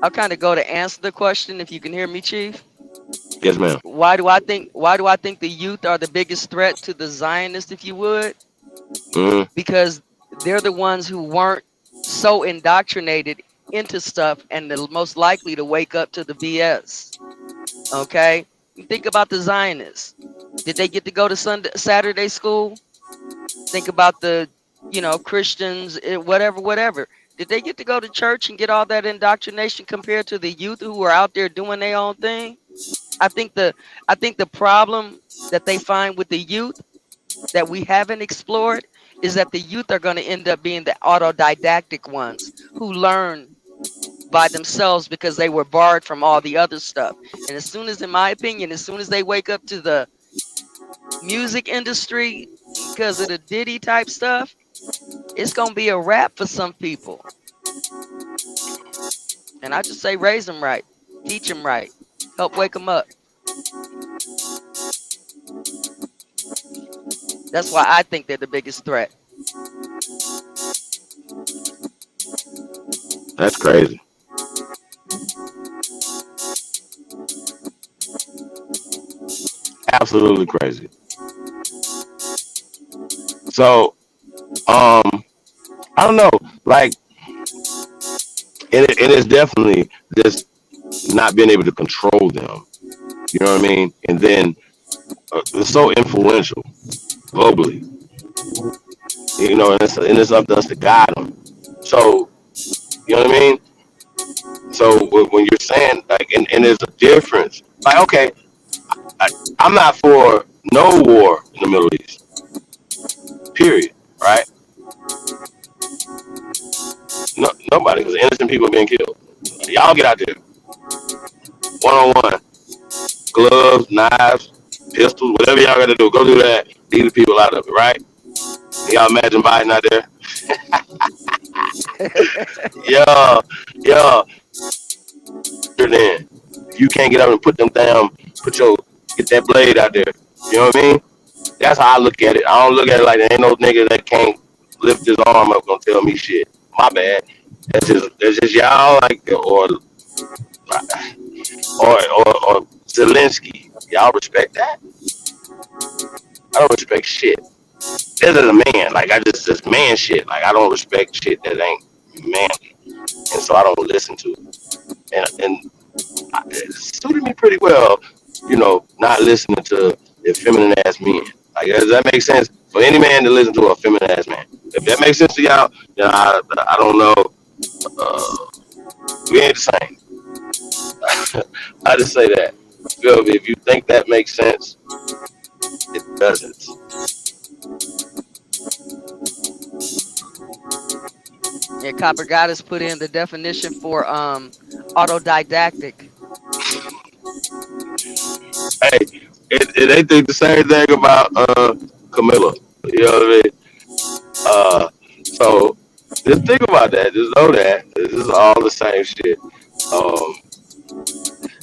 I'll kind of go to answer the question. If you can hear me, Chief. Yes, ma'am. Why do I think the youth are the biggest threat to the Zionists, if you would? Mm-hmm. Because they're the ones who weren't so indoctrinated into stuff and the most likely to wake up to the BS. Okay? Think about the Zionists. Did they get to go to Saturday school? Think about the, Christians, whatever. Did they get to go to church and get all that indoctrination compared to the youth who were out there doing their own thing? I think the problem that they find with the youth that we haven't explored is that the youth are going to end up being the autodidactic ones who learn by themselves because they were barred from all the other stuff. And as soon as, in my opinion, as soon as they wake up to the music industry because of the Diddy type stuff, it's going to be a wrap for some people. And I just say raise them right, teach them right, help wake them up. That's why I think they're the biggest threat. That's crazy. Absolutely crazy. So, I don't know. Like, it is definitely just not being able to control them. You know what I mean? And then it's so influential globally. And it's up to us to guide them. So, you know what I mean? So when you're saying, like, and there's a difference. Like, okay, I'm not for no war in the Middle East. Period. Right? No, nobody, because innocent people are being killed. Y'all get out there, 1-on-1, gloves, knives, pistols, whatever y'all got to do. Go do that. Leave the people out of it. Right? Y'all imagine Biden out there? Yeah. Then you can't get up and put them down. Get that blade out there. You know what I mean? That's how I look at it. I don't look at it like there ain't no nigga that can't lift his arm up gonna tell me shit. My bad. That's just y'all, like, or Zelensky. Y'all respect that? I don't respect shit. This is a man. Like, just man shit. Like, I don't respect shit that ain't manly, and so I don't listen to it. And it suited me pretty well, not listening to effeminate ass men. Like, does that make sense for any man to listen to a feminine ass man? If that makes sense to y'all, then I don't know. We ain't the same. I just say that. Feel me? If you think that makes sense, it doesn't. Yeah, Copper Goddess put in the definition for autodidactic. Hey, they think the same thing about Camilla. You know what I mean? So just think about that. Just know that this is all the same shit.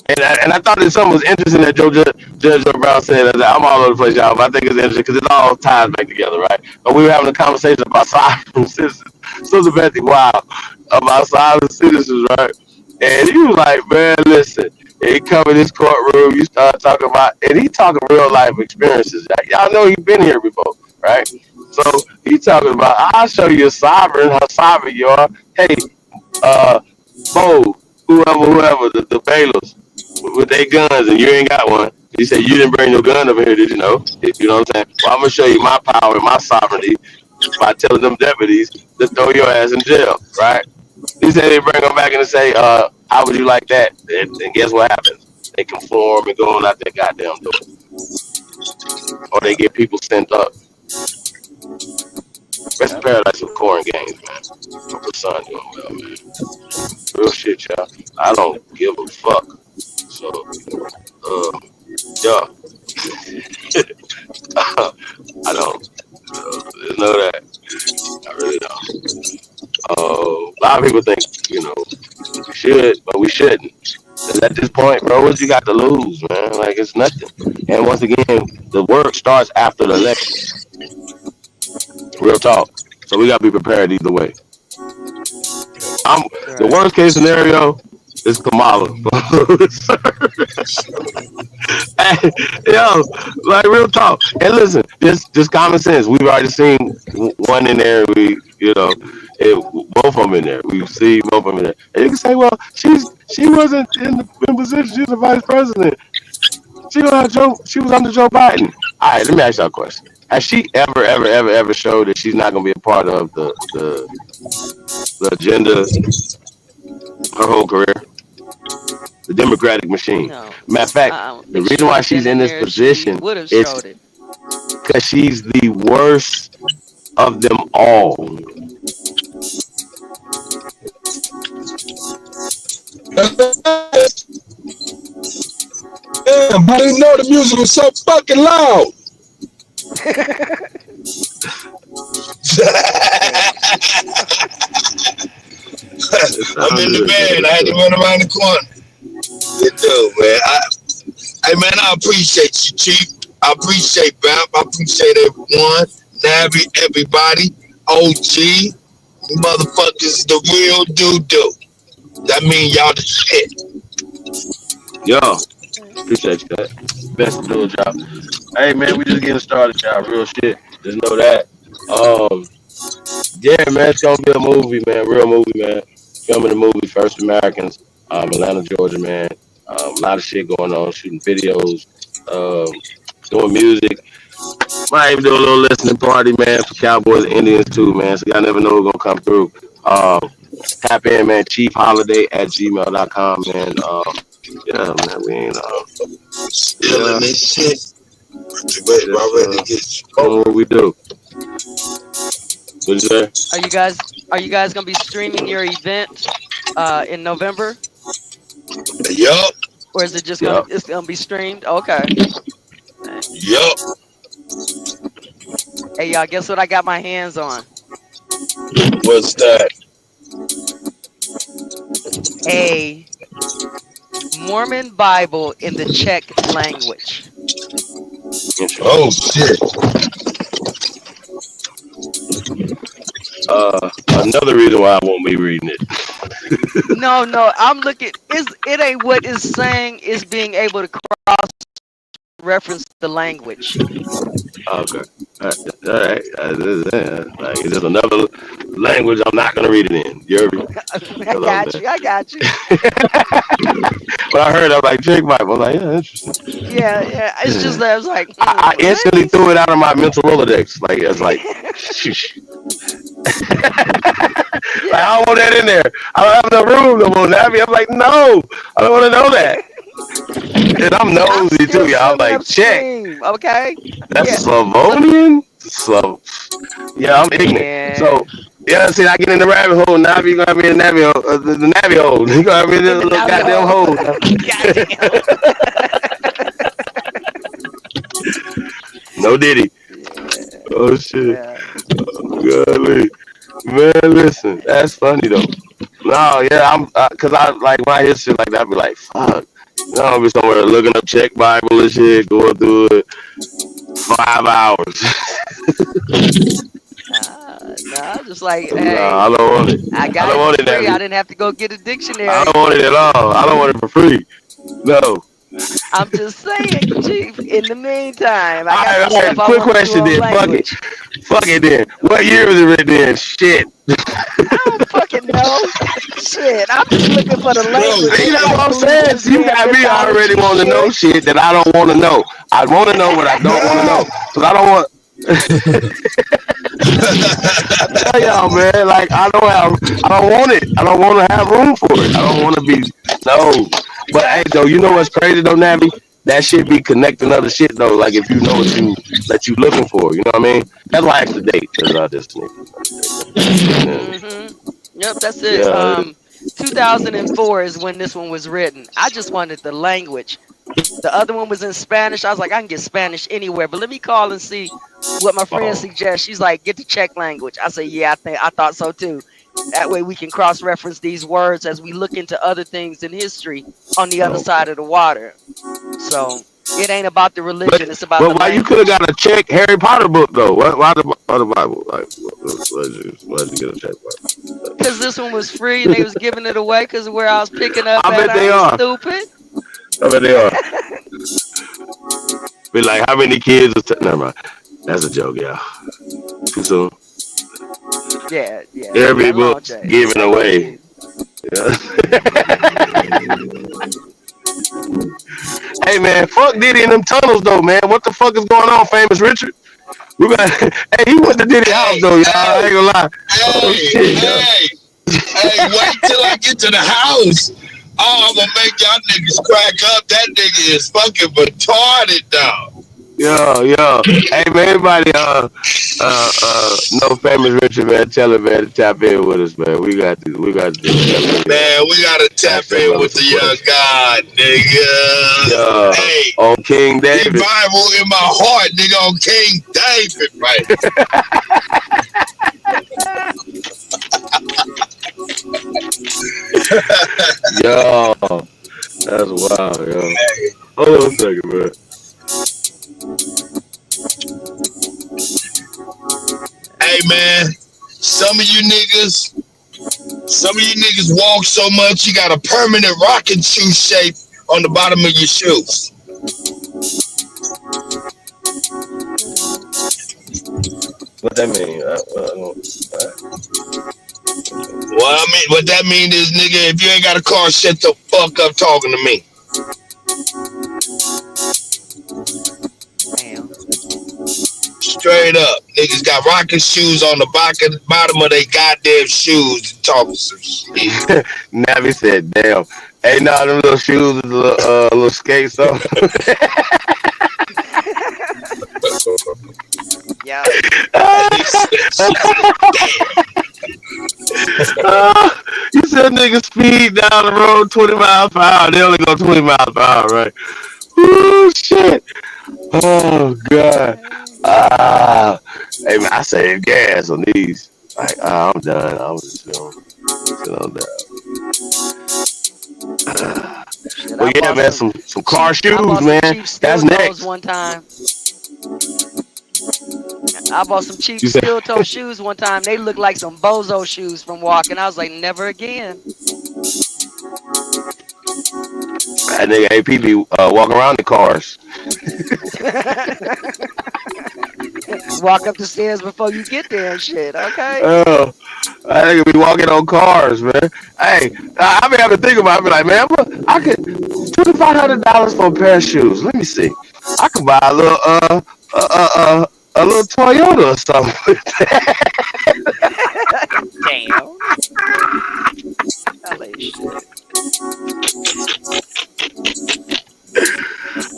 And I thought that something was interesting that Judge Brown said. I'm all over the place, y'all, but I think it's interesting because it all ties back together, right? But we were having a conversation about sovereign citizens. Sister Betty, wow, about sovereign citizens, right? And he was like, man, listen, he come in this courtroom, you start talking about, and he talking real life experiences. Y'all know he been here before, right? So he talking about, I'll show you a sovereign, how sovereign you are. Hey, Bo, whoever, the bailiffs with their guns, and you ain't got one. He said, you didn't bring your gun over here, did you know? You know what I'm saying? Well, I'm going to show you my power and my sovereignty by telling them deputies to throw your ass in jail, right? He said they bring them back and say, how would you like that? And guess what happens? They conform and go on out their goddamn door. Or they get people sent up. Best paradise of corn games, man. Hope the son doing well, man. Real shit, y'all. I don't give a fuck. So, yeah. I don't. Just know that. I really don't. A lot of people think, we should, but we shouldn't. Because at this point, bro, what you got to lose, man? Like, it's nothing. And once again, the work starts after the election. Real talk. So we got to be prepared either way. The worst case scenario is Kamala. Hey, yo, like real talk. And listen, just common sense. We've already seen one in there. Both of them in there. We've seen both of them in there. And you can say, well, she wasn't in position. She was the vice president. She was under Joe Biden. All right, let me ask y'all a question. Has she ever showed that she's not going to be a part of the agenda her whole career? The Democratic machine. No. Matter of fact, the reason why she's in this position is because she's the worst of them all. Damn, I didn't know the music was so fucking loud. I'm in the bed. I had to run around the corner. You do, man. Hey, man, I appreciate you, Chief. I appreciate Bap. I appreciate everyone. Navy, everybody. OG. You motherfuckers, the real do-do. That mean y'all the shit. Yo, appreciate you, guys. Best to do a job. Hey, man, we just getting started, y'all. Real shit. Just know that. Yeah, man, it's gonna be a movie, man. Real movie, man. Filming the movie First Americans, Atlanta, Georgia, man. A lot of shit going on, shooting videos, doing music. Might even do a little listening party, man, for Cowboys and Indians too, man. So y'all never know who's gonna come through. Tap in, man. chiefholiday@gmail.com, man. Yeah, man, we ain't Killing this shit. What we do. What you say? Are you guys gonna be streaming your event in November? Yup. Or is it just it's gonna be streamed? Okay. Yup. Hey y'all, guess what I got my hands on? What's that? A Mormon Bible in the Czech language. Oh shit. Another reason why I won't be reading it. No, I'm looking. It ain't what it's saying. Is being able to cross reference the language. Okay. All right. Like, it's just another language I'm not gonna read it in. You heard me? I got you. I got you. When I heard, I was like, Jake Pipe. I was like, yeah, interesting. Yeah. It's just that I was like, I instantly threw it out of my mental Rolodex. Like it's like, like, I don't want that in there. I don't have no room no more, Navi. I'm like, no, I don't want to know that. And I'm nosy too, y'all. I'm like, check. Okay. That's Slavonian? Yeah, I'm ignorant. So, yeah, see, I get in the rabbit hole. Navi, you gonna have me in the Navi hole. The Navi hole. You gonna have me in the little goddamn hole. No Diddy. Oh, shit. Golly. Man, listen, that's funny though. No, yeah, cause I like when I hear shit like that, I be like, fuck. I'll be somewhere looking up check Bible and shit, going through it 5 hours. No, just like, hey, no, I don't want it. I got don't want it it for free. that I didn't have to go get a dictionary. I don't want it at all. I don't want it for free. No. I'm just saying, Chief. In the meantime, I All got right, some stuff I quick want to do question on then. language. Fuck it then. What year was it written in? Shit. I don't fucking know. Shit, I'm just looking for the language. You know what I'm saying? You got me already wanting to know shit that I don't want to know. I want to know what I don't want to know. Because I don't want... I tell y'all, man, like, I don't want it. I don't want to have room for it. I don't want to be... No. But, hey, though, you know what's crazy, though, Navi? That shit be connecting other shit, though. Like, if you know what you looking for, you know what I mean? That's why I asked the date. Because I just... Yep, that's it. Yeah. 2004 is when this one was written. I just wanted the language. The other one was in Spanish. I was like, I can get Spanish anywhere, but let me call and see what my friend suggests. She's like, get the Czech language. I say, yeah, I thought so too. That way we can cross-reference these words as we look into other things in history on the other side of the water. So it ain't about the religion. It's about the why language. you could have got a Czech Harry Potter book though? Why the Bible? Like, why'd you get a Czech Bible? Because this one was free and they was giving it away because of where I was picking up. I bet they are. Stupid. I bet they are. Be like, how many kids? Never mind. That's a joke, yeah. Too soon. Yeah. Every book's given away. Yeah. Hey man, fuck Diddy in them tunnels though, man. What the fuck is going on, Famous Richard? Hey, he went to Diddy house though, y'all. I ain't gonna lie. Hey, wait till I get to the house. Oh, I'm gonna make y'all niggas crack up. That nigga is fucking retarded, dog. Yo. Hey man, everybody know Famous Richard, man. Tell him, man, to tap in with us, man. We got to Man, we gotta tap in with the young God, nigga. Hey, on King David. Revival in my heart, nigga, on King David, right? Yo, that's wild, yo. Hold on a second, man. Hey man, some of you niggas walk so much you got a permanent rocking shoe shape on the bottom of your shoes. What that mean? What that mean is, nigga, if you ain't got a car, shut the fuck up talking to me. Damn. Straight up. Niggas got rocking shoes on the bottom of their goddamn shoes and talking some shit. Navi said, damn. Hey, nah, them little shoes is a little skates, so. Yeah. You said niggas speed down the road 20 miles per hour. They only go 20 miles per hour, right? Ooh, shit. Oh, God. Hey, man, I saved gas on these. Like, I'm done. I was just sit on that. Well, yeah, man, some car shoes, man. That's next. One time. I bought some cheap steel toe shoes one time. They look like some bozo shoes from walking. I was like, never again. That nigga APB walking around the cars. Walk up the stairs before you get there and shit, okay? I could be walking on cars, man. Hey, I be having to think about it. I be like, man, I could $2,500 for a pair of shoes. Let me see. I could buy a little a little Toyota or something. Damn. LA shit.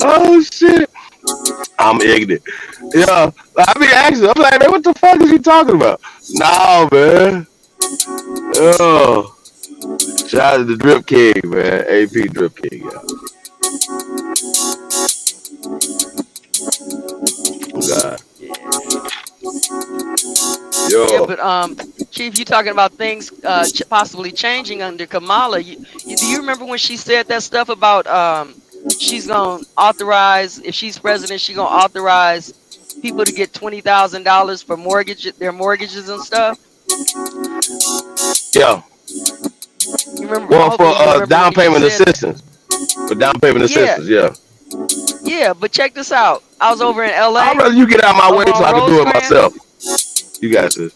Oh shit. I'm ignorant. Yeah, I be asking. I'm like, man, what the fuck is you talking about? No, man. Oh, shout out to the Drip King, man. AP Drip King, yeah. God. Yeah, Yo. but Chief, you talking about things possibly changing under Kamala? Do you remember when she said that stuff about she's gonna authorize, if she's president, she's gonna authorize people to get $20,000 for their mortgages and stuff? Yeah. You remember? Well, for remember down when she payment said that. assistance. For down payment Yeah. assistance, yeah. Yeah, but check this out. I was over in LA. I'd rather you get out of my way over so I on can do it Rosecrans. myself. You got this.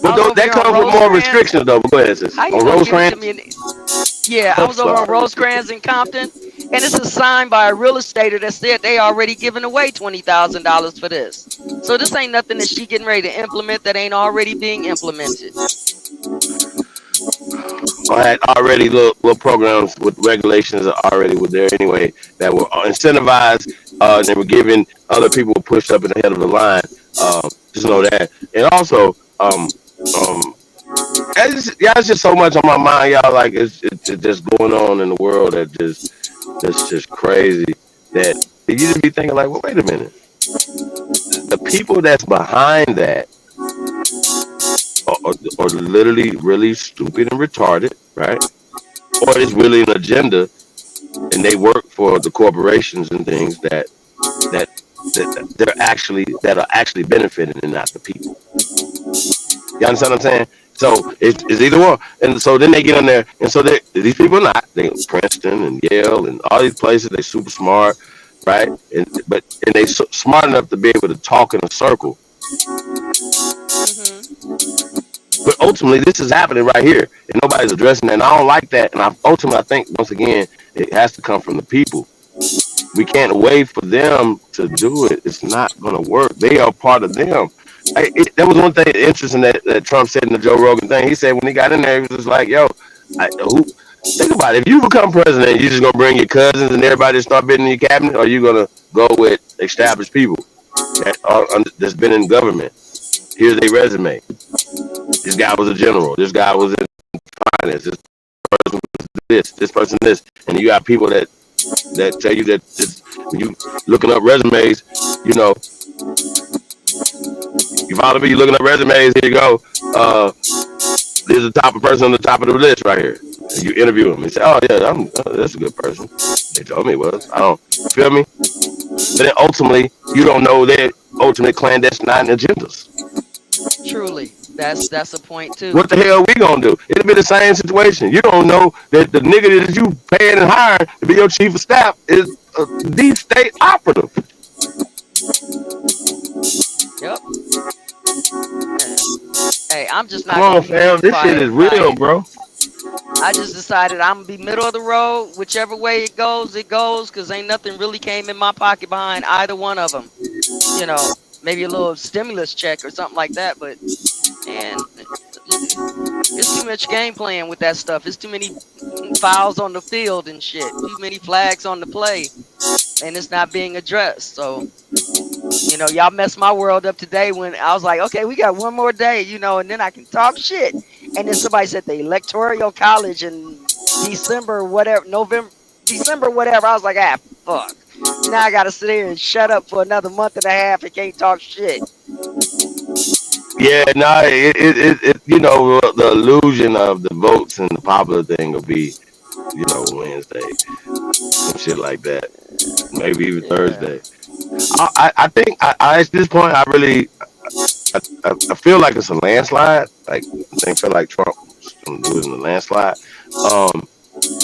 But I was over that here on comes with more Rosecrans. restrictions, though. But go ahead, sis. How you On gonna give it to Rosecrans? me? Yeah, I was over on Rosecrans in Compton, and it's a sign by a real estater that said they already giving away $20,000 for this. So this ain't nothing that she getting ready to implement that ain't already being implemented. I had already little programs with regulations that already were there anyway that were incentivized. They were giving other people pushed up in the head of the line. Just know that. And also, it's just so much on my mind, y'all. Like it's just going on in the world that's just crazy. That you just be thinking like, well, wait a minute. The people that's behind that are literally really stupid and retarded, right? Or it's really an agenda, and they work for the corporations and things that are actually benefiting and not the people. You understand what I'm saying? So it's either one, and so then they get in there, and so these people are not. They Princeton and Yale and all these places. They super smart, right? And they smart enough to be able to talk in a circle. But ultimately, this is happening right here, and nobody's addressing that. And I don't like that. And I think once again, it has to come from the people. We can't wait for them to do it. It's not going to work. They are part of them. That was one thing interesting that Trump said in the Joe Rogan thing. He said when he got in there, he was just like, "Yo, think about it. If you become president, you just gonna bring your cousins and everybody to start bidding in your cabinet, or you gonna go with established people that's been in government? Here's their resume. This guy was a general. This guy was in finance. This person was this person this, and you got people that tell you that when you looking up resumes, you know." You follow me? You looking up resumes? Here you go. There's a person on the top of the list right here. And you interview him. You say, "Oh yeah, that's a good person." They told me it was. I don't feel me. But then ultimately, you don't know their ultimate clandestine agendas. Truly, that's a point too. What the hell are we gonna do? It'll be the same situation. You don't know that the nigga that you paying and hiring to be your chief of staff is a deep state operative. Yep. Hey, I'm just not. Come on, fam. This shit is real, bro. I just decided I'm gonna be middle of the road. Whichever way it goes, because ain't nothing really came in my pocket behind either one of them. You know, maybe a little stimulus check or something like that, but man, it's too much game playing with that stuff. It's too many fouls on the field and shit. Too many flags on the play, and it's not being addressed. So, you know, y'all messed my world up today when I was like, okay, we got one more day, you know, and then I can talk shit. And then somebody said the electoral college in December, whatever, December, whatever. I was like, fuck. Now I gotta sit here and shut up for another month and a half and can't talk shit. Yeah, no, it you know, the illusion of the votes and the popular thing will be, you know, Wednesday, some shit like that, maybe even Thursday. I think at this point, I feel like it's a landslide. Like I feel like Trump was in a landslide,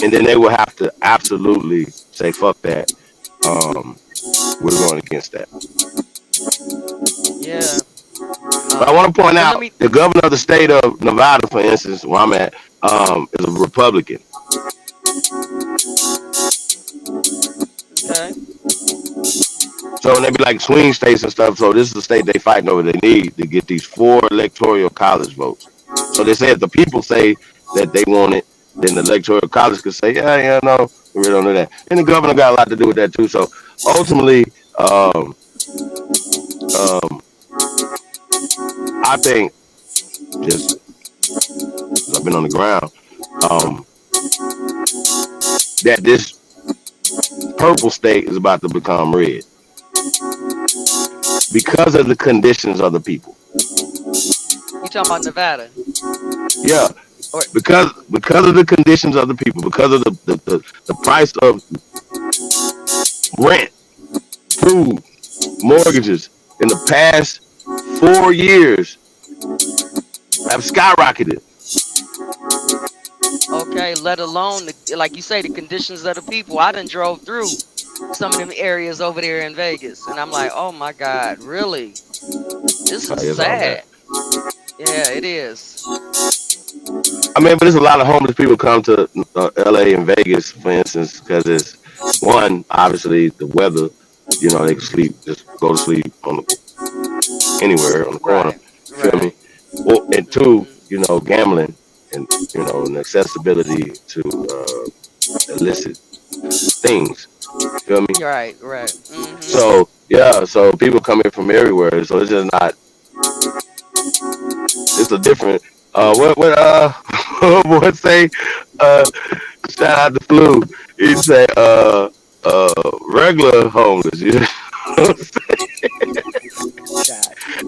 and then they will have to absolutely say fuck that. We're going against that. Yeah. But I want to point out the governor of the state of Nevada, for instance, where I'm at, is a Republican. Okay. So when they be like swing states and stuff, so this is the state they fighting over. They need to get these 4 electoral college votes. So they say if the people say that they want it, then the electoral college could say, yeah, no, we really don't do that. And the governor got a lot to do with that too. So ultimately, I think just 'cause I've been on the ground, that this purple state is about to become red because of the conditions of the people. You talking about Nevada? Yeah, because of the conditions of the people, because of the price of rent, food, mortgages in the past 4 years have skyrocketed. Okay, let alone like you say, the conditions of the people. I done drove through some of them areas over there in Vegas, and I'm like, oh my God, really? This is sad. Yeah, it is. I mean, but there's a lot of homeless people come to LA and Vegas, for instance, because it's one, obviously the weather. You know, they can sleep, just go to sleep on anywhere on the corner. Feel me? Well, and two, you know, gambling and and accessibility to illicit things. Feel me? Right. So yeah, so people come in from everywhere. So it's just not. It's a different. What say? Shout out to Flu. He say regular homeless. You know what I'm saying?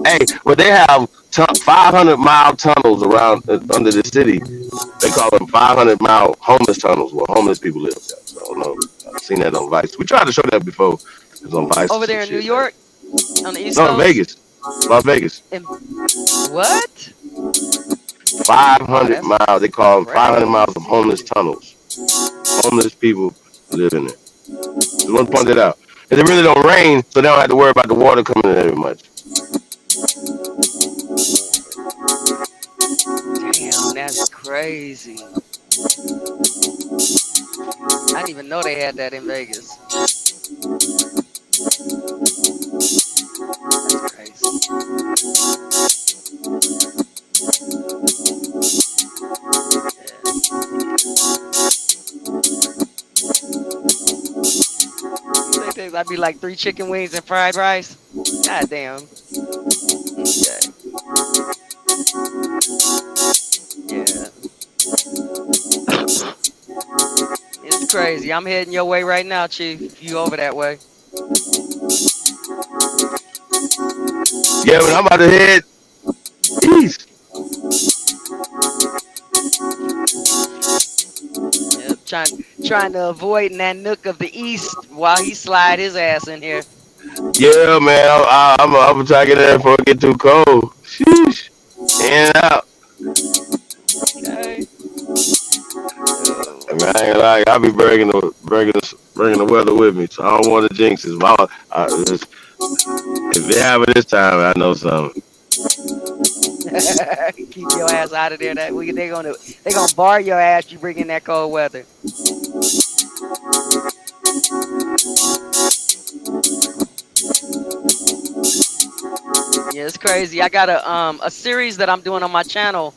Hey, but they have 500-mile tunnels around under the city. They call them 500-mile homeless tunnels where homeless people live. So I don't know. I've seen that on Vice. We tried to show that before. It was on Vice. Over there in New York, on the East No, Coast. Vegas, Las Vegas. What? 500 miles. They call them 500 miles of homeless tunnels. Homeless people live in there. Just want to point that out. And it really don't rain, so they don't have to worry about the water coming in very much. Damn, that's crazy. I didn't even know they had that in Vegas. That's crazy. I'd be like 3 chicken wings and fried rice. God damn. Okay. Yeah. It's crazy. I'm heading your way right now, Chief. You over that way. Yeah, but I'm about to head east. Trying to avoid that nook of the east while he slide his ass in here. Yeah, man. I'm gonna try to get there before it get too cold. Sheesh. In and out. Okay. I mean, I ain't like I'll be bringing the weather with me, so I don't want to jinx it. If they have it this time, I know something. Keep your ass out of there. They gonna bar your ass. You bring in that cold weather. Yeah, it's crazy. I got a series that I'm doing on my channel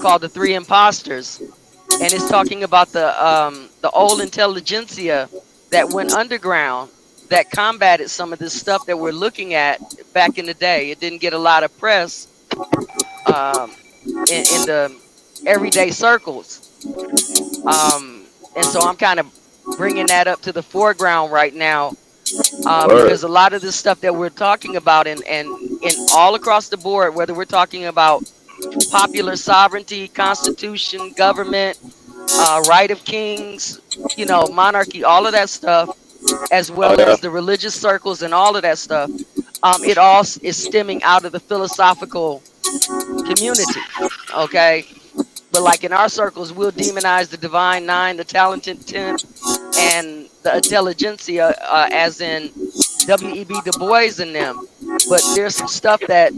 called The 3 Imposters, and it's talking about the old intelligentsia that went underground that combated some of this stuff that we're looking at back in the day. It didn't get a lot of press in the everyday circles, and so I'm kind of bringing that up to the foreground right now, because a lot of this stuff that we're talking about and all across the board, whether we're talking about popular sovereignty, constitution, government, right of kings, monarchy, all of that stuff, as well as the religious circles and all of that stuff, it all is stemming out of the philosophical community. Okay, but like in our circles, we'll demonize the divine 9, the talented 10, and the intelligentsia, as in W.E.B. Du Bois and them. But there's some stuff that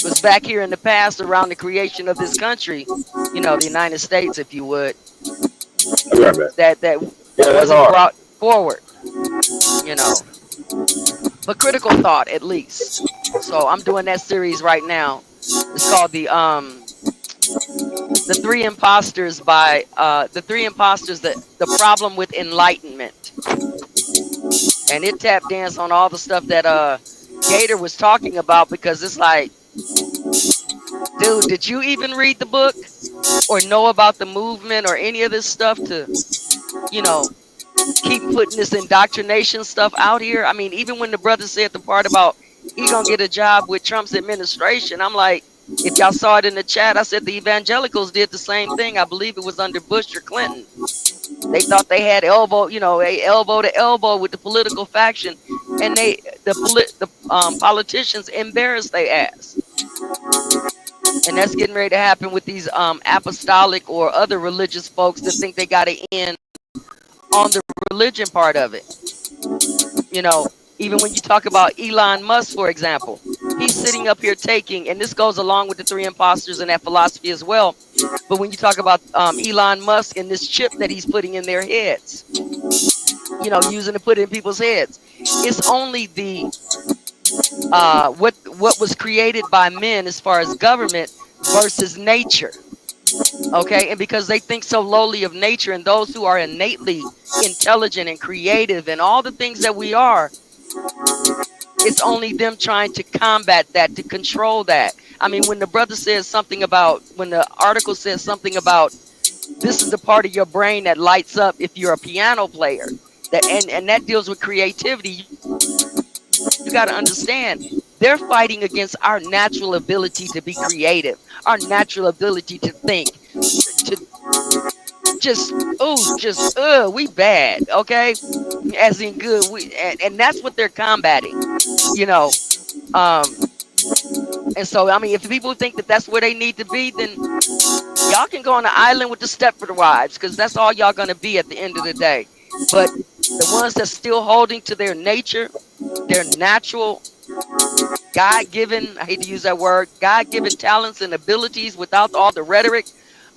was back here in the past around the creation of this country, you know, the United States, if you would, that that's wasn't hard. brought forward, you know, but critical thought at least. So I'm doing that series right now. It's called the Three Imposters by the Three Imposters, the problem with enlightenment. And it tap dance on all the stuff that Gator was talking about, because it's like, dude, did you even read the book or know about the movement or any of this stuff to, you know, keep putting this indoctrination stuff out here? I mean, even when the brother said the part about he gonna get a job with Trump's administration, I'm like, if y'all saw it in the chat, I said the evangelicals did the same thing. I believe it was under Bush or Clinton. They thought they had elbow, you know, a elbow to elbow with the political faction, and the politicians embarrassed their ass. And that's getting ready to happen with these apostolic or other religious folks that think they got to end on the religion part of it. You know, even when you talk about Elon Musk, for example, he's sitting up here taking, and this goes along with the three imposters and that philosophy as well. But when you talk about Elon Musk and this chip that he's putting in their heads, you know, using to put in people's heads, it's only the what was created by men as far as government versus nature. Okay, and because they think so lowly of nature, and those who are innately intelligent and creative and all the things that we are, it's only them trying to combat that, to control that. I mean, when the brother says something about, when the article says something about, this is the part of your brain that lights up if you're a piano player, that and that deals with creativity. You got to understand, they're fighting against our natural ability to be creative, our natural ability to think, to we bad, okay, as in good, and that's what they're combating, you know. And so, I mean, if people think that that's where they need to be, then y'all can go on the island with the Stepford wives, because that's all y'all gonna be at the end of the day. But the ones that's still holding to their nature, their natural God-given, I hate to use that word, God-given talents and abilities, without all the rhetoric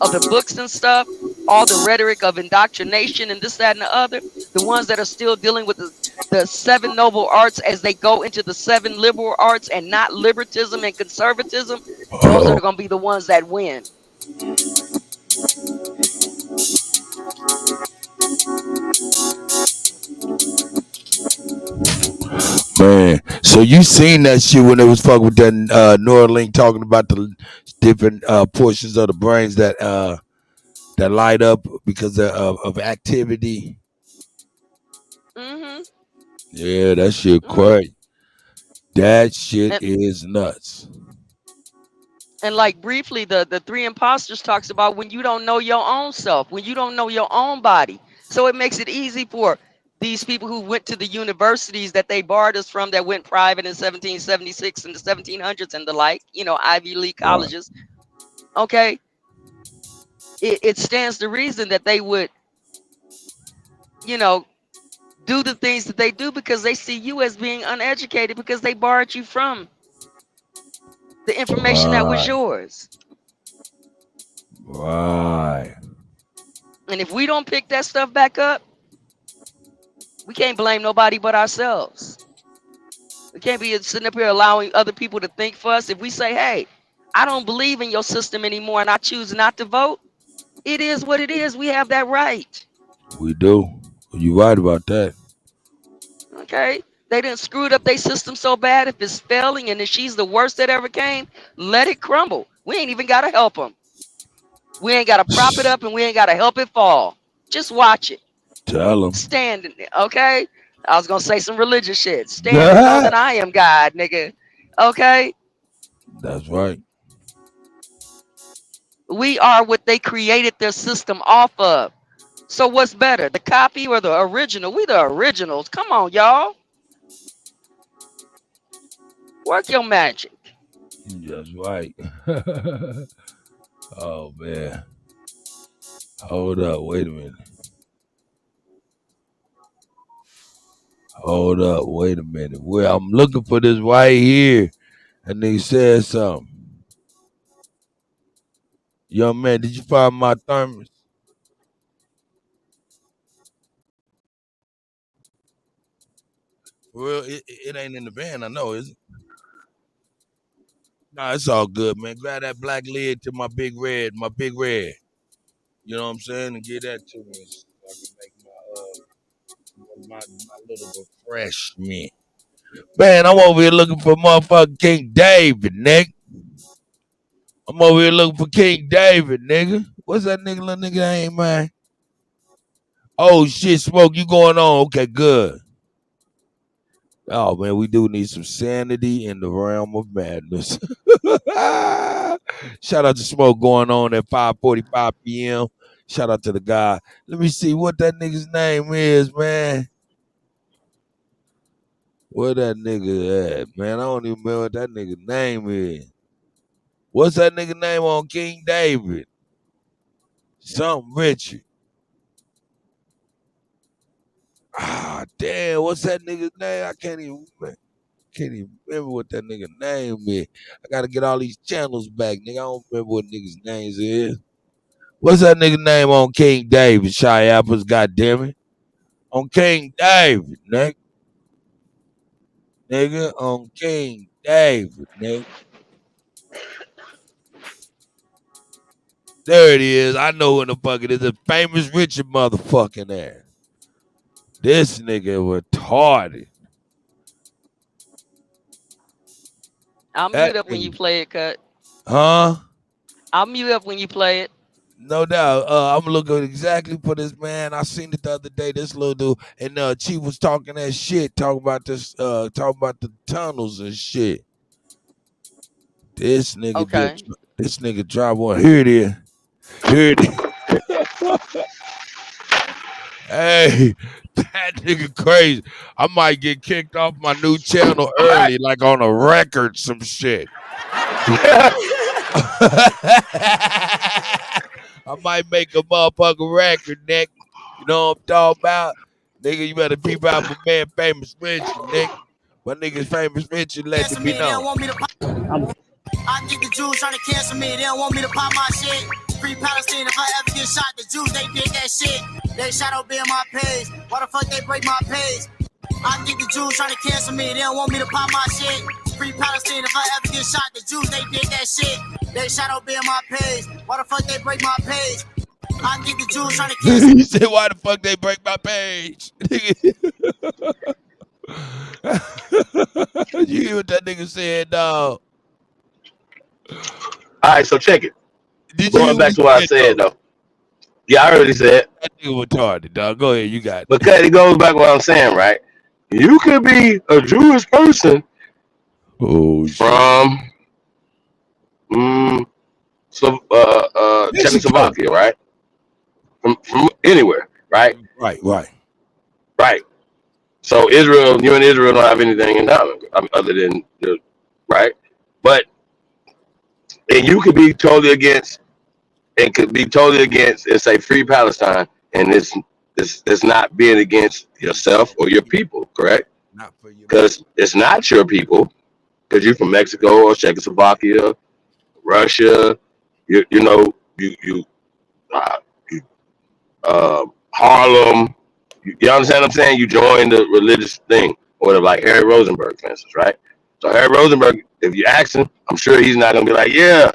of the books and stuff, all the rhetoric of indoctrination and this, that, and the other, the ones that are still dealing with the seven noble arts as they go into the seven liberal arts and not libertism and conservatism, those are going to be the ones that win. Man, so you seen that shit when it was fucking with that Neuralink, talking about the different portions of the brains that light up because of activity. Mm-hmm. Yeah, that shit crazy. That shit is nuts. And like briefly, the three imposters talks about when you don't know your own self, when you don't know your own body. So it makes it easy for these people who went to the universities that they barred us from, that went private in 1776 and the 1700s and the like, you know, Ivy League colleges. Okay. It stands to reason that they would, you know, do the things that they do because they see you as being uneducated, because they barred you from the information that was yours. Right. And if we don't pick that stuff back up, we can't blame nobody but ourselves. We can't be sitting up here allowing other people to think for us. If we say, hey, I don't believe in your system anymore and I choose not to vote, it is what it is. We have that right. We do. You right about that. Okay? They didn't screw up their system so bad. If it's failing and if she's the worst that ever came, let it crumble. We ain't even got to help them. We ain't got to prop it up and we ain't got to help it fall. Just watch it. Tell them. Stand in it, okay? I was going to say some religious shit. Stand and know that I am God, nigga. Okay? That's right. We are what they created their system off of. So what's better, the copy or the original? We the originals. Come on, y'all. Work your magic. That's right. Oh, man. Hold up. Wait a minute. Hold up. Wait a minute. Well, I'm looking for this right here. And they said something. Young man, did you find my thermos? Well, it ain't in the van, I know, is it? Nah, it's all good, man. Grab that black lid to my big red, You know what I'm saying? And give that to me so I can make my little refreshment. Man, I'm over here looking for motherfucking King David, nigga. I'm over here looking for King David, nigga. What's that little nigga name, man? Oh shit, Smoke, you going on? Okay, good. Oh man, we do need some sanity in the realm of madness. Shout out to Smoke going on at 5:45 p.m. Shout out to the guy. Let me see what that nigga's name is, man. Where that nigga at, man? I don't even remember what that nigga name is. What's that nigga name on King David? Something Richard. Ah, damn. What's that nigga's name? I can't even remember what that nigga name is. I gotta get all these channels back, nigga. I don't remember what niggas' names is. What's that nigga name on King David? Shy Apples, goddammit. On King David, nigga. Nigga, on King David, nigga. There it is. I know who the fuck it is. A famous Richard motherfucking ass. This nigga retarded. I'll mute up when you play it, Cut. Huh? I'll mute up when you play it. No doubt. I'm looking exactly for this man. I seen it the other day. This little dude and Chief was talking that shit, talking about this, talking about the tunnels and shit. This nigga Okay. this nigga drive one. Here it is. Here it is. Hey, that nigga crazy. I might get kicked off my new channel early, like on a record, some shit. I might make a motherfucking record, Nick. You know what I'm talking about? Nigga, you better peep out my man Famous Richard, Nick. My nigga's Famous Richard let it be known. I think the Jews trying to cancel me. They don't want me to pop my shit. Free Palestine. If I ever get shot, the Jews, they did that shit. They shadow be on my page. Why the fuck they break my page? I think the Jews trying to cancel me. They don't want me to pop my shit. Free Palestine. If I ever get shot, the Jews, they did that shit. They shadow be on my page. Why the fuck they break my page? I think the Jews trying to cancel me. He said, why the fuck they break my page? You hear what that nigga said, dog? All right, so check it. Going back to what I said, though. Yeah, I already said. That nigga retarded, dog. Go ahead, you got it. Because it goes back to what I'm saying, right? You could be a Jewish person from Czechoslovakia, right? From anywhere, right? Right. So Israel, you and Israel don't have anything in common other than right? But and you could be totally against and say free Palestine, and it's not being against yourself or your people, correct? Because it's not your people, because you're from Mexico or Czechoslovakia, Russia, Harlem. You understand what I'm saying? You join the religious thing, or whatever, like Harry Rosenberg, for instance, right? So Harry Rosenberg, if you ask him, I'm sure he's not gonna be like, yeah,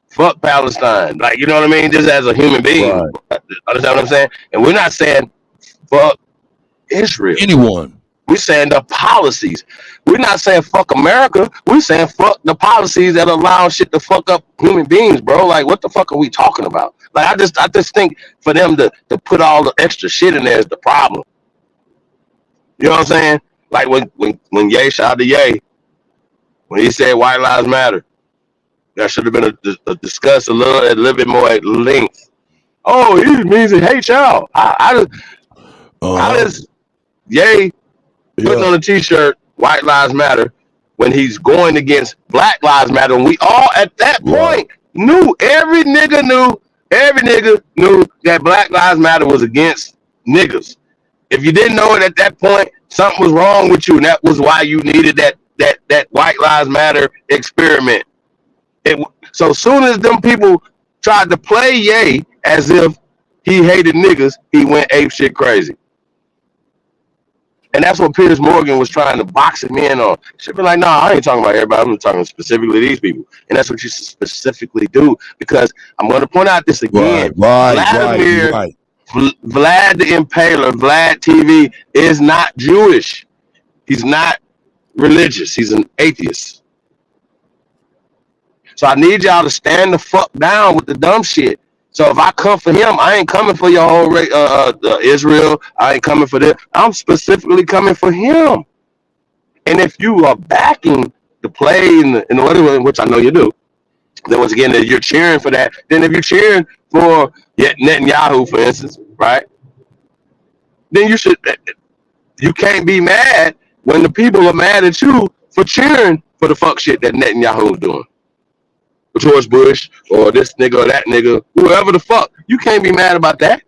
fuck Palestine. Like, you know what I mean? Just as a human being. Right. Understand what I'm saying? And we're not saying fuck Israel. Anyone. We're saying the policies. We're not saying fuck America. We're saying fuck the policies that allow shit to fuck up human beings, bro. Like, what the fuck are we talking about? Like, I just think for them to put all the extra shit in there is the problem. You know what I'm saying? Like when Ye shot to Ye, when he said white lives matter, that should have been discussed a little bit more at length. Oh, he means he hates y'all. How does Ye putting on a t-shirt white lives matter when he's going against black lives matter? And we all at that point knew, every nigga knew that black lives matter was against niggas. If you didn't know it at that point, something was wrong with you, and that was why you needed that white lives matter experiment. So soon as them people tried to play Ye as if he hated niggas, he went ape shit crazy. And that's what Piers Morgan was trying to box him in on. Should be like, nah, I ain't talking about everybody. I'm talking specifically to these people. And that's what you should specifically do. Because I'm going to point out this again. Vladimir, Vlad the Impaler, Vlad TV is not Jewish. He's not religious. He's an atheist. So I need y'all to stand the fuck down with the dumb shit. So if I come for him, I ain't coming for your whole Israel. I ain't coming for this. I'm specifically coming for him. And if you are backing the play in the whatever, which I know you do, then once again, if you're cheering for that, then if you're cheering for Netanyahu, for instance, right? Then you can't be mad when the people are mad at you for cheering for the fuck shit that Netanyahu is doing. George Bush or this nigga or that nigga, whoever the fuck. You can't be mad about that.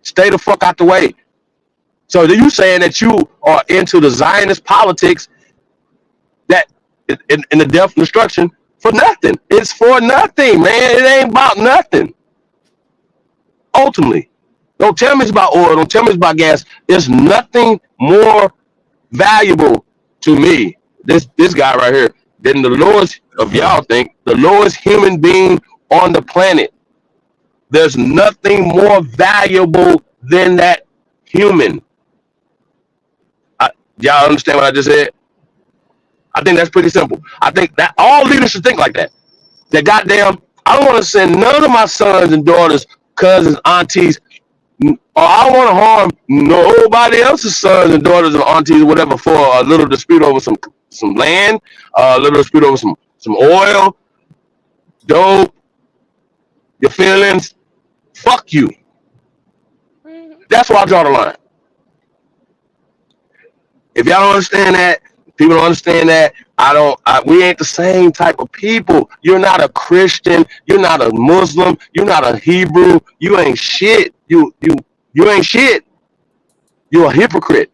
Stay the fuck out the way. So you saying that you are into the Zionist politics that in the death and destruction for nothing. It's for nothing, man. It ain't about nothing. Ultimately. Don't tell me it's about oil. Don't tell me it's about gas. There's nothing more valuable to me, this guy right here, than the lowest of y'all think, the lowest human being on the planet. There's nothing more valuable than that human. Y'all understand what I just said? I think that's pretty simple. I think that all leaders should think like that. That goddamn, I don't want to send none of my sons and daughters, cousins, aunties, or I don't want to harm nobody else's sons and daughters or aunties or whatever for a little dispute over some land, a little dispute over some oil, dope, your feelings. Fuck you. That's where I draw the line. If y'all don't understand that, people don't understand that, we ain't the same type of people. You're not a Christian. You're not a Muslim. You're not a Hebrew. You ain't shit. You ain't shit. You're a hypocrite.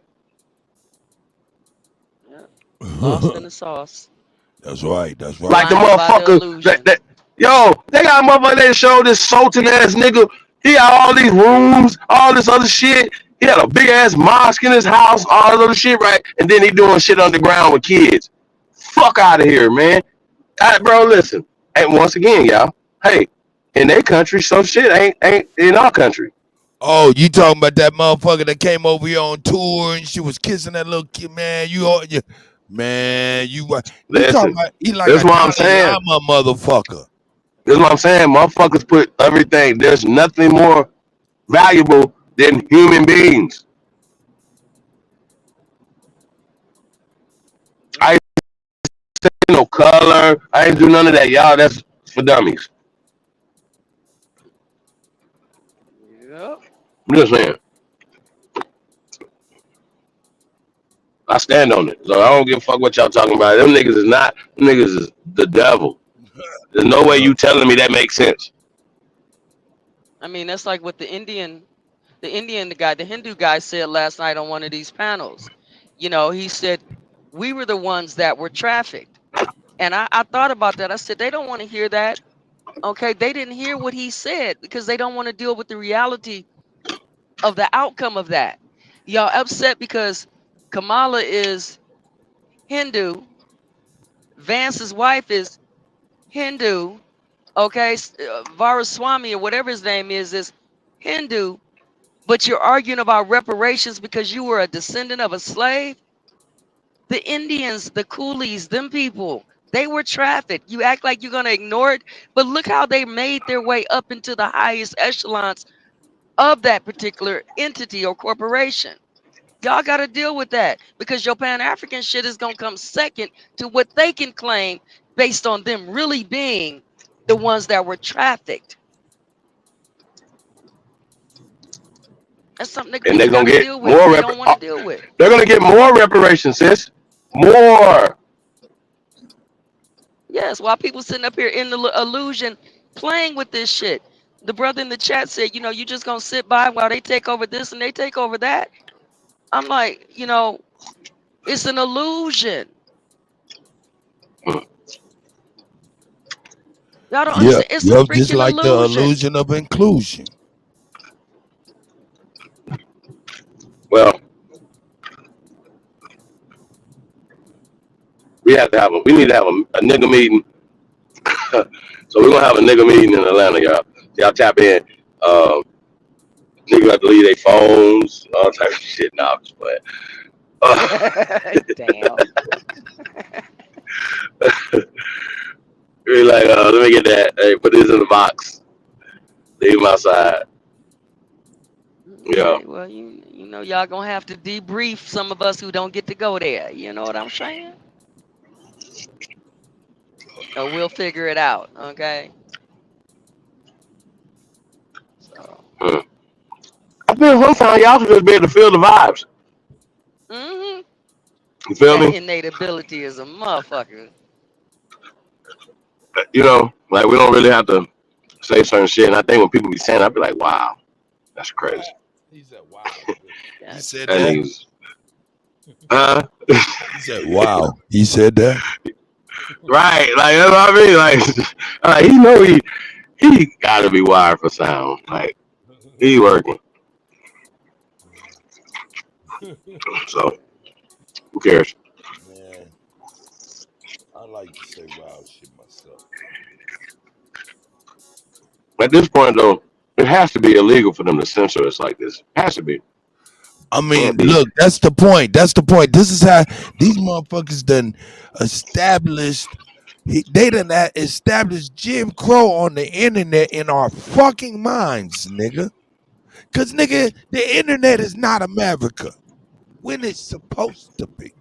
Lost in the sauce. That's right. That's right. Like the motherfuckers they got a motherfucker that showed this Sultan ass nigga. He had all these rooms, all this other shit. He had a big ass mosque in his house, all this other shit, right? And then he doing shit underground with kids. Fuck out of here, man. Bro, listen. And once again, y'all, hey, in their country, some shit ain't in our country. Oh, you talking about that motherfucker that came over here on tour and she was kissing that little kid, man? Man, you talking about? He like that's a what I'm saying. I'm a motherfucker. That's what I'm saying. Motherfuckers put everything. There's nothing more valuable than human beings. I ain't say no color. I ain't do none of that, y'all. That's for dummies. Yep. I'm just saying. I stand on it. So I don't give a fuck what y'all talking about. Them niggas is the devil. There's no way you telling me that makes sense. I mean, that's like what the Hindu guy said last night on one of these panels. You know, he said, we were the ones that were trafficked. And I thought about that. I said, they don't want to hear that. Okay, they didn't hear what he said because they don't want to deal with the reality of the outcome of that. Y'all upset because Kamala is Hindu. Vance's wife is Hindu. Okay, Varaswamy or whatever his name is Hindu. But you're arguing about reparations because you were a descendant of a slave. The Indians, the coolies, them people, they were trafficked. You act like you're going to ignore it, but look how they made their way up into the highest echelons of that particular entity or corporation. Y'all got to deal with that because your Pan-African shit is going to come second to what they can claim based on them really being the ones that were trafficked. That's something And they're going to get deal more with. They don't want to deal with. They're going to get more reparations, sis. More. Yes, while people sitting up here in the illusion playing with this shit. The brother in the chat said, you just going to sit by while they take over this and they take over that. I'm like, it's an illusion. Y'all don't Yeah, understand. It's a yep, just freaking like the illusion. illusion of inclusion. Well, we need to have a nigga meeting. So we're gonna have a nigga meeting in Atlanta, y'all. Y'all tap in. Niggas have to leave their phones, all type of shit. Nah, I'm just playing. Damn. We're like, let me get that. Hey, put this in the box. Leave them outside. Yeah. Okay, well, you know, y'all gonna have to debrief some of us who don't get to go there. You know what I'm saying? Or we'll figure it out. Okay. So. I feel sometimes y'all should just be able to feel the vibes. Mm-hmm. You feel That me? innate ability is a motherfucker. You know, like we don't really have to say certain shit. And I think when people be saying, I be like, wow, that's crazy. He said, "Wow." He said That that. niggas, huh? He said, "Wow." He said that. Right, like that's what I mean. Like he know he gotta be wired for sound. Like he working. So who cares? Man, I like to say wild shit myself. At this point though, it has to be illegal for them to censor us like this. It has to be. I mean, Can't be. look, that's the point. That's the point. This is how these motherfuckers done established. They done established Jim Crow on the internet in our fucking minds, nigga. Cause nigga, the internet is not America when it's supposed to be.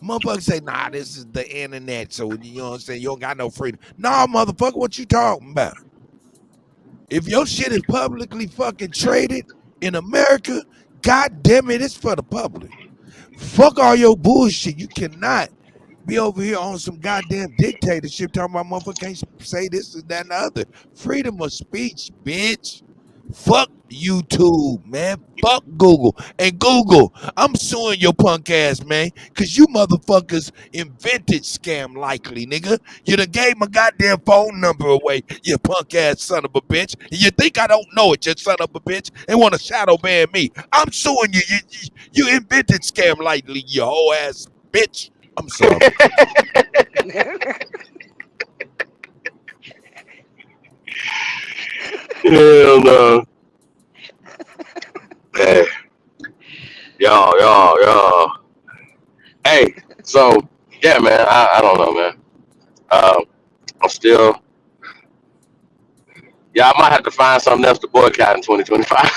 Motherfuckers say, nah, this is the internet, so you know what I'm saying? You don't got no freedom. Nah, motherfucker, what you talking about? If your shit is publicly fucking traded in America, god damn it, it's for the public. Fuck all your bullshit. You cannot be over here on some goddamn dictatorship talking about motherfucker can't say this and that and the other. Freedom of speech, bitch. Fuck YouTube, man. Fuck Google. And Google, I'm suing your punk ass, man, because you motherfuckers invented Scam Likely, nigga. You done gave my goddamn phone number away, you punk ass son of a bitch. And you think I don't know it, you son of a bitch, and want to shadow ban me. I'm suing you. You invented Scam Likely, you whole ass bitch. I'm sorry. Hell no. Hey, y'all. Hey, so yeah, man. I don't know, man. I'm still. Yeah, I might have to find something else to boycott in 2025.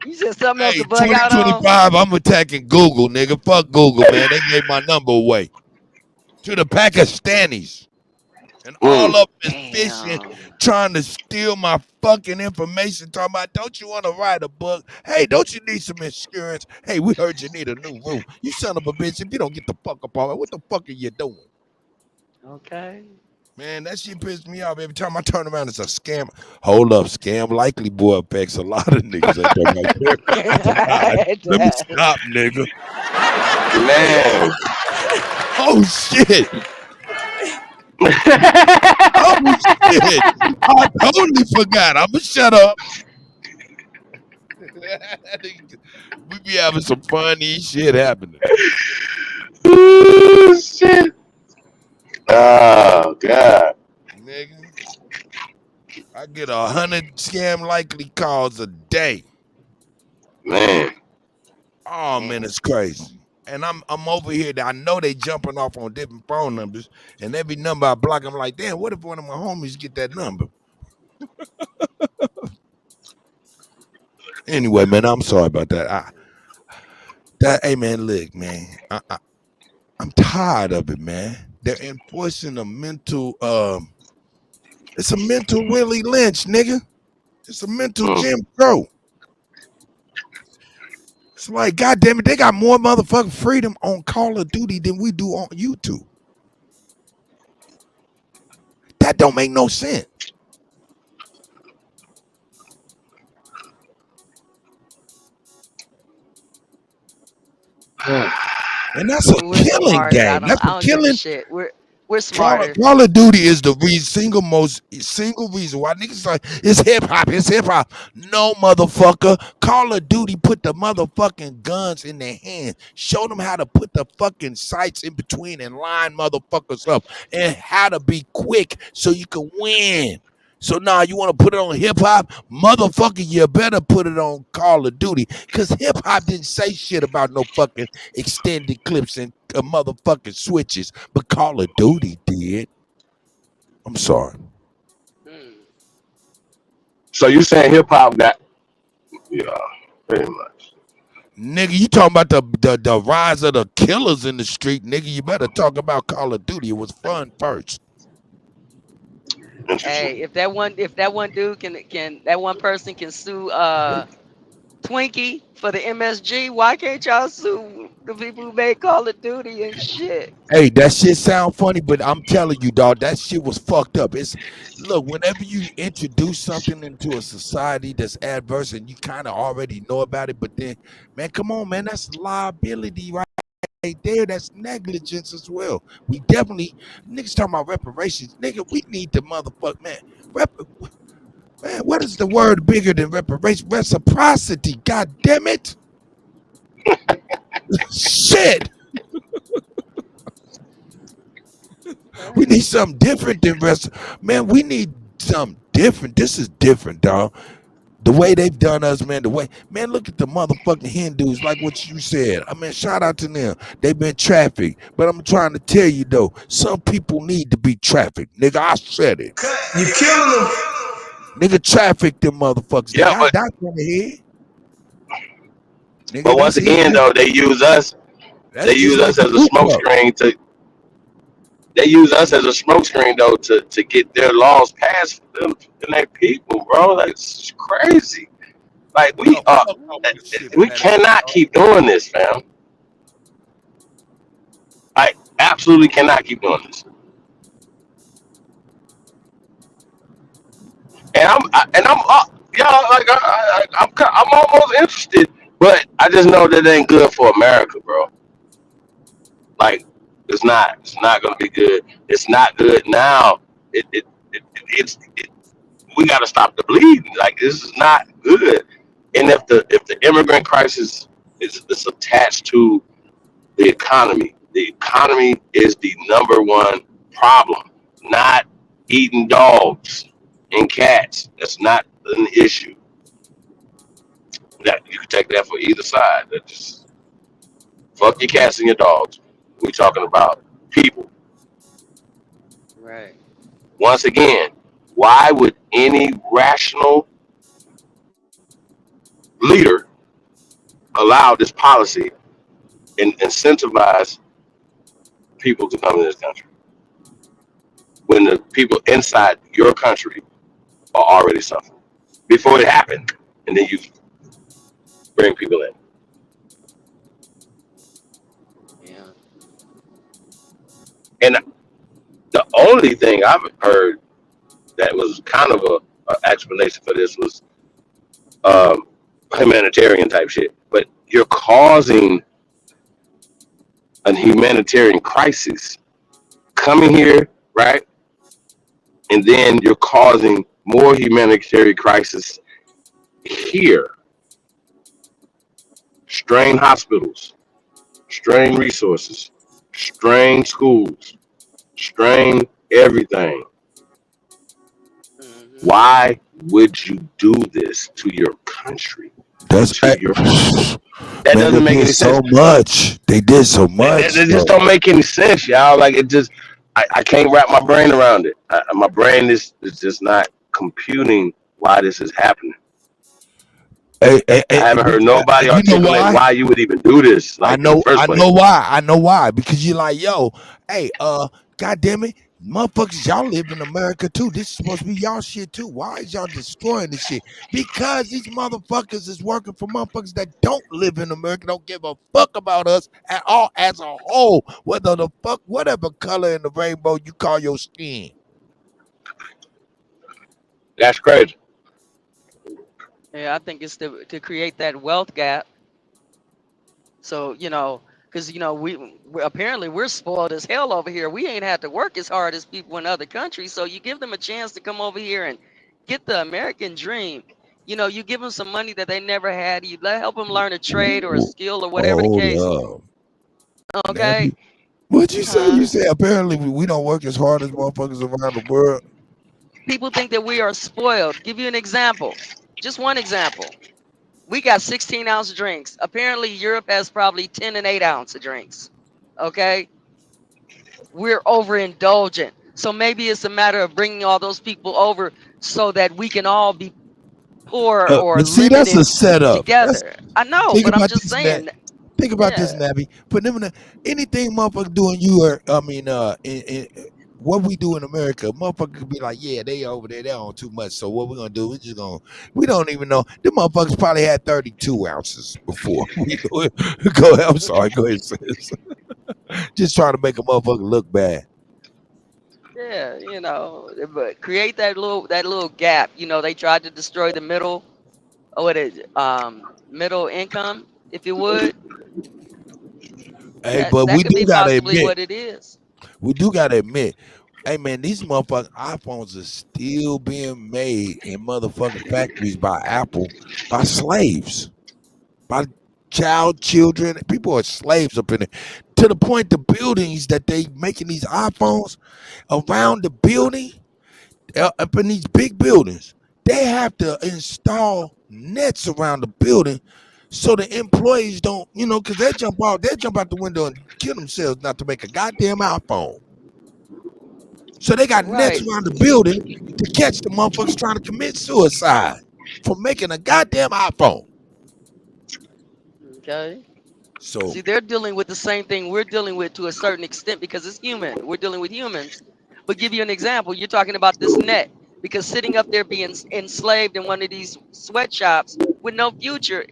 You said something else Hey, to bug out on? 2025, I'm attacking Google, nigga. Fuck Google, man. They gave my number away to the Pakistanis. And all up is fishing, trying to steal my fucking information, talking about, don't you want to write a book? Hey, don't you need some insurance? Hey, we heard you need a new roof. You son of a bitch, if you don't get the fuck up on it, what the fuck are you doing? Okay. Man, that shit pissed me off. Every time I turn around, it's a scam. Hold up, Scam Likely boy affects a lot of niggas. Ain't that right there? I forgot. Let me stop, nigga. Man. Oh, shit. Oh, shit. I totally forgot. I'm going to shut up. We be having some funny shit happening. Ooh, shit. Oh, God. Nigga. I get 100 Scam Likely calls a day. Man. Oh, man, it's crazy. And I'm over here. I know they jumping off on different phone numbers, and every number I block, I'm like, damn, what if one of my homies get that number? Anyway, man, I'm sorry about that. Hey, man, look, man, I'm tired of it, man. They're enforcing a mental, it's a mental Willie Lynch, nigga. It's a mental Jim Crow. It's like, goddamn it, they got more motherfucking freedom on Call of Duty than we do on YouTube. That don't make no sense. And that's a We're killing smarter. game. That's I a don't give a killing. shit. We're smarter. Call of Duty is the single reason why niggas like it's hip hop. It's hip hop. No, motherfucker. Call of Duty put the motherfucking guns in their hands. Show them how to put the fucking sights in between and line motherfuckers up, and how to be quick so you can win. So now you want to put it on hip hop, motherfucker? You better put it on Call of Duty, because hip hop didn't say shit about no fucking extended clips and motherfucking switches, but Call of Duty did. I'm sorry. So you saying hip hop got pretty much. Nigga, you talking about the rise of the killers in the street, nigga? You better talk about Call of Duty. It was fun first. Hey, if that one dude can that one person can sue Twinkie for the MSG, why can't y'all sue the people who made Call of Duty and shit? Hey, that shit sound funny, but I'm telling you, dog, that shit was fucked up. Look, whenever you introduce something into a society that's adverse and you kind of already know about it, but then, man, come on, man, that's liability right there. That's negligence as well. We definitely, niggas talking about reparations. Nigga, we need the motherfucker, man. Man, what is the word bigger than reparation? Reciprocity, god damn it. Shit. We need something different than man, we need something different. This is different, dog. The way they've done us, man, man, look at the motherfucking Hindus, like what you said. I mean, shout out to them. They've been trafficked. But I'm trying to tell you, though, some people need to be trafficked. Nigga, I said it. You killing them. Nigga, traffic them motherfuckers. They got but dots on the head. Nigga, but once again, though, they use us. That's They use just us like as a the smoke Ku Klux. screen to. They use us as a smoke screen though to get their laws passed for them and their people, bro. That's crazy. Like we cannot keep doing this, fam. I absolutely cannot keep doing this. And y'all, like I'm almost interested, but I just know that ain't good for America, bro. Like it's not gonna be good. It's not good now. It's we got to stop the bleeding. Like this is not good. And if the immigrant crisis is attached to the economy is the number one problem. Not eating dogs and cats. That's not an issue. That you can take that for either side. That just fuck your cats and your dogs. We talking about people. Right. Once again, why would any rational leader allow this policy and incentivize people to come to this country when the people inside your country are already suffering before it happened, and then you bring people in? Yeah. And the only thing I've heard that was kind of a explanation for this was humanitarian type shit. But you're causing a humanitarian crisis coming here, right? And then you're causing more humanitarian crisis here. Strain hospitals, strain resources, strain schools, strain everything. Why would you do this to your country? That's to your that man, doesn't make they any did sense. so much. They did so much. It just don't make any sense, y'all. Like it just, I can't wrap my brain around it. My brain is just not computing why this is happening. I haven't heard nobody articulate why you would even do this. Like I know, in the first I place. know why. Because you're like, yo, hey, god damn it, motherfuckers, y'all live in America too. This is supposed to be y'all shit too. Why is y'all destroying this shit? Because these motherfuckers is working for motherfuckers that don't live in America, don't give a fuck about us at all as a whole. Whatever color in the rainbow you call your skin. That's crazy. Yeah, I think it's to create that wealth gap. So, because you know we apparently we're spoiled as hell over here. We ain't had to work as hard as people in other countries. So you give them a chance to come over here and get the American dream. You know, you give them some money that they never had. You help them learn a trade or a skill or whatever the Hold case. up. Okay. Nabby, what'd you say? You Huh? say apparently we don't work as hard as motherfuckers around the world. People think that we are spoiled. Give you an example. Just one example. We got 16-ounce drinks. Apparently, Europe has probably 10 and 8-ounce drinks. Okay? We're overindulgent. So maybe it's a matter of bringing all those people over so that we can all be poor or But see, that's a limited setup. That's together. I know, think but I'm about just this, Nat. saying. Think about this, Yeah. Nabby. Put them in anything motherfucker doing you are what we do in America, motherfucker could be like, yeah, they over there, they on too much. So what we're gonna do, we don't even know. Them motherfuckers probably had 32 ounces before we do it. Go ahead, I'm sorry, go ahead, sis. Just trying to make a motherfucker look bad. Yeah, you know, but create that little gap. You know, they tried to destroy the middle, what is it, middle income, if you would. Hey, That but that we could do be gotta possibly admit, what it is. hey man, these motherfucking iPhones are still being made in motherfucking factories by Apple, by slaves, by children. People are slaves up in it. To the point the buildings that they making these iPhones around the building, up in these big buildings, they have to install nets around the building so the employees don't, because they jump out the window and kill themselves not to make a goddamn iPhone. So they got nets Right. around the building to catch the motherfuckers trying to commit suicide for making a goddamn iPhone. Okay. So See, they're dealing with the same thing we're dealing with to a certain extent because it's human. We're dealing with humans. But give you an example, you're talking about this net because sitting up there being enslaved in one of these sweatshops with no future,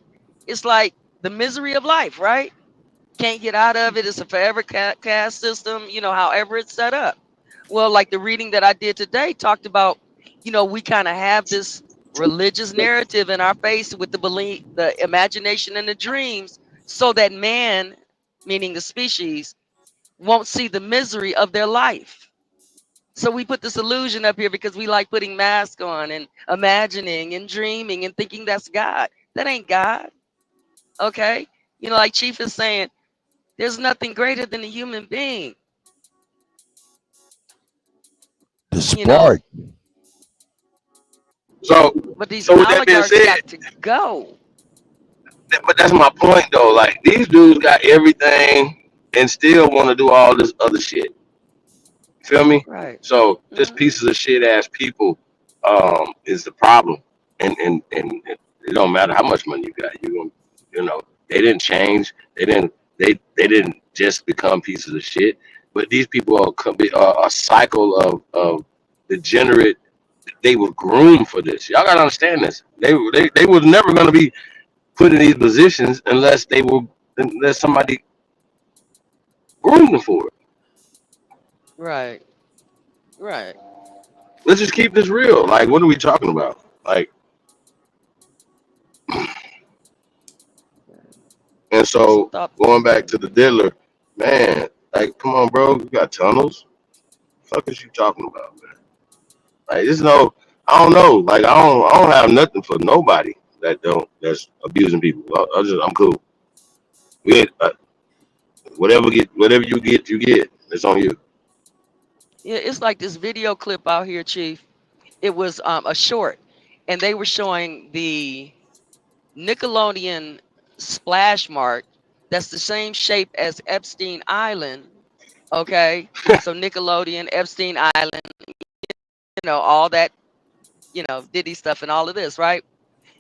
it's like the misery of life, right? Can't get out of it. It's a forever caste system, you know, however it's set up. Well, like the reading that I did today talked about, you know, we kind of have this religious narrative in our face with the belief, the imagination, and the dreams, so that man, meaning the species, won't see the misery of their life. So we put this illusion up here because we like putting masks on and imagining and dreaming and thinking that's God. That ain't God. Okay. You know, like Chief is saying, there's nothing greater than a human being. the You know, spark. So, but these so with that being oligarchs said, got to go. but that's my point though. Like these dudes got everything and still want to do all this other shit. Feel me? Right. So just Mhm. pieces of shit ass people is the problem. And it don't matter how much money you got. They didn't change. They didn't just become pieces of shit. But these people are a cycle of degenerate. They were groomed for this. Y'all gotta understand this. They was never gonna be put in these positions unless somebody groomed them for it. Right. Right. Let's just keep this real. Like, what are we talking about? Like, and Just a so thought. going back to the diddler, man, like, come on, bro, you got tunnels. Fuck is you talking about, man? Like, I don't know. Like, I don't have nothing for nobody that's abusing people. I'm cool. We ain't, whatever you get, you get. It's on you. Yeah, it's like this video clip out here, Chief. It was a short, and they were showing the Nickelodeon splash mark that's the same shape as Epstein Island. Okay, so Nickelodeon, Epstein Island, all that, Diddy stuff and all of this, right?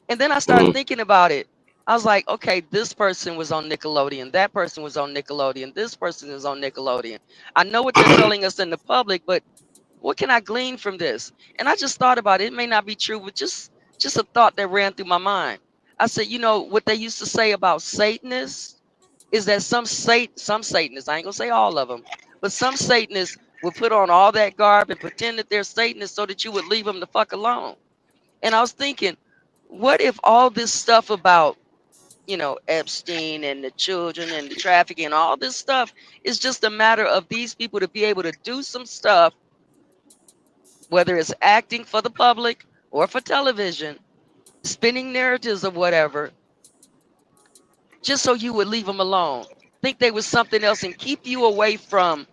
And then I started Mm-hmm. thinking about it. I was like, okay, this person was on Nickelodeon. That person was on Nickelodeon. This person is on Nickelodeon. I know what they're telling us in the public, but what can I glean from this? And I just thought about it. It may not be true, but just a thought that ran through my mind. I said, what they used to say about Satanists is that some Satanists, I ain't gonna say all of them, but some Satanists would put on all that garb and pretend that they're Satanists so that you would leave them the fuck alone. And I was thinking, what if all this stuff about Epstein and the children and the trafficking and all this stuff. It's just a matter of these people to be able to do some stuff, whether it's acting for the public or for television, spinning narratives or whatever, just so you would leave them alone. Think they was something else and keep you away from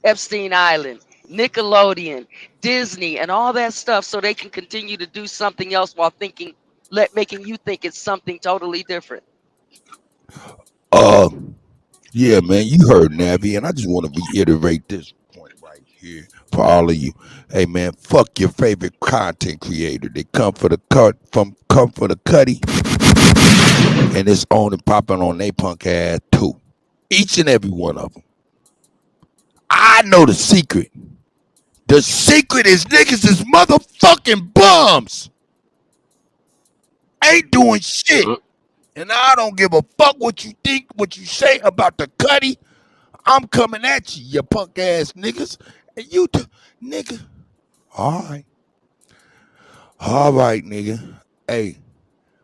Epstein Island, Nickelodeon, Disney, and all that stuff, so they can continue to do something else while making you think it's something totally different. Yeah, man, you heard Navi, and I just want to reiterate this point right here for all of you. Hey, man, fuck your favorite content creator. They come for the Kutty, and it's on and popping on they punk ass too. Each and every one of them. I know the secret. The secret is niggas is motherfucking bums. Ain't doing shit. And I don't give a fuck what you think, what you say about the Kutty. I'm coming at you, you punk ass niggas. And you, nigga. All right, nigga. Hey,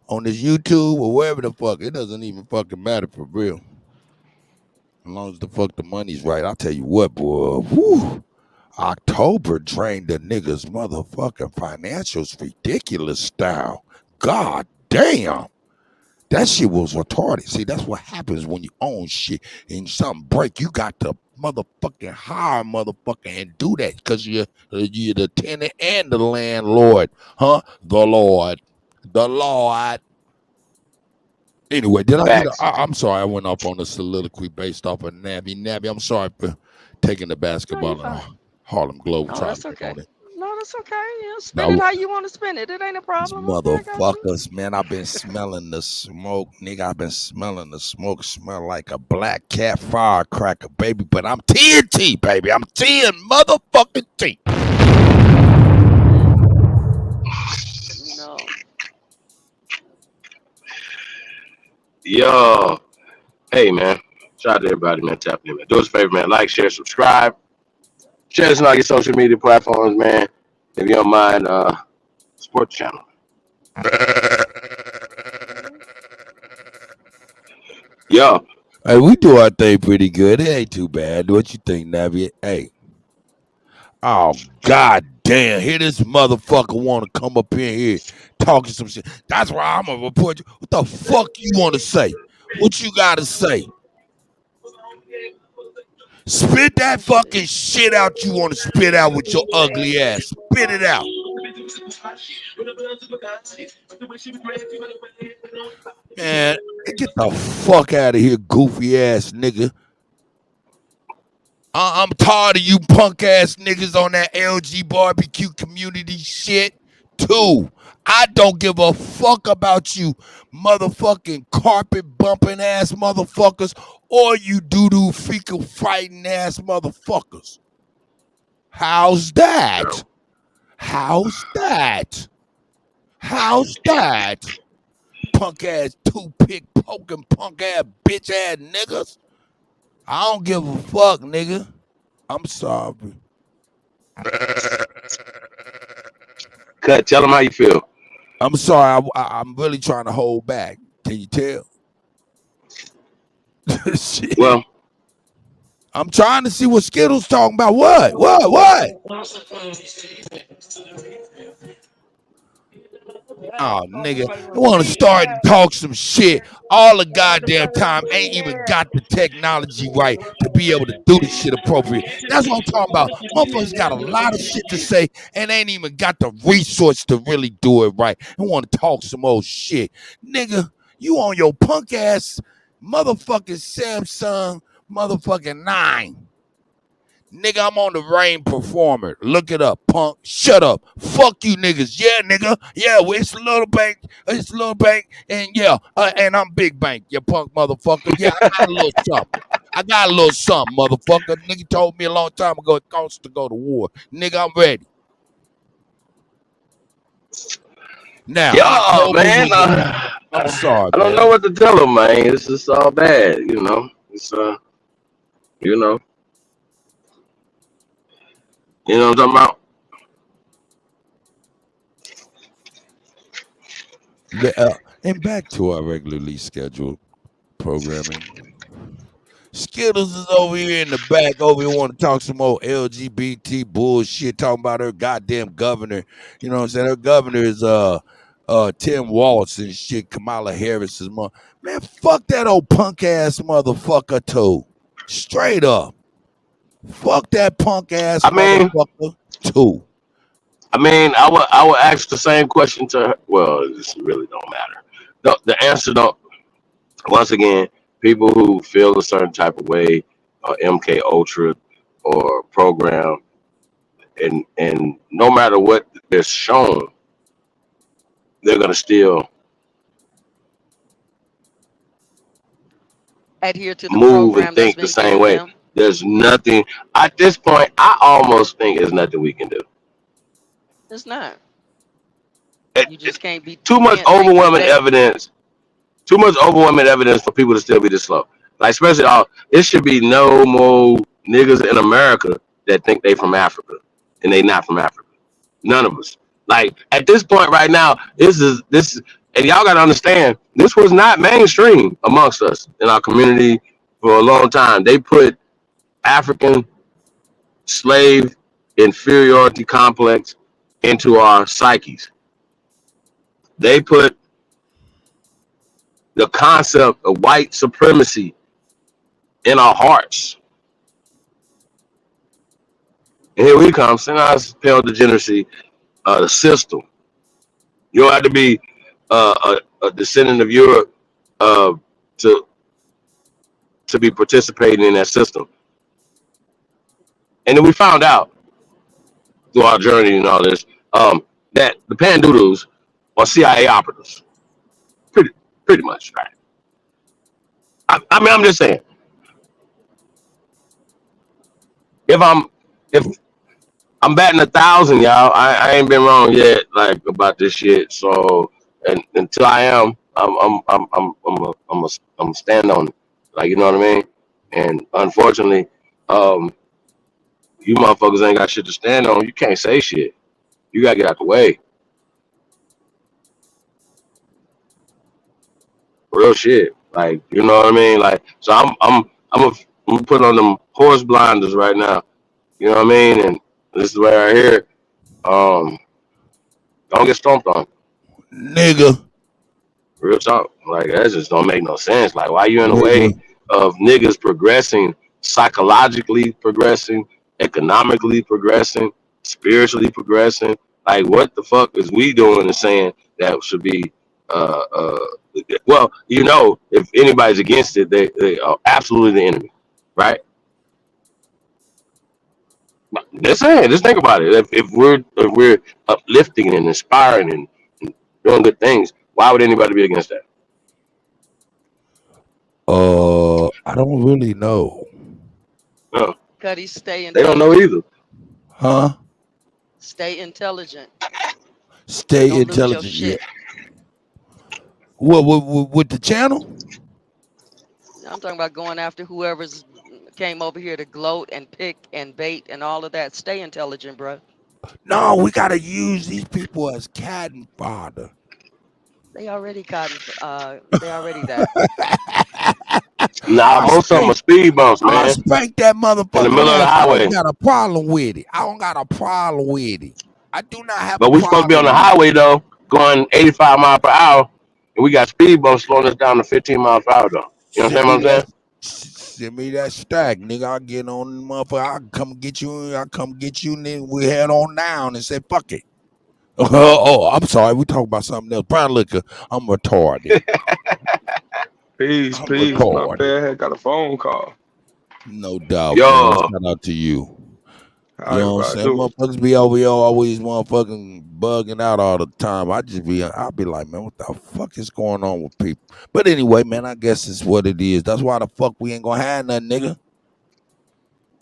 on this YouTube or wherever the fuck, it doesn't even fucking matter for real. As long as the fuck the money's right, I'll tell you what, boy. Whew. October drained the niggas' motherfucking financials ridiculous style. God damn. That shit was retarded. See, that's what happens when you own shit and something break. You got to motherfucking hire motherfucker and do that because you're the tenant and the landlord. Huh? The Lord. Anyway, did I get I'm sorry, I went off on a soliloquy based off of Navi. Navi, I'm sorry for taking the basketball and Harlem Globe. No, that's okay. On it. No, that's okay. Spin it how you want to spin it. It ain't a problem. Motherfuckers, man, I've been smelling the smoke, nigga. I've been smelling the smoke. Smell like a black cat firecracker, baby. But I'm TNT, baby. I'm motherfucking T. No. Yo, hey man, shout out to everybody, man. Tapping in, man. Do us a favor, man. Like, share, subscribe. Share this on all your social media platforms, man. If you don't mind, support the channel. Yo. Hey, we do our thing pretty good. It ain't too bad. What you think, Navi? Hey. Oh, god damn. Here this motherfucker want to come up in here talking some shit. That's why I'm going to report you. What the fuck you want to say? What you got to say? Spit that fucking shit out you want to spit out with your ugly ass. Spit it out. Man, get the fuck out of here, goofy ass nigga. I'm tired of you punk ass niggas on that LG barbecue community shit too. I don't give a fuck about you motherfucking carpet bumping ass motherfuckers or you doo-doo fecal fighting ass motherfuckers. How's that? How's that? How's that? Punk ass toothpick poking punk ass bitch ass niggas. I don't give a fuck, nigga. I'm sorry. Cut, tell them how you feel. I'm sorry. I'm really trying to hold back. Can you tell? Shit. Well, I'm trying to see what Skittles talking about. What? Oh, nigga, I want to start and talk some shit all the goddamn time. Ain't even got the technology right to be able to do the shit appropriate. That's what I'm talking about. Motherfuckers got a lot of shit to say and ain't even got the resource to really do it right. I want to talk some old shit. Nigga, you on your punk ass motherfucking Samsung motherfucking 9. Nigga, I'm on the Rain Performer. Look it up, punk. Shut up. Fuck you niggas. Yeah, nigga. Yeah, well, it's Little Bank. It's Little Bank. And yeah, and I'm Big Bank, you punk motherfucker. Yeah, I got a little something. Motherfucker. Nigga told me a long time ago it costs to go to war. Nigga, I'm ready. Now, man. I'm sorry. I don't know what to tell them, man. It's just all bad, you know. It's you know. You know what I'm talking about? And back to our regularly scheduled programming. Skittles is over here in the back, over here want to talk some more LGBT bullshit, talking about her goddamn governor. You know what I'm saying? Her governor is Tim Walz and shit, Kamala Harris's mom. Man, fuck that old punk ass motherfucker too. Straight up. Fuck that punk ass motherfucker too. I would ask the same question to her. Well, this really don't matter. The answer don't. Once again, people who feel a certain type of way, MK Ultra or program, and no matter what they're shown, they're gonna still Adhere to the move and program that's think the been same given way. them. There's nothing at this point. I almost think there's nothing we can do. It's not. You just can't be Too much overwhelming evidence. Too much overwhelming evidence for people to still be this slow. Like especially it should be no more niggas in America that think they from Africa and they not from Africa. None of us. Like at this point right now, this is and y'all gotta understand this was not mainstream amongst us in our community for a long time. They put African slave inferiority complex into our psyches. They put the concept of white supremacy in our hearts. And here we come, send pale degeneracy, the system. You don't have to be a descendant of Europe to be participating in that system. And then we found out through our journey and all this that the Pandoodles are CIA operatives. Pretty much, right? I mean, I'm just saying. If I'm batting 1,000, y'all, I ain't been wrong yet, like about this shit. So, and until I am, I'm stand on it, like you know what I mean. And unfortunately, you motherfuckers ain't got shit to stand on. You can't say shit. You gotta get out the way. Real shit, like you know what I mean. Like, so I'm gonna put on them horse blinders right now. You know what I mean? And this is where I hear, don't get stomped on, nigga. Real talk. Like that just don't make no sense. Like, why you in the way of niggas progressing, psychologically progressing, economically progressing, spiritually progressing? Like, what the fuck is we doing and saying that should be? Well, you know, if anybody's against it, they are absolutely the enemy, right? Just saying, just think about it. If we're uplifting and inspiring and doing good things, why would anybody be against that? I don't really know. No. Kutty, stay They don't intelligent. know either. Huh? Stay intelligent. Stay Don't lose your intelligent. Yeah. shit. What with the channel? I'm talking about going after whoever's came over here to gloat and pick and bait and all of that. Stay intelligent, bro. No, we gotta use these people as cannon fodder. They already cotton. They already that. Nah, most of them are speed bumps, man. I spank that motherfucker. In the middle of the highway. I don't got a problem with it. I don't got a problem with it. I do not have. But we supposed to be on the highway though, going 85 miles per hour, and we got speed bumps slowing us down to 15 miles per hour though. You understand what I'm saying? Send me that stack, nigga. I'll get on the motherfucker. I'll come get you. And then we head on down and say, fuck it. Oh, I'm sorry. We talk about something else. Brown liquor. I'm retarded. Peace. My bad. I got a phone call. No doubt. Yo. Man. Shout out to you. You know what I'm saying? Motherfuckers be over here always motherfucking bugging out all the time. I'll be like, man, what the fuck is going on with people? But anyway, man, I guess it's what it is. That's why the fuck we ain't gonna have nothing, nigga.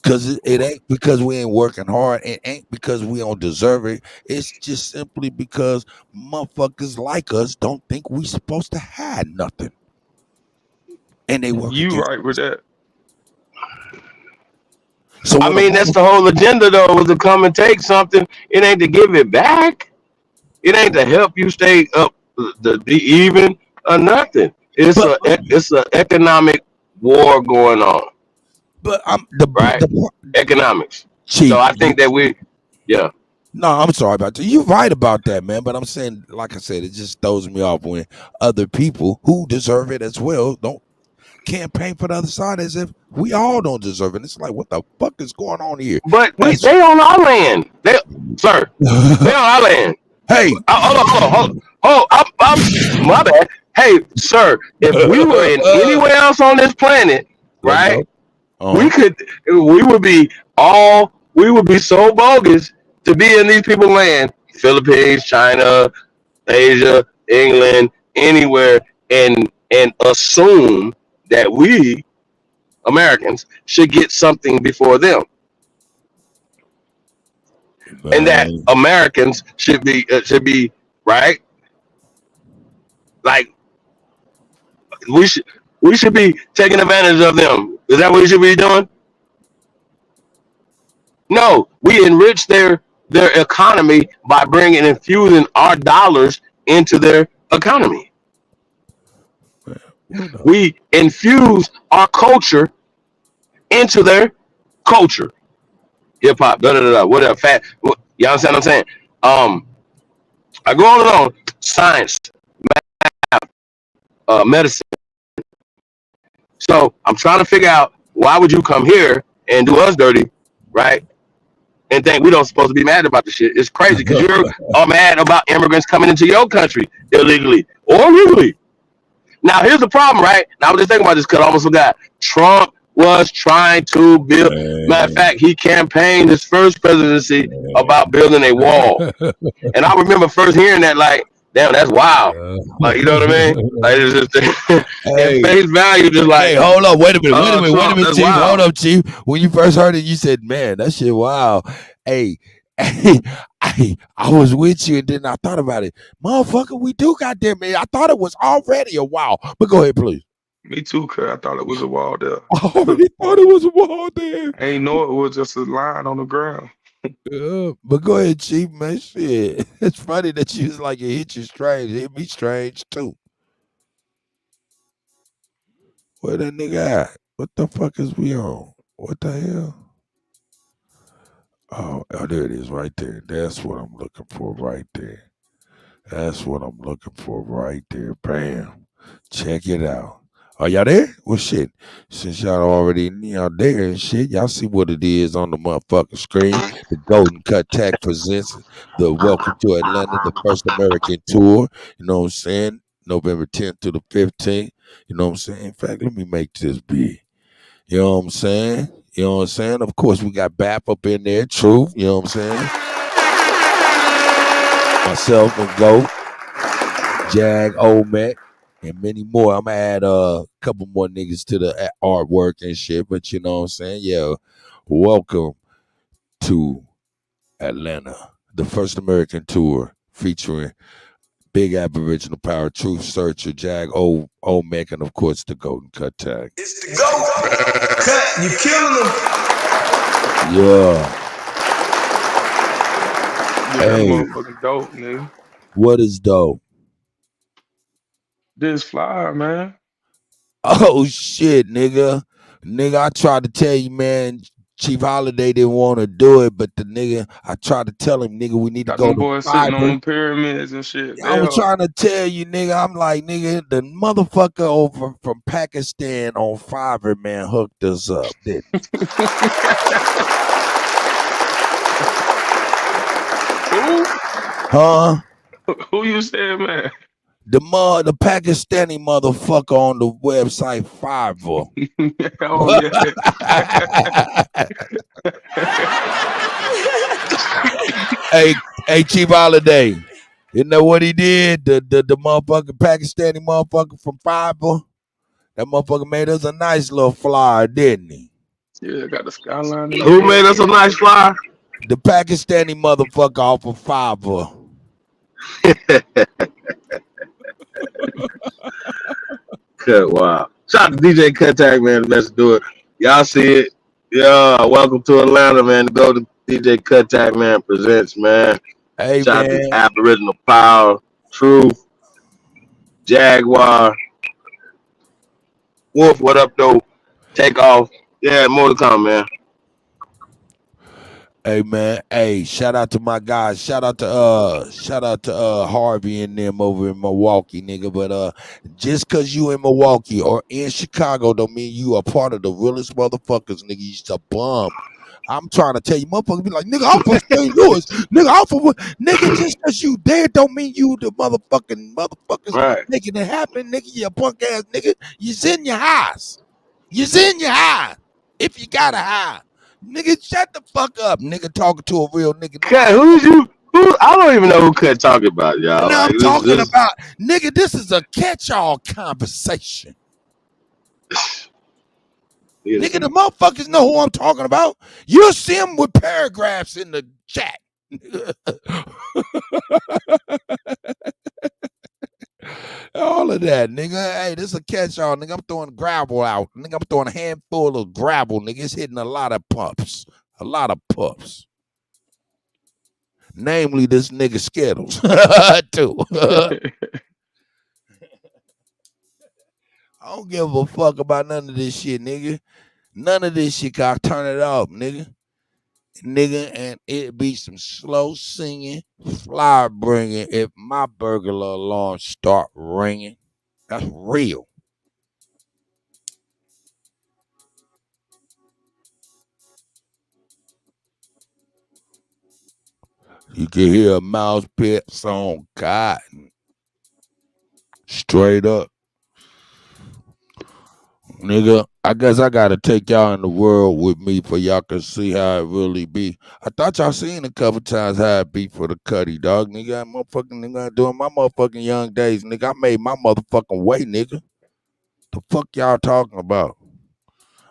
Cause it ain't because we ain't working hard. It ain't because we don't deserve it. It's just simply because motherfuckers like us don't think we supposed to have nothing. And they work. You right with that. So I mean, that's the whole agenda, though, was to come and take something. It ain't to give it back. It ain't to help you stay up, to be even, or nothing. It's an economic war going on, But right? Economics. Chief, So I think that yeah. No, I'm sorry about that. You're right about that, man. But I'm saying, like I said, it just throws me off when other people who deserve it as well don't campaign for the other side as if we all don't deserve it. It's like, what the fuck is going on here? But they on our land. They on our land. Hey, hold on. I'm my bad. Hey, sir, if we were in anywhere else on this planet, right? We would be so bogus to be in these people's land, Philippines, China, Asia, England, anywhere, and assume that we Americans should get something before them, and that Americans should be right. Like we should be taking advantage of them. Is that what we should be doing? No, we enrich their economy by infusing our dollars into their economy. We infuse our culture into their culture. Hip hop, whatever. Fat. You understand what I'm saying? I go on and on. Science, math, medicine. So I'm trying to figure out, why would you come here and do us dirty, right? And think we don't supposed to be mad about the shit. It's crazy because you're all mad about immigrants coming into your country illegally or legally. Now here's the problem, right? Now I was just thinking about this because I almost forgot. Trump was trying to build. Matter of fact, he campaigned his first presidency about building a wall, and I remember first hearing that, like, damn, that's wild. Like, you know what I mean? Like, it's just at face value, just like, hey, hold up, wait a minute, Trump, Chief. wild. Hold up, Chief. When you first heard it, you said, "Man, that shit wow." Hey, I was with you, and then I thought about it, motherfucker. We do got there, man. I thought it was already a wow. But go ahead, please. Me too, cuz I thought it was a wall there. I already thought it was a wall there. I ain't know it was just a line on the ground. But go ahead, Chief, man. Shit. It's funny that you was like, it hit you strange. It hit me strange, too. Where that nigga at? What the fuck is we on? What the hell? Oh, there it is right there. That's what I'm looking for right there. That's what I'm looking for right there. Bam. Check it out. Are y'all there? Well, shit. Since y'all already there and shit, y'all see what it is on the motherfucking screen. The Kuttack presents the Welcome to Atlanta, the first American tour. You know what I'm saying? November 10th to the 15th. You know what I'm saying? In fact, let me make this big. You know what I'm saying? You know what I'm saying? Of course, we got BAP up in there. Truth. You know what I'm saying? Myself and Go. Jag, Olmec. And many more. I'm gonna add a couple more niggas to the artwork and shit, but you know what I'm saying? Yeah. Welcome to Atlanta, the first American tour featuring Big Aboriginal Power, Truth Searcher, Jag, Olmec, and of course the Golden Kuttack. It's the GOAT. Cut, you killing them. Yeah. That Hey, motherfucking dope, nigga. what is dope? This flyer, man. Oh shit, nigga. Nigga, I tried to tell you, man. Chief Holiday didn't want to do it, but the nigga, I tried to tell him, nigga, we need Got to go them to boys sitting on Fiverr. them pyramids and shit. I was trying to tell you, nigga. I'm like, nigga, the motherfucker over from Pakistan on Fiverr, man, hooked us up, didn't he? Huh? Who you said, man? The Pakistani motherfucker on the website Fiverr. Oh yeah. Hey, Chief Holiday. You know what he did? The motherfucking Pakistani motherfucker from Fiverr. That motherfucker made us a nice little flyer, didn't he? Yeah, got the skyline. Who made us a nice flyer? The Pakistani motherfucker off of Fiverr. Cut, wow. Shout out to DJ Kuttack, man. Let's do it. Y'all see it. Yeah, welcome to Atlanta, man. Go to DJ Kuttack, man. Presents, man. Hey, Shout man. out to Aboriginal Power, Truth. Jaguar, Wolf, what up though? Take off. Yeah, more to come, man. Hey man, hey, shout out to my guys. Shout out to Harvey and them over in Milwaukee, nigga. But just cause you in Milwaukee or in Chicago don't mean you are part of the realest motherfuckers, nigga. You just a bum. I'm trying to tell you, motherfuckers be like, nigga, I'm from St. Louis. Nigga, I'm from nigga, just cause you there don't mean you the motherfuckers Right. making it happen, nigga. You a punk ass nigga. You's in your house. You's in your house. If you got a high. Nigga, shut the fuck up, nigga. Talking to a real nigga. Cut, who's you? I don't even know who Cut talking about, y'all. Now Like, I'm talking about, nigga, this is a catch-all conversation. Nigga, the motherfuckers know who I'm talking about. You'll see them with paragraphs in the chat. All of that, nigga. Hey, this is a catch-all, nigga. I'm throwing gravel out. Nigga, I'm throwing a handful of gravel, nigga. It's hitting a lot of pups. A lot of pups. Namely, this nigga Skittles, too. I don't give a fuck about none of this shit, nigga. None of this shit, I turn it off, nigga. Nigga, and it be some slow singing, flower bringing if my burglar alarm start ringing. That's real. You can hear a mouse pits on cotton. Straight up. Nigga, I guess I gotta take y'all in the world with me for y'all can see how it really be. I thought y'all seen a couple times how it be for the Kutty, dog. Nigga, I'm motherfucking nigga doing my motherfucking young days, nigga. I made my motherfucking way, nigga. The fuck y'all talking about?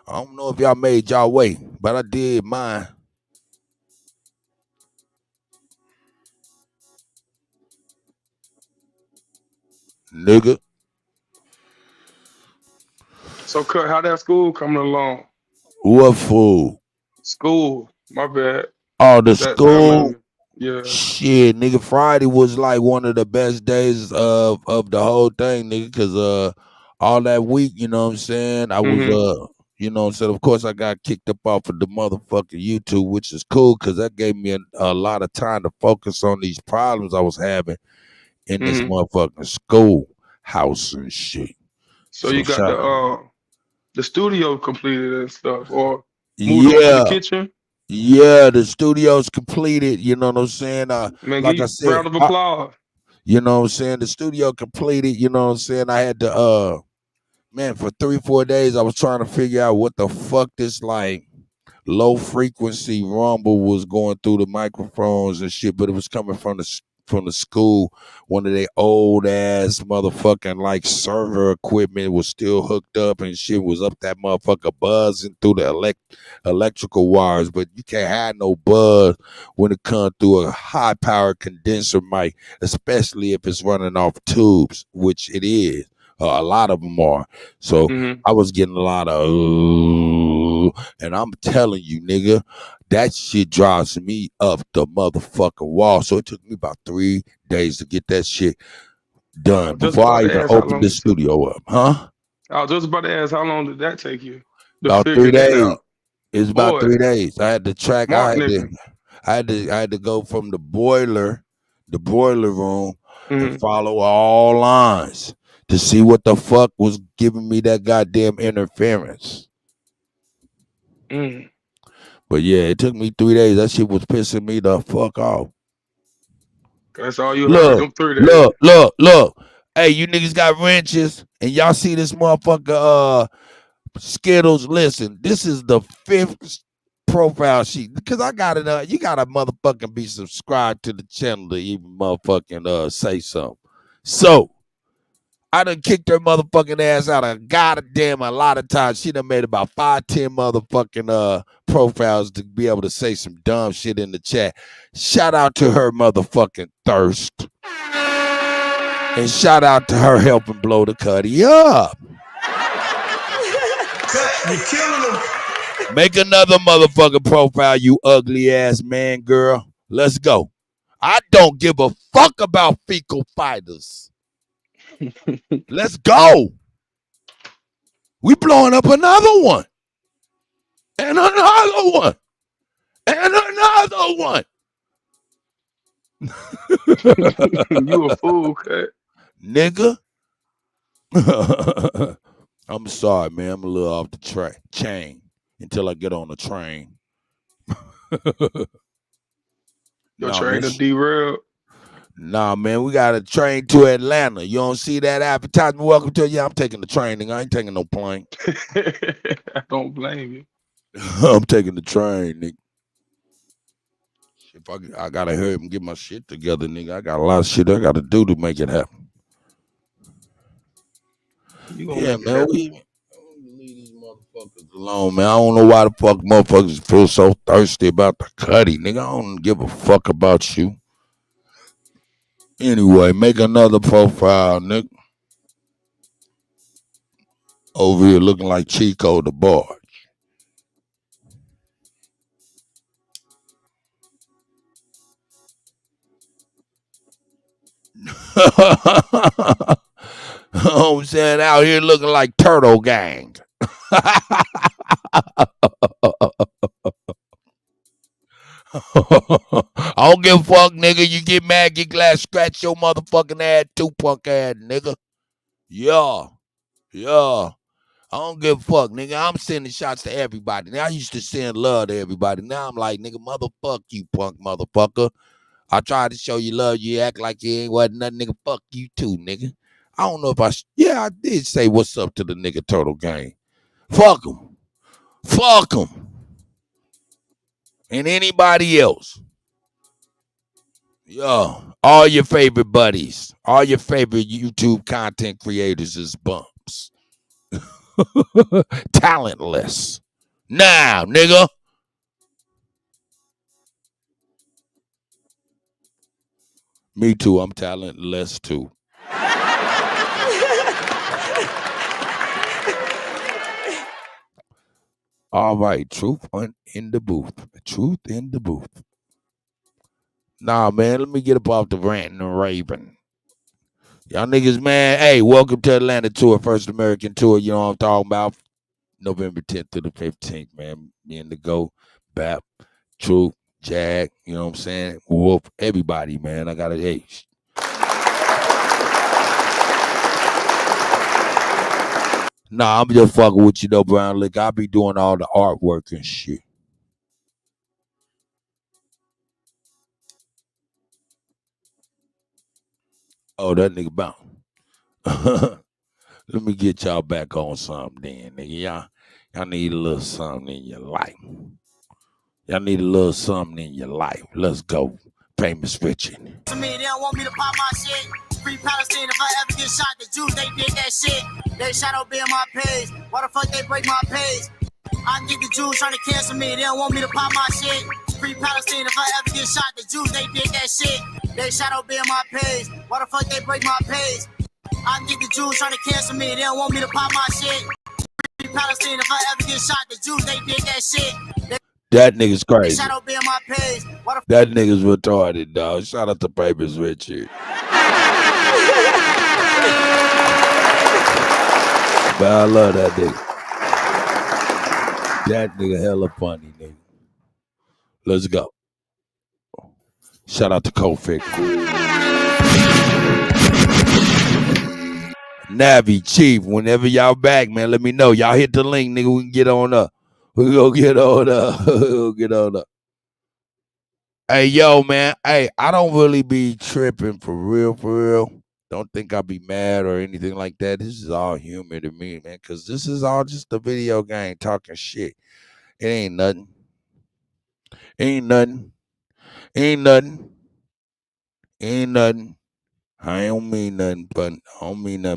I don't know if y'all made y'all way, but I did mine. Nigga. So, Cut, how that school coming along? What fool? School. My bad. Oh, the That school? yeah. Shit, nigga, Friday was like one of the best days of the whole thing, nigga, cause all that week, you know what I'm saying? I was you know what I'm saying? Of course I got kicked up off of the motherfucking YouTube, which is cool cause that gave me a lot of time to focus on these problems I was having in this motherfucking school house and shit. So you got the studio completed and stuff, or moved on to the kitchen? Yeah, the studio's completed, you know what I'm saying? Man, Like give I you said, round of applause. you know what I'm saying? The studio completed, you know what I'm saying? I had to man, for 3-4 days I was trying to figure out what the fuck this like low frequency rumble was going through the microphones and shit, but it was coming from the school. One of their old ass motherfucking like server equipment was still hooked up and shit was up that motherfucker buzzing through the electrical wires, but you can't have no buzz when it comes through a high power condenser mic, especially if it's running off tubes, which it is. A lot of them are. So I was getting a lot of and I'm telling you, nigga, that shit drives me up the motherfucking wall. So it took me about 3 days to get that shit done before I even opened the studio up. Huh? I was just about to ask, how long did that take you to About figure 3 that days. out? It's about Boy, 3 days. I had to track. smart I nigga. had to go from the boiler room, and follow all lines to see what the fuck was giving me that goddamn interference. But yeah, it took me 3 days. That shit was pissing me the fuck off. That's all you heard, them 3 days. Look. Hey, you niggas got wrenches, and y'all see this motherfucker Skittles. Listen, this is the 5th profile sheet because I got it. You gotta motherfucking be subscribed to the channel to even motherfucking say something. So I done kicked her motherfucking ass out of goddamn a lot of times. She done made about 5-10 motherfucking profiles to be able to say some dumb shit in the chat. Shout out to her motherfucking thirst. And shout out to her helping blow the Kutty up. You killing them. Make another motherfucking profile, you ugly ass man, girl. Let's go. I don't give a fuck about fecal fighters. Let's go. We blowing up another one. And another one. And another one. You a fool, Cut. Nigga. I'm sorry, man. I'm a little off the chain until I get on the train. Your train to derail. Nah, man, we got a train to Atlanta. You don't see that advertisement? Welcome to I'm taking the train, nigga. I ain't taking no plane. I don't blame you. I'm taking the train, nigga. If I gotta hurry up and get my shit together, nigga. I got a lot of shit I gotta do to make it happen. Yeah, man. We leave these motherfuckers alone, man. I don't know why the fuck motherfuckers feel so thirsty about the Kutty, nigga. I don't give a fuck about you. Anyway, make another profile, nigga. Over here looking like Chico the Barge. I'm saying out here looking like Turtle Gang. I don't give a fuck, nigga. You get mad, get glad, scratch your motherfucking ass, punk ass, nigga. Yeah. I don't give a fuck, nigga. I'm sending shots to everybody. Now I used to send love to everybody. Now I'm like, nigga, motherfuck you, punk motherfucker. I tried to show you love. You act like you ain't wasn't nothing, nigga. Fuck you too, nigga. I don't know if I did say what's up to the nigga Turtle Gang. Fuck him. Fuck him. And anybody else. Yeah. All your favorite buddies. All your favorite YouTube content creators is bumps. Talentless. Now, nigga. Me too. I'm talentless too. All right. Truth in the booth. Truth in the booth. Nah, man. Let me get up off the ranting and raving. Y'all niggas, man. Hey, welcome to Atlanta tour. First American tour. You know what I'm talking about? November 10th to the 15th, man. Me and the GOAT, Bap, Truth, Jag, you know what I'm saying? Wolf, everybody, man. I got an age. Nah, I'm just fucking with you though, Brown Lick. I be doing all the artwork and shit. Oh, that nigga bound. Let me get y'all back on something then, nigga. Y'all need a little something in your life. Y'all need a little something in your life. Let's go. Famous Richard. To me, they don't want me to pop my shit. Free Palestine, if I ever get shot, the Jews, they did that shit. They shadow be on my page. Why the fuck they break my page? I think the Jews trying to cancel me. They don't want me to pop my shit. Free Palestine, if I ever get shot, the Jews, they did that shit. They shadow be on my page. Why the fuck they break my page? I think the Jews trying to cancel me. They don't want me to pop my shit. Free Palestine, if I ever get shot, the Jews, they did that shit. That nigga's crazy. Shadow be on my page. That nigga's retarded, dog. Shout out to Papers Richard. But I love that nigga. That nigga hella funny, nigga. Let's go. Shout out to Kofi. Navi, Chief, whenever y'all back, man, let me know. Y'all hit the link, nigga. We can get on up. We gonna get on up. We'll get on up. Hey, yo, man. Hey, I don't really be tripping for real. Don't think I'll be mad or anything like that. This is all human to me, man, because this is all just a video game talking shit. It ain't nothing. Ain't nothing. I don't mean nothing,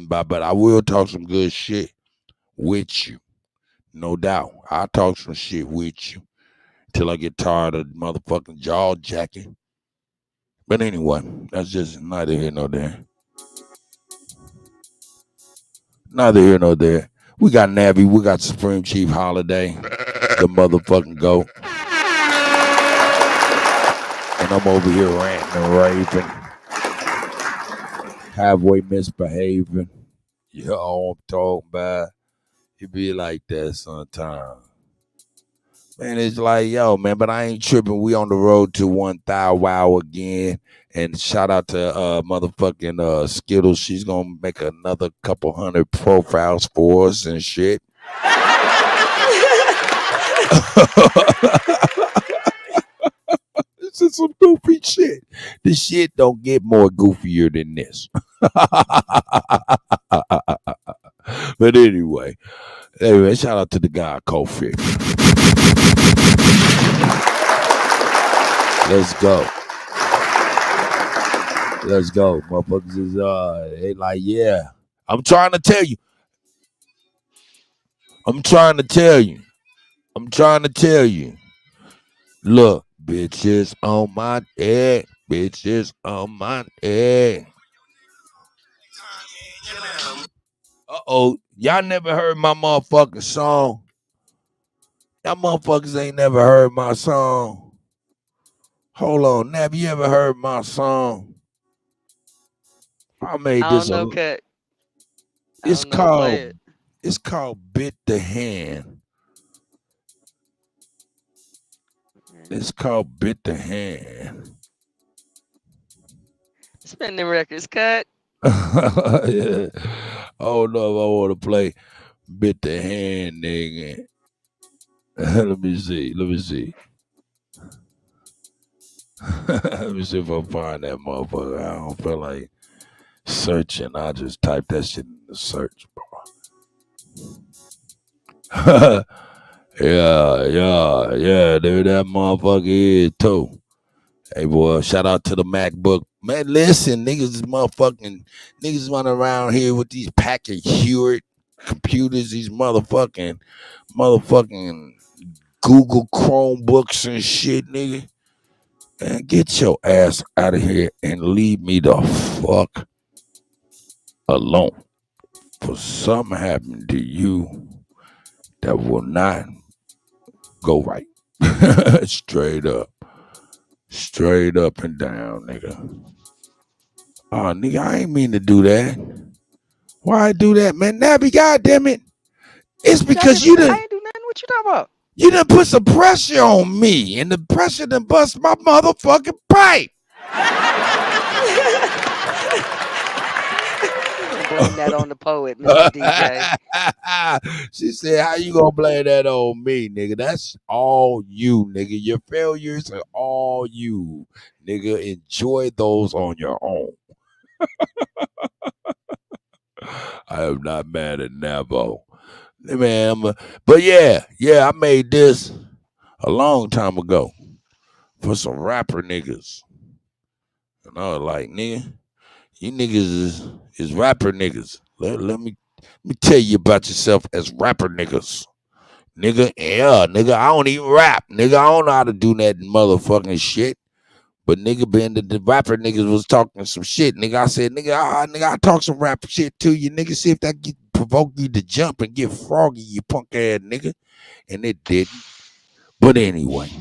but I will talk some good shit with you. No doubt. I'll talk some shit with you till I get tired of motherfucking jaw jacking. But anyway, that's just neither here nor there. Neither here nor there. We got Navi, we got Supreme Chief Holiday, the motherfucking GOAT. And I'm over here ranting and raving. halfway misbehaving. You know what I'm talking about? It be like that sometimes. Man, it's like, yo, man, but I ain't tripping. We on the road to 1,000 wow again. And shout out to motherfucking Skittles. She's gonna make another couple hundred profiles for us and shit. This is some goofy shit. This shit don't get more goofier than this. But anyway, shout out to the guy Kofi. Let's go. Let's go. Motherfuckers is they like, yeah. I'm trying to tell you. Look, bitches on my head. Bitches on my head. Uh-oh. Y'all never heard my motherfucking song? Y'all motherfuckers ain't never heard my song. Hold on. Have you ever heard my song? I made I this. don't know, Cut. It's I don't know, play called. it. It's called "Bit the Hand." It's called "Bit the Hand." Spin the records, Cut. Yeah. I don't know if I want to play "Bit the Hand," nigga. Let me see. Let me see if I find that motherfucker. I don't feel like searching. I just type that shit in the search bar. Yeah, there that motherfucker is too. Hey boy, shout out to the MacBook. Man, listen, niggas running around here with these Packard Hewitt computers, these motherfucking Google Chromebooks and shit, nigga. Man, get your ass out of here and leave me the fuck alone. For something happened to you that will not go right. Straight up and down, nigga. Oh, nigga, I ain't mean to do that. Why I do that, man? Nabby, goddammit. It's because you done. I ain't do nothing. What you talking about? You done put some pressure on me, and the pressure done bust my motherfucking pipe. Blame that on the poet, Mr. DJ. She said, how you gonna blame that on me, nigga? That's all you, nigga. Your failures are all you, nigga. Enjoy those on your own. I am not mad at Navo. Man, but yeah, I made this a long time ago for some rapper niggas. And I was like, nigga, you niggas is rapper niggas. Let me tell you about yourself as rapper niggas. Nigga, yeah, nigga, I don't even rap. Nigga, I don't know how to do that motherfucking shit. But nigga, being the rapper niggas was talking some shit. Nigga, I said, nigga, I talk some rap shit to you. Nigga, see if that provoke you to jump and get froggy, you punk ass nigga. And it didn't. But anyway,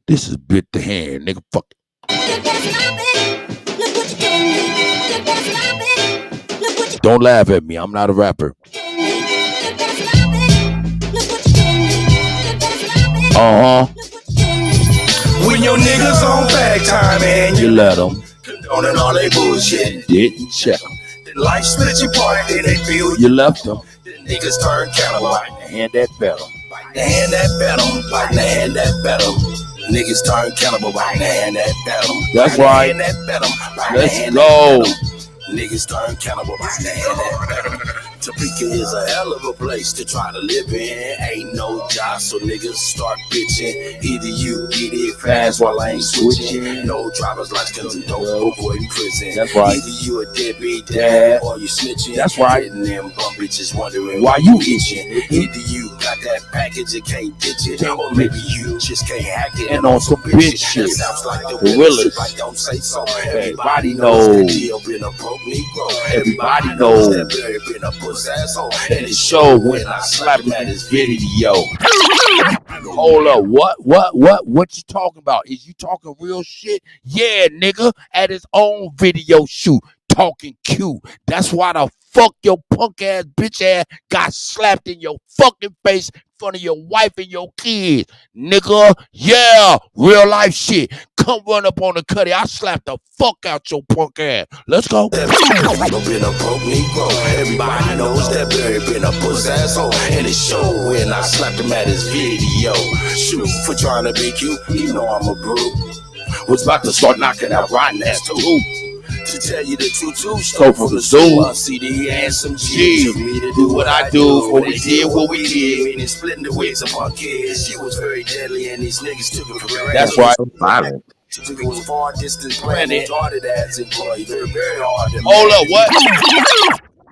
this is Bit the Hand, nigga. Fuck it. Don't laugh at me. I'm not a rapper. When your niggas on back time and you let them condoning all they bullshit, didn't check them. Then life split you apart, then they feel you left them. Then niggas turn cannibal. Bite the hand that fed them. Bite the hand that fed them. Bite the hand that fed them. Niggas turn cannibal. Bite the hand that fed them. That's right. Let's go. Niggas turn cannibal. Bite the hand that fed them. Topeka is a hell of a place to try to live in. Ain't no job, so niggas start bitching. Either you get it fast while I ain't switching. No driver's license and don't avoid prison. That's right. Either you a deadbeat dad or you snitching. That's right. And them bum bitches wondering why you itching. Either you got got that package, it can't ditch it. Or maybe you just can't hack it. And on some bitch shit. Sounds like the Gorillas. I don't say so. Everybody knows. Been a broke Negro. Everybody knows. That Barry been a puss asshole. And it showed when I slapped him at his video. Hold up, what you talking about? Is you talking real shit? Yeah, nigga, at his own video shoot, talking cute. That's why the fuck your punk ass bitch ass got slapped in your fucking face in front of your wife and your kids, nigga. Yeah, real life shit. Come run up on the Kutty. I slap the fuck out your punk ass. Let's go. Been a broke Negro. Everybody knows that Barry been a puss asshole. And it showed when I slapped him at his video. Shoot, for trying to be cute, you know I'm a brute. Was about to start knocking out rotten ass too. To tell you the truth, Stole from the zoo. CD and some G. Took me to do what I do. When we did what we did. Meaning splitting the wigs upon kids. She was very deadly and these niggas took it for granted. That's right. Violent. Took it was far distant planet. Started as employee. Very, very hard to Hold up, what?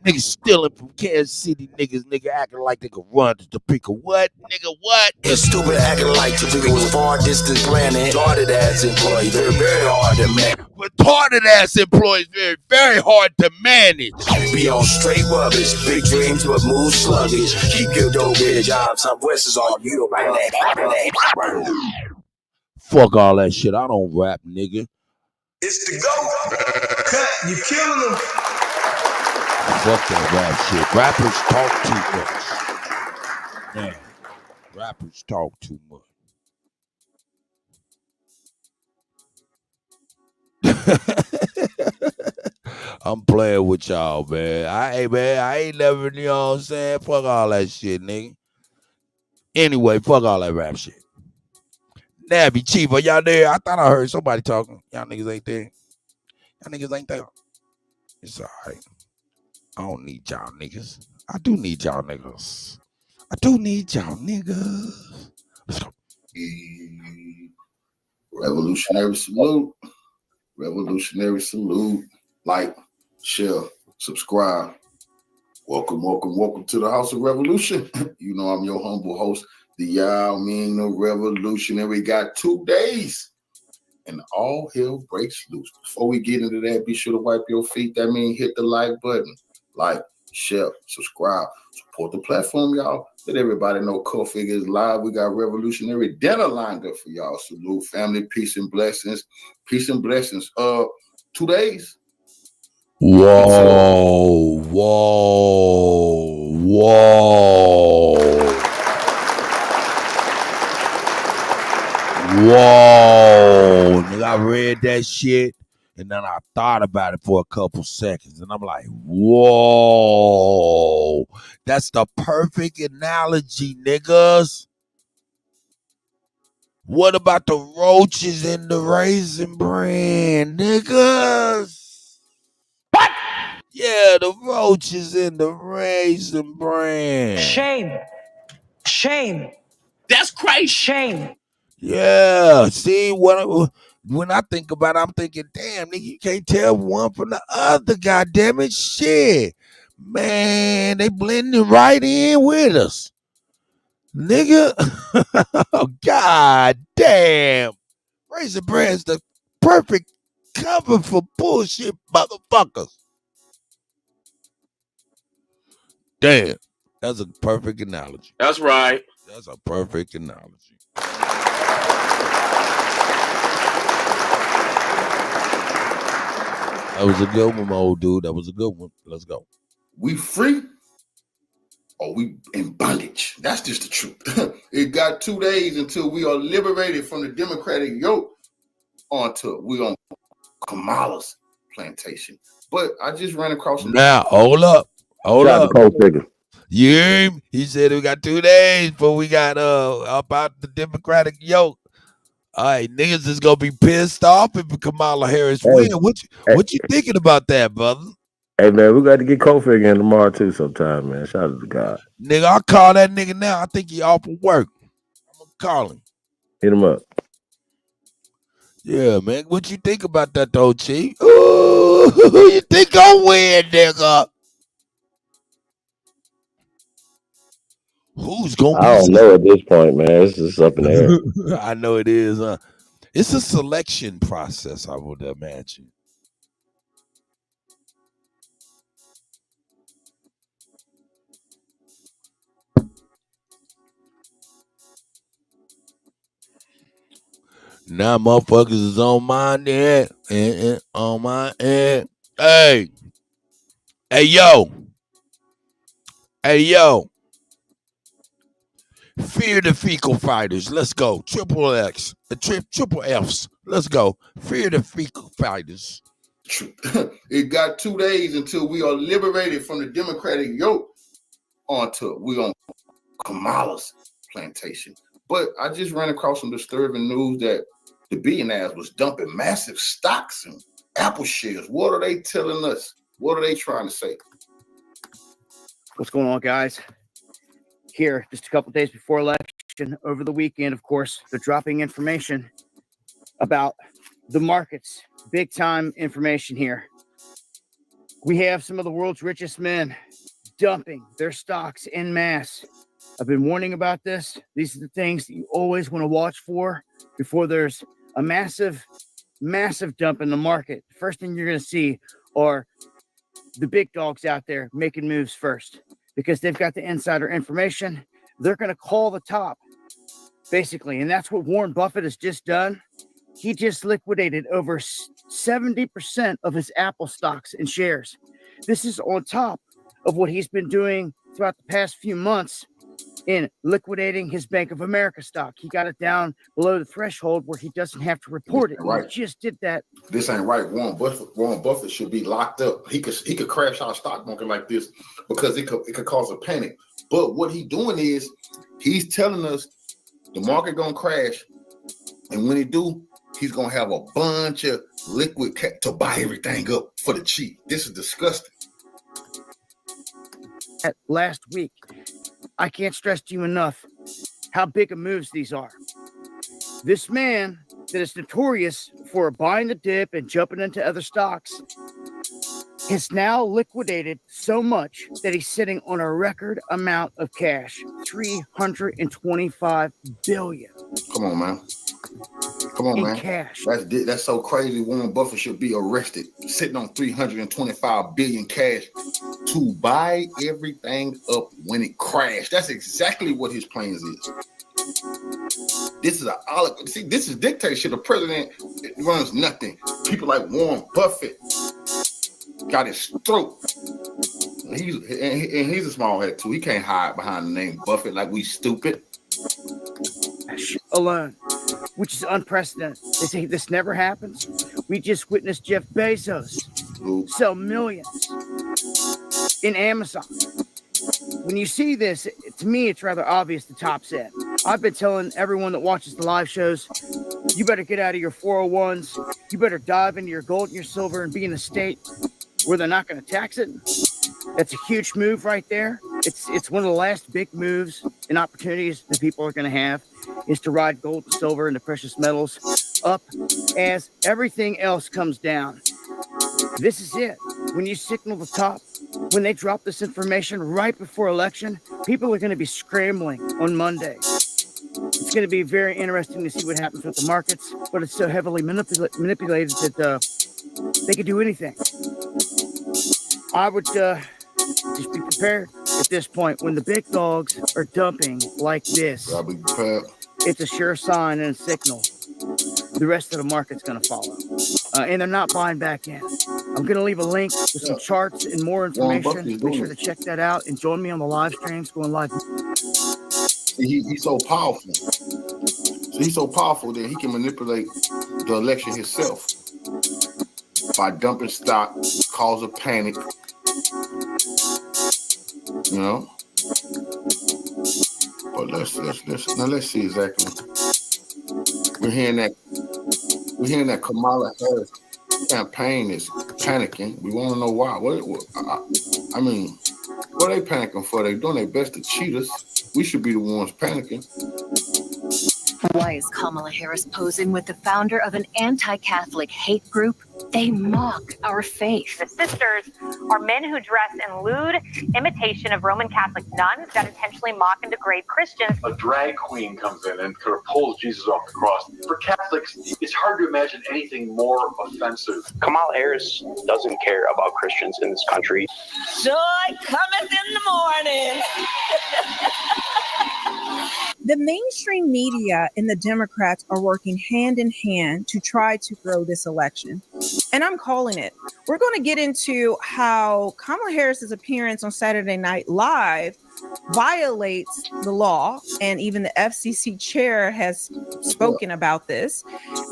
Niggas stealing from Kansas City, nigga acting like they could run to Topeka. What? Nigga, what? And stupid acting like Topeka was far distant planet. Started as employee. Very, very hard to manage. Retarded ass employees, very, very hard to manage. Be on straight rubbish. Big dreams but move sluggish. Keep your dope get jobs. Southwest is all you. Fuck all that shit. I don't rap, nigga. It's the GOAT. Cut, you killing them. Fuck that rap shit. Rappers talk too much. Man, rappers talk too much. I'm playing with y'all, man. I ain't never, you know what I'm saying? Fuck all that shit, nigga. Anyway, fuck all that rap shit. Nabby, Chief, are y'all there? I thought I heard somebody talking. Y'all niggas ain't there. Y'all niggas ain't there. It's all right. I don't need y'all niggas. I do need y'all niggas. Let's go. Revolutionary salute. Revolutionary salute. Like, share, subscribe. Welcome to the House of Revolution. You know I'm your humble host, the Yao Ming the Revolutionary. We got 2 days and all hell breaks loose. Before we get into that, be sure to wipe your feet. That means hit the like button. Like, share, subscribe, support the platform, y'all. Let everybody know Kuttack is live. We got revolutionary dinner lined up for y'all. Salute, family, peace and blessings. Peace and blessings. 2 days. Whoa. Nigga, I read that shit. And then I thought about it for a couple seconds. And I'm like, whoa. That's the perfect analogy, niggas. What about the roaches in the Raisin Bran, niggas? What? Yeah, the roaches in the Raisin Bran. Shame. That's crazy. Shame. Yeah, see, when I think about it, I'm thinking, damn, nigga, you can't tell one from the other, goddamn it, shit. Man, they blending right in with us. Nigga, god damn. Raisin Bran's the perfect cover for bullshit motherfuckers. Damn, that's a perfect analogy. That's right. That's a perfect analogy. That was a good one, my old dude. That was a good one. Let's go. We free or we in bondage. That's just the truth. It got 2 days until we are liberated from the Democratic yoke we on Kamala's plantation. But I just ran across now. Hold up. You hear him? He said we got 2 days before we got about the Democratic yoke. All right, niggas is gonna be pissed off if Kamala Harris win. What you thinking about that, brother? Hey man, we got to get Kuttack in tomorrow too sometime, man. Shout out to God. Nigga, I'll call that nigga now. I think he off of work. I'm gonna call him. Hit him up. Yeah, man. What you think about that though, Chief? Ooh, you think I'll win, nigga? Who's gonna I be? don't know at this point, man. It's just up in the air. I know it is. It's a selection process, I would imagine. Now motherfuckers is on my head and on my head. Hey, yo, fear the fecal fighters. Let's go. Triple X, triple Fs. Let's go. Fear the fecal fighters. It got 2 days until we are liberated from the Democratic yoke we on Kamala's plantation. But I just ran across some disturbing news that the billionaires was dumping massive stocks and Apple shares. What are they telling us? What are they trying to say? What's going on, guys? Here, just a couple days before election, over the weekend, of course, they're dropping information about the markets. Big time information here. We have some of the world's richest men dumping their stocks en masse. I've been warning about this. These are the things that you always want to watch for before there's a massive dump in the market. The first thing you're going to see are the big dogs out there making moves first because they've got the insider information. They're going to call the top, basically. And that's what Warren Buffett has just done. He just liquidated over 70% of his Apple stocks and shares. This is on top of what he's been doing throughout the past few months in liquidating his Bank of America stock. He got it down below the threshold where he doesn't have to report it. Right. He just did that. This ain't right. Warren Buffett should be locked up. He could crash our stock market like this because it could cause a panic. But what he's doing is he's telling us the market gonna crash, and when it do, he's gonna have a bunch of liquid to buy everything up for the cheap. This is disgusting. Last week, I can't stress to you enough how big of moves these are. This man that is notorious for buying the dip and jumping into other stocks has now liquidated so much that he's sitting on a record amount of cash, $325 billion. Come on, man. Come on, in man. Cash. That's so crazy. Warren Buffett should be arrested, sitting on $325 billion cash to buy everything up when it crashed. That's exactly what his plans is. This is this is dictatorship. The president runs nothing. People like Warren Buffett got his throat. He's a small head too. He can't hide behind the name Buffett like we stupid. Alone, which is unprecedented. They say this never happens. We just witnessed Jeff Bezos sell millions in Amazon. When you see this, to me, it's rather obvious the top's in. I've been telling everyone that watches the live shows, you better get out of your 401s. You better dive into your gold and your silver and be in a state where they're not going to tax it. That's a huge move right there. It's one of the last big moves and opportunities that people are going to have is to ride gold and silver and the precious metals up as everything else comes down. This is it. When you signal the top, when they drop this information right before election, people are going to be scrambling on Monday. It's going to be very interesting to see what happens with the markets, but it's so heavily manipulated that they could do anything. I would just be prepared at this point. When the big dogs are dumping like this, it's a sure sign and a signal. The rest of the market's going to follow. And they're not buying back in. I'm going to leave a link with some charts and more information. Make sure to check that out and join me on the live streams going live. He's so powerful. He's so powerful that he can manipulate the election himself by dumping stock, cause a panic. You know? But let's see exactly. We're hearing that Kamala Harris campaign is panicking. We want to know why. I mean, what are they panicking for? They're doing their best to cheat us. We should be the ones panicking. Why is Kamala Harris posing with the founder of an anti-Catholic hate group? They mock our faith. The sisters are men who dress in lewd imitation of Roman Catholic nuns that intentionally mock and degrade Christians. A drag queen comes in and sort of pulls Jesus off the cross. For Catholics, it's hard to imagine anything more offensive. Kamala Harris doesn't care about Christians in this country. Joy cometh in the morning. The mainstream media and the Democrats are working hand in hand to try to throw this election. And I'm calling it. We're going to get into how Kamala Harris's appearance on Saturday Night Live violates the law, and even the FCC chair has spoken about this,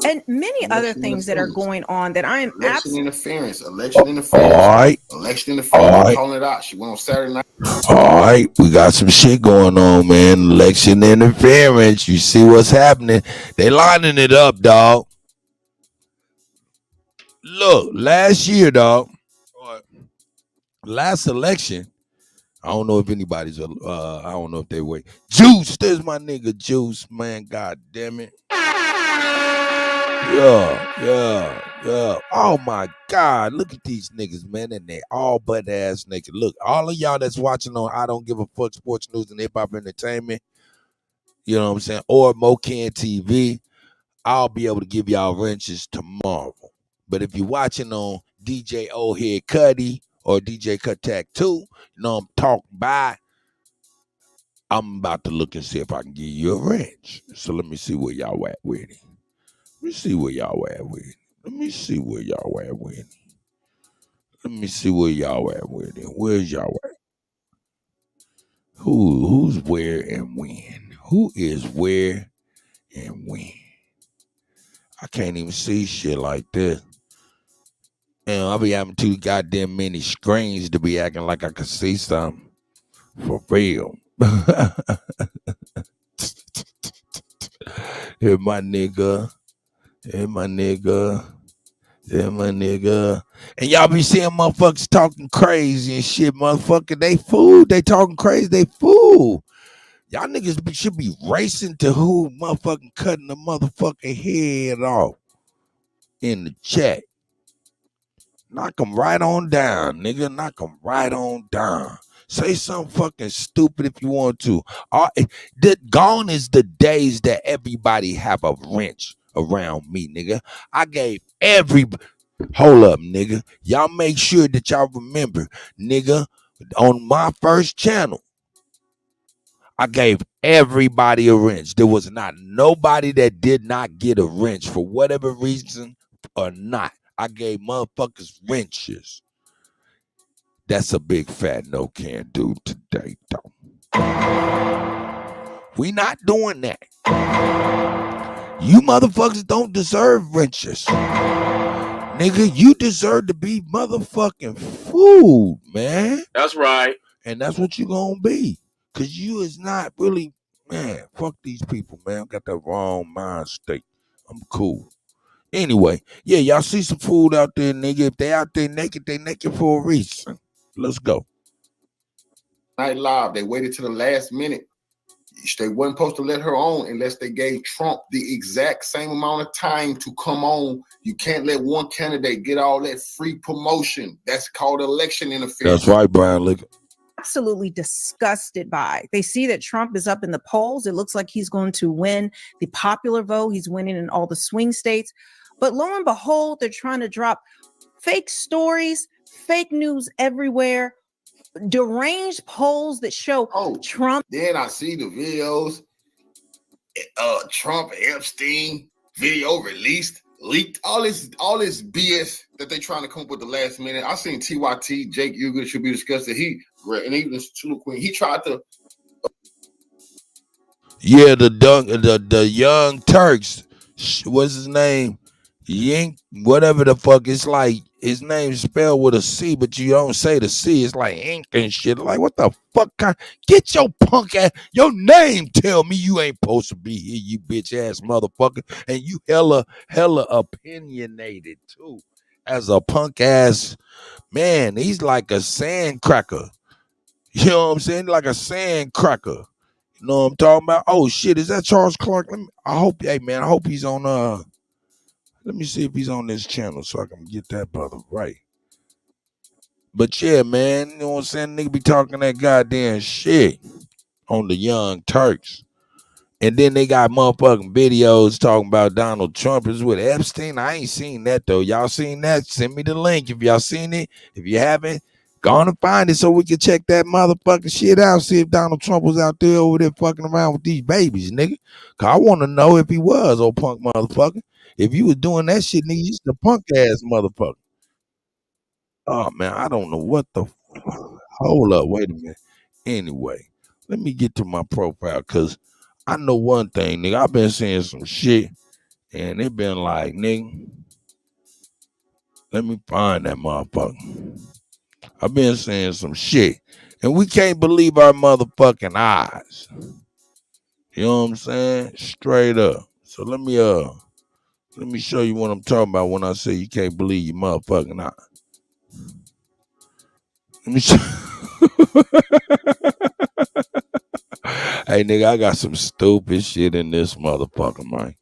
and many other things that are going on that I am Election interference. All right. Election interference. All right. Calling it out. She went on Saturday night. All right, we got some shit going on, man. Election interference. You see what's happening. They lining it up, dog. Look, last year, dog. Last election. I don't know if anybody's, I don't know if they wait. Juice, there's my nigga Juice, man. God damn it. Yeah. Oh my God. Look at these niggas, man. And they all butt ass niggas. Look, all of y'all that's watching on I Don't Give a Fuck Sports News and Hip Hop Entertainment, you know what I'm saying? Or Mocan TV, I'll be able to give y'all wrenches tomorrow. But if you're watching on DJ Old Head Kutty or DJ Kuttack 2, you know I'm talking about, I'm about to look and see if I can give you a wrench. So let me see where y'all at with it. Let me see where y'all at with it. Let me see where y'all at with it. Let me see where y'all at with it. Where's y'all at? Who's where and when? Who is where and when? I can't even see shit like this. And I'll be having too goddamn many screens to be acting like I could see something. For real. Here my nigga. Here my nigga. Here my nigga. And y'all be seeing motherfuckers talking crazy and shit, motherfucker. They fool. They talking crazy. They fool. Y'all niggas should be racing to who motherfucking cutting the motherfucking head off in the chat. Knock them right on down, nigga. Knock them right on down. Say something fucking stupid if you want to. Gone is the days that everybody have a wrench around me, nigga. I gave everybody. Hold up, nigga. Y'all make sure that y'all remember, nigga, on my first channel, I gave everybody a wrench. There was not nobody that did not get a wrench for whatever reason or not. I gave motherfuckers wrenches. That's a big fat no can do today, though. We not doing that. You motherfuckers don't deserve wrenches. Nigga, you deserve to be motherfucking food, man. That's right. And that's what you gonna be. Cause you is not really, man, fuck these people, man. I got that wrong mind state. I'm cool. Anyway, yeah, y'all see some food out there, nigga. If they out there naked, they naked for a reason. Let's go. Night Live, they waited to the last minute. They wasn't supposed to let her on unless they gave Trump the exact same amount of time to come on. You can't let one candidate get all that free promotion. That's called election interference. That's right, Brian. Look. Absolutely disgusted by. They see that Trump is up in the polls. It looks like he's going to win the popular vote. He's winning in all the swing states. But lo and behold, they're trying to drop fake stories, fake news everywhere, deranged polls that show Trump. Then I see the videos, Trump Epstein video released, leaked, all this BS that they trying to come up with the last minute. I seen TYT, Jake Uger should be discussed. And even Tula Queen, he tried to. Yeah, the young Turks. What's his name? Yink, whatever the fuck. It's like his name's spelled with a C, but you don't say the C. It's like ink and shit. Like, what the fuck? Get your punk ass. Your name tell me you ain't supposed to be here, you bitch ass motherfucker. And you hella opinionated too. As a punk ass man, he's like a sand cracker. You know what I'm saying? Like a sand cracker. You know what I'm talking about? Oh shit, is that Charles Clark? I hope, hey man, I hope he's on Let me see if he's on this channel so I can get that brother right. But yeah, man, you know what I'm saying? Nigga be talking that goddamn shit on the Young Turks. And then they got motherfucking videos talking about Donald Trump is with Epstein. I ain't seen that though. Y'all seen that? Send me the link if y'all seen it. If you haven't, go on and find it so we can check that motherfucking shit out. See if Donald Trump was out there over there fucking around with these babies, nigga. Cause I want to know if he was, old punk motherfucker. If you was doing that shit, nigga, you a punk ass motherfucker. Oh man, I don't know what the. Hold up, wait a minute. Anyway, let me get to my profile because I know one thing, nigga. I've been seeing some shit, and it been like, nigga. Let me find that motherfucker. I've been seeing some shit, and we can't believe our motherfucking eyes. You know what I'm saying? Straight up. So let me show you what I'm talking about when I say you can't believe your motherfucking eyes. Let me show. Hey, nigga, I got some stupid shit in this motherfucker, man.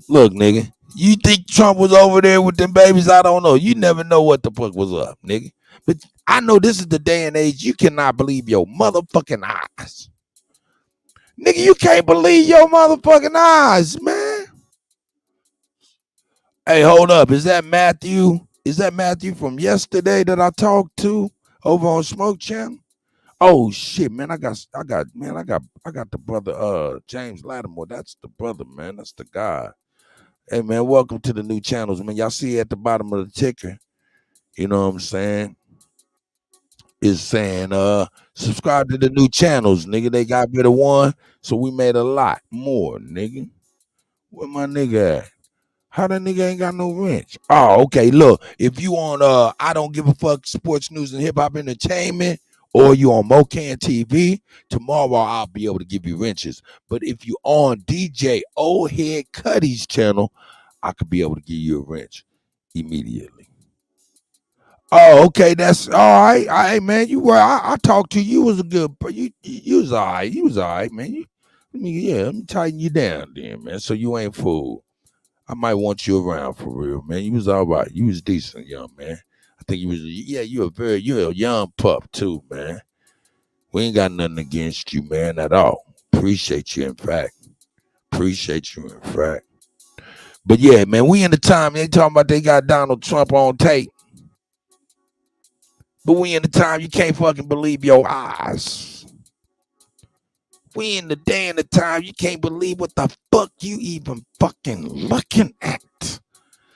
Look, nigga, you think Trump was over there with them babies? I don't know. You never know what the fuck was up, nigga. But I know this is the day and age you cannot believe your motherfucking eyes. Nigga, you can't believe your motherfucking eyes, man. Hey, hold up. Is that Matthew? Is that Matthew from yesterday that I talked to over on Smoke Channel? Oh shit, man! I got the brother James Lattimore. That's the brother, man. That's the guy. Hey man, welcome to the new channels, man. Y'all see at the bottom of the ticker, you know what I'm saying? It's saying subscribe to the new channels, nigga. They got rid of one, so we made a lot more, nigga. Where my nigga at? How that nigga ain't got no wrench? Oh, okay. Look, if you on I don't give a fuck sports news and hip hop entertainment, or you on Mocan TV, tomorrow I'll be able to give you wrenches. But if you on DJ Old Head Kutty's channel, I could be able to give you a wrench immediately. Oh, okay. That's all right. All right, man. You were I talked to you. Was a good you was all right. You was all right, man. Let me tighten you down then, man. So you ain't fooled. I might want you around for real, man. You was all right. You was decent, young man. I think you was, you're a young pup too, man. We ain't got nothing against you, man, at all. Appreciate you, in fact. But yeah, man, we in the time, they talking about they got Donald Trump on tape. But we in the time you can't fucking believe your eyes. We in the day and the time you can't believe what the fuck you even fucking looking at.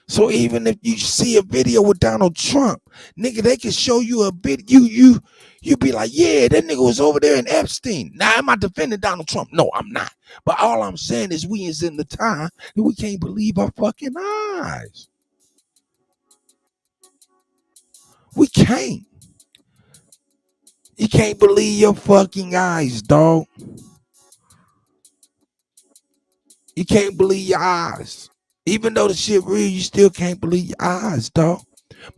So even if you see a video with Donald Trump, nigga, they can show you a bit. You be like, yeah, that nigga was over there in Epstein. Now, am I defending Donald Trump? No, I'm not. But all I'm saying is we is in the time that we can't believe our fucking eyes. We can't. You can't believe your fucking eyes, dog. You can't believe your eyes. Even though the shit real, you still can't believe your eyes, dog.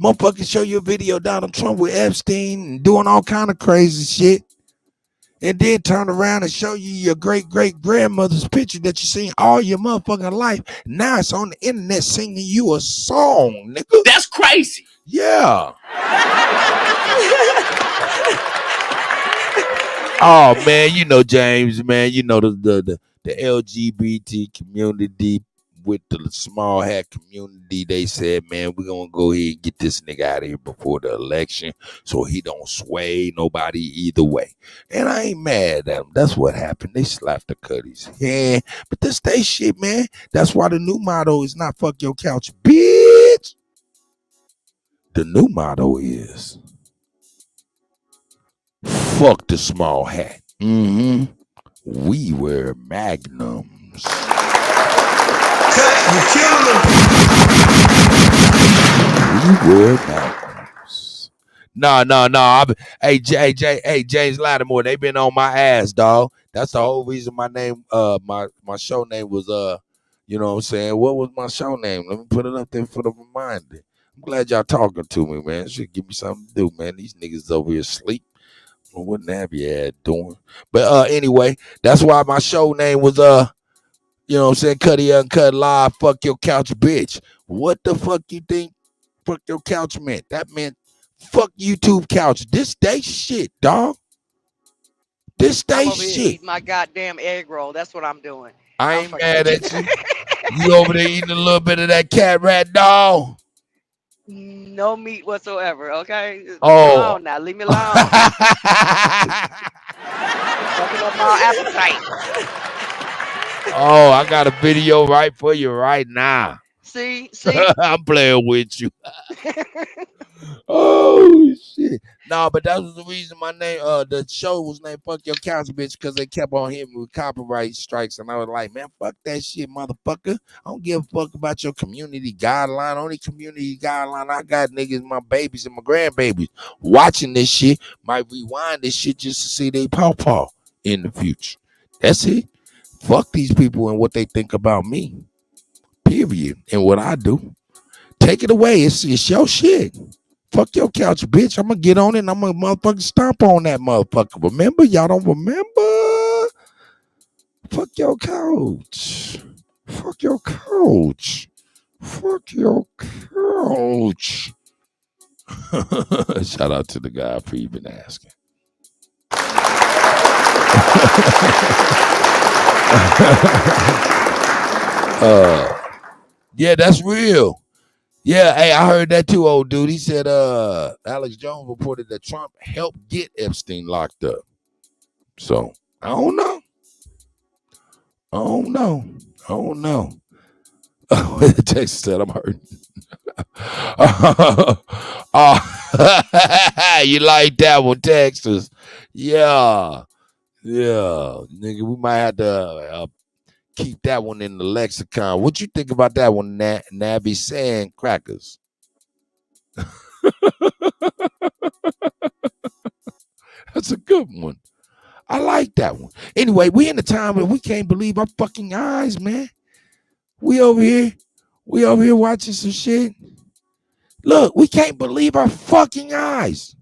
Motherfuckers show you a video of Donald Trump with Epstein and doing all kind of crazy shit. And then turn around and show you your great-great-grandmother's picture that you seen all your motherfucking life. Now it's on the internet singing you a song, nigga. That's crazy. Yeah. Oh man, you know James, man, you know the LGBT community with the small hat community. They said, man, we're gonna go ahead and get this nigga out of here before the election so he don't sway nobody either way. And I ain't mad at him. That's what happened. They slapped the Kutties. Yeah, but this they shit, man. That's why the new motto is not fuck your couch, bitch. The new motto is fuck the small hat. Mm-hmm. We wear magnums. Cut, you killing them. We wear magnums. No. Hey, James Lattimore, they been on my ass, dog. That's the whole reason my name, my show name was, you know what I'm saying? What was my show name? Let me put it up there for the reminder. I'm glad y'all talking to me, man. Should give me something to do, man. These niggas over here asleep. What have you had doing? But anyway, that's why my show name was You know what I'm saying? Kutty UnKutt live. Fuck your couch, bitch. What the fuck you think? Fuck your couch meant? That meant fuck YouTube couch. This day shit, dog. This I'm day over here shit. eating my goddamn egg roll. That's what I'm doing. I I'm ain't fucking mad with at you. You over there eating a little bit of that cat rat dog. No meat whatsoever. Okay, leave me Oh. alone now. Leave me alone. Fucking up my appetite. Oh, I got a video right for you right now. See. I'm playing with you. Oh shit. No, but that was the reason my name the show was named Fuck Your Couch Bitch, because they kept on hitting me with copyright strikes, and I was like, man, fuck that shit, motherfucker. I don't give a fuck about your community guideline. Only community guideline I got, niggas, my babies and my grandbabies watching this shit might rewind this shit just to see they pawpaw in the future. That's it. Fuck these people and what they think about me. Period. And what I do. Take it away. It's your shit. Fuck your couch, bitch. I'm gonna get on it and I'm gonna motherfucking stomp on that motherfucker. Remember? Y'all don't remember? Fuck your couch. Fuck your couch. Fuck your couch. Shout out to the guy for even asking. Yeah, that's real. Yeah, hey, I heard that too, old dude. He said Alex Jones reported that Trump helped get Epstein locked up. So, I don't know. Texas said I'm hurting. You like that one, Texas? Yeah. Nigga, we might have to keep that one in the lexicon. What you think about that one, Nabby Sand Crackers? That's a good one. I like that one. Anyway, we in the time where we can't believe our fucking eyes, man. We over here watching some shit. Look, we can't believe our fucking eyes.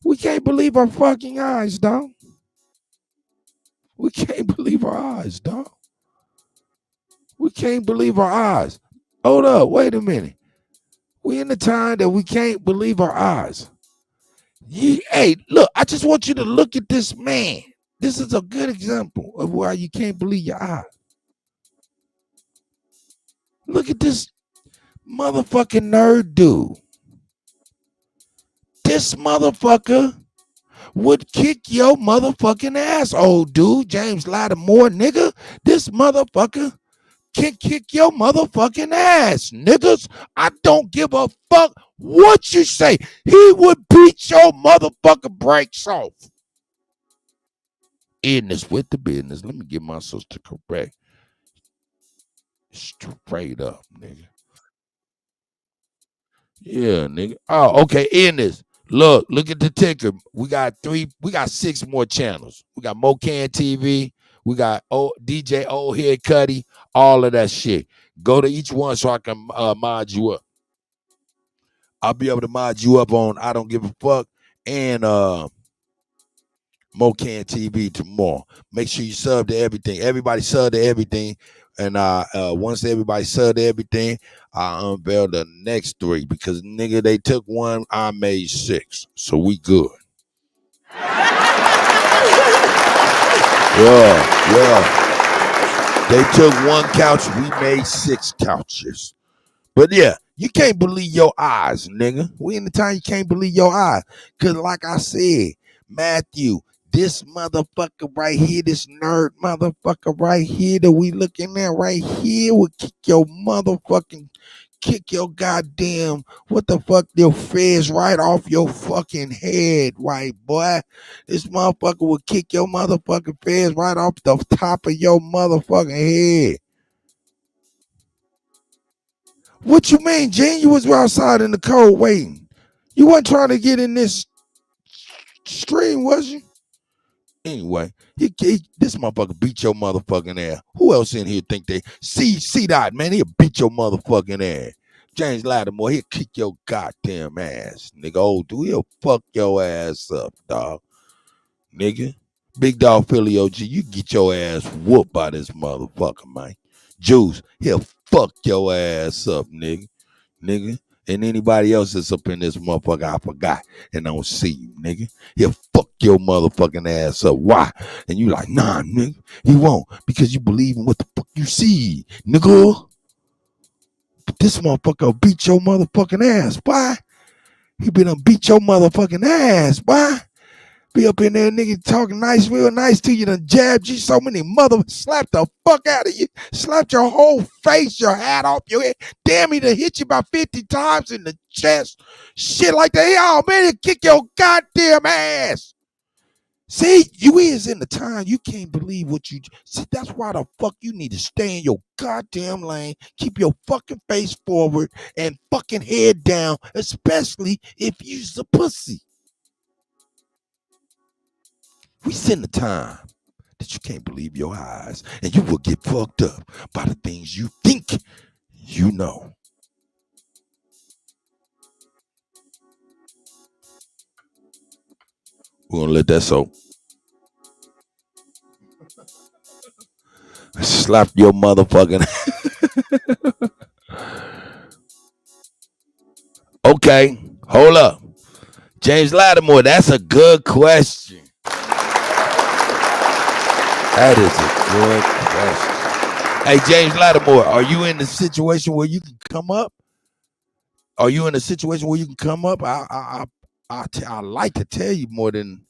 We can't believe our fucking eyes, dog. We can't believe our eyes, dog. We can't believe our eyes. Hold up, wait a minute. We in the time that we can't believe our eyes. Hey, look, I just want you to look at this man. This is a good example of why you can't believe your eyes. Look at this motherfucking nerd dude. This motherfucker would kick your motherfucking ass, old dude. James Lattimore, nigga. This motherfucker can kick your motherfucking ass, niggas. I don't give a fuck what you say. He would beat your motherfucking brakes off. In this with the business. Let me get my sister correct. Straight up, nigga. Yeah, nigga. Oh, okay. In this. Look at the ticker. We got 6 more channels. We got Mocan TV. We got DJ Old Head Kutty. All of that shit. Go to each one so I can mod you up. I'll be able to mod you up on I Don't Give a Fuck and Mocan TV tomorrow. Make sure you sub to everything. Everybody sub to everything. And once everybody sub to everything, I unveil the next 3 because nigga, they took 1, I made 6. So we good. Yeah. They took 1 couch, we made 6 couches. But yeah, you can't believe your eyes, nigga. We in the time you can't believe your eyes. Cause like I said, Matthew, this motherfucker right here, this nerd motherfucker right here that we looking at right here will kick your goddamn, what the fuck, your fez right off your fucking head, white boy. This motherfucker will kick your motherfucking fez right off the top of your motherfucking head. What you mean, Gene? You was outside in the cold waiting. You wasn't trying to get in this stream, was you? Anyway, this motherfucker beat your motherfucking ass. Who else in here think they see that, man? He'll beat your motherfucking ass. James Lattimore, he'll kick your goddamn ass. Nigga, old dude, he'll fuck your ass up, dog. Nigga. Big Dog Philly OG, you get your ass whooped by this motherfucker, man. Juice, he'll fuck your ass up, nigga. And anybody else that's up in this motherfucker, I forgot and don't see you, nigga. He'll fuck your motherfucking ass up. Why? And you like, nah, nigga, he won't. Because you believe in what the fuck you see, nigga. But this motherfucker will beat your motherfucking ass. Why? He been beat your motherfucking ass. Why? Be up in there, nigga, talking nice, real nice to you, done jabbed you so many slapped the fuck out of you, slapped your whole face, your hat off your head. Damn, he done hit you about 50 times in the chest. Shit like that. Oh, man, he'll kick your goddamn ass. See, you is in the time. You can't believe what you see. That's why the fuck you need to stay in your goddamn lane. Keep your fucking face forward and fucking head down, especially if you's a pussy. We send the time that you can't believe your eyes, and you will get fucked up by the things you think you know. We're gonna let that soak. Slap your motherfucking. Okay, hold up. James Lattimore, that's a good question. That is a good question. Hey, James Lattimore, are you in the situation where you can come up? Are you in a situation where you can come up? I like to tell you more than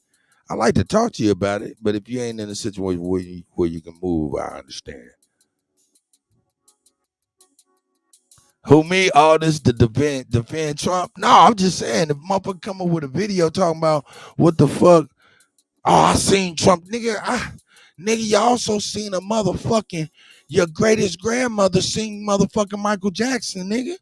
I like to talk to you about it. But if you ain't in a situation where you can move, I understand. Who me? All this to defend Trump? No, I'm just saying if motherfucker come up with a video talking about what the fuck. Oh, I seen Trump, nigga. Nigga, you also seen a motherfucking your greatest grandmother sing motherfucking Michael Jackson, nigga.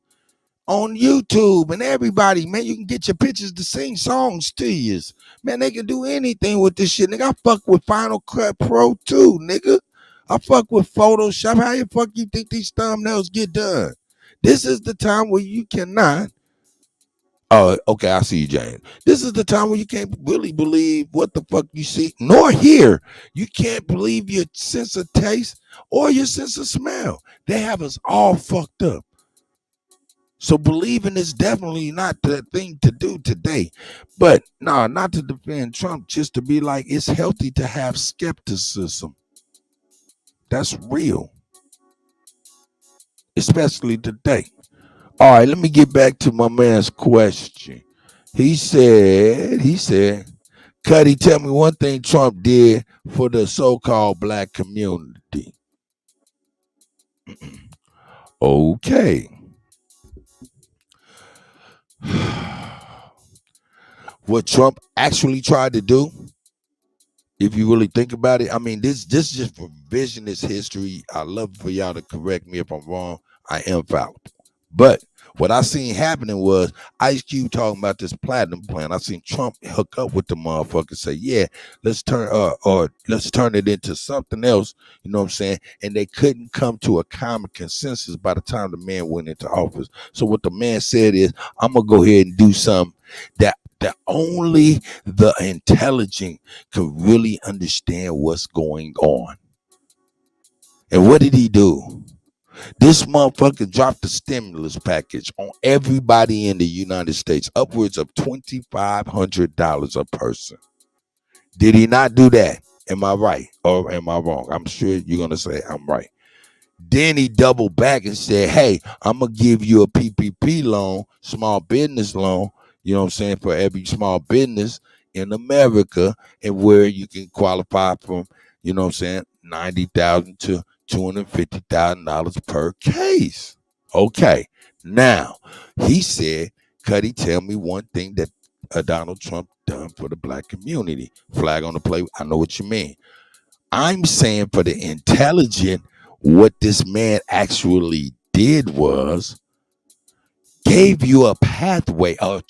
On YouTube and everybody, man, you can get your pictures to sing songs to you. Man, they can do anything with this shit, nigga. I fuck with Final Cut Pro too, nigga. I fuck with Photoshop. How the fuck you think these thumbnails get done? This is the time where you cannot. Oh, okay, I see you, James. This is the time where you can't really believe what the fuck you see, nor hear. You can't believe your sense of taste or your sense of smell. They have us all fucked up. So believing is definitely not the thing to do today. But no, not to defend Trump, just to be like, it's healthy to have skepticism. That's real. Especially today. All right, let me get back to my man's question. He said, Kutty, tell me one thing Trump did for the so-called black community. Okay. What Trump actually tried to do, if you really think about it, I mean, this is just revisionist history. I love for y'all to correct me if I'm wrong. I am fallible. But what I seen happening was Ice Cube talking about this platinum plan. I seen Trump hook up with the motherfucker, say, yeah, let's turn it into something else. You know what I'm saying? And they couldn't come to a common consensus by the time the man went into office. So what the man said is, I'm gonna go ahead and do something that only the intelligent can really understand what's going on. And what did he do? This motherfucker dropped the stimulus package on everybody in the United States, upwards of $2,500 a person. Did he not do that? Am I right or am I wrong? I'm sure you're going to say I'm right. Then he doubled back and said, hey, I'm going to give you a PPP loan, small business loan, you know what I'm saying, for every small business in America, and where you can qualify from, you know what I'm saying, $90,000 to $250,000 per case. Okay. Now, he said, Kutty, tell me one thing that Donald Trump done for the black community. Flag on the play. I know what you mean. I'm saying for the intelligent, what this man actually did was gave you a pathway, the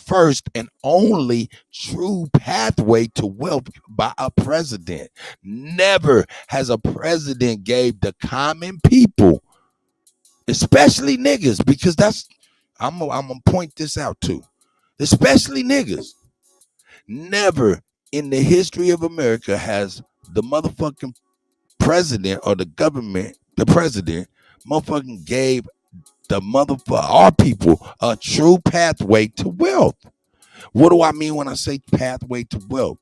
first and only true pathway to wealth by a president. Never has a president gave the common people, especially niggas, because I'm gonna point this out too, especially niggas. Never in the history of America has the motherfucking president or the government, the president, motherfucking gave the motherfucker, our people, a true pathway to wealth. What do I mean when I say pathway to wealth?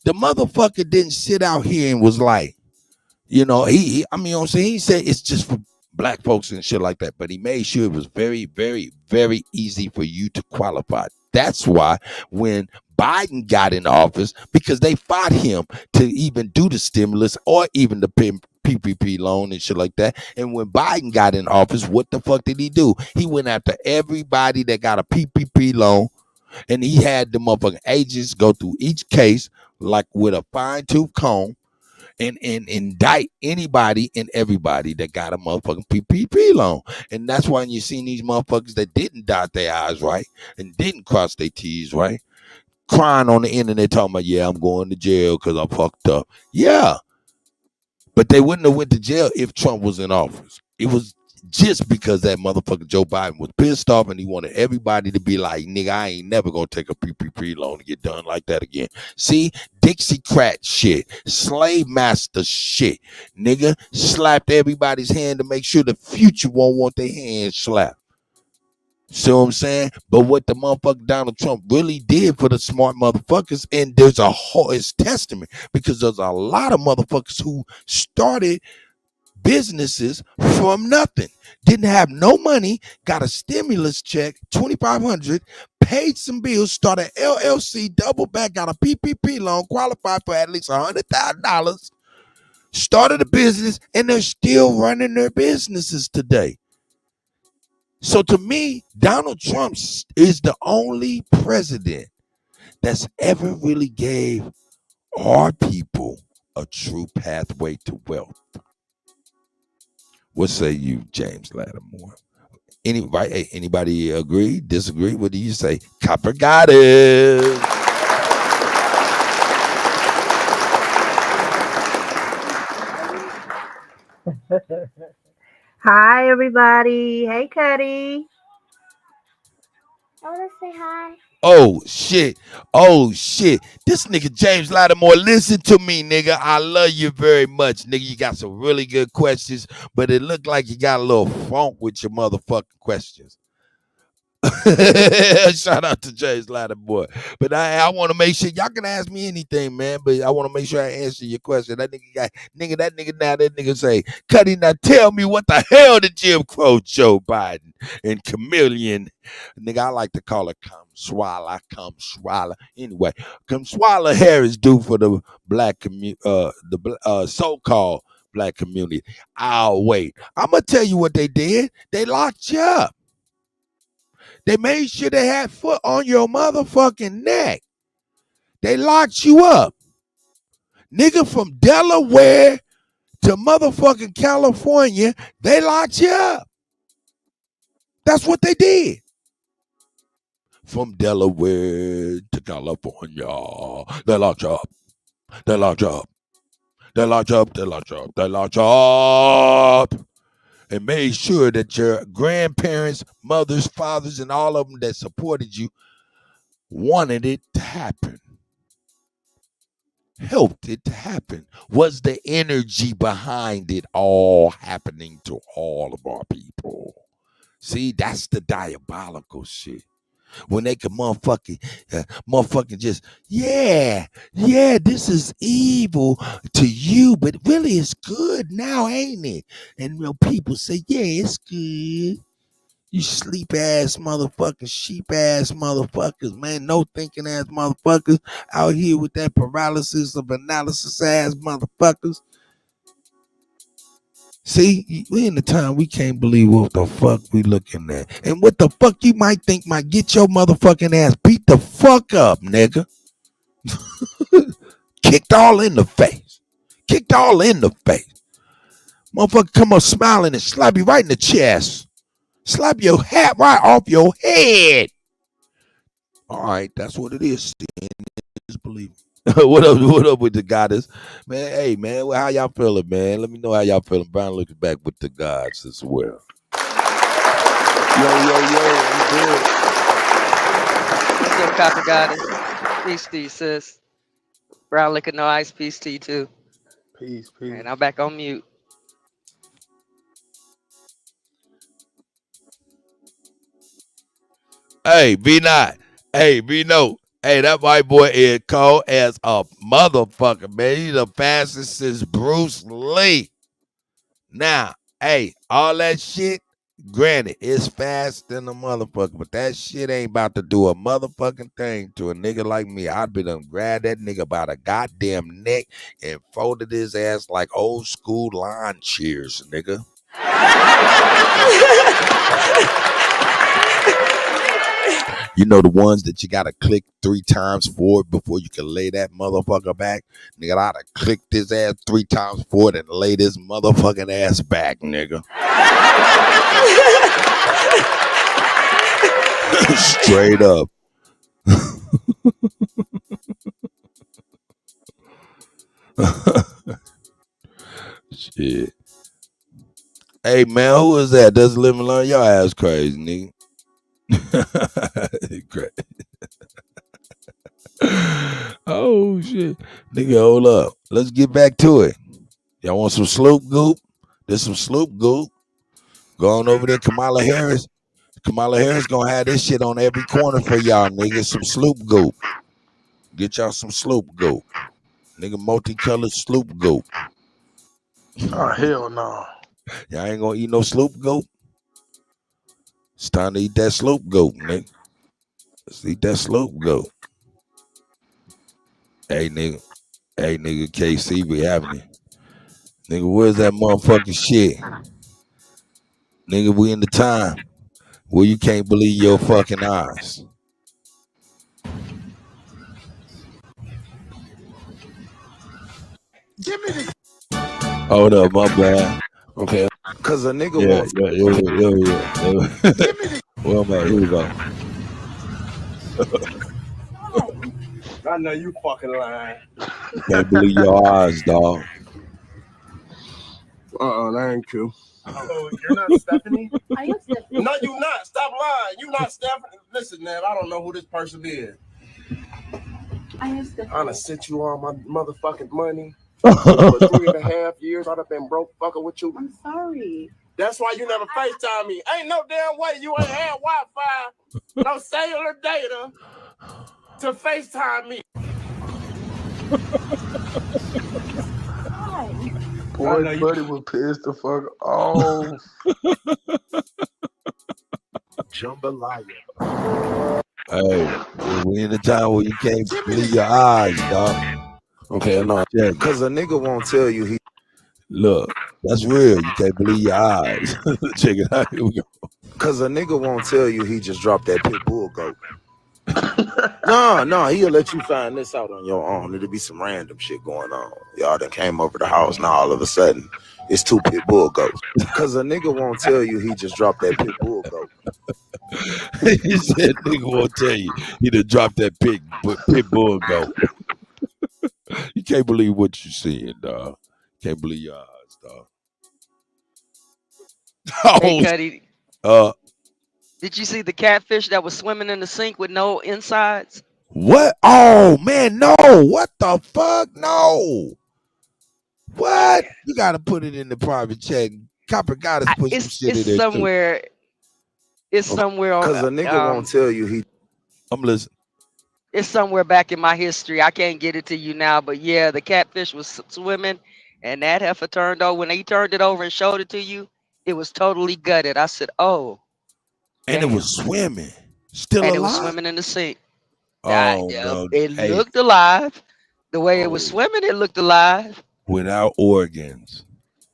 The motherfucker didn't sit out here and was like, you know, I mean, you know what I'm saying? He said it's just for black folks and shit like that, but he made sure it was very, very, very easy for you to qualify. That's why when Biden got in office, because they fought him to even do the stimulus or even the PPP loan and shit like that. And when Biden got in office, what the fuck did he do? He went after everybody that got a PPP loan, and he had the motherfucking agents go through each case like with a fine-tooth comb and indict anybody and everybody that got a motherfucking PPP loan. And that's why you seen these motherfuckers that didn't dot their I's right and didn't cross their T's right, crying on the internet talking about, yeah, I'm going to jail because I fucked up. Yeah. But they wouldn't have went to jail if Trump was in office. It was just because that motherfucker Joe Biden was pissed off and he wanted everybody to be like, nigga, I ain't never gonna take a PPP loan to get done like that again. See, Dixiecrat shit, slave master shit, nigga, slapped everybody's hand to make sure the future won't want their hand slapped. See what I'm saying? But what the motherfucker Donald Trump really did for the smart motherfuckers, and there's a whole, it's testament, because there's a lot of motherfuckers who started businesses from nothing, didn't have no money, got a stimulus check, $2,500, paid some bills, started LLC, double back, got a PPP loan, qualified for at least $100,000, started a business, and they're still running their businesses today. So to me, Donald Trump is the only president that's ever really gave our people a true pathway to wealth. What say you, James Lattimore? Anybody agree, disagree? What do you say? Copper got it. Hi, everybody. Hey, Kutty. I want to say hi. Oh shit. This nigga James Lattimore, listen to me, nigga. I love you very much, nigga. You got some really good questions, but it looked like you got a little funk with your motherfucking questions. Shout out to James Lattimore. But I want to make sure y'all can ask me anything, man. But I want to make sure I answer your question. That nigga say, Kutty, now tell me what the hell did Jim Crow Joe Biden and Chameleon, nigga, I like to call her Kamswala. Anyway, Kamswala Harris do for the black community, so-called black community. I'll wait. I'm gonna tell you what they did. They locked you up. They made sure they had foot on your motherfucking neck. They locked you up. Nigga, from Delaware to motherfucking California, they locked you up. That's what they did. From Delaware to California, they locked you up. They locked you up. They locked you up. They locked you up. They locked you up. And made sure that your grandparents, mothers, fathers, and all of them that supported you wanted it to happen, helped it to happen, was the energy behind it all happening to all of our people. See, that's the diabolical shit. When they can motherfucking just, yeah, this is evil to you, but really it's good now, ain't it? And real people say, yeah, it's good. You sleep ass motherfuckers, sheep ass motherfuckers, man, no thinking ass motherfuckers out here with that paralysis of analysis ass motherfuckers. See, we in the time we can't believe what the fuck we looking at. And what the fuck you might think might get your motherfucking ass beat the fuck up, nigga. Kicked all in the face. Kicked all in the face. Motherfucker come up smiling and slap you right in the chest. Slap your hat right off your head. All right, that's what it is. Just believe. What up with the goddess? Man, hey, man, well, how y'all feeling, man? Let me know how y'all feeling. Brian looking back with the gods as well. Yo, I'm good. What's up, Copper Goddess? Peace to you, sis. Brown liquor, no ice. Peace to you too. Peace. And I'm back on mute. Hey, be not. Hey, be no. Hey, that white boy is cold as a motherfucker, man. He's the fastest since Bruce Lee. Now, hey, all that shit, granted, it's fast than a motherfucker, but that shit ain't about to do a motherfucking thing to a nigga like me. I'd be done grab that nigga by the goddamn neck and folded his ass like old school lawn chairs, nigga. You know the ones that you gotta click 3 times forward before you can lay that motherfucker back? Nigga, I'd have clicked his ass 3 times forward and lay this motherfucking ass back, nigga. Straight up. Shit. Hey, man, who is that? Does live and learn? Your ass crazy, nigga. Oh shit, nigga, hold up. Let's get back to it. Y'all want some Sloop Goop? There's some Sloop Goop. Go on over there, Kamala Harris. Kamala Harris gonna have this shit on every corner for y'all, niggas. Some Sloop Goop. Get y'all some Sloop Goop, nigga. Multicolored Sloop Goop. Oh hell no. Y'all ain't gonna eat no Sloop Goop. It's time to eat that Sloop Goop, nigga. Let's eat that Sloop Goop. Hey nigga, KC, we having it. Nigga, where's that motherfucking shit? Nigga, we in the time where you can't believe your fucking eyes. Give me the. Hold up, my bad. Okay. Cause a nigga wants. Yeah. Well, man, here we go. I know you fucking lying. Can't believe your eyes, dog. That ain't true. Oh, you're not Stephanie? Are you Stephanie? No, you not. Stop lying. You not Stephanie. Listen, man, I don't know who this person is. I am Stephanie. I done sent you all my motherfucking money. For 3.5 years, I'd have been broke fucking with you. I'm sorry. That's why you never FaceTime me. Ain't no damn way you ain't had Wi-Fi, no cellular data to FaceTime me. Boy, buddy was pissed the fuck off. Jambalaya. Hey, we in the time where you can't believe your eyes, dog. Okay, no. Yeah. Cause a nigga won't tell you he. Look, that's real. You can't believe your eyes. Check it out. Here we go. Cause a nigga won't tell you he just dropped that pit bull goat. No, he'll let you find this out on your own. It'll be some random shit going on. Y'all done came over the house, now all of a sudden it's 2 pit bull goats. Cause a nigga won't tell you he just dropped that pit bull goat. He said nigga won't tell you he done dropped that pit bull goat. You can't believe what you seeing, dog. Can't believe your eyes, dog. Hey, Kutty. Did you see the catfish that was swimming in the sink with no insides? What? Oh man, no! What the fuck? No! What? You gotta put it in the private chat. Copper gotta put some shit in there somewhere. Too. It's somewhere on. Cause a nigga won't tell you he. I'm listening. It's somewhere back in my history. I can't get it to you now, but yeah, the catfish was swimming, and that heifer turned over. When he turned it over and showed it to you, it was totally gutted. I said, "Oh." And damn. it was swimming, still and alive. It was swimming in the sink. Oh no! It looked alive. The way it was swimming, it looked alive. Without organs.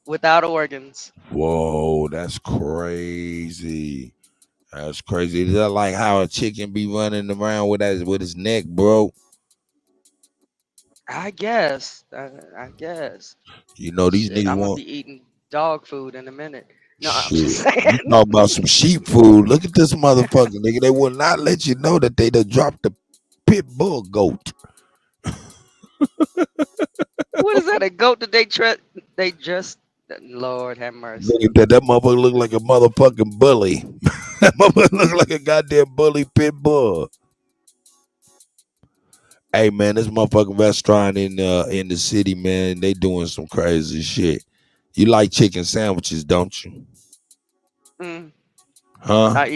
Without organs. Whoa, that's crazy. That's crazy. Is that like how a chicken be running around with his neck, bro? I guess. I guess. You know these niggas I'm gonna want. be eating dog food in a minute. No, Shit. I'm just saying. You talk about some sheep food. Look at this motherfucker, nigga. They will not let you know that they done dropped the pit bull goat. What is that? A goat that they just Lord have mercy. Look at that motherfucker look like a motherfucking bully. That motherfucker look like a goddamn bully pit bull. Hey man, this motherfucking restaurant in the city, man, they doing some crazy shit. You like chicken sandwiches, don't you? Mm. Huh? I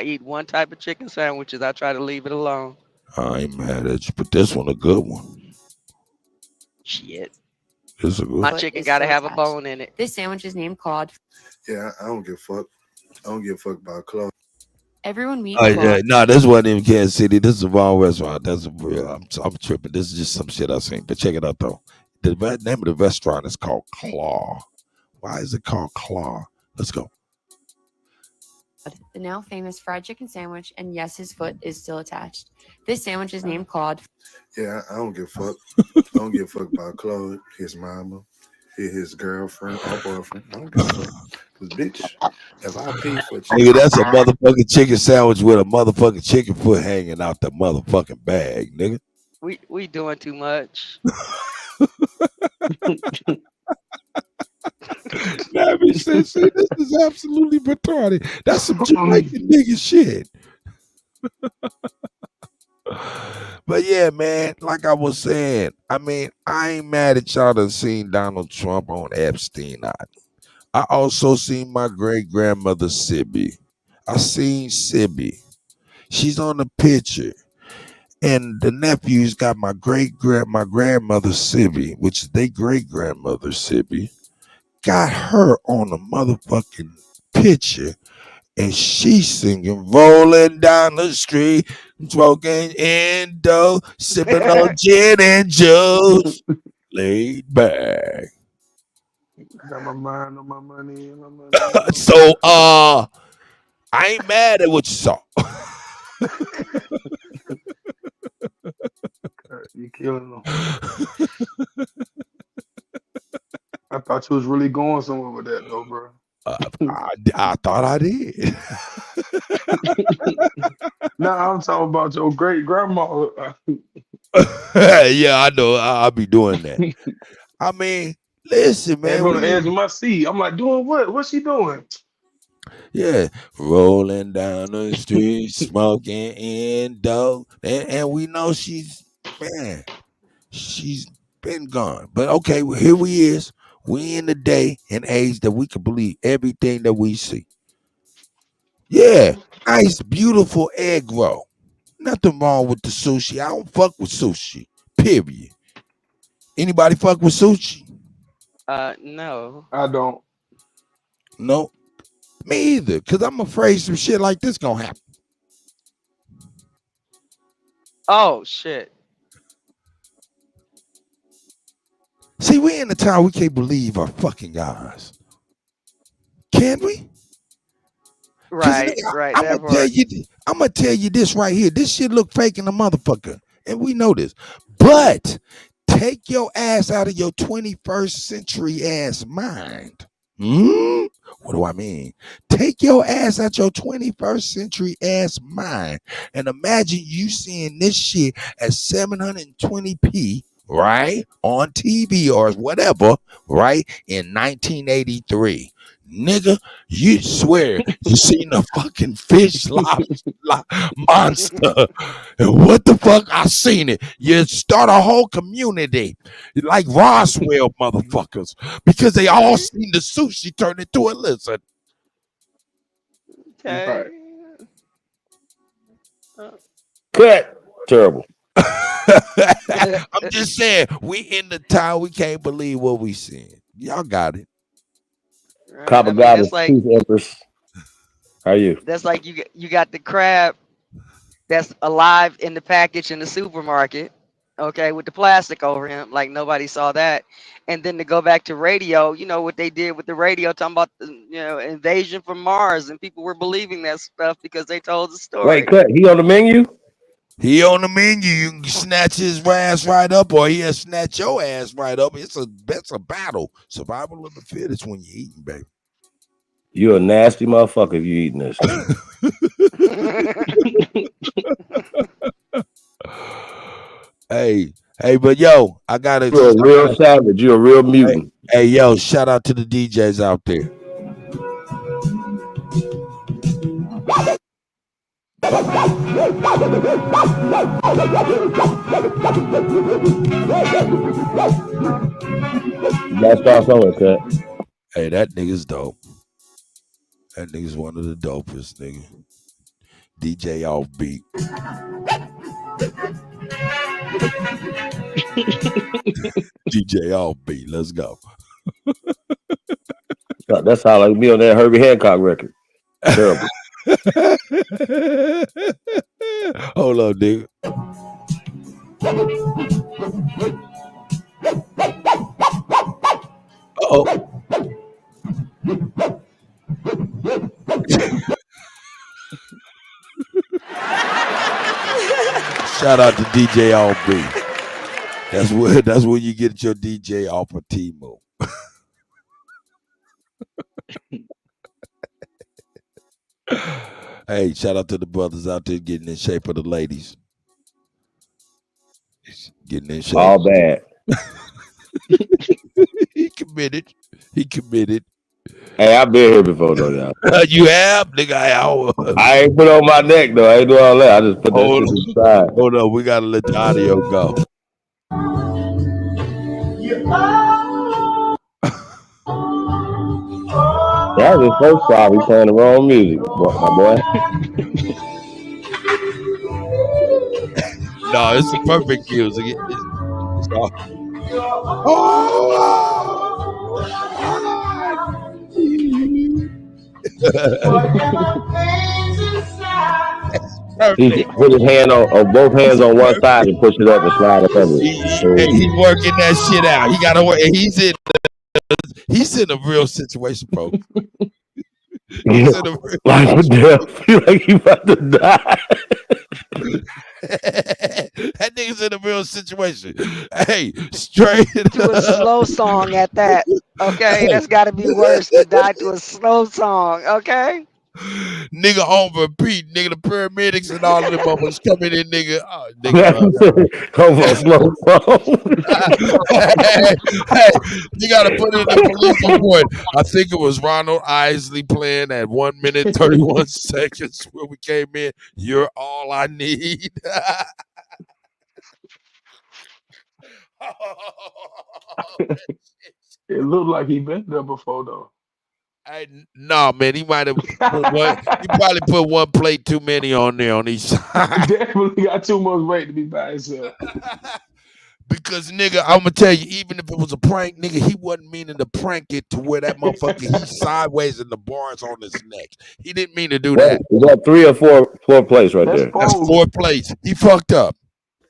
eat one type of chicken sandwiches. I try to leave it alone. I ain't mad at you, but this one a good one. Shit. This a good My one. chicken gotta have a bone in it. This sandwich is named Claude. Yeah, I don't give a fuck. I don't give a fuck about clothes. Everyone meet Yeah, Claude. no, this wasn't in Kansas City. This is a wrong restaurant. That's a real. I'm tripping. This is just some shit I seen. But check it out though. The name of the restaurant is called Claw. Why is it called Claw? Let's go. The now famous fried chicken sandwich, and yes, his foot is still attached. This sandwich is named Claude. Yeah, I don't give a fuck. I don't give a fuck about Claude, his mama, his girlfriend, or boyfriend. I don't give a fuck. Cause bitch, if I pay for chicken, Nigga, that's a motherfucking chicken sandwich with a motherfucking chicken foot hanging out the motherfucking bag, nigga. We doing too much. That bitch said, "See, this is absolutely retarded. That's some Jamaican nigga shit." But yeah, man, like I was saying, I mean, I ain't mad at y'all done seen Donald Trump on Epstein Island. I also seen my great grandmother Sibby. I seen Sibby. She's on the picture. And the nephews got my grandmother Sibby, which is their great grandmother Sibby, got her on the motherfucking picture, and she singing "Rolling Down the Street, Smoking Indo, Sipping on gin and juice, laid back." Got my mind on my money and my money. So I ain't mad at what you saw. You killing them. I thought you was really going somewhere with that, though, bro. I thought I did. Nah, I'm talking about your great grandma. Yeah, I know. I'll be doing that. I mean, listen, man. And on the edge of my seat, I'm like, doing what? What's she doing? Yeah, rolling down the street, smoking Indo, and we know she's been gone. But okay, well, here we is. We in the day and age that we can believe everything that we see. Yeah, nice, beautiful egg roll. Nothing wrong with the sushi. I don't fuck with sushi. Period. Anybody fuck with sushi? No. I don't. No, me either. Cause I'm afraid some shit like this gonna happen. Oh shit. See, we in a time we can't believe our fucking eyes. Can we? Right, right. I'm gonna tell you this right here. This shit look fake in the motherfucker, and we know this. But take your ass out of your 21st century ass mind. What do I mean? Take your ass out your 21st century ass mind and imagine you seeing this shit at 720p, right? On TV or whatever, right? In 1983. Nigga, you swear you seen a fucking fish monster. And what the fuck? I seen it. You start a whole community like Roswell motherfuckers because they all seen the sushi turn into a lizard. Okay. Cut. Terrible. I'm just saying, we in the time we can't believe what we seeing. Y'all got it. Right. Copper Goddess, Peace Empress. How are you? That's like you got the crab that's alive in the package in the supermarket, okay, with the plastic over him, like nobody saw that. And then to go back to radio, you know what they did with the radio, talking about the invasion from Mars, and people were believing that stuff because they told the story. Wait, Cut. He on the menu? He on the menu. You can snatch his ass right up, or he'll snatch your ass right up. It's a battle. Survival of the fittest when you're eating, baby. You a nasty motherfucker if you eating this. Hey, but yo, I gotta. You're a real savage. You're a real mutant. Hey, yo, shout out to the DJs out there. That's start somewhere, Cut. Hey, that nigga's dope. That nigga's one of the dopest, nigga. DJ off beat. DJ off beat. Let's go. That sound like me on that Herbie Hancock record. Terrible. Hold up, nigga. Oh. Shout out to DJ off beat. That's where you get your DJ off of T-Move. Hey, shout out to the brothers out there getting in shape for the ladies. Getting in shape. All bad. He committed. Hey, I've been here before though, y'all. You have, nigga. I ain't put on my neck though. I ain't do all that. I just put that shit to the side. Hold on, we gotta let the audio go. That was his first try. We playing the wrong music, my boy. No, it's the perfect music. It's all... He put his hand on both hands on one side and push it up and slide it over. He's working that shit out. He gotta work. He's in a real situation, bro. He's in a real life or death. Feel like he about to die. That nigga's in a real situation. Hey, straight to a slow song at that. Okay, that's got to be worse to die to a slow song. Okay. Nigga on repeat, nigga. The paramedics and all of them motherfuckers coming in, nigga. Oh, Over a slow song. Hey, you gotta put it in the police report. I think it was Ronald Isley playing at 1 minute 31 seconds when we came in. You're all I need. It looked like he been there before though. No, man, he might have put one. He probably put one plate too many on there on each side. Definitely got too much weight to be by himself. Because nigga, I'm gonna tell you, even if it was a prank, nigga, he wasn't meaning to prank it to where that motherfucker he's sideways and the bars on his neck. He didn't mean to do that. You got 3 or 4 plates right there. That's 4 plates. He fucked up.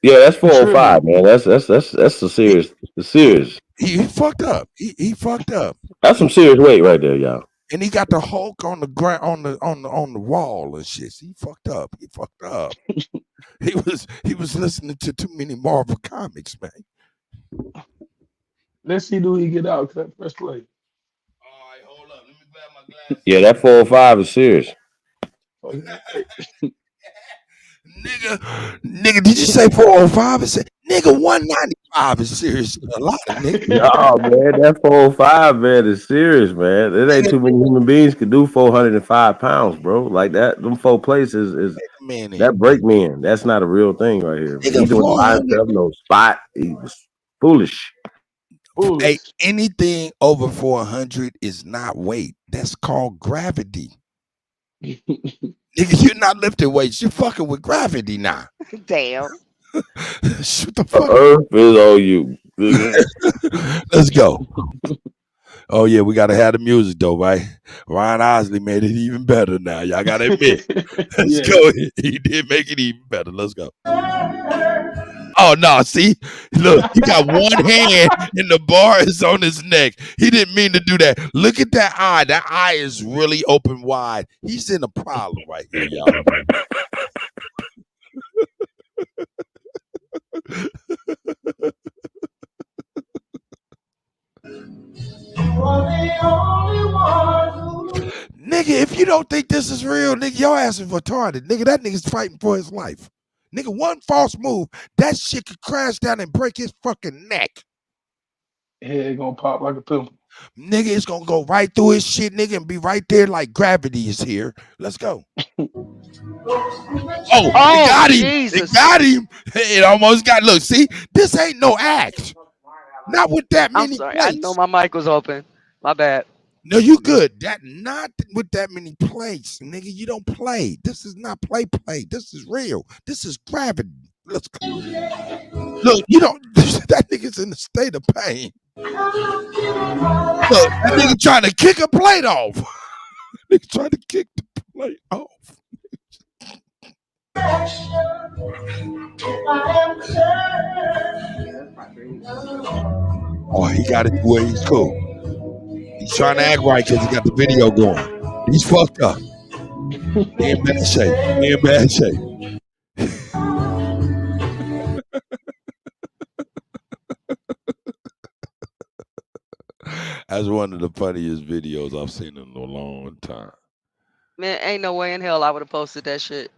Yeah, that's 405, man. That's the serious. The serious. He fucked up. He fucked up. That's some serious weight right there, y'all. And he got the Hulk on the ground on the wall and shit. He fucked up. He was listening to too many Marvel comics, man. Let's see, do he get out? Press play. All right, hold up. Let me grab my glasses. Yeah, that 405 is serious. Nigga, did you say 405? Nigga, 195 is serious. A lot of niggas. No, man, that 405, man, is serious, man. It ain't too many human beings could do 405 pounds, bro. Like that, them 4 places is that break men. That's not a real thing right here. He doing by himself, no spot. He was foolish. Hey, anything over 400 is not weight. That's called gravity. Nigga, you're not lifting weights. You're fucking with gravity now. Damn. Shoot the fuck. Earth is on you. Let's go. Oh yeah, we gotta have the music though, right? Ryan Osley made it even better now. Y'all gotta admit. Let's go. He did make it even better. Let's go. Oh no, see? Look, he got one hand and the bar is on his neck. He didn't mean to do that. Look at that eye. That eye is really open wide. He's in a problem right here, y'all. Nigga, if you don't think this is real, nigga, your ass is retarded. Nigga, that nigga's fighting for his life. Nigga, one false move, that shit could crash down and break his fucking neck. Head gonna pop like a pimple. Nigga, it's gonna go right through his shit, nigga, and be right there like gravity is here. Let's go. Oh, it got him. It Jesus. got him. It almost got. Look, see, this ain't no act. Not with that I'm many sorry. I know plates. my mic was open. My bad. No, you good. That not with that many plates, nigga. You don't play. This is not play. This is real. This is gravity. Let's go. Look, you don't. That nigga's in a state of pain. Look, that nigga trying to kick a plate off. Nigga trying to kick the plate off. Oh, he got it where he's cool. He's trying to act right because he got the video going. He's fucked up. He in bad shape. He in bad shape. That's one of the funniest videos I've seen in a long time. Man, ain't no way in hell I would have posted that shit.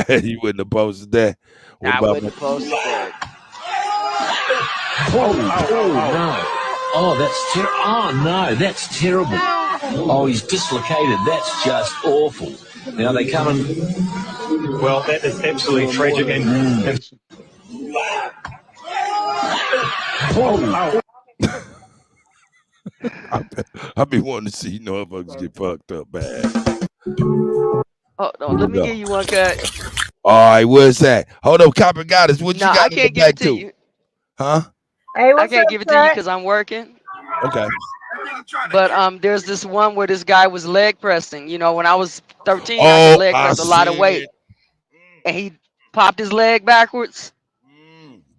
You wouldn't have posted that. What I about wouldn't have posted that. Oh, no. Oh, that's terrible. Oh, no, that's terrible. Oh, he's dislocated. That's just awful. Now they come and... Well, that is absolutely tragic. And I be wanting to see motherfuckers get fucked up bad. Oh, no, let me give you one cut. All right, where's that? Hold up, Copper Goddess. What you got I to can't go give back it to to? you. Huh? Hey, I can't give it to you because I'm working. Okay. But there's this one where this guy was leg pressing. You know, when I was 13, I could leg press a lot of weight. And he popped his leg backwards.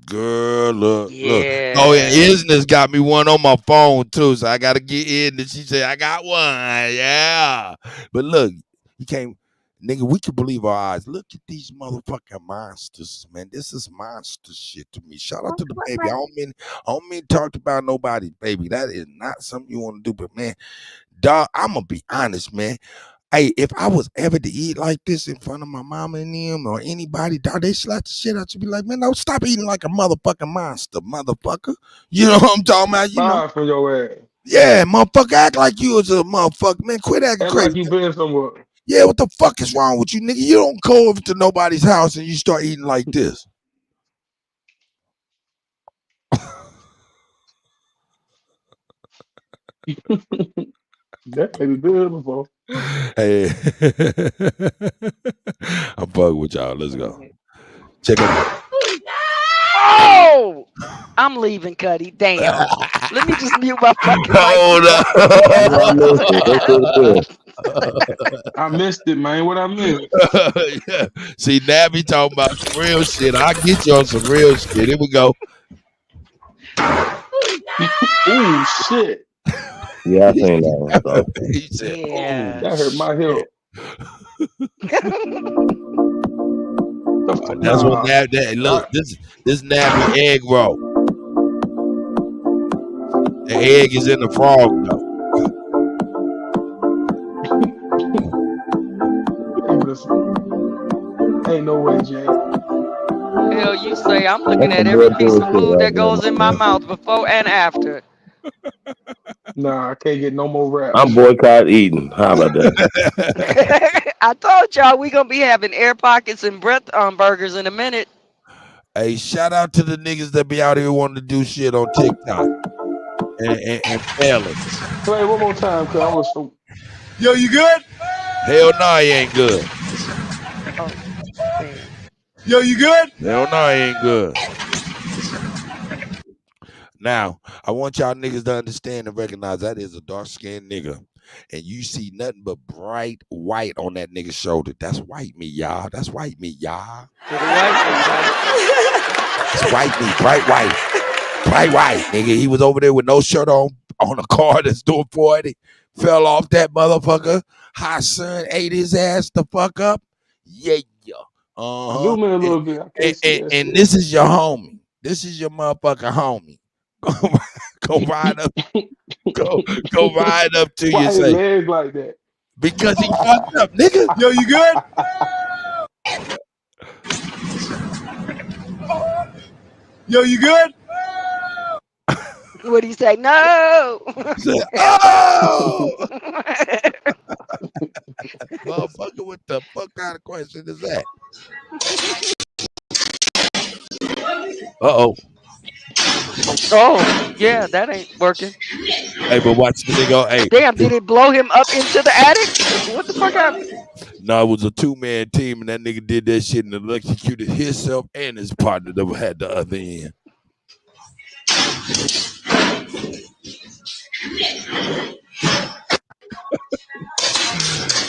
Girl, look. Yeah. Oh, and Isna's got me one on my phone too, so I gotta get in. And she said, I got one. Yeah. But look, he came, nigga, we can believe our eyes. Look at these motherfucking monsters, man. This is monster shit to me. Shout out to the baby. I don't mean to talk about nobody, baby. That is not something you want to do. But man, dog, I'm gonna be honest, man. Hey, if I was ever to eat like this in front of my mama and them or anybody, dog, they slap the shit out you. Be like, man, no, stop eating like a motherfucking monster, motherfucker. You know what I'm talking about? You know? From your ass. Yeah, motherfucker, act like you was a motherfucker, man. Quit acting Act crazy. like you been somewhere. Yeah, what the fuck is wrong with you, nigga? You don't go over to nobody's house and you start eating like this. That baby good before. Hey, I'm fucking with y'all. Let's go. Check it out. Oh! I'm leaving, Kutty. Damn. Let me just mute my fucking mic. I missed it, man. What I missed? Yeah. See, Nabby talking about some real shit. I get you on some real shit. Here we go. Ooh, shit. Yeah, I seen that one. So. He said, yeah. That hurt my hip. That's what that look. This Nabby egg roll. The egg is in the frog though. Ain't no way, Jay. Hell, you say I'm looking at every piece of food that goes in my mouth before and after. Nah, I can't get no more wraps. I'm boycott eating. How about that? I told y'all we gonna be having air pockets and breath burgers in a minute. Hey, shout out to the niggas that be out here wanting to do shit on TikTok and failing. Play one more time, cause I was so. Yo, you good? Hell no, he ain't good. Oh, yo, you good? Hell no, he ain't good. Now, I want y'all niggas to understand and recognize that is a dark-skinned nigga. And you see nothing but bright white on that nigga's shoulder. That's white meat, y'all. That's white meat, y'all. That's white meat, bright white. Bright white, nigga. He was over there with no shirt on a car that's doing 40. Fell off that motherfucker. Hot sun ate his ass the fuck up. Yeah. Zoom in a little bit. And this is your homie. This is your motherfucking homie. Go ride up. Go ride up to Why you. his leg like that? Because he fucked up, nigga. Yo, you good? Yo, you good? What'd he say? No. Said, oh, motherfucker, what the fuck kind of question is that? Uh-oh. Oh, yeah, that ain't working. Hey, but watch the nigga. Hey, Damn, did it blow him up into the attic? What the fuck happened? no, it was a 2-man team, and that nigga did that shit and electrocuted himself and his partner that had the other end.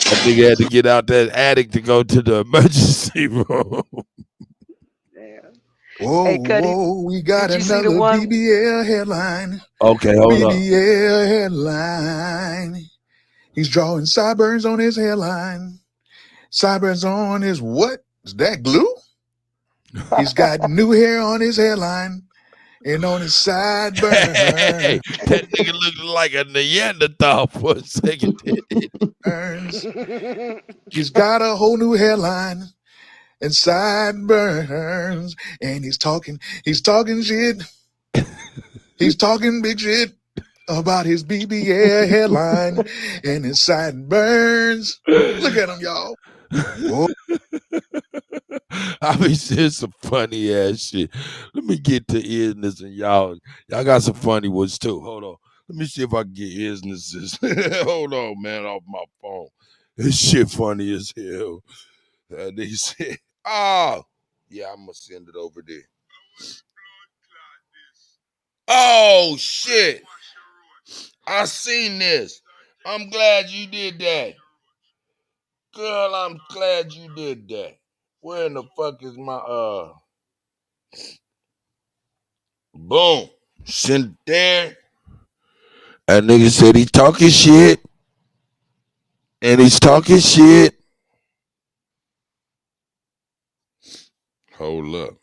That nigga had to get out that attic to go to the emergency room. Whoa, Hey, Kutty, whoa, we got did you see the another one? BBL headline. Okay, hold up. BBL headline. He's drawing sideburns on his hairline. Sideburns on his what? Is that glue? He's got new hair on his hairline and on his sideburns. Hey, that nigga looked like a Neanderthal for a second. He's got a whole new hairline and sideburns, and he's talking shit. He's talking big shit about his BBL hairline and his sideburns. Look at him, y'all. Whoa. I mean, it's some funny ass shit. Let me get to illness and y'all got some funny ones too. Hold on. Let me see if I can get illnesses. Hold on, man, off my phone. This shit funny as hell. They said, oh, yeah, I'm gonna send it over there. Oh shit. I seen this. I'm glad you did that. Girl, I'm glad you did that. Where in the fuck is my boom? Send it there. That nigga said he talking shit. And he's talking shit. Hold up.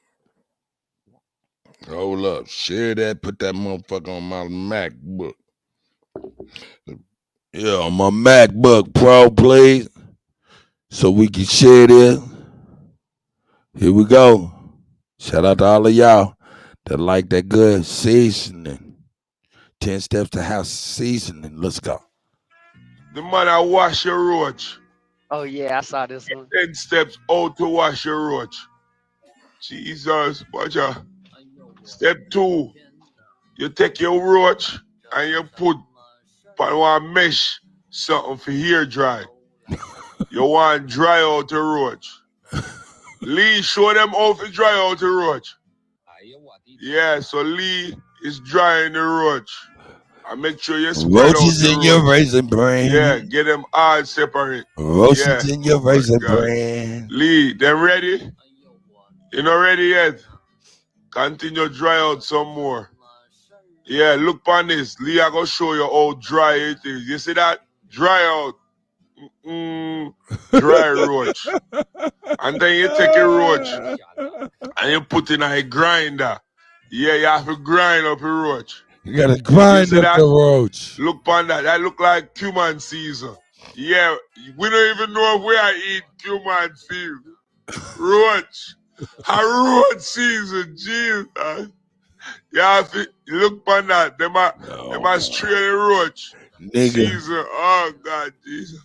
Hold up. Share that. Put that motherfucker on my MacBook. Yeah, on my MacBook Pro, please. So we can share this. Here we go. Shout out to all of y'all that like that good seasoning. 10 steps to house seasoning. Let's go. The man I wash your roach. Oh, yeah, I saw this one. 10 steps out to wash your roach. Jesus, watch out. Step 2, you take your roach and you put on one mesh something for hair dry. You want dry out the roach. Lee, show them how to dry out the roach. Yeah, so Lee is drying the roach. And make sure you spread Roaches out the in your roach. raisin bran. Yeah, get them all separate. Roaches in your raisin bran. Lee, them ready? You not ready yet? Continue dry out some more. Yeah, look on this. Lee, I gonna show you how dry it is. You see that? Dry out. Dry roach. And then you take a roach and you put in a grinder. Yeah, you have to grind up a roach. You gotta grind up the roach. Look on that. That look like cumin season. Yeah, we don't even know where I eat cumin season. Roach. A roach season, Jesus. You have to look on that. They might strain the roach. Nigga. Season. Oh, God, Jesus.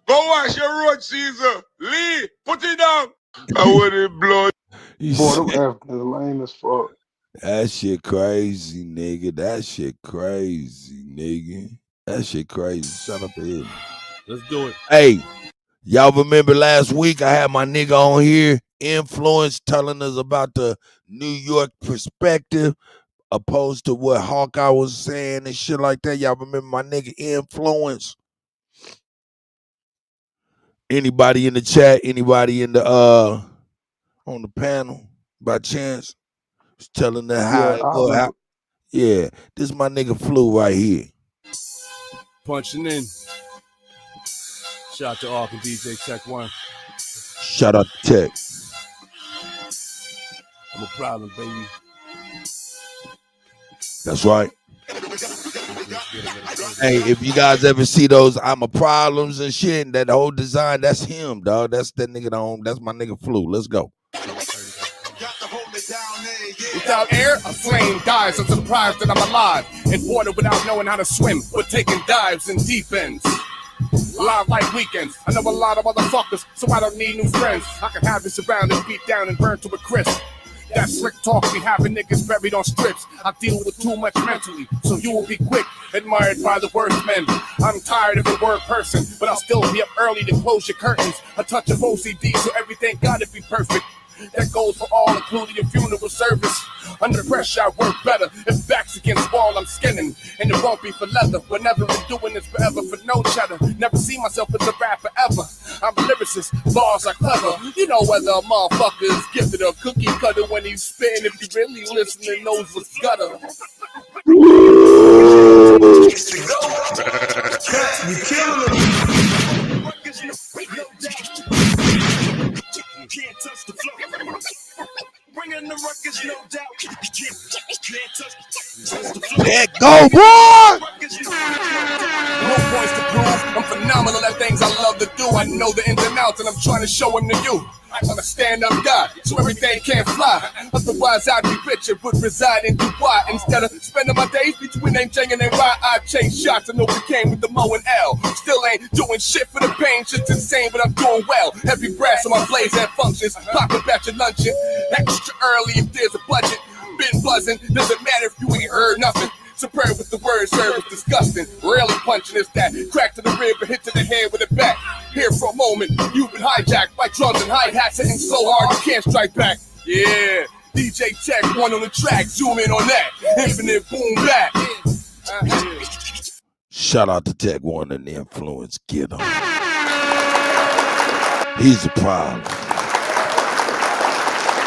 Go wash your roach, Caesar. Lee, put it down. I want it blood. Boy, them Africans lame as fuck. That shit crazy, nigga. That shit crazy, nigga. That shit crazy. Shut up here. Let's do it. Hey, y'all remember last week I had my nigga on here, Influence, telling us about the New York perspective opposed to what Hawkeye was saying and shit like that. Y'all remember my nigga Influence? Anybody in the chat? Anybody in the on the panel by chance? Was telling them how it was. Yeah, this is my nigga Flu right here. Punching in. Shout out to Ark and BYTKH. Shout out to Tech. I'm a problem, baby. That's right. Hey, if you guys ever see those I'm a problems and shit, that whole design, that's him, dog. That's that nigga on. That's my nigga Flu. Let's go. Without air, a flame dies. I'm surprised that I'm alive. In water without knowing how to swim, but taking dives in deep ends. Live like weekends. I know a lot of motherfuckers, so I don't need new friends. I can have this around and beat down and burn to a crisp. That slick talk be having niggas buried on strips. I deal with too much mentally, so you will be quick, admired by the worst men. I'm tired of a word person, but I'll still be up early to close your curtains. A touch of OCD, so everything gotta be perfect. That goes for all, including your funeral service. Under pressure, I work better. If back's against wall, I'm skinning. And it won't be for leather. But never been doing this forever for no cheddar. Never see myself as a rapper ever. I'm a lyricist, bars are clever. You know whether a motherfucker is gifted or cookie cutter when he's spitting. If you really listening, knows what's gutter. You killing them. Can't touch the flow. Bringing the ruckus, no doubt. Can't touch the flow. Let go, boy! No points to prove. I'm phenomenal at things I love to do. I know the ins and outs, and I'm trying to show them to you. I'm a stand-up guy, so everything can't fly. Otherwise, I'd be richer, would reside in Dubai. Instead of spending my days between Nanjing and NY, I chase shots and overcame with the Mo and L. Still ain't doing shit for the pain, shit's insane, but I'm doing well. Every brass on my blaze and functions. Pop a batch of luncheon, extra early if there's a budget. Been buzzing, doesn't matter if you ain't heard nothing. Superb with the word, serve is disgusting. Rarely punching is that. Crack to the rib and hit to the head with a bat. Here for a moment, you've been hijacked by drums and hi-hats hitting so hard you can't strike back. Yeah, DJ Tech one on the track, zoom in on that. Infinite boom back. Shout out to Tech One and the influence. Get him. He's a problem.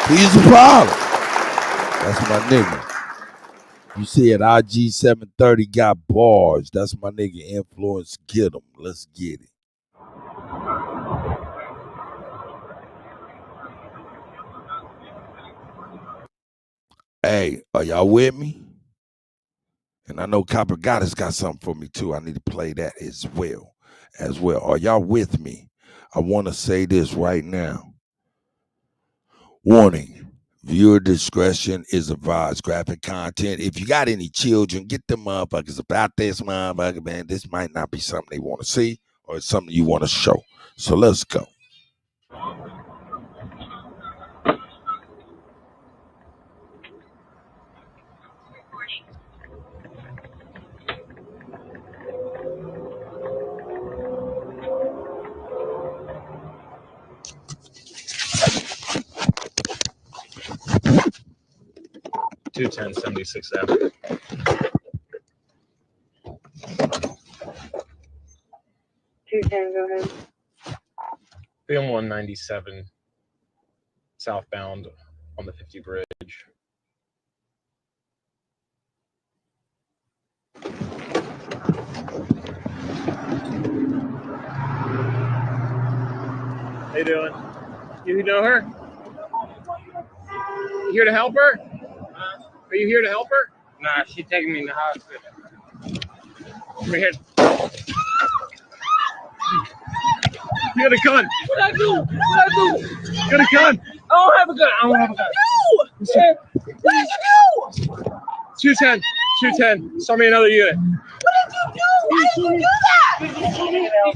He's a problem. That's my nigga. You see it, IG 730 got bars. That's my nigga influence. Get him. Let's get it. Hey, are y'all with me? And I know Copper Goddess got something for me too. I need to play that as well. Are y'all with me? I want to say this right now. Warning. Viewer discretion is advised. Graphic content. If you got any children, get them motherfuckers about this motherfucker, man. This might not be something they want to see or it's something you want to show. So let's go. $210 76 Ave. Go ahead. BM 197 southbound on the 50 bridge. How you doing? You know her? You here to help her? Are you here to help her? Nah, she taking me in the hospital. Come here. You got a gun. What I do? You got a gun. I don't have a gun. What did you do? 210. Saw me another unit. Why did you do that?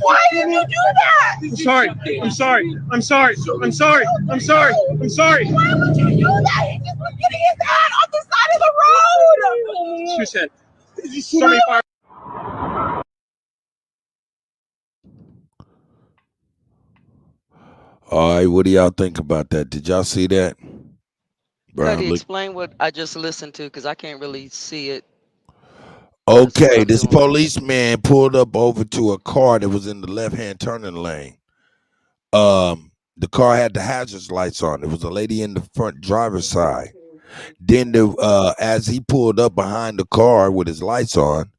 Why did you do that? I'm sorry. Why would you do that? He just was getting his hand off the side of the road. 210. Saw me fire. All right, what do y'all think about that? Did y'all see that? Kutty, explain what I just listened to because I can't really see it. Okay, this policeman pulled up over to a car that was in the left-hand turning lane. The car had the hazards lights on. There was a lady in the front driver's side. Then as he pulled up behind the car with his lights on,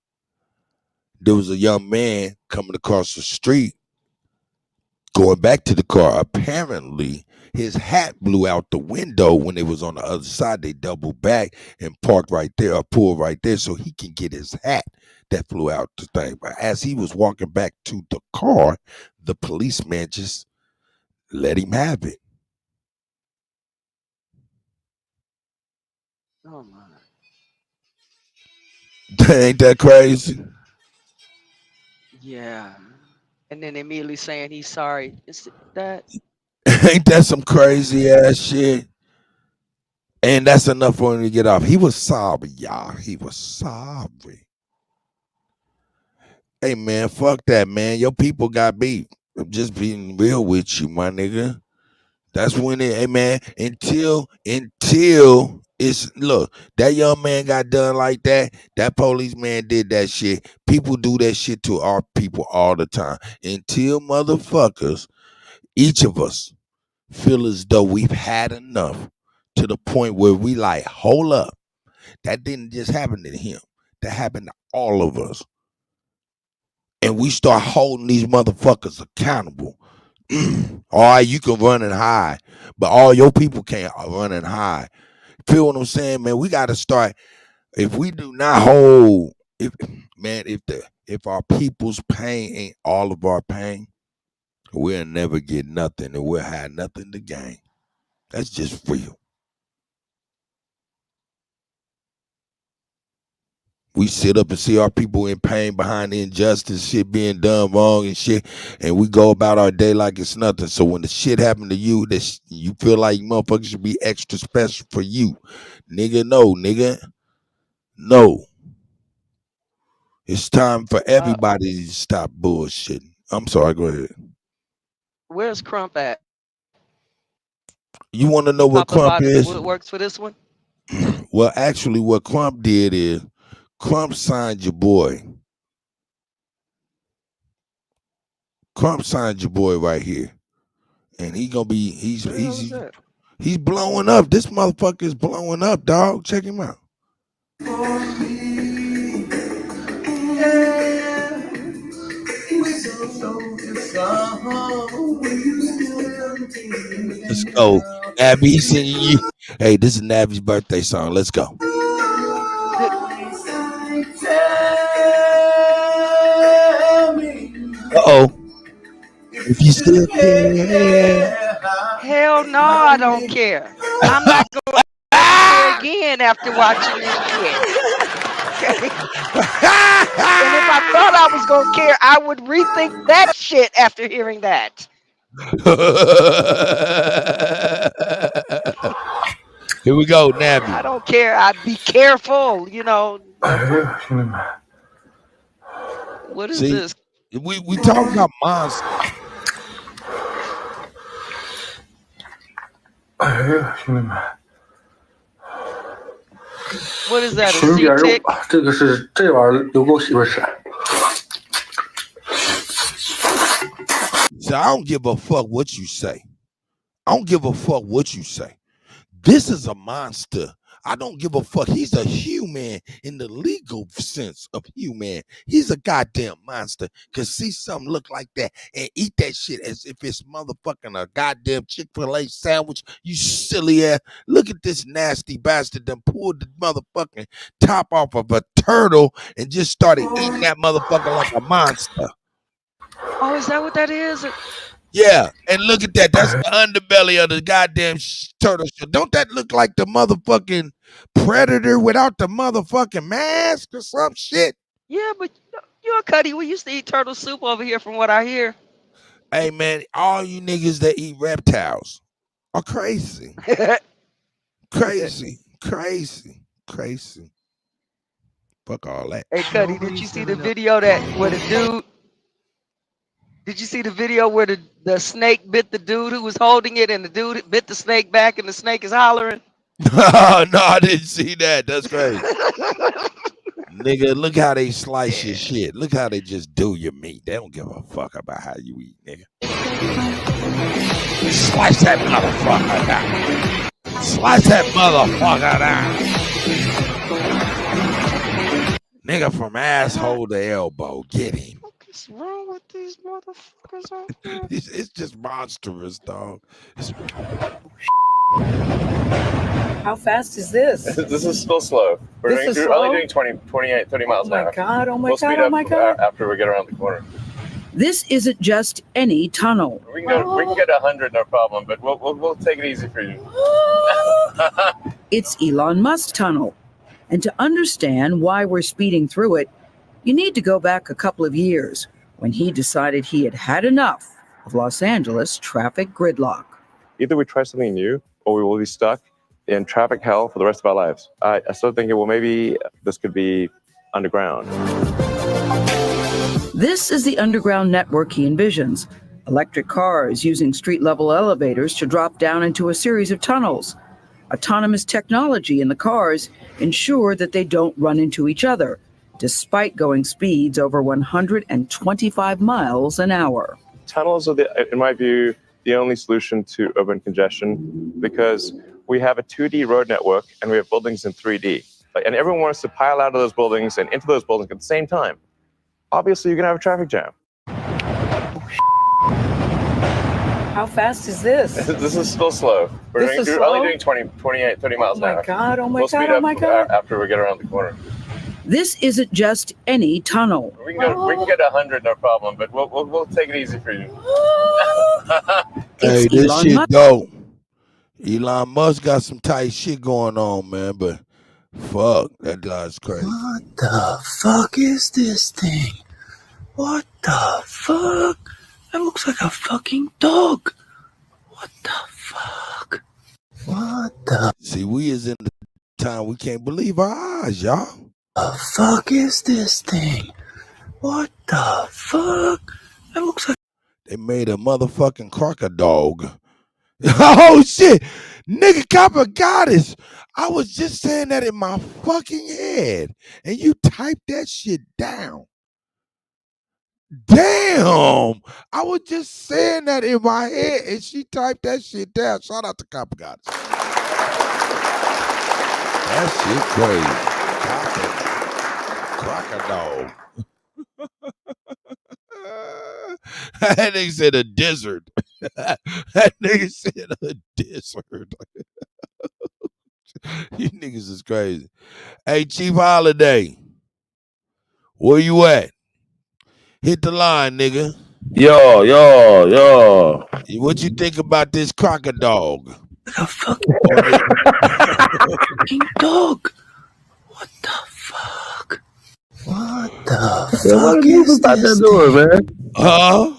there was a young man coming across the street, going back to the car. Apparently, his hat blew out the window when it was on the other side. They doubled back and parked right there, or pulled right there so he can get his hat that flew out the thing. But as he was walking back to the car, the policeman just let him have it. Oh my. Ain't that crazy? Yeah. And then immediately saying he's sorry. Is that? Ain't that some crazy ass shit? And that's enough for him to get off. He was sorry, y'all. He was sorry. Hey man, fuck that, man. Your people got beat. I'm just being real with you, my nigga. That's when it, hey man, until it's look, that young man got done like that. That policeman did that shit. People do that shit to our people all the time. Until motherfuckers, each of us feel as though we've had enough to the point where we like, hold up. That didn't just happen to him. That happened to all of us. And we start holding these motherfuckers accountable. All right, you can run and hide, but all your people can't run and hide. Feel what I'm saying, man? We got to start. If we do not hold, if our people's pain ain't all of our pain, we'll never get nothing, and we'll have nothing to gain. That's just real. We sit up and see our people in pain behind the injustice, shit being done wrong and shit, and we go about our day like it's nothing. So when the shit happened to you, that you feel like motherfuckers should be extra special for you. Nigga, no. It's time for everybody to stop bullshitting. I'm sorry, go ahead. Where's Crump at? You want to know what Pop up Crump out of the is? woodworks for this one? Well, actually, what Crump did is Crump signed your boy. Crump signed your boy right here. And he gonna be he's blowing up. This motherfucker is blowing up, dog. Check him out. Let's go. Nabby, he's singing you. Hey, this is Nabby's birthday song. Let's go. Uh-oh. If you still care. Hell no, I don't care. I'm not going to care again after watching this shit. Okay? And if I thought I was going to care, I would rethink that shit after hearing that. Here we go, Nabby. I don't care. I'd be careful, you know. What is this? We talking about monsters. What is that? A sea tick? 这个是这玩意儿留给我媳妇吃。 So I don't give a fuck what you say. I don't give a fuck what you say. This is a monster. I don't give a fuck. He's a human in the legal sense of human. He's a goddamn monster. Cause see something look like that and eat that shit as if it's motherfucking a goddamn Chick-fil-A sandwich. You silly ass. Look at this nasty bastard that pulled the motherfucking top off of a turtle and just started eating that motherfucker like a monster. Oh, is that what that is? Yeah, and look at that. That's the underbelly of the goddamn turtle shell. Don't that look like the motherfucking predator without the motherfucking mask or some shit? Yeah, but you're a Kutty. We used to eat turtle soup over here from what I hear. Hey, man, all you niggas that eat reptiles are crazy. Crazy. Fuck all that. Hey, Kutty, did you see the video that where the dude... Did you see the video where the snake bit the dude who was holding it and the dude bit the snake back and the snake is hollering? No, I didn't see that. That's crazy. Nigga, look how they slice your shit. Look how they just do your meat. They don't give a fuck about how you eat, nigga. Slice that motherfucker down. Slice that motherfucker down. Nigga from asshole to elbow. Get him. What's wrong with these motherfuckers out there? It's just monstrous, dog. How fast is this? This is still slow. We're only doing 28, 30 miles an hour. Oh my We'll God, speed oh up my God. After we get around the corner. This isn't just any tunnel. We can get 100, no problem, but we'll take it easy for you. It's Elon Musk's tunnel. And to understand why we're speeding through it, you need to go back a couple of years when he decided he had had enough of Los Angeles traffic gridlock. Either we try something new or we will be stuck in traffic hell for the rest of our lives. I started thinking, well, maybe this could be underground. This is the underground network he envisions. Electric cars using street-level elevators to drop down into a series of tunnels. Autonomous technology in the cars ensure that they don't run into each other, despite going speeds over 125 miles an hour. Tunnels are, in my view, the only solution to urban congestion because we have a 2D road network and we have buildings in 3D. And everyone wants to pile out of those buildings and into those buildings at the same time. Obviously, you're going to have a traffic jam. How fast is this? This is still slow. We're only doing 28, 30 miles an hour. Oh my God, oh my we'll God, oh my God. After we get around the corner. This isn't just any tunnel. We can get 100, no problem, but we'll take it easy for you. Hey, this shit dope. Elon Musk got some tight shit going on, man, but fuck, that guy's crazy. What the fuck is this thing? What the fuck? That looks like a fucking dog. What the fuck? What the? See, we is in the time we can't believe our eyes, y'all. The fuck is this thing? What the fuck? That looks like they made a motherfucking crocodile. Oh shit, nigga, Copper Goddess. I was just saying that in my fucking head, and you typed that shit down. Damn, I was just saying that in my head, and she typed that shit down. Shout out to Copper Goddess. That shit crazy. Crocodile. That nigga said a desert. That nigga said a desert. You niggas is crazy. Hey, Chief Holiday, where you at? Hit the line, nigga. Yo. What you think about this crocodile? a fucking dog. What the fuck? What the fuck is out there doing, man? Huh?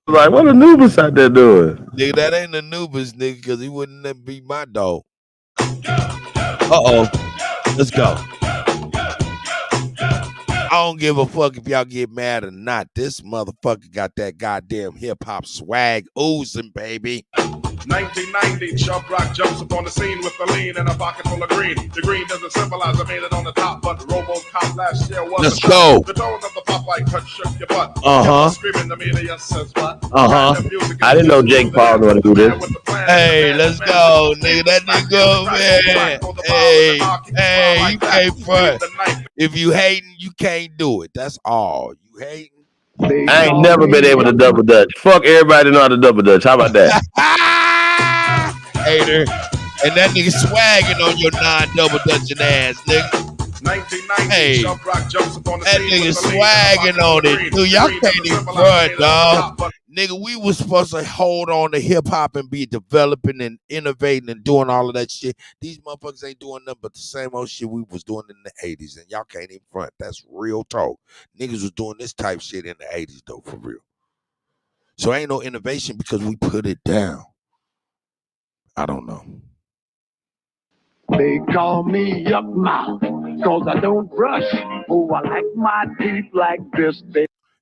Like, what Anubis out there doing? Nigga, that ain't Anubis, nigga, because he wouldn't let be my dog. Uh-oh. Let's go. I don't give a fuck if y'all get mad or not. This motherfucker got that goddamn hip-hop swag oozing, baby. 1990, Chubb Rock jumps upon the scene with the lean and a pocket full of green. The green doesn't symbolize I made it on the top, but RoboCop last year was Let's a go. Shot. The tone of the Popeye cut shook your butt. Screaming the media says what? I didn't know Jake Paul was gonna do this. Hey, let's go, nigga. That nigga, man. Hey, you can't front. If you hating, you can't do it. That's all. You hating. I ain't never been able to double dutch. Fuck everybody know how to double dutch. How about that? Hater. And that nigga swagging on your non-double dutching ass, nigga. 1990, hey, Chubb Rock jumps upon the that scene nigga with the lean swagging and a on pocket full of it. green. Dude, y'all Green can't doesn't even symbolize I front, made it on the dog. top, but Nigga, we was supposed to hold on to hip-hop and be developing and innovating and doing all of that shit. These motherfuckers ain't doing nothing but the same old shit we was doing in the 80s, and y'all can't even front. That's real talk. Niggas was doing this type shit in the 80s, though, for real. So ain't no innovation because we put it down. I don't know. They call me Yuck Mouth, cause I don't brush. Oh, I like my teeth like this.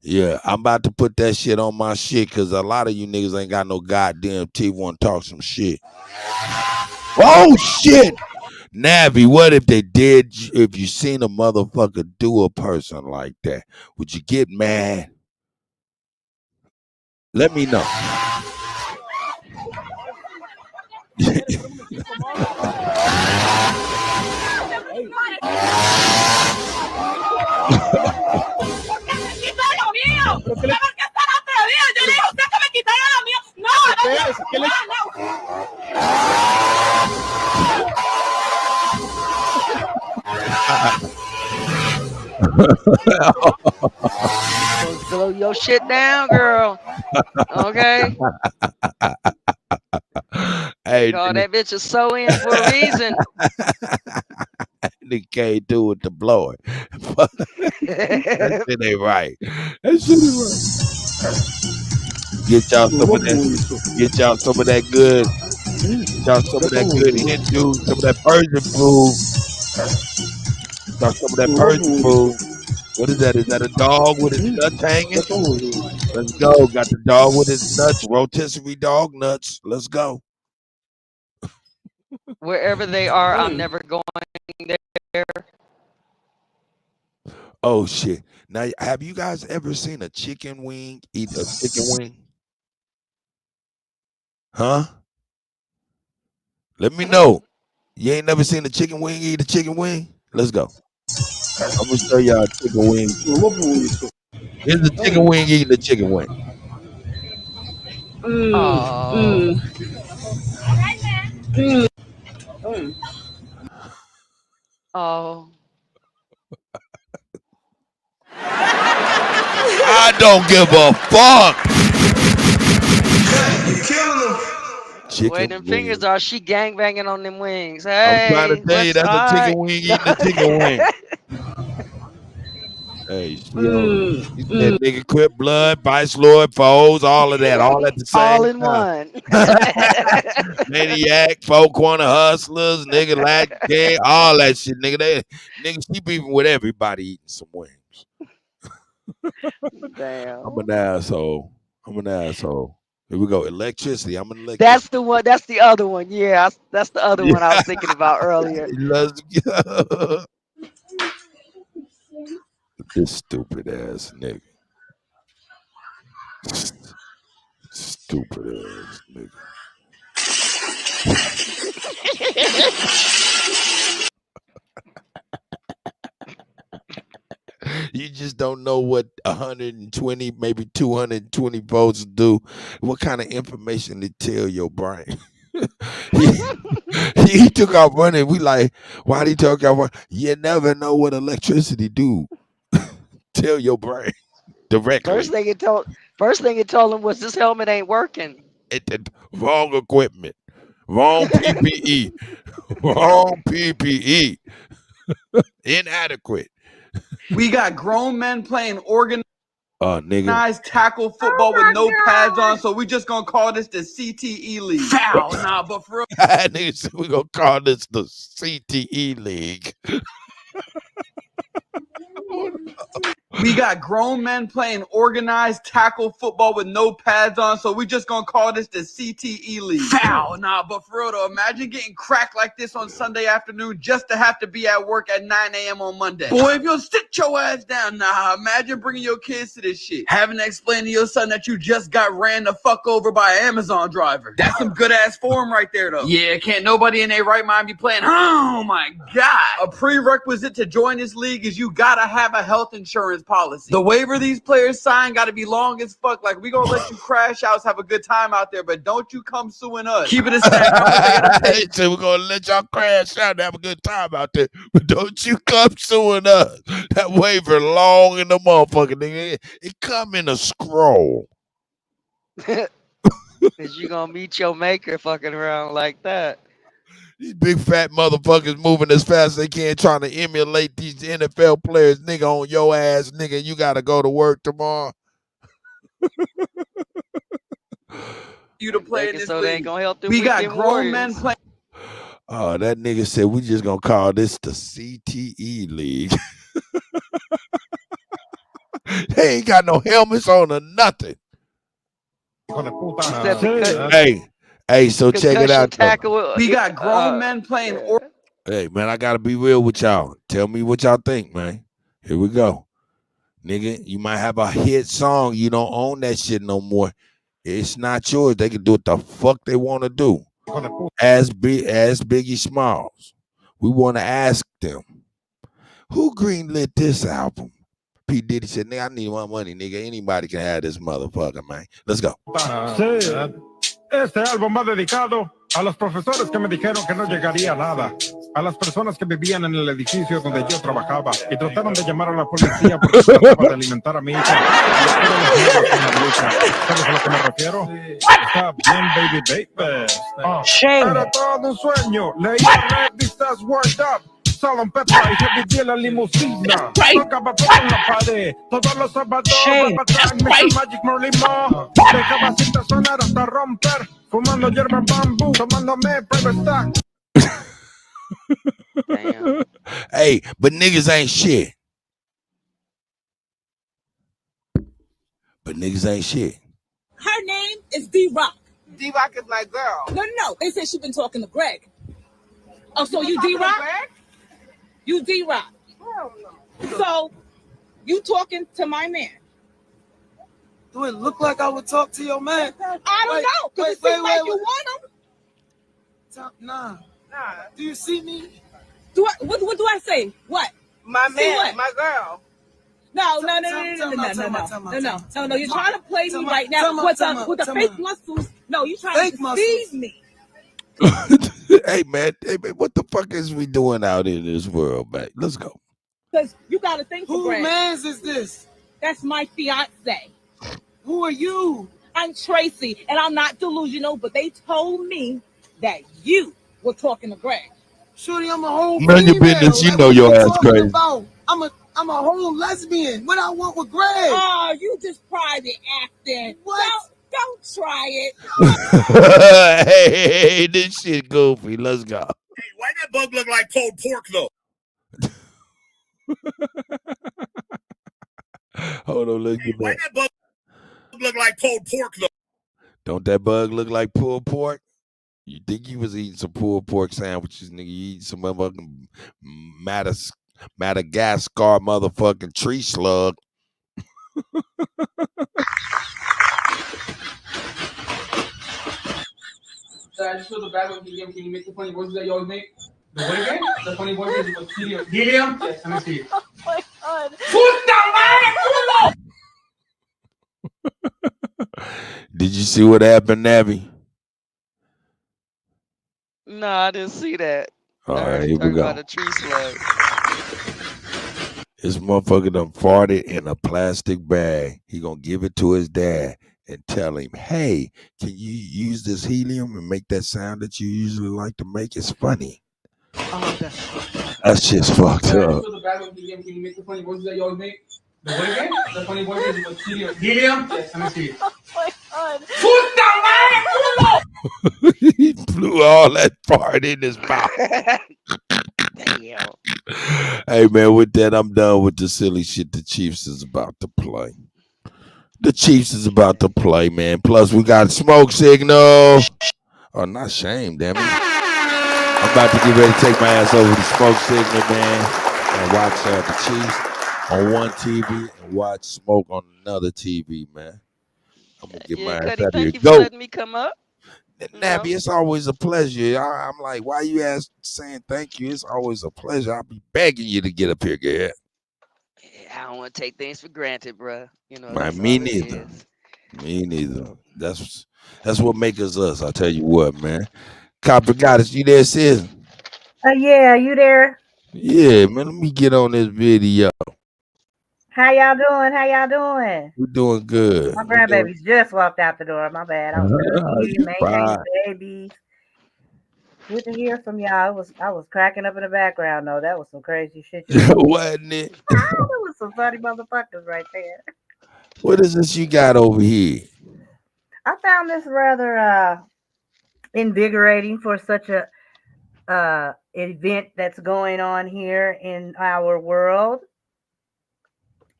Yeah, I'm about to put that shit on my shit because a lot of you niggas ain't got no goddamn teeth, want to talk some shit. Oh, shit! Navi, what if they did, if you seen a motherfucker do a person like that? Would you get mad? Let me know. Slow your shit down, girl. Okay. Hey, Call that bitch a sew in for a reason. nigga can't do it to blow it. That shit ain't right. That shit ain't right. Get y'all some of that. Get y'all some of that good. Get y'all some of that good Hindu, some of that Persian food. Get y'all some of that Persian food. What is that? Is that a dog with his nuts hanging? Let's go. Got the dog with his nuts, rotisserie dog nuts. Let's go. Wherever they are, I'm never going there. Oh shit! Now, have you guys ever seen a chicken wing eat a chicken wing? Huh? Let me know. You ain't never seen a chicken wing eat a chicken wing? Let's go. I'm gonna show y'all a chicken wing. Here's a chicken wing eating a chicken wing. Oh. Oh. I don't give a fuck. Chicken Where them wing. fingers are, she gangbanging on them wings. I'm trying to Hey, tell you, what's that's all a chicken right? wing eating a chicken wing. Hey, he said nigga quit blood, vice lord, foes, all of that, all at the All same in time. one. Maniac, four corner hustlers, nigga, like gay, all that shit, nigga. Nigga, she beefing with everybody eating some wings. Damn. I'm an asshole. Here we go. Electricity. I'm an electricity. That's the one. That's the other one. Yeah, that's the other one I was thinking about earlier. Let's go. This stupid ass nigga. Stupid ass nigga. You just don't know what 120, maybe 220 volts do. What kind of information they tell your brain? he took off running. We like, why did he take off running? You never know what electricity do. Tell your brain directly. First thing it told him was this helmet ain't working. Wrong equipment. Wrong PPE. Wrong PPE. Inadequate. We got grown men playing organized Nigga. tackle football with no pads on, so we just gonna call this the CTE League. Foul, nah, but for real. Nigga said we gonna call this the CTE League. We got grown men playing organized tackle football with no pads on, so we just gonna call this the CTE League. Foul, nah, but for real though, imagine getting cracked like this on Sunday afternoon just to have to be at work at 9 a.m. on Monday. Boy, if you'll sit your ass down, nah, imagine bringing your kids to this shit. Having to explain to your son that you just got ran the fuck over by an Amazon driver. That's some good ass form right there though. Yeah, can't nobody in their right mind be playing, oh my God. A prerequisite to join this league is you gotta have a health insurance policy. The waiver these players sign got to be long as fuck. Like, we gonna let you crash outs, have a good time out there, but don't you come suing us. Keep it a stack. How much they gotta pay? So we're gonna let y'all crash out and have a good time out there, but don't you come suing us. That waiver long in the motherfucker, nigga. It come in a scroll. Is you gonna meet your maker fucking around like that? These big fat motherfuckers moving as fast as they can, trying to emulate these NFL players, nigga, on your ass, nigga. You gotta go to work tomorrow. You to play in this so league. They ain't gonna help the we got grown Warriors. men playing. Oh, that nigga said we just gonna call this the CTE League. They ain't got no helmets on or nothing. Hey, so check it out. We got grown men playing. Hey, man, I gotta be real with y'all. Tell me what y'all think, man. Here we go. Nigga, you might have a hit song. You don't own that shit no more. It's not yours. They can do what the fuck they want to do. As Biggie Smalls. We want to ask them, who greenlit this album? P. Diddy said, nigga, I need my money, nigga. Anybody can have this motherfucker, man. Let's go. Sí, este álbum va dedicado a los profesores que me dijeron que no llegaría a nada. a las personas que vivían en el edificio donde yo trabajaba y trataron de llamar a la policía porque trataba de alimentar a mi hija. ¿Sabes a lo que me refiero? Está bien, baby. Era todo un sueño. Leía revistas Word Up. Salon Petra y se vivía en la limusina. Tocaba con la pared. Todos los sábados Magic Merlin Mo. Dejaba cinta sonar hasta romper. Fumando hierba bambú. Tomándome private stock. Damn. Hey, but niggas ain't shit. But niggas ain't shit. Her name is D-Rock. D-Rock is my girl. No. They said she been talking to Greg. Oh, so you D-Rock? You D-Rock. So you talking to my man? Do it look like I would talk to your man? I don't know, because it seems like you want him. Nah. Do you see me? What do I say? What? My man, what? My girl. No. You're trying to play me right now with the fake muscles. No, you're trying to deceive me. Hey man, what the fuck is we doing out in this world, man? Let's go. Because you got to think for Greg. Who man's is this? That's my fiance. Who are you? I'm Tracy, and I'm not delusional, but they told me that you were talking to Greg. Shorty, I'm a whole Man, your business, you know your ass crazy. I'm a whole lesbian. What I want with Greg? Oh, you just private acting. What? Don't try it. Hey, this shit goofy. Let's go. Hey, why that bug look like pulled pork though? Hold on, let's get Why back. that bug look like pulled pork though? Don't that bug look like pulled pork? You think you was eating some pulled pork sandwiches, nigga? You eating some motherfucking Madagascar motherfucking tree slug. I just feel the bad one. Helium, can you make the funny voices that you always make? The what again? The funny voices with helium. Helium? Yes, let me see. Oh my god. Did you see what happened, Nabby? No, I didn't see that. All I heard right, you here we talking go. about a tree slug. This motherfucker done farted in a plastic bag. He gonna give it to his dad and tell him, hey, can you use this helium and make that sound that you usually like to make? It's funny. That shit's fucked I just up. feel the bad one. Helium, can you make the funny voices that you always make? The what again? The funny voices with helium. Helium? Yes, let me see. Oh my god. He blew all that fart in his mouth. Damn. Hey man, with that, I'm done with the silly shit the Chiefs is about to play. The Chiefs is about to play, man. Plus, we got smoke signal. Oh, not shame, damn it. I'm about to get ready to take my ass over to smoke signal, man, and watch the Chiefs on one TV and watch smoke on another TV, man. I'm gonna get my ass Kutty, out of here. thank you Go. for letting me come up. Nabby, it's always a pleasure. I'm like, why you saying thank you? It's always a pleasure. I'll be begging you to get up here, girl. I don't want to take things for granted, bruh. You know, Man, that's me all it neither. is. Me neither. That's what makes us. I tell you what, man. Copper Goddess, you there, sis? Yeah, you there? Yeah, man. Let me get on this video. How y'all doing? How y'all doing? We're doing good. My grandbabies just walked out the door. My bad. I was cooking, You maintaining fine. babies. Good to hear from y'all. I was cracking up in the background though. That was some crazy shit. Wasn't it? That was some funny motherfuckers right there. What is this you got over here? I found this rather invigorating for such a event that's going on here in our world,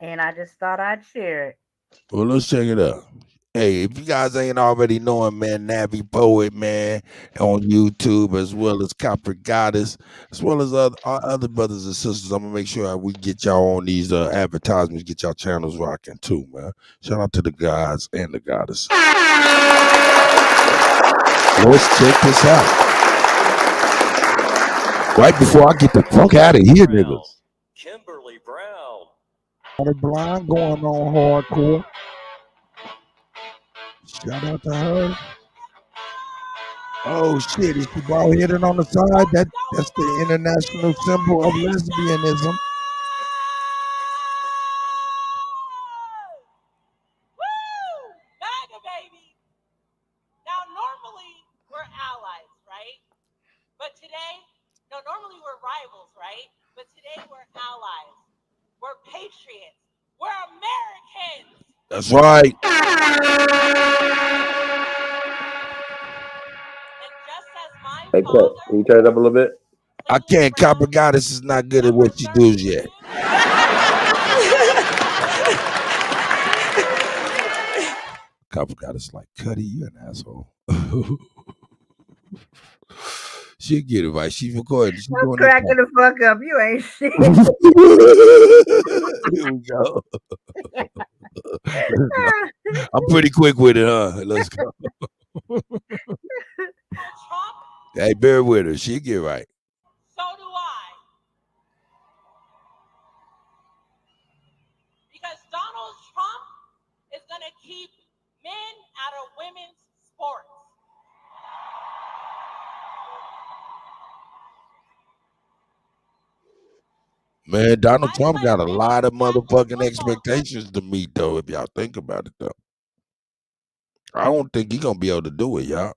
and I just thought I'd share it. Well, let's check it out. Hey, if you guys ain't already knowing, man, Nabby Poet, man, on YouTube, as well as Copper Goddess, as well as other brothers and sisters, I'm gonna make sure we get y'all on these advertisements, get y'all channels rocking too, man. Shout out to the gods and the goddess. Let's check this out. Right before I get the fuck out of here, niggas. Kimberly Brown. Blind going on hardcore. Shout out to her. Oh shit! Is she bald headed on the side? That's the international symbol of lesbianism. Woo! MAGA, baby. Now, normally we're allies, right? But today, no, normally we're rivals, right? But today we're allies. We're patriots. We're Americans. That's right. And just as my Hey, Cut, can you turn it up a little bit? I can't. Copper Goddess is not good at what she does yet. Copper Goddess like, Kutty, you an asshole. She'll get it right. She's recording. She's I'm doing cracking the fuck up. You ain't shit. Here we go. Let's go. I'm pretty quick with it, huh? Let's go. Hey, bear with her. She'll get right. So do I. Because Donald Trump is going to keep men out of women's sports. Man, Donald Trump got a lot of motherfucking expectations to meet, though, if y'all think about it, though. I don't think he's going to be able to do it, y'all.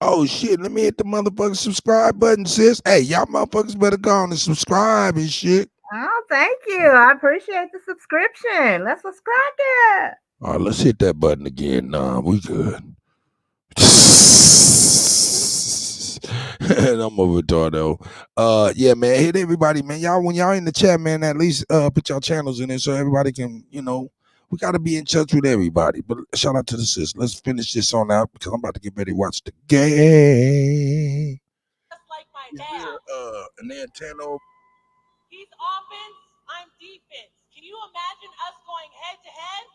Oh, shit, let me hit the motherfucking subscribe button, sis. Hey, y'all motherfuckers better go on and subscribe and shit. Oh, thank you. I appreciate the subscription. Let's subscribe it. All right, let's hit that button again. Nah, we good. I'm a retardo. Yeah, man. Hit everybody, man. Y'all, when y'all in the chat, man, at least put y'all channels in there so everybody can, we gotta be in touch with everybody. But shout out to the sis. Let's finish this on out because I'm about to get ready to watch the game. Just like my dad. An antenna. He's offense, I'm defense. Can you imagine us going head to head?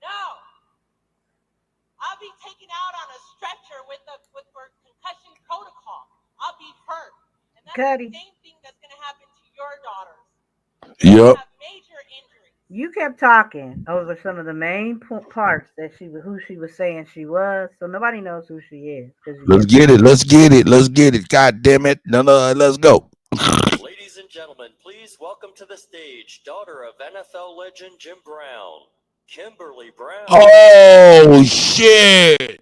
No. I'll be taken out on a stretcher for concussion protocol. I'll be hurt. And that's Kutty. the same thing that's going to happen to your daughters. Yep. Have major injuries. You kept talking over some of the main parts that who she was saying she was, so nobody knows who she is. Let's get it. Let's get it. Let's get it. God damn it. No, let's go. Ladies and gentlemen, please welcome to the stage daughter of NFL legend Jim Brown, Kimberly Brown. Oh, shit.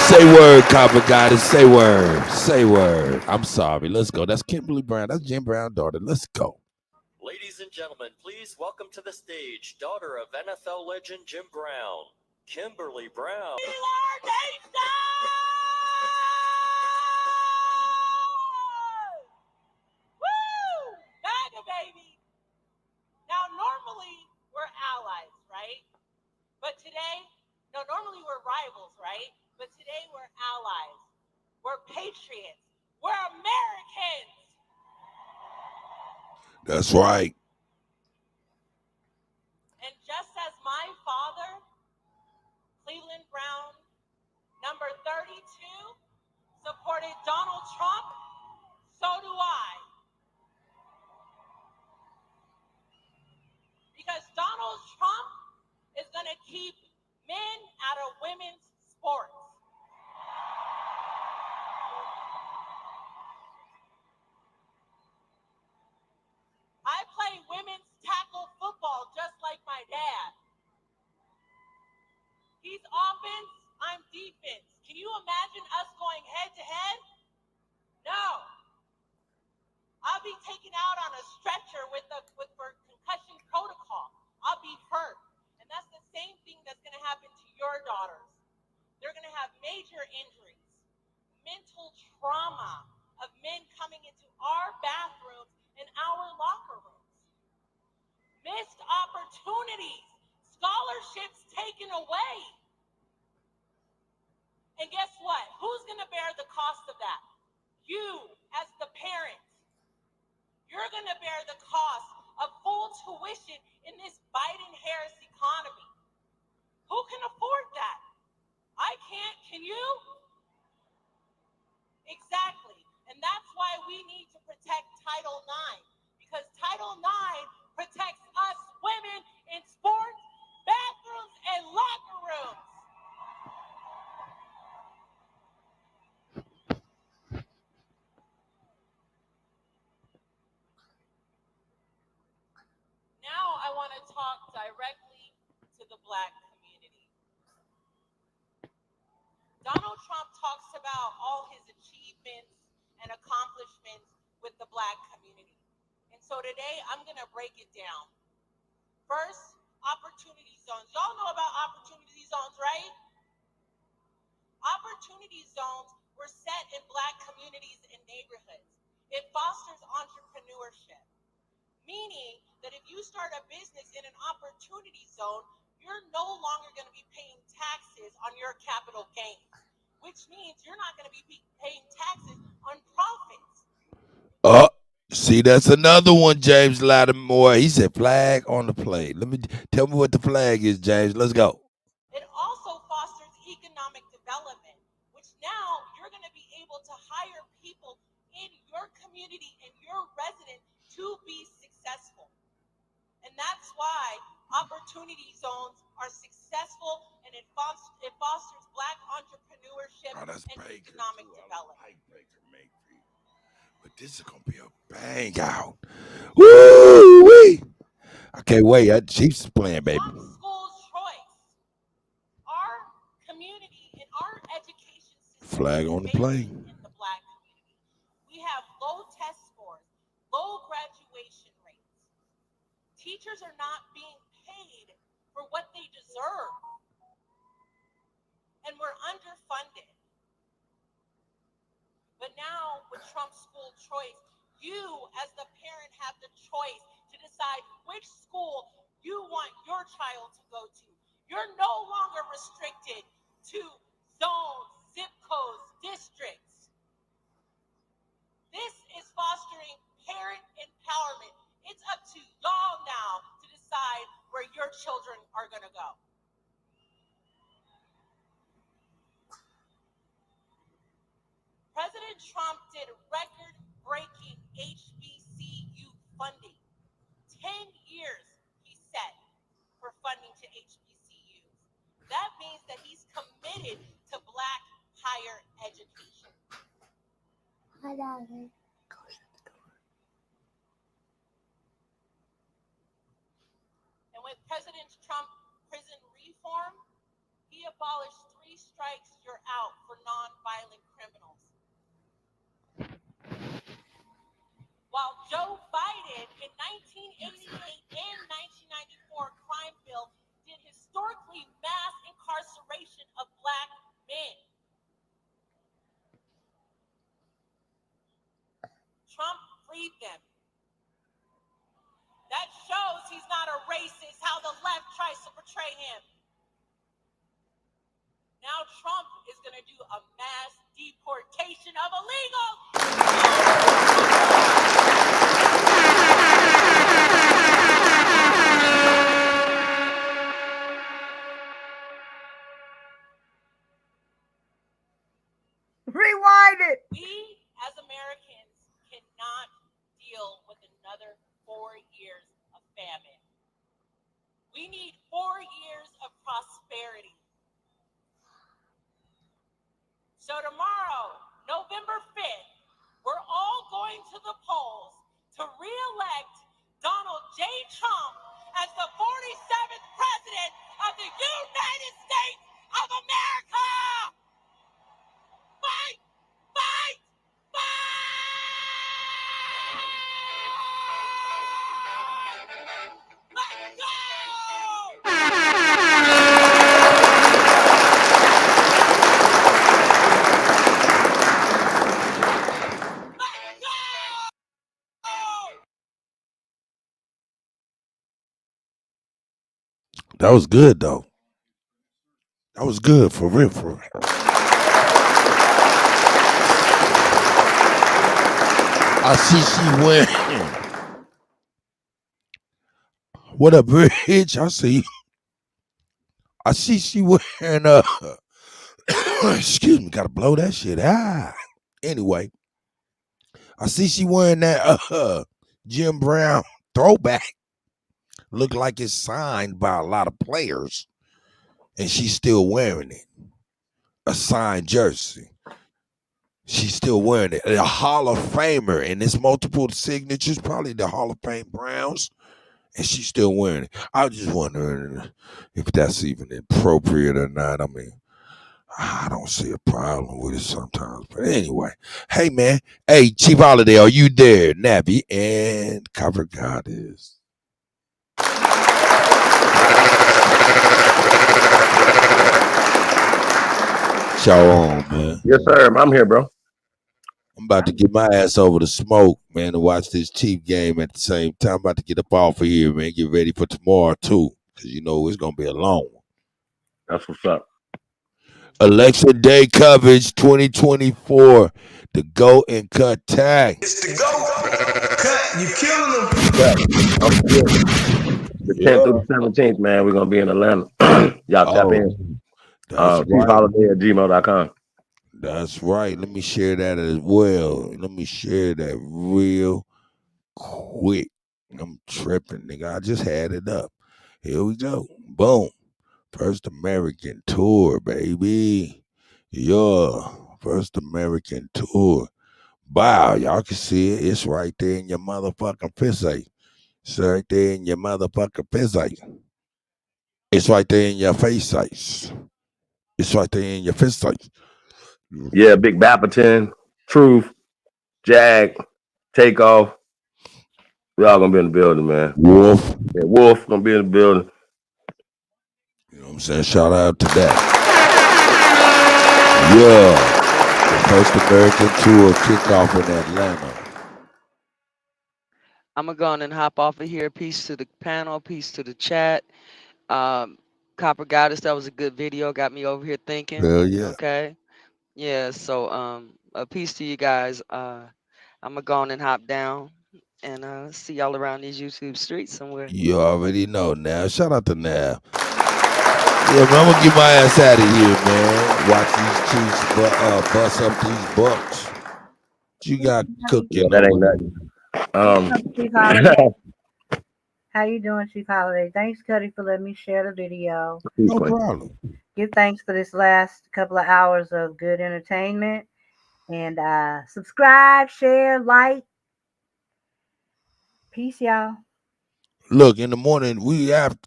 Say word, Copper Goddess. Say word. Say word. I'm sorry. Let's go. That's Kimberly Brown. That's Jim Brown's daughter. Let's go. Ladies and gentlemen, please welcome to the stage daughter of NFL legend Jim Brown, Kimberly Brown. Woo! MAGA, baby. Now, normally we're allies, right? But today, normally we're rivals, right? But today we're allies. We're patriots. We're Americans. That's right. And just as my father, Cleveland Brown, number 32, supported Donald Trump, so do I. Because Donald Trump is going to keep men out of women's sports. I play women's tackle football just like my dad. He's offense, I'm defense. Can you imagine us going head to head? No. I'll be taken out on a stretcher for concussion protocol. I'll be hurt. And that's the same thing that's going to happen to your daughters. They're going to have major injuries, mental trauma of men coming into our bathrooms and our locker rooms. Missed opportunities, scholarships taken away. And guess what? Who's going to bear the cost of that? You, as the parent. You're going to bear the cost of full tuition in this Biden-Harris economy. Who can afford that? I can't. Can you? Exactly. And that's why we need to protect Title IX. Because Title IX protects us women in sports, bathrooms, and locker rooms. want to talk directly to the Black community. Donald Trump talks about all his achievements and accomplishments with the Black community. And so today I'm going to break it down. First, opportunity zones. Y'all know about opportunity zones, right? Opportunity zones were set in Black communities and neighborhoods. It fosters entrepreneurship, meaning that if you start a business in an opportunity zone, you're no longer going to be paying taxes on your capital gains, which means you're not going to be paying taxes on profits. See, that's another one, James Lattimore. He said flag on the plate. Tell me what the flag is, James. Let's go. It also fosters economic development, which now you're going to be able to hire people in your community and your resident to be successful. And that's why opportunity zones are successful, and it fosters Black entrepreneurship and economic development. But this is going to be a bang out. Woo-wee. I can't wait. Chiefs is playing, baby. School choice. Our community and our education system Flag on the plane. in the Black community. We have low test scores, low graduation rates. Teachers are not being paid for what they deserve. And we're underfunded. But now with Trump's school choice, you as the parent have the choice to decide which school you want your child to go to. You're no longer restricted to zones, zip codes, districts. This is fostering parent empowerment. It's up to y'all now to decide where your children are going to go. President Trump did record-breaking HBCU funding. 10 years he set for funding to HBCUs. That means that he's committed to Black higher education. And with President Trump's prison reform, he abolished 3 strikes, you're out for nonviolent criminals. While Joe Biden in 1988 and 1994 crime bill did historically mass incarceration of Black men. Trump freed them. That shows he's not a racist, how the left tries to portray him. Now Trump is going to do a mass deportation of illegals. Rewind it. We as Americans cannot deal with another 4 years of famine. We need 4 years of prosperity. So tomorrow, November 5th, we're all going to the polls to re-elect Donald J. Trump as the 47th President of the United States of America! Fight! Fight! Fight! Let's go! That was good, though. That was good, for real, for real. I see she went. What up, Rich? I see she wearing excuse me, gotta blow that shit. Anyway, I see she wearing that Jim Brown throwback. Look like it's signed by a lot of players, and she's still wearing it. A signed jersey. She's still wearing it. A Hall of Famer, and it's multiple signatures, probably the Hall of Fame Browns and she's still wearing it. I was just wondering if that's even appropriate or not. I mean, I don't see a problem with it sometimes. But anyway, hey, man. Hey, Chief Holiday, are you there? Nappy and Copper Goddess. Shalom, man. Yes, sir. I'm here, bro. I'm about to get my ass over to smoke, man, to watch this Chief game at the same time. I'm about to get up off of here, man. Get ready for tomorrow, too, because you know it's going to be a long one. That's what's up. Election Day coverage 2024. The Go and Kuttack. It's the Go. Cut, you killing them. The 10th through the 17th, man, we're going to be in Atlanta. Y'all tap in. chiefholiday@gmail.com. That's right. Let me share that as well. Let me share that real quick. I'm tripping, nigga. I just had it up. Here we go. Boom. First American tour, baby. Yeah. First American tour. Wow, y'all can see it. It's right there in your motherfucking face. It's right there in your motherfucking face. It's right there in your face. It's right there in your face. Yeah, Big Bapperton, Truth, Jag, Takeoff. We all gonna be in the building, man. Wolf. Yeah, Wolf gonna be in the building. You know what I'm saying? Shout out to that. Yeah. The First American tour kickoff in Atlanta. I'm gonna go on and hop off of here. Peace to the panel, peace to the chat. Copper Goddess, that was a good video. Got me over here thinking. Hell yeah. Okay. Yeah, so a peace to you guys. I'm gonna go on and hop down and see y'all around these YouTube streets somewhere. You already know now. Shout out to Nav. Yeah, man, I'm gonna get my ass out of here, man. Watch these Chiefs bust up these Bucks. What you got cooking? That ain't nothing. Chief Holiday. How you doing, Chief Holiday? Thanks, Kutty, for letting me share the video. No problem. Give thanks for this last couple of hours of good entertainment. And subscribe, share, like. Peace, y'all. Look, in the morning we have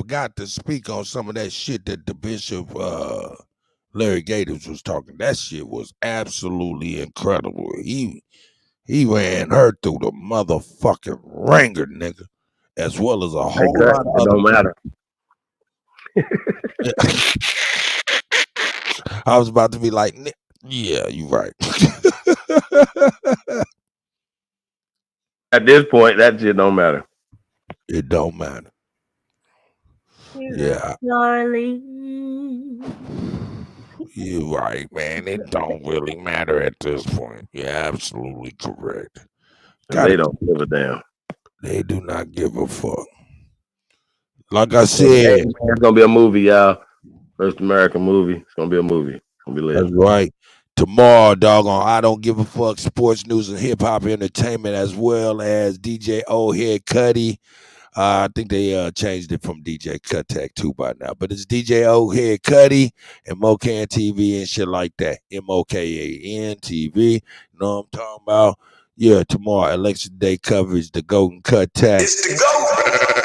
got to speak on some of that shit that the Bishop Larry Gators was talking. That shit was absolutely incredible. He ran her through the motherfucking ringer, nigga, as well as a whole lot of it other don't matter. I was about to be like, yeah, you right. At this point, that shit don't matter. It don't matter. Yeah. Charlie. You're right, man. It don't really matter at this point. You're absolutely correct. They don't give a damn. They do not give a fuck. Like I said, it's gonna be a movie, y'all. First American movie. It's gonna be a movie. It's gonna be lit. That's right. Tomorrow, doggone, I Don't Give a Fuck, sports news and hip hop entertainment, as well as DJ Old Head Kutty. I think they changed it from DJ Kuttack too by now, but it's DJ Old Head Kutty and Mocan TV and shit like that. MOKAN TV. You know what I'm talking about? Yeah, tomorrow, Election Day coverage, the Golden Kuttack. It's the Go.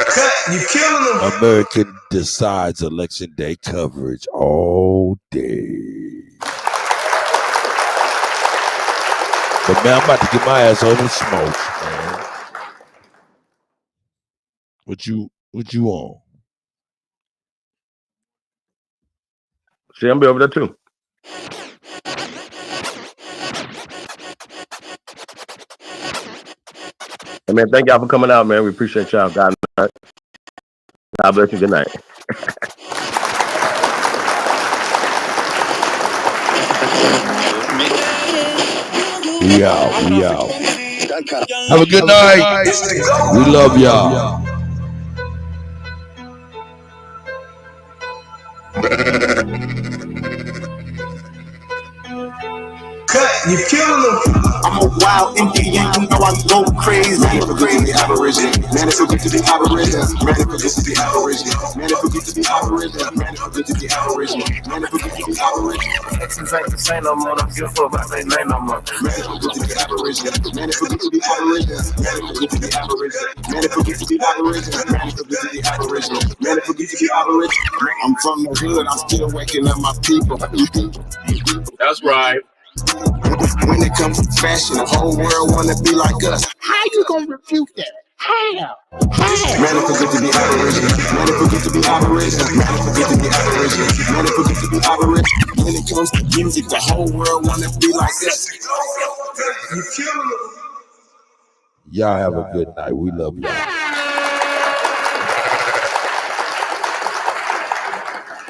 Cut, you killing them. American Decides Election Day coverage all day. But man, I'm about to get my ass over the smoke, man. What you on? See, I'm be over there too. Hey man, thank y'all for coming out, man. We appreciate y'all. God bless you. Good night. We out. Have a good night. We love y'all. Cut, you killing them. I'm a wild Indian, you know I go crazy. Man, if forget to be Aborigine. Man, if forget to be Aborigine. Man, if forget to be Aborigine. Man, if forget to be Aborigine. Man, if forget to be Aborigine. Man, if forget to be Aborigine. Exes ain't the same no more. Don't give a fuck about their name no more. Man, if forget to be Aborigine. aboriginal. Man, it forget to be aboriginal. Man, it forget to be aboriginal. Man, it forget to be aboriginal. Man, it forget to be aboriginal. Man, it forget to be aboriginal. I'm from the hood, I'm still waking up my people. That's right. When it comes to fashion, the whole world wanna be like us. How you gonna refute that? How? Man, it forget to be aboriginal. Man, it forget to be aboriginal. Man, it forget to be aboriginal. Man, it forget to be aboriginal. When it comes to music, the whole world wanna be like us. Y'all have a good night. We love y'all.